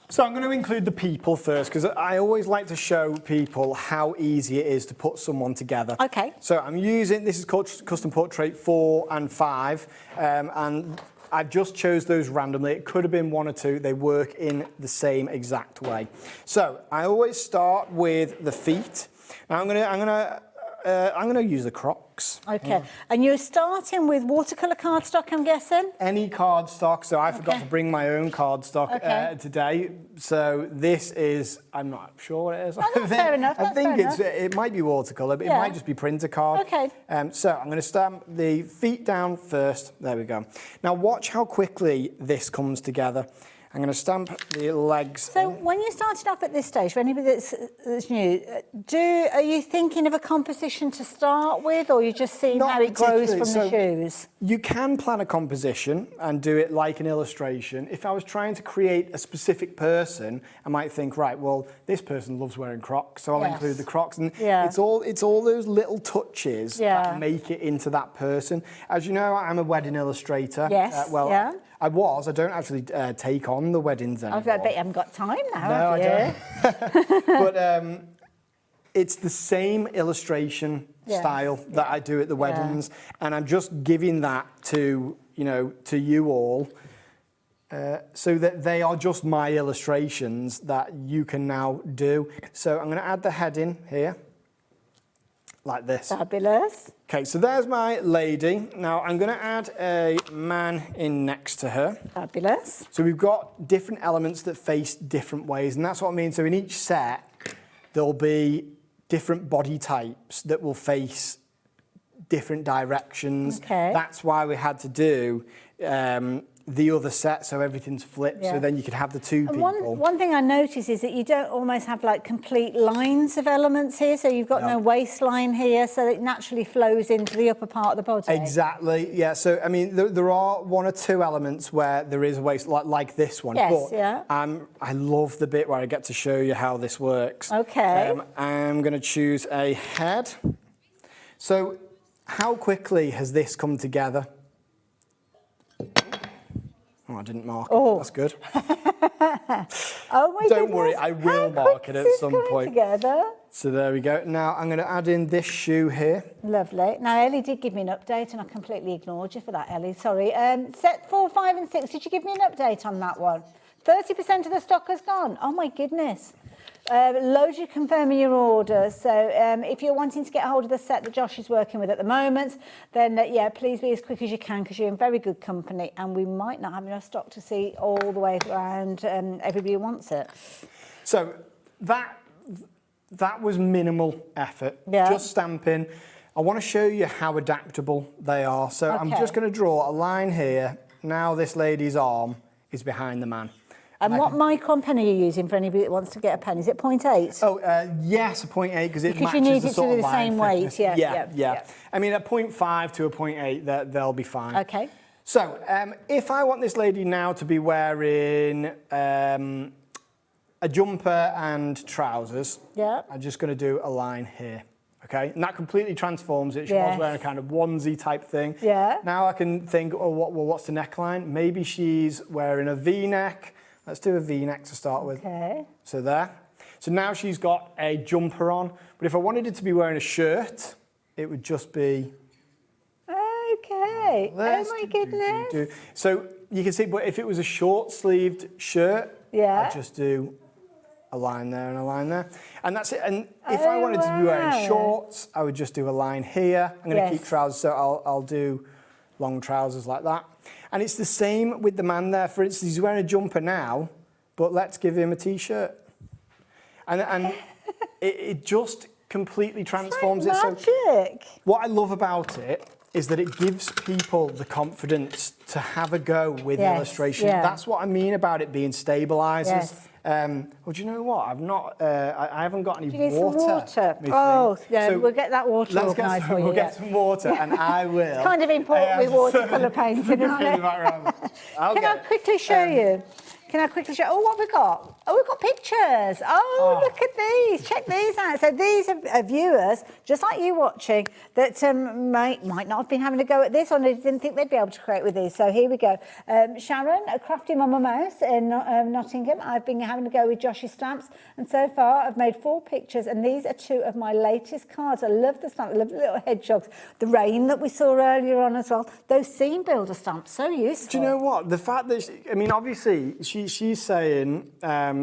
So I'm going to include the people first, because I always like to show people how easy it is to put someone together. Okay. So I'm using, this is called Custom Portrait 4 and 5, and I just chose those randomly. It could have been one or two. They work in the same exact way. So I always start with the feet. Now I'm going to I'm going to use the Crocs. Okay. And you're starting with watercolour cardstock, I'm guessing? Any cardstock. So I forgot to bring my own cardstock today. So this is, I'm not sure what it is. Oh, that's fair enough. I think it might be watercolour, but it might just be printer card. Okay. So I'm going to stamp the feet down first. There we go. Now watch how quickly this comes together. I'm going to stamp the legs. So when you started off at this stage, for anybody that's new, are you thinking of a composition to start with, or you just seeing how it grows from the shoes? You can plan a composition and do it like an illustration. If I was trying to create a specific person, I might think, right, well, this person loves wearing Crocs, so I'll include the Crocs. And it's all those little touches that make it into that person. As you know, I'm a wedding illustrator. Yes. I don't actually take on the weddings anymore. I bet you haven't got time now, no, have you? I don't. But it's the same illustration style that I do at the weddings, and I'm just giving that to you all, so that they are just my illustrations that you can now do. So I'm going to add the heading here, like this. Fabulous. Okay, so there's my lady. Now I'm going to add a man in next to her. Fabulous. So we've got different elements that face different ways, and that's what I mean. So in each set, there'll be different body types that will face different directions. Okay. That's why we had to do the other set, so everything's flipped, so then you could have the two people. One thing I notice is that you don't almost have like complete lines of elements here, so you've got no waistline here, so it naturally flows into the upper part of the body. Exactly, yeah. So, I mean, there are one or two elements where there is a waist, like this one. Yes, but, I love the bit where I get to show you how this works. Okay. I'm going to choose a head. So, how quickly has this come together? Oh, I didn't mark it. That's good. Oh my goodness. Don't worry, I will mark it at some point. Together. So there we go. Now I'm going to add in this shoe here. Lovely. Now Ellie did give me an update, and I completely ignored you for that, Ellie. Sorry. Set 4, 5, and 6. Did you give me an update on that one? 30% of the stock has gone. Oh my goodness. Loads you confirming your order. So if you're wanting to get hold of the set that Josh is working with at the moment, then please be as quick as you can, because you're in very good company, and we might not have enough stock to see all the way around everybody who wants it. So that was minimal effort. Just stamping. I want to show you how adaptable they are. So I'm just going to draw a line here. Now this lady's arm is behind the man. And what micron pen are you using for anybody that wants to get a pen? Is it 0.8? Oh, yes, a 0.8, because it matches you need the it sort to of be the same line weight. thickness. Yeah. I mean, a 0.5 to a 0.8, they'll be fine. Okay. So, if I want this lady now to be wearing a jumper and trousers, I'm just going to do a line here. Okay, and that completely transforms it. She was wearing a kind of onesie type thing. Yeah. Now I can think, what's the neckline? Maybe she's wearing a V-neck. Let's do a V-neck to start with. Okay. So there. So now she's got a jumper on. But if I wanted it to be wearing a shirt, it would just be... Okay. Oh my goodness. So you can see, but if it was a short-sleeved shirt, I'd just do a line there and a line there. And that's it. And if I wanted to be wearing shorts, I would just do a line here. I'm going to keep trousers, so I'll do long trousers like that. And it's the same with the man there. For instance, he's wearing a jumper now, but let's give him a T-shirt. And it just completely transforms it. Magic. So what I love about it is that it gives people the confidence to have a go with illustration. That's what I mean about it being stabilisers. Well, do you know what? I haven't got any water. Do you need some water? Oh, yeah, so we'll get that water organised for you. We'll get some water, and I will. It's kind of important with watercolour painting, isn't it? Can I quickly show you? Oh, what have we got? Oh, we've got pictures. Oh, look at these. Check these out. So these are viewers, just like you watching, that might not have been having a go at this, or they didn't think they'd be able to create with these. So here we go. Sharon, a crafty mama mouse in Nottingham. I've been having a go with Josh's stamps, and so far I've made 4 pictures, and these are 2 of my latest cards. I love the stamp. I love the little hedgehogs. The rain that we saw earlier on as well. Those seam builder stamps, so useful. Do you know what? The fact that, obviously, she's saying...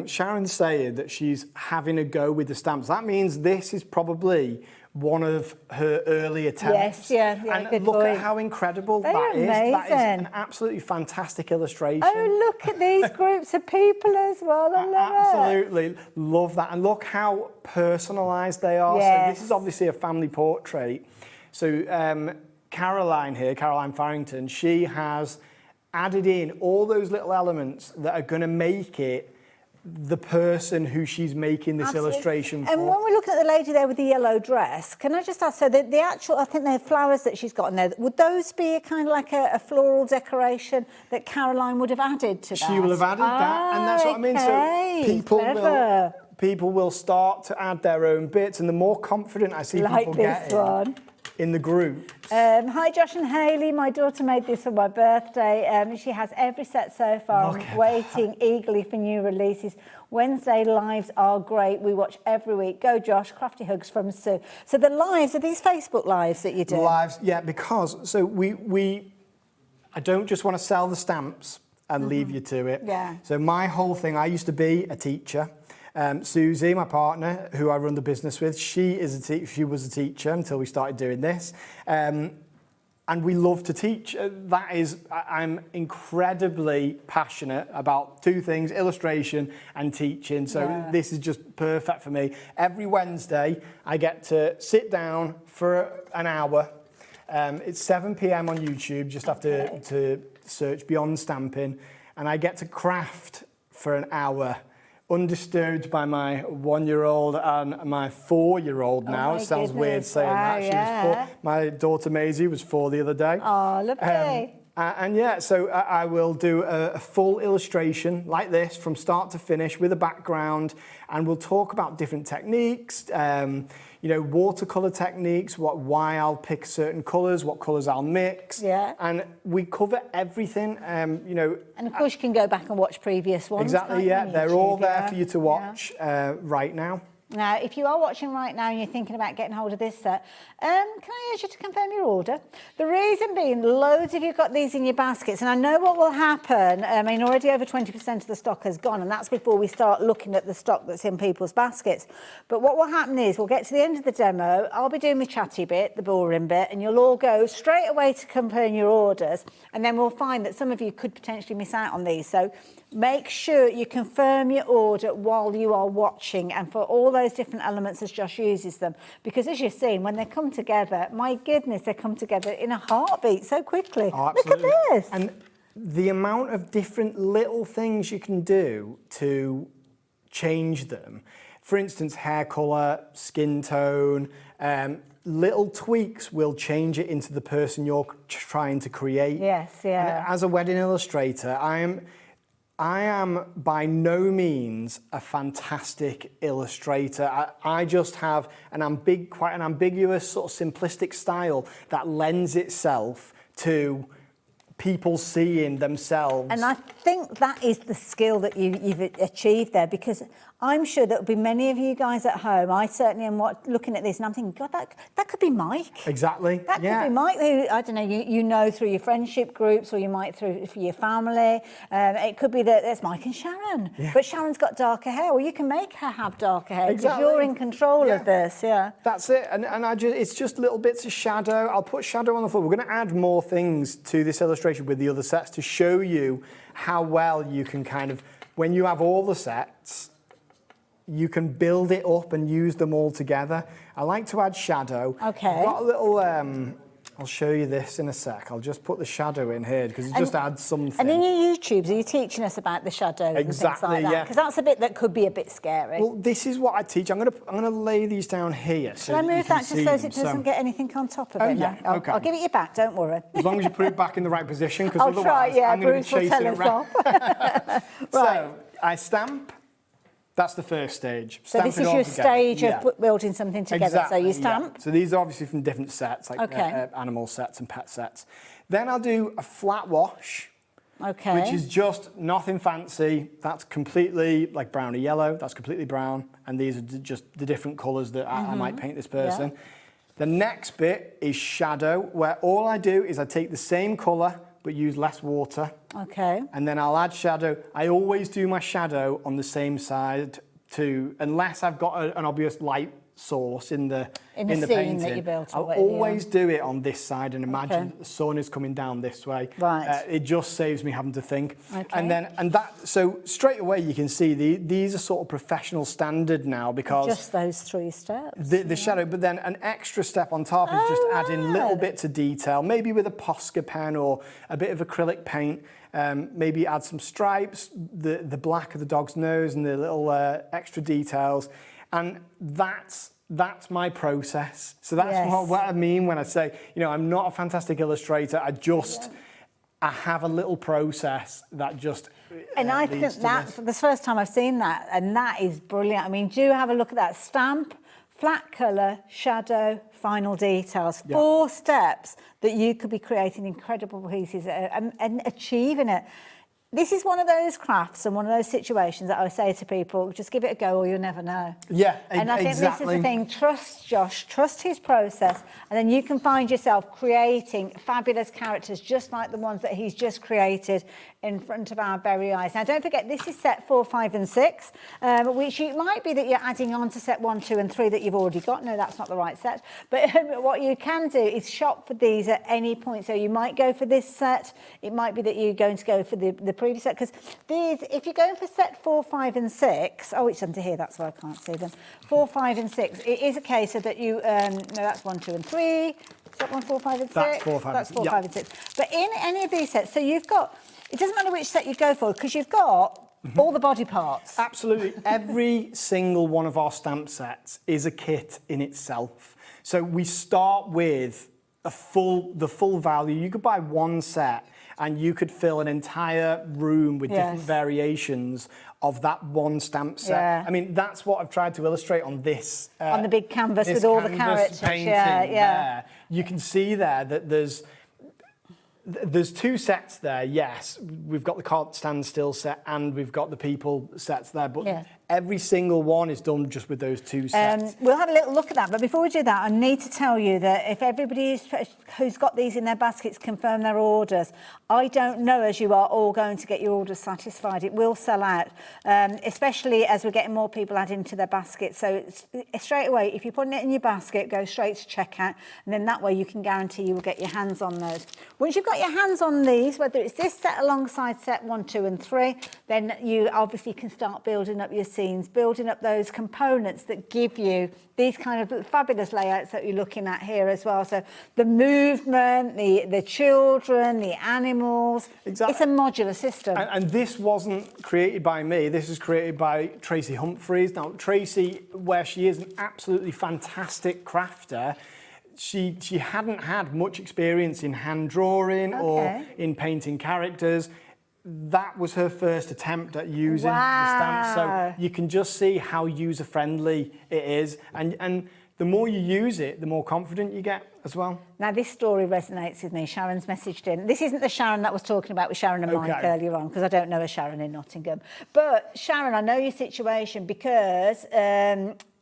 Sharon's saying that she's having a go with the stamps. That means this is probably one of her early attempts. Yes, and good look point. at how incredible They're that is. That is amazing. an absolutely fantastic illustration. Oh, look at these groups of people as well. I love it. Absolutely love that. And look how personalised they are. Yes. So this is obviously a family portrait. So Caroline here, Caroline Farrington, she has added in all those little elements that are going to make it the person who she's making this illustration for. And when we're looking at the lady there with the yellow dress, can I just ask, so the actual, I think the flowers that she's got in there, would those be a kind of like a floral decoration that Caroline would have added to that? She will have added that, and that's what I mean. So people will start to add their own bits, and the more confident I see people getting in the group. Hi, Josh and Hayley. My daughter made this for my birthday. She has every set so far. I'm waiting eagerly for new releases. Wednesday lives are great. We watch every week. Go, Josh. Crafty hugs from Sue. So the lives, are these Facebook lives that you do? Lives, yeah, because so I don't just want to sell the stamps and leave you to it. Yeah. So my whole thing, I used to be a teacher. Susie, my partner, who I run the business with, she was a teacher until we started doing this. And we love to teach. I'm incredibly passionate about two things, illustration and teaching. So this is just perfect for me. Every Wednesday, I get to sit down for an hour. It's 7 p.m. on YouTube, just have to search Beyond Stamping. And I get to craft for an hour, undisturbed by my 1-year-old and my 4-year-old now. It sounds weird saying that. She was 4. My daughter Maisie was 4 the other day. Oh, lovely. And yeah, so I will do a full illustration like this from start to finish with a background, and we'll talk about different techniques, watercolor techniques, why I'll pick certain colors, what colors I'll mix. Yeah. And we cover everything, And of course you can go back and watch previous ones. Exactly, yeah. They're all there for you to watch right now. Now, if you are watching right now and you're thinking about getting hold of this set, can I ask you to confirm your order? The reason being, loads of you got these in your baskets, and I know what will happen. I mean, already over 20% of the stock has gone, and that's before we start looking at the stock that's in people's baskets. But what will happen is, we'll get to the end of the demo, I'll be doing my chatty bit, the boring bit, and you'll all go straight away to confirm your orders, and then we'll find that some of you could potentially miss out on these. So make sure you confirm your order while you are watching, and for all those different elements as Josh uses them, because as you've seen, when they come together, my goodness, they come together in a heartbeat so quickly. Oh, look at this. And the amount of different little things you can do to change them, for instance, hair colour, skin tone, little tweaks will change it into the person you're trying to create. Yes, yeah. And as a wedding illustrator, I am by no means a fantastic illustrator. I just have quite an ambiguous, sort of simplistic style that lends itself to people seeing themselves. And I think that is the skill that you've achieved there, because I'm sure there'll be many of you guys at home. I certainly am looking at this and I'm thinking, God, that could be Mike. Exactly. That could be Mike, who, I don't know, you know through your friendship groups, or you might through your family. It could be that there's Mike and Sharon. Yeah. But Sharon's got darker hair. Well, you can make her have darker hair because you're in control of this, That's it. And it's just little bits of shadow. I'll put shadow on the floor. We're going to add more things to this illustration with the other sets to show you how well you can kind of, when you have all the sets, you can build it up and use them all together. I like to add shadow. Okay. I've got a little, I'll show you this in a sec. I'll just put the shadow in here because it just adds something. And in your YouTubes, are you teaching us about the shadows and things like that? Because that's a bit that could be a bit scary. Well, this is what I teach. I'm gonna lay these down here. Shall I move that just so it doesn't get anything on top of it? Yeah, okay. I'll give it you back, don't worry. As long as you put it back in the right position, because otherwise I'm going to be chasing it around. Right. So I stamp. That's the first stage. So this is your stage of building something together. Exactly, so you stamp. Yeah. So these are obviously from different sets, like animal sets and pet sets. Then I'll do a flat wash, which is just nothing fancy. That's completely like browny yellow. That's completely brown. And these are just the different colours that I might paint this person. Yeah. The next bit is shadow, where all I do is I take the same colour but use less water. Okay. And then I'll add shadow. I always do my shadow on the same side too, unless I've got an obvious light source in the scene painting, that you built. I'll always do it on this side and imagine that the sun is coming down this way. Right. It just saves me having to think. Okay. So straight away you can see these are sort of professional standard now because just those 3 steps. The shadow, but then an extra step on top is just adding little bits of detail, maybe with a Posca pen or a bit of acrylic paint. Maybe add some stripes, the black of the dog's nose and the little extra details. And that's my process. So that's what I mean when I say, I'm not a fantastic illustrator. I have a little process that just and I think that's the first time I've seen that, and that is brilliant. I mean, do have a look at that stamp, flat colour, shadow, final details. 4 steps that you could be creating incredible pieces and achieving it. This is one of those crafts and one of those situations that I say to people, just give it a go or you'll never know. Yeah, and I think this is the thing, trust Josh, trust his process, and then you can find yourself creating fabulous characters just like the ones that he's just created in front of our very eyes. Now, don't forget, this is set 4, 5 and 6, which it might be that you're adding on to set 1, 2 and 3 that you've already got. No, that's not the right set. But what you can do is shop for these at any point. So you might go for this set. It might be that you're going to go for the previous set, because these, if you're going for set 4, 5 and 6, oh, it's under here, that's why I can't see them. 4, 5 and 6, it is a case of that you, no, that's 1, 2 and 3. Is that 1, 4, 5 and 6? That's 4, 5, that's 4, 5 and 6. But in any of these sets, so you've got, it doesn't matter which set you go for, because you've got all the body parts. Absolutely. Every single one of our stamp sets is a kit in itself. So we start with the full value. You could buy one set and you could fill an entire room with different variations of that one stamp set. Yeah. I mean, that's what I've tried to illustrate on this. On the big canvas with all the characters. Painting there. You can see there that there's 2 sets there, yes. We've got the Can't Stand Still set and we've got the people sets there, but every single one is done just with those 2 sets. We'll have a little look at that, but before we do that, I need to tell you that if everybody who's got these in their baskets confirm their orders, I don't know as you are all going to get your orders satisfied. It will sell out, especially as we're getting more people adding to their baskets. So straight away, if you're putting it in your basket, go straight to checkout, and then that way you can guarantee you will get your hands on those. Once you've got your hands on these, whether it's this set alongside set 1, 2 and 3, then you obviously can start building up your scenes, building up those components that give you these kind of fabulous layouts that you're looking at here as well. So the movement, the children, the animals. Exactly. It's a modular system. And this wasn't created by me. This is created by Tracy Humphreys. Now, Tracy, where she is an absolutely fantastic crafter, she hadn't had much experience in hand drawing or in painting characters. That was her first attempt at using the stamp. So you can just see how user-friendly it is. And the more you use it, the more confident you get as well. Now, this story resonates with me. Sharon's messaged in. This isn't the Sharon that was talking about with Sharon and Mike earlier on, because I don't know a Sharon in Nottingham. But, Sharon, I know your situation because...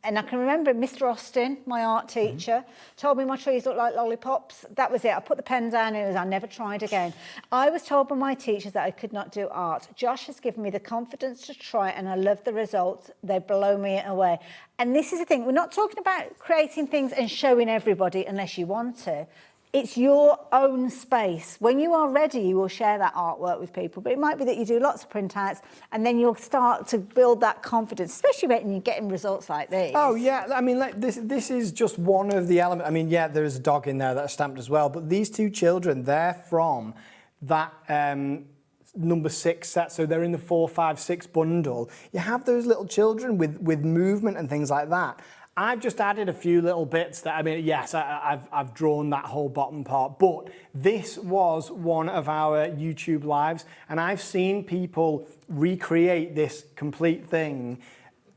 and I can remember Mr. Austin, my art teacher, told me my trees look like lollipops. That was it. I put the pen down and I never tried again. I was told by my teachers that I could not do art. Josh has given me the confidence to try and I love the results. They blow me away. And this is the thing. We're not talking about creating things and showing everybody unless you want to. It's your own space. When you are ready, you will share that artwork with people. But it might be that you do lots of printouts and then you'll start to build that confidence, especially when you're getting results like these. Oh, yeah. I mean, like this is just one of the elements. I mean, yeah, there's a dog in there that's stamped as well. But these 2 children, they're from that number 6 set. So they're in the 4, 5, 6 bundle. You have those little children with movement and things like that. I've just added a few little bits that, I mean, yes, I've drawn that whole bottom part, but this was one of our YouTube lives, and I've seen people recreate this complete thing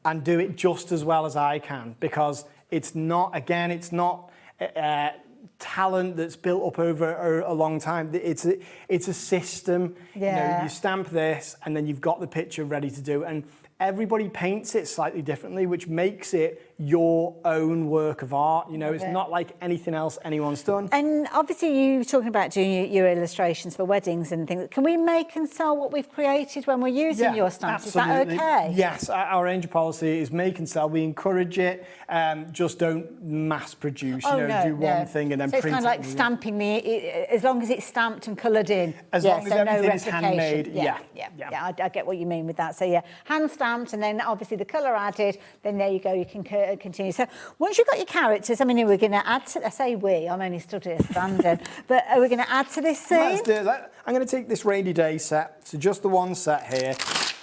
and do it just as well as I can, because it's not, again, it's not talent that's built up over a long time. It's a system. Yeah. You know, you stamp this and then you've got the picture ready to do. And everybody paints it slightly differently, which makes it your own work of art. You know, it's not like anything else anyone's done. And obviously you were talking about doing your illustrations for weddings and things. Can we make and sell what we've created when we're using your stamps? Absolutely. Is that okay? Yes, our range policy is make and sell. We encourage it. Just don't mass produce. Do one thing and then so print it. it's kind of like stamping as long as it's stamped and coloured in. As long as everything is handmade. Yeah, I get what you mean with that. So yeah, hand stamped and then obviously the colour added. Then there you go. You can continue. So once you've got your characters, I mean, we're going to add to. I say we. I'm only stood here standing. But are we going to add to this scene? Let's do that. I'm going to take this rainy day set. So just the one set here.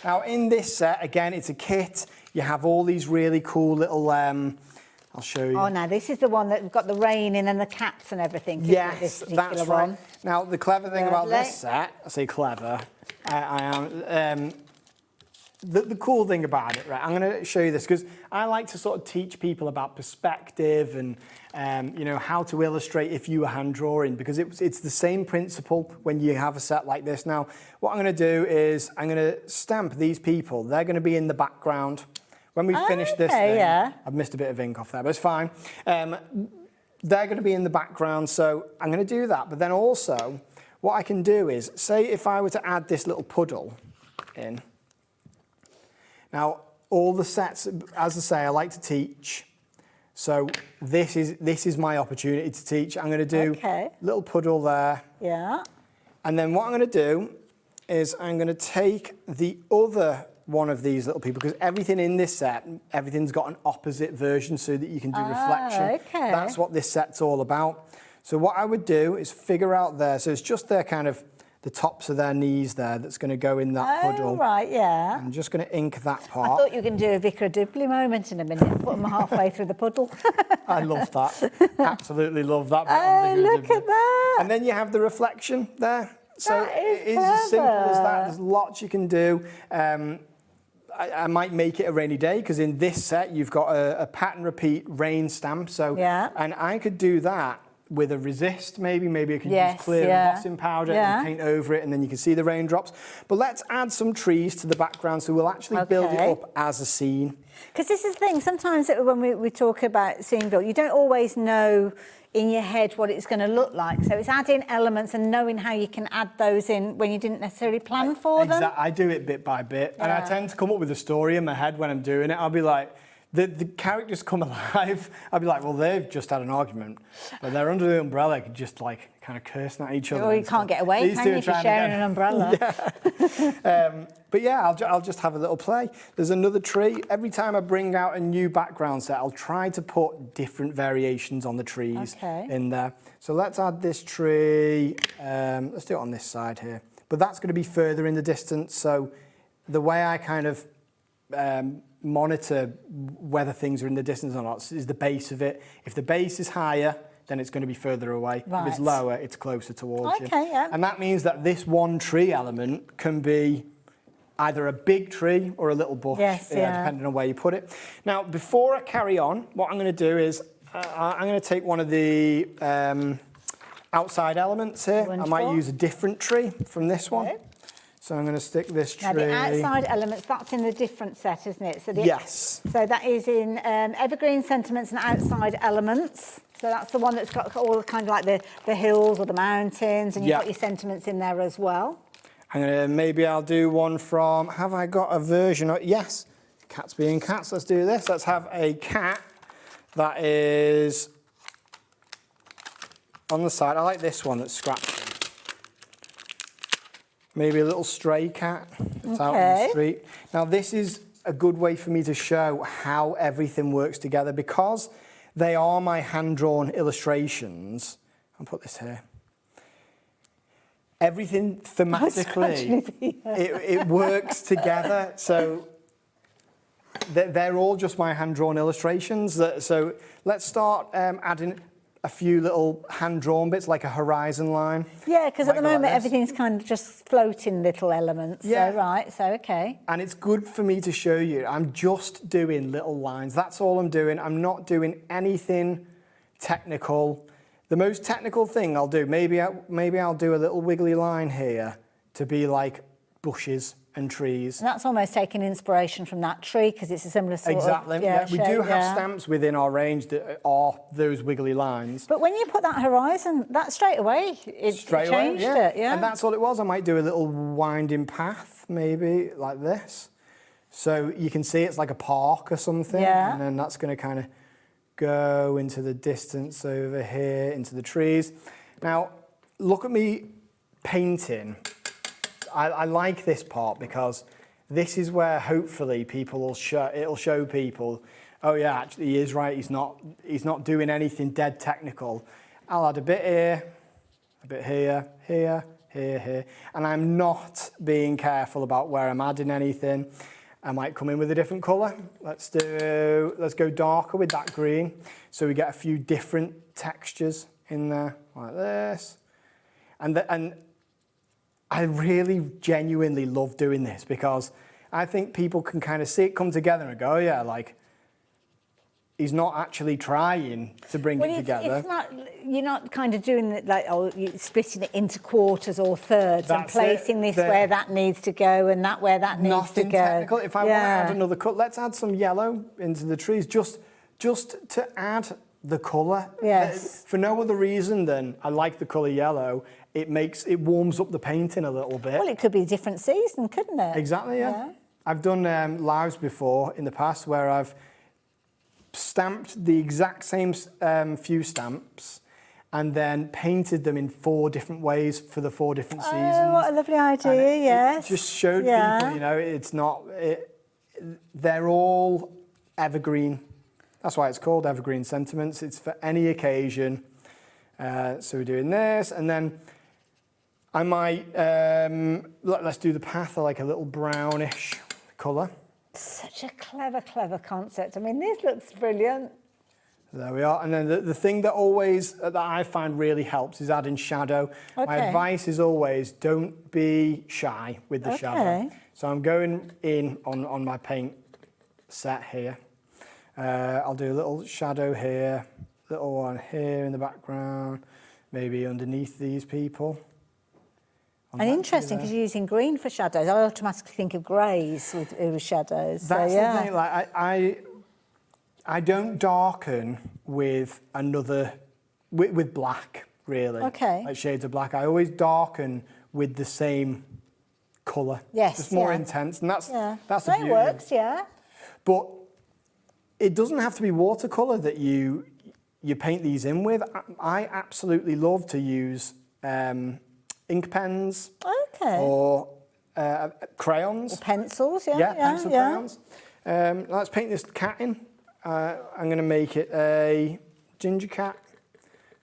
Now in this set, again, it's a kit. You have all these really cool little. I'll show you. Oh, now this is the one that we've got the rain in and the cats and everything. Yes, that's right. One. Now the clever thing about this set, I say clever, I am. The cool thing about it, right? I'm going to show you this because I like to sort of teach people about perspective and you know, how to illustrate if you were hand drawing, because it's the same principle when you have a set like this. Now, what I'm going to do is I'm going to stamp these people. They're going to be in the background. When we finish this thing, I've missed a bit of ink off there, but it's fine. They're going to be in the background, so I'm going to do that. But then also, what I can do is, say if I were to add this little puddle in. Now, all the sets, as I say, I like to teach. So this is my opportunity to teach. I'm going to do little puddle there. Yeah. And then what I'm going to do is I'm going to take the other one of these little people, because everything in this set, everything's got an opposite version so that you can do reflection. Okay. That's what this set's all about. So what I would do is figure out there, so it's just their kind of, the tops of their knees there that's going to go in that puddle. Right, yeah. I'm just going to ink that part. I thought you were going to do a Vicar of Dibley moment in a minute. Put them halfway through the puddle. I love that. Absolutely love that. Oh, look at that. And then you have the reflection there. So it is clever. as simple as that. There's lots you can do. I might make it a rainy day, because in this set you've got a pattern repeat rain stamp. So, and I could do that with a resist, maybe I could use clear embossing powder and paint over it, and then you can see the raindrops. But let's add some trees to the background, so we'll actually build it up as a scene. Because this is the thing, sometimes when we talk about scene build, you don't always know in your head what it's going to look like. So it's adding elements and knowing how you can add those in when you didn't necessarily plan for them. I do it bit by bit, and I tend to come up with a story in my head when I'm doing it. I'll be like, the characters come alive. I'll be like, well, they've just had an argument, but they're under the umbrella, just like kind of cursing at each other. Or you can't get away, can you, if you're sharing an umbrella? But yeah, I'll just have a little play. There's another tree. Every time I bring out a new background set, I'll try to put different variations on the trees in there. So let's add this tree. Let's do it on this side here. But that's going to be further in the distance. So the way I kind of monitor whether things are in the distance or not is the base of it. If the base is higher, then it's going to be further away. Right. If it's lower, it's closer towards you. Yeah. And that means that this one tree element can be either a big tree or a little bush, depending on where you put it. Now, before I carry on, what I'm going to do is I'm going to take one of the outside elements here. Wonderful. I might use a different tree from this one. So I'm going to stick this tree. Now, the outside elements, that's in the different set, isn't it? So yes. So that is in Evergreen Sentiments and Outside Elements. So that's the one that's got all the kind of like the hills or the mountains, and you've got your sentiments in there as well. Maybe I'll do one from, have I got a version of, yes, cats being cats, let's do this. Let's have a cat that is on the side. I like this one that's scratched. Maybe a little stray cat that's out on the street. Now this is a good way for me to show how everything works together, because they are my hand-drawn illustrations. I'll put this here. Everything thematically, it works together. So they're all just my hand-drawn illustrations. So let's start adding a few little hand-drawn bits, like a horizon line. Yeah, because at the moment everything's kind of just floating little elements. Yeah. So, right, so okay. And it's good for me to show you. I'm just doing little lines. That's all I'm doing. I'm not doing anything technical. The most technical thing I'll do, maybe I'll do a little wiggly line here to be like bushes and trees. And that's almost taking inspiration from that tree because it's a similar sort exactly. of Yeah, we shape, do have stamps within our range that are those wiggly lines. But when you put that horizon, that straight away, it changed it. Yeah. And that's all it was. I might do a little winding path, maybe like this. So you can see it's like a park or something. Yeah. And then that's going to kind of go into the distance over here, into the trees. Now, look at me painting. I like this part because this is where hopefully it'll show people, oh yeah, actually he is right, he's not doing anything dead technical. I'll add a bit here, a bit here, here, here, here. And I'm not being careful about where I'm adding anything. I might come in with a different colour. Let's go darker with that green. So we get a few different textures in there, like this. And I really genuinely love doing this because I think people can kind of see it come together and go, oh yeah, like, he's not actually trying to bring it together. It's not, you're not kind of doing it like, you're splitting it into quarters or thirds and placing this where that needs to go and that where that needs to go. Nothing technical. If I want to add another colour, let's add some yellow into the trees, just to add the colour. Yes. For no other reason than I like the colour yellow. It warms up the painting a little bit. Well, it could be a different season, couldn't it? Exactly, yeah. I've done lives before in the past where I've stamped the exact same few stamps and then painted them in 4 different ways for the 4 different seasons. Oh, what a lovely idea, yes. It just showed people, you know, it's not, they're all evergreen. That's why it's called Evergreen Sentiments. It's for any occasion. So we're doing this, and then I might, let's do the path, I like a little brownish colour. Such a clever concept. I mean, this looks brilliant. There we are. And then the thing that I find really helps is adding shadow. Okay. My advice is always don't be shy with the shadow. So I'm going in on my paint set here. I'll do a little shadow here, little one here in the background, maybe underneath these people. And interesting because you're using green for shadows. I automatically think of greys with shadows. That's the thing. Like I don't darken with with black really. Okay. Like shades of black. I always darken with the same colour. Yes. Just more intense, and that's the beauty. It works. Yeah. But it doesn't have to be watercolour that you paint these in with. I absolutely love to use ink pens. Okay. Or crayons. Or pencils, pencil crayons. Let's paint this cat in. I'm going to make it a ginger cat.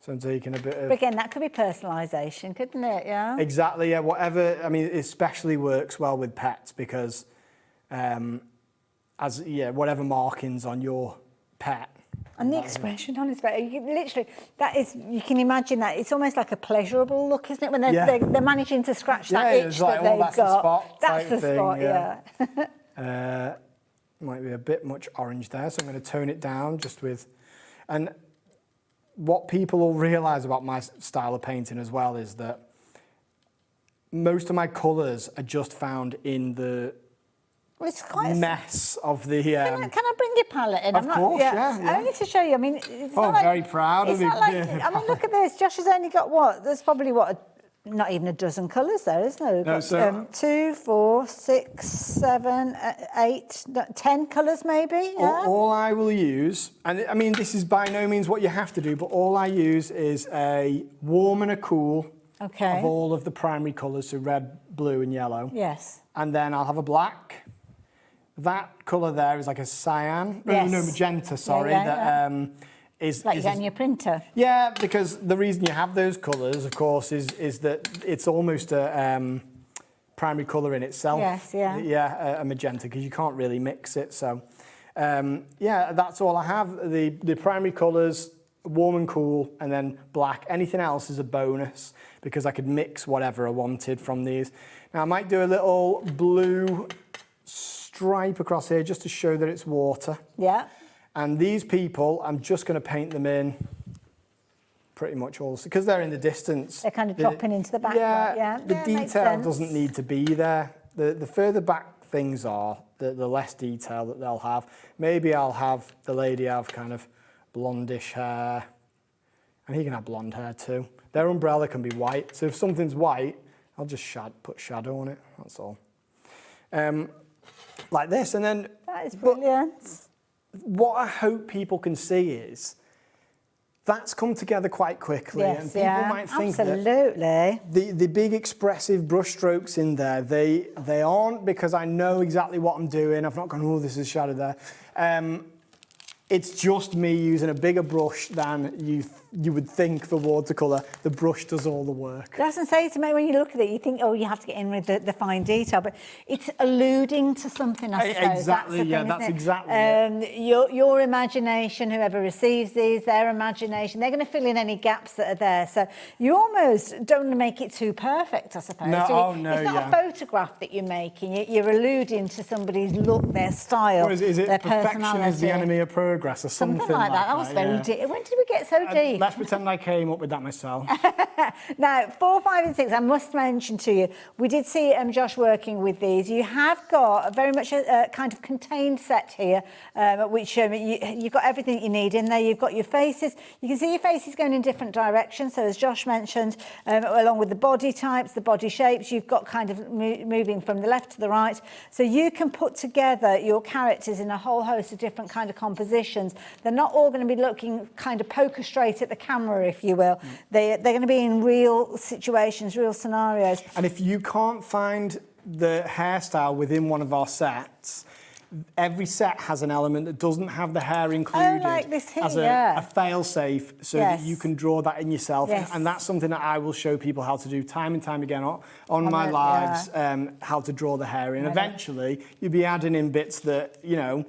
So I'm taking a bit of... But again, that could be personalisation, couldn't it? Yeah. Exactly, yeah. Whatever. I mean, it especially works well with pets because, whatever markings on your pet. And the expression on his face, you can imagine that. It's almost like a pleasurable look, isn't it? When they're managing to scratch that itch that they've got. That's the spot, yeah. Might be a bit much orange there, so I'm going to tone it down just with... And what people will realise about my style of painting as well is that most of my colours are just found in the mess of the... Can I bring your palette in? Of course, yeah. Only to show you, I mean... It's not like, very proud of you. I mean, look at this. Josh has only got what? There's probably, not even a dozen colours there, isn't there? We've got 2, 4, 6, 7, 8, 10 colours maybe, yeah? All I will use, and I mean, this is by no means what you have to do, but all I use is a warm and a cool of all of the primary colours, so red, blue and yellow. Yes. And then I'll have a black. That colour there is like a cyan, no, magenta, sorry, is like on your printer. Yeah, because the reason you have those colours, of course, is that it's almost a primary colour in itself. Yes, yeah. Yeah, a magenta, because you can't really mix it. So, that's all I have. The primary colours, warm and cool, and then black. Anything else is a bonus, because I could mix whatever I wanted from these. Now, I might do a little blue stripe across here, just to show that it's water. Yeah. And these people, I'm just going to paint them in pretty much all, because they're in the distance. They're kind of dropping into the background. The detail doesn't need to be there. The further back things are, the less detail that they'll have. Maybe I'll have the lady have kind of blondish hair, and he can have blonde hair too. Their umbrella can be white, so if something's white, I'll just put shadow on it, that's all. Like this, and then... That is brilliant. What I hope people can see is that's come together quite quickly, and people might think that the big expressive brush strokes in there, they aren't because I know exactly what I'm doing. I've not gone, oh, this is shadow there. It's just me using a bigger brush than you would think for watercolour. The brush does all the work. It doesn't say to me when you look at it, you think, oh, you have to get in with the fine detail, but it's alluding to something, I suppose. Exactly, that's exactly it. Your imagination, whoever receives these, their imagination, they're going to fill in any gaps that are there. So you almost don't want to make it too perfect, I suppose. No, so it's not a photograph that you're making. You're alluding to somebody's look, their style, or is it their perfection personality. is the enemy of progress, or something like that? That was very deep. When did we get so deep? Let's pretend I came up with that myself. Now, 4, 5 and 6, I must mention to you, we did see Josh working with these. You have got very much a kind of contained set here, which you've got everything you need in there. You've got your faces. You can see your faces going in different directions. So as Josh mentioned, along with the body types, the body shapes, you've got kind of moving from the left to the right. So you can put together your characters in a whole host of different kind of compositions. They're not all going to be looking kind of poker straight at the camera, if you will. They're going to be in real situations, real scenarios. And if you can't find the hairstyle within one of our sets, every set has an element that doesn't have the hair included like this here, as a fail-safe, so that you can draw that in yourself. Yes. And that's something that I will show people how to do time and time again on my lives, how to draw the hair in. Eventually, you'll be adding in bits that, you know,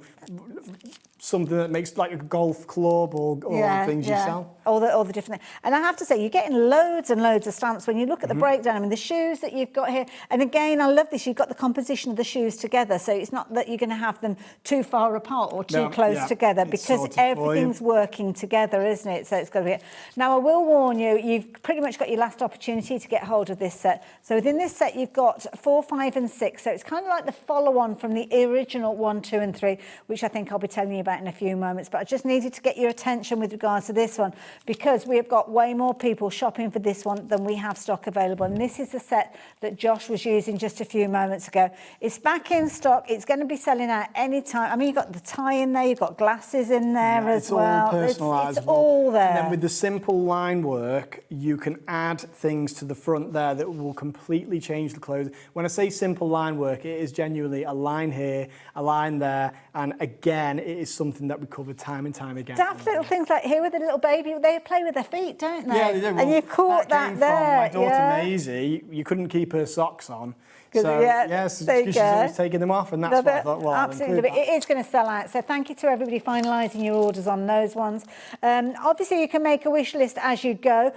something that makes like a golf club or things yourself. All the different things. And I have to say, you're getting loads and loads of stamps when you look at the breakdown. I mean, the shoes that you've got here, and again, I love this, you've got the composition of the shoes together, so it's not that you're going to have them too far apart or too close together, because everything's working together, isn't it? So it's got to be... Now, I will warn you, you've pretty much got your last opportunity to get hold of this set. So within this set, you've got 4, 5 and 6, so it's kind of like the follow-on from the original 1, 2 and 3, which I think I'll be telling you about in a few moments. But I just needed to get your attention with regards to this one, because we have got way more people shopping for this one than we have stock available. And this is the set that Josh was using just a few moments ago. It's back in stock. It's going to be selling out any time. I mean, you've got the tie in there, you've got glasses in there as well. It's all personalisable. It's all there. And then with the simple line work, you can add things to the front there that will completely change the clothes. When I say simple line work, it is genuinely a line here, a line there, and again, it is something that we cover time and time again. Daft little things like here with the little baby, they play with their feet, don't they? Yeah, they do. And you caught that there. From my daughter Maisie, you couldn't keep her socks on. So, yes, she's always taking them off, and that's what I thought, well, absolutely, but it is going to sell out. So thank you to everybody finalising your orders on those ones. Obviously, you can make a wish list as you go.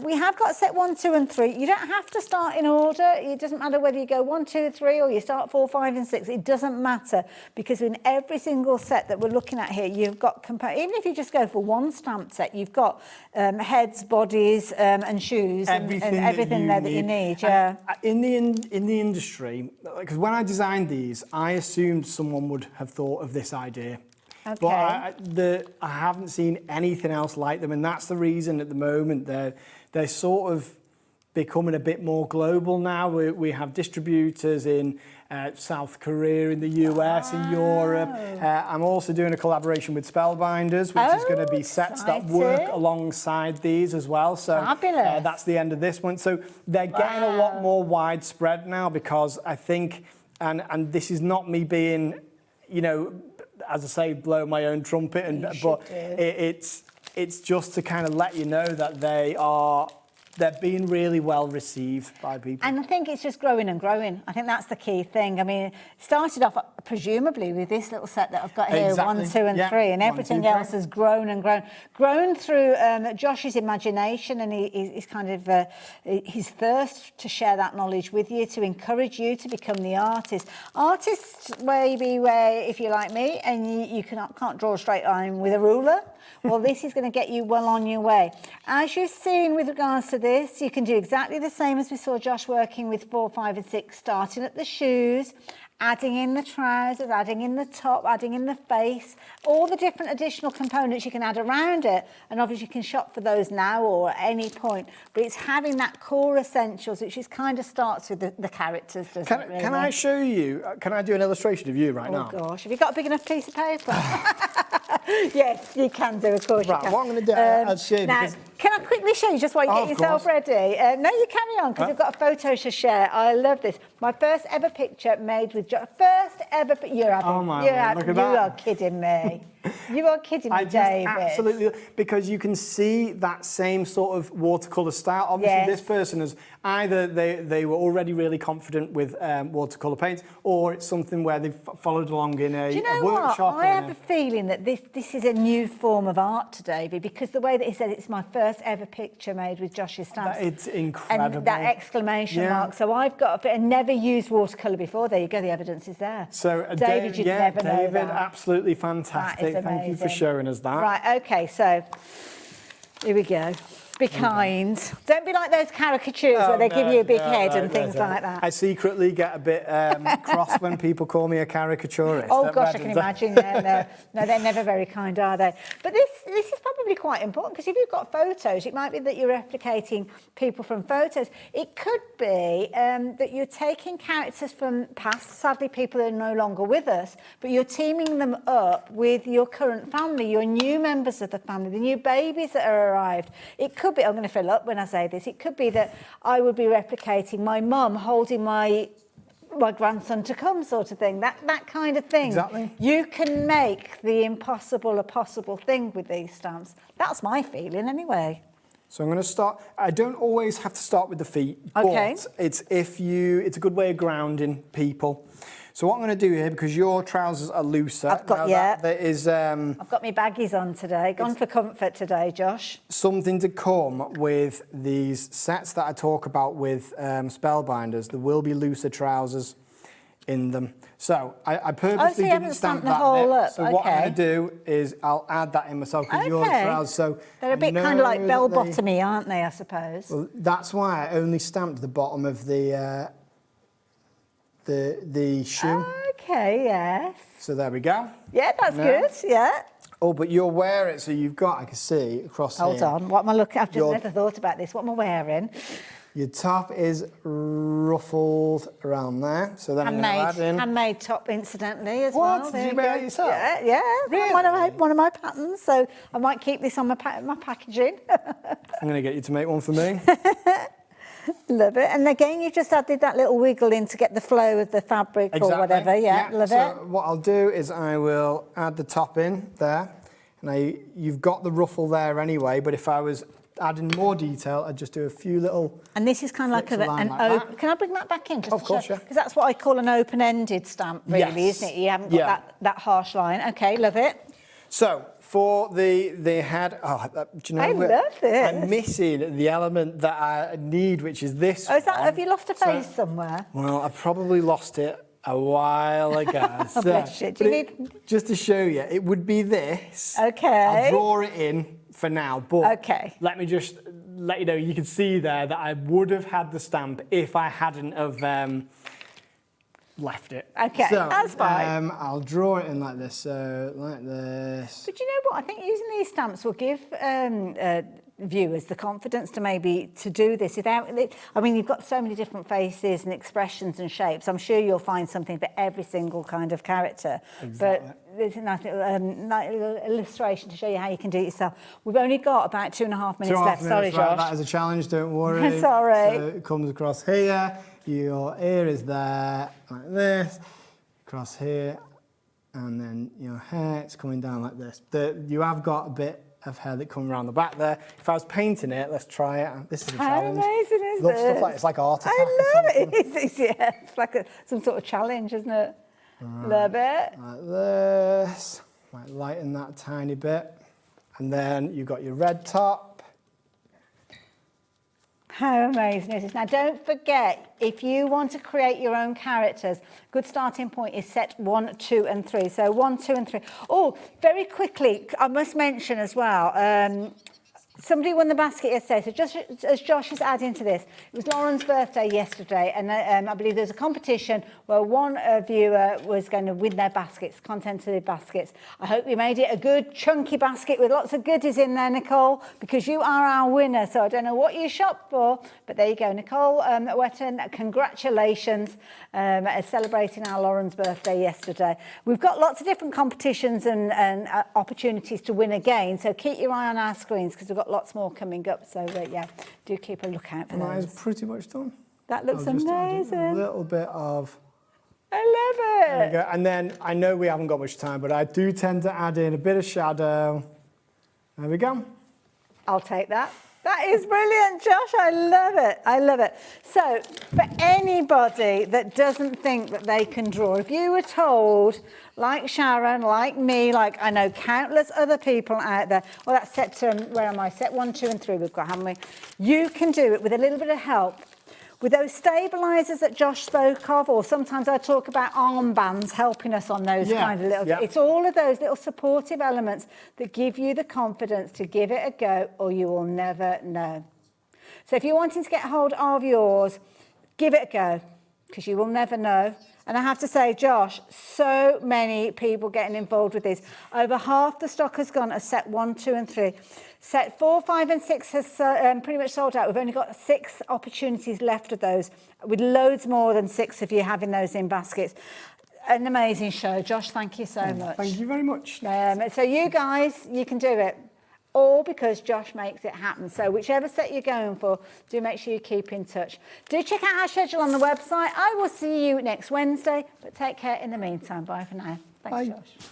We have got set 1, 2 and 3. You don't have to start in order. It doesn't matter whether you go 1, 2, 3 or you start 4, 5 and 6. It doesn't matter, because in every single set that we're looking at here, you've got, even if you just go for one stamp set, you've got heads, bodies and shoes and everything there that you need. Yeah. In the industry, because when I designed these, I assumed someone would have thought of this idea. Okay. But I haven't seen anything else like them, and that's the reason at the moment they're sort of becoming a bit more global now. We have distributors in South Korea, in the US, in Europe. I'm also doing a collaboration with Spellbinders, which is going to be sets that work alongside these as well. So that's the end of this one. So they're getting a lot more widespread now, because I think, and this is not me being, you know, as I say, blow my own trumpet, but it's just to kind of let you know that they're being really well received by people. And I think it's just growing and growing. I think that's the key thing. I mean, it started off presumably with this little set that I've got here, 1, 2 and 3, and everything else has grown and grown. Grown through Josh's imagination and he's kind of his thirst to share that knowledge with you, to encourage you to become the artist. Artists maybe where, if you're like me, and you can't draw a straight line with a ruler, Well, this is going to get you well on your way. As you've seen with regards to this, you can do exactly the same as we saw Josh working with 4, 5 and 6, starting at the shoes, adding in the trousers, adding in the top, adding in the face, all the different additional components you can add around it. And obviously you can shop for those now or at any point. But it's having that core essentials, which is kind of starts with the characters, doesn't it, really? Can I show you, can I do an illustration of you right now? Oh gosh, have you got a big enough piece of paper? Yes, you can do, of course you Right, can. what I'm going to do, I'll show you Now, because... can I quickly show you just while you get yourself ready? No, you carry on, because we've got a photo to share. I love this. My first ever picture made with first ever. You're having. Oh my you're Lord, having, look at you that. are kidding me. You are kidding me, David. Absolutely, because you can see that same sort of watercolour style. Obviously, this person is either they were already really confident with watercolour paints, or it's something where they've followed along in a, Do you know workshop. what? I have a feeling that this is a new form of art to David, because the way that he said it's my first ever picture made with Josh's stamps. It's incredible. And that exclamation mark. So I've got a bit, and never used watercolour before. There you go, the evidence is there. So David, you'd never know David, that. absolutely fantastic. Thank you for showing us that. Right, okay, so here we go. Be kind. Don't be like those caricatures where they give you a big head and things like that. I secretly get a bit cross when people call me a caricaturist. Oh gosh, I can imagine. No, they're never very kind, are they? But this is probably quite important, because if you've got photos, it might be that you're replicating people from photos. It could be that you're taking characters from past, sadly people who are no longer with us, but you're teaming them up with your current family, your new members of the family, the new babies that are arrived. It could be, I'm going to fill up when I say this, it could be that I would be replicating my mum holding my grandson to come, sort of thing, that kind of thing. Exactly. You can make the impossible a possible thing with these stamps. That's my feeling anyway. So I'm going to start. I don't always have to start with the feet, okay. But it's a good way of grounding people. So what I'm going to do here, because your trousers are looser. I've got I've got my baggies on today. Gone for comfort today, Josh. Something to come with these sets that I talk about with Spellbinders. There will be looser trousers in them. So I purposely didn't stamp the that whole bit. up. So what I'm going to do is I'll add that in myself, because your trousers. So they're a bit kind of like bell-bottomy, aren't they? I suppose. Well, that's why I only stamped the bottom of the shoe. Okay, yes. So there we go. Yeah, that's good, yeah. Oh, but you'll wear it, so you've got, I can see, across Hold here. on, what am I looking at? I've just never thought about this. What am I wearing? Your top is ruffled around there. So then I'm going to add in... Handmade top, incidentally, as well. What? Did you make it yourself? Yeah. Really? One of my patterns, so I might keep this on my packaging. I'm going to get you to make one for me. Love it. And again, you just added that little wiggle in to get the flow of the fabric or whatever. Yeah, love it. So what I'll do is I will add the top in there. And you've got the ruffle there anyway, but if I was adding more detail, I'd just do a few little... And this is kind of like an open... Can I bring that back in? Of course, yeah. Because that's what I call an open-ended stamp, really, isn't it? You haven't got that harsh line. OK, love it. So, for the head... do you know I love this. I'm missing the element that I need, which is this Oh, have you lost a face somewhere? Well, I probably lost it a while ago. Oh, bless you. Just to show you, it would be this. OK. I'll draw it in for now, but OK. Let me just let you know, you can see there that I would have had the stamp if I hadn't have left it. OK, so, that's fine. I'll draw it in like this, so like this. But you know what? I think using these stamps will give viewers the confidence to maybe to do this without... I mean, you've got so many different faces and expressions and shapes. I'm sure you'll find something for every single kind of character. Exactly. But there's a nice little illustration to show you how you can do it yourself. We've only got about 2.5 minutes left. Sorry, Josh. That is a challenge, don't worry. Sorry. So it comes across here. Your ear is there, like this. Across here. And then your hair, it's coming down like this. You have got a bit of hair that come around the back there. If I was painting it, let's try it. This is a challenge. How amazing is Love this? stuff like it's like art attack. I love it. It's like some sort of challenge, isn't it? Right. Love it. Like this. Might lighten that a tiny bit. And then you've got your red top. How amazing is this? Now, don't forget, if you want to create your own characters, good starting point is set 1, 2, and 3. So 1, 2, and 3. Oh, very quickly, I must mention as well, somebody won the basket yesterday. So just as Josh is adding to this, it was Lauren's birthday yesterday, and I believe there's a competition where one viewer was going to win their baskets, contented baskets. I hope you made it a good chunky basket with lots of goodies in there, Nicole, because you are our winner. So I don't know what you shopped for, but there you go, Nicole Wetton. Congratulations, celebrating our Lauren's birthday yesterday. We've got lots of different competitions and opportunities to win again. So keep your eye on our screens because we've got lots more coming up, so yeah, do keep a lookout for and those. that is pretty much done. That looks amazing. A little bit of... I love it. There we go. And then, I know we haven't got much time, but I do tend to add in a bit of shadow. There we go. I'll take that. That is brilliant, Josh. I love it. I love it. So, for anybody that doesn't think that they can draw, if you were told, like Sharon, like me, like I know countless other people out there, well, that's set to, where am I? Set 1, 2, and 3 we've got, haven't we? You can do it with a little bit of help. With those stabilisers that Josh spoke of, or sometimes I talk about armbands helping us on those kind of little... It's all of those little supportive elements that give you the confidence to give it a go, or you will never know. So if you're wanting to get hold of yours, give it a go, because you will never know. And I have to say, Josh, so many people getting involved with this. Over half the stock has gone as set 1, 2, and 3. Set 4, 5, and 6 has pretty much sold out. We've only got 6 opportunities left of those, with loads more than 6 of you having those in baskets. An amazing show. Josh, thank you so much. Thank you very much. So you guys, you can do it. All because Josh makes it happen. So whichever set you're going for, do make sure you keep in touch. Do check out our schedule on the website. I will see you next Wednesday, but take care in the meantime. Bye for now. Thanks, Josh.